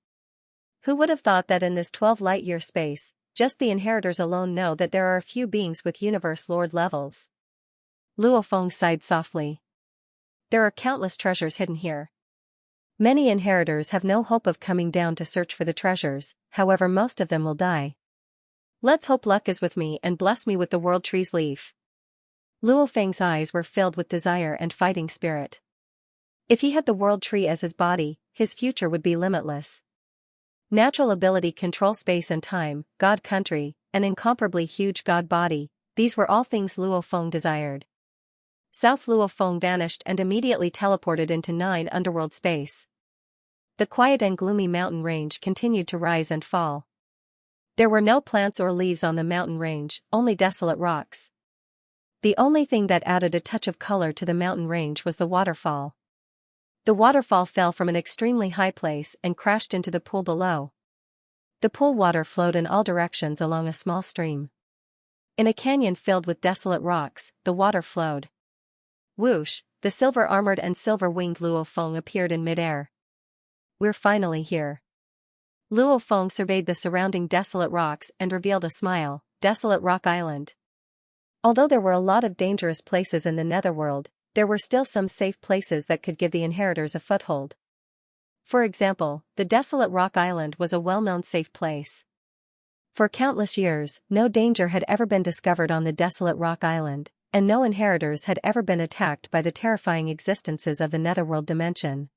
A: Who would have thought that in this 12 light-year space, just the inheritors alone know that there are a few beings with universe lord levels? Luo Feng sighed softly. There are countless treasures hidden here. Many inheritors have no hope of coming down to search for the treasures, however most of them will die. Let's hope luck is with me and bless me with the world tree's leaf. Luo Feng's eyes were filled with desire and fighting spirit. If he had the world tree as his body, his future would be limitless. Natural ability, control space and time, god country, an incomparably huge god body, these were all things Luo Feng desired. South Luo Feng vanished and immediately teleported into 9 underworld space. The quiet and gloomy mountain range continued to rise and fall. There were no plants or leaves on the mountain range, only desolate rocks. The only thing that added a touch of color to the mountain range was the waterfall. The waterfall fell from an extremely high place and crashed into the pool below. The pool water flowed in all directions along a small stream. In a canyon filled with desolate rocks, the water flowed. Whoosh, the silver-armored and silver-winged Luo Feng appeared in midair. We're finally here. Luo Feng surveyed the surrounding desolate rocks and revealed a smile. Desolate Rock Island. Although there were a lot of dangerous places in the Netherworld, there were still some safe places that could give the inheritors a foothold. For example, the desolate Rock Island was a well-known safe place. For countless years, no danger had ever been discovered on the desolate Rock Island, and no inheritors had ever been attacked by the terrifying existences of the Netherworld dimension.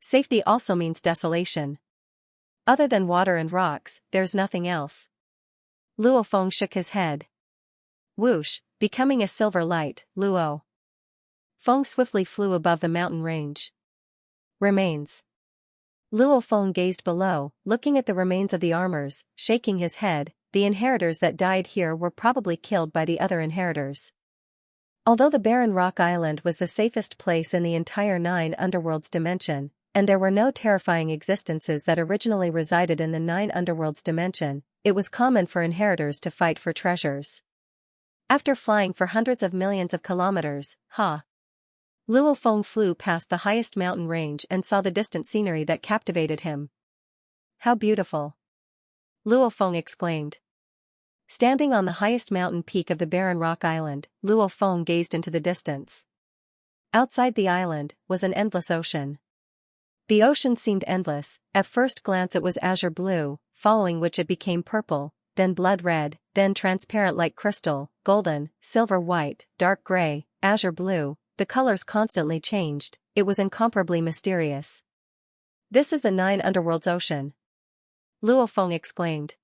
A: Safety also means desolation. Other than water and rocks, there's nothing else. Luo Feng shook his head. Whoosh, becoming a silver light, Luo Feng swiftly flew above the mountain range. Remains. Luo Feng gazed below, looking at the remains of the armors, shaking his head. The inheritors that died here were probably killed by the other inheritors. Although the barren Rock Island was the safest place in the entire 9 underworlds dimension, and there were no terrifying existences that originally resided in the 9 underworlds dimension, it was common for inheritors to fight for treasures. After flying for hundreds of millions of kilometers, Luo Feng flew past the highest mountain range and saw the distant scenery that captivated him. How beautiful! Luo Feng exclaimed. Standing on the highest mountain peak of the barren Rock Island, Luo Feng gazed into the distance. Outside the island was an endless ocean. The ocean seemed endless. At first glance it was azure blue, following which it became purple, then blood red, then transparent like crystal, golden, silver white, dark gray, azure blue. The colors constantly changed. It was incomparably mysterious. This is the 9 underworlds ocean. Luo Feng exclaimed.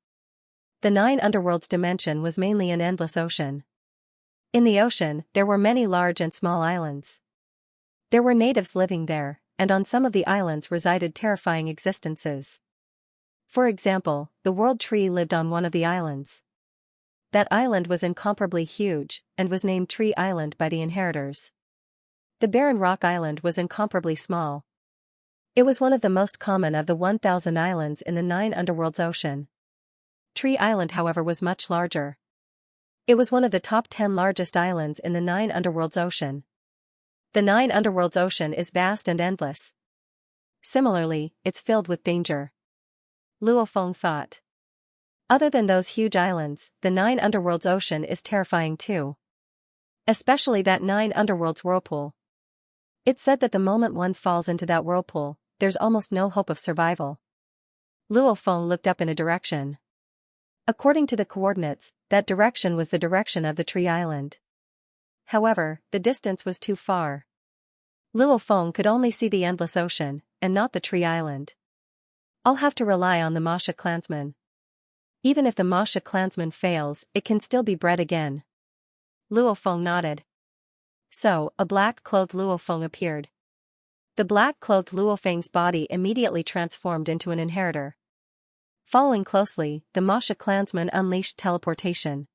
A: The 9 underworlds dimension was mainly an endless ocean. In the ocean, there were many large and small islands. There were natives living there, and on some of the islands resided terrifying existences. For example, the world tree lived on one of the islands. That island was incomparably huge, and was named Tree Island by the inheritors. The barren Rock Island was incomparably small. It was one of the most common of the 1,000 islands in the 9 underworlds ocean. Tree Island, however, was much larger. It was one of the top 10 largest islands in the 9 underworlds ocean. The 9 underworlds ocean is vast and endless. Similarly, it's filled with danger. Luo Feng thought. Other than those huge islands, the 9 underworlds ocean is terrifying too. Especially that 9 underworlds whirlpool. It's said that the moment one falls into that whirlpool, there's almost no hope of survival. Luo Feng looked up in a direction. According to the coordinates, that direction was the direction of the Tree Island. However, the distance was too far. Luo Feng could only see the endless ocean, and not the Tree Island. I'll have to rely on the Masha clansman. Even if the Masha clansman fails, it can still be bred again. Luo Feng nodded. So, a black-clothed Luo Feng appeared. The black-clothed Luo Feng's body immediately transformed into an inheritor. Following closely, the Masha clansman unleashed teleportation.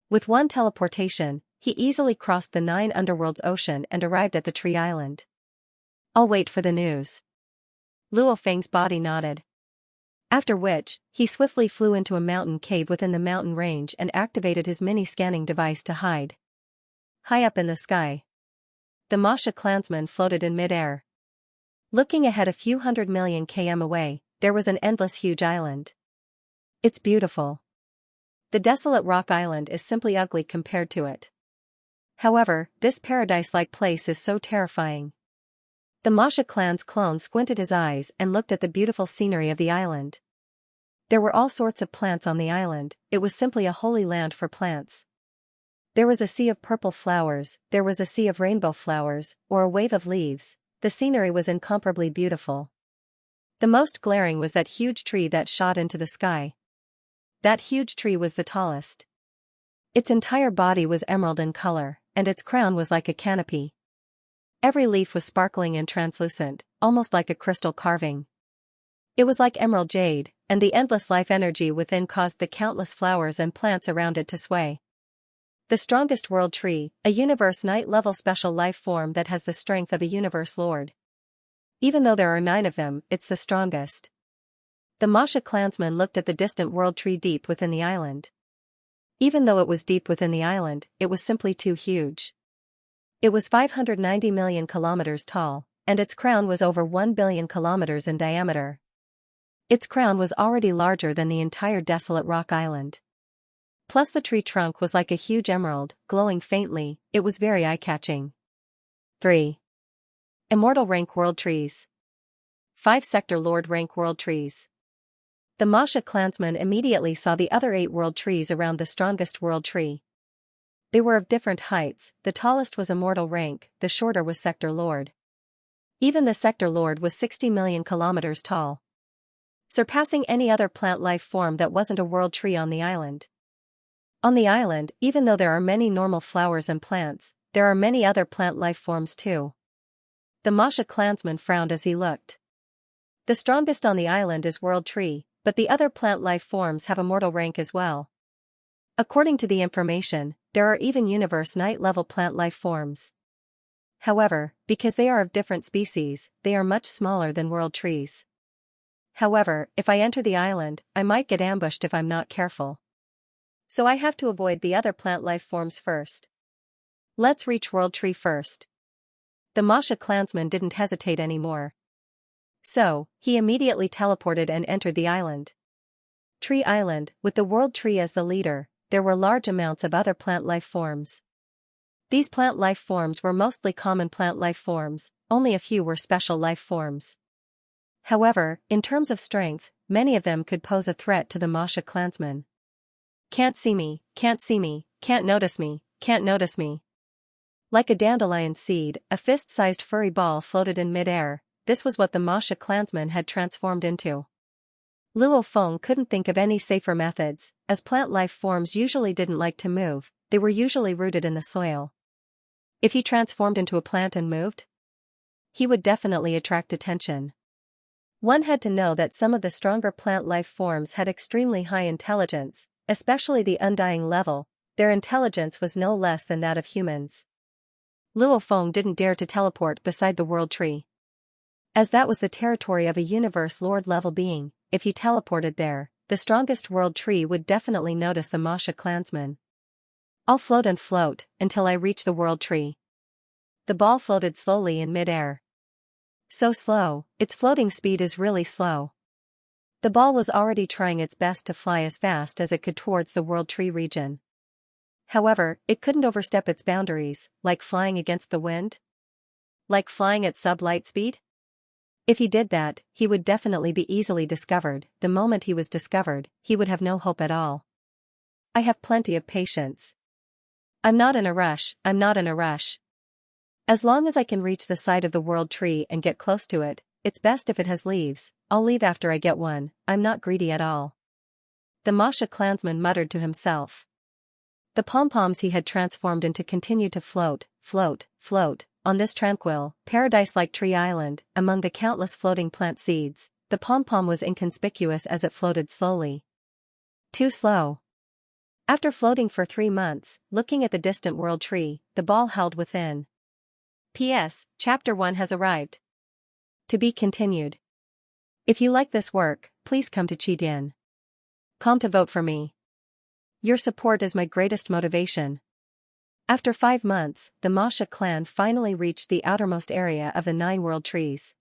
A: With one teleportation, he easily crossed the 9 underworlds ocean and arrived at the Tree Island. I'll wait for the news. Luo Feng's body nodded. After which, he swiftly flew into a mountain cave within the mountain range and activated his mini-scanning device to hide. High up in the sky, the Masha clansman floated in mid-air. Looking ahead a few 100 million km away, there was an endless huge island. It's beautiful. The desolate Rock Island is simply ugly compared to it. However, this paradise-like place is so terrifying. The Masha clan's clone squinted his eyes and looked at the beautiful scenery of the island. There were all sorts of plants on the island. It was simply a holy land for plants. There was a sea of purple flowers, there was a sea of rainbow flowers, or a wave of leaves. The scenery was incomparably beautiful. The most glaring was that huge tree that shot into the sky. That huge tree was the tallest. Its entire body was emerald in color, and its crown was like a canopy. Every leaf was sparkling and translucent, almost like a crystal carving. It was like emerald jade, and the endless life energy within caused the countless flowers and plants around it to sway. The strongest world tree, a universe night-level special life form that has the strength of a universe lord. Even though there are 9 of them, it's the strongest. The Masha clansman looked at the distant world tree deep within the island. Even though it was deep within the island, it was simply too huge. It was 590 million kilometers tall, and its crown was over 1 billion kilometers in diameter. Its crown was already larger than the entire desolate rock island. Plus the tree trunk was like a huge emerald, glowing faintly. It was very eye-catching. 3. Immortal rank world trees. 5 sector lord rank world trees. The Masha clansman immediately saw the other 8 world trees around the strongest world tree. They were of different heights. The tallest was immortal rank, the shorter was sector lord. Even the sector lord was 60 million kilometers tall, surpassing any other plant life form that wasn't a world tree on the island. On the island, even though there are many normal flowers and plants, there are many other plant life forms too. The Masha clansman frowned as he looked. The strongest on the island is world tree, but the other plant life forms have immortal rank as well. According to the information, there are even universe night-level plant life forms. However, because they are of different species, they are much smaller than world trees. However, if I enter the island, I might get ambushed if I'm not careful. So I have to avoid the other plant life forms first. Let's reach world tree first. The Masha clansman didn't hesitate anymore. So, he immediately teleported and entered the island. Tree Island, with the world tree as the leader, there were large amounts of other plant life forms. These plant life forms were mostly common plant life forms, only a few were special life forms. However, in terms of strength, many of them could pose a threat to the Masha clansman. Can't see me, can't see me, can't notice me, can't notice me. Like a dandelion seed, a fist-sized furry ball floated in mid-air. This was what the Masha clansman had transformed into. Luo Feng couldn't think of any safer methods, as plant life forms usually didn't like to move, they were usually rooted in the soil. If he transformed into a plant and moved, he would definitely attract attention. One had to know that some of the stronger plant life forms had extremely high intelligence, especially the undying level. Their intelligence was no less than that of humans. Luo Feng didn't dare to teleport beside the world tree, as that was the territory of a universe lord level being. If he teleported there, the strongest world tree would definitely notice the Masha clansman. I'll float and float until I reach the world tree. The ball floated slowly in mid-air. So slow, its floating speed is really slow. The ball was already trying its best to fly as fast as it could towards the world tree region. However, it couldn't overstep its boundaries, like flying against the wind? Like flying at sub-light speed? If he did that, he would definitely be easily discovered. The moment he was discovered, he would have no hope at all. I have plenty of patience. I'm not in a rush, I'm not in a rush. As long as I can reach the side of the world tree and get close to it, it's best if it has leaves. I'll leave after I get one, I'm not greedy at all. The Masha clansman muttered to himself. The pom-poms he had transformed into continued to float, float, float, on this tranquil, paradise-like tree island, among the countless floating plant seeds. The pom-pom was inconspicuous as it floated slowly. Too slow. After floating for 3 months, looking at the distant world tree, the ball held within. P.S. Chapter 1 has arrived. To be continued. If you like this work, please come to Chidin.com to vote for me. Your support is my greatest motivation. After 5 months, the Masha clan finally reached the outermost area of the 9 world trees.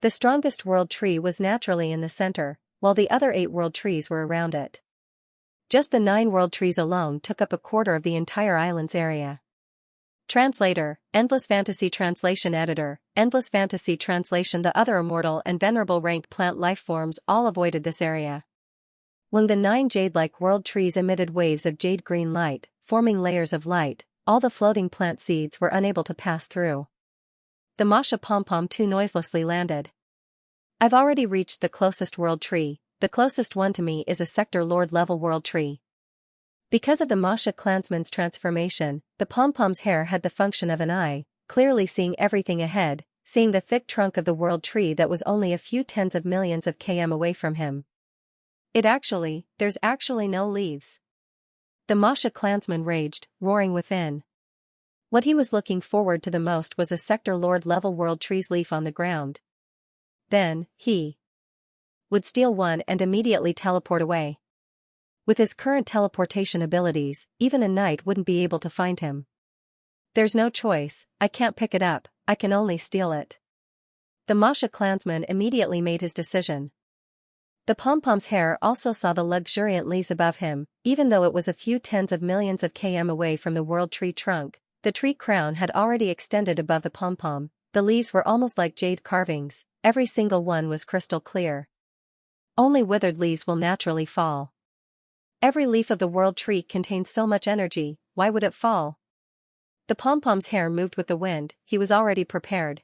A: The strongest world tree was naturally in the center, while the other 8 world trees were around it. Just the 9 world trees alone took up a quarter of the entire island's area. Translator, Endless Fantasy Translation Editor, Endless Fantasy Translation. The other immortal and venerable ranked plant life forms all avoided this area. When the 9 jade-like world trees emitted waves of jade-green light, forming layers of light. All the floating plant seeds were unable to pass through. The Masha pom-pom too noiselessly landed. I've already reached the closest world tree. The closest one to me is a sector lord level world tree. Because of the Masha clansman's transformation, the pom-pom's hair had the function of an eye, clearly seeing everything ahead, seeing the thick trunk of the world tree that was only a few tens of millions of km away from him. There's actually no leaves. The Masha clansman raged, roaring within. What he was looking forward to the most was a sector lord level world tree's leaf on the ground. Then, he would steal one and immediately teleport away. With his current teleportation abilities, even a knight wouldn't be able to find him. There's no choice, I can't pick it up, I can only steal it. The Masha clansman immediately made his decision. The pom-pom's hair also saw the luxuriant leaves above him, even though it was a few tens of millions of km away from the world tree trunk. The tree crown had already extended above the pom-pom. The leaves were almost like jade carvings, every single one was crystal clear. Only withered leaves will naturally fall. Every leaf of the world tree contains so much energy, why would it fall? The pom-pom's hair moved with the wind, he was already prepared.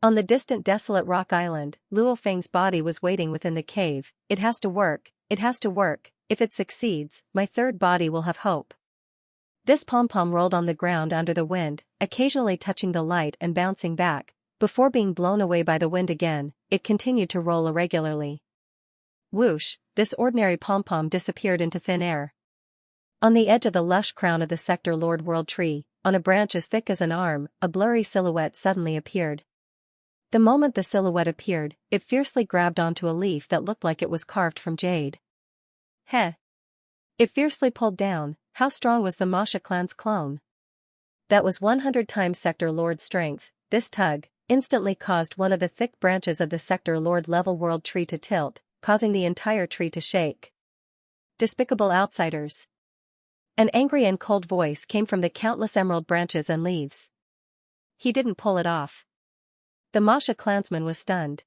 A: On the distant desolate rock island, Luo Feng's body was waiting within the cave. It has to work, if it succeeds, my third body will have hope. This pom-pom rolled on the ground under the wind, occasionally touching the light and bouncing back. Before being blown away by the wind again, it continued to roll irregularly. Whoosh, this ordinary pom-pom disappeared into thin air. On the edge of the lush crown of the sector lord world tree, on a branch as thick as an arm, a blurry silhouette suddenly appeared. The moment the silhouette appeared, it fiercely grabbed onto a leaf that looked like it was carved from jade. Heh! It fiercely pulled down. How strong was the Masha clan's clone? That was 100 times sector lord strength. This tug instantly caused one of the thick branches of the sector lord level world tree to tilt, causing the entire tree to shake. Despicable outsiders! An angry and cold voice came from the countless emerald branches and leaves. He didn't pull it off. The Masha clansman was stunned.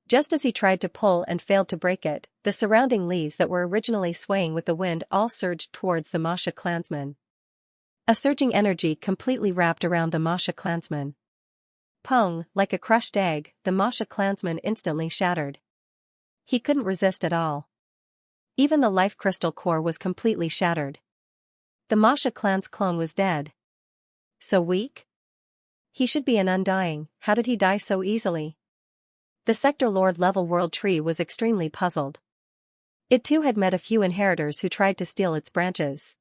A: Just as he tried to pull and failed to break it, the surrounding leaves that were originally swaying with the wind all surged towards the Masha clansman. A surging energy completely wrapped around the Masha clansman. Pong, like a crushed egg, the Masha clansman instantly shattered. He couldn't resist at all. Even the life crystal core was completely shattered. The Masha clan's clone was dead. So weak? He should be an undying, how did he die so easily? The sector lord level world tree was extremely puzzled. It too had met a few inheritors who tried to steal its branches.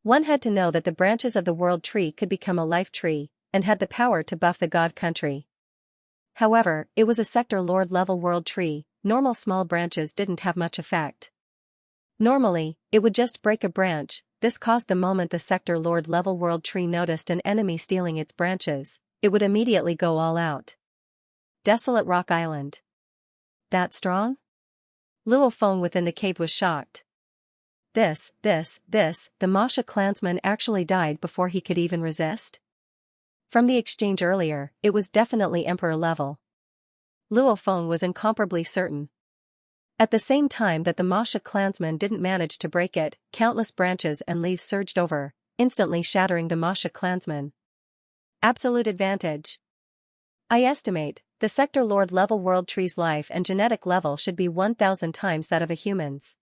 A: One had to know that the branches of the world tree could become a life tree, and had the power to buff the god country. However, it was a sector lord level world tree, normal small branches didn't have much effect. Normally, it would just break a branch. This caused the moment the sector lord level world tree noticed an enemy stealing its branches, it would immediately go all out. Desolate rock island. That strong? Luo Feng within the cave was shocked. The Masha clansman actually died before he could even resist? From the exchange earlier, it was definitely emperor level. Luo Feng was incomparably certain. At the same time that the Masha clansman didn't manage to break it, countless branches and leaves surged over, instantly shattering the Masha clansman. Absolute advantage. I estimate, the sector lord level world tree's life and genetic level should be 1,000 times that of a human's.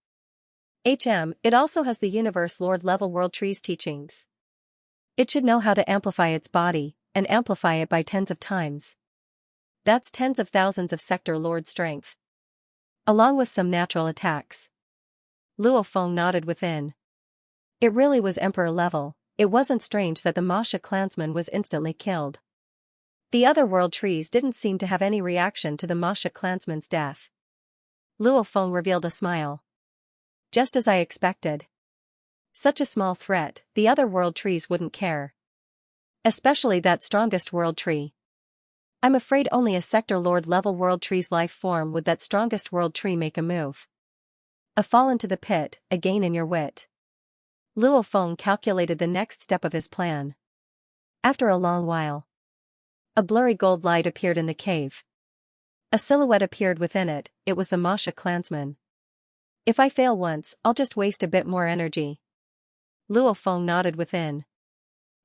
A: It also has the universe lord level world tree's teachings. It should know how to amplify its body, and amplify it by tens of times. That's tens of thousands of sector lord strength. Along with some natural attacks. Luo Feng nodded within. It really was emperor level. It wasn't strange that the Masha clansman was instantly killed. The other world trees didn't seem to have any reaction to the Masha clansman's death. Luo Feng revealed a smile. Just as I expected. Such a small threat, the other world trees wouldn't care. Especially that strongest world tree. I'm afraid only a sector lord level world tree's life form would that strongest world tree make a move. A fall into the pit, a gain in your wit. Luo Feng calculated the next step of his plan. After a long while, a blurry gold light appeared in the cave. A silhouette appeared within it, it was the Masha clansman. If I fail once, I'll just waste a bit more energy. Luo Feng nodded within.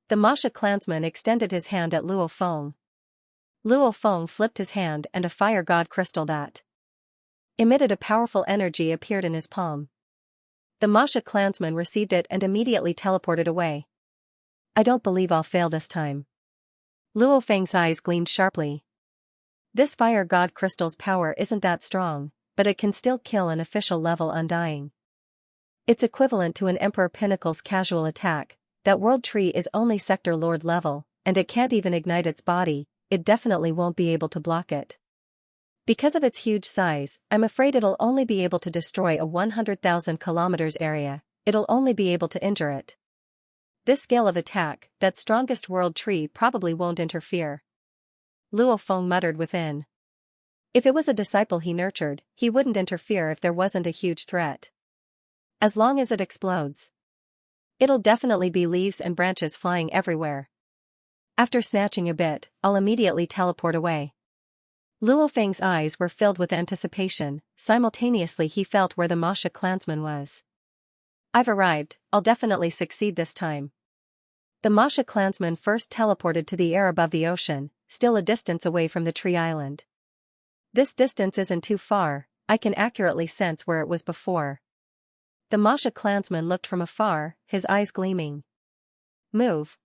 A: The Masha clansman extended his hand at Luo Feng. Luo Feng flipped his hand and a fire god crystal that emitted a powerful energy appeared in his palm. The Masha clansman received it and immediately teleported away. I don't believe I'll fail this time. Luo Feng's eyes gleamed sharply. This fire god crystal's power isn't that strong, but it can still kill an official level undying. It's equivalent to an Emperor Pinnacle's casual attack. That world tree is only Sector Lord level, and it can't even ignite its body. It definitely won't be able to block it. Because of its huge size, I'm afraid it'll only be able to destroy a 100,000 kilometers area. It'll only be able to injure it. This scale of attack, that strongest world tree probably won't interfere. Luo Feng muttered within. If it was a disciple he nurtured, he wouldn't interfere if there wasn't a huge threat. As long as it explodes, it'll definitely be leaves and branches flying everywhere. After snatching a bit, I'll immediately teleport away. Luo Feng's eyes were filled with anticipation. Simultaneously he felt where the Masha clansman was. I've arrived, I'll definitely succeed this time. The Masha clansman first teleported to the air above the ocean, still a distance away from the tree island. This distance isn't too far, I can accurately sense where it was before. The Masha clansman looked from afar, his eyes gleaming. Move.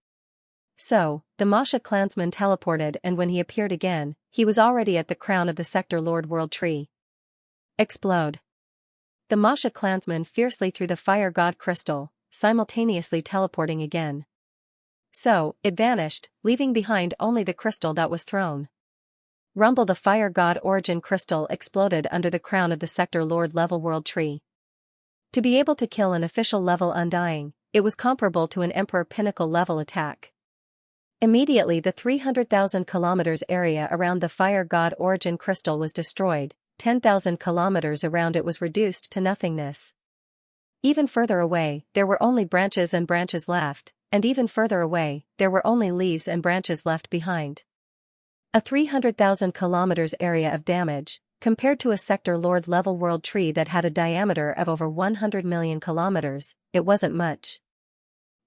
A: So, the Masha clansman teleported and when he appeared again, he was already at the crown of the Sector Lord World Tree. Explode. The Masha clansman fiercely threw the fire god crystal, simultaneously teleporting again. So, it vanished, leaving behind only the crystal that was thrown. Rumble. The fire god origin crystal exploded under the crown of the Sector Lord level World Tree. To be able to kill an official level undying, it was comparable to an Emperor Pinnacle level attack. Immediately the 300,000 kilometers area around the fire god origin crystal was destroyed, 10,000 kilometers around it was reduced to nothingness. Even further away, there were only branches and branches left, and even further away, there were only leaves and branches left behind. A 300,000 kilometers area of damage, compared to a Sector Lord level world tree that had a diameter of over 100 million kilometers, it wasn't much.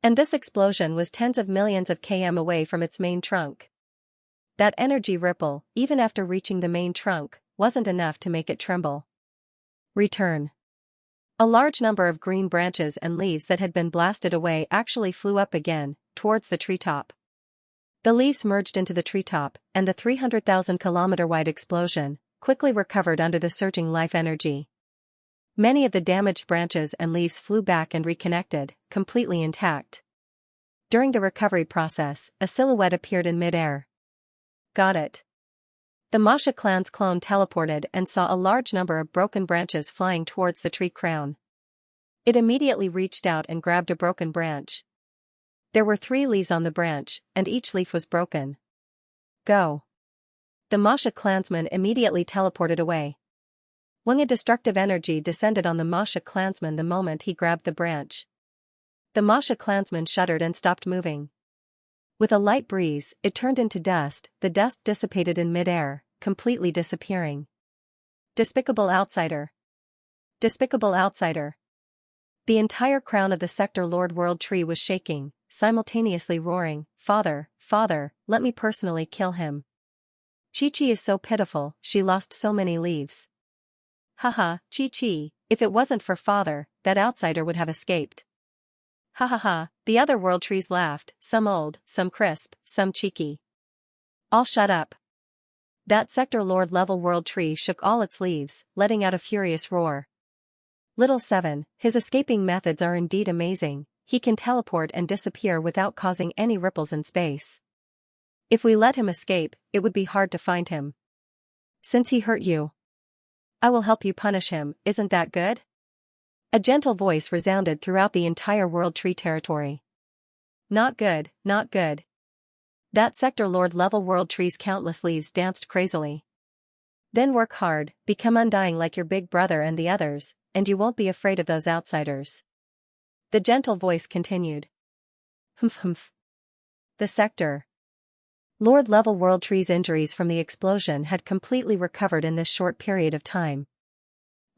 A: And this explosion was tens of millions of km away from its main trunk. That energy ripple, even after reaching the main trunk, wasn't enough to make it tremble. Return. A large number of green branches and leaves that had been blasted away actually flew up again, towards the treetop. The leaves merged into the treetop, and the 300,000 kilometer-wide explosion quickly recovered under the surging life energy. Many of the damaged branches and leaves flew back and reconnected, completely intact. During the recovery process, a silhouette appeared in mid-air. Got it. The Masha clan's clone teleported and saw a large number of broken branches flying towards the tree crown. It immediately reached out and grabbed a broken branch. There were 3 leaves on the branch, and each leaf was broken. Go. The Masha clansman immediately teleported away. A destructive energy descended on the Masha clansman the moment he grabbed the branch. The Masha clansman shuddered and stopped moving. With a light breeze, it turned into dust. The dust dissipated in mid-air, completely disappearing. Despicable outsider. Despicable outsider. The entire crown of the Sector Lord World Tree was shaking, simultaneously roaring, "Father, Father, let me personally kill him. Chi-Chi is so pitiful, she lost so many leaves. Haha, Chi-Chi, if it wasn't for Father, that outsider would have escaped." Ha ha ha, the other world trees laughed, some old, some crisp, some cheeky. All shut up. That Sector Lord level world tree shook all its leaves, letting out a furious roar. Little 7, his escaping methods are indeed amazing. He can teleport and disappear without causing any ripples in space. If we let him escape, it would be hard to find him. Since he hurt you, I will help you punish him, isn't that good? A gentle voice resounded throughout the entire world tree territory. Not good, not good. That Sector Lord level world tree's countless leaves danced crazily. Then work hard, become undying like your big brother and the others, and you won't be afraid of those outsiders. The gentle voice continued. Humph humph. The Sector Lord level world tree's injuries from the explosion had completely recovered in this short period of time.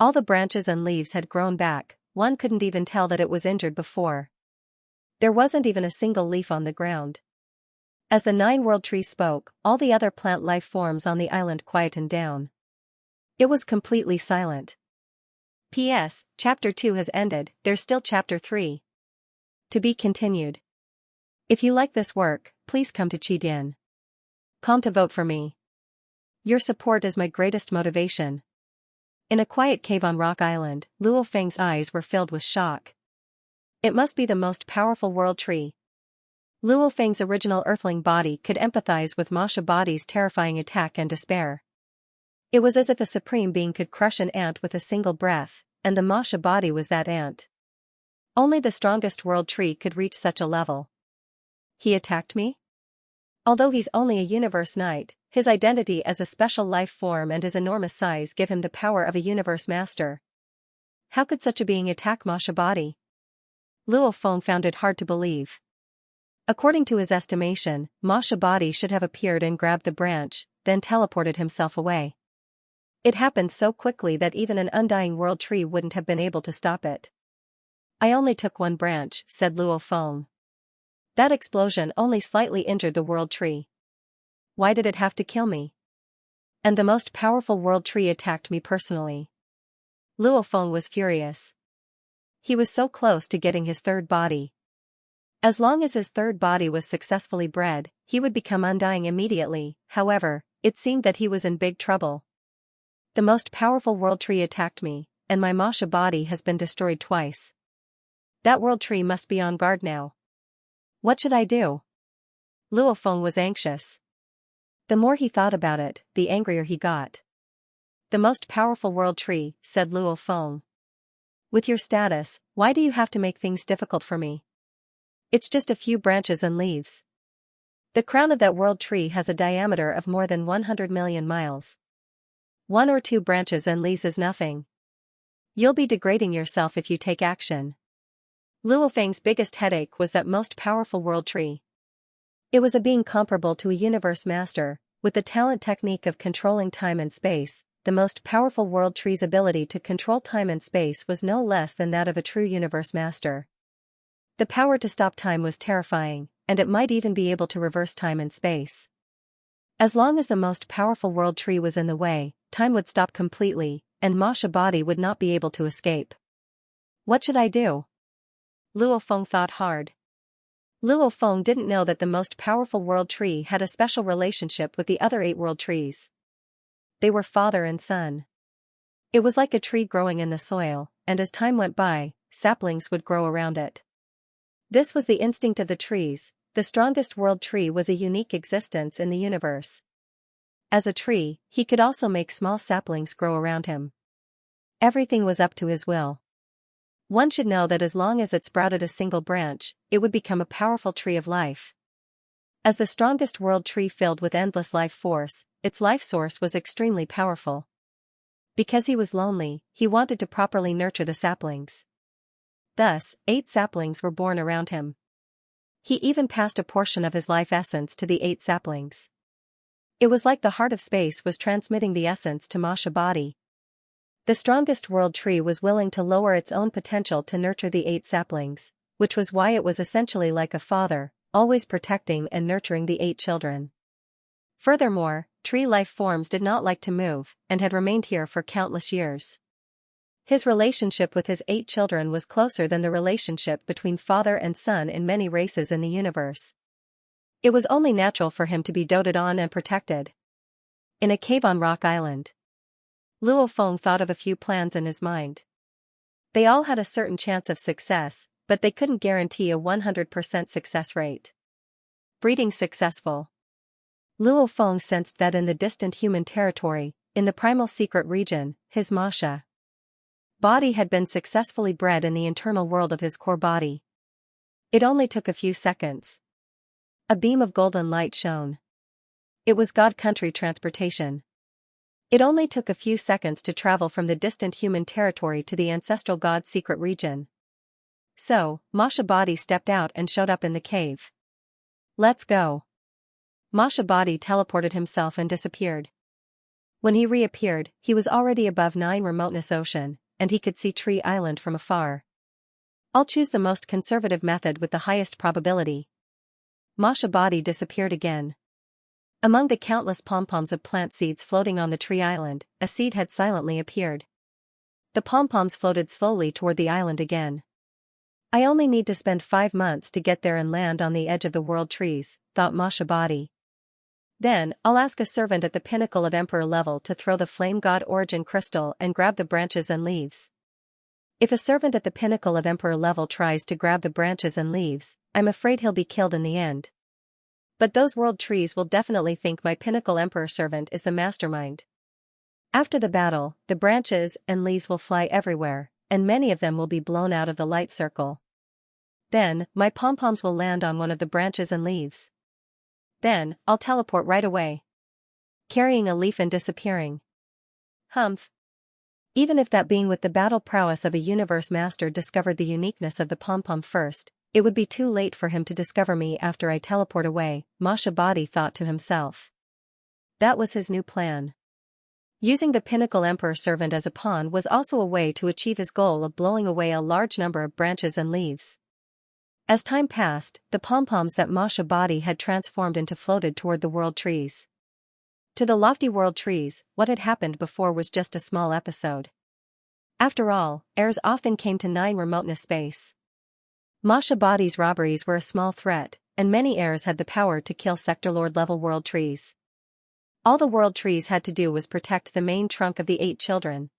A: All the branches and leaves had grown back, one couldn't even tell that it was injured before. There wasn't even a single leaf on the ground. As the 9 world tree spoke, all the other plant life forms on the island quietened down. It was completely silent. P.S. Chapter 2 has ended, there's still Chapter 3. To be continued. If you like this work, please come to Qidin.com to vote for me. Your support is my greatest motivation. In a quiet cave on Rock Island, Luo Feng's eyes were filled with shock. It must be the most powerful world tree. Luo Feng's original earthling body could empathize with Masha body's terrifying attack and despair. It was as if a supreme being could crush an ant with a single breath, and the Masha body was that ant. Only the strongest world tree could reach such a level. He attacked me? Although he's only a universe knight, his identity as a special life form and his enormous size give him the power of a universe master. How could such a being attack Masha body? Luo Feng found it hard to believe. According to his estimation, Masha body should have appeared and grabbed the branch, then teleported himself away. It happened so quickly that even an undying world tree wouldn't have been able to stop it. I only took one branch, said Luo Feng. That explosion only slightly injured the world tree. Why did it have to kill me? And the most powerful world tree attacked me personally. Luo Feng was furious. He was so close to getting his third body. As long as his third body was successfully bred, he would become undying immediately. However, it seemed that he was in big trouble. The most powerful world tree attacked me, and my Masha body has been destroyed twice. That world tree must be on guard now. What should I do? Luo Feng was anxious. The more he thought about it, the angrier he got. The most powerful world tree, said Luo Feng. With your status, why do you have to make things difficult for me? It's just a few branches and leaves. The crown of that world tree has a diameter of more than 100 million miles. 1 or 2 branches and leaves is nothing. You'll be degrading yourself if you take action. Luo Feng's biggest headache was that most powerful world tree. It was a being comparable to a universe master, with the talent technique of controlling time and space. The most powerful world tree's ability to control time and space was no less than that of a true universe master. The power to stop time was terrifying, and it might even be able to reverse time and space. As long as the most powerful world tree was in the way, time would stop completely, and Masha body would not be able to escape. What should I do? Luo Feng thought hard. Luo Feng didn't know that the most powerful world tree had a special relationship with the other 8 world trees. They were father and son. It was like a tree growing in the soil, and as time went by, saplings would grow around it. This was the instinct of the trees. The strongest world tree was a unique existence in the universe. As a tree, he could also make small saplings grow around him. Everything was up to his will. One should know that as long as it sprouted a single branch, it would become a powerful tree of life. As the strongest world tree filled with endless life force, its life source was extremely powerful. Because he was lonely, he wanted to properly nurture the saplings. Thus, 8 saplings were born around him. He even passed a portion of his life essence to the 8 saplings. It was like the heart of space was transmitting the essence to Masha body. The strongest world tree was willing to lower its own potential to nurture the 8 saplings, which was why it was essentially like a father, always protecting and nurturing the 8 children. Furthermore, tree life forms did not like to move, and had remained here for countless years. His relationship with his 8 children was closer than the relationship between father and son in many races in the universe. It was only natural for him to be doted on and protected. In a cave on Rock Island, Luo Feng thought of a few plans in his mind. They all had a certain chance of success, but they couldn't guarantee a 100% success rate. Breeding successful. Luo Feng sensed that in the distant human territory, in the primal secret region, his Masha body had been successfully bred in the internal world of his core body. It only took a few seconds. A beam of golden light shone. It was God country transportation. It only took a few seconds to travel from the distant human territory to the ancestral God secret region. So, Masha body stepped out and showed up in the cave. Let's go. Masha body teleported himself and disappeared. When he reappeared, he was already above 9 remoteness ocean, and he could see Tree Island from afar. I'll choose the most conservative method with the highest probability. Masha body disappeared again. Among the countless pom-poms of plant seeds floating on the tree island, a seed had silently appeared. The pom-poms floated slowly toward the island again. I only need to spend 5 months to get there and land on the edge of the world trees, thought Masha body. Then, I'll ask a servant at the pinnacle of Emperor level to throw the flame god origin crystal and grab the branches and leaves. If a servant at the pinnacle of Emperor level tries to grab the branches and leaves, I'm afraid he'll be killed in the end. But those world trees will definitely think my pinnacle Emperor servant is the mastermind. After the battle, the branches and leaves will fly everywhere, and many of them will be blown out of the light circle. Then, my pom-poms will land on one of the branches and leaves. Then, I'll teleport right away, carrying a leaf and disappearing. Humph. Even if that being with the battle prowess of a universe master discovered the uniqueness of the pom-pom first, it would be too late for him to discover me after I teleport away, Masha body thought to himself. That was his new plan. Using the pinnacle emperor servant as a pawn was also a way to achieve his goal of blowing away a large number of branches and leaves. As time passed, the pom-poms that Masha body had transformed into floated toward the world trees. To the lofty world trees, what had happened before was just a small episode. After all, heirs often came to 9 remoteness space. Masha body's robberies were a small threat, and many heirs had the power to kill sector lord level world trees. All the world trees had to do was protect the main trunk of the 8 children.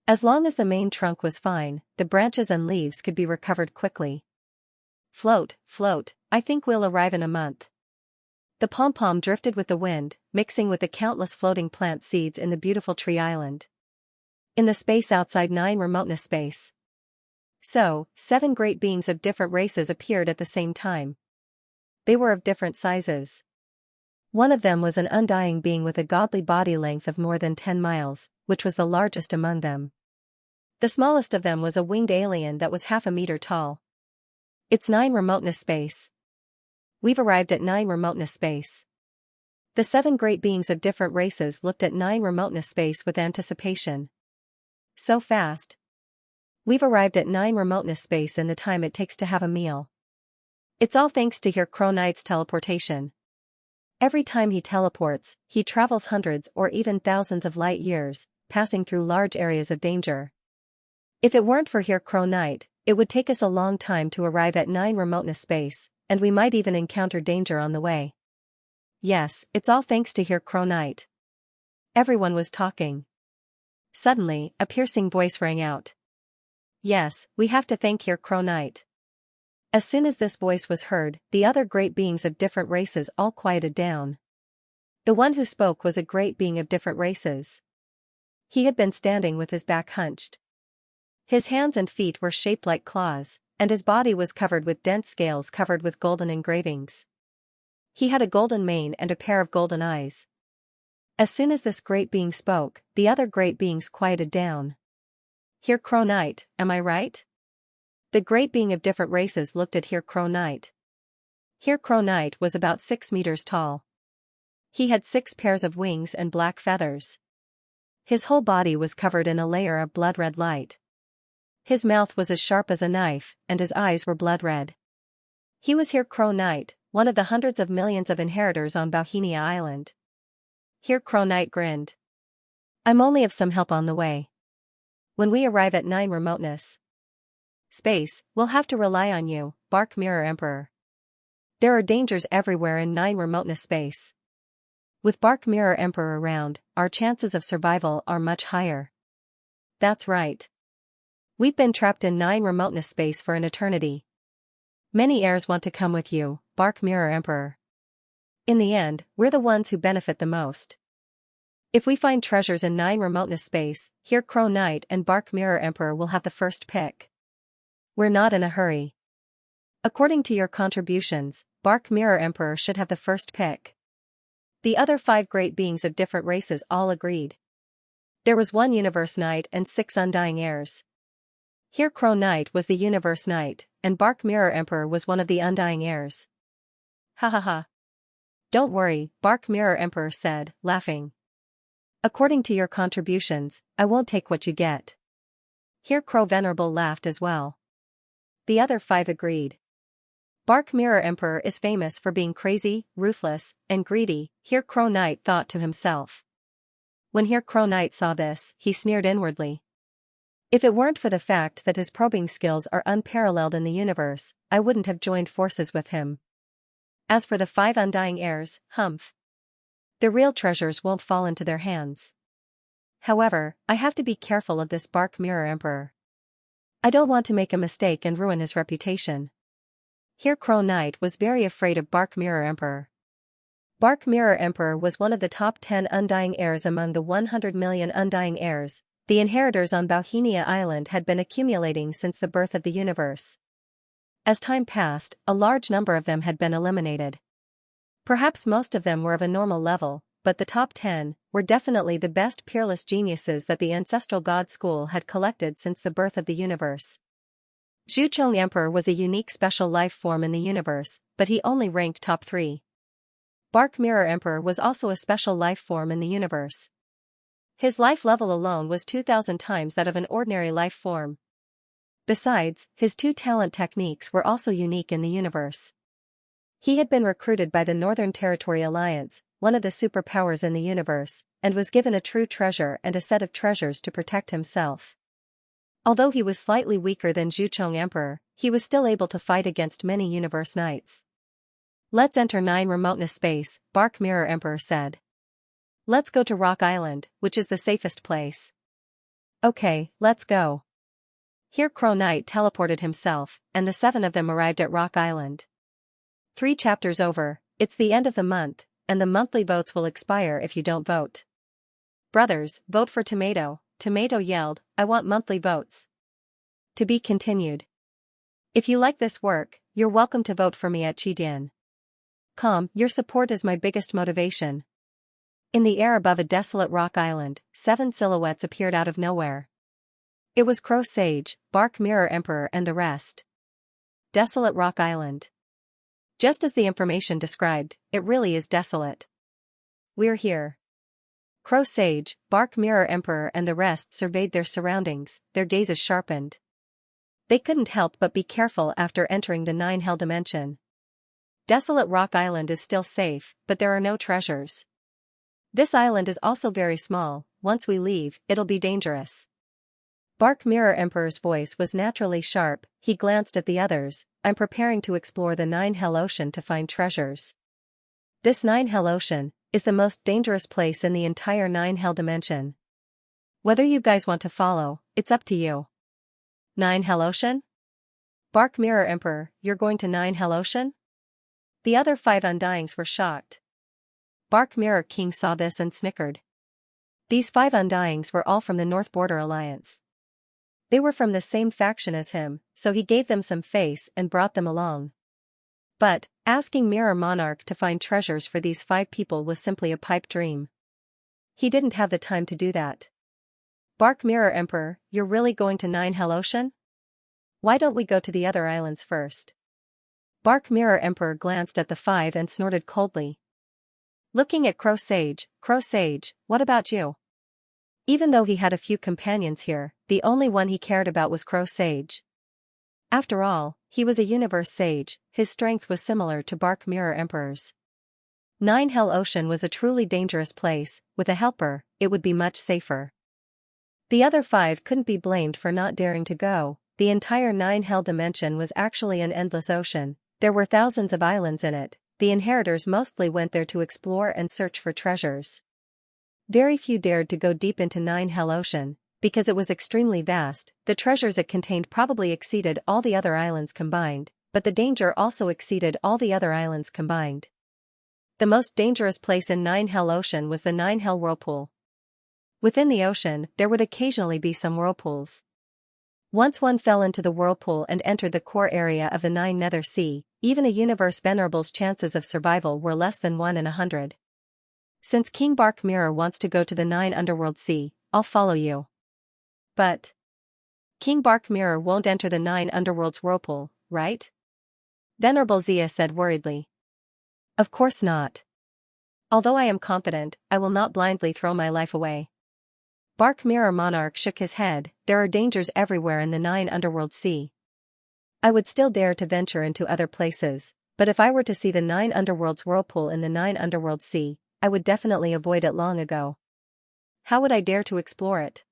A: As long as the main trunk was fine, the branches and leaves could be recovered quickly. Float, float, I think we'll arrive in a month. The pom-pom drifted with the wind, mixing with the countless floating plant seeds in the beautiful tree island. In the space outside 9 remoteness space. So, 7 great beings of different races appeared at the same time. They were of different sizes. One of them was an undying being with a godly body length of more than 10 miles, which was the largest among them. The smallest of them was a winged alien that was half a meter tall. It's 9 remoteness space. We've arrived at 9 remoteness space. The 7 great beings of different races looked at 9 remoteness space with anticipation. So fast. We've arrived at 9 remoteness space in the time it takes to have a meal. It's all thanks to Here Crow Knight's teleportation. Every time he teleports, he travels hundreds or even thousands of light years, passing through large areas of danger. If it weren't for Here Crow Knight, it would take us a long time to arrive at 9 remoteness space, and we might even encounter danger on the way. Yes, it's all thanks to Here Crow Knight. Everyone was talking. Suddenly, a piercing voice rang out. Yes, we have to thank Here Crow Knight. As soon as this voice was heard, the other great beings of different races all quieted down. The one who spoke was a great being of different races. He had been standing with his back hunched. His hands and feet were shaped like claws, and his body was covered with dense scales covered with golden engravings. He had a golden mane and a pair of golden eyes. As soon as this great being spoke, the other great beings quieted down. Here Crow Knight, am I right? The great being of different races looked at Here Crow Knight. Here Crow Knight was about 6 meters tall. He had 6 pairs of wings and black feathers. His whole body was covered in a layer of blood-red light. His mouth was as sharp as a knife, and his eyes were blood-red. He was Here Crow Knight, one of the hundreds of millions of inheritors on Bauhinia Island. Here Crow Knight grinned. I'm only of some help on the way. When we arrive at 9 remoteness space, we'll have to rely on you, Bark Mirror Emperor. There are dangers everywhere in 9 remoteness space. With Bark Mirror Emperor around, our chances of survival are much higher. That's right. We've been trapped in 9 remoteness space for an eternity. Many heirs want to come with you, Bark Mirror Emperor. In the end, we're the ones who benefit the most. If we find treasures in 9 remoteness space, Here Crow Knight and Bark Mirror Emperor will have the first pick. We're not in a hurry. According to your contributions, Bark Mirror Emperor should have the first pick. The other 5 great beings of different races all agreed. There was 1 Universe Knight and 6 undying heirs. Here Crow Knight was the Universe Knight, and Bark Mirror Emperor was one of the undying heirs. Ha ha ha. Don't worry, Bark Mirror Emperor said, laughing. According to your contributions, I won't take what you get. Here Crow Venerable laughed as well. The other 5 agreed. Bark Mirror Emperor is famous for being crazy, ruthless, and greedy, Here Crow Knight thought to himself. When Here Crow Knight saw this, he sneered inwardly. If it weren't for the fact that his probing skills are unparalleled in the universe, I wouldn't have joined forces with him. As for the 5 undying heirs, humph. The real treasures won't fall into their hands. However, I have to be careful of this Bark Mirror Emperor. I don't want to make a mistake and ruin his reputation. Here Crow Knight was very afraid of Bark Mirror Emperor. Bark Mirror Emperor was one of the top 10 undying heirs among the 100 million undying heirs. The inheritors on Bauhinia Island had been accumulating since the birth of the universe. As time passed, a large number of them had been eliminated. Perhaps most of them were of a normal level, but the top 10 were definitely the best peerless geniuses that the ancestral god school had collected since the birth of the universe. Zhucheng Emperor was a unique special life form in the universe, but he only ranked top 3. Bark Mirror Emperor was also a special life form in the universe. His life level alone was 2,000 times that of an ordinary life form. Besides, his 2 talent techniques were also unique in the universe. He had been recruited by the Northern Territory Alliance, one of the superpowers in the universe, and was given a true treasure and a set of treasures to protect himself. Although he was slightly weaker than Zhucheng Emperor, he was still able to fight against many universe knights. Let's enter 9 remoteness space, Bark Mirror Emperor said. Let's go to Rock Island, which is the safest place. Okay, let's go. Here Crow Knight teleported himself, and the 7 of them arrived at Rock Island. 3 chapters over, it's the end of the month, and the monthly votes will expire if you don't vote. Brothers, vote for Tomato. Tomato yelled, I want monthly votes. To be continued. If you like this work, you're welcome to vote for me at Chidian. Your support is my biggest motivation. In the air above a desolate rock island, 7 silhouettes appeared out of nowhere. It was Crow Sage, Bark Mirror Emperor and the rest. Desolate Rock Island. Just as the information described, it really is desolate. We're here. Crow Sage, Bark Mirror Emperor and the rest surveyed their surroundings, their gazes sharpened. They couldn't help but be careful after entering the 9 Hell dimension. Desolate Rock Island is still safe, but there are no treasures. This island is also very small, once we leave, it'll be dangerous. Bark Mirror Emperor's voice was naturally sharp, he glanced at the others, I'm preparing to explore the 9 Hell Ocean to find treasures. This 9 Hell Ocean is the most dangerous place in the entire 9 Hell dimension. Whether you guys want to follow, it's up to you. 9 Hell Ocean? Bark Mirror Emperor, you're going to 9 Hell Ocean? The other 5 Undyings were shocked. Bark Mirror King saw this and snickered. These 5 Undyings were all from the North Border Alliance. They were from the same faction as him, so he gave them some face and brought them along. But, asking Mirror Monarch to find treasures for these 5 people was simply a pipe dream. He didn't have the time to do that. Bark Mirror Emperor, you're really going to 9 Hell Ocean? Why don't we go to the other islands first? Bark Mirror Emperor glanced at the 5 and snorted coldly. Looking at Crow Sage, what about you? Even though he had a few companions here, the only one he cared about was Crow Sage. After all, he was a universe sage, his strength was similar to Bark Mirror Emperor's. 9 Hell Ocean was a truly dangerous place, with a helper, it would be much safer. The other 5 couldn't be blamed for not daring to go, the entire 9 Hell dimension was actually an endless ocean, there were thousands of islands in it. The inheritors mostly went there to explore and search for treasures. Very few dared to go deep into 9 Hell Ocean, because it was extremely vast, the treasures it contained probably exceeded all the other islands combined, but the danger also exceeded all the other islands combined. The most dangerous place in 9 Hell Ocean was the 9 Hell Whirlpool. Within the ocean, there would occasionally be some whirlpools. Once one fell into the whirlpool and entered the core area of the 9 Nether Sea, even a universe venerable's chances of survival were less than 1 in 100. Since King Bark Mirror wants to go to the 9 Underworld Sea, I'll follow you. But King Bark Mirror won't enter the 9 Underworld's whirlpool, right? Venerable Zia said worriedly. Of course not. Although I am confident, I will not blindly throw my life away. Bark Mirror Monarch shook his head, there are dangers everywhere in the 9 Underworld Sea. I would still dare to venture into other places, but if I were to see the 9 underworlds whirlpool in the 9 underworld sea, I would definitely avoid it long ago. How would I dare to explore it?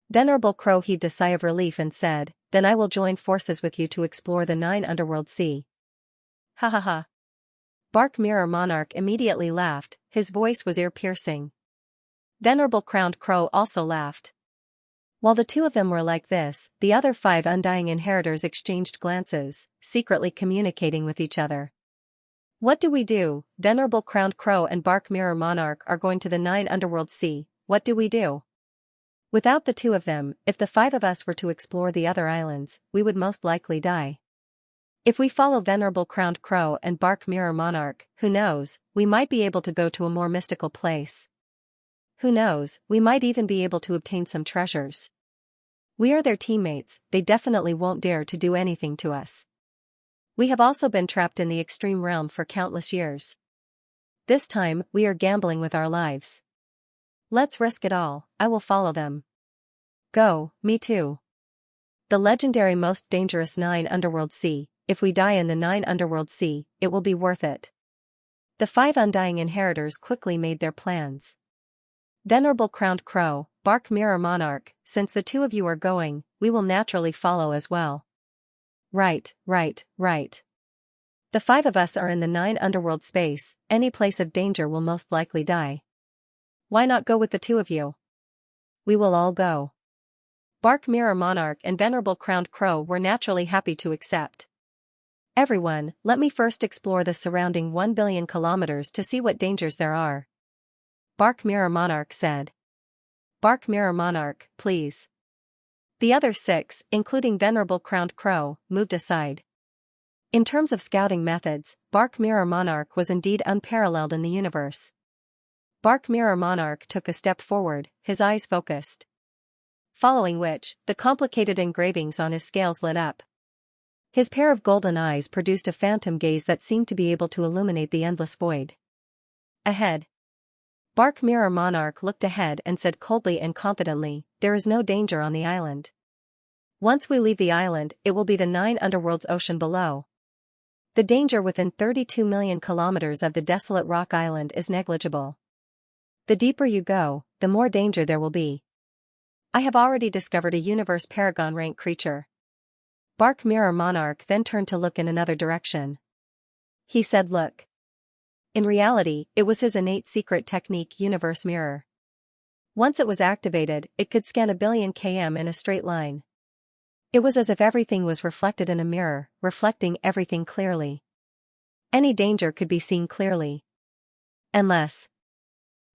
A: Venerable Crow heaved a sigh of relief and said, "Then I will join forces with you to explore the 9 underworld sea." Ha ha ha. Bark Mirror Monarch immediately laughed, his voice was ear-piercing. Venerable Crowned Crow also laughed. While the two of them were like this, the other 5 undying inheritors exchanged glances, secretly communicating with each other. What do we do? Venerable Crowned Crow and Bark Mirror Monarch are going to the 9 underworld sea, what do we do? Without the two of them, if the 5 of us were to explore the other islands, we would most likely die. If we follow Venerable Crowned Crow and Bark Mirror Monarch, who knows, we might be able to go to a more mystical place. Who knows, we might even be able to obtain some treasures. We are their teammates, they definitely won't dare to do anything to us. We have also been trapped in the extreme realm for countless years. This time, we are gambling with our lives. Let's risk it all, I will follow them. Go, me too. The legendary most dangerous 9 underworld sea, if we die in the 9 underworld sea, it will be worth it. The 5 undying inheritors quickly made their plans. Venerable Crowned Crow, Bark Mirror Monarch, since the two of you are going, we will naturally follow as well. Right. The 5 of us are in the 9 underworld space, any place of danger will most likely die. Why not go with the 2 of you? We will all go. Bark Mirror Monarch and Venerable Crowned Crow were naturally happy to accept. Everyone, let me first explore the surrounding 1 billion kilometers to see what dangers there are. Bark Mirror Monarch said. Bark Mirror Monarch, please. The other 6, including Venerable Crowned Crow, moved aside. In terms of scouting methods, Bark Mirror Monarch was indeed unparalleled in the universe. Bark Mirror Monarch took a step forward, his eyes focused. Following which, the complicated engravings on his scales lit up. His pair of golden eyes produced a phantom gaze that seemed to be able to illuminate the endless void. Ahead. Bark Mirror Monarch looked ahead and said coldly and confidently, "There is no danger on the island. Once we leave the island, it will be the 9 underworlds ocean below. The danger within 32 million kilometers of the desolate rock island is negligible. The deeper you go, the more danger there will be. I have already discovered a universe paragon rank creature." Bark Mirror Monarch then turned to look in another direction. He said look. In reality, it was his innate secret technique universe mirror. Once it was activated, it could scan 1 billion km in a straight line. It was as if everything was reflected in a mirror, reflecting everything clearly. Any danger could be seen clearly. Unless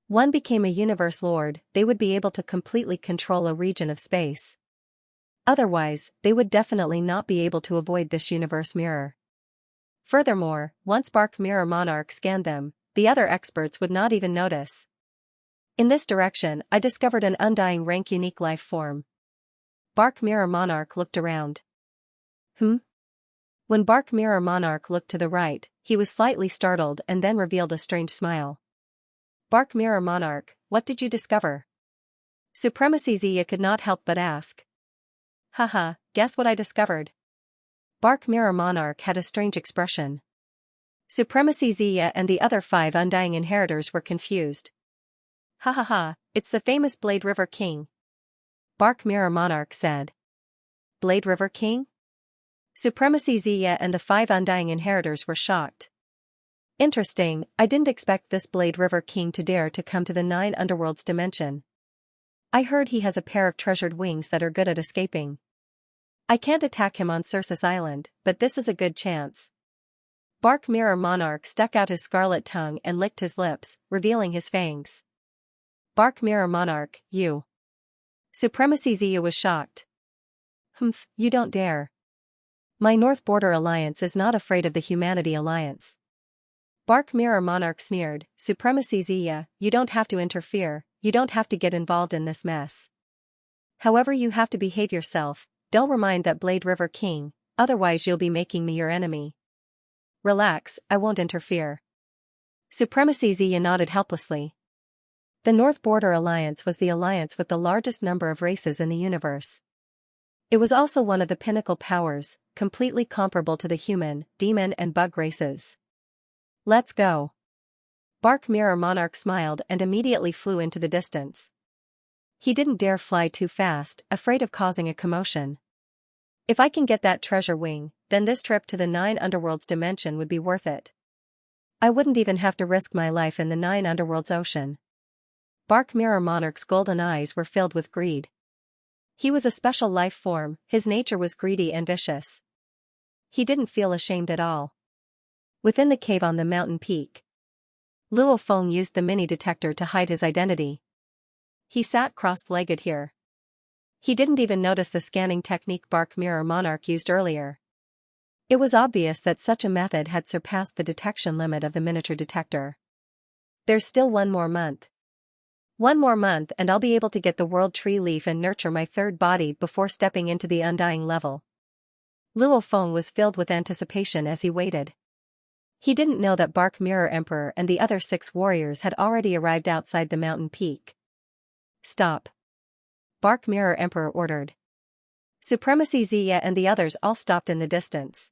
A: one became a universe lord, they would be able to completely control a region of space. Otherwise, they would definitely not be able to avoid this universe mirror. Furthermore, once Bark Mirror Monarch scanned them, the other experts would not even notice. In this direction, I discovered an undying rank unique life form. Bark Mirror Monarch looked around. When Bark Mirror Monarch looked to the right, he was slightly startled and then revealed a strange smile. Bark Mirror Monarch, what did you discover? Supremacy Zia could not help but ask. Haha, guess what I discovered? Bark Mirror Monarch had a strange expression. Supremacy Zia and the other 5 undying inheritors were confused. Ha ha ha, it's the famous Blade River King. Bark Mirror Monarch said. Blade River King? Supremacy Zia and the 5 undying inheritors were shocked. Interesting, I didn't expect this Blade River King to dare to come to the 9 underworlds dimension. I heard he has a pair of treasured wings that are good at escaping. I can't attack him on Circus Island, but this is a good chance. Bark Mirror Monarch stuck out his scarlet tongue and licked his lips, revealing his fangs. Bark Mirror Monarch, you. Supremacy Zia was shocked. You don't dare. My North Border Alliance is not afraid of the Humanity Alliance. Bark Mirror Monarch sneered, Supremacy Zia, you don't have to interfere, you don't have to get involved in this mess. However you have to behave yourself, don't remind that Blade River King, otherwise you'll be making me your enemy. Relax, I won't interfere. Supremacy Zia nodded helplessly. The North Border Alliance was the alliance with the largest number of races in the universe. It was also one of the pinnacle powers, completely comparable to the human, demon and bug races. Let's go. Bark Mirror Monarch smiled and immediately flew into the distance. He didn't dare fly too fast, afraid of causing a commotion. If I can get that treasure wing, then this trip to the 9 Underworlds dimension would be worth it. I wouldn't even have to risk my life in the 9 Underworlds ocean. Bark Mirror Monarch's golden eyes were filled with greed. He was a special life form, his nature was greedy and vicious. He didn't feel ashamed at all. Within the cave on the mountain peak, Luo Feng used the mini detector to hide his identity. He sat cross-legged here. He didn't even notice the scanning technique Bark Mirror Monarch used earlier. It was obvious that such a method had surpassed the detection limit of the miniature detector. There's still 1 more month. 1 more month and I'll be able to get the world tree leaf and nurture my 3rd body before stepping into the undying level. Luo Feng was filled with anticipation as he waited. He didn't know that Bark Mirror Emperor and the other 6 warriors had already arrived outside the mountain peak. Stop. Bark Mirror Emperor ordered. Supremacy Xia and the others all stopped in the distance.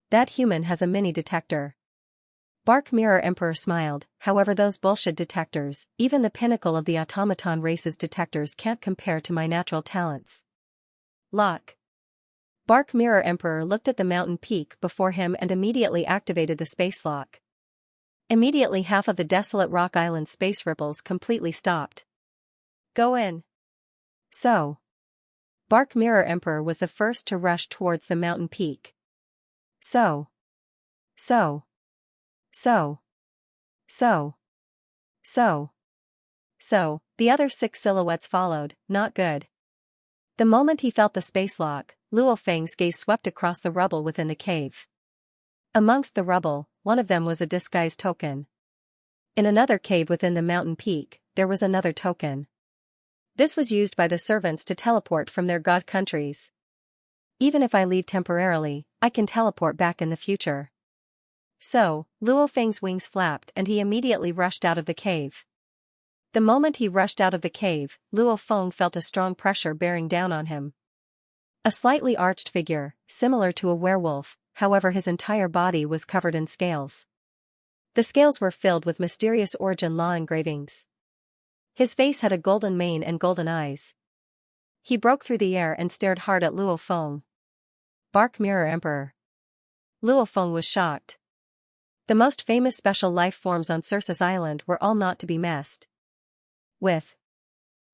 A: That human has a mini detector. Bark Mirror Emperor smiled, however those bullshit detectors, even the pinnacle of the automaton race's detectors can't compare to my natural talents. Lock. Bark Mirror Emperor looked at the mountain peak before him and immediately activated the space lock. Immediately half of the desolate rock island space ripples completely stopped. Go in. So. Bark Mirror Emperor was the first to rush towards the mountain peak. So. The other 6 silhouettes followed, not good. The moment he felt the space lock, Luo Feng's gaze swept across the rubble within the cave. Amongst the rubble, one of them was a disguised token. In another cave within the mountain peak, there was another token. This was used by the servants to teleport from their god countries. Even if I leave temporarily, I can teleport back in the future. So, Luo Feng's wings flapped and he immediately rushed out of the cave. The moment he rushed out of the cave, Luo Feng felt a strong pressure bearing down on him. A slightly arched figure, similar to a werewolf, however his entire body was covered in scales. The scales were filled with mysterious origin law engravings. His face had a golden mane and golden eyes. He broke through the air and stared hard at Luo Feng. Bark Mirror Emperor. Luo Feng was shocked. The most famous special life forms on Circe's Island were all not to be messed with.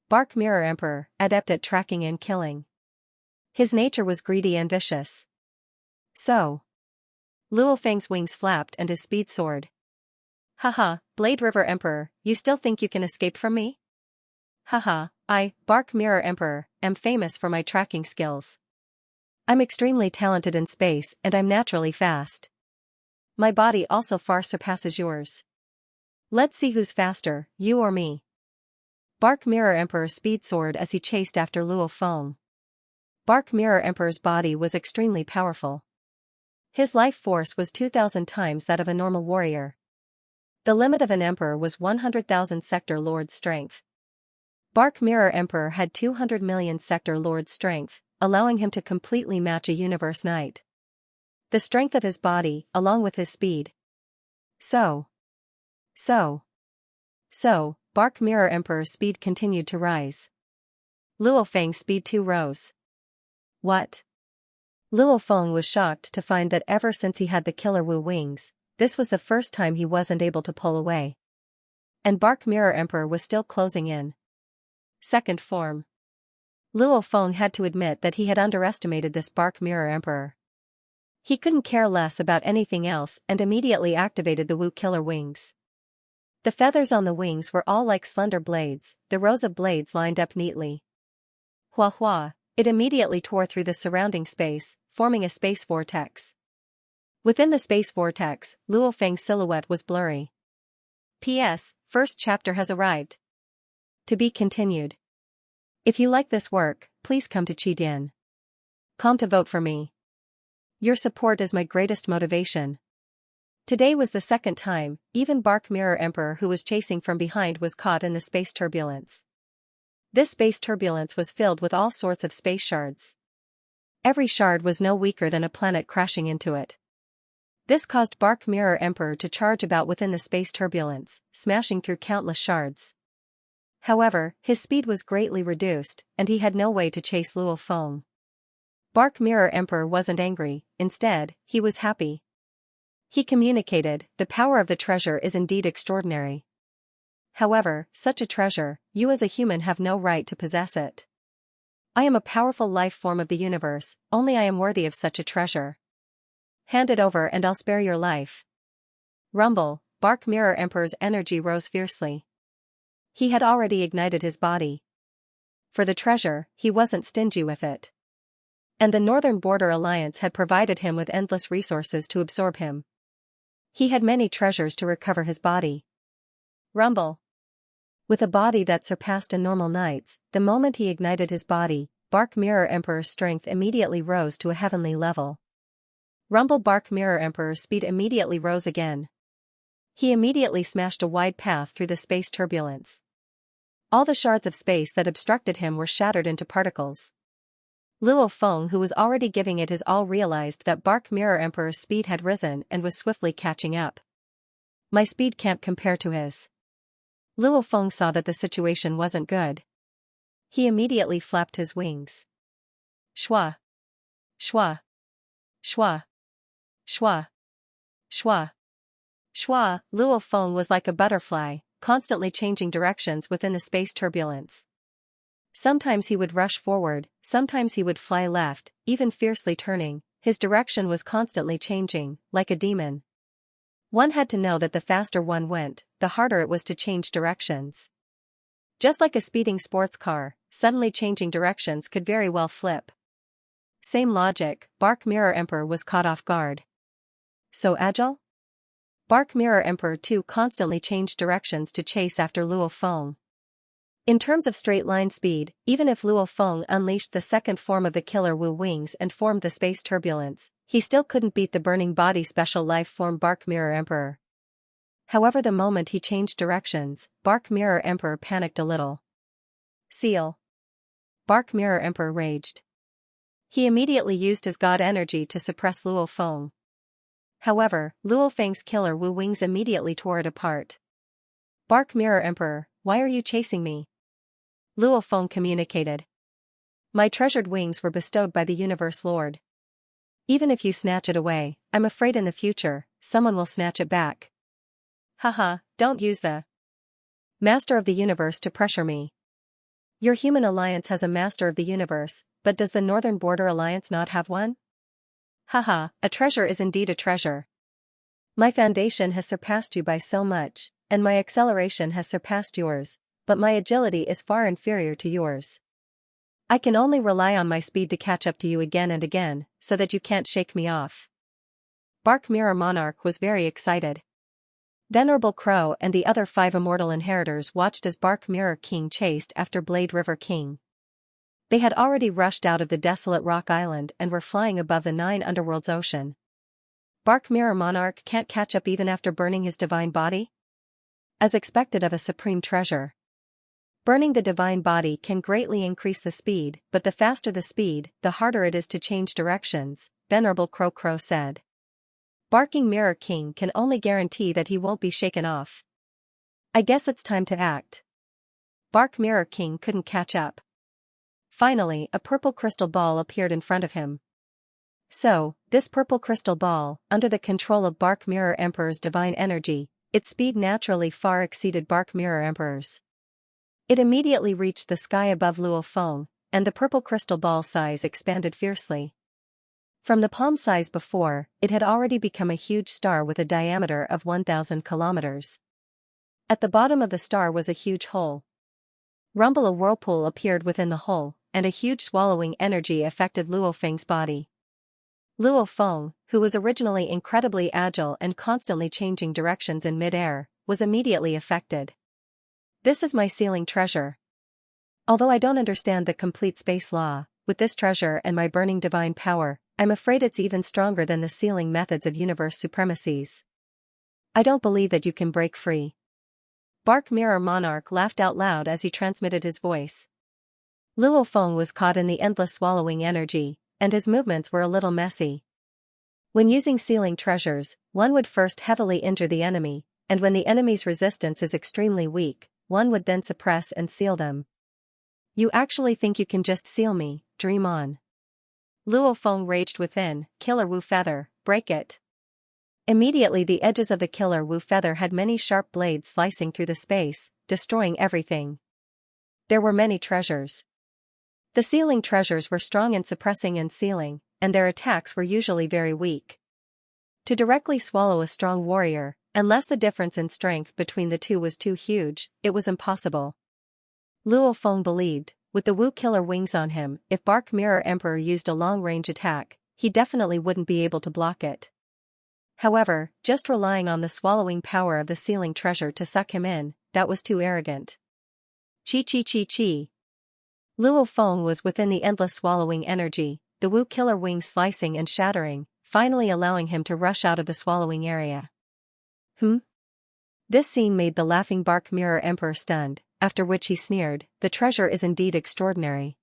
A: Bark Mirror Emperor, adept at tracking and killing. His nature was greedy and vicious. So. Luo Feng's wings flapped and his speed soared. Haha, Blade River Emperor, you still think you can escape from me? Haha, I, Bark Mirror Emperor, am famous for my tracking skills. I'm extremely talented in space and I'm naturally fast. My body also far surpasses yours. Let's see who's faster, you or me. Bark Mirror Emperor speed soared as he chased after Luo Feng. Bark Mirror Emperor's body was extremely powerful. His life force was 2,000 times that of a normal warrior. The limit of an emperor was 100,000 Sector Lord strength. Bark Mirror Emperor had 200 million Sector Lord strength, allowing him to completely match a universe knight. The strength of his body, along with his speed. So, Bark Mirror Emperor's speed continued to rise. Luo Feng's speed too rose. What? Luo Feng was shocked to find that ever since he had the Killer Wu wings, this was the first time he wasn't able to pull away. And Bark Mirror Emperor was still closing in. Second form. Luo Feng had to admit that he had underestimated this Bark Mirror Emperor. He couldn't care less about anything else and immediately activated the Wu Killer wings. The feathers on the wings were all like slender blades, the rows of blades lined up neatly. Hua hua, it immediately tore through the surrounding space, forming a space vortex. Within the space vortex, Luo Feng's silhouette was blurry. P.S. First chapter has arrived. To be continued. If you like this work, please come to Qidin.com to vote for me. Your support is my greatest motivation. Today was the second time, even Bark Mirror Emperor who was chasing from behind was caught in the space turbulence. This space turbulence was filled with all sorts of space shards. Every shard was no weaker than a planet crashing into it. This caused Bark Mirror Emperor to charge about within the space turbulence, smashing through countless shards. However, his speed was greatly reduced, and he had no way to chase Luo Feng. Bark Mirror Emperor wasn't angry, instead, he was happy. He communicated, "The power of the treasure is indeed extraordinary. However, such a treasure, you as a human have no right to possess it. I am a powerful life form of the universe, only I am worthy of such a treasure. Hand it over and I'll spare your life." Rumble, Bark Mirror Emperor's energy rose fiercely. He had already ignited his body. For the treasure, he wasn't stingy with it. And the Northern Border Alliance had provided him with endless resources to absorb him. He had many treasures to recover his body. Rumble. With a body that surpassed a normal knight's, the moment he ignited his body, Bark Mirror Emperor's strength immediately rose to a heavenly level. Rumble Bark Mirror Emperor's speed immediately rose again. He immediately smashed a wide path through the space turbulence. All the shards of space that obstructed him were shattered into particles. Luo Feng, who was already giving it his all, realized that Bark Mirror Emperor's speed had risen and was swiftly catching up. "My speed can't compare to his." Luo Feng saw that the situation wasn't good. He immediately flapped his wings. Shwa. Shwa. Shwa. Shwa. Shwa. Shwa. Luo Feng was like a butterfly, constantly changing directions within the space turbulence. Sometimes he would rush forward, sometimes he would fly left, even fiercely turning. His direction was constantly changing, like a demon. One had to know that the faster one went, the harder it was to change directions. Just like a speeding sports car, suddenly changing directions could very well flip. Same logic, Bark Mirror Emperor was caught off guard. So agile? Bark Mirror Emperor too constantly changed directions to chase after Luo Feng. In terms of straight-line speed, even if Luo Feng unleashed the second form of the Killer Wu wings and formed the space turbulence, he still couldn't beat the burning body special life form Bark Mirror Emperor. However, the moment he changed directions, Bark Mirror Emperor panicked a little. Seal. Bark Mirror Emperor raged. He immediately used his god energy to suppress Luo Feng. However, Luo Feng's Killer Wu wings immediately tore it apart. "Bark Mirror Emperor, why are you chasing me?" Luo Feng communicated. "My treasured wings were bestowed by the Universe Lord. Even if you snatch it away, I'm afraid in the future, someone will snatch it back. Haha, don't use the Master of the Universe to pressure me. Your human alliance has a Master of the Universe, but does the Northern Border Alliance not have one? Haha, a treasure is indeed a treasure. My foundation has surpassed you by so much, and my acceleration has surpassed yours, but my agility is far inferior to yours. I can only rely on my speed to catch up to you again and again, so that you can't shake me off." Bark Mirror Monarch was very excited. Venerable Crow and the other 5 immortal inheritors watched as Bark Mirror King chased after Blade River King. They had already rushed out of the desolate rock island and were flying above the 9 underworlds ocean. Bark Mirror Monarch can't catch up even after burning his divine body? As expected of a supreme treasure. Burning the divine body can greatly increase the speed, but the faster the speed, the harder it is to change directions, Venerable Crow said. Barking Mirror King can only guarantee that he won't be shaken off. I guess it's time to act. Bark Mirror King couldn't catch up. Finally, a purple crystal ball appeared in front of him. So, this purple crystal ball, under the control of Bark Mirror Emperor's divine energy, its speed naturally far exceeded Bark Mirror Emperor's. It immediately reached the sky above Luo Feng, and the purple crystal ball size expanded fiercely. From the palm size before, it had already become a huge star with a diameter of 1,000 kilometers. At the bottom of the star was a huge hole. Rumble, a whirlpool appeared within the hole, and a huge swallowing energy affected Luo Feng's body. Luo Feng, who was originally incredibly agile and constantly changing directions in mid-air, was immediately affected. This is my sealing treasure. Although I don't understand the complete space law, with this treasure and my burning divine power, I'm afraid it's even stronger than the sealing methods of universe supremacies. I don't believe that you can break free. Bark Mirror Monarch laughed out loud as he transmitted his voice. Luo Feng was caught in the endless swallowing energy, and his movements were a little messy. When using sealing treasures, one would first heavily injure the enemy, and when the enemy's resistance is extremely weak, one would then suppress and seal them. You actually think you can just seal me? Dream on. Luo Feng raged within. Killer Wu feather, break it. Immediately the edges of the killer Wu feather had many sharp blades slicing through the space, destroying everything. There were many treasures. The sealing treasures were strong in suppressing and sealing, and their attacks were usually very weak. To directly swallow a strong warrior, unless the difference in strength between the two was too huge, it was impossible. Luo Feng believed, with the Wu killer wings on him, if Bark Mirror Emperor used a long-range attack, he definitely wouldn't be able to block it. However, just relying on the swallowing power of the sealing treasure to suck him in, that was too arrogant. Chi chi chi chi. Luo Feng was within the endless swallowing energy, the Wu killer wings slicing and shattering, finally allowing him to rush out of the swallowing area. This scene made the laughing Bark Mirror Emperor stunned, after which he sneered, the treasure is indeed extraordinary.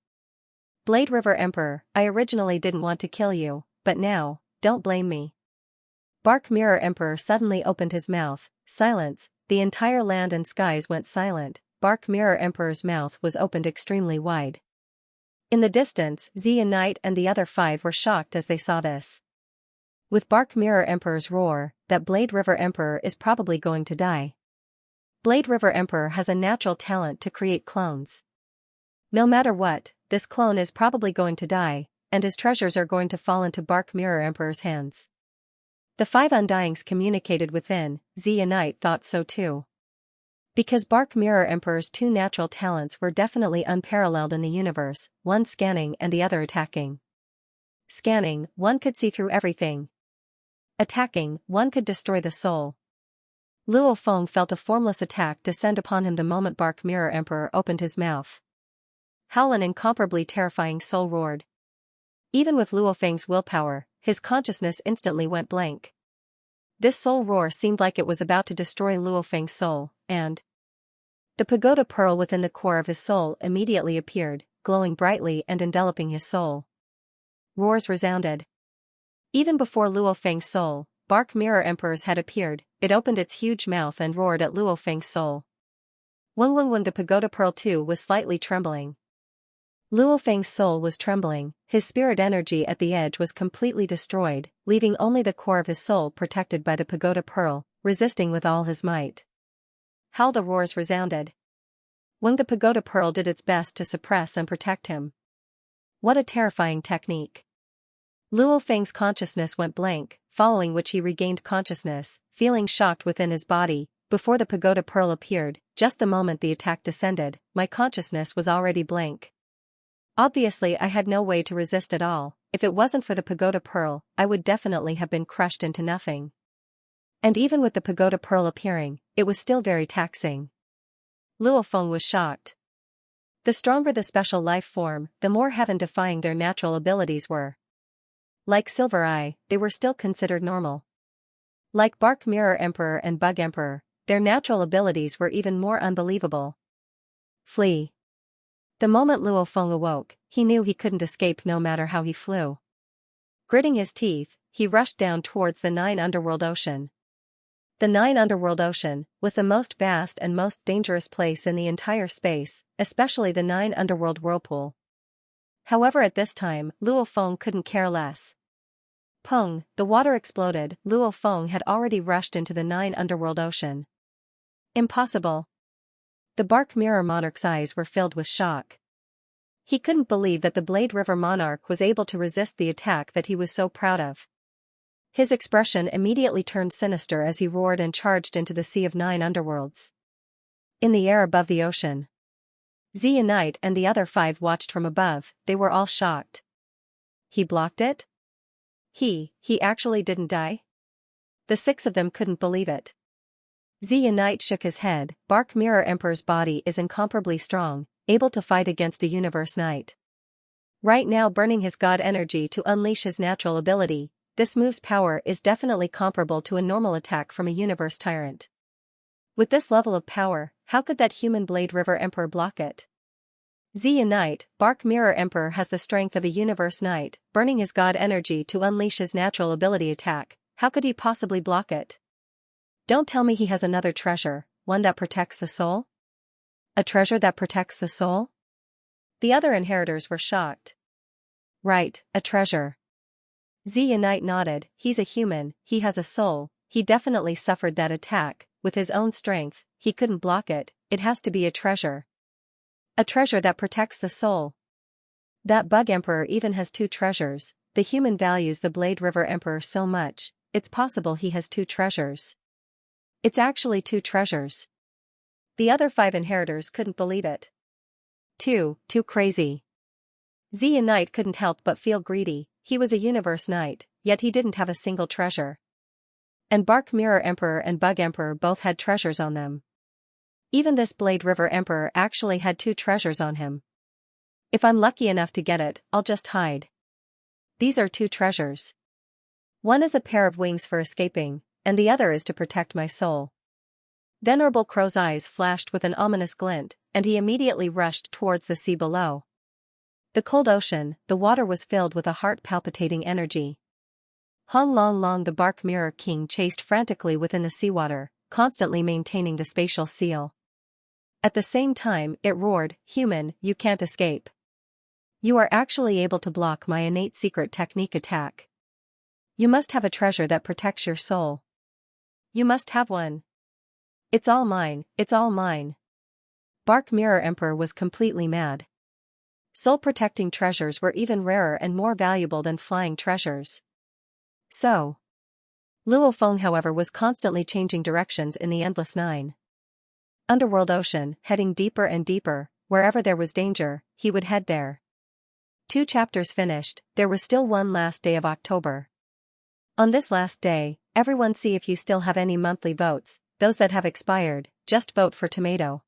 A: Blade River Emperor, I originally didn't want to kill you, but now, don't blame me. Bark Mirror Emperor suddenly opened his mouth. Silence, the entire land and skies went silent. Bark Mirror Emperor's mouth was opened extremely wide. In the distance, Xianxia Knight and the other 5 were shocked as they saw this. With Bark Mirror Emperor's roar, that Blade River Emperor is probably going to die. Blade River Emperor has a natural talent to create clones. No matter what, this clone is probably going to die, and his treasures are going to fall into Bark Mirror Emperor's hands. The 5 Undyings communicated within. Xianxia Knight thought so too. Because Bark Mirror Emperor's 2 natural talents were definitely unparalleled in the universe, one scanning and the other attacking. Scanning, one could see through everything. Attacking, one could destroy the soul. Luo Feng felt a formless attack descend upon him the moment Bark Mirror Emperor opened his mouth. Howl, an incomparably terrifying soul roared. Even with Luo Feng's willpower, his consciousness instantly went blank. This soul roar seemed like it was about to destroy Luo Feng's soul, and the pagoda pearl within the core of his soul immediately appeared, glowing brightly and enveloping his soul. Roars resounded. Even before Luo Feng's soul, Bark Mirror Emperor's head appeared. It opened its huge mouth and roared at Luo Feng's soul. When the pagoda pearl too was slightly trembling. Luo Feng's soul was trembling, his spirit energy at the edge was completely destroyed, leaving only the core of his soul protected by the pagoda pearl, resisting with all his might. How the roars resounded. The pagoda pearl did its best to suppress and protect him. What a terrifying technique. Luo Feng's consciousness went blank, following which he regained consciousness, feeling shocked within his body. Before the pagoda pearl appeared, just the moment the attack descended, my consciousness was already blank. Obviously I had no way to resist at all. If it wasn't for the pagoda pearl, I would definitely have been crushed into nothing. And even with the pagoda pearl appearing, it was still very taxing. Luo Feng was shocked. The stronger the special life form, the more heaven-defying their natural abilities were. Like Silver Eye, they were still considered normal. Like Bark Mirror Emperor and Bug Emperor, their natural abilities were even more unbelievable. Flee. The moment Luo Feng awoke, he knew he couldn't escape no matter how he flew. Gritting his teeth, he rushed down towards the 9 Underworld Ocean. The 9 Underworld Ocean was the most vast and most dangerous place in the entire space, especially the 9 Underworld Whirlpool. However, at this time, Luo Feng couldn't care less. Pung, the water exploded. Luo Feng had already rushed into the 9 Underworld Ocean. Impossible. The Bark Mirror Monarch's eyes were filled with shock. He couldn't believe that the Blade River Monarch was able to resist the attack that he was so proud of. His expression immediately turned sinister as he roared and charged into the sea of 9 underworlds. In the air above the ocean, Xianxia Knight and the other 5 watched from above. They were all shocked. He blocked it? He actually didn't die? The 6 of them couldn't believe it. Xianxia Knight shook his head. Bark Mirror Emperor's body is incomparably strong, able to fight against a universe knight. Right now burning his god energy to unleash his natural ability, this move's power is definitely comparable to a normal attack from a universe tyrant. With this level of power, how could that human Blade River Emperor block it? Xia Knight, Bark Mirror Emperor has the strength of a universe knight, burning his god energy to unleash his natural ability attack. How could he possibly block it? Don't tell me he has another treasure, one that protects the soul? A treasure that protects the soul? The other inheritors were shocked. Right, a treasure. Xia Knight nodded. He's a human, he has a soul, he definitely suffered that attack, with his own strength, he couldn't block it, it has to be a treasure. A treasure that protects the soul. That Bug Emperor even has two treasures, the human values the Blade River Emperor so much, it's possible he has two treasures. It's actually two treasures. The other 5 inheritors couldn't believe it. Too crazy. Xia Knight couldn't help but feel greedy, he was a universe knight, yet he didn't have a single treasure. And Bark Mirror Emperor and Bug Emperor both had treasures on them. Even this Blade River Emperor actually had 2 treasures on him. If I'm lucky enough to get it, I'll just hide. These are 2 treasures. One is a pair of wings for escaping, and the other is to protect my soul. Venerable Crow's eyes flashed with an ominous glint, and he immediately rushed towards the sea below. The cold ocean, the water was filled with a heart-palpitating energy. Hong Long Long the Bark Mirror King chased frantically within the seawater, constantly maintaining the spatial seal. At the same time, it roared, "Human, you can't escape. You are actually able to block my innate secret technique attack. You must have a treasure that protects your soul. You must have one. It's all mine, it's all mine." Bark Mirror Emperor was completely mad. Soul-protecting treasures were even rarer and more valuable than flying treasures. So. Luo Feng however was constantly changing directions in the Endless Nine. Underworld ocean, heading deeper and deeper, wherever there was danger, he would head there. 2 chapters finished, there was still one last day of October. On this last day, everyone see if you still have any monthly votes, those that have expired, just vote for Tomato.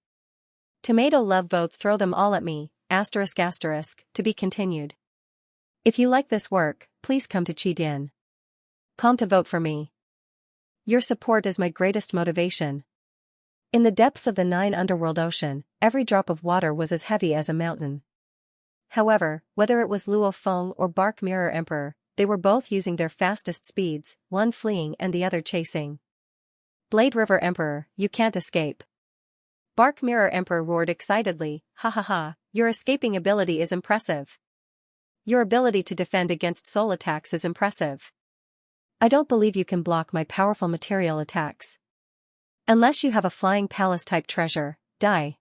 A: Tomato love votes, throw them all at me, ***, to be continued. If you like this work, please come to Qidin. Come to vote for me. Your support is my greatest motivation. In the depths of the 9 underworld ocean, every drop of water was as heavy as a mountain. However, whether it was Luo Feng or Bark Mirror Emperor, they were both using their fastest speeds, one fleeing and the other chasing. Blade River Emperor, you can't escape. Bark Mirror Emperor roared excitedly, "Ha ha ha, your escaping ability is impressive. Your ability to defend against soul attacks is impressive. I don't believe you can block my powerful material attacks. Unless you have a flying palace-type treasure, die."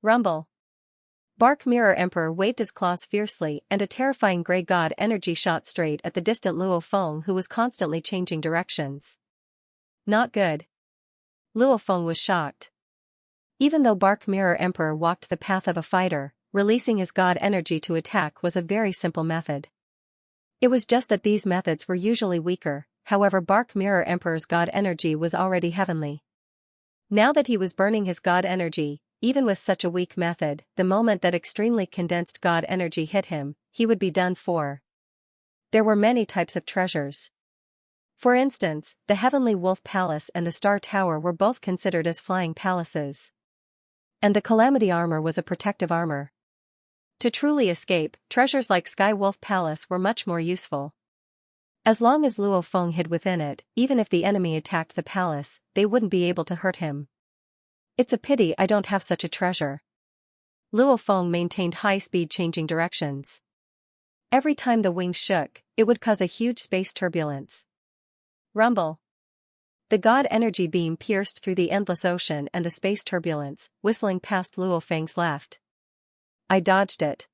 A: Rumble. Bark Mirror Emperor waved his claws fiercely and a terrifying grey god energy shot straight at the distant Luo Feng who was constantly changing directions. Not good. Luo Feng was shocked. Even though Bark Mirror Emperor walked the path of a fighter, releasing his god energy to attack was a very simple method. It was just that these methods were usually weaker, however Bark Mirror Emperor's god energy was already heavenly. Now that he was burning his god energy, even with such a weak method, the moment that extremely condensed god energy hit him, he would be done for. There were many types of treasures. For instance, the Heavenly Wolf Palace and the Star Tower were both considered as flying palaces. And the Calamity Armor was a protective armor. To truly escape, treasures like Sky Wolf Palace were much more useful. As long as Luo Feng hid within it, even if the enemy attacked the palace, they wouldn't be able to hurt him. It's a pity I don't have such a treasure. Luo Feng maintained high-speed changing directions. Every time the wings shook, it would cause a huge space turbulence. Rumble. The god energy beam pierced through the endless ocean and the space turbulence, whistling past Luo Feng's left. I dodged it.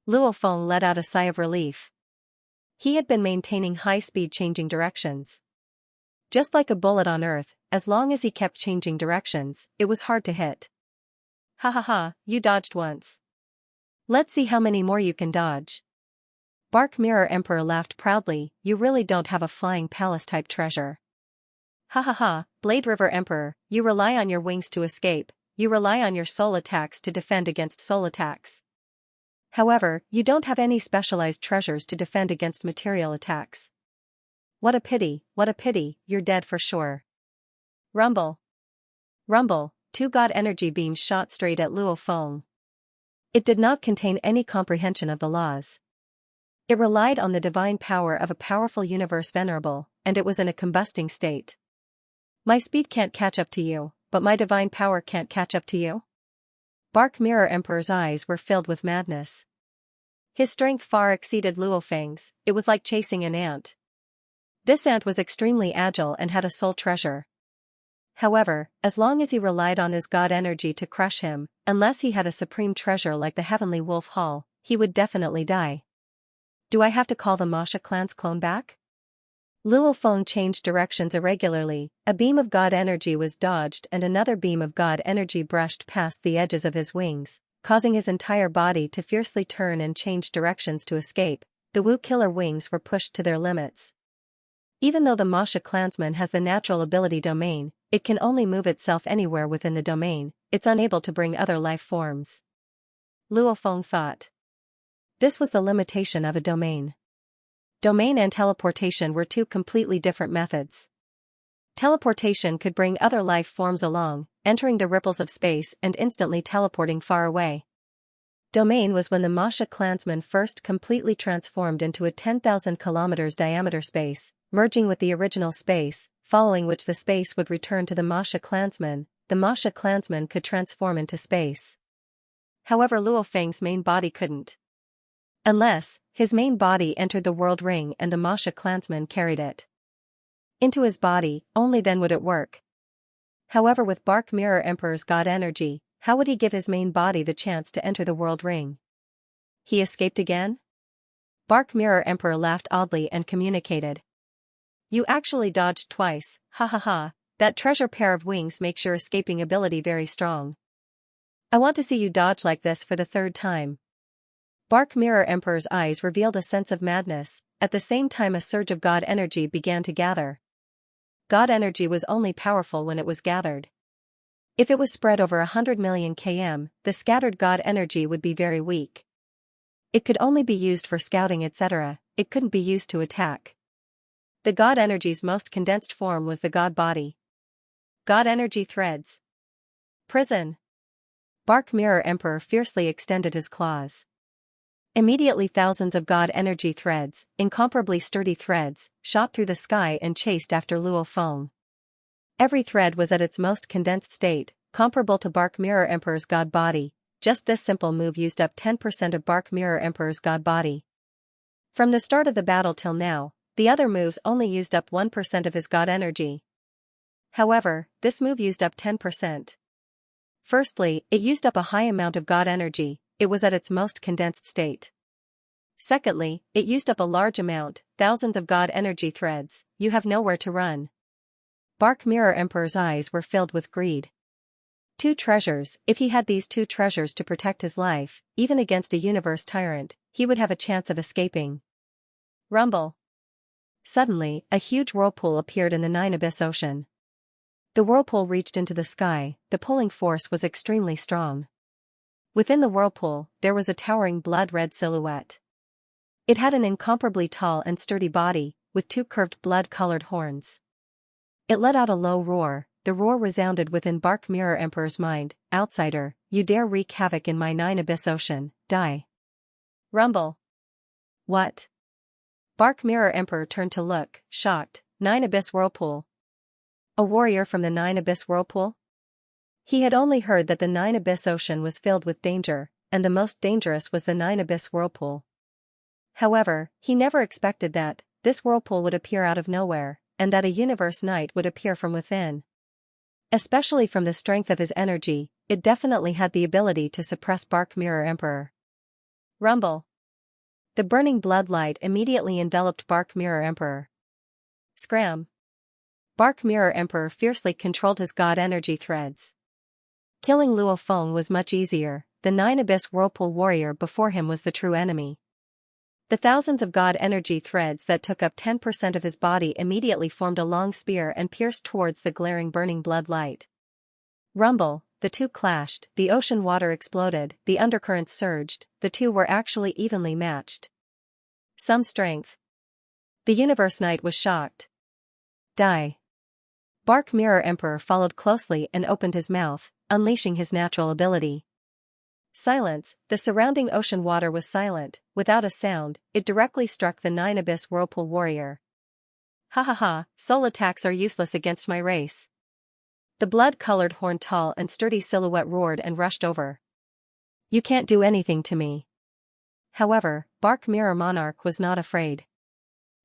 A: Luo Feng let out a sigh of relief. He had been maintaining high-speed changing directions. Just like a bullet on Earth, as long as he kept changing directions, it was hard to hit. Ha ha ha, you dodged once. Let's see how many more you can dodge. Bark Mirror Emperor laughed proudly, you really don't have a flying palace-type treasure. Ha ha ha, Blade River Emperor, you rely on your wings to escape, you rely on your soul attacks to defend against soul attacks. However, you don't have any specialized treasures to defend against material attacks. What a pity, you're dead for sure. Rumble. Rumble, 2 god energy beams shot straight at Luo Feng. It did not contain any comprehension of the laws. It relied on the divine power of a powerful universe venerable, and it was in a combusting state. My speed can't catch up to you, but my divine power can't catch up to you? Bark Mirror Emperor's eyes were filled with madness. His strength far exceeded Luo Feng's. It was like chasing an ant. This ant was extremely agile and had a soul treasure. However, as long as he relied on his god energy to crush him, unless he had a supreme treasure like the heavenly wolf hall, he would definitely die. Do I have to call the Masha clan's clone back? Luo Feng changed directions irregularly. A beam of god energy was dodged and another beam of god energy brushed past the edges of his wings, causing his entire body to fiercely turn and change directions to escape. The Wu killer wings were pushed to their limits. Even though the Masha clansman has the natural ability domain, it can only move itself anywhere within the domain. It's unable to bring other life forms. Luo Feng thought. This was the limitation of a domain. Domain and teleportation were two completely different methods. Teleportation could bring other life forms along, entering the ripples of space and instantly teleporting far away. Domain was when the Masha clansman first completely transformed into a 10,000 kilometers diameter space, merging with the original space, following which the space would return to the Masha clansman. The Masha clansman could transform into space. However, Luo Feng's main body couldn't. Unless, his main body entered the world ring and the Masha clansman carried it into his body, only then would it work. However, with Bark Mirror Emperor's god energy, how would he give his main body the chance to enter the world ring? He escaped again? Bark Mirror Emperor laughed oddly and communicated. You actually dodged twice, ha ha ha, that treasure pair of wings makes your escaping ability very strong. I want to see you dodge like this for the third time. Bark Mirror Emperor's eyes revealed a sense of madness. At the same time a surge of god energy began to gather. God energy was only powerful when it was gathered. If it was spread over 100 million km, the scattered god energy would be very weak. It could only be used for scouting etc., it couldn't be used to attack. The god energy's most condensed form was the god body. God energy threads. Prison. Bark Mirror Emperor fiercely extended his claws. Immediately thousands of god energy threads, incomparably sturdy threads, shot through the sky and chased after Luo Feng. Every thread was at its most condensed state, comparable to Bark Mirror Emperor's god body. Just this simple move used up 10% of Bark Mirror Emperor's god body. From the start of the battle till now, the other moves only used up 1% of his god energy. However, this move used up 10%. Firstly, it used up a high amount of god energy. It was at its most condensed state. Secondly, it used up a large amount, thousands of god energy threads. You have nowhere to run. Bark Mirror Emperor's eyes were filled with greed. 2 treasures. If he had these 2 treasures to protect his life, even against a universe tyrant, he would have a chance of escaping. Rumble. Suddenly, a huge whirlpool appeared in the Nine Abyss Ocean. The whirlpool reached into the sky. The pulling force was extremely strong. Within the whirlpool, there was a towering blood-red silhouette. It had an incomparably tall and sturdy body, with 2 curved blood-colored horns. It let out a low roar. The roar resounded within Bark Mirror Emperor's mind. Outsider, you dare wreak havoc in my Nine Abyss Ocean, die. Rumble. What? Bark Mirror Emperor turned to look, shocked. Nine Abyss Whirlpool. A warrior from the Nine Abyss Whirlpool? He had only heard that the Nine Abyss Ocean was filled with danger, and the most dangerous was the Nine Abyss Whirlpool. However, he never expected that this whirlpool would appear out of nowhere, and that a universe knight would appear from within. Especially from the strength of his energy, it definitely had the ability to suppress Bark Mirror Emperor. Rumble. The burning blood light immediately enveloped Bark Mirror Emperor. Scram. Bark Mirror Emperor fiercely controlled his god energy threads. Killing Luo Feng was much easier. The Nine Abyss Whirlpool warrior before him was the true enemy. The thousands of god energy threads that took up 10% of his body immediately formed a long spear and pierced towards the glaring burning blood light. Rumble, the 2 clashed, the ocean water exploded, the undercurrents surged, the 2 were actually evenly matched. Some strength. The Universe Knight was shocked. Die. Bark Mirror Emperor followed closely and opened his mouth, unleashing his natural ability. Silence. The surrounding ocean water was silent. Without a sound, it directly struck the 9 Abyss Whirlpool warrior. Ha ha ha, soul attacks are useless against my race. The blood-colored horn tall and sturdy silhouette roared and rushed over. You can't do anything to me. However, Bark Mirror Monarch was not afraid.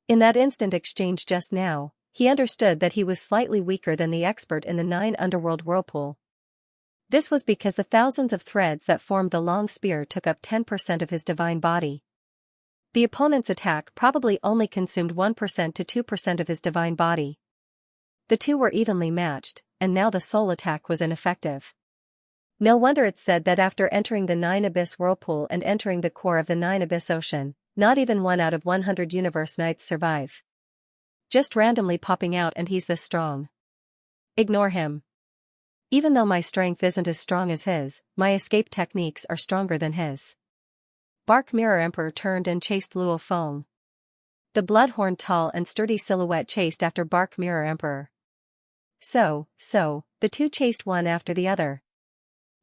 A: In that instant exchange just now, he understood that he was slightly weaker than the expert in the 9 Underworld Whirlpool. This was because the thousands of threads that formed the long spear took up 10% of his divine body. The opponent's attack probably only consumed 1% to 2% of his divine body. The two were evenly matched, and now the soul attack was ineffective. No wonder it's said that after entering the 9 Abyss Whirlpool and entering the core of the 9 Abyss Ocean, not even 1 out of 100 Universe Knights survive. Just randomly popping out and he's this strong. Ignore him. Even though my strength isn't as strong as his, my escape techniques are stronger than his. Bark Mirror Emperor turned and chased Luo Feng. The bloodhorn tall and sturdy silhouette chased after Bark Mirror Emperor. So, the two chased one after the other.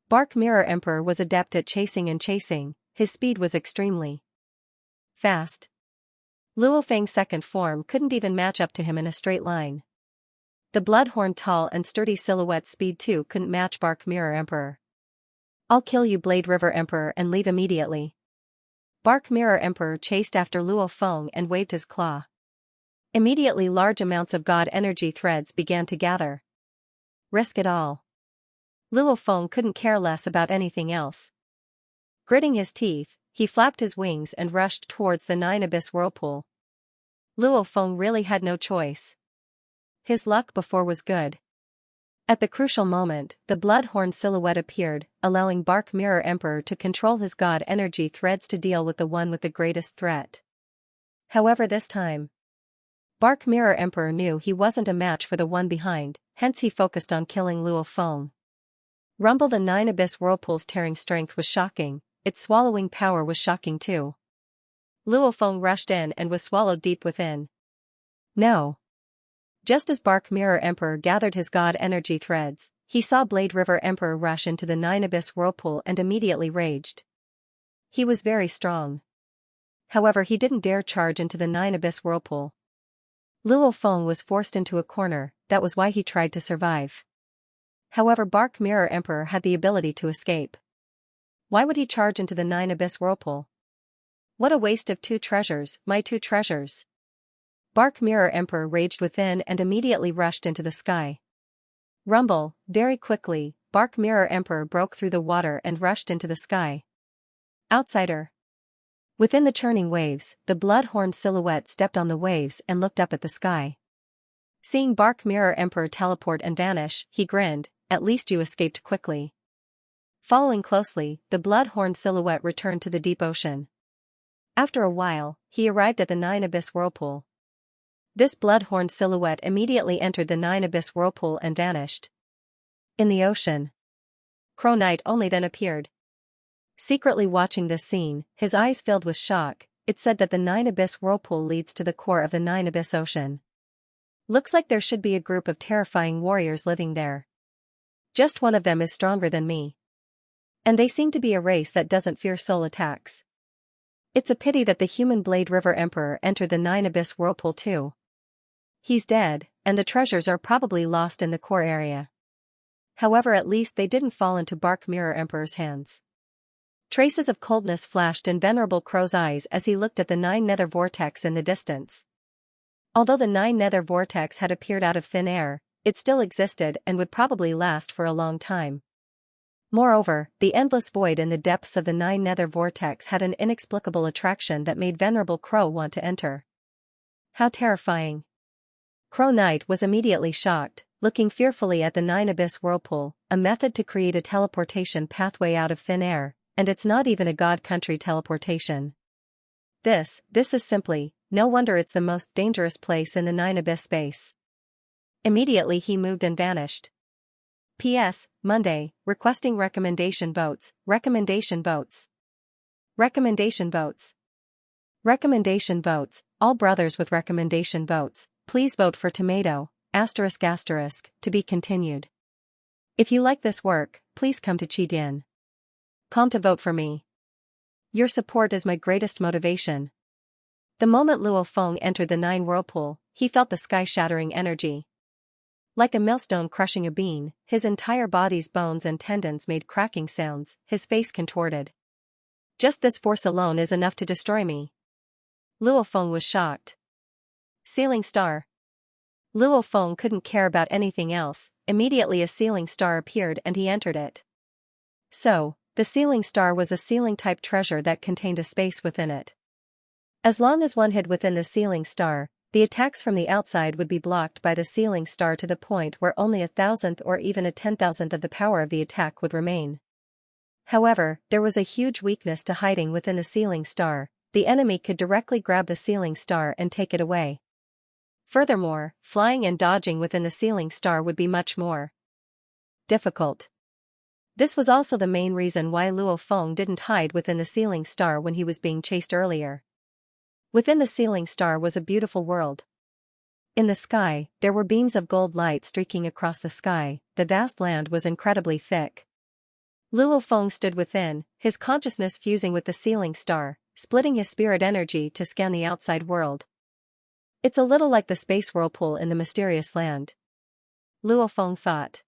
A: Bark Mirror Emperor was adept at chasing and chasing, his speed was extremely fast. Luo Feng's second form couldn't even match up to him in a straight line. The bloodhorn tall and sturdy silhouette's speed too couldn't match Bark Mirror Emperor. I'll kill you, Blade River Emperor, and leave immediately. Bark Mirror Emperor chased after Luo Feng and waved his claw. Immediately large amounts of God energy threads began to gather. Risk it all. Luo Feng couldn't care less about anything else. Gritting his teeth, he flapped his wings and rushed towards the 9 Abyss Whirlpool. Luo Feng really had no choice. His luck before was good. At the crucial moment, the bloodhorn silhouette appeared, allowing Bark Mirror Emperor to control his God energy threads to deal with the one with the greatest threat. However, this time, Bark Mirror Emperor knew he wasn't a match for the one behind, hence he focused on killing Luo Feng. Rumble, the 9 Abyss Whirlpool's tearing strength was shocking, its swallowing power was shocking too. Luo Feng rushed in and was swallowed deep within. No. Just as Bark Mirror Emperor gathered his God energy threads, he saw Blade River Emperor rush into the 9 Abyss Whirlpool and immediately raged. He was very strong. However, he didn't dare charge into the 9 Abyss Whirlpool. Luo Feng was forced into a corner, that was why he tried to survive. However, Bark Mirror Emperor had the ability to escape. Why would he charge into the 9 Abyss Whirlpool? What a waste of 2 treasures, my 2 treasures. Bark Mirror Emperor raged within and immediately rushed into the sky. Rumble, very quickly, Bark Mirror Emperor broke through the water and rushed into the sky. Outsider. Within the churning waves, the blood-horned silhouette stepped on the waves and looked up at the sky. Seeing Bark Mirror Emperor teleport and vanish, he grinned, at least you escaped quickly. Following closely, the blood-horned silhouette returned to the deep ocean. After a while, he arrived at the 9 Abyss Whirlpool. This blood-horned silhouette immediately entered the 9 Abyss Whirlpool and vanished. In the ocean, Crow Knight only then appeared. Secretly watching this scene, his eyes filled with shock. It's said that the 9 Abyss Whirlpool leads to the core of the 9 Abyss Ocean. Looks like there should be a group of terrifying warriors living there. Just one of them is stronger than me. And they seem to be a race that doesn't fear soul attacks. It's a pity that the human Blade River Emperor entered the 9 Abyss Whirlpool too. He's dead, and the treasures are probably lost in the core area. However, at least they didn't fall into Bark Mirror Emperor's hands. Traces of coldness flashed in Venerable Crow's eyes as he looked at the 9 nether vortex in the distance. Although the 9 nether vortex had appeared out of thin air, it still existed and would probably last for a long time. Moreover, the endless void in the depths of the 9 nether vortex had an inexplicable attraction that made Venerable Crow want to enter. How terrifying. Crow Knight was immediately shocked, looking fearfully at the 9 Abyss Whirlpool, a method to create a teleportation pathway out of thin air, and it's not even a God country teleportation. This is simply, no wonder it's the most dangerous place in the 9 Abyss space. Immediately he moved and vanished. P.S. Monday, requesting recommendation votes, recommendation votes. Recommendation votes. Recommendation votes, all brothers with recommendation votes, please vote for tomato, ***, to be continued. If you like this work, please come to Qidin. Calm to vote for me. Your support is my greatest motivation. The moment Luo Feng entered the Nine Whirlpool, he felt the sky-shattering energy. Like a millstone crushing a bean, his entire body's bones and tendons made cracking sounds, his face contorted. Just this force alone is enough to destroy me. Luo Feng was shocked. Sealing star. Luo Feng couldn't care about anything else. Immediately a sealing star appeared and he entered it. So, the sealing star was a sealing-type treasure that contained a space within it. As long as one hid within the sealing star, the attacks from the outside would be blocked by the sealing star to the point where only 1,000th or even a 10,000th of the power of the attack would remain. However, there was a huge weakness to hiding within the sealing star. The enemy could directly grab the sealing star and take it away. Furthermore, flying and dodging within the sealing star would be much more difficult. This was also the main reason why Luo Feng didn't hide within the sealing star when he was being chased earlier. Within the sealing star was a beautiful world. In the sky, there were beams of gold light streaking across the sky. The vast land was incredibly thick. Luo Feng stood within, his consciousness fusing with the sealing star, splitting his spirit energy to scan the outside world. It's a little like the space whirlpool in the mysterious land. Luo Feng thought.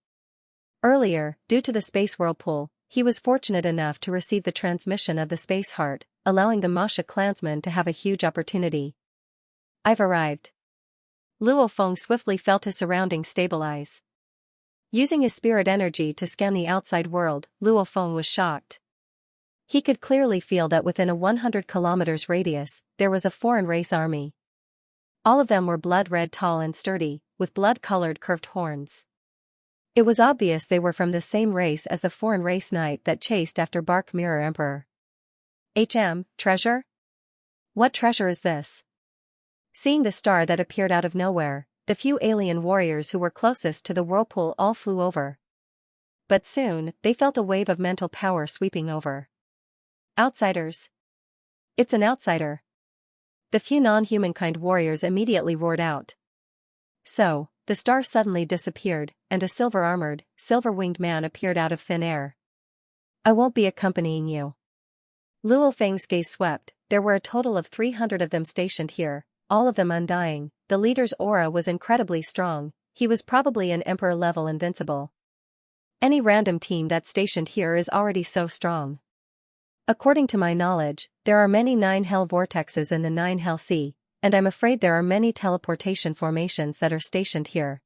A: Earlier, due to the space whirlpool, he was fortunate enough to receive the transmission of the space heart, allowing the Masha clansmen to have a huge opportunity. I've arrived. Luo Feng swiftly felt his surroundings stabilize. Using his spirit energy to scan the outside world, Luo Feng was shocked. He could clearly feel that within a 100 kilometers radius, there was a foreign race army. All of them were blood-red, tall and sturdy, with blood-colored curved horns. It was obvious they were from the same race as the foreign race knight that chased after Bark Mirror Emperor. Treasure? What treasure is this? Seeing the star that appeared out of nowhere, the few alien warriors who were closest to the whirlpool all flew over. But soon, they felt a wave of mental power sweeping over. Outsiders. It's an outsider. The few non-humankind warriors immediately roared out. So, the star suddenly disappeared, and a silver-armored, silver-winged man appeared out of thin air. I won't be accompanying you. Luo Feng's gaze swept. There were a total of 300 of them stationed here, all of them undying. The leader's aura was incredibly strong. He was probably an emperor-level invincible. Any random team that's stationed here is already so strong. According to my knowledge, there are many 9 hell vortexes in the 9 hell sea, and I'm afraid there are many teleportation formations that are stationed here.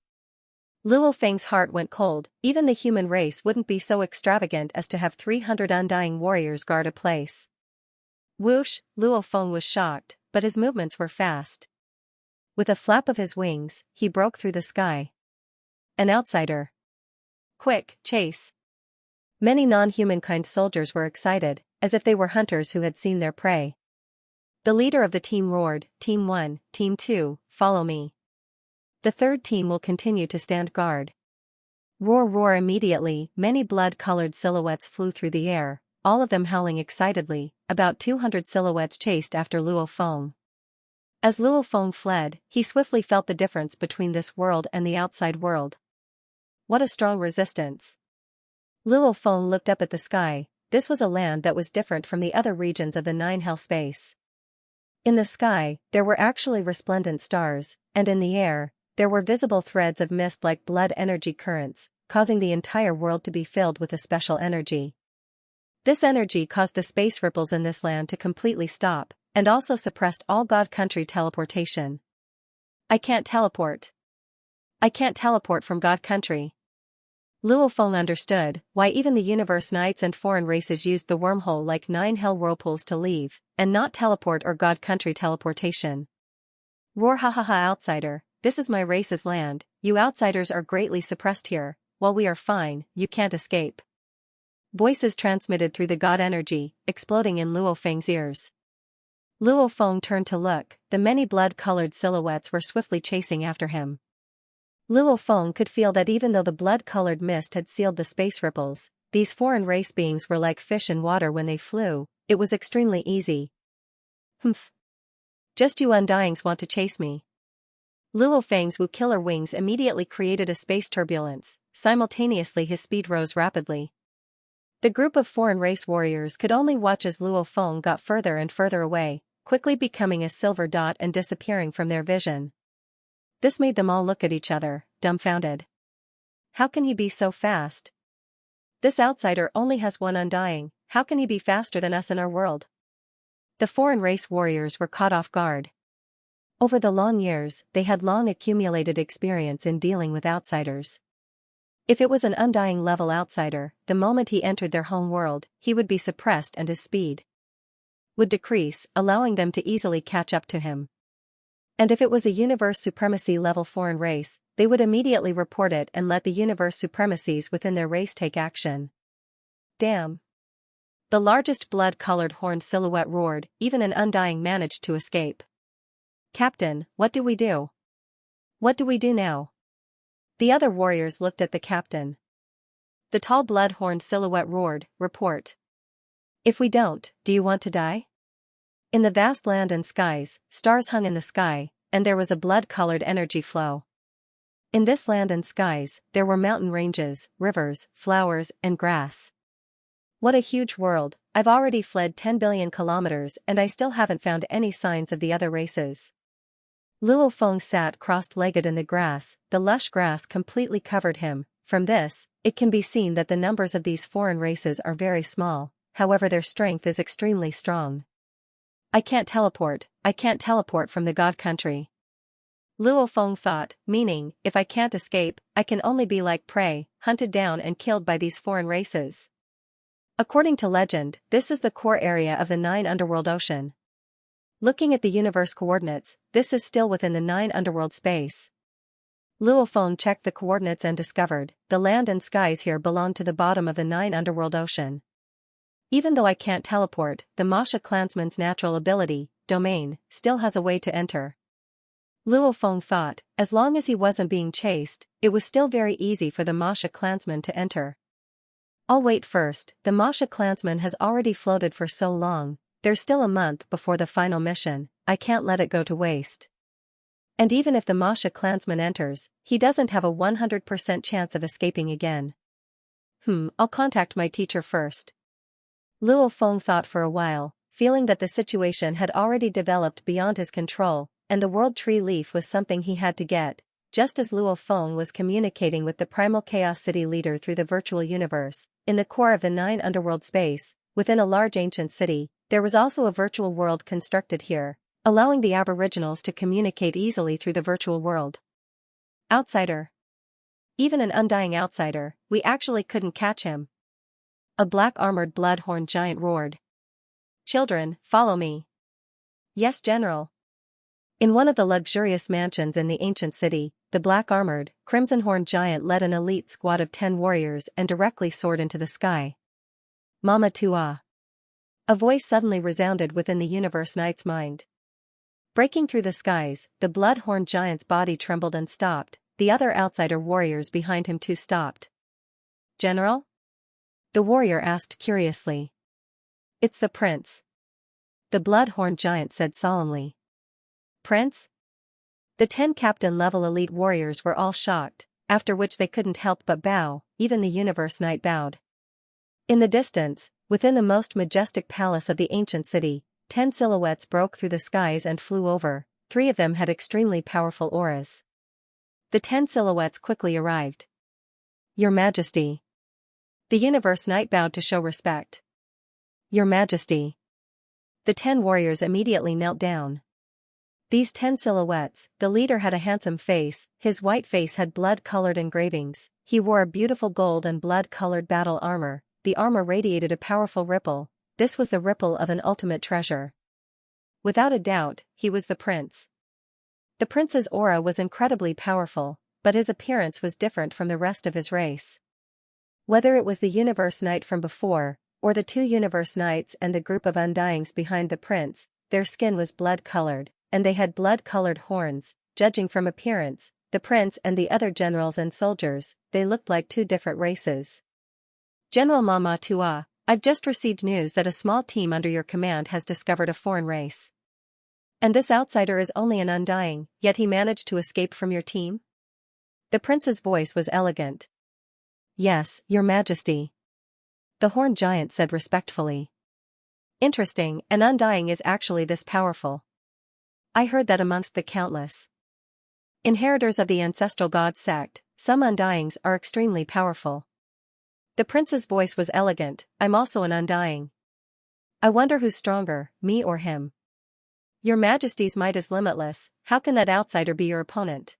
A: Luo Feng's heart went cold. Even the human race wouldn't be so extravagant as to have 300 undying warriors guard a place. Whoosh, Luo Feng was shocked, but his movements were fast. With a flap of his wings, he broke through the sky. An outsider. Quick, chase. Many non-humankind soldiers were excited, as if they were hunters who had seen their prey. The leader of the team roared, Team 1, Team 2, follow me. The third team will continue to stand guard. Roar, roar! Immediately, many blood-colored silhouettes flew through the air, all of them howling excitedly. About 200 silhouettes chased after Luo Feng. As Luo Feng fled, he swiftly felt the difference between this world and the outside world. What a strong resistance. Luo Feng looked up at the sky. This was a land that was different from the other regions of the 9 hell space. In the sky, there were actually resplendent stars, and in the air, there were visible threads of mist like blood energy currents, causing the entire world to be filled with a special energy. This energy caused the space ripples in this land to completely stop, and also suppressed all God Country teleportation. I can't teleport. I can't teleport from God Country. Luo Feng understood why even the universe knights and foreign races used the wormhole like 9 hell whirlpools to leave, and not teleport or God Country teleportation. Roar, ha ha ha! Outsider, this is my race's land. You outsiders are greatly suppressed here. While we are fine, you can't escape. Voices transmitted through the God energy, exploding in Luo Feng's ears. Luo Feng turned to look. The many blood-colored silhouettes were swiftly chasing after him. Luo Feng could feel that even though the blood-colored mist had sealed the space ripples, these foreign race beings were like fish in water when they flew. It was extremely easy. Humph. Just you undyings want to chase me. Luo Feng's Wu killer wings immediately created a space turbulence. Simultaneously his speed rose rapidly. The group of foreign race warriors could only watch as Luo Feng got further and further away, quickly becoming a silver dot and disappearing from their vision. This made them all look at each other, dumbfounded. How can he be so fast? This outsider only has one undying, how can he be faster than us in our world? The foreign race warriors were caught off guard. Over the long years, they had long accumulated experience in dealing with outsiders. If it was an undying level outsider, the moment he entered their home world, he would be suppressed and his speed would decrease, allowing them to easily catch up to him. And if it was a universe supremacy level foreign race, they would immediately report it and let the universe supremacies within their race take action. Damn! The largest blood-colored horned silhouette roared, even an undying managed to escape. Captain, what do we do? What do we do now? The other warriors looked at the captain. The tall blood-horned silhouette roared, report. If we don't, do you want to die? In the vast land and skies, stars hung in the sky, and there was a blood-colored energy flow. In this land and skies, there were mountain ranges, rivers, flowers, and grass. What a huge world, I've already fled 10 billion kilometers and I still haven't found any signs of the other races. Luo Feng sat cross-legged in the grass, the lush grass completely covered him. From this, it can be seen that the numbers of these foreign races are very small, however their strength is extremely strong. I can't teleport from the God country. Luo Feng thought, meaning, if I can't escape, I can only be like prey, hunted down and killed by these foreign races. According to legend, this is the core area of the 9 underworld ocean. Looking at the universe coordinates, this is still within the 9 underworld space. Luo Feng checked the coordinates and discovered, the land and skies here belong to the bottom of the 9 underworld ocean. Even though I can't teleport, the Masha clansman's natural ability, domain, still has a way to enter. Luo Feng thought, as long as he wasn't being chased, it was still very easy for the Masha clansman to enter. I'll wait first, the Masha clansman has already floated for so long. There's still a month before the final mission, I can't let it go to waste. And even if the Masha clansman enters, he doesn't have a 100% chance of escaping again. I'll contact my teacher first. Luo Feng thought for a while, feeling that the situation had already developed beyond his control, and the world tree leaf was something he had to get. Just as Luo Feng was communicating with the Primal Chaos City leader through the virtual universe, in the core of the 9 underworld space, within a large ancient city, there was also a virtual world constructed here, allowing the aboriginals to communicate easily through the virtual world. Outsider. Even an undying outsider, we actually couldn't catch him. A black-armored blood-horned giant roared. Children, follow me. Yes, General. In one of the luxurious mansions in the ancient city, the black-armored, crimson-horned giant led an elite squad of 10 warriors and directly soared into the sky. Mama Tua. A voice suddenly resounded within the universe knight's mind. Breaking through the skies, the blood-horned giant's body trembled and stopped, the other outsider warriors behind him too stopped. General? The warrior asked curiously. It's the prince. The blood-horned giant said solemnly. Prince? The 10 captain-level elite warriors were all shocked, after which they couldn't help but bow, even the universe knight bowed. In the distance, within the most majestic palace of the ancient city, 10 silhouettes broke through the skies and flew over, 3 of them had extremely powerful auras. The 10 silhouettes quickly arrived. Your Majesty. The universe knight bowed to show respect. Your Majesty. The 10 warriors immediately knelt down. These 10 silhouettes, the leader had a handsome face, his white face had blood-colored engravings, he wore a beautiful gold and blood-colored battle armor, the armor radiated a powerful ripple, this was the ripple of an ultimate treasure. Without a doubt, he was the prince. The prince's aura was incredibly powerful, but his appearance was different from the rest of his race. Whether it was the universe knight from before, or the 2 universe knights and the group of undyings behind the prince, their skin was blood-colored, and they had blood-colored horns. Judging from appearance, the prince and the other generals and soldiers, they looked like 2 different races. General Mama Tua, I've just received news that a small team under your command has discovered a foreign race. And this outsider is only an undying, yet he managed to escape from your team? The prince's voice was elegant. Yes, Your Majesty. The horned giant said respectfully. Interesting, and undying is actually this powerful. I heard that amongst the countless inheritors of the ancestral god sect, some undyings are extremely powerful. The prince's voice was elegant. I'm also an undying. I wonder who's stronger, me or him? Your Majesty's might is limitless, how can that outsider be your opponent?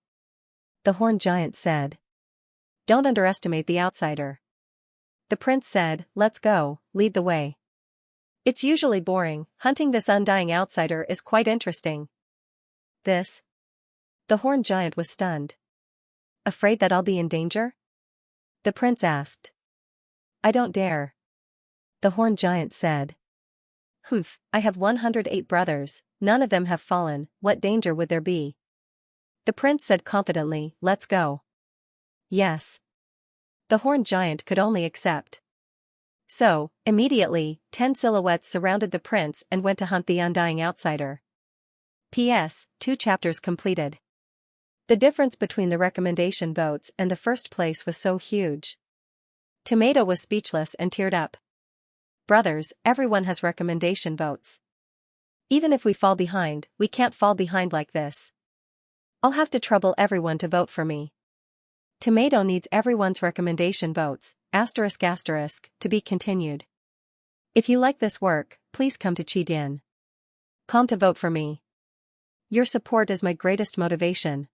A: The horned giant said. Don't underestimate the outsider. The prince said, let's go, lead the way. It's usually boring, hunting this undying outsider is quite interesting. This? The horned giant was stunned. Afraid that I'll be in danger? The prince asked. I don't dare. The horned giant said. Humph, I have 108 brothers, none of them have fallen, what danger would there be? The prince said confidently, let's go. Yes. The horned giant could only accept. So, immediately, 10 silhouettes surrounded the prince and went to hunt the undying outsider. P.S. 2 chapters completed. The difference between the recommendation votes and the first place was so huge. Tomato was speechless and teared up. Brothers, everyone has recommendation votes. Even if we fall behind, we can't fall behind like this. I'll have to trouble everyone to vote for me. Tomato needs everyone's recommendation votes, to be continued. If you like this work, please come to Chidin.com to vote for me. Your support is my greatest motivation.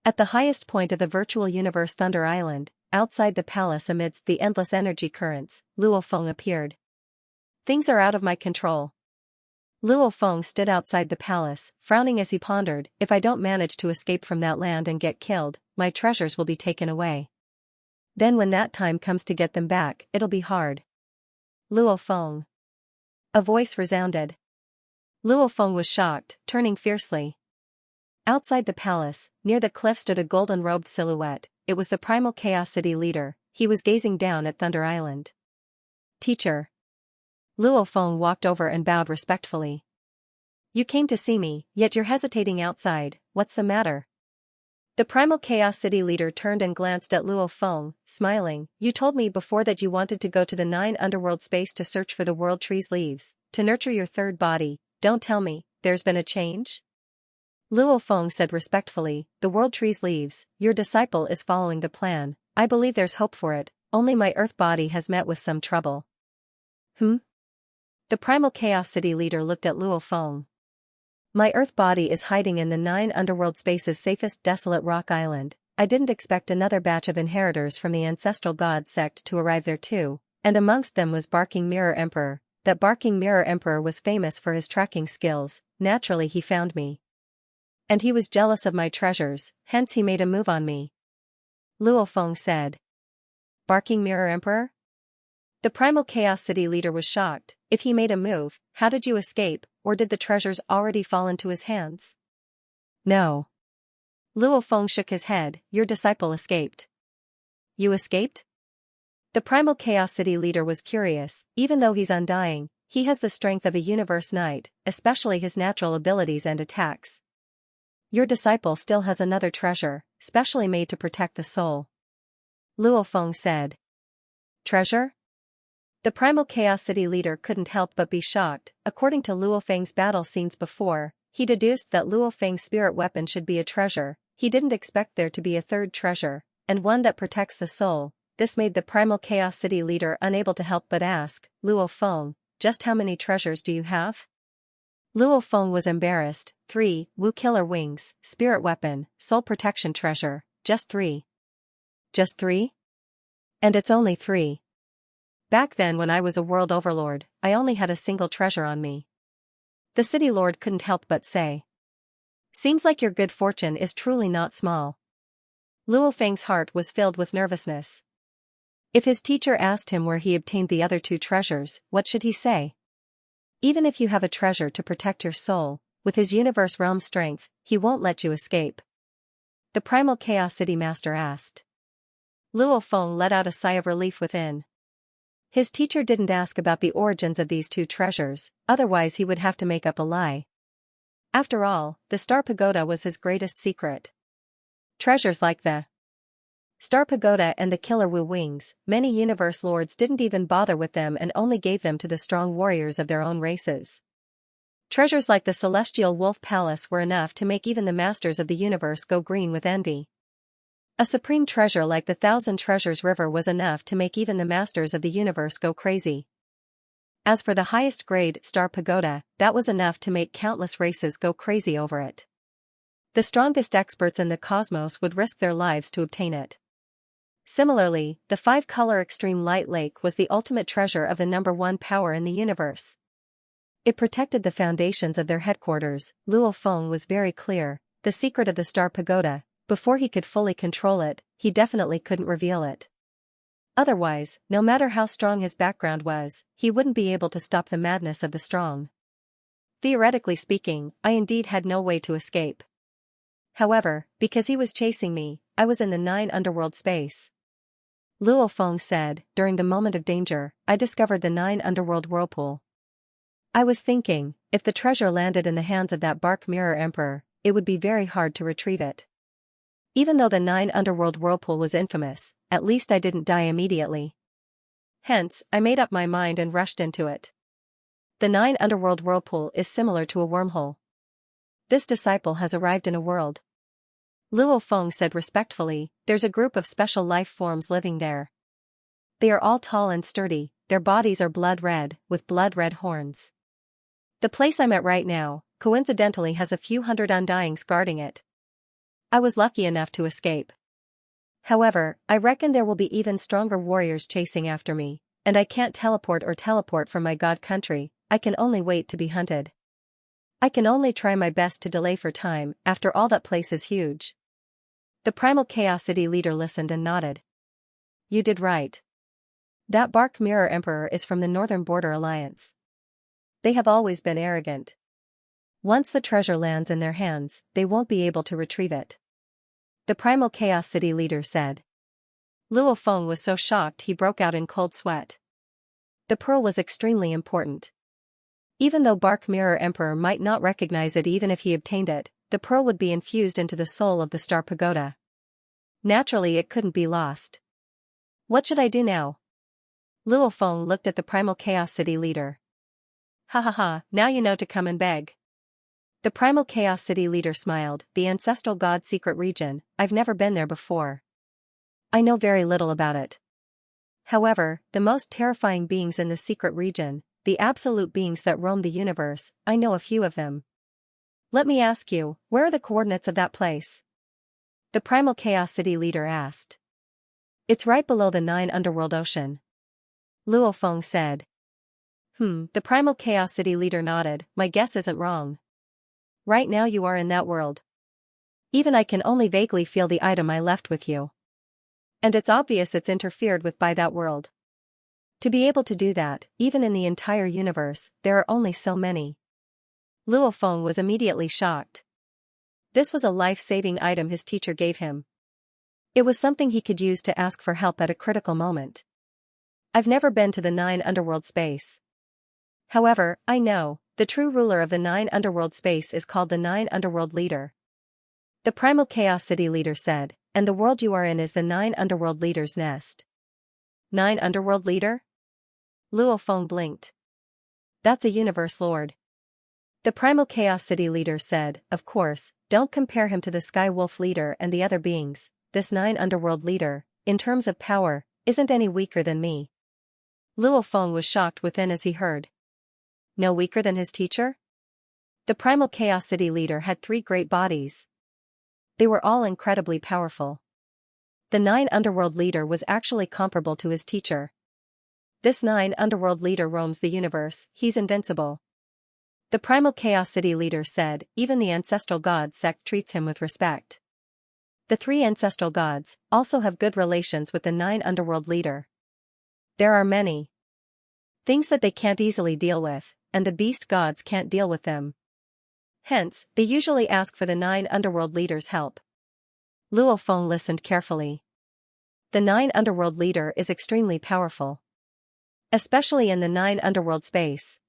A: At the highest point of the virtual universe Thunder Island, outside the palace amidst the endless energy currents, Luo Feng appeared. Things are out of my control. Luo Feng stood outside the palace, frowning as he pondered, if I don't manage to escape from that land and get killed, my treasures will be taken away. Then when that time comes to get them back, it'll be hard. Luo Feng. A voice resounded. Luo Feng was shocked, turning fiercely. Outside the palace, near the cliff stood a golden-robed silhouette. It was the primal Chaos City leader. He was gazing down at Thunder Island. Teacher. Luo Feng walked over and bowed respectfully. You came to see me, yet you're hesitating outside, what's the matter? The primal Chaos City leader turned and glanced at Luo Feng, smiling. You told me before that you wanted to go to the 9 underworld space to search for the world tree's leaves, to nurture your third body. Don't tell me, there's been a change? Luo Feng said respectfully, the world tree's leaves, your disciple is following the plan. I believe there's hope for it, only my earth body has met with some trouble. The primal Chaos City leader looked at Luo Feng. My earth body is hiding in the 9 underworld space's safest desolate rock island. I didn't expect another batch of inheritors from the ancestral god sect to arrive there too, and amongst them was Barking Mirror Emperor. That Barking Mirror Emperor was famous for his tracking skills, naturally he found me. And he was jealous of my treasures, hence he made a move on me. Luo Feng said. Barking Mirror Emperor? The primal Chaos City leader was shocked. If he made a move, how did you escape, or did the treasures already fall into his hands? No. Luo Feng shook his head, your disciple escaped. You escaped? The primal Chaos City leader was curious. Even though he's undying, he has the strength of a universe knight, especially his natural abilities and attacks. Your disciple still has another treasure, specially made to protect the soul. Luo Feng said. Treasure? The primal Chaos City leader couldn't help but be shocked. According to Luo Feng's battle scenes before, he deduced that Luo Feng's spirit weapon should be a treasure. He didn't expect there to be a third treasure, and one that protects the soul. This made the primal Chaos City leader unable to help but ask, Luo Feng, just how many treasures do you have? Luo Feng was embarrassed. 3, Wu Killer Wings, spirit weapon, soul protection treasure, just 3. Just 3? And it's only 3. Back then when I was a world overlord, I only had a single treasure on me. The city lord couldn't help but say. Seems like your good fortune is truly not small. Luo Feng's heart was filled with nervousness. If his teacher asked him where he obtained the other 2 treasures, what should he say? Even if you have a treasure to protect your soul, with his universe realm strength, he won't let you escape. The primal Chaos City master asked. Luo Feng let out a sigh of relief within. His teacher didn't ask about the origins of these 2 treasures, otherwise he would have to make up a lie. After all, the Star Pagoda was his greatest secret. Treasures like the Star Pagoda and the Killer Wu Wings, many universe lords didn't even bother with them and only gave them to the strong warriors of their own races. Treasures like the Celestial Wolf Palace were enough to make even the masters of the universe go green with envy. A supreme treasure like the Thousand Treasures River was enough to make even the masters of the universe go crazy. As for the highest grade Star Pagoda, that was enough to make countless races go crazy over it. The strongest experts in the cosmos would risk their lives to obtain it. Similarly, the 5-color Extreme Light Lake was the ultimate treasure of the #1 power in the universe. It protected the foundations of their headquarters. Luo Feng was very clear, the secret of the Star Pagoda. Before he could fully control it, he definitely couldn't reveal it. Otherwise, no matter how strong his background was, he wouldn't be able to stop the madness of the strong. Theoretically speaking, I indeed had no way to escape. However, because he was chasing me, I was in the 9 underworld space. Luo Feng said, during the moment of danger, I discovered the 9 underworld whirlpool. I was thinking, if the treasure landed in the hands of that Bark Mirror Emperor, it would be very hard to retrieve it. Even though the 9 underworld whirlpool was infamous, at least I didn't die immediately. Hence, I made up my mind and rushed into it. The 9 underworld whirlpool is similar to a wormhole. This disciple has arrived in a world. Luo Feng said respectfully, there's a group of special life forms living there. They are all tall and sturdy, their bodies are blood red, with blood red horns. The place I'm at right now, coincidentally has a few hundred undyings guarding it. I was lucky enough to escape. However, I reckon there will be even stronger warriors chasing after me, and I can't teleport from my god country, I can only wait to be hunted. I can only try my best to delay for time, after all that place is huge. The Primal Chaosity leader listened and nodded. You did right. That Bark Mirror Emperor is from the Northern Border Alliance. They have always been arrogant. Once the treasure lands in their hands, they won't be able to retrieve it. The Primal Chaosity leader said. Luo Feng was so shocked he broke out in cold sweat. The pearl was extremely important. Even though Bark Mirror Emperor might not recognize it even if he obtained it, the pearl would be infused into the soul of the Star Pagoda. Naturally it couldn't be lost. What should I do now? Luo Feng looked at the Primal Chaosity leader. Ha ha ha, now you know to come and beg. The Primal Chaosity leader smiled, the ancestral god secret region, I've never been there before. I know very little about it. However, the most terrifying beings in the secret region, the absolute beings that roam the universe, I know a few of them. Let me ask you, where are the coordinates of that place? The Primal Chaosity leader asked. It's right below the 9 underworld ocean. Luo Feng said. The Primal Chaosity leader nodded, my guess isn't wrong. Right now you are in that world. Even I can only vaguely feel the item I left with you. And it's obvious it's interfered with by that world. To be able to do that, even in the entire universe, there are only so many. Luo Feng was immediately shocked. This was a life-saving item his teacher gave him. It was something he could use to ask for help at a critical moment. I've never been to the 9 underworld space. However, I know, the true ruler of the 9 underworld space is called the 9 underworld leader. The Primal Chaosity leader said, and the world you are in is the 9 underworld leader's nest. 9 underworld leader? Luo Feng blinked. That's a universe lord. The Primal Chaosity leader said, of course, don't compare him to the Sky Wolf leader and the other beings, this 9 underworld leader, in terms of power, isn't any weaker than me. Luo Feng was shocked within as he heard. No weaker than his teacher? The Primal Chaosity leader had 3 great bodies. They were all incredibly powerful. The 9 underworld leader was actually comparable to his teacher. This 9 underworld leader roams the universe, he's invincible. The Primal Chaosity leader said, even the ancestral god sect treats him with respect. The 3 ancestral gods also have good relations with the 9 underworld leader. There are many things that they can't easily deal with, and the beast gods can't deal with them. Hence, they usually ask for the 9 underworld leader's help. Luo Feng listened carefully. The 9 underworld leader is extremely powerful. Especially in the 9 underworld space.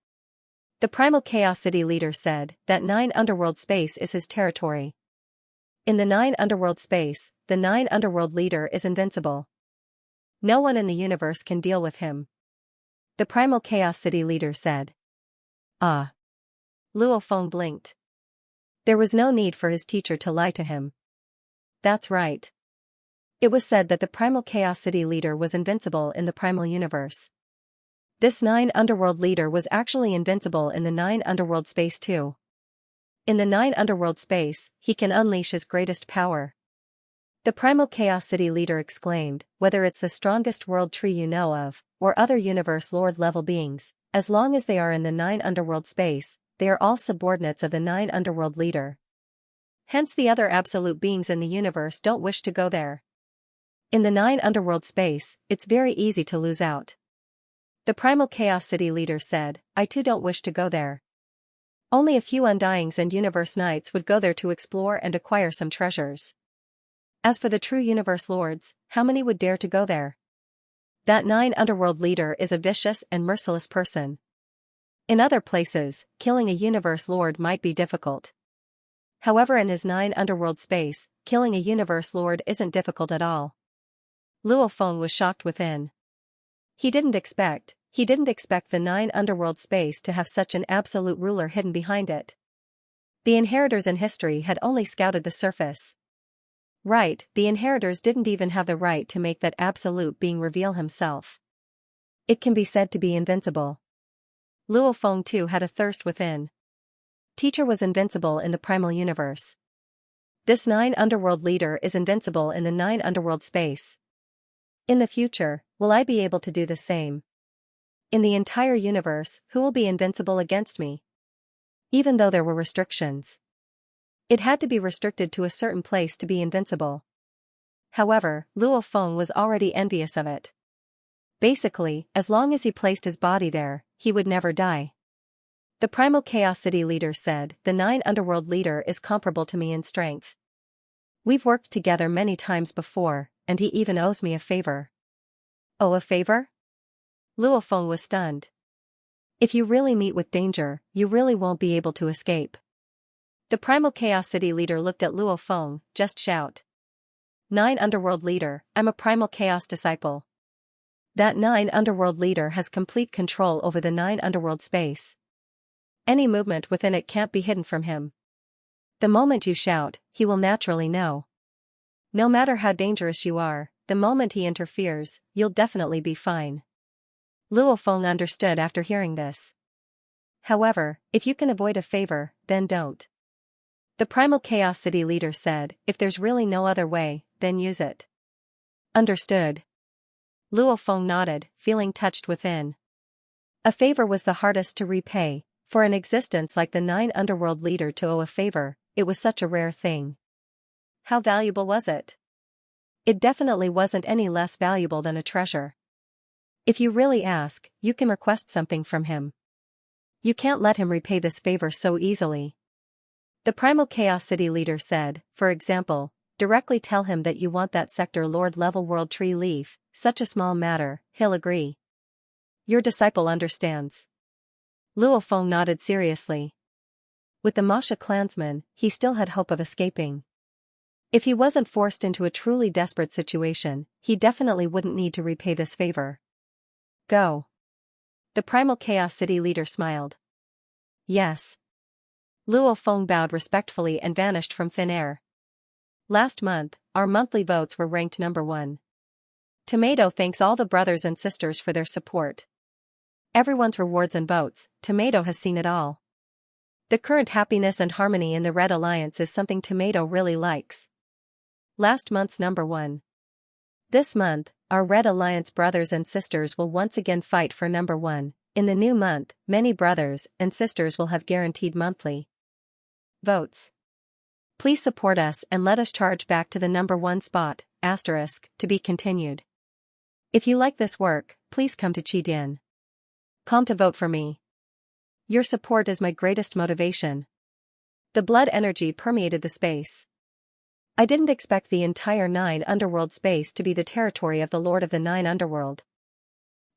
A: The Primal Chaosity leader said that 9 underworld space is his territory. In the 9 underworld space, the 9 underworld leader is invincible. No one in the universe can deal with him. The Primal Chaos City leader said. Ah. Luo Feng blinked. There was no need for his teacher to lie to him. That's right. It was said that the Primal Chaos City leader was invincible in the primal universe. This 9 underworld leader was actually invincible in the 9 underworld space too. In the 9 underworld space, he can unleash his greatest power. The Primal Chaos City leader exclaimed, whether it's the strongest world tree you know of, or other universe lord-level beings, as long as they are in the 9 underworld space, they are all subordinates of the 9 underworld leader. Hence the other absolute beings in the universe don't wish to go there. In the 9 underworld space, it's very easy to lose out. The Primal Chaos City leader said, I too don't wish to go there. Only a few Undyings and Universe Knights would go there to explore and acquire some treasures. As for the true Universe Lords, how many would dare to go there? That 9 underworld leader is a vicious and merciless person. In other places, killing a Universe Lord might be difficult. However, in his 9 underworld space, killing a Universe Lord isn't difficult at all. Luo Feng was shocked within. He didn't expect the 9 underworld space to have such an absolute ruler hidden behind it. The inheritors in history had only scouted the surface. Right, the inheritors didn't even have the right to make that absolute being reveal himself. It can be said to be invincible. Luo Feng too had a thirst within. Teacher was invincible in the primal universe. This 9 underworld leader is invincible in the 9 underworld space. In the future, will I be able to do the same? In the entire universe, who will be invincible against me? Even though there were restrictions. It had to be restricted to a certain place to be invincible. However, Luo Feng was already envious of it. Basically, as long as he placed his body there, he would never die. The Primal Chaos City leader said, the 9 underworld leader is comparable to me in strength. We've worked together many times before, and he even owes me a favor. Oh, a favor? Luo Feng was stunned. If you really meet with danger, you really won't be able to escape. The Primal Chaos City leader looked at Luo Feng, just shout. 9 underworld leader, I'm a Primal Chaos disciple. That 9 underworld leader has complete control over the 9 underworld space. Any movement within it can't be hidden from him. The moment you shout, he will naturally know. No matter how dangerous you are, the moment he interferes, you'll definitely be fine. Luo Feng understood after hearing this. However, if you can avoid a favor, then don't. The Primal Chaos City leader said, if there's really no other way, then use it. Understood. Luo Feng nodded, feeling touched within. A favor was the hardest to repay. For an existence like the 9 underworld leader to owe a favor, it was such a rare thing. How valuable was it? It definitely wasn't any less valuable than a treasure. If you really ask, you can request something from him. You can't let him repay this favor so easily. The Primal Chaos City leader said, for example, directly tell him that you want that sector Lord level world tree leaf, such a small matter, he'll agree. Your disciple understands. Luo Feng nodded seriously. With the Masha clansman, he still had hope of escaping. If he wasn't forced into a truly desperate situation, he definitely wouldn't need to repay this favor. Go. The Primal Chaos City leader smiled. Yes. Luo Feng bowed respectfully and vanished from thin air. Last month, our monthly votes were ranked number 1. Tomato thanks all the brothers and sisters for their support. Everyone's rewards and votes, Tomato has seen it all. The current happiness and harmony in the Red Alliance is something Tomato really likes. Last month's number 1. This month, our Red Alliance brothers and sisters will once again fight for number 1. In the new month, many brothers and sisters will have guaranteed monthly votes. Please support us and let us charge back to the number 1 spot, to be continued. If you like this work, please come to Qidin. Come to vote for me. Your support is my greatest motivation. The blood energy permeated the space. I didn't expect the entire 9 underworld space to be the territory of the Lord of the 9 underworld.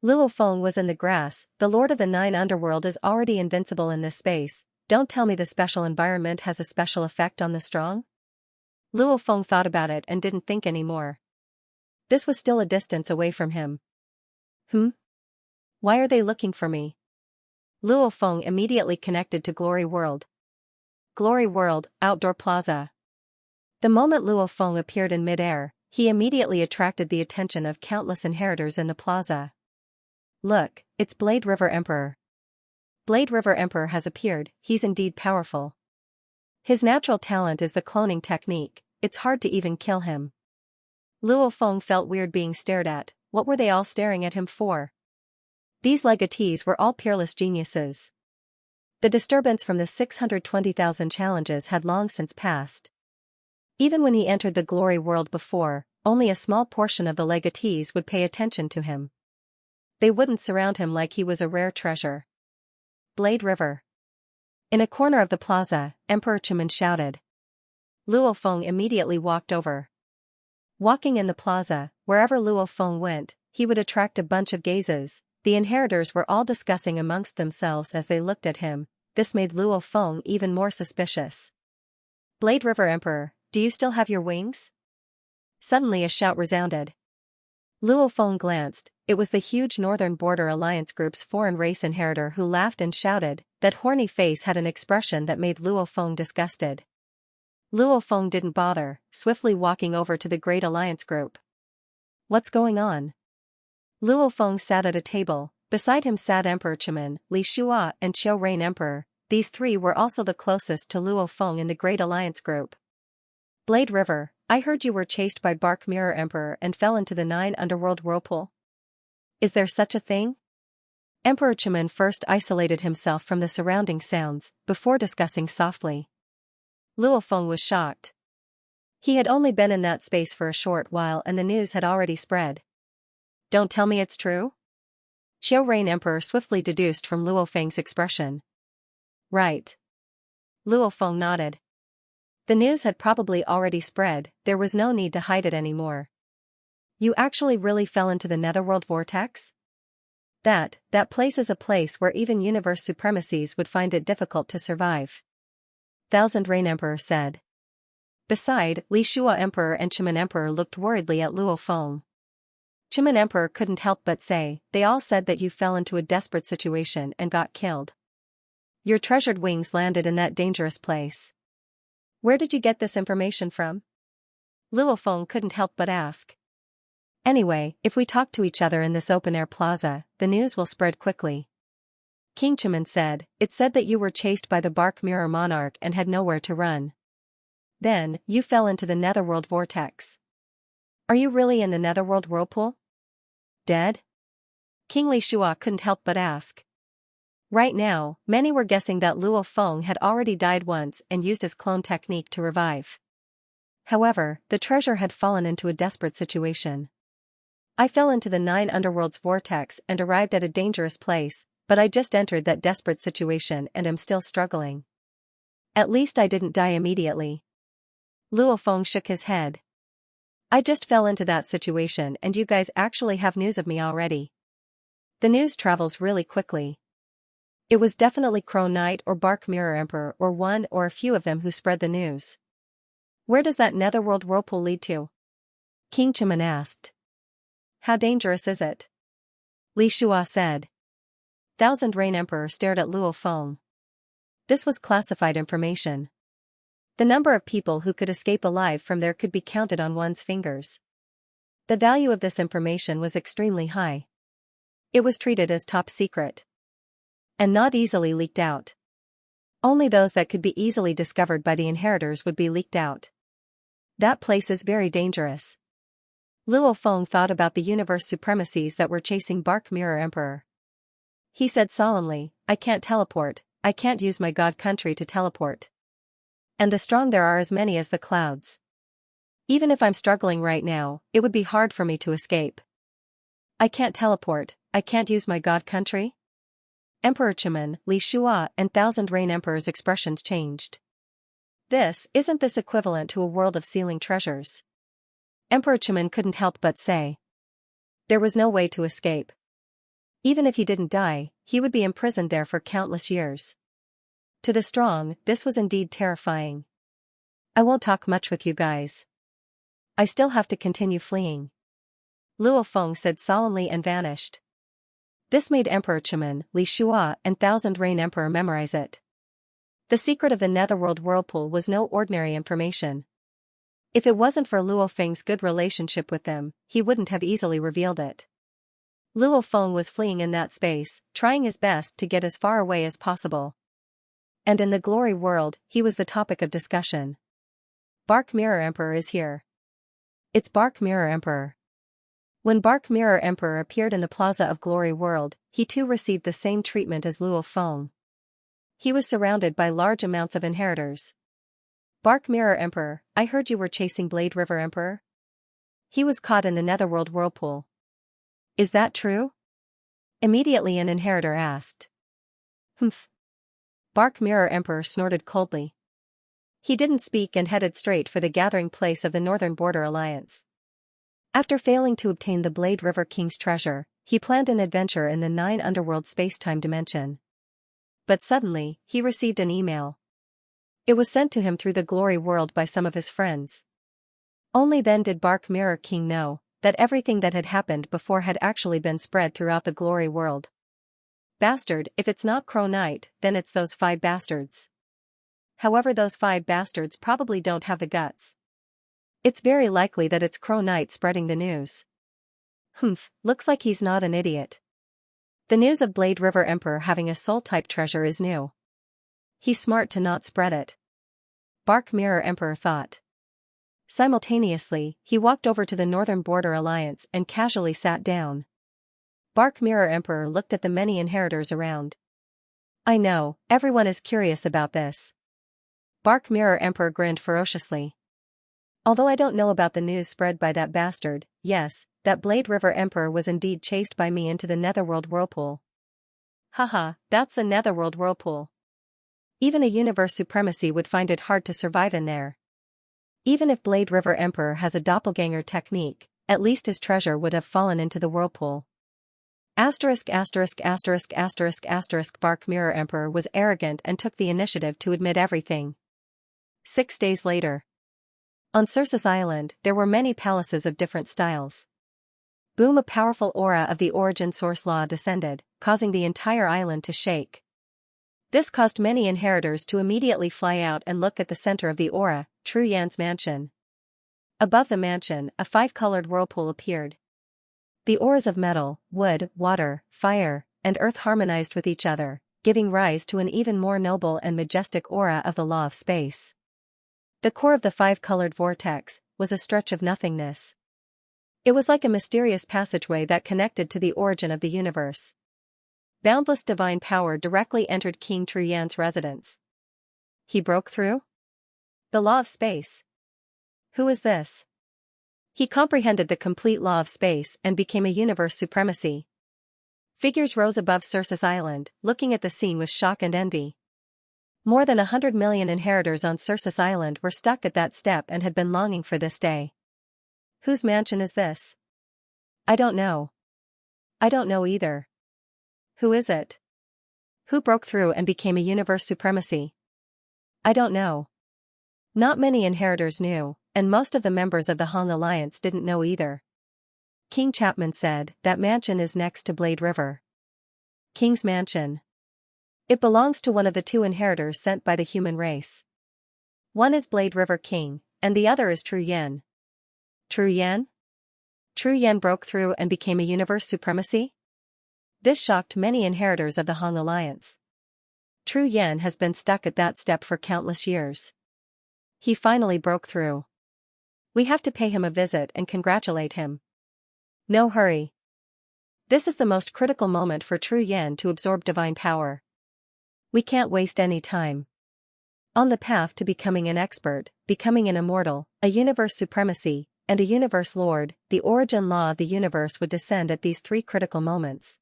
A: Luo Feng was in the grass, the Lord of the 9 underworld is already invincible in this space, don't tell me the special environment has a special effect on the strong? Luo Feng thought about it and didn't think anymore. This was still a distance away from him. Why are they looking for me? Luo Feng immediately connected to Glory World. Glory World, Outdoor Plaza. The moment Luo Feng appeared in midair, he immediately attracted the attention of countless inheritors in the plaza. Look, it's Blade River Emperor. Blade River Emperor has appeared, he's indeed powerful. His natural talent is the cloning technique, it's hard to even kill him. Luo Feng felt weird being stared at. What were they all staring at him for? These legatees were all peerless geniuses. The disturbance from the 620,000 challenges had long since passed. Even when he entered the Glory World before, only a small portion of the legatees would pay attention to him. They wouldn't surround him like he was a rare treasure. Blade River. In a corner of the plaza, Emperor Qimen shouted. Luo Feng immediately walked over. Walking in the plaza, wherever Luo Feng went, he would attract a bunch of gazes. The inheritors were all discussing amongst themselves as they looked at him. This made Luo Feng even more suspicious. Blade River Emperor, do you still have your wings? Suddenly a shout resounded. Luo Feng glanced. It was the huge Northern Border Alliance Group's foreign race inheritor who laughed and shouted. That horny face had an expression that made Luo Feng disgusted. Luo Feng didn't bother, swiftly walking over to the Great Alliance Group. What's going on? Luo Feng sat at a table. Beside him sat Emperor Qimen, Li Shua and Qiu Rain Emperor. These three were also the closest to Luo Feng in the Great Alliance Group. Blade River, I heard you were chased by Bark Mirror Emperor and fell into the 9 underworld whirlpool. Is there such a thing? Emperor Qimen first isolated himself from the surrounding sounds, before discussing softly. Luo Feng was shocked. He had only been in that space for a short while and the news had already spread. Don't tell me it's true? Qiu Rain Emperor swiftly deduced from Luo Feng's expression. Right. Luo Feng nodded. The news had probably already spread, there was no need to hide it anymore. You actually really fell into the netherworld vortex? That place is a place where even universe supremacies would find it difficult to survive. Thousand Rain Emperor said. Beside, Li Shua Emperor and Qimen Emperor looked worriedly at Luo Feng. Qimen Emperor couldn't help but say, they all said that you fell into a desperate situation and got killed. Your treasured wings landed in that dangerous place. Where did you get this information from? Luo Feng couldn't help but ask. Anyway, if we talk to each other in this open-air plaza, the news will spread quickly. King Qimen said, it said that you were chased by the Bark Mirror Monarch and had nowhere to run. Then, you fell into the netherworld vortex. Are you really in the netherworld whirlpool? Dead? King Li Shua couldn't help but ask. Right now, many were guessing that Luo Feng had already died once and used his clone technique to revive. However, the treasure had fallen into a desperate situation. I fell into the 9 underworlds vortex and arrived at a dangerous place, but I just entered that desperate situation and am still struggling. At least I didn't die immediately. Luo Feng shook his head. I just fell into that situation and you guys actually have news of me already. The news travels really quickly. It was definitely Crow Knight or Bark Mirror Emperor or one or a few of them who spread the news. Where does that netherworld whirlpool lead to? King Qimen asked. How dangerous is it? Li Shua said. Thousand Rain Emperor stared at Luo Feng. This was classified information. The number of people who could escape alive from there could be counted on one's fingers. The value of this information was extremely high. It was treated as top secret. And not easily leaked out. Only those that could be easily discovered by the inheritors would be leaked out. That place is very dangerous. Luo Feng thought about the universe supremacies that were chasing Bark Mirror Emperor. He said solemnly, I can't teleport, I can't use my god country to teleport. And the strong there are as many as the clouds. Even if I'm struggling right now, it would be hard for me to escape. I can't teleport, I can't use my god country? Emperor Qimen, Li Shua and Thousand Rain Emperor's expressions changed. Isn't this equivalent to a world of sealing treasures? Emperor Qimen couldn't help but say. There was no way to escape. Even if he didn't die, he would be imprisoned there for countless years. To the strong, this was indeed terrifying. I won't talk much with you guys. I still have to continue fleeing. Luo Feng said solemnly and vanished. This made Emperor Chemin, Li Shua and Thousand Rain Emperor memorize it. The secret of the Netherworld Whirlpool was no ordinary information. If it wasn't for Luo Feng's good relationship with them, he wouldn't have easily revealed it. Luo Feng was fleeing in that space, trying his best to get as far away as possible. And in the Glory World, he was the topic of discussion. Bark Mirror Emperor is here. It's Bark Mirror Emperor. When Bark Mirror Emperor appeared in the Plaza of Glory World, he too received the same treatment as Luo Feng. He was surrounded by large amounts of inheritors. Bark Mirror Emperor, I heard you were chasing Blade River Emperor? He was caught in the Netherworld Whirlpool. Is that true? Immediately an inheritor asked. Humph. Bark Mirror Emperor snorted coldly. He didn't speak and headed straight for the gathering place of the Northern Border Alliance. After failing to obtain the Blade River King's treasure, he planned an adventure in the 9 Underworld space-time dimension. But suddenly, he received an email. It was sent to him through the Glory World by some of his friends. Only then did Bark Mirror King know that everything that had happened before had actually been spread throughout the Glory World. Bastard, if it's not Crow Knight, then it's those 5 bastards. However, those 5 bastards probably don't have the guts. It's very likely that it's Crow Knight spreading the news. Humph, looks like he's not an idiot. The news of Blade River Emperor having a soul-type treasure is new. He's smart to not spread it. Bark Mirror Emperor thought. Simultaneously, he walked over to the Northern Border Alliance and casually sat down. Bark Mirror Emperor looked at the many inheritors around. I know, everyone is curious about this. Bark Mirror Emperor grinned ferociously. Although I don't know about the news spread by that bastard, yes, that Blade River Emperor was indeed chased by me into the Netherworld Whirlpool. Haha, that's the Netherworld Whirlpool. Even a universe supremacy would find it hard to survive in there. Even if Blade River Emperor has a doppelganger technique, at least his treasure would have fallen into the whirlpool. Bark Mirror Emperor was arrogant and took the initiative to admit everything. 6 days later. On Circe's Island, there were many palaces of different styles. Boom! A powerful aura of the origin source law descended, causing the entire island to shake. This caused many inheritors to immediately fly out and look at the center of the aura, Tru Yan's mansion. Above the mansion, a 5-colored whirlpool appeared. The auras of metal, wood, water, fire, and earth harmonized with each other, giving rise to an even more noble and majestic aura of the law of space. The core of the 5-colored vortex was a stretch of nothingness. It was like a mysterious passageway that connected to the origin of the universe. Boundless divine power directly entered King Tru Yan's residence. He broke through? The law of space. Who is this? He comprehended the complete law of space and became a universe supremacy. Figures rose above Circe's Island, looking at the scene with shock and envy. More than 100 million inheritors on Circe's Island were stuck at that step and had been longing for this day. Whose mansion is this? I don't know. I don't know either. Who is it? Who broke through and became a universe supremacy? I don't know. Not many inheritors knew, and most of the members of the Hong Alliance didn't know either. King Chapman said, that mansion is next to Blade River. King's mansion. It belongs to one of the 2 inheritors sent by the human race. One is Blade River King, and the other is Tru Yan. Tru Yan? Tru Yan broke through and became a universe supremacy? This shocked many inheritors of the Hong Alliance. Tru Yan has been stuck at that step for countless years. He finally broke through. We have to pay him a visit and congratulate him. No hurry. This is the most critical moment for Tru Yan to absorb divine power. We can't waste any time. On the path to becoming an expert, becoming an immortal, a universe supremacy, and a universe lord, the origin law of the universe would descend at these 3 critical moments.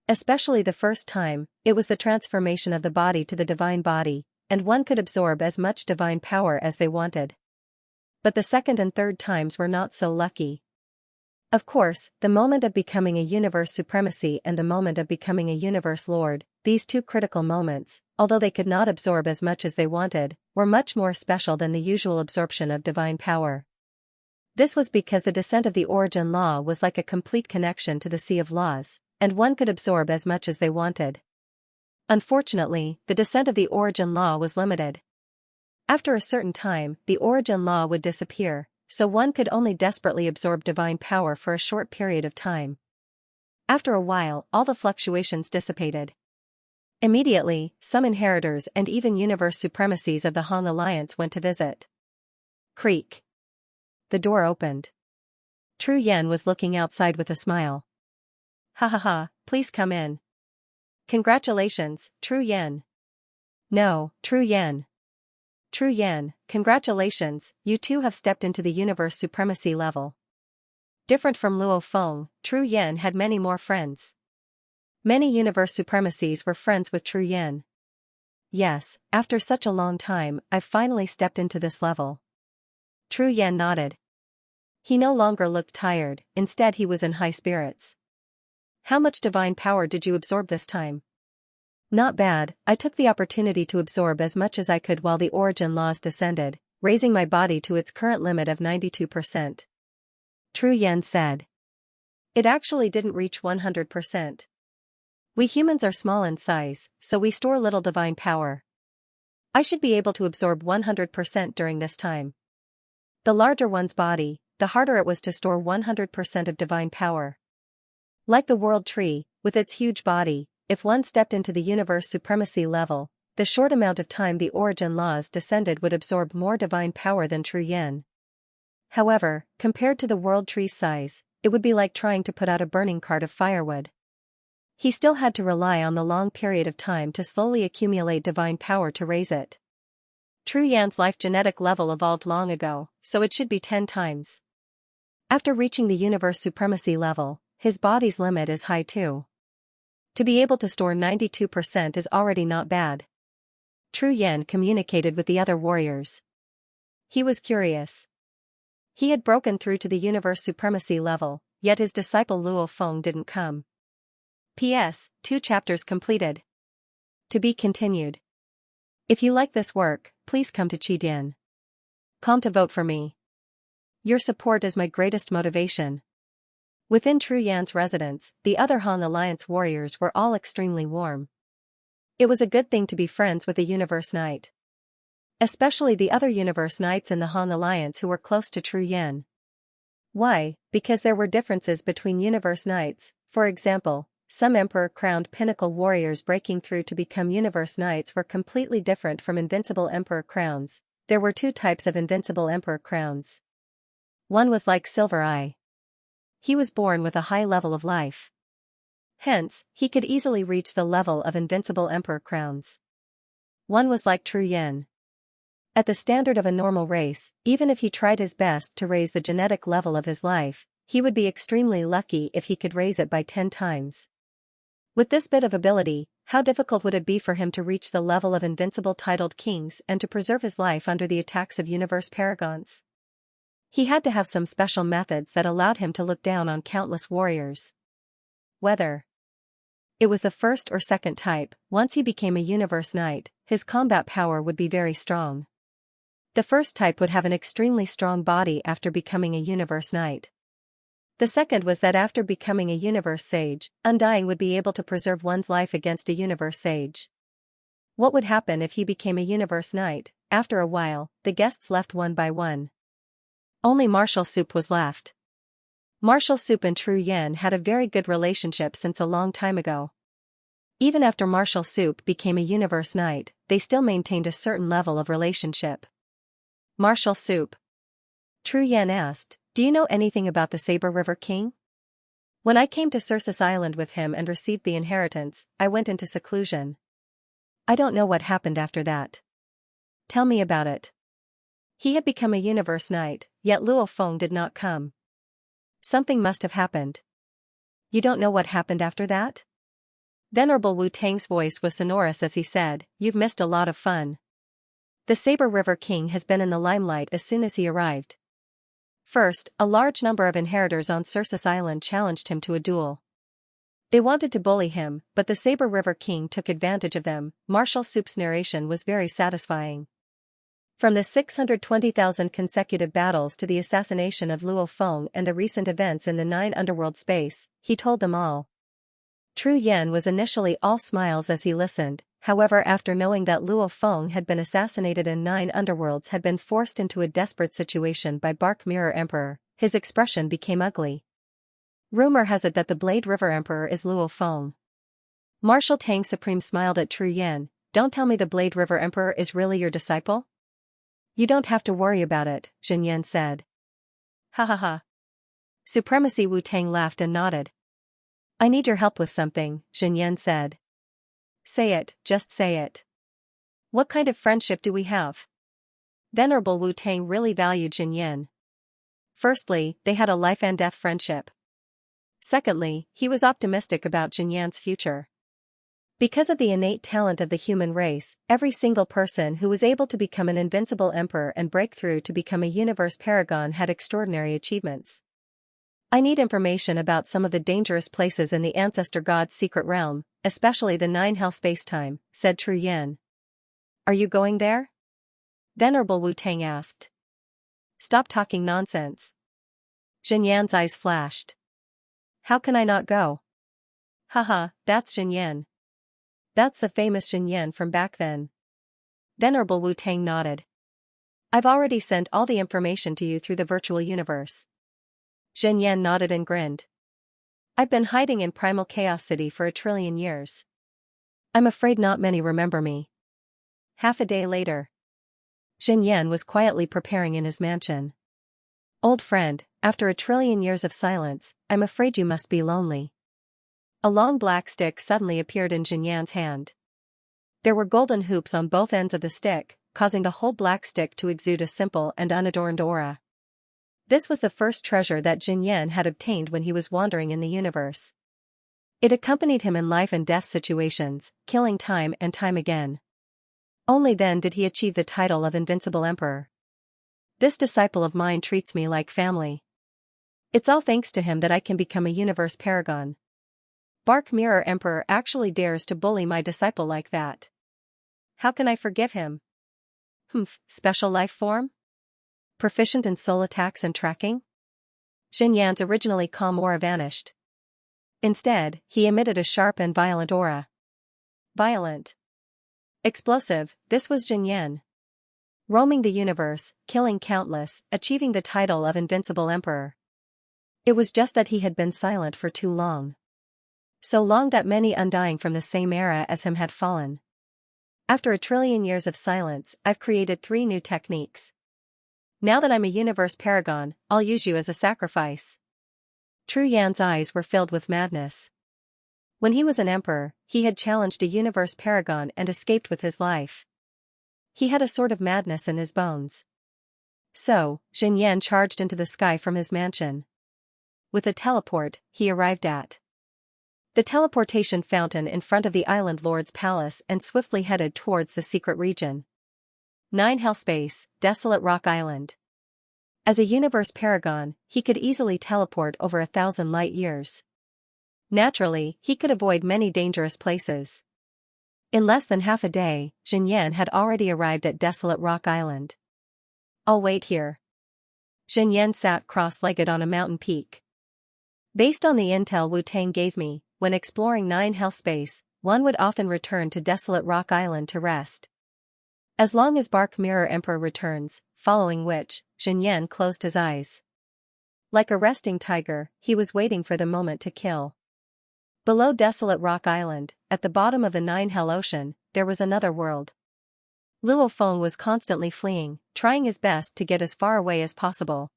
A: Especially the first time, it was the transformation of the body to the divine body, and one could absorb as much divine power as they wanted. But the second and third times were not so lucky. Of course, the moment of becoming a universe supremacy and the moment of becoming a universe lord, these two critical moments, although they could not absorb as much as they wanted, were much more special than the usual absorption of divine power. This was because the descent of the origin law was like a complete connection to the sea of laws, and one could absorb as much as they wanted. Unfortunately, the descent of the origin law was limited. After a certain time, the origin law would disappear, so one could only desperately absorb divine power for a short period of time. After a while, all the fluctuations dissipated. Immediately, some inheritors and even universe supremacies of the Han Alliance went to visit. Creak. The door opened. Tru Yan was looking outside with a smile. Ha ha ha, please come in. Congratulations, Tru Yan. No, Tru Yan. Tru Yan, congratulations, you two have stepped into the universe supremacy level. Different from Luo Feng, Tru Yan had many more friends. Many universe supremacies were friends with Tru Yan. Yes, after such a long time, I've finally stepped into this level. Tru Yan nodded. He no longer looked tired, instead he was in high spirits. How much divine power did you absorb this time? Not bad, I took the opportunity to absorb as much as I could while the origin laws descended, raising my body to its current limit of 92%. Tru Yan said. It actually didn't reach 100%. We humans are small in size, so we store little divine power. I should be able to absorb 100% during this time. The larger one's body, the harder it was to store 100% of divine power. Like the world tree, with its huge body, if one stepped into the universe supremacy level, the short amount of time the origin laws descended would absorb more divine power than Tru Yan. However, compared to the world tree's size, it would be like trying to put out a burning cart of firewood. He still had to rely on the long period of time to slowly accumulate divine power to raise it. Tru Yan's life genetic level evolved long ago, so it should be 10 times. After reaching the universe supremacy level, his body's limit is high too. To be able to store 92% is already not bad. Tru Yan communicated with the other warriors. He was curious. He had broken through to the universe supremacy level, yet his disciple Luo Feng didn't come. P.S. 2 chapters completed. To be continued. If you like this work, please come to Qi.com to vote for me. Your support is my greatest motivation. Within Tru Yan's residence, the other Han Alliance warriors were all extremely warm. It was a good thing to be friends with a Universe Knight. Especially the other Universe Knights in the Han Alliance who were close to Tru Yan. Why? Because there were differences between Universe Knights. For example, some Emperor-crowned pinnacle warriors breaking through to become Universe Knights were completely different from invincible Emperor crowns. There were 2 types of invincible Emperor crowns. One was like Silver Eye. He was born with a high level of life. Hence, he could easily reach the level of invincible Emperor crowns. One was like Tru Yan. At the standard of a normal race, even if he tried his best to raise the genetic level of his life, he would be extremely lucky if he could raise it by 10 times. With this bit of ability, how difficult would it be for him to reach the level of invincible titled kings and to preserve his life under the attacks of universe paragons? He had to have some special methods that allowed him to look down on countless warriors. Whether it was the first or second type, once he became a Universe Knight, his combat power would be very strong. The first type would have an extremely strong body after becoming a Universe Knight. The second was that after becoming a Universe Sage, Undying would be able to preserve one's life against a Universe Sage. What would happen if he became a Universe Knight? After a while, the guests left one by one. Only Martial Soup was left. Martial Soup and Tru Yan had a very good relationship since a long time ago. Even after Martial Soup became a Universe Knight, they still maintained a certain level of relationship. Martial Soup. Tru Yan asked, do you know anything about the Saber River King? When I came to Circus Island with him and received the inheritance, I went into seclusion. I don't know what happened after that. Tell me about it. He had become a Universe Knight, yet Luo Feng did not come. Something must have happened. You don't know what happened after that? Venerable Wu Tang's voice was sonorous as he said, you've missed a lot of fun. The Saber River King has been in the limelight as soon as he arrived. First, a large number of inheritors on Circus Island challenged him to a duel. They wanted to bully him, but the Saber River King took advantage of them. Marshal Soup's narration was very satisfying. From the 620,000 consecutive battles to the assassination of Luo Feng and the recent events in the 9 underworld space, he told them all. Tru Yan was initially all smiles as he listened, however after knowing that Luo Feng had been assassinated and 9 underworlds had been forced into a desperate situation by Bark Mirror Emperor, his expression became ugly. Rumor has it that the Blade River Emperor is Luo Feng. Marshal Tang Supreme smiled at Tru Yan. Don't tell me the Blade River Emperor is really your disciple? You don't have to worry about it, Xianxia said. Ha ha ha. Supremacy Wu Tang laughed and nodded. I need your help with something, Xianxia said. Say it, just say it. What kind of friendship do we have? Venerable Wu Tang really valued Xianxia. Firstly, they had a life and death friendship. Secondly, he was optimistic about Xianxia's future. Because of the innate talent of the human race, every single person who was able to become an invincible emperor and break through to become a universe paragon had extraordinary achievements. I need information about some of the dangerous places in the Ancestor God's secret realm, especially the 9 hell space-time, said Tru Yan. Are you going there? Venerable Wu Tang asked. Stop talking nonsense. Xianxia's eyes flashed. How can I not go? Haha, that's Xianxia. That's the famous Xianxia from back then. Venerable Wu Tang nodded. I've already sent all the information to you through the virtual universe. Xianxia nodded and grinned. I've been hiding in Primal Chaos City for 1 trillion years. I'm afraid not many remember me. Half a day later. Xianxia was quietly preparing in his mansion. Old friend, after 1 trillion years of silence, I'm afraid you must be lonely. A long black stick suddenly appeared in Xianxia's hand. There were golden hoops on both ends of the stick, causing the whole black stick to exude a simple and unadorned aura. This was the first treasure that Xianxia had obtained when he was wandering in the universe. It accompanied him in life and death situations, killing time and time again. Only then did he achieve the title of Invincible Emperor. This disciple of mine treats me like family. It's all thanks to him that I can become a universe paragon. Bark Mirror Emperor actually dares to bully my disciple like that. How can I forgive him? Special life form? Proficient in soul attacks and tracking? Xianxia's originally calm aura vanished. Instead, he emitted a sharp and violent aura. Violent. Explosive, this was Xianxia. Roaming the universe, killing countless, achieving the title of Invincible Emperor. It was just that he had been silent for too long. So long that many undying from the same era as him had fallen. After 1 trillion years of silence, I've created 3 new techniques. Now that I'm a universe paragon, I'll use you as a sacrifice. Tru Yan's eyes were filled with madness. When he was an emperor, he had challenged a universe paragon and escaped with his life. He had a sort of madness in his bones. So, Xianxia charged into the sky from his mansion. With a teleport, he arrived at the teleportation fountain in front of the Island Lord's palace and swiftly headed towards the secret region. 9 Hell Space, Desolate Rock Island. As a universe paragon, he could easily teleport over 1,000 light years. Naturally, he could avoid many dangerous places. In less than half a day, Xianxia had already arrived at Desolate Rock Island. I'll wait here. Xianxia sat cross-legged on a mountain peak. Based on the intel Wu Tang gave me, when exploring 9 Hell Space, one would often return to Desolate Rock Island to rest. As long as Bark Mirror Emperor returns, following which, Xianxia closed his eyes. Like a resting tiger, he was waiting for the moment to kill. Below Desolate Rock Island, at the bottom of the 9 Hell Ocean, there was another world. Luo Feng was constantly fleeing, trying his best to get as far away as possible.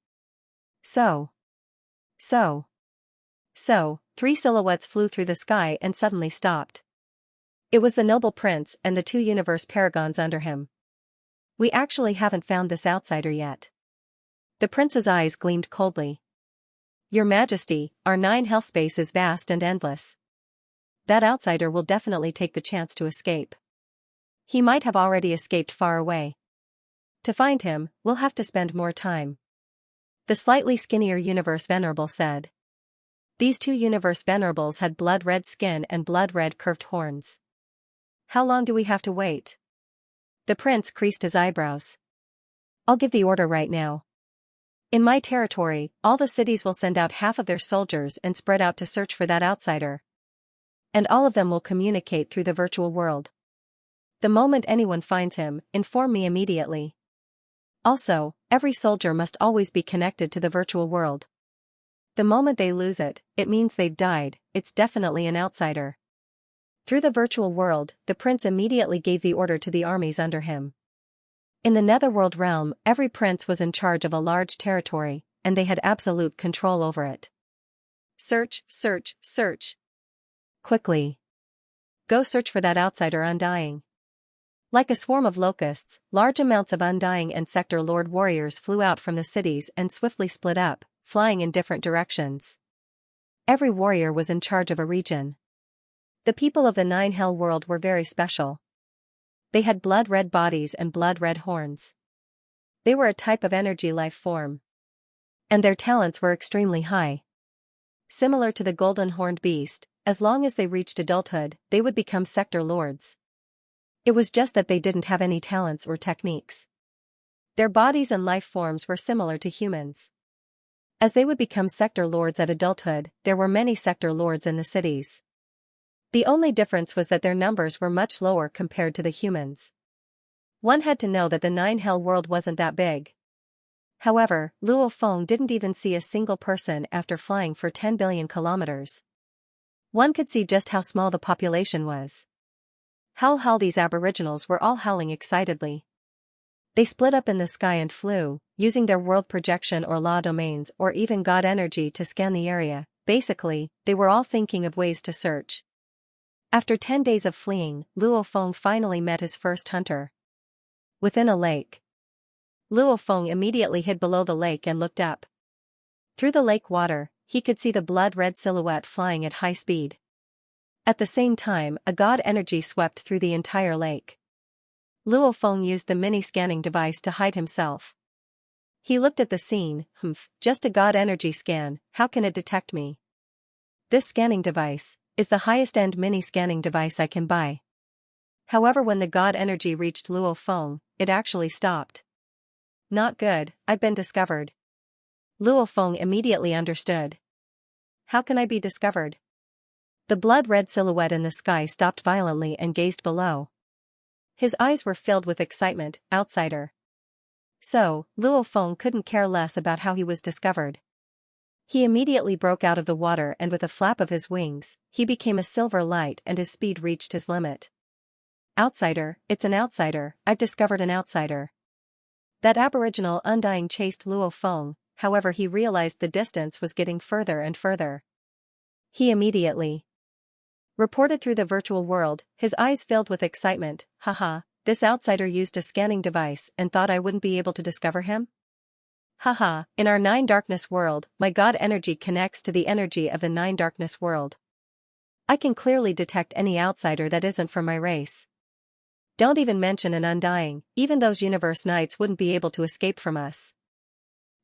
A: So, 3 silhouettes flew through the sky and suddenly stopped. It was the noble prince and the 2 universe paragons under him. We actually haven't found this outsider yet. The prince's eyes gleamed coldly. Your Majesty, our 9 hell space is vast and endless. That outsider will definitely take the chance to escape. He might have already escaped far away. To find him, we'll have to spend more time. The slightly skinnier Universe Venerable said. These two Universe Venerables had blood-red skin and blood-red curved horns. How long do we have to wait? The prince creased his eyebrows. I'll give the order right now. In my territory, all the cities will send out half of their soldiers and spread out to search for that outsider. And all of them will communicate through the virtual world. The moment anyone finds him, inform me immediately. Also, every soldier must always be connected to the virtual world. The moment they lose it, it means they've died. It's definitely an outsider. Through the virtual world, the prince immediately gave the order to the armies under him. In the netherworld realm, every prince was in charge of a large territory, and they had absolute control over it. Search, search, search. Quickly. Go search for that outsider Undying. Like a swarm of locusts, large amounts of Undying and Sector Lord warriors flew out from the cities and swiftly split up, flying in different directions. Every warrior was in charge of a region. The people of the Nine Hell world were very special. They had blood-red bodies and blood-red horns. They were a type of energy life form. And their talents were extremely high. Similar to the golden horned beast, as long as they reached adulthood, they would become sector lords. It was just that they didn't have any talents or techniques. Their bodies and life forms were similar to humans. As they would become sector lords at adulthood, there were many sector lords in the cities. The only difference was that their numbers were much lower compared to the humans. One had to know that the Nine Hell world wasn't that big. However, Luo Feng didn't even see a single person after flying for 10 billion kilometers. One could see just how small the population was. Howl, these aboriginals were all howling excitedly. They split up in the sky and flew, using their world projection or law domains or even God energy to scan the area. Basically, they were all thinking of ways to search. After 10 days of fleeing, Luo Feng finally met his first hunter. Within a lake. Luo Feng immediately hid below the lake and looked up. Through the lake water, he could see the blood-red silhouette flying at high speed. At the same time, a God energy swept through the entire lake. Luo Feng used the mini-scanning device to hide himself. He looked at the scene. Just a God energy scan, how can it detect me? This scanning device is the highest-end mini-scanning device I can buy. However, when the God energy reached Luo Feng, it actually stopped. Not good, I've been discovered. Luo Feng immediately understood. How can I be discovered? The blood-red silhouette in the sky stopped violently and gazed below. His eyes were filled with excitement. Outsider. So, Luo Feng couldn't care less about how he was discovered. He immediately broke out of the water and with a flap of his wings, he became a silver light and his speed reached his limit. Outsider, it's an outsider, I've discovered an outsider. That aboriginal Undying chased Luo Feng, however he realized the distance was getting further and further. He immediately reported through the virtual world, his eyes filled with excitement. Haha, this outsider used a scanning device and thought I wouldn't be able to discover him? Haha, in our Nine Darkness world, my God energy connects to the energy of the Nine Darkness world. I can clearly detect any outsider that isn't from my race. Don't even mention an Undying, even those universe knights wouldn't be able to escape from us.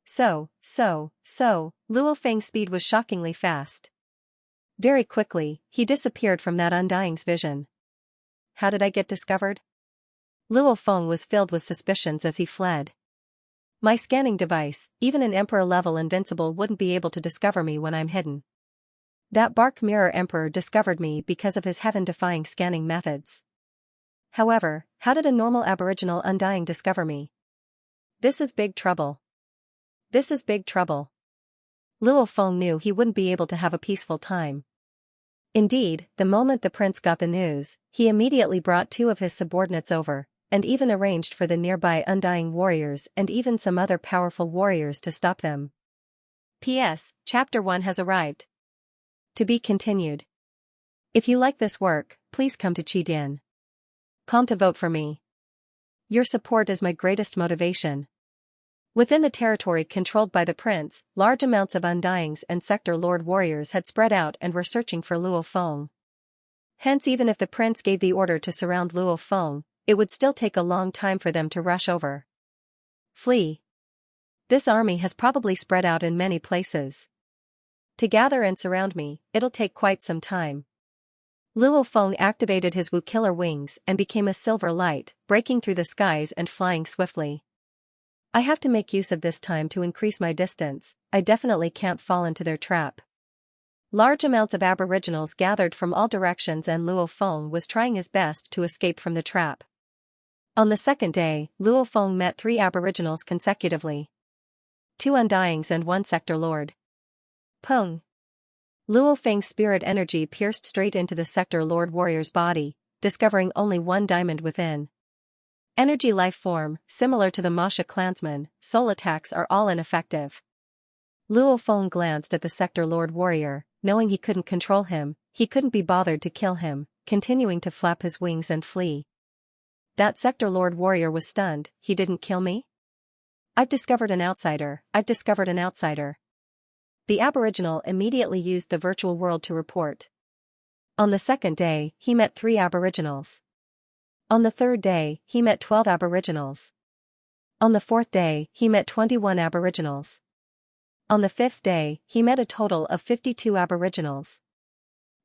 A: So, Luo Feng's speed was shockingly fast. Very quickly, he disappeared from that Undying's vision. How did I get discovered? Luo Feng was filled with suspicions as he fled. My scanning device, even an Emperor-level invincible wouldn't be able to discover me when I'm hidden. That Bark Mirror Emperor discovered me because of his heaven-defying scanning methods. However, how did a normal aboriginal Undying discover me? This is big trouble. This is big trouble. Luo Feng knew he wouldn't be able to have a peaceful time. Indeed, the moment the prince got the news, he immediately brought 2 of his subordinates over, and even arranged for the nearby Undying warriors and even some other powerful warriors to stop them. P.S. Chapter 1 has arrived. To be continued. If you like this work, please come to Qidin.com to vote for me. Your support is my greatest motivation. Within the territory controlled by the prince, large amounts of Undyings and Sector Lord warriors had spread out and were searching for Luo Feng. Hence, even if the prince gave the order to surround Luo Feng, it would still take a long time for them to rush over. Flee. This army has probably spread out in many places. To gather and surround me, it'll take quite some time. Luo Feng activated his Wu killer wings and became a silver light, breaking through the skies and flying swiftly. I have to make use of this time to increase my distance. I definitely can't fall into their trap. Large amounts of aboriginals gathered from all directions and Luo Feng was trying his best to escape from the trap. On the second day, Luo Feng met 3 aboriginals consecutively. 2 undyings and 1 sector lord. Peng. Luo Feng's spirit energy pierced straight into the sector lord warrior's body, discovering only 1 diamond within. Energy life form, similar to the Masha clansman, soul attacks are all ineffective. Luo Feng glanced at the sector lord warrior, knowing he couldn't control him, he couldn't be bothered to kill him, continuing to flap his wings and flee. That sector lord warrior was stunned. He didn't kill me? I've discovered an outsider. The aboriginal immediately used the virtual world to report. On the second day, he met 3 aboriginals. On the third day, he met 12 aboriginals. On the fourth day, he met 21 aboriginals. On the fifth day, he met a total of 52 aboriginals.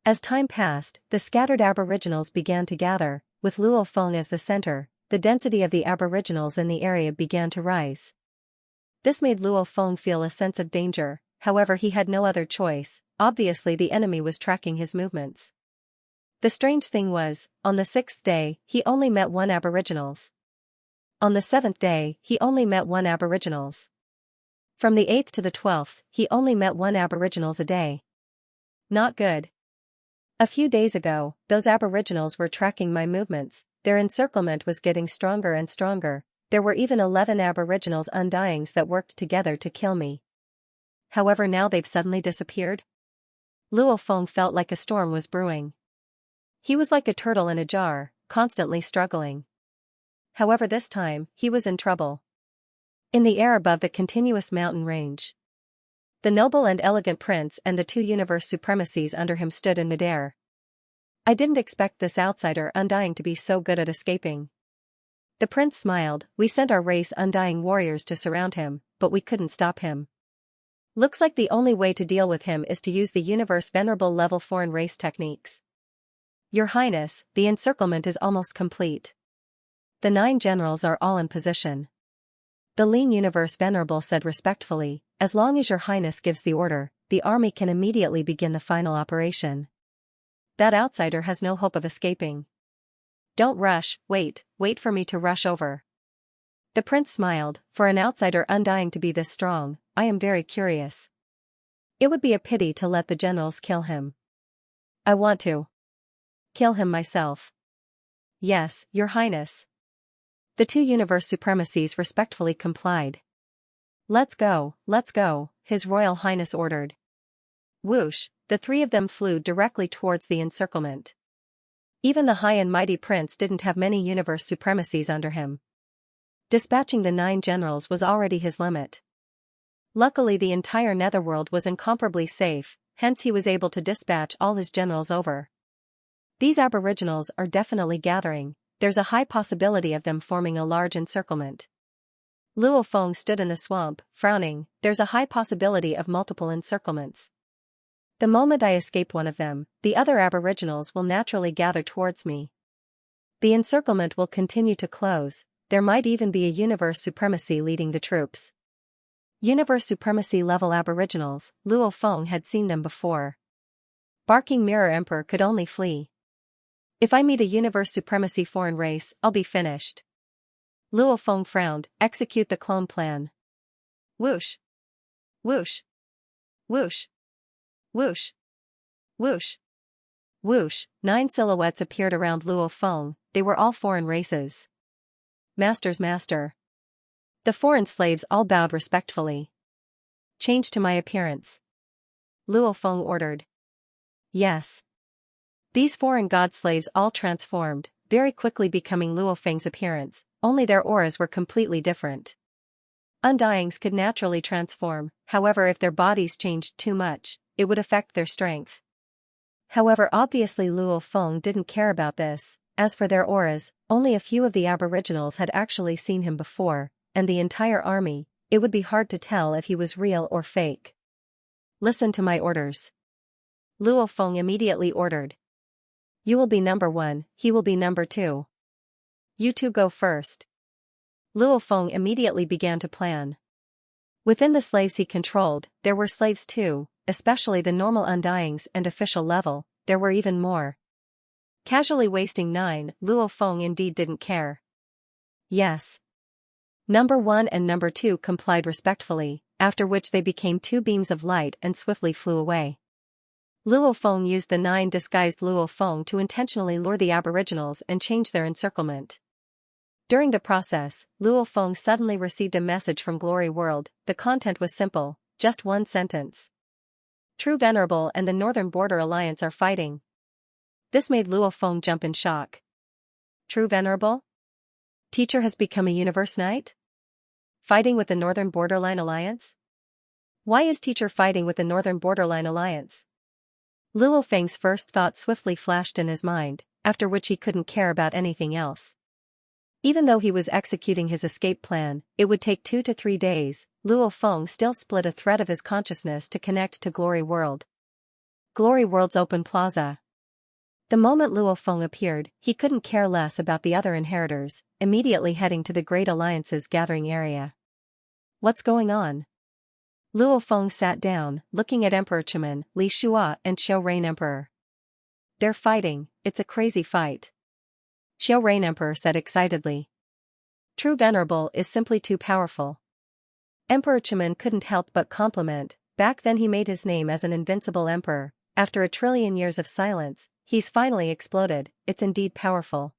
A: As time passed, the scattered aboriginals began to gather, with Luo Feng as the center. The density of the aboriginals in the area began to rise. This made Luo Feng feel a sense of danger, however he had no other choice. Obviously the enemy was tracking his movements. The strange thing was, on the 6th day, he only met 1 aboriginals. On the 7th day, he only met 1 aboriginals. From the 8th to the 12th, he only met 1 aboriginals a day. Not good. A few days ago, those aboriginals were tracking my movements, their encirclement was getting stronger and stronger, there were even 11 aboriginals undyings that worked together to kill me. However now they've suddenly disappeared? Luo Feng felt like a storm was brewing. He was like a turtle in a jar, constantly struggling. However this time, he was in trouble. In the air above the continuous mountain range, the noble and elegant prince and the 2 universe supremacies under him stood in midair. I didn't expect this outsider undying to be so good at escaping. The prince smiled. We sent our race undying warriors to surround him, but we couldn't stop him. Looks like the only way to deal with him is to use the universe venerable level foreign race techniques. Your Highness, the encirclement is almost complete. The 9 generals are all in position. The lean universe venerable said respectfully, as long as your Highness gives the order, the army can immediately begin the final operation. That outsider has no hope of escaping. Don't rush, wait for me to rush over. The prince smiled. For an outsider undying to be this strong, I am very curious. It would be a pity to let the generals kill him. I want to kill him myself. Yes, your Highness. The 2 universe supremacies respectfully complied. Let's go, His Royal Highness ordered. Whoosh, the 3 of them flew directly towards the encirclement. Even the high and mighty prince didn't have many universe supremacies under him. Dispatching the 9 generals was already his limit. Luckily the entire netherworld was incomparably safe, hence he was able to dispatch all his generals over. These aboriginals are definitely gathering, there's a high possibility of them forming a large encirclement. Luo Feng stood in the swamp, frowning. There's a high possibility of multiple encirclements. The moment I escape one of them, the other aboriginals will naturally gather towards me. The encirclement will continue to close, there might even be a universe supremacy leading the troops. Universe supremacy level aboriginals, Luo Feng had seen them before. Barking Mirror Emperor could only flee. If I meet a universe supremacy foreign race, I'll be finished. Luo Feng frowned. Execute the clone plan. Whoosh. Whoosh. Whoosh. Whoosh. Whoosh. Whoosh. 9 silhouettes appeared around Luo Feng, they were all foreign races. Master's master. The foreign slaves all bowed respectfully. Change to my appearance. Luo Feng ordered. Yes. These foreign god slaves all transformed, very quickly becoming Luo Feng's appearance, only their auras were completely different. Undyings could naturally transform, however if their bodies changed too much, it would affect their strength. However obviously Luo Feng didn't care about this. As for their auras, only a few of the aboriginals had actually seen him before, and the entire army, It would be hard to tell if he was real or fake. Listen to my orders. Luo Feng immediately ordered. You will be number 1, he will be number 2. You two go first. Luo Feng immediately began to plan. Within the slaves he controlled, there were slaves too, especially the normal undyings and official level, there were even more. Casually wasting 9, Luo Feng indeed didn't care. Yes. Number 1 and number 2 complied respectfully, after which they became 2 beams of light and swiftly flew away. Luo Feng used the 9 disguised Luo Feng to intentionally lure the aboriginals and change their encirclement. During the process, Luo Feng suddenly received a message from Glory World. The content was simple, just one sentence. True Venerable and the Northern Border Alliance are fighting. This made Luo Feng jump in shock. True Venerable? Teacher has become a Universe Knight? Fighting with the Northern Borderline Alliance? Why is Teacher fighting with the Northern Borderline Alliance? Luo Feng's first thought swiftly flashed in his mind, after which he couldn't care about anything else. Even though he was executing his escape plan, it would take 2 to 3 days, Luo Feng still split a thread of his consciousness to connect to Glory World. Glory World's open plaza. The moment Luo Feng appeared, he couldn't care less about the other inheritors, immediately heading to the Great Alliance's gathering area. What's going on? Luo Feng sat down, looking at Emperor Chemin, Li Shua and Xiao Rain Emperor. They're fighting, it's a crazy fight. Xiao Rain Emperor said excitedly. True Venerable is simply too powerful. Emperor Chemin couldn't help but compliment. Back then he made his name as an invincible emperor. After a trillion years of silence, he's finally exploded. It's indeed powerful.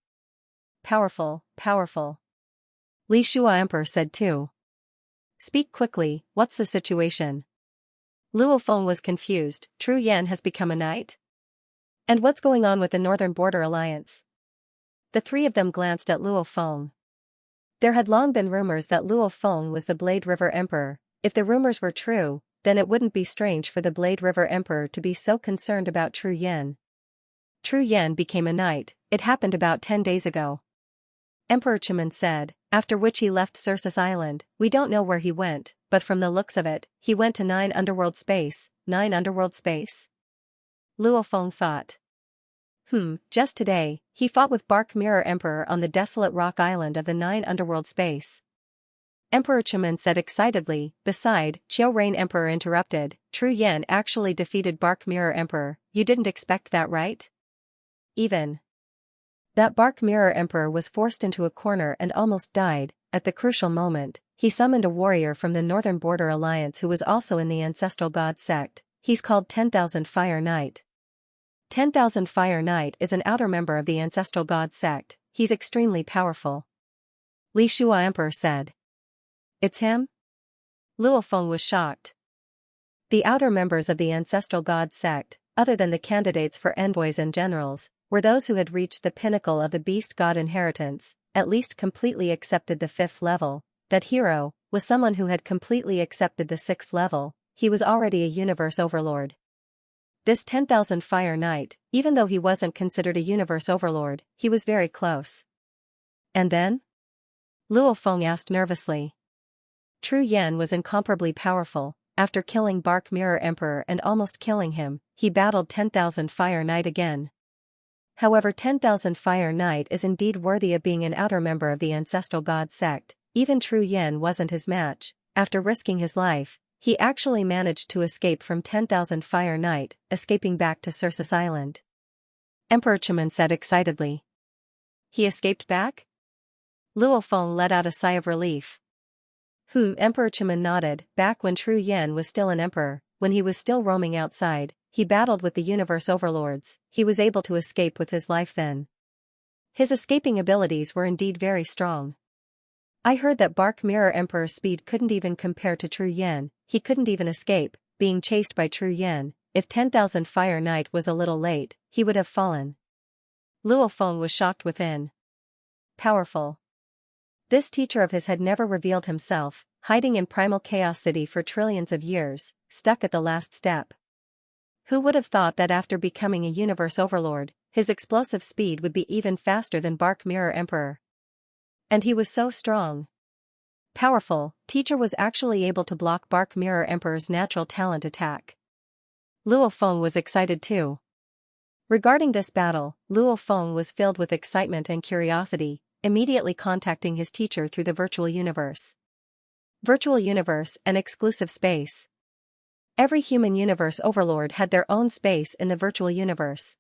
A: Powerful, powerful. Li Shua Emperor said too. Speak quickly, what's the situation? Luo Feng was confused. True Yan has become a knight? And what's going on with the Northern Border Alliance? The 3 of them glanced at Luo Feng. There had long been rumors that Luo Feng was the Blade River Emperor. If the rumors were true, then it wouldn't be strange for the Blade River Emperor to be so concerned about True Yan. True Yan became a knight, it happened about 10 days ago. Emperor Chemin said, after which he left Circus Island. We don't know where he went, but from the looks of it, he went to 9 underworld space. 9 underworld space? Luo Feng thought. Just today, he fought with Bark Mirror Emperor on the desolate rock island of the 9 underworld space. Emperor Chemin said excitedly. Beside, Xiao Rain Emperor interrupted. True Yan actually defeated Bark Mirror Emperor. You didn't expect that, right? Even. That Bark Mirror Emperor was forced into a corner and almost died. At the crucial moment, he summoned a warrior from the Northern Border Alliance who was also in the Ancestral God sect. He's called 10,000 Fire Knight. 10,000 Fire Knight is an outer member of the Ancestral God sect. He's extremely powerful. Li Shua Emperor said. It's him? Luo Feng was shocked. The outer members of the Ancestral God sect, other than the candidates for envoys and generals, were those who had reached the pinnacle of the Beast God inheritance, at least completely accepted the 5th level. That hero was someone who had completely accepted the 6th level. He was already a universe overlord. This 10,000 Fire Knight, even though he wasn't considered a universe overlord, he was very close. And then? Luo Feng asked nervously. True Yan was incomparably powerful. After killing Bark Mirror Emperor and almost killing him, he battled 10,000 Fire Knight again. However, 10,000 Fire Knight is indeed worthy of being an outer member of the Ancestral God sect. Even True Yan wasn't his match. After risking his life, he actually managed to escape from 10,000 Fire Knight, escaping back to Circus Island. Emperor Chemin said excitedly. He escaped back? Luo Feng let out a sigh of relief. Emperor Chemin nodded. Back when True Yan was still an emperor, when he was still roaming outside, he battled with the universe overlords. He was able to escape with his life then. His escaping abilities were indeed very strong. I heard that Bark Mirror Emperor's speed couldn't even compare to True Yan. He couldn't even escape, being chased by True Yan. If 10,000 Fire Knight was a little late, he would have fallen. Luo Feng was shocked within. Powerful. This teacher of his had never revealed himself, hiding in Primal Chaos City for trillions of years, stuck at the last step. Who would have thought that after becoming a universe overlord, his explosive speed would be even faster than Bark Mirror Emperor? And he was so strong. Powerful, teacher was actually able to block Bark Mirror Emperor's natural talent attack. Luo Feng was excited too. Regarding this battle, Luo Feng was filled with excitement and curiosity, immediately contacting his teacher through the virtual universe. Virtual universe and exclusive space. Every human universe overlord had their own space in the virtual universe.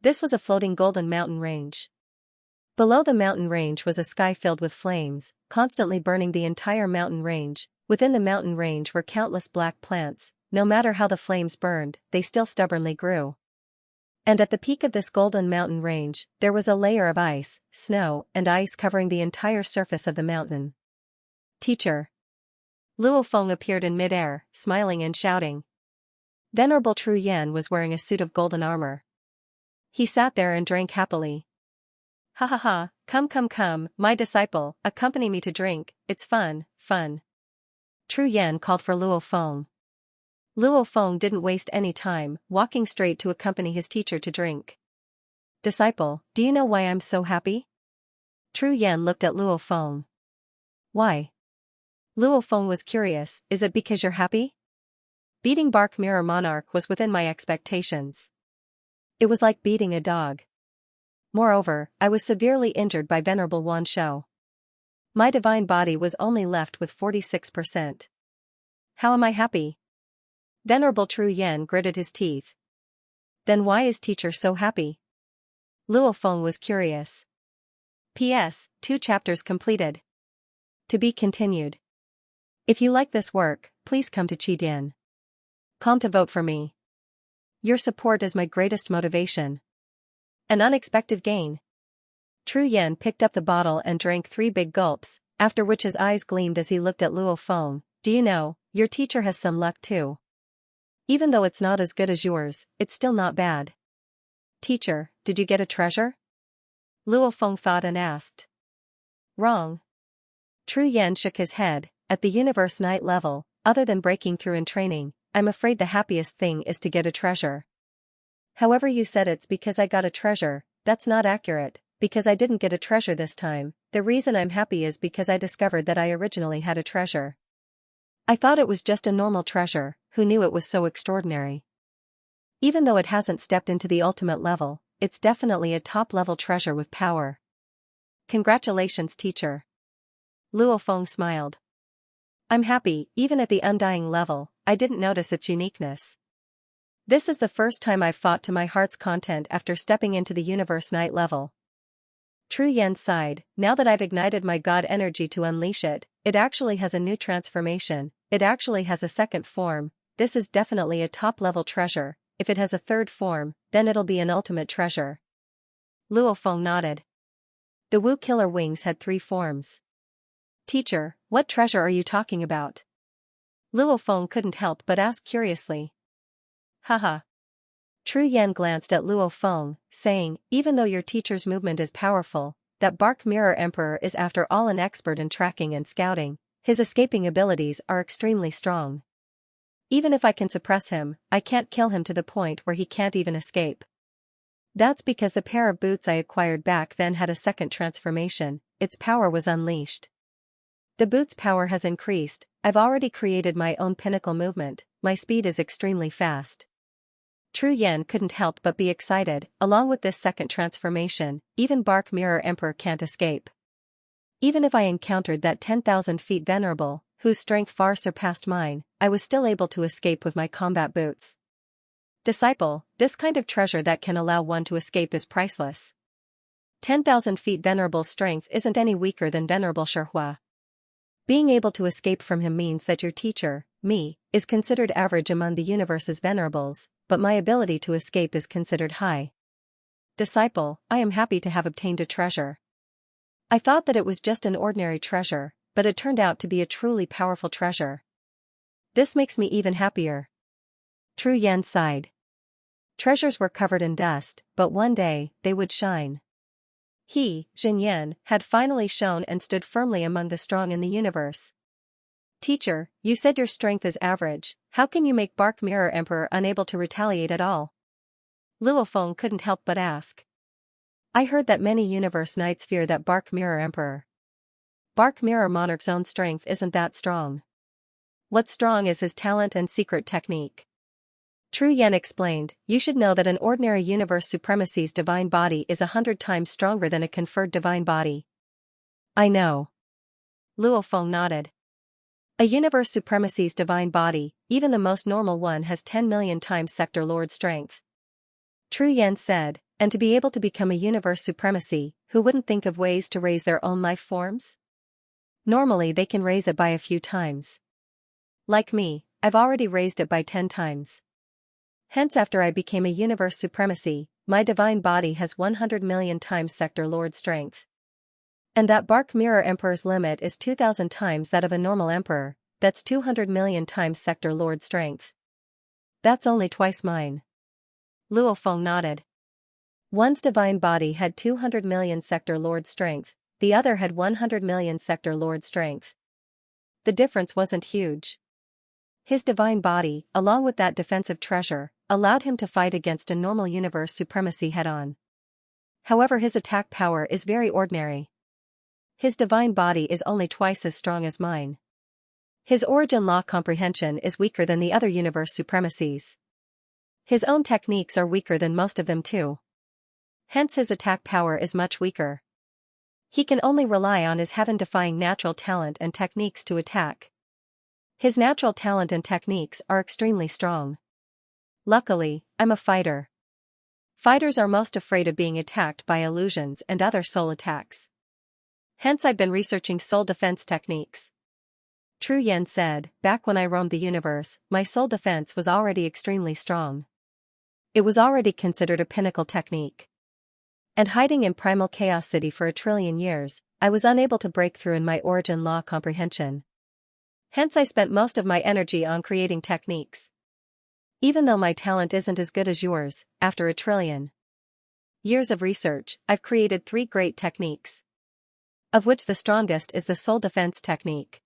A: This was a floating golden mountain range. Below the mountain range was a sky filled with flames, constantly burning the entire mountain range. Within the mountain range were countless black plants. No matter how the flames burned, they still stubbornly grew. And at the peak of this golden mountain range, there was a layer of ice, snow, and ice covering the entire surface of the mountain. Teacher. Luo Feng appeared in midair, smiling and shouting. Venerable Tru Yan was wearing a suit of golden armor. He sat there and drank happily. Ha ha ha, come, my disciple, accompany me to drink, it's fun. Tru Yan called for Luo Feng. Luo Feng didn't waste any time, walking straight to accompany his teacher to drink. Disciple, do you know why I'm so happy? Tru Yan looked at Luo Feng. Why? Luo Feng was curious, is it because you're happy? Beating Bark Mirror Monarch was within my expectations. It was like beating a dog. Moreover, I was severely injured by Venerable Wan Shou. My divine body was only left with 46%. How am I happy? Venerable Tru Yan gritted his teeth. Then why is teacher so happy? Luo Feng was curious. P.S. 2 chapters completed. To be continued. If you like this work, please come to Qidian. Come to vote for me. Your support is my greatest motivation. An unexpected gain. Tru Yan picked up the bottle and drank 3 big gulps, after which his eyes gleamed as he looked at Luo Feng. Do you know, your teacher has some luck too. Even though it's not as good as yours, it's still not bad. Teacher, did you get a treasure? Luo Feng thought and asked. Wrong. Tru Yan shook his head. At the universe night level, other than breaking through in training, I'm afraid the happiest thing is to get a treasure. However you said it's because I got a treasure, that's not accurate, because I didn't get a treasure this time. The reason I'm happy is because I discovered that I originally had a treasure. I thought it was just a normal treasure, who knew it was so extraordinary? Even though it hasn't stepped into the ultimate level, it's definitely a top-level treasure with power. Congratulations, teacher. Luo Feng smiled. I'm happy, even at the undying level, I didn't notice its uniqueness. This is the first time I've fought to my heart's content after stepping into the universe night level. Tru Yan sighed. Now that I've ignited my god energy to unleash it, it actually has a new transformation, it actually has a second form. This is definitely a top-level treasure. If it has a third form, then it'll be an ultimate treasure. Luo Feng nodded. The Wu Killer Wings had 3 forms. Teacher, what treasure are you talking about? Luo Feng couldn't help but ask curiously. Haha. Tru Yan glanced at Luo Feng, saying, even though your teacher's movement is powerful, that Bark Mirror Emperor is after all an expert in tracking and scouting, his escaping abilities are extremely strong. Even if I can suppress him, I can't kill him to the point where he can't even escape. That's because the pair of boots I acquired back then had a second transformation, its power was unleashed. The boot's power has increased, I've already created my own pinnacle movement, my speed is extremely fast. Tru Yan couldn't help but be excited. Along with this second transformation, even Bark Mirror Emperor can't escape. Even if I encountered that 10,000 feet venerable, whose strength far surpassed mine, I was still able to escape with my combat boots. Disciple, this kind of treasure that can allow one to escape is priceless. 10,000 feet venerable's strength isn't any weaker than Venerable Shihua. Being able to escape from him means that your teacher, me, is considered average among the universe's venerables, but my ability to escape is considered high. Disciple, I am happy to have obtained a treasure. I thought that it was just an ordinary treasure, but it turned out to be a truly powerful treasure. This makes me even happier. Tru Yan sighed. Treasures were covered in dust, but one day, they would shine. He, Jin Yan, had finally shone and stood firmly among the strong in the universe. Teacher, you said your strength is average, how can you make Bark Mirror Emperor unable to retaliate at all? Luo Feng couldn't help but ask. I heard that many universe knights fear that Bark Mirror Emperor. Bark Mirror Monarch's own strength isn't that strong. What's strong is his talent and secret technique. Tru Yen explained, you should know that an ordinary universe supremacy's divine body is 100 times stronger than a conferred divine body. I know. Luo Feng nodded. A universe supremacy's divine body, even the most normal one, has 10 million times Sector Lord strength. Tru Yen said, and to be able to become a universe supremacy, who wouldn't think of ways to raise their own life forms? Normally they can raise it by a few times. Like me, I've already raised it by 10 times. Hence after I became a universe supremacy, my divine body has 100 million times Sector Lord strength. And that Bark Mirror Emperor's limit is 2,000 times that of a normal emperor, that's 200 million times Sector Lord strength. That's only twice mine. Luo Feng nodded. One's divine body had 200 million Sector Lord strength, the other had 100 million Sector Lord strength. The difference wasn't huge. His divine body, along with that defensive treasure, allowed him to fight against a normal universe supremacy head-on. However, his attack power is very ordinary. His divine body is only twice as strong as mine. His origin law comprehension is weaker than the other universe supremacies. His own techniques are weaker than most of them too. Hence his attack power is much weaker. He can only rely on his heaven-defying natural talent and techniques to attack. His natural talent and techniques are extremely strong. Luckily, I'm a fighter. Fighters are most afraid of being attacked by illusions and other soul attacks. Hence I've been researching soul defense techniques. Tru Yen said, back when I roamed the universe, my soul defense was already extremely strong. It was already considered a pinnacle technique. And hiding in Primal Chaos City for 1 trillion years, I was unable to break through in my origin law comprehension. Hence I spent most of my energy on creating techniques. Even though my talent isn't as good as yours, after 1 trillion years of research, I've created 3 great techniques. Of which the strongest is the soul defense technique.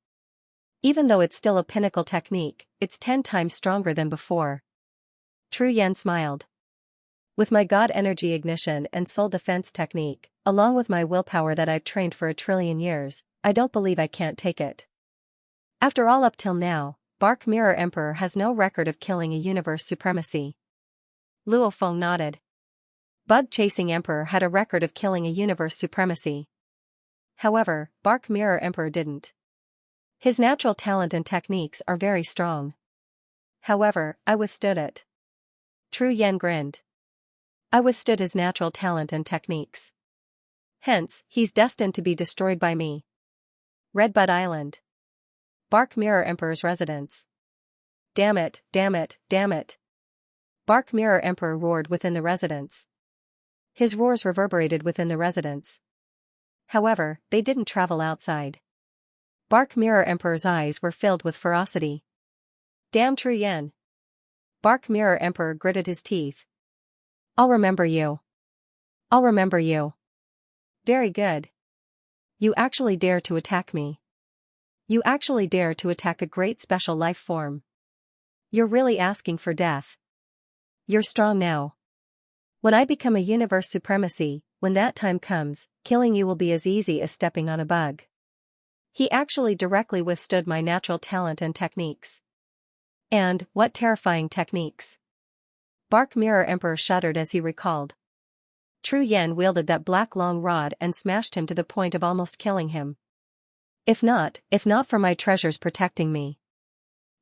A: Even though it's still a pinnacle technique, it's 10 times stronger than before. Tru Yen smiled. With my God energy ignition and soul defense technique, along with my willpower that I've trained for 1 trillion years, I don't believe I can't take it. After all, up till now, Bark Mirror Emperor has no record of killing a universe supremacy. Luo Feng nodded. Bug Chasing Emperor had a record of killing a universe supremacy. However, Bark Mirror Emperor didn't. His natural talent and techniques are very strong. However, I withstood it. Tru Yen grinned. I withstood his natural talent and techniques. Hence, he's destined to be destroyed by me. Redbud Island. Bark Mirror Emperor's residence. Damn it, damn it, damn it. Bark Mirror Emperor roared within the residence. His roars reverberated within the residence. However, they didn't travel outside. Bark Mirror Emperor's eyes were filled with ferocity. Damn Tru Yen. Bark Mirror Emperor gritted his teeth. I'll remember you. I'll remember you. Very good. You actually dare to attack me. You actually dare to attack a great special life form. You're really asking for death. You're strong now. When I become a universe supremacy, when that time comes, killing you will be as easy as stepping on a bug. He actually directly withstood my natural talent and techniques. And, what terrifying techniques. Bark Mirror Emperor shuddered as he recalled. Tru Yen wielded that black long rod and smashed him to the point of almost killing him. If not for my treasures protecting me.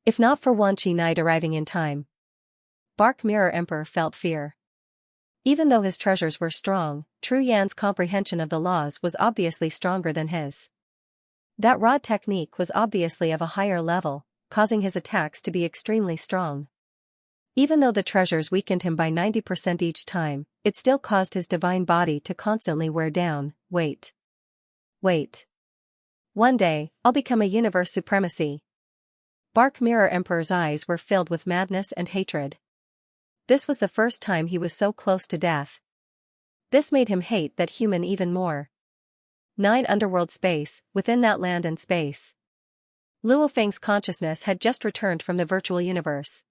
A: If not for Wan Chi Night arriving in time. Bark Mirror Emperor felt fear. Even though his treasures were strong, Tru Yan's comprehension of the laws was obviously stronger than his. That rod technique was obviously of a higher level, causing his attacks to be extremely strong. Even though the treasures weakened him by 90% each time, it still caused his divine body to constantly wear down. Wait. One day, I'll become a universe supremacy. Bark Mirror Emperor's eyes were filled with madness and hatred. This was the first time he was so close to death. This made him hate that human even more. 9 Underworld Space, within that land and space. Luo Feng's consciousness had just returned from the virtual universe.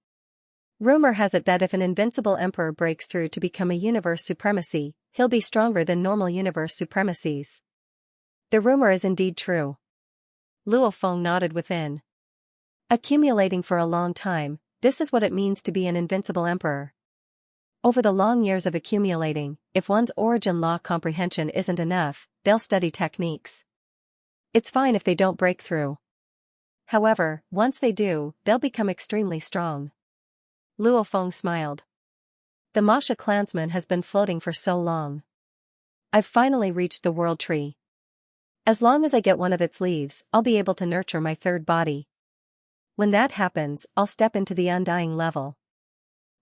A: Rumor has it that if an invincible emperor breaks through to become a universe supremacy, he'll be stronger than normal universe supremacies. The rumor is indeed true. Luo Feng nodded within. Accumulating for a long time, this is what it means to be an invincible emperor. Over the long years of accumulating, if one's origin law comprehension isn't enough, they'll study techniques. It's fine if they don't break through. However, once they do, they'll become extremely strong. Luo Feng smiled. The Masha clansman has been floating for so long. I've finally reached the world tree. As long as I get one of its leaves, I'll be able to nurture my third body. When that happens, I'll step into the undying level.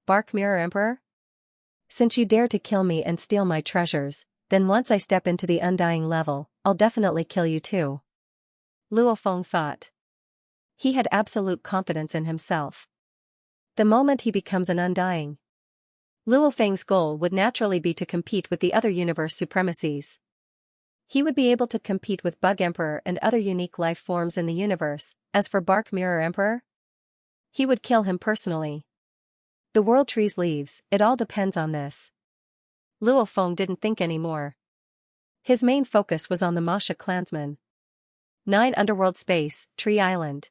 A: Bark Mirror Emperor? Since you dare to kill me and steal my treasures, then once I step into the undying level, I'll definitely kill you too. Luo Feng thought. He had absolute confidence in himself. The moment he becomes an undying, Luo Feng's goal would naturally be to compete with the other universe supremacies. He would be able to compete with Bug Emperor and other unique life forms in the universe. As for Bark Mirror Emperor, he would kill him personally. The world tree's leaves, it all depends on this. Luo Feng didn't think anymore. His main focus was on the Masha clansmen. 9 Underworld Space, Tree Island.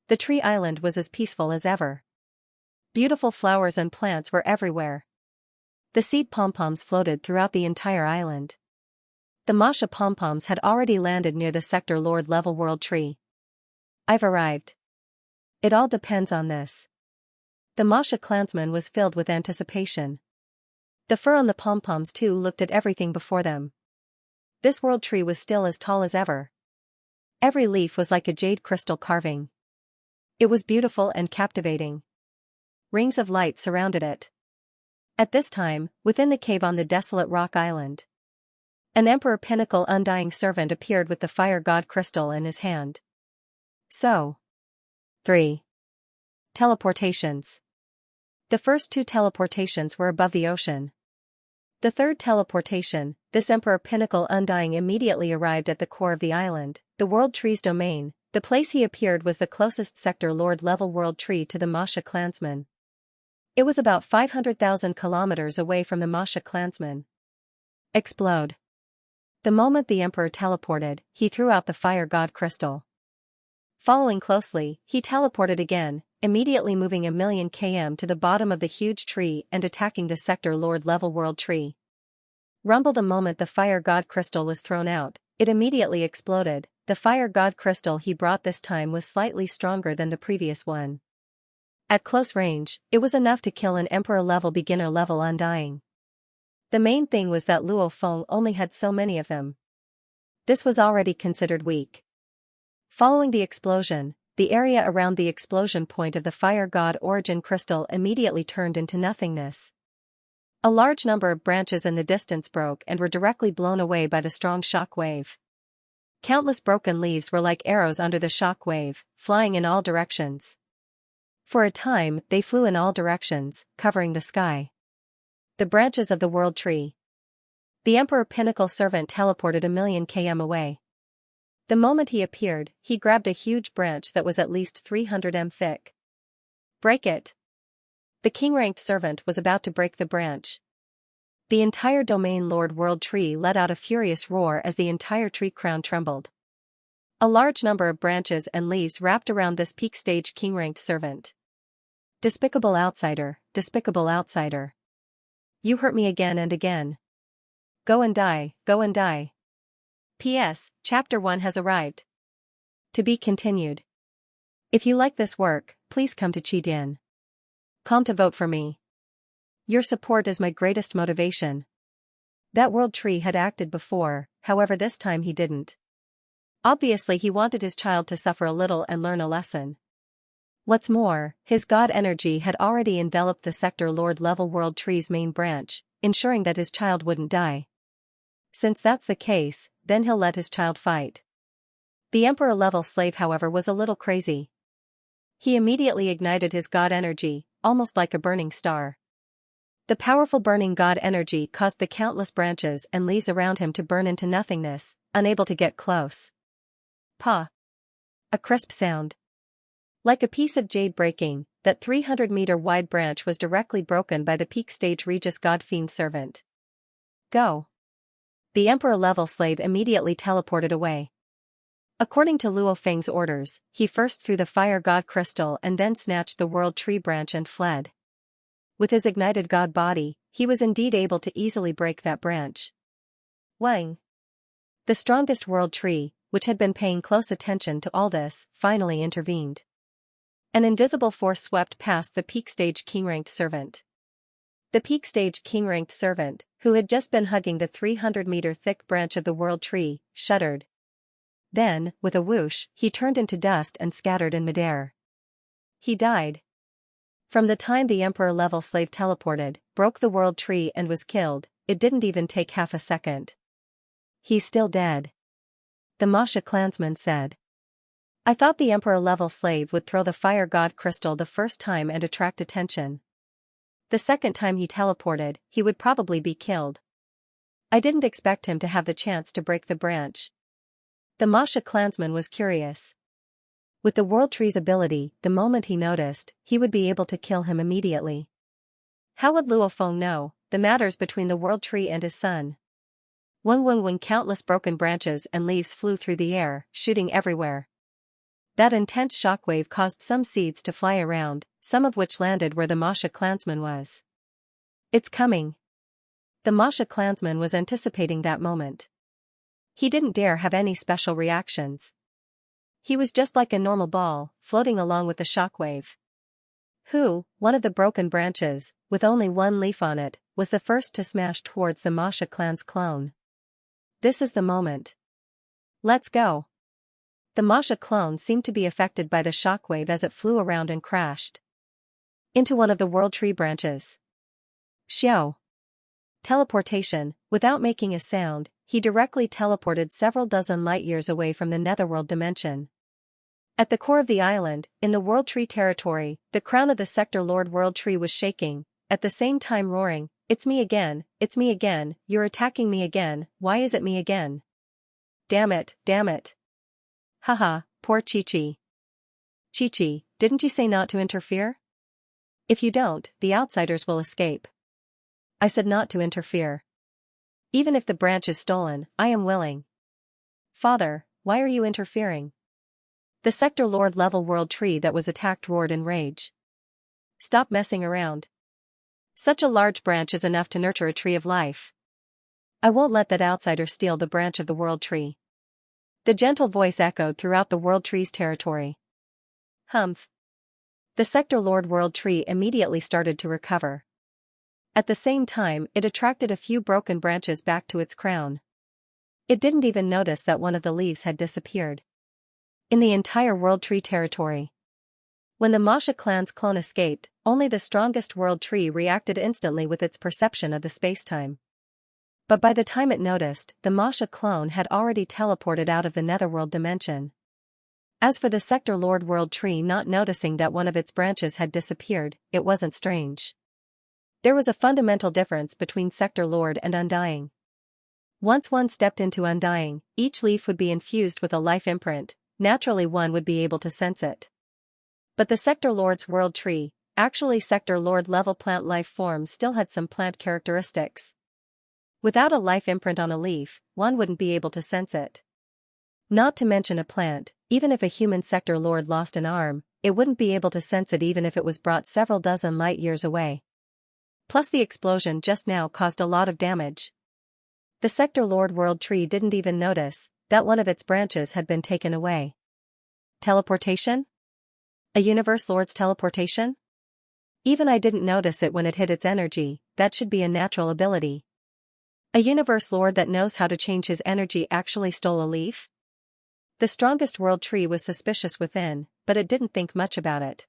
A: The tree island was as peaceful as ever. Beautiful flowers and plants were everywhere. The seed pom-poms floated throughout the entire island. The Masha pom-poms had already landed near the Sector Lord level world tree. I've arrived. It all depends on this. The Masha clansman was filled with anticipation. The fur on the pom-poms too looked at everything before them. This world tree was still as tall as ever. Every leaf was like a jade crystal carving. It was beautiful and captivating. Rings of light surrounded it. At this time, within the cave on the desolate rock island, an Emperor Pinnacle Undying Servant appeared with the fire god crystal in his hand. So. 3. Teleportations. The first 2 teleportations were above the ocean. The third teleportation, this Emperor Pinnacle Undying immediately arrived at the core of the island, the world tree's domain. The place he appeared was the closest Sector Lord level world tree to the Masha clansmen. It was about 500,000 kilometers away from the Masha clansmen. Explode. The moment the Emperor teleported, he threw out the fire god crystal. Following closely, he teleported again, immediately moving 1,000,000 km to the bottom of the huge tree and attacking the Sector Lord level world tree. Rumble. The moment the fire god crystal was thrown out, it immediately exploded. The fire god crystal he brought this time was slightly stronger than the previous one. At close range, it was enough to kill an Emperor level beginner level undying. The main thing was that Luo Feng only had so many of them. This was already considered weak. Following the explosion, the area around the explosion point of the fire god origin crystal immediately turned into nothingness. A large number of branches in the distance broke and were directly blown away by the strong shock wave. Countless broken leaves were like arrows under the shock wave, flying in all directions. For a time, they flew in all directions, covering the sky. The branches of the world tree. The Emperor Pinnacle Servant teleported 1,000,000 km away. The moment he appeared, he grabbed a huge branch that was at least 300 m thick. Break it. The king-ranked servant was about to break the branch. The entire domain Lord World Tree let out a furious roar as the entire tree crown trembled. A large number of branches and leaves wrapped around this peak stage king-ranked servant. Despicable outsider, despicable outsider. You hurt me again and again. Go and die, go and die. P.S. Chapter 1 has arrived. To be continued. If you like this work, please come to Qidin.com to vote for me. Your support is my greatest motivation. That world tree had acted before, however this time he didn't. Obviously he wanted his child to suffer a little and learn a lesson. What's more, his god energy had already enveloped the Sector Lord level world tree's main branch, ensuring that his child wouldn't die. Since that's the case, then he'll let his child fight. The Emperor level slave however was a little crazy. He immediately ignited his god energy, almost like a burning star. The powerful burning god energy caused the countless branches and leaves around him to burn into nothingness, unable to get close. Pa! A crisp sound. Like a piece of jade breaking, that 300-meter wide branch was directly broken by the peak stage Regis God Fiend servant. Go! The Emperor level slave immediately teleported away. According to Luo Feng's orders, he first threw the fire god crystal and then snatched the world tree branch and fled. With his ignited god body, he was indeed able to easily break that branch. Wang. The strongest world tree, which had been paying close attention to all this, finally intervened. An invisible force swept past the peak stage king-ranked servant. The peak stage king-ranked servant, who had just been hugging the 300-meter thick branch of the world tree, shuddered. Then, with a whoosh, he turned into dust and scattered in midair. He died. From the time the emperor-level slave teleported, broke the world tree and was killed, it didn't even take half a second. He's still dead. The Masha clansman said. I thought the emperor-level slave would throw the fire god crystal the first time and attract attention. The second time he teleported, he would probably be killed. I didn't expect him to have the chance to break the branch. The Masha clansman was curious. With the world tree's ability, the moment he noticed, he would be able to kill him immediately. How would Luo Feng know the matters between the world tree and his son? When countless broken branches and leaves flew through the air, shooting everywhere. That intense shockwave caused some seeds to fly around, some of which landed where the Masha clansman was. It's coming. The Masha clansman was anticipating that moment. He didn't dare have any special reactions. He was just like a normal ball, floating along with the shockwave. One of the broken branches, with only one leaf on it, was the first to smash towards the Masha clan's clone. This is the moment. Let's go. The Masha clone seemed to be affected by the shockwave as it flew around and crashed into one of the world tree branches. Xiao. Teleportation. Without making a sound, he directly teleported several dozen light-years away from the netherworld dimension. At the core of the island, in the world tree territory, the crown of the sector lord world tree was shaking, at the same time roaring, it's me again, you're attacking me again, why is it me again? Damn it. Haha, poor Chi-Chi. Chi-Chi, didn't you say not to interfere? If you don't, the outsiders will escape. I said not to interfere. Even if the branch is stolen, I am willing. Father, why are you interfering? The sector lord level world tree that was attacked roared in rage. Stop messing around. Such a large branch is enough to nurture a tree of life. I won't let that outsider steal the branch of the world tree. The gentle voice echoed throughout the world tree's territory. Humph. The sector lord world tree immediately started to recover. At the same time, it attracted a few broken branches back to its crown. It didn't even notice that one of the leaves had disappeared. In the entire world tree territory. When the Masha clan's clone escaped, only the strongest world tree reacted instantly with its perception of the spacetime. But by the time it noticed, the Masha clone had already teleported out of the netherworld dimension. As for the sector lord world tree not noticing that one of its branches had disappeared, it wasn't strange. There was a fundamental difference between sector lord and undying. Once one stepped into undying, each leaf would be infused with a life imprint, naturally one would be able to sense it. But the sector lord's world tree, actually sector lord level plant life forms, still had some plant characteristics. Without a life imprint on a leaf, one wouldn't be able to sense it. Not to mention a plant, even if a human sector lord lost an arm, it wouldn't be able to sense it even if it was brought several dozen light years away. Plus the explosion just now caused a lot of damage. The sector lord world tree didn't even notice that one of its branches had been taken away. Teleportation? A universe lord's teleportation? Even I didn't notice it when it hit its energy, that should be a natural ability. A universe lord that knows how to change his energy actually stole a leaf? The strongest world tree was suspicious within, but it didn't think much about it.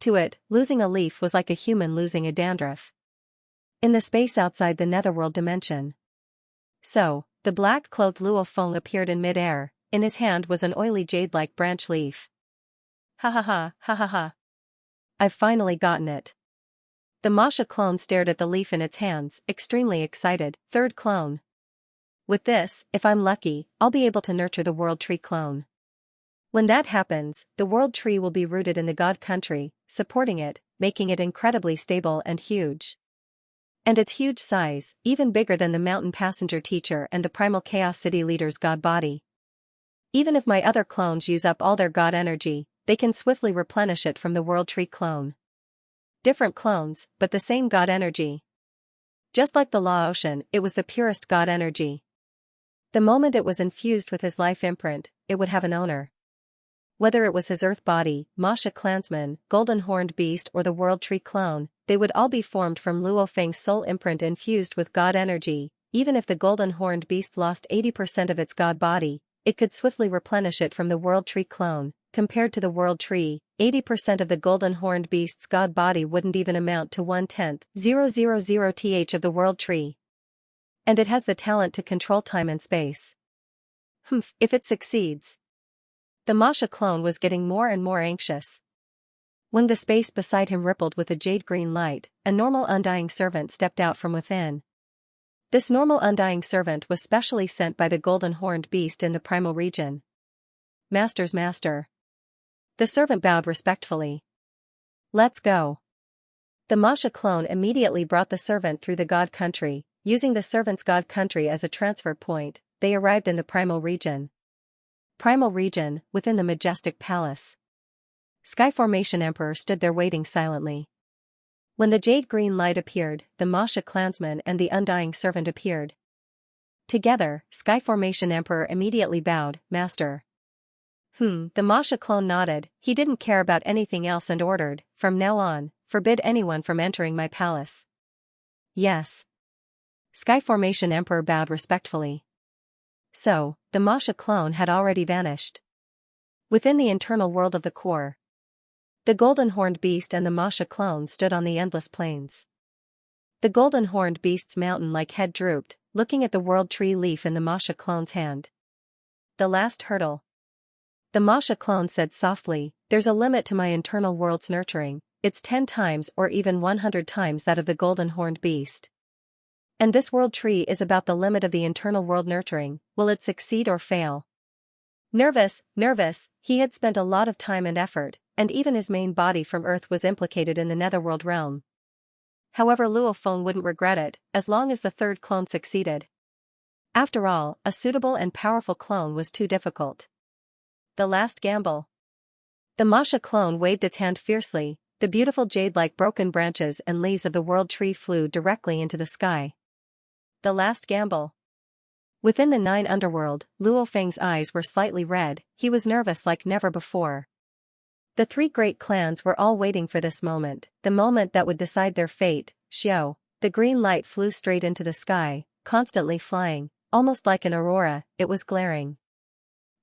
A: To it, losing a leaf was like a human losing a dandruff. In the space outside the netherworld dimension. So, the black-clothed Luo Feng appeared in mid-air, in his hand was an oily jade-like branch leaf. Ha ha ha, ha ha ha. I've finally gotten it. The Masha clone stared at the leaf in its hands, extremely excited. Third clone. With this, if I'm lucky, I'll be able to nurture the world tree clone. When that happens, the world tree will be rooted in the God country, supporting it, making it incredibly stable and huge. And its huge size, even bigger than the mountain passenger teacher and the primal chaos city leader's God body. Even if my other clones use up all their god energy, they can swiftly replenish it from the World Tree clone. Different clones, but the same god energy. Just like the Law Ocean, it was the purest god energy. The moment it was infused with his life imprint, it would have an owner. Whether it was his Earth body, Masha clansman, Golden Horned Beast or the World Tree clone, they would all be formed from Luo Feng's soul imprint infused with god energy. Even if the Golden Horned Beast lost 80% of its god body, it could swiftly replenish it from the World Tree clone. Compared to the World Tree, 80% of the Golden Horned Beast's god body wouldn't even amount to 1/10,000th of the World Tree. And it has the talent to control time and space. If it succeeds. The Masha clone was getting more and more anxious. When the space beside him rippled with a jade-green light, a normal undying servant stepped out from within. This normal undying servant was specially sent by the Golden Horned Beast in the primal region. Master's master. The servant bowed respectfully. Let's go. The Masha clone immediately brought the servant through the God Country. Using the servant's God Country as a transfer point, they arrived in the primal region. Primal region, within the majestic palace. Skyformation Emperor stood there waiting silently. When the jade-green light appeared, the Masha clansman and the undying servant appeared. Together, Skyformation Emperor immediately bowed, Master. The Masha clone nodded. He didn't care about anything else and ordered, from now on, forbid anyone from entering my palace. Yes. Skyformation Emperor bowed respectfully. So, the Masha clone had already vanished. Within the internal world of the core, the Golden Horned Beast and the Masha clone stood on the endless plains. The Golden Horned Beast's mountain-like head drooped, looking at the World Tree leaf in the Masha clone's hand. The last hurdle. The Masha clone said softly, there's a limit to my internal world's nurturing, it's 10 times or even 100 times that of the Golden Horned Beast. And this World Tree is about the limit of the internal world nurturing, will it succeed or fail? Nervous, he had spent a lot of time and effort, and even his main body from Earth was implicated in the Netherworld realm. However, Luo Feng wouldn't regret it, as long as the third clone succeeded. After all, a suitable and powerful clone was too difficult. The last gamble. The Masha clone waved its hand fiercely, the beautiful jade-like broken branches and leaves of the World Tree flew directly into the sky. The last gamble. Within the 9 underworld, Luo Feng's eyes were slightly red, he was nervous like never before. The 3 great clans were all waiting for this moment, the moment that would decide their fate. Xiao, the green light flew straight into the sky, constantly flying, almost like an aurora, it was glaring.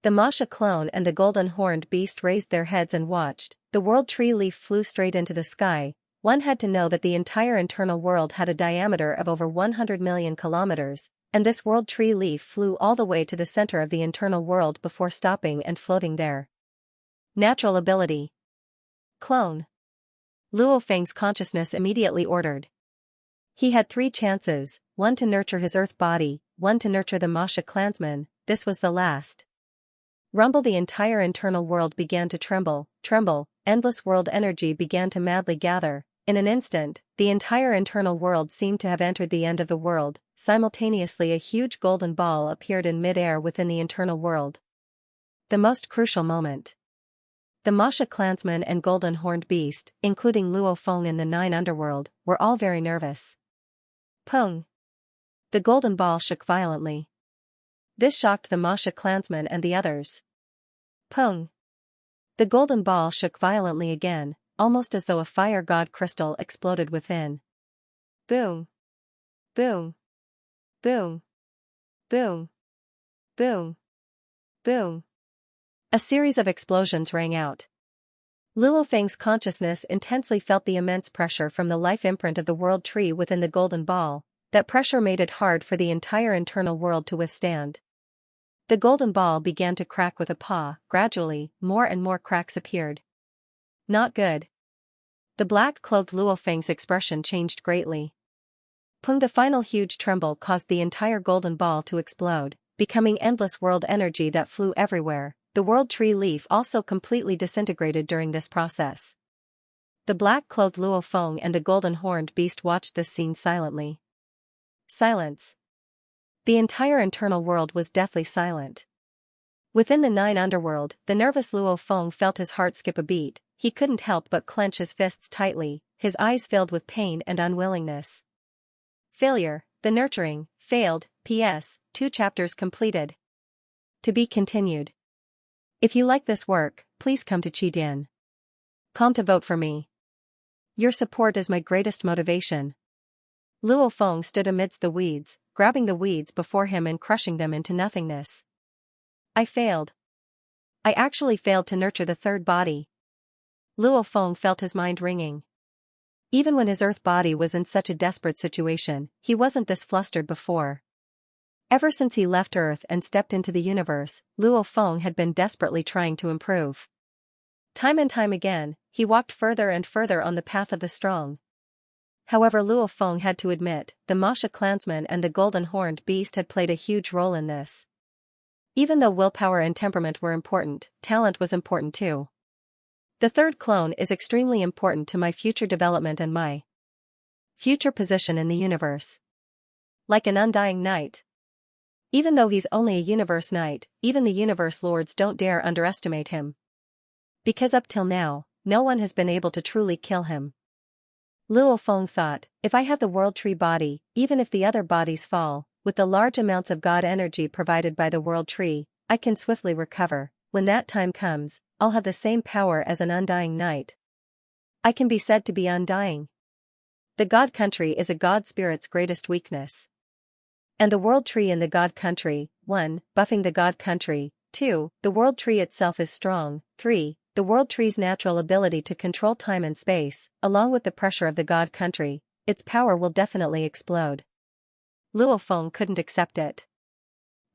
A: The Masha clone and the Golden Horned Beast raised their heads and watched. The World Tree leaf flew straight into the sky. One had to know that the entire internal world had a diameter of over 100 million kilometers, and this World Tree leaf flew all the way to the center of the internal world before stopping and floating there. Natural ability. Clone. Luo Feng's consciousness immediately ordered. He had 3 chances, one to nurture his Earth body, one to nurture the Masha clansman, this was the last. Rumble, the entire internal world began to tremble, endless world energy began to madly gather. In an instant, the entire internal world seemed to have entered the end of the world. Simultaneously, a huge golden ball appeared in mid-air within the internal world. The most crucial moment. The Masha clansman and Golden Horned Beast, including Luo Feng in the 9 underworld, were all very nervous. Pung! The golden ball shook violently. This shocked the Masha clansman and the others. Pung! The golden ball shook violently again, almost as though a fire god crystal exploded within. Boom! Boom! Boom! Boom! Boom! Boom! A series of explosions rang out. Luo Feng's consciousness intensely felt the immense pressure from the life imprint of the World Tree within the golden ball. That pressure made it hard for the entire internal world to withstand. The golden ball began to crack with a paw. Gradually, more and more cracks appeared. Not good. The black-cloaked Luo Feng's expression changed greatly. Pung! The final huge tremble caused the entire golden ball to explode, becoming endless world energy that flew everywhere. The World Tree leaf also completely disintegrated during this process. The black-cloaked Luo Feng and the Golden Horned Beast watched this scene silently. Silence. The entire internal world was deathly silent. Within the nine underworld, the nervous Luo Feng felt his heart skip a beat. He couldn't help but clench his fists tightly, his eyes filled with pain and unwillingness. Failure, the nurturing, failed, P.S., 2 chapters completed. To be continued. If you like this work, please come to Qidin.com to vote for me. Your support is my greatest motivation. Luo Feng stood amidst the weeds, grabbing the weeds before him and crushing them into nothingness. I failed. I actually failed to nurture the third body. Luo Feng felt his mind ringing. Even when his earth body was in such a desperate situation, he wasn't this flustered before. Ever since he left Earth and stepped into the universe, Luo Feng had been desperately trying to improve. Time and time again, he walked further and further on the path of the strong. However, Luo Feng had to admit, the Masha clansman and the golden horned beast had played a huge role in this. Even though willpower and temperament were important, talent was important too. The third clone is extremely important to my future development and my future position in the universe. Like an undying knight. Even though he's only a universe knight, even the universe lords don't dare underestimate him. Because up till now, no one has been able to truly kill him. Luo Feng thought, if I have the world tree body, even if the other bodies fall, with the large amounts of God energy provided by the world tree, I can swiftly recover. When that time comes, I'll have the same power as an undying knight. I can be said to be undying. The God country is a God spirit's greatest weakness. And the world tree in the God country, 1. Buffing the God country, 2. The world tree itself is strong, 3. The world tree's natural ability to control time and space, along with the pressure of the God country, its power will definitely explode. Luo Feng couldn't accept it.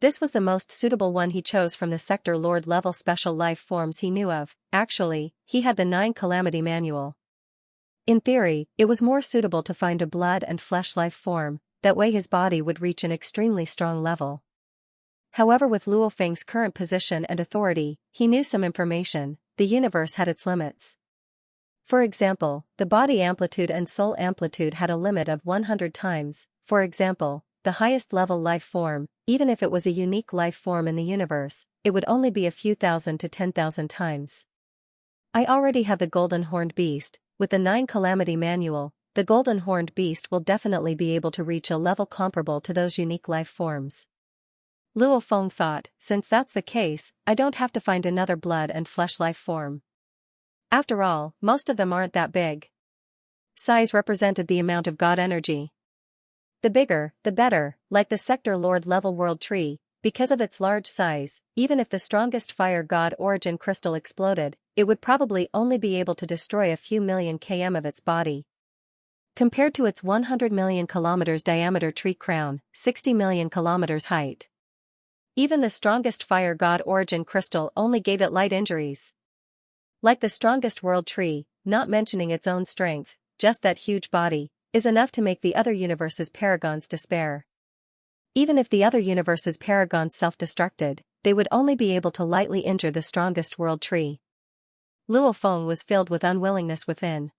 A: This was the most suitable one he chose from the Sector Lord level special life forms he knew of. Actually, he had the 9 Calamity Manual. In theory, it was more suitable to find a blood and flesh life form, that way his body would reach an extremely strong level. However, with Luo Feng's current position and authority, he knew some information. The universe had its limits. For example, the body amplitude and soul amplitude had a limit of 100 times. For example, the highest level life form, even if it was a unique life form in the universe, it would only be a few thousand to 10,000 times. I already have the golden horned beast. With the 9 Calamity Manual, the golden horned beast will definitely be able to reach a level comparable to those unique life forms. Luo Feng thought, since that's the case, I don't have to find another blood and flesh life form. After all, most of them aren't that big. Size represented the amount of God energy. The bigger, the better, like the Sector Lord level world tree, because of its large size, even if the strongest fire god origin crystal exploded, it would probably only be able to destroy a few million km of its body. Compared to its 100 million kilometers diameter tree crown, 60 million kilometers height. Even the strongest fire god origin crystal only gave it light injuries. Like the strongest world tree, not mentioning its own strength, just that huge body, is enough to make the other universe's paragons despair. Even if the other universe's paragons self-destructed, they would only be able to lightly injure the strongest world tree. Luo Feng was filled with unwillingness within.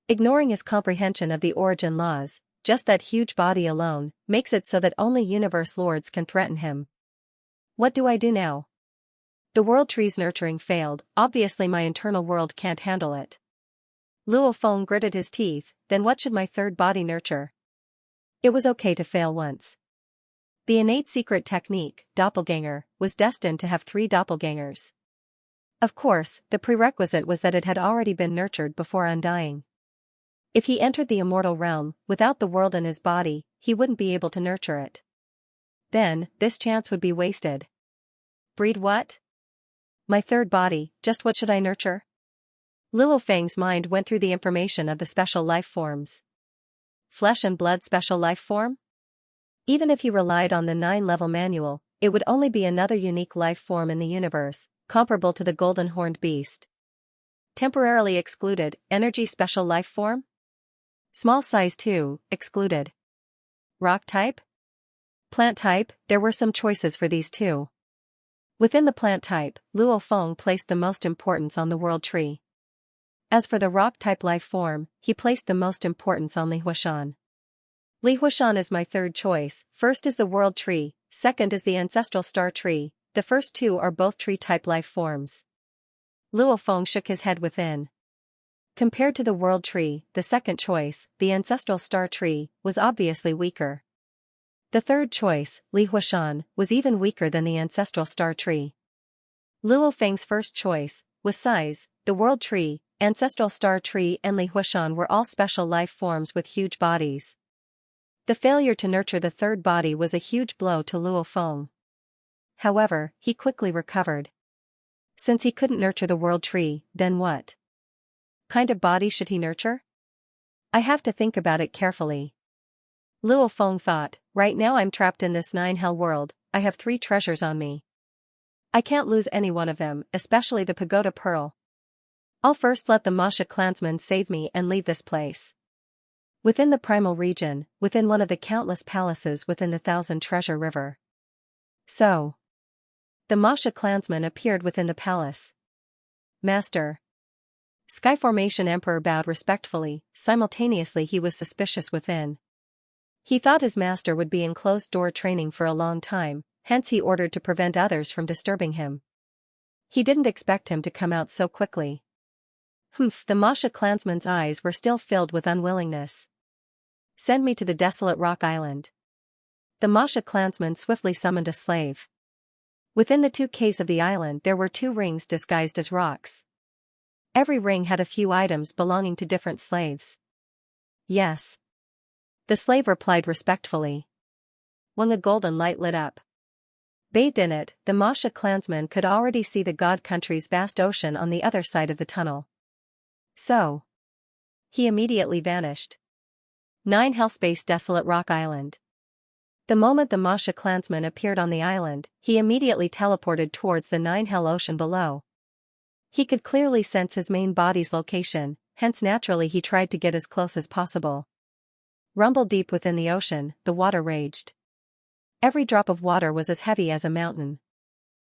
A: Ignoring his comprehension of the origin laws, just that huge body alone, makes it so that only universe lords can threaten him. What do I do now? The world tree's nurturing failed, obviously my internal world can't handle it. Luo Feng gritted his teeth, then what should my third body nurture? It was okay to fail once. The innate secret technique, doppelganger, was destined to have 3 doppelgangers. Of course, the prerequisite was that it had already been nurtured before undying. If he entered the immortal realm, without the world in his body, he wouldn't be able to nurture it. Then, this chance would be wasted. Breed what? My third body, just what should I nurture? Luo Feng's mind went through the information of the special life forms. Flesh and blood special life form? Even if he relied on the 9-level manual, it would only be another unique life form in the universe, comparable to the golden horned beast. Temporarily excluded, energy special life form? Small size 2, excluded. Rock type? Plant type, there were some choices for these too. Within the plant type, Luo Feng placed the most importance on the world tree. As for the rock type life form, he placed the most importance on Li Huashan. Li Huashan is my third choice. First is the world tree, second is the ancestral star tree, the first two are both tree-type life forms. Luo Feng shook his head within. Compared to the world tree, the second choice, the ancestral star tree, was obviously weaker. The third choice, Li Huashan, was even weaker than the ancestral star tree. Luo Feng's first choice was size. The world tree, ancestral star tree and Li Huashan were all special life forms with huge bodies. The failure to nurture the third body was a huge blow to Luo Feng. However, he quickly recovered. Since he couldn't nurture the world tree, then what kind of body should he nurture? I have to think about it carefully. Luo Feng thought, right now I'm trapped in this 9-hell world, I have 3 treasures on me. I can't lose any one of them, especially the pagoda pearl. I'll first let the Masha clansmen save me and leave this place. Within the primal region, within one of the countless palaces within the 1,000 treasure river. So, the Masha clansman appeared within the palace. Master. Skyformation Emperor bowed respectfully, simultaneously he was suspicious within. He thought his master would be in closed-door training for a long time, hence he ordered to prevent others from disturbing him. He didn't expect him to come out so quickly. The Masha clansman's eyes were still filled with unwillingness. Send me to the desolate rock island. The Masha clansman swiftly summoned a slave. Within the 2 caves of the island there were 2 rings disguised as rocks. Every ring had a few items belonging to different slaves. Yes. The slave replied respectfully. When the golden light lit up, bathed in it, the Masha clansman could already see the god country's vast ocean on the other side of the tunnel. So, he immediately vanished. 9 Hellspace Desolate Rock Island. The moment the Masha clansman appeared on the island, he immediately teleported towards the 9 Hell Ocean below. He could clearly sense his main body's location, hence naturally he tried to get as close as possible. Rumble deep within the ocean, the water raged. Every drop of water was as heavy as a mountain.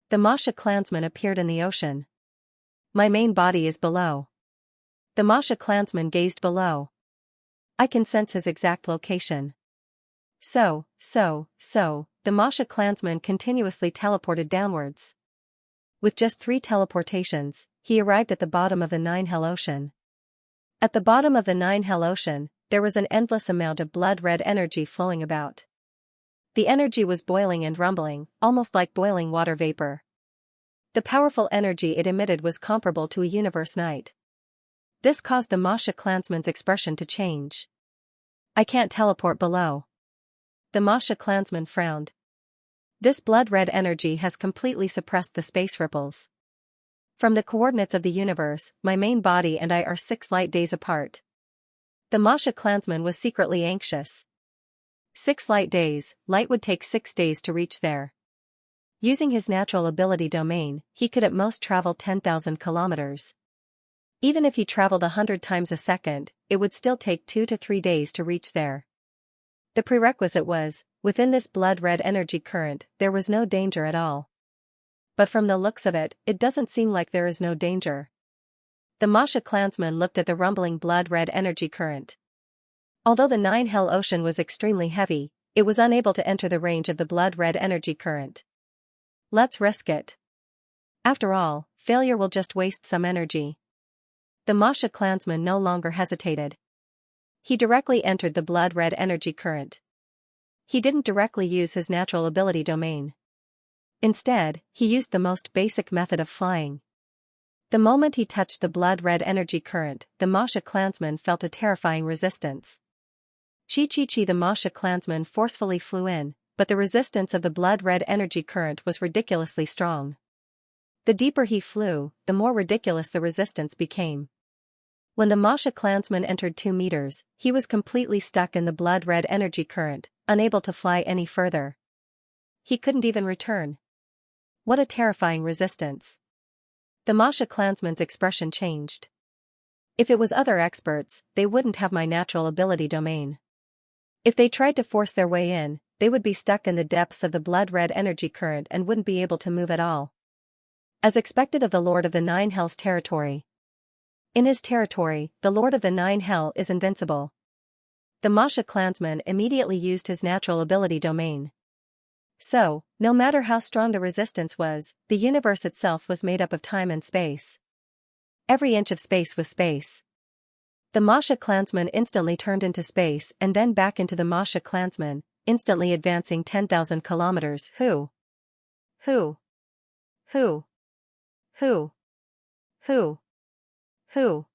A: The Masha clansman appeared in the ocean. My main body is below. The Masha clansman gazed below. I can sense his exact location. So, the Masha clansman continuously teleported downwards. With just 3 teleportations, he arrived at the bottom of the 9 Hell Ocean. At the bottom of the 9 Hell Ocean, there was an endless amount of blood-red energy flowing about. The energy was boiling and rumbling, almost like boiling water vapor. The powerful energy it emitted was comparable to a universe night. This caused the Masha clansman's expression to change. I can't teleport below. The Masha clansman frowned. This blood-red energy has completely suppressed the space ripples. From the coordinates of the universe, my main body and I are 6 light days apart. The Masha clansman was secretly anxious. 6 light days, light would take 6 days to reach there. Using his natural ability domain, he could at most travel 10,000 kilometers. Even if he traveled 100 times a second, it would still take 2 to 3 days to reach there. The prerequisite was, within this blood-red energy current, there was no danger at all. But from the looks of it, it doesn't seem like there is no danger. The Masha clansman looked at the rumbling blood-red energy current. Although the 9 Hell Ocean was extremely heavy, it was unable to enter the range of the blood-red energy current. Let's risk it. After all, failure will just waste some energy. The Masha clansman no longer hesitated. He directly entered the blood-red energy current. He didn't directly use his natural ability domain. Instead, he used the most basic method of flying. The moment he touched the blood-red energy current, the Masha clansman felt a terrifying resistance. Chi, the Masha clansman forcefully flew in, but the resistance of the blood-red energy current was ridiculously strong. The deeper he flew, the more ridiculous the resistance became. When the Masha clansman entered 2 meters, he was completely stuck in the blood-red energy current, unable to fly any further. He couldn't even return. What a terrifying resistance. The Masha clansman's expression changed. If it was other experts, they wouldn't have my natural ability domain. If they tried to force their way in, they would be stuck in the depths of the blood-red energy current and wouldn't be able to move at all. As expected of the Lord of the 9 Hells territory. In his territory, the Lord of the 9 Hell is invincible. The Masha clansman immediately used his natural ability domain. So, no matter how strong the resistance was, the universe itself was made up of time and space. Every inch of space was space. The Masha clansman instantly turned into space and then back into the Masha clansman, instantly advancing 10,000 kilometers. Who? Who? Who? Who? Who? Who?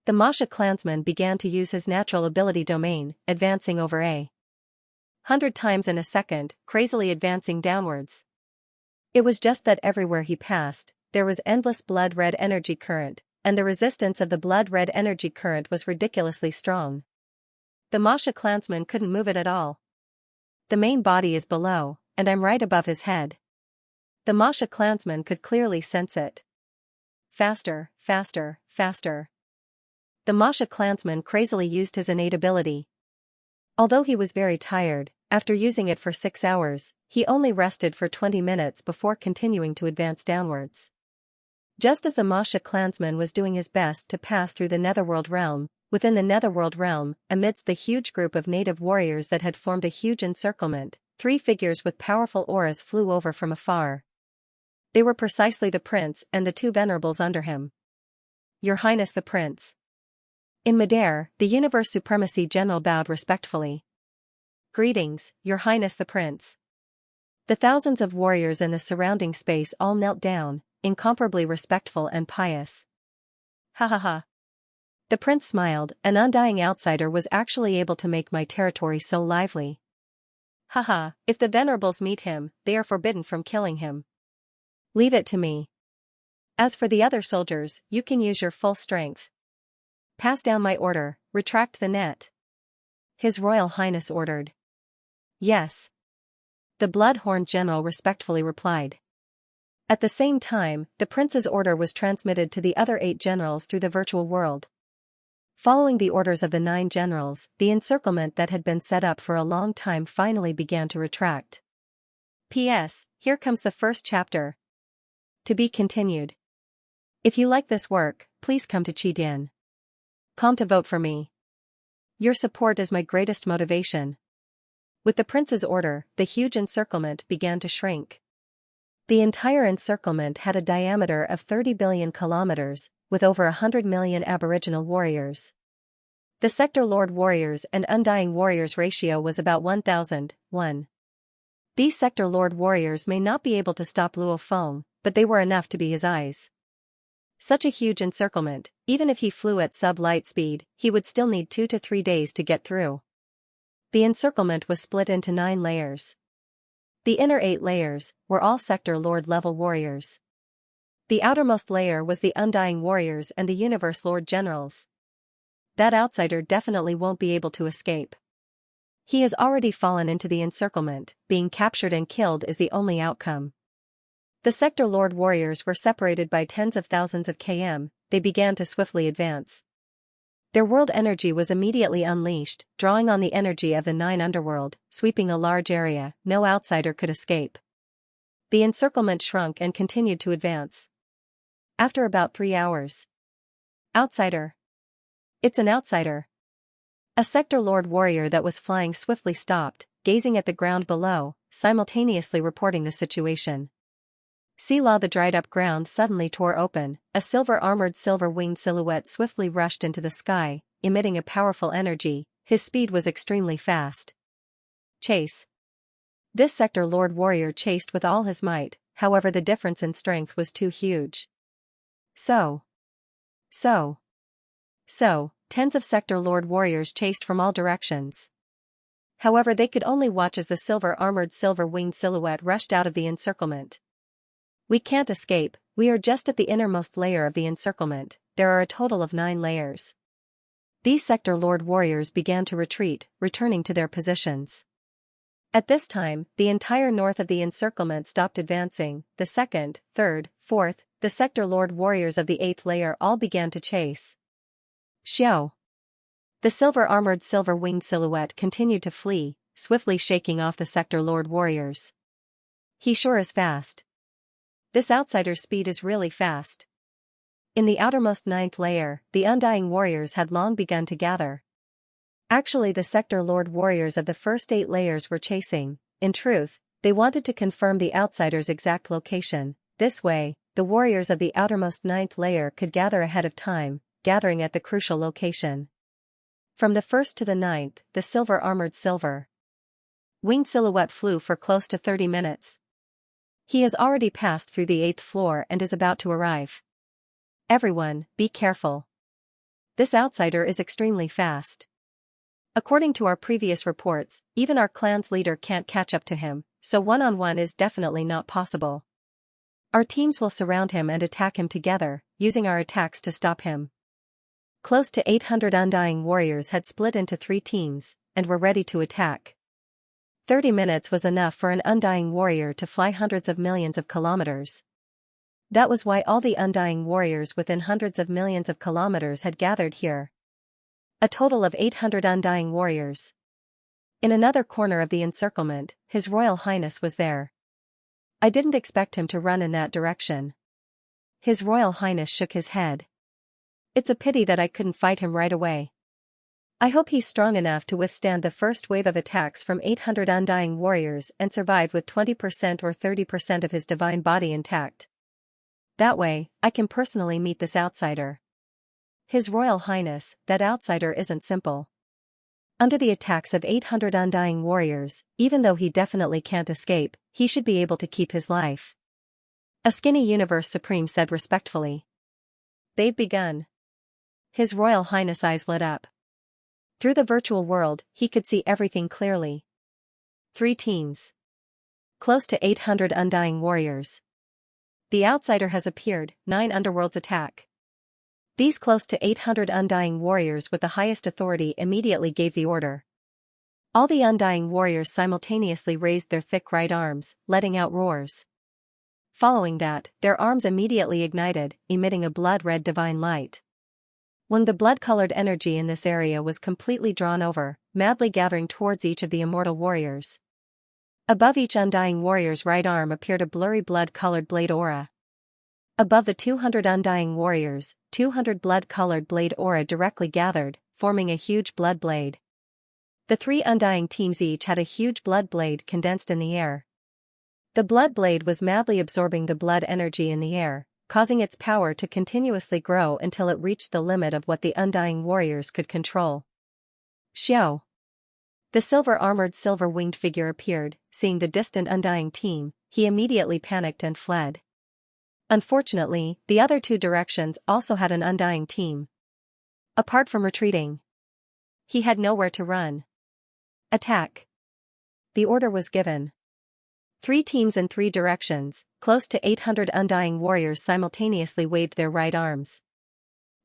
A: The Masha clansman began to use his natural ability domain, advancing over 100 times in a second, crazily advancing downwards. It was just that everywhere he passed, there was endless blood-red energy current, and the resistance of the blood-red energy current was ridiculously strong. The Masha clansman couldn't move it at all. The main body is below, and I'm right above his head. The Masha clansman could clearly sense it. Faster, faster, faster. The Masha clansman crazily used his innate ability. Although he was very tired, after using it for 6 hours, he only rested for 20 minutes before continuing to advance downwards. Just as the Masha clansman was doing his best to pass through the Netherworld realm, within the Netherworld realm, amidst the huge group of native warriors that had formed a huge encirclement, 3 figures with powerful auras flew over from afar. They were precisely the prince and the 2 venerables under him. Your Highness the Prince. In midair, the Universe Supremacy General bowed respectfully. Greetings, Your Highness the Prince. The thousands of warriors in the surrounding space all knelt down, incomparably respectful and pious. Ha ha ha. The prince smiled. An undying outsider was actually able to make my territory so lively. Ha ha, if the venerables meet him, they are forbidden from killing him. Leave it to me. As for the other soldiers, you can use your full strength. Pass down my order, retract the net. His Royal Highness ordered. Yes. The Bloodhorn General respectfully replied. At the same time, the prince's order was transmitted to the other 8 generals through the virtual world. Following the orders of the 9 generals, the encirclement that had been set up for a long time finally began to retract. P.S. Here comes the first chapter. To be continued. If you like this work, please come to Qidin.com to vote for me. Your support is my greatest motivation. With the prince's order, the huge encirclement began to shrink. The entire encirclement had a diameter of 30 billion kilometers, with over 100 million aboriginal warriors. The Sector Lord warriors and Undying warriors ratio was about 1,001. These Sector Lord warriors may not be able to stop Luo Feng, but they were enough to be his eyes. Such a huge encirclement, even if he flew at sub-light speed, he would still need 2 to 3 days to get through. The encirclement was split into 9 layers. The inner 8 layers were all Sector Lord level warriors. The outermost layer was the Undying warriors and the Universe Lord generals. That outsider definitely won't be able to escape. He has already fallen into the encirclement. Being captured and killed is the only outcome. The Sector Lord warriors were separated by tens of thousands of km. They began to swiftly advance. Their world energy was immediately unleashed, drawing on the energy of the 9 underworld, sweeping a large area. No outsider could escape. The encirclement shrunk and continued to advance. After about 3 hours. Outsider. It's an outsider. A Sector Lord warrior that was flying swiftly stopped, gazing at the ground below, simultaneously reporting the situation. Sela the dried-up ground suddenly tore open, a silver-armored silver-winged silhouette swiftly rushed into the sky, emitting a powerful energy. His speed was extremely fast. Chase. This Sector Lord warrior chased with all his might, however the difference in strength was too huge. So, tens of Sector Lord warriors chased from all directions. However, they could only watch as the silver-armored silver-winged silhouette rushed out of the encirclement. We can't escape, we are just at the innermost layer of the encirclement. There are a total of 9 layers. These Sector Lord warriors began to retreat, returning to their positions. At this time, the entire north of the encirclement stopped advancing. The 2nd, 3rd, 4th, the Sector Lord warriors of the 8th layer all began to chase. Xiao. The silver-armored silver-winged silhouette continued to flee, swiftly shaking off the Sector Lord warriors. He sure is fast. This outsider's speed is really fast. In the outermost 9th layer, the Undying warriors had long begun to gather. Actually, the Sector Lord warriors of the first 8 layers were chasing. In truth, They wanted to confirm the outsider's exact location. This way, the warriors of the outermost ninth layer could gather ahead of time, gathering at the crucial location. From the first to the ninth, the silver-armored silver-winged silhouette flew for close to 30 minutes. He has already passed through the 8th floor and is about to arrive. Everyone, be careful. This outsider is extremely fast. According to our previous reports, even our clan's leader can't catch up to him, so one-on-one is definitely not possible. Our teams will surround him and attack him together, using our attacks to stop him. Close to 800 Undying warriors had split into 3 teams, and were ready to attack. 30 minutes was enough for an Undying warrior to fly hundreds of millions of kilometers. That was why all the Undying warriors within hundreds of millions of kilometers had gathered here. A total of 800 Undying warriors. In another corner of the encirclement, His Royal Highness was there. I didn't expect him to run in that direction. His Royal Highness shook his head. It's a pity that I couldn't fight him right away. I hope he's strong enough to withstand the first wave of attacks from 800 Undying warriors and survive with 20% or 30% of his divine body intact. That way, I can personally meet this outsider. His Royal Highness, that outsider isn't simple. Under the attacks of 800 Undying warriors, even though he definitely can't escape, he should be able to keep his life. A skinny Universe Supreme said respectfully. They've begun. His Royal Highness' eyes lit up. Through the virtual world, he could see everything clearly. 3 teams. Close to 800 Undying warriors. The outsider has appeared, 9 underworlds attack. These close to 800 Undying warriors with the highest authority immediately gave the order. All the Undying warriors simultaneously raised their thick right arms, letting out roars. Following that, their arms immediately ignited, emitting a blood-red divine light. When the blood-colored energy in this area was completely drawn over, madly gathering towards each of the immortal warriors. Above each Undying warrior's right arm appeared a blurry blood-colored blade aura. Above the 200 Undying warriors, 200 blood-colored blade aura directly gathered, forming a huge blood blade. The 3 Undying teams each had a huge blood blade condensed in the air. The blood blade was madly absorbing the blood energy in the air, causing its power to continuously grow until it reached the limit of what the Undying warriors could control. Xiao. The silver-armored silver-winged figure appeared. Seeing the distant Undying team, he immediately panicked and fled. Unfortunately, the other 2 directions also had an Undying team. Apart from retreating, he had nowhere to run. Attack. The order was given. 3 teams in 3 directions, close to 800 Undying warriors simultaneously waved their right arms.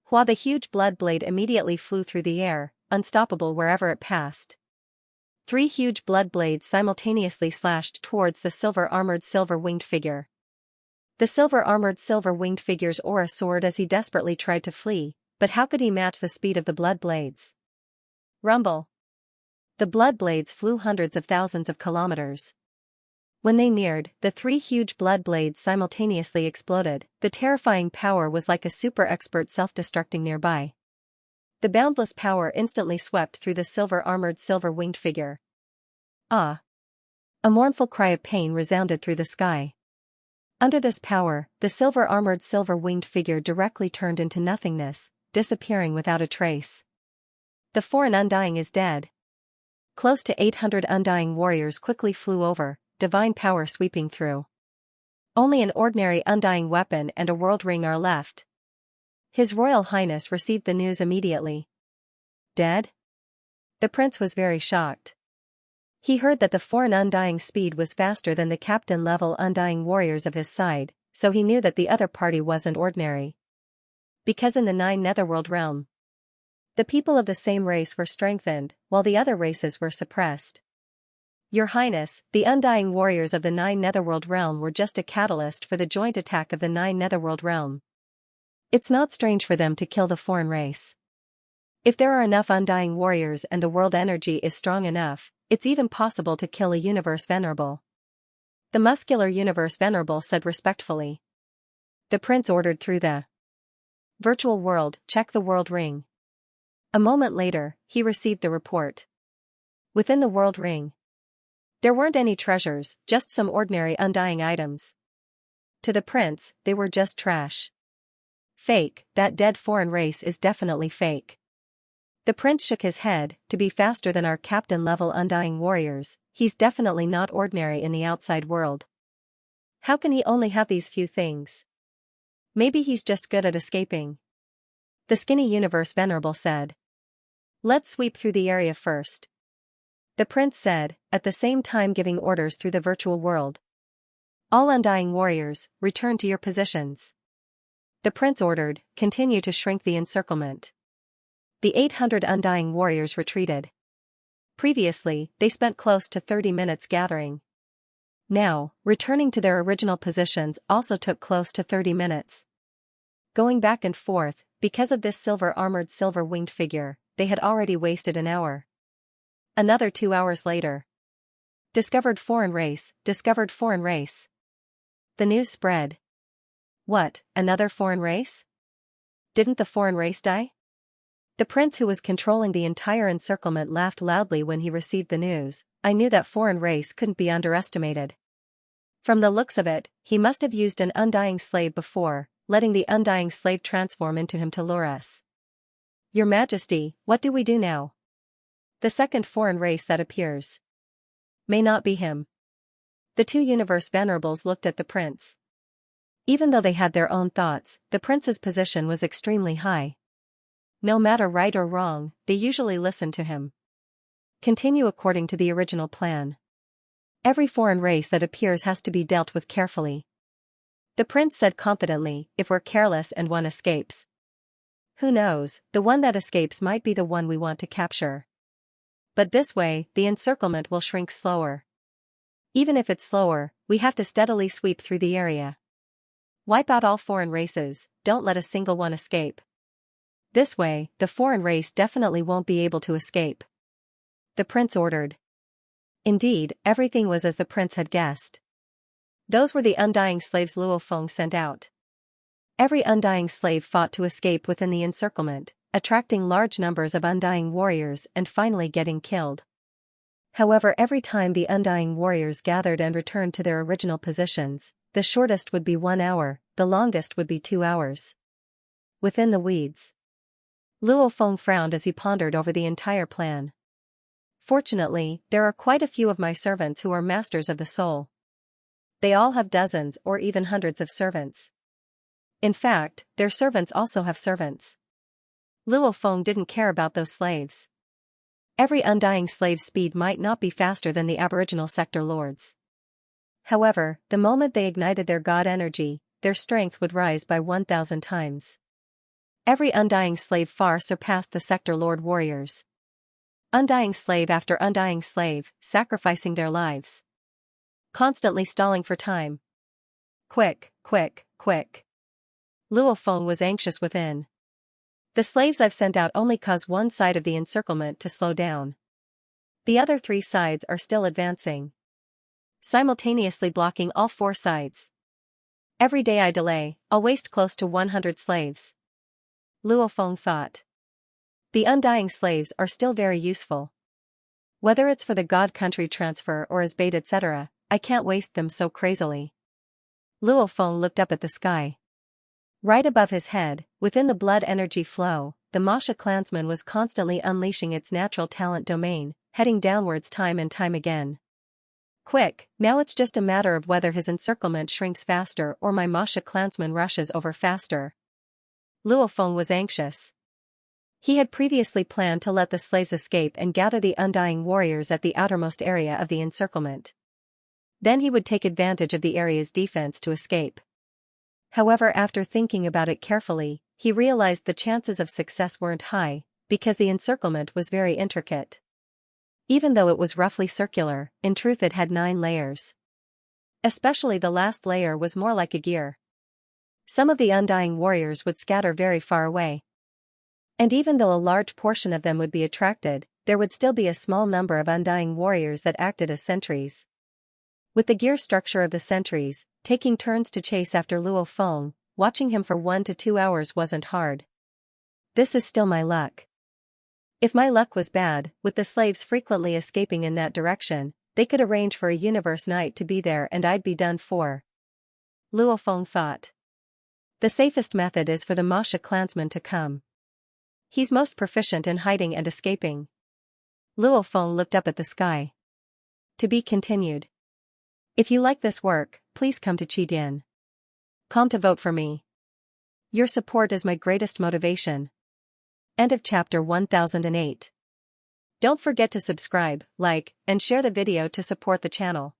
A: While the huge blood blade immediately flew through the air, unstoppable wherever it passed. 3 huge blood blades simultaneously slashed towards the silver-armored silver-winged figure. The silver-armored silver-winged figure's aura soared as he desperately tried to flee, but how could he match the speed of the blood blades? Rumble. The blood blades flew hundreds of thousands of kilometers. When they neared, the 3 huge blood blades simultaneously exploded. The terrifying power was like a super expert self-destructing nearby. The boundless power instantly swept through the silver-armored silver-winged figure. Ah! A mournful cry of pain resounded through the sky. Under this power, the silver-armored silver-winged figure directly turned into nothingness, disappearing without a trace. The foreign Undying is dead. Close to 800 Undying warriors quickly flew over, divine power sweeping through. Only an ordinary Undying weapon and a world ring are left. His Royal Highness received the news immediately. Dead? The prince was very shocked. He heard that the foreign Undying speed was faster than the captain-level Undying warriors of his side, so he knew that the other party wasn't ordinary. Because in the 9 Netherworld realm, the people of the same race were strengthened, while the other races were suppressed. Your Highness, the Undying warriors of the 9 Netherworld realm were just a catalyst for the joint attack of the 9 Netherworld realm. It's not strange for them to kill the foreign race. If there are enough Undying warriors and the world energy is strong enough, it's even possible to kill a Universe Venerable. The muscular Universe Venerable said respectfully. The prince ordered through the virtual world, check the world ring. A moment later, he received the report. Within the world ring, There weren't any treasures, just some ordinary undying items. To the prince, they were just trash. Fake, that dead foreign race is definitely fake. The prince shook his head. To be faster than our captain-level undying warriors, he's definitely not ordinary in the outside world. How can he only have these few things? Maybe he's just good at escaping. The skinny universe venerable said. Let's sweep through the area first. The prince said, at the same time giving orders through the virtual world. All undying warriors, return to your positions. The prince ordered, continue to shrink the encirclement. The 800 undying warriors retreated. Previously, they spent close to 30 minutes gathering. Now, returning to their original positions also took close to 30 minutes. Going back and forth, because of this silver-armored silver-winged figure, they had already wasted an hour. Another 2 hours later. Discovered foreign race, discovered foreign race. The news spread. What, another foreign race? Didn't the foreign race die? The prince who was controlling the entire encirclement laughed loudly when he received the news. I knew that foreign race couldn't be underestimated. From the looks of it, he must have used an undying slave before, letting the undying slave transform into him to lure us. Your Majesty, what do we do now? The second foreign race that appears. May not be him. The two universe venerables looked at the prince. Even though they had their own thoughts, the prince's position was extremely high. No matter right or wrong, they usually listened to him. Continue according to the original plan. Every foreign race that appears has to be dealt with carefully. The prince said confidently, if we're careless and one escapes. Who knows, the one that escapes might be the one we want to capture. But this way, the encirclement will shrink slower. Even if it's slower, we have to steadily sweep through the area. Wipe out all foreign races, don't let a single one escape. This way, the foreign race definitely won't be able to escape. The prince ordered. Indeed, everything was as the prince had guessed. Those were the undying slaves Luo Feng sent out. Every undying slave fought to escape within the encirclement, attracting large numbers of undying warriors and finally getting killed. However, every time the undying warriors gathered and returned to their original positions, the shortest would be 1 hour, the longest would be 2 hours. Within the weeds. Luo Feng frowned as he pondered over the entire plan. Fortunately, there are quite a few of my servants who are masters of the soul. They all have dozens or even hundreds of servants. In fact, their servants also have servants. Luo Feng didn't care about those slaves. Every undying slave's speed might not be faster than the aboriginal sector lords. However, the moment they ignited their god energy, their strength would rise by 1,000 times. Every undying slave far surpassed the sector lord warriors. Undying slave after undying slave, sacrificing their lives. Constantly stalling for time. Quick, quick, quick. Luo Feng was anxious within. The slaves I've sent out only cause one side of the encirclement to slow down. The other 3 sides are still advancing. Simultaneously blocking all 4 sides. Every day I delay, I'll waste close to 100 slaves. Luo Feng thought. The undying slaves are still very useful. Whether it's for the god country transfer or as bait etc., I can't waste them so crazily. Luo Feng looked up at the sky. Right above his head, within the blood energy flow, the Masha clansman was constantly unleashing its natural talent domain, heading downwards time and time again. Quick, now it's just a matter of whether his encirclement shrinks faster or my Masha clansman rushes over faster. Luo Feng was anxious. He had previously planned to let the slaves escape and gather the undying warriors at the outermost area of the encirclement. Then he would take advantage of the area's defense to escape. However, after thinking about it carefully, he realized the chances of success weren't high, because the encirclement was very intricate. Even though it was roughly circular, in truth it had 9 layers. Especially the last layer was more like a gear. Some of the undying warriors would scatter very far away. And even though a large portion of them would be attracted, there would still be a small number of undying warriors that acted as sentries. With the gear structure of the sentries, taking turns to chase after Luo Feng, watching him for 1 to 2 hours wasn't hard. This is still my luck. If my luck was bad, with the slaves frequently escaping in that direction, They could arrange for a universe night to be there and I'd be done for. Luo Feng thought. The safest method is for the Masha clansman to come. He's most proficient in hiding and escaping. Luo Feng looked up at the sky. To be continued. If you like this work, please come to Qidin.com to vote for me. Your support is my greatest motivation. End of chapter 1008. Don't forget to subscribe, like, and share the video to support the channel.